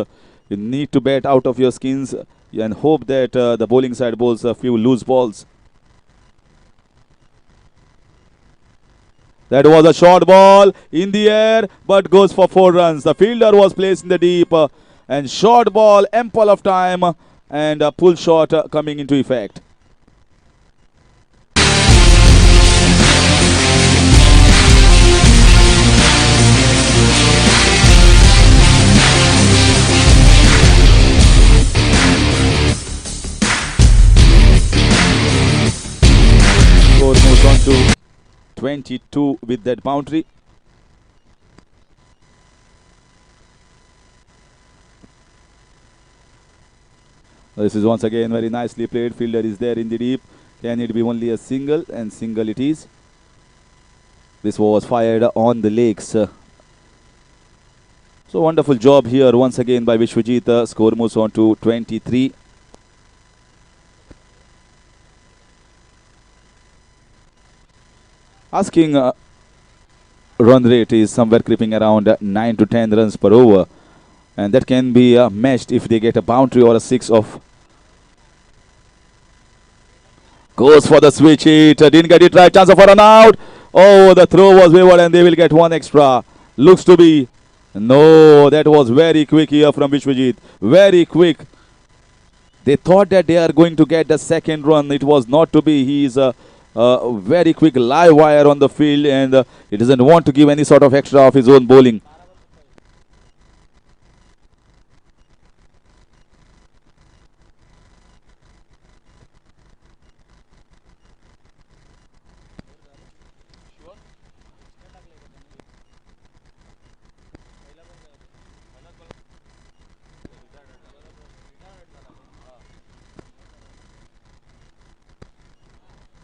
You need to bat out of your skins and hope that the bowling side bowls a few loose balls. That was a short ball in the air, but goes for 4 runs. The fielder was placed in the deep, and short ball, ample of time, and a pull shot coming into effect. Score moves on to 22 with that boundary. This is once again very nicely played. Fielder is there in the deep. Can it be only a single? And single it is. This was fired on the legs. So wonderful job here once again by Vishwajit. Score moves on to 23. Asking run rate is somewhere creeping around 9 to 10 runs per over, and that can be matched if they get a boundary or a 6 of. Goes for the switch hit, didn't get it right, chance for an out. Oh, the throw was wayward and they will get 1 extra. Looks to be. No, that was very quick here from Vishwajit. Very quick. They thought that they are going to get the second run. It was not to be. He is a very quick live wire on the field, and he doesn't want to give any sort of extra of his own bowling.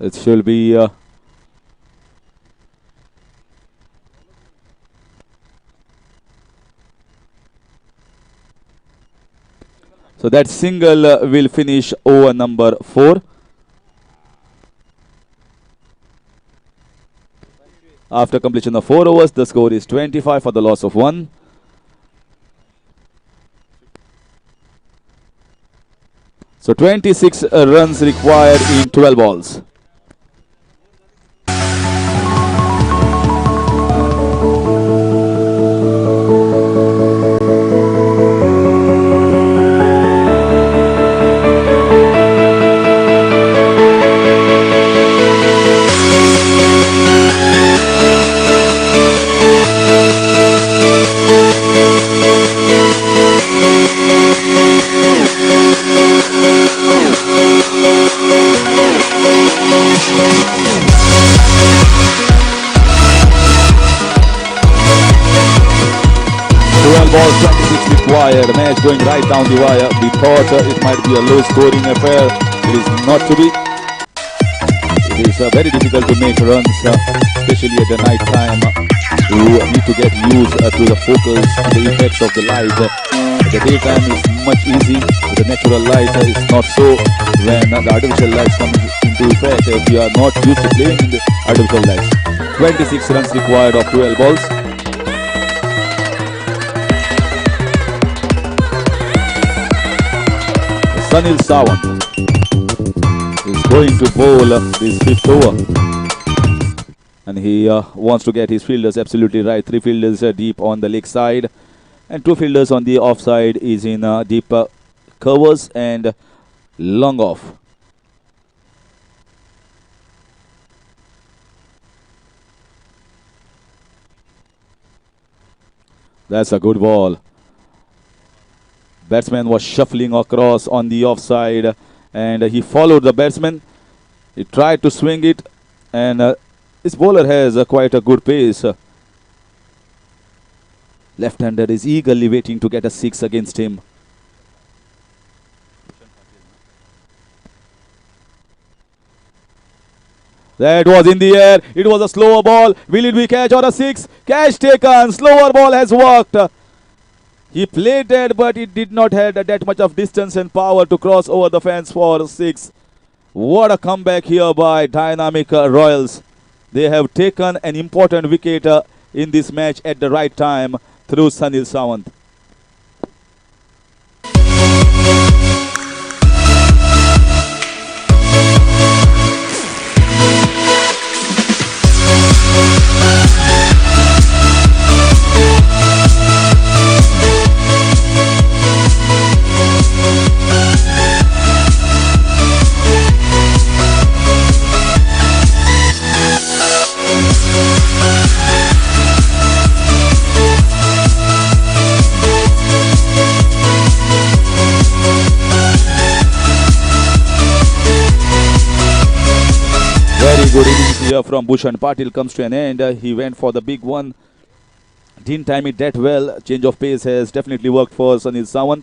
It should be so that single will finish over number 4. After completion of 4 overs, the score is 25 for the loss of 1. So 26 runs required in 12 balls. Balls 26 required. Match going right down the wire. We thought it might be a low scoring affair. It is not to be. It is very difficult to make runs, especially at the night time. You need to get used to the focus, the effects of the light. At the daytime is much easy. With the natural light is not so. When the artificial lights come into effect, we are not used to playing in the artificial lights. 26 runs required of 12 balls. Sunil Sawant is going to bowl this 5th over, and he wants to get his fielders absolutely right. 3 fielders deep on the leg side, and 2 fielders on the off side is in deep covers and long off. That's a good ball. Batsman was shuffling across on the offside, and he followed the batsman. He tried to swing it, and this bowler has quite a good pace. Left-hander is eagerly waiting to get a 6 against him. That was in the air. It was a slower ball. Will it be catch or a 6? Catch taken. Slower ball has worked. He played that, but it did not have that much of distance and power to cross over the fence for 6. What a comeback here by Dynamic Royals. They have taken an important wicket in this match at the right time through Sunil Sawant. Good innings here from Bhushan Patil comes to an end. He went for the big one. Didn't time it that well. Change of pace has definitely worked for Sunil Sawant.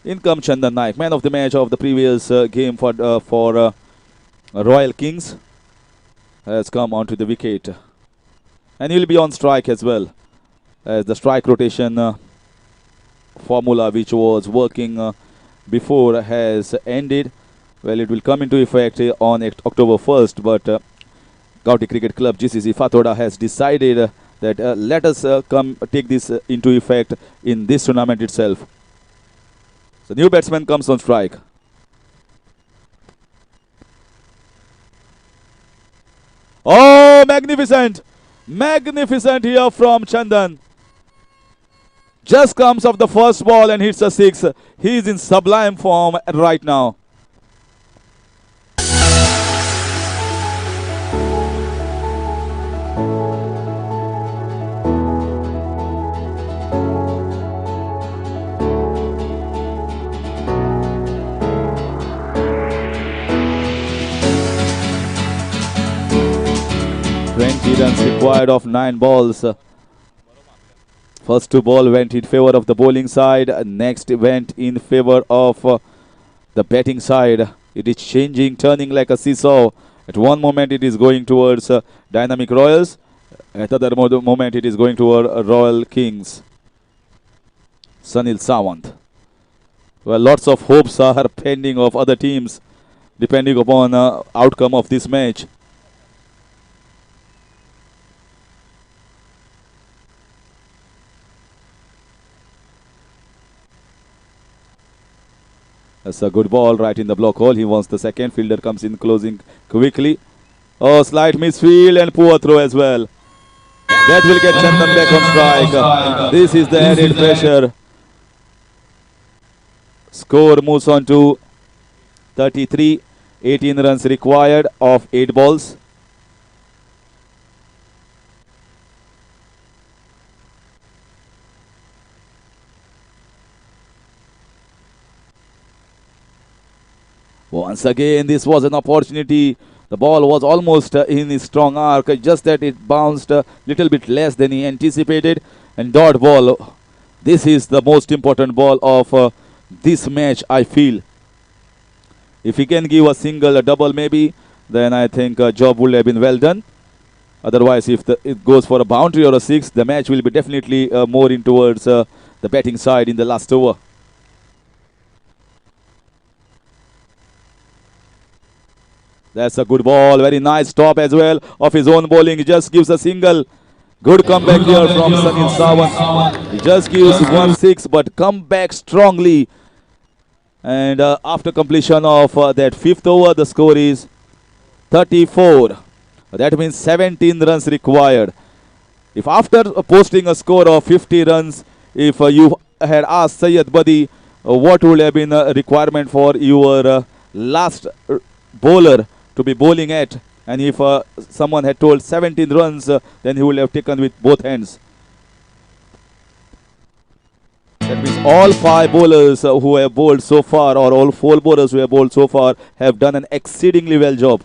In comes Chandan Naik, man of the match of the previous game for Royal Kings. Has come onto the wicket. And he'll be on strike as well. As the strike rotation formula which was working before has ended. Well, it will come into effect on October 1st, but County Cricket Club GCC Fatorda has decided that let us take this into effect in this tournament itself. So new batsman comes on strike. Oh, magnificent! Magnificent here from Chandan. Just comes off the first ball and hits a six. He is in sublime form right now. Runs required of 9 balls. First 2 balls went in favor of the bowling side. Next went in favor of the batting side. It is changing, turning like a seesaw. At one moment it is going towards Dynamic Royals. At other moment it is going toward Royal Kings. Sunil Sawant. Well, lots of hopes are pending of other teams depending upon outcome of this match. That's a good ball right in the block hole. He wants the second. Fielder comes in closing quickly. Oh, slight misfield and poor throw as well. That will get Chandan back on strike. This is the added pressure. Score moves on to 33. 18 runs required of 8 balls. Once again, this was an opportunity. The ball was almost in his strong arc, just that it bounced a little bit less than he anticipated. And dot ball, this is the most important ball of this match, I feel. If he can give a single, a double maybe, then I think job would have been well done. Otherwise, if it goes for a boundary or a 6, the match will be definitely more in towards the batting side in the last over. That's a good ball. Very nice stop as well of his own bowling. He just gives a single. Good comeback here from Sunil Sawant. He just gives 1-6 but come back strongly. And after completion of that 5th over, the score is 34. That means 17 runs required. If after posting a score of 50 runs, if you had asked Syed Badi what would have been a requirement for your last bowler to be bowling at, and if someone had told 17 runs, then he would have taken with both hands. That means all 5 bowlers who have bowled so far, or all 4 bowlers who have bowled so far, have done an exceedingly well job.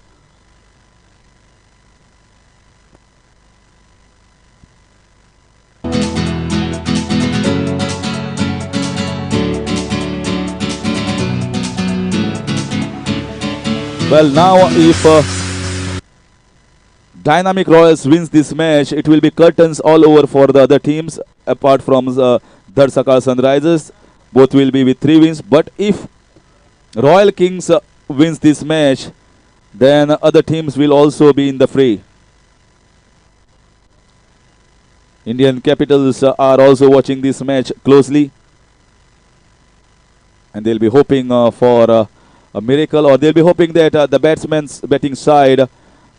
Well, now if Dynamic Royals wins this match, it will be curtains all over for the other teams, apart from Dharsaka Sunrisers. Both will be with 3 wins. But if Royal Kings wins this match, then other teams will also be in the fray. Indian Capitals are also watching this match closely. And they'll be hoping for a miracle, or they'll be hoping that the batsman's batting side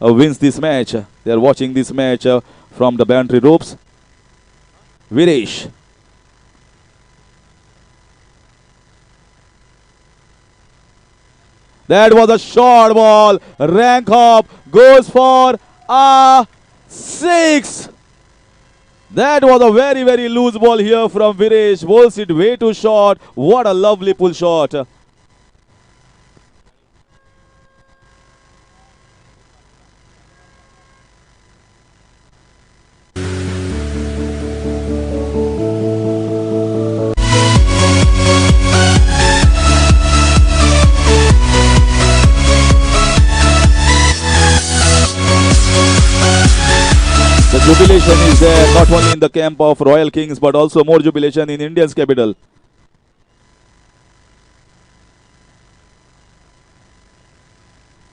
wins this match. They are watching this match from the boundary ropes. Viresh. That was a short ball. Rank hop goes for a 6. That was a very, very loose ball here from Viresh. Bowls it way too short. What a lovely pull shot. Jubilation is there not only in the camp of Royal Kings but also more jubilation in Indian's capital.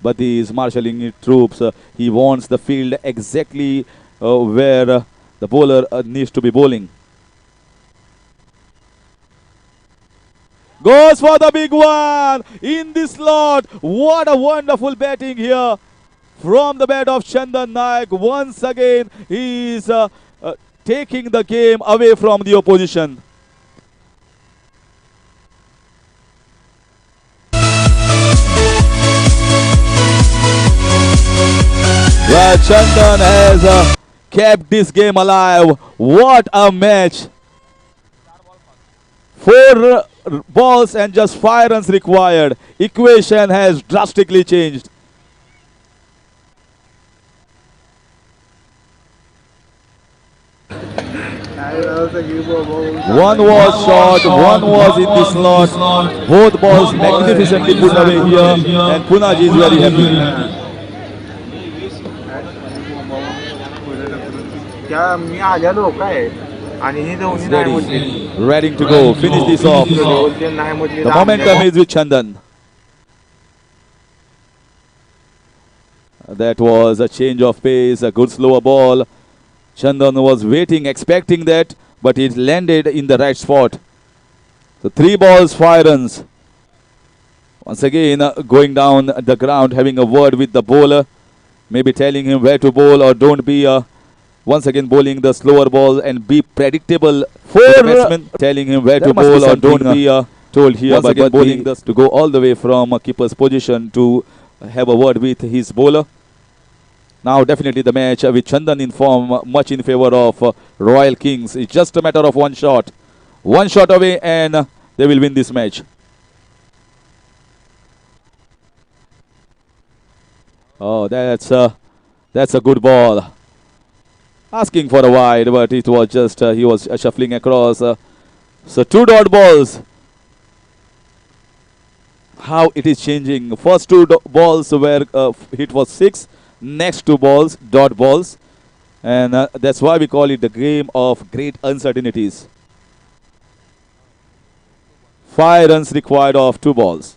But he is marshalling his troops. He wants the field exactly where the bowler needs to be bowling. Goes for the big one in this slot. What a wonderful batting here from the bat of Chandan Naik. Once again, he is taking the game away from the opposition. Well, Chandan has kept this game alive. What a match! 4 balls and just 5 runs required. Equation has drastically changed. One was short, one was in the slot. Both balls magnificently put away here, and Punaji is very happy. Ready to go. Finish this off. The momentum is with Chandan. That was a change of pace, a good slower ball. Chandan was waiting, expecting that, but it landed in the right spot. So 3 balls, 5 runs. Once again, going down the ground, having a word with the bowler. Maybe telling him where to bowl or don't be. Once again bowling the slower ball and be predictable. 4 batsmen telling him where to bowl or don't be told here. Once again bowling to go all the way from a keeper's position to have a word with his bowler. Now definitely the match with Chandan in form, much in favor of Royal Kings. It's just a matter of 1 shot. 1 shot away and they will win this match. Oh, that's a good ball. Asking for a wide, but it was just, he was shuffling across. So 2 dot balls. How it is changing. First 2 balls were hit was 6. Next 2 balls, dot balls. And that's why we call it the game of great uncertainties. 5 runs required of 2 balls.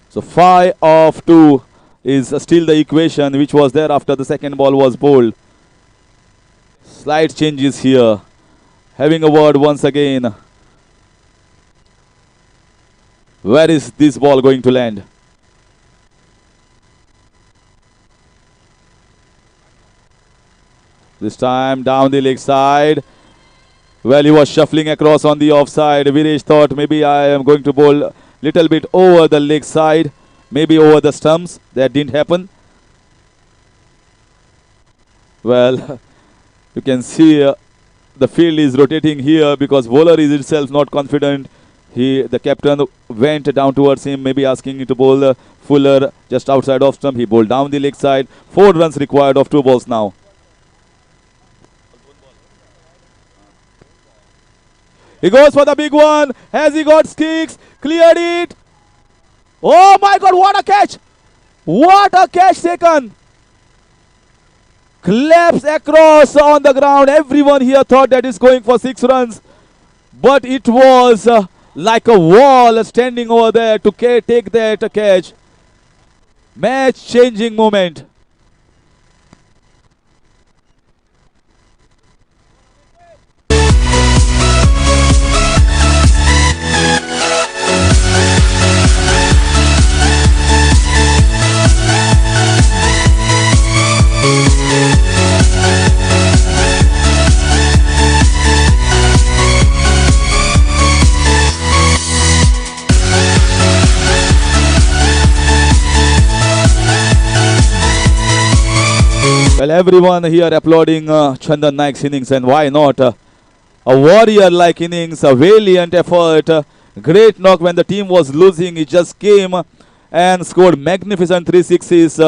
So 5 of 2 is still the equation which was there after the second ball was bowled. Slight changes here. Having a word once again. Where is this ball going to land? This time down the leg side. Well, he was shuffling across on the offside. Viresh thought maybe I am going to bowl little bit over the leg side, maybe over the stumps. That didn't happen. Well, you can see the field is rotating here because bowler is itself not confident. The captain went down towards him, maybe asking him to bowl fuller just outside off stump. He bowled down the leg side. 4 runs required of 2 balls now. He goes for the big one. Has he got sticks? Cleared it. Oh my God, what a catch. What a catch taken. Claps across on the ground. Everyone here thought that is going for 6 runs. But it was like a wall standing over there to take that catch. Match changing moment. Well, everyone here applauding Chandan Naik's innings, and why not? A warrior-like innings, a valiant effort, great knock when the team was losing. He just came and scored magnificent 3 sixes.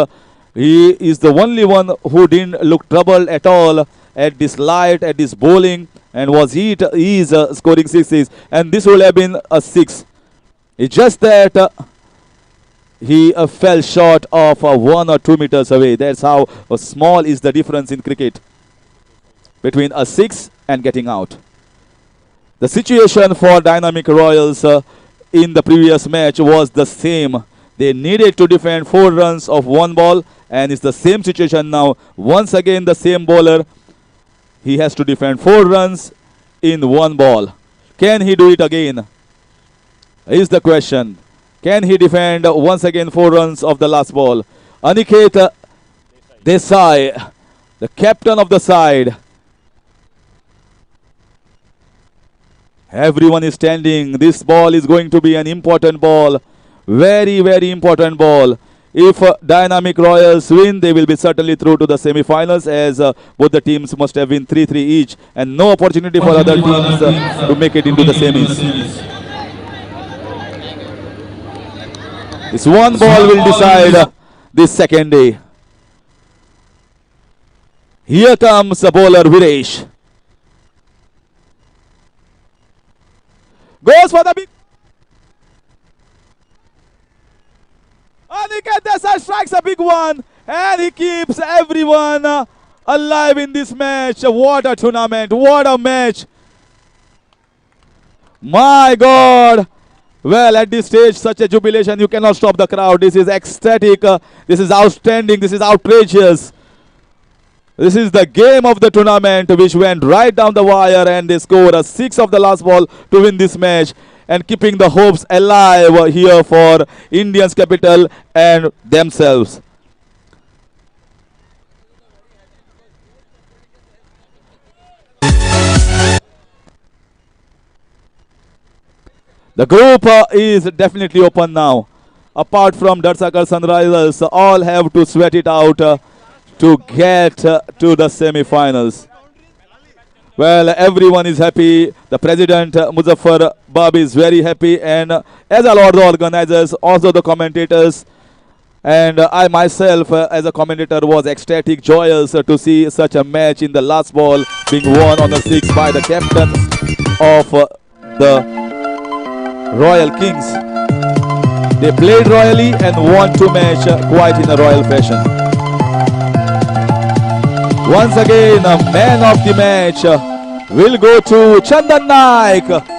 He is the only one who didn't look troubled at all at this light, at this bowling, and he is scoring 6s. And this would have been a 6. It's just that he fell short of 1 or 2 meters away. That's how small is the difference in cricket between a 6 and getting out. The situation for Dynamic Royals in the previous match was the same. They needed to defend 4 runs of 1 ball, and it's the same situation now. Once again, the same bowler He has to defend 4 runs in 1 ball. Can he do it again? Is the question. Can he defend once again 4 runs of the last ball? Aniket Desai, the captain of the side. Everyone is standing. This ball is going to be an important ball. Very, very important ball. If Dynamic Royals win, they will be certainly through to the semi-finals, as both the teams must have win 3-3 each, and no opportunity for other teams to make it into the semis. This one ball will decide this second day. Here comes the bowler Viresh. Goes for the big. Aniket Desai strikes a big one, and he keeps everyone alive in this match. What a tournament, what a match. My God. Well, at this stage, such a jubilation, you cannot stop the crowd. This is ecstatic, this is outstanding, this is outrageous. This is the game of the tournament, which went right down the wire, and they scored a 6 of the last ball to win this match, and keeping the hopes alive here for Indians capital and themselves. The group is definitely open now. Apart from Dharsakar Sunrisers, all have to sweat it out to get to the semi-finals. Well, everyone is happy. The president, Muzaffar Bab, is very happy, and as are all the organizers, also the commentators. And I myself, as a commentator, was ecstatic, joyous to see such a match in the last ball being won on the 6 by the captain of the Royal Kings. They played royally and won to match quite in a royal fashion. Once again, a man of the match will go to Chandan Naik.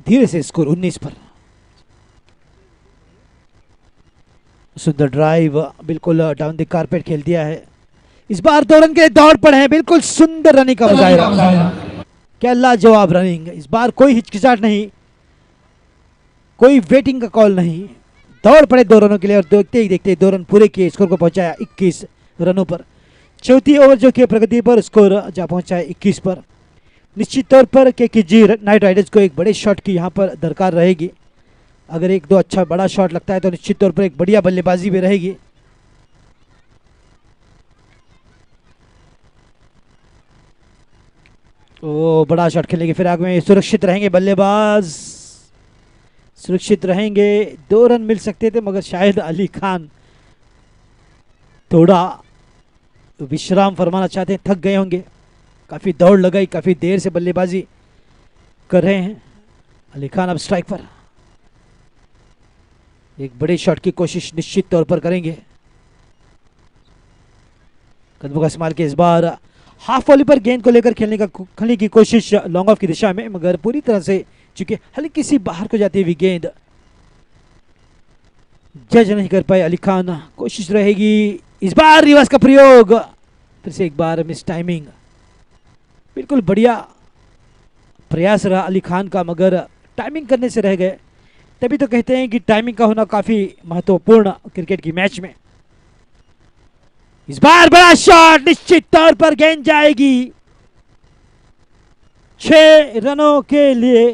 धीरे से score 19 पर। सुंदर drive, बिल्कुल down the carpet खेल दिया है। इस बार 2 run के लिए दौड़ पड़े हैं, बिल्कुल सुंदर रनिंग का मुजाहिरा, क्या लाजवाब रनिंग। इस बार कोई हिचकिचाहट नहीं, कोई वेटिंग का कॉल नहीं, दौड़ पड़े 2 रनों के लिए और देखते ही देखते 2 रन पूरे किए, स्कोर को पहुंचाया 21 रनों पर। चौथी ओवर जो कि प्रगति पर, स्कोर जा पहुंचा है 21 पर। निश्चित तौर पर केकेजी नाइट राइडर्स को एक बड़े शॉट की यहाँ पर दरकार रहेगी। अगर 1-2 अच्छा बड़ा शॉट लगता है तो निश्चित तौर पर एक बढ़िया बल्लेबाजी भी रहेगी। ओ बड़ा शॉट खेलेंगे फिराक में, सुरक्षित रहेंगे बल्लेबाज, सुरक्षित रहेंगे। 2 रन मिल सकते थे मगर शायद अली खान थोड़ा विश्राम फरमाना चाहते हैं, थक गए होंगे, काफी दौड़ लगाई, काफी देर से बल्लेबाजी कर रहे हैं। अली खान अब स्ट्राइक पर, एक बड़े शॉट की कोशिश निश्चित तौर पर करेंगे। कदमों का इस्तेमाल के इस बार हाफ वॉली पर गेंद को लेकर खेलने की कोशिश लॉन्ग ऑफ की दिशा में, मगर पूरी तरह से चूंकि हल्की सी बाहर को जाती हुई गेंद जज नहीं कर पाए अली खान। कोशिश रहेगी इस बार रिवर्स का प्रयोग, फिर से एक बार मिस टाइमिंग। बिल्कुल बढ़िया प्रयास रहा अली खान का मगर टाइमिंग करने से रह गए। तभी तो कहते हैं कि टाइमिंग का होना काफी महत्वपूर्ण क्रिकेट की मैच में। इस बार बड़ा शॉट, निश्चित तौर पर गेंद जाएगी 6 रनों के लिए।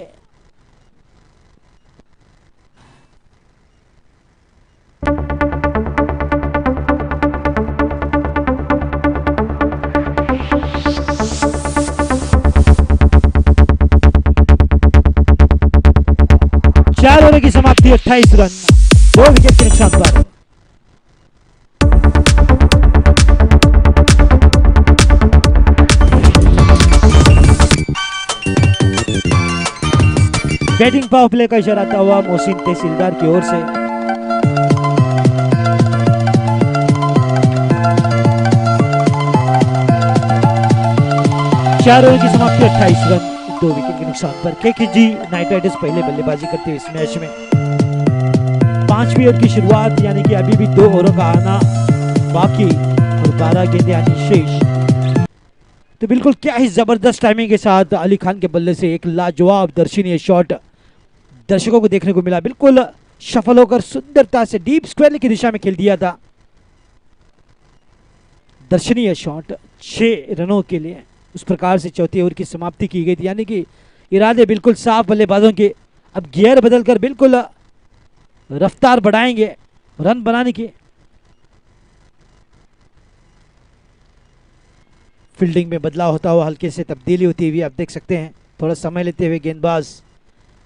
चार ओवर की समाप्ति, 28 रन, 2 विकेट के नुकसान पर। बैटिंग पावर प्ले का इशारा आता हुआ मोहसिन तहसीलदार की ओर से। चार ओवर की समाप्ति, 28 रन, 2 विकेट के नुकसान पर। केकेजी नाइट राइडर्स पहले बल्लेबाजी करते हुए इस मैच में। 5वीं ओवर की शुरुआत, यानी कि अभी भी 2 ओवरों का आना बाकी और 12 गेंदें आनी शेष। तो बिल्कुल क्या ही जबरदस्त टाइमिंग के साथ अली खान के बल्ले से एक लाजवाब दर्शनीय शॉट दर्शकों को देखने को मिला। बिल्कुल सफल होकर सुंदरता से डीप स्क्वायर की दिशा में खेल दिया था। दर्शनीय शॉट 6 रनों के लिए। उस प्रकार से चौथी ओवर की समाप्ति की गई थी, यानी कि इरादे बिल्कुल साफ बल्लेबाजों के। अब गियर बदलकर बिल्कुल रफ्तार बढ़ाएंगे रन बनाने की। फील्डिंग में बदलाव होता हुआ, हल्के से तब्दीली होती हुई आप देख सकते हैं। थोड़ा समय लेते हुए गेंदबाज,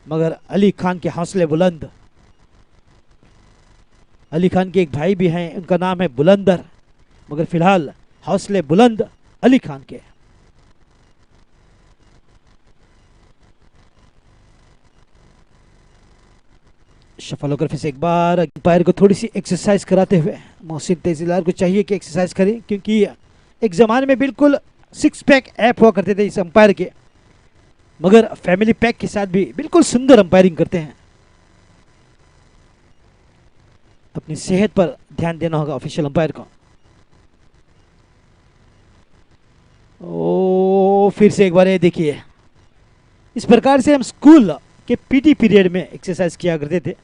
मगर अली खान के हौसले बुलंद। अली खान के एक भाई भी हैं, उनका नाम है बुलंदर, मगर फिलहाल हौसले बुलंद अली खान के। सफल होकर फिर से एक बार अंपायर को थोड़ी सी एक्सरसाइज कराते हुए मोहसिन तहसीलदार को चाहिए कि एक्सरसाइज करें, क्योंकि एक जमाने में बिल्कुल 6 पैक ऐप हुआ करते थे इस अंपायर के, मगर फैमिली पैक के साथ भी बिल्कुल सुंदर अंपायरिंग करते हैं। अपनी सेहत पर ध्यान देना होगा ऑफिशियल अंपायर को। ओ फिर से एक बार ये देखिए, इस प्रकार से हम स्कूल के पीटी पीरियड में एक्सरसाइज किया करते थे।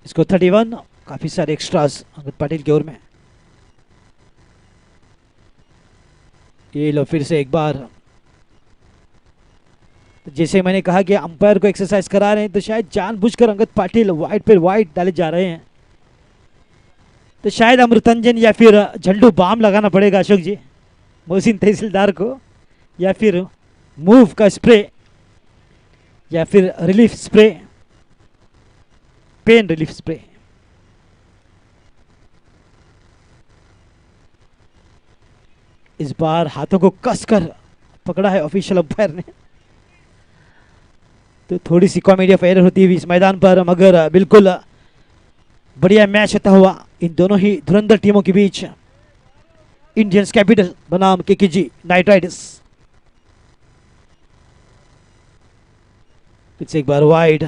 इसको 31, काफी सारे एक्स्ट्रास अंगद पाटिल की ओर में। ये लो फिर से एक बार। तो जैसे मैंने कहा कि अंपायर को एक्सरसाइज करा रहे हैं, तो शायद जानबूझकर अंगद पाटिल वाइड पर वाइड डाले जा रहे हैं। तो शायद अमृतंजन या फिर झंडू बाम लगाना पड़ेगा अशोक जी मोहसिन तहसीलदार को, या फिर मूव का स्प्रे, या फिर relief spray, pain relief spray. इस बार हाथों को कसकर पकड़ा है ऑफिशियल अंपायर ने, तो थोड़ी सी कॉमेडी ऑफ एरर होती हुई इस मैदान पर, मगर बिल्कुल बढ़िया मैच होता हुआ इन दोनों ही धुरंधर टीमों के बीच। इंडियंस कैपिटल बनाम केकेजी नाइट राइडर्स। फिर से एक बार wide.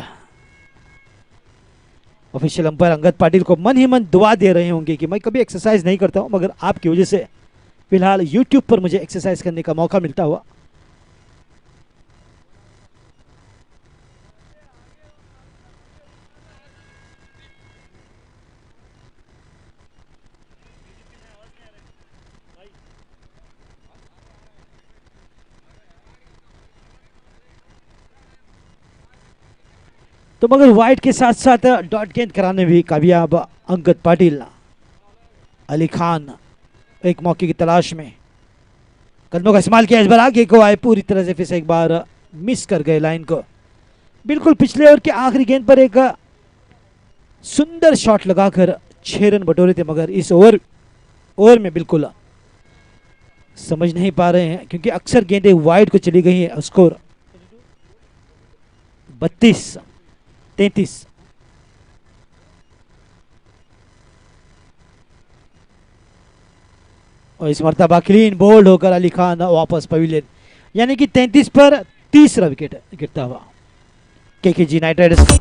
Official umpire Angad Patil को मन ही मन दुआ दे रहे होंगे कि मैं कभी एक्सरसाइज नहीं करता हूं, मगर आपकी वजह से फिलहाल यूट्यूब पर मुझे एक्सरसाइज करने का मौका मिलता हुआ। तो मगर वाइड के साथ साथ डॉट गेंद कराने भी कामयाब अंगद पाटिल। अली खान एक मौके की तलाश में कदमों का इस्तेमाल किया, इस बार आगे को आए पूरी तरह से, फिर से एक बार मिस कर गए लाइन को। बिल्कुल पिछले ओवर के आखिरी गेंद पर एक सुंदर शॉट लगाकर 6 रन बटोरे थे, मगर इस ओवर में बिल्कुल समझ नहीं पा रहे हैं क्योंकि अक्सर गेंदें वाइड को चली गई है। स्कोर 32-33। और इस मरतबा क्लीन बोल्ड होकर अली खान वापस पवेलियन, यानी कि 33 पर तीसरा विकेट गिरता हुआ केकेजी नाइट राइडर्स का।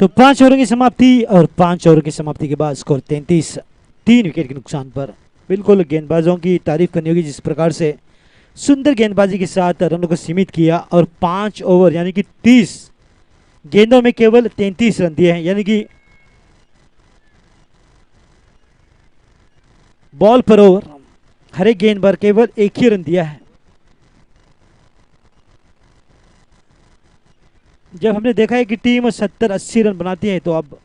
तो 5 ओवरों की समाप्ति, और 5 ओवर की समाप्ति के बाद स्कोर 33, 3 विकेट के नुकसान पर। बिल्कुल गेंदबाजों की तारीफ करनी होगी जिस प्रकार से सुंदर गेंदबाजी के साथ रनों को सीमित किया, और 5 ओवर यानी कि 30 गेंदों में केवल 33 रन दिए हैं, यानी कि बॉल पर ओवर हर एक गेंद पर केवल एक ही रन दिया है। जब हमने देखा है कि टीम 70-80 रन बनाती है, तो अब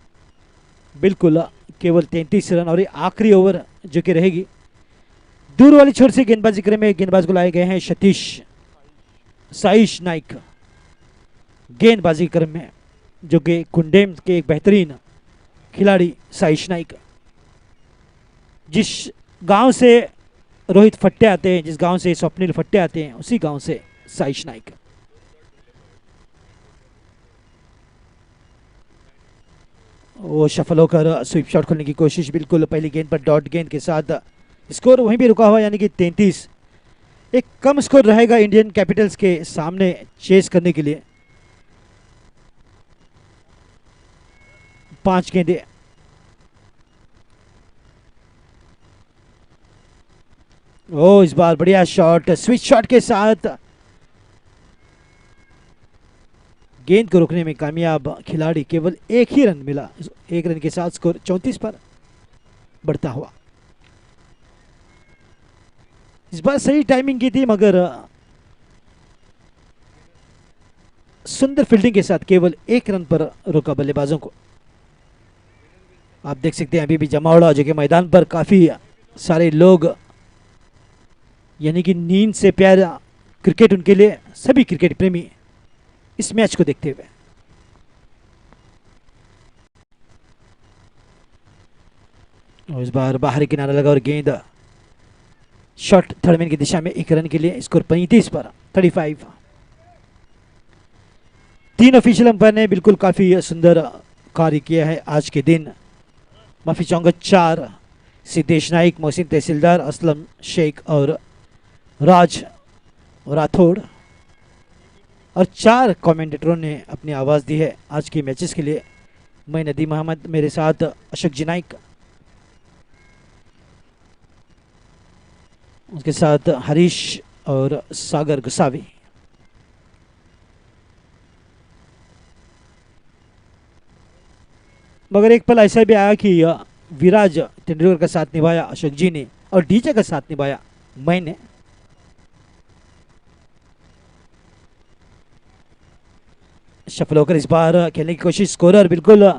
बिल्कुल केवल 33 रन, और ये आखिरी ओवर जो कि रहेगी। दूर वाली छोर से गेंदबाजी क्रम में गेंदबाज को लाए गए हैं साइश नाइक गेंदबाजी क्रम में, जो कि कुंडेम के एक बेहतरीन खिलाड़ी साइश नाइक। जिस गांव से रोहित फट्टे आते हैं, जिस गांव से स्वप्निल फट्टे आते हैं, उसी गांव से साइश नाइक। वो सफल होकर स्वीप शॉट खोलने की कोशिश, बिल्कुल पहली गेंद पर डॉट गेंद के साथ स्कोर वहीं भी रुका हुआ, यानी कि 33। एक कम स्कोर रहेगा इंडियन कैपिटल्स के सामने चेस करने के लिए। 5 गेंदें। ओ इस बार बढ़िया शॉट, स्विच शॉट के साथ गेंद को रोकने में कामयाब खिलाड़ी। केवल एक ही रन मिला, 1 रन के साथ स्कोर 34 पर बढ़ता हुआ। इस बार सही टाइमिंग की थी, मगर सुंदर फील्डिंग के साथ केवल 1 रन पर रोका बल्लेबाजों को। आप देख सकते हैं अभी भी जमावड़ा, जो कि मैदान पर काफी सारे लोग, यानी कि नींद से प्यारा क्रिकेट उनके लिए सभी क्रिकेट प्रेमी इस मैच को देखते हुए। और इस बार बाहरी किनारा लगा और गेंद शॉट थर्ड मैन की दिशा में 1 रन के लिए, स्कोर 35 पर 35। 3 ऑफिशियल अंपायर ने बिल्कुल काफी सुंदर कार्य किया है आज के दिन। माफी चाहूंगा 4 सिद्धेश नाइक, मोहसिन तहसीलदार, असलम शेख और राज राठौड़, और 4 कमेंटेटरों ने अपनी आवाज़ दी है आज के मैचेस के लिए। मैं नदीम अहमद, मेरे साथ अशोक जी नाइक, उसके साथ हरीश और सागर गुसावी। मगर एक पल ऐसा भी आया कि विराज तेंदुलकर का साथ निभाया अशोक जी ने और डीजे का साथ निभाया मैंने। सफल होकर इस बार खेलने की कोशिश, स्कोरर बिल्कुल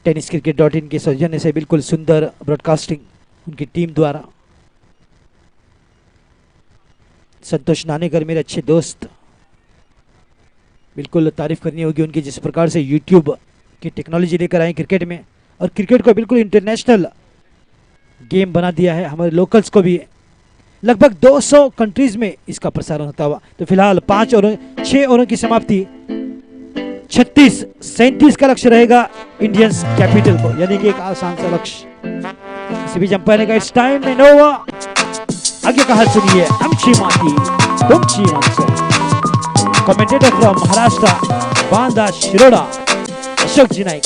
TennisCricket.in के सौजन्य से बिल्कुल सुंदर ब्रॉडकास्टिंग उनकी टीम द्वारा। संतोष नानेकर मेरे अच्छे दोस्त, बिल्कुल तारीफ करनी होगी उनकी, जिस प्रकार से YouTube की टेक्नोलॉजी लेकर आए क्रिकेट में और क्रिकेट को बिल्कुल इंटरनेशनल गेम बना दिया है। हमारे लोकल्स को भी लगभग 200 कंट्रीज में इसका प्रसारण होता हुआ। तो फिलहाल 6 ओवरों की समाप्ति, 36-37 का लक्ष्य रहेगा इंडियंस कैपिटल को, यानी कि एक आसान सा लक्ष्य। इसी बीच अंपायर ने कहा इट्स टाइम एंड ओवर। आगे का हाल सुनिए, कमेंटेटर फ्रॉम महाराष्ट्र बांदा शिरोडा अशोक जी नाईक।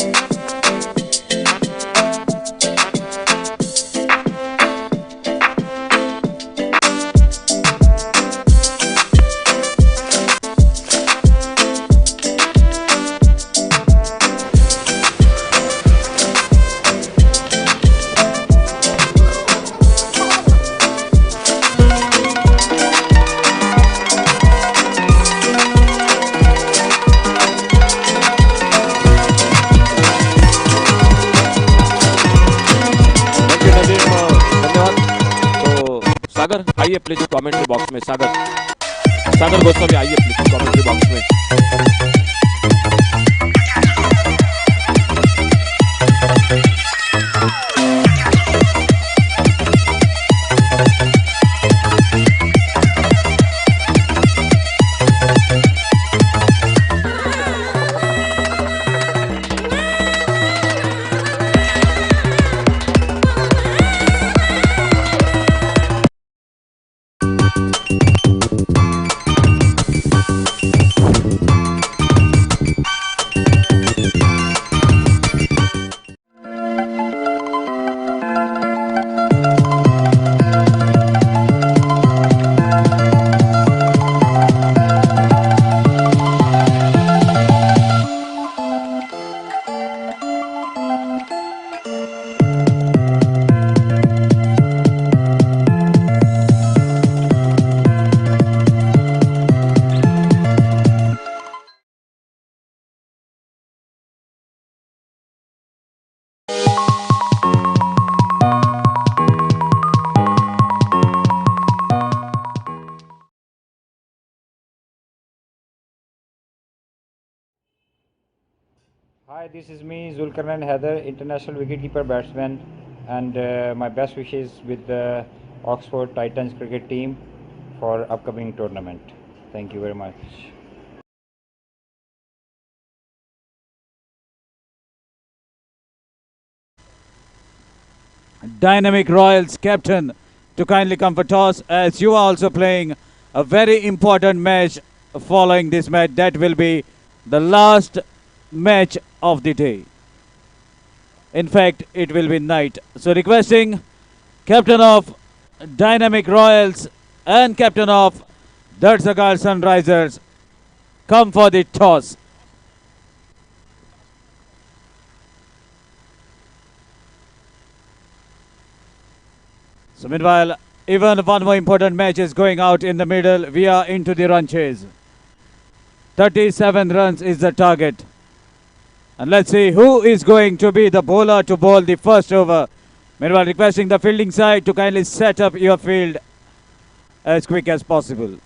सागर आइए प्लीज कमेंट्री बॉक्स में। सागर गोस्वामी आइए प्लीज कमेंट्री बॉक्स में। Hi, this is me, Zulkarnain Haider, international wicketkeeper batsman, and my best wishes with the Oxford Titans cricket team for upcoming tournament. Thank you very much. Dynamic Royals captain to kindly come for toss, as you are also playing a very important match following this match. That will be the last match of the day. In fact, it will be night. So requesting captain of Dynamic Royals and captain of Darsagar Sunrisers come for the toss. So meanwhile, even one more important match is going out in the middle. We are into the run chase. 37 runs is the target. And let's see who is going to be the bowler to bowl the first over. Meanwhile, requesting the fielding side to kindly set up your field as quick as possible.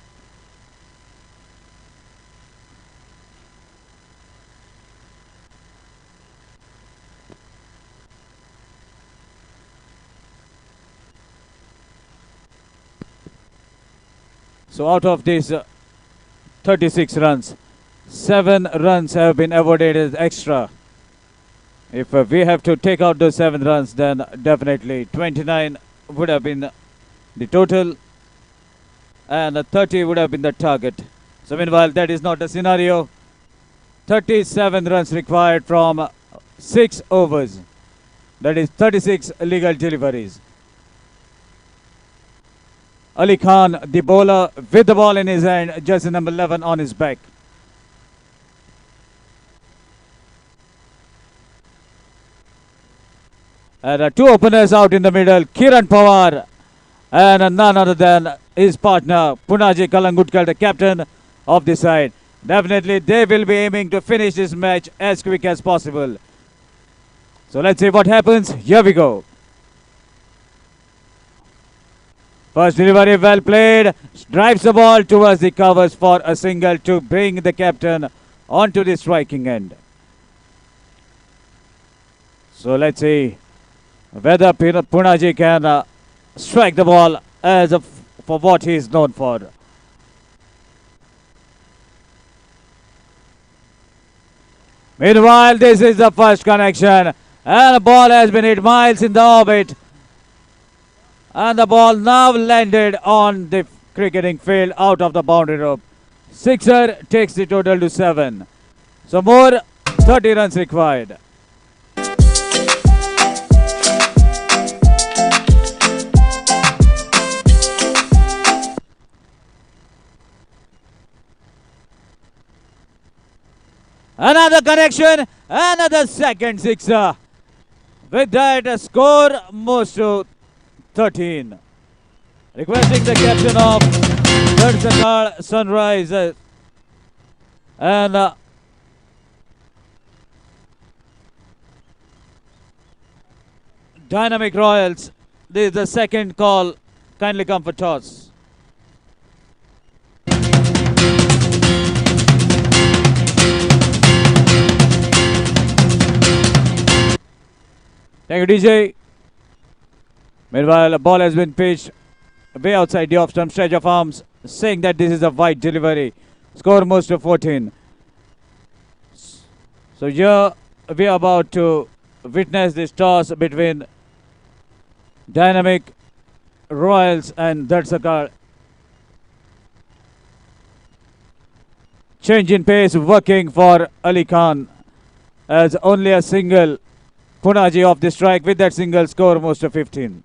So out of these 36 runs, 7 runs have been awarded as extra. If we have to take out those 7 runs, then definitely 29 would have been the total and 30 would have been the target. So meanwhile, that is not the scenario. 37 runs required from 6 overs. That is 36 legal deliveries. Ali Khan, the bowler, with the ball in his hand, jersey number 11 on his back. And two openers out in the middle, Kiran Pawar and none other than his partner, Punaji Kalangutkar, the captain of the side. Definitely they will be aiming to finish this match as quick as possible. So let's see what happens. Here we go. First delivery well played, drives the ball towards the covers for a single to bring the captain onto the striking end. So let's see whether Punaji can strike the ball as for what he is known for. Meanwhile, this is the first connection and the ball has been hit miles in the orbit. And the ball now landed on the cricketing field out of the boundary rope. Sixer takes the total to 7. So more 30 runs required. Another connection, another second sixer. With that, a score moves to 13. Requesting the captain of TennisCricket Sunrise and Dynamic Royals. This is the second call. Kindly come for toss. Thank you, DJ. Meanwhile, a ball has been pitched way outside the off-stump stretch of arms, saying that this is a wide delivery. Score moves to 14. So here we are about to witness this toss between Dynamic Royals and TennisCricket. Change in pace working for Ali Khan as only a single Punaji off the strike. With that single, score moves to 15.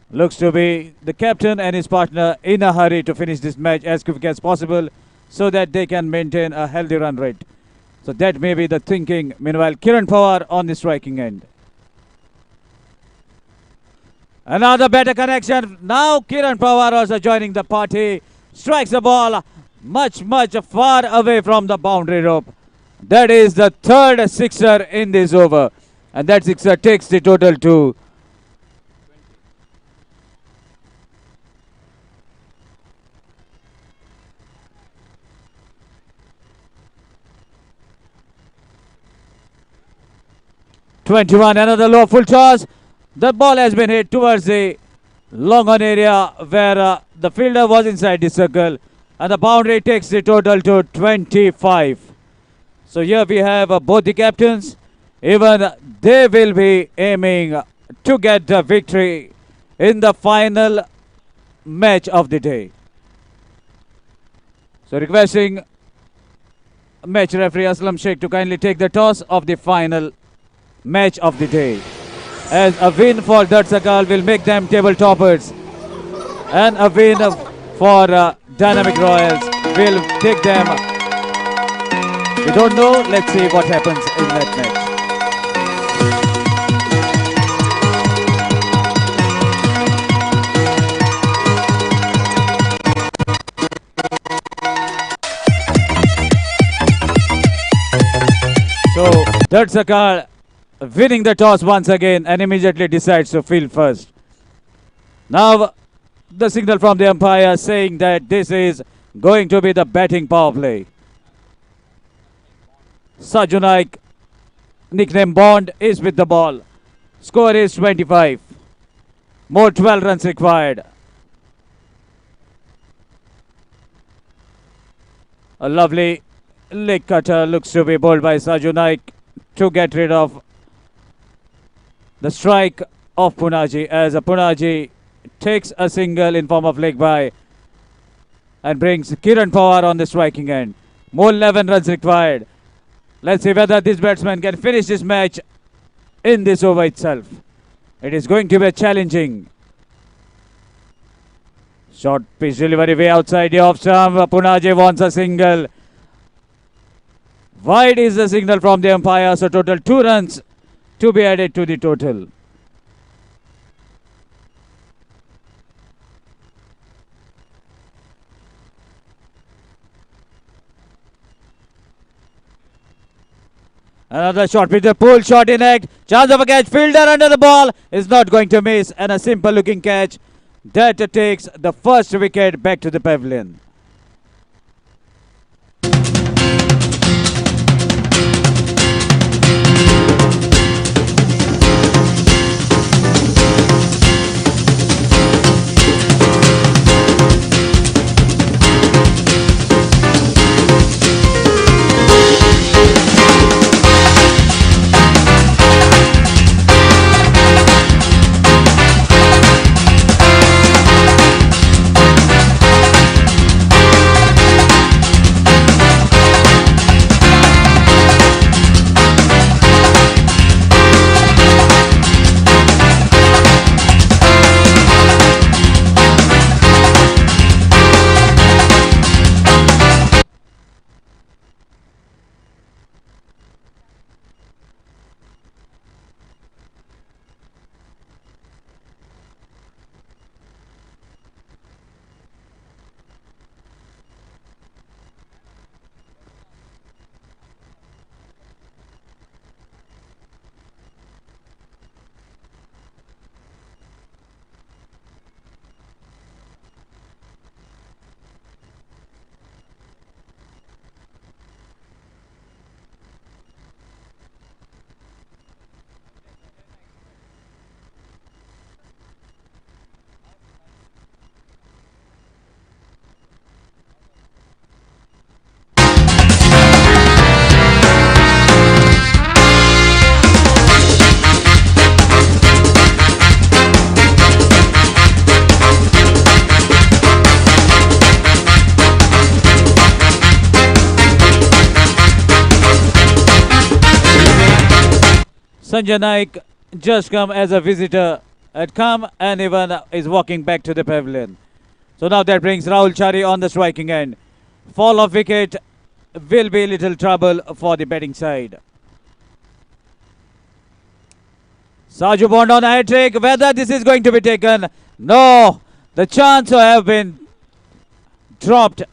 Looks to be the captain and his partner in a hurry to finish this match as quick as possible so that they can maintain a healthy run rate. So that may be the thinking. Meanwhile, Kiran Pawar on the striking end. Another better connection. Now Kiran Pawar also joining the party. Strikes the ball much far away from the boundary rope. That is the third sixer in this over. And that sixer takes the total to 21. Another low full toss. The ball has been hit towards the long on area where the fielder was inside the circle. And the boundary takes the total to 25. So here we have both the captains. Even they will be aiming to get the victory in the final match of the day. So requesting match referee Aslam Sheikh to kindly take the toss of the final match of the day. As a win for TennisCricket will make them table toppers. And a win for Dynamic Royals will take them. We don't know. Let's see what happens in that match. So TennisCricket winning the toss once again and immediately decides to field first. Now the signal from the umpire saying that this is going to be the batting power play. Saju Naik, nickname Bond, is with the ball. Score is 25. More 12 runs required. A lovely leg cutter looks to be bowled by Saju Naik to get rid of the strike of Punaji, as Punaji takes a single in form of leg by and brings Kiran Pawar on the striking end. More 11 runs required. Let's see whether this batsman can finish this match in this over itself. It is going to be challenging. Short pitch delivery way outside the off stump. Punaje wants a single. Wide is the signal from the umpire. So total 2 runs to be added to the total. Another short pitch, the pull shot in act. Chance of a catch. Fielder under the ball is not going to miss. And a simple looking catch that takes the first wicket back to the pavilion. Sanjay Naik just come as a visitor, had come and even is walking back to the pavilion. So now that brings Rahul Chari on the striking end. Fall of wicket will be little trouble for the batting side. Saju Bond on a hat-trick. Whether this is going to be taken? No. The chance to have been dropped.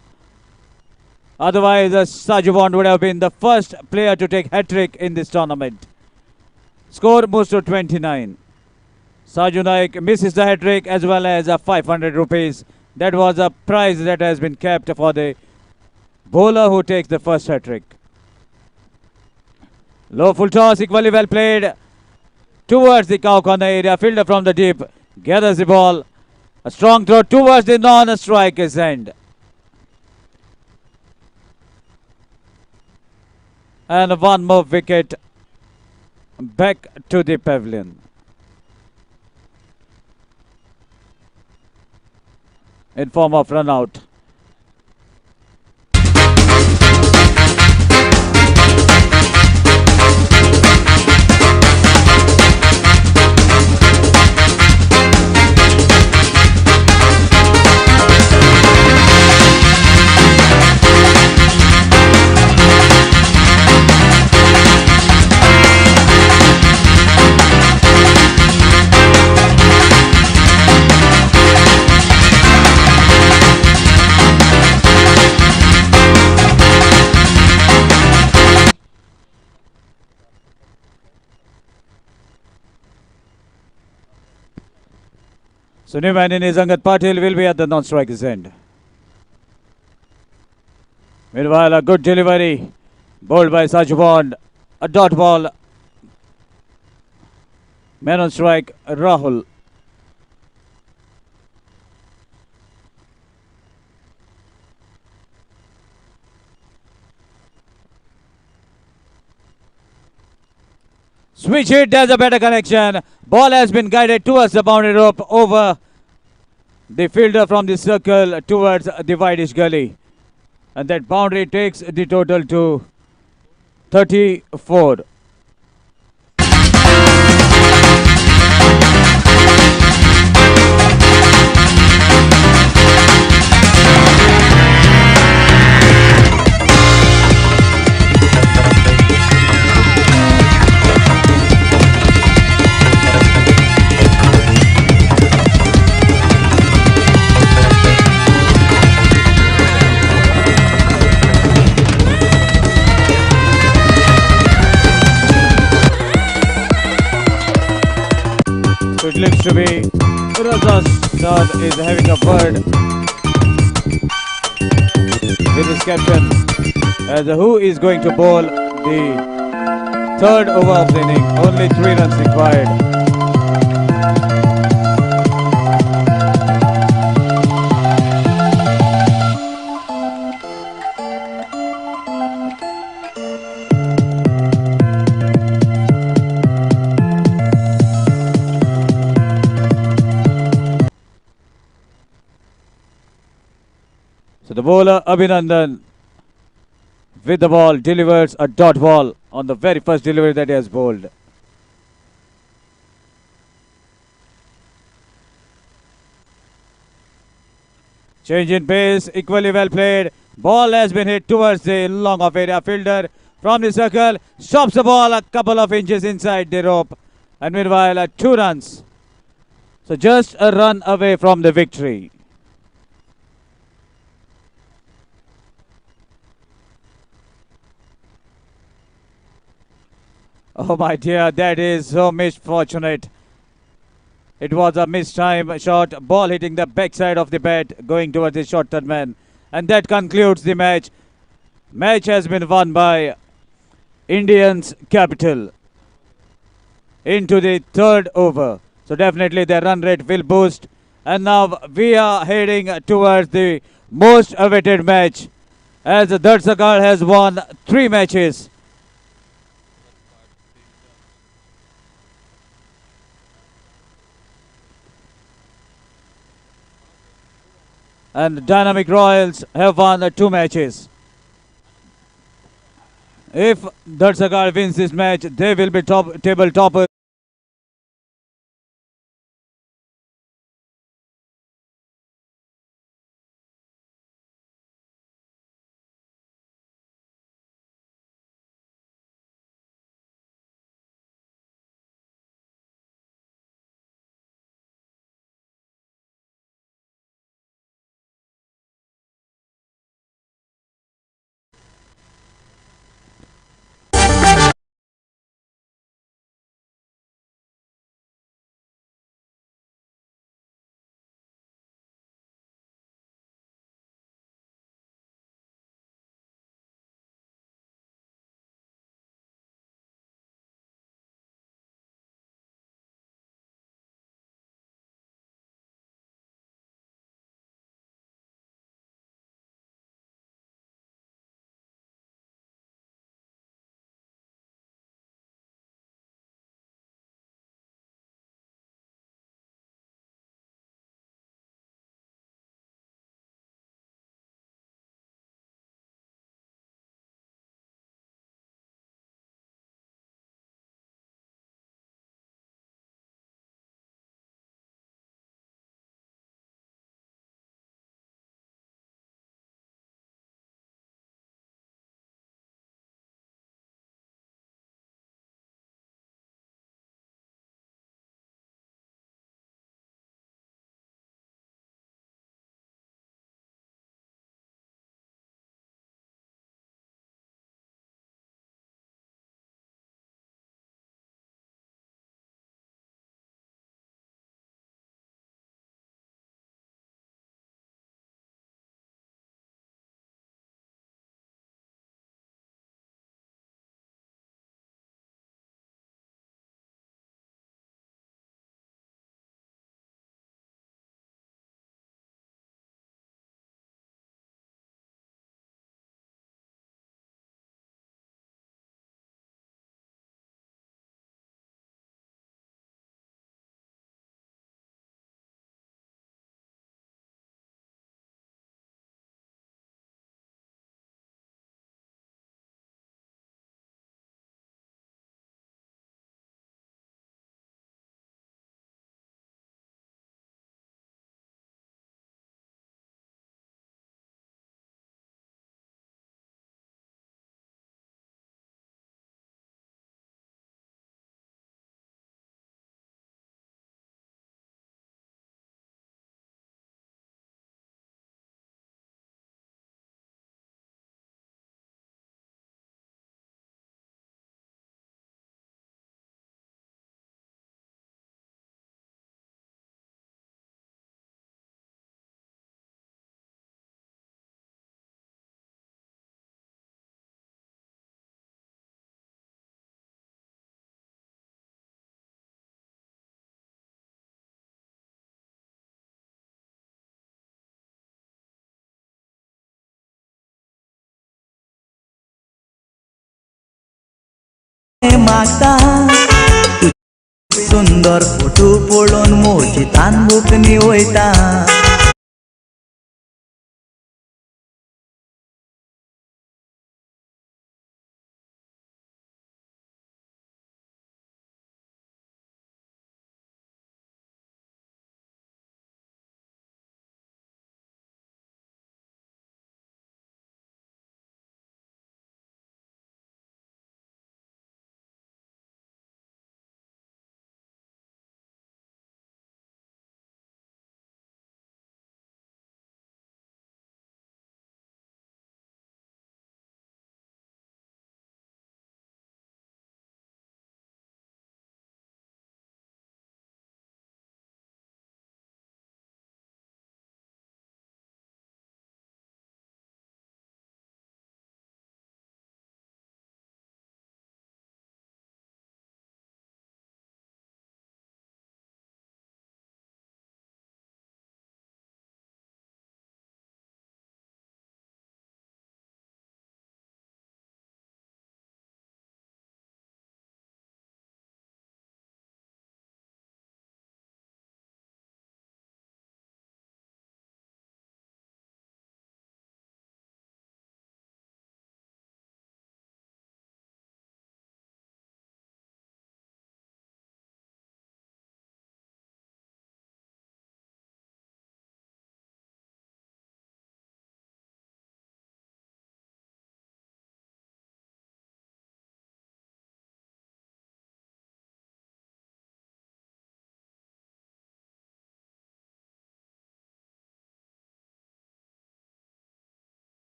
Otherwise, Saju Bond would have been the first player to take hat-trick in this tournament. Score moves to 29. Saju Naik misses the hat-trick as well as 500 rupees. That was a prize that has been kept for the bowler who takes the first hat-trick. Low full toss, equally well played towards the cow corner area. Fielder from the deep gathers the ball. A strong throw towards the non-striker's end. And one more wicket back to the pavilion. In form of run out. So new man in Angat Patil will be at the non-striker's end. Meanwhile, a good delivery bowled by Saju Bond. A dot ball. Man on strike, Rahul. Switch hit, there's a better connection. Ball has been guided towards the boundary rope over the fielder from the circle towards the wideish gully. And that boundary takes the total to 34. looks to be Raza's son is having a word with his captain as who is going to bowl the third over of the inning. Only 3 runs required. So the bowler Abhinandan with the ball delivers a dot ball on the very first delivery that he has bowled. Change in pace, equally well played. Ball has been hit towards the long off area fielder from the circle. Stops the ball a couple of inches inside the rope. And meanwhile, 2 runs. So just a run away from the victory. Oh my dear, that is so misfortunate. It was a mistime shot, ball hitting the backside of the bat, going towards the short third man. And that concludes the match. Match has been won by Indians Capital into the third over. So definitely their run rate will boost. And now we are heading towards the most awaited match as Darshakar has won 3 matches. And Dynamic Royals have won 2 matches. If Darshakar wins this match, they will be table toppers. मागता सुंदर photo पळोवन मोची तान भुकनी वयता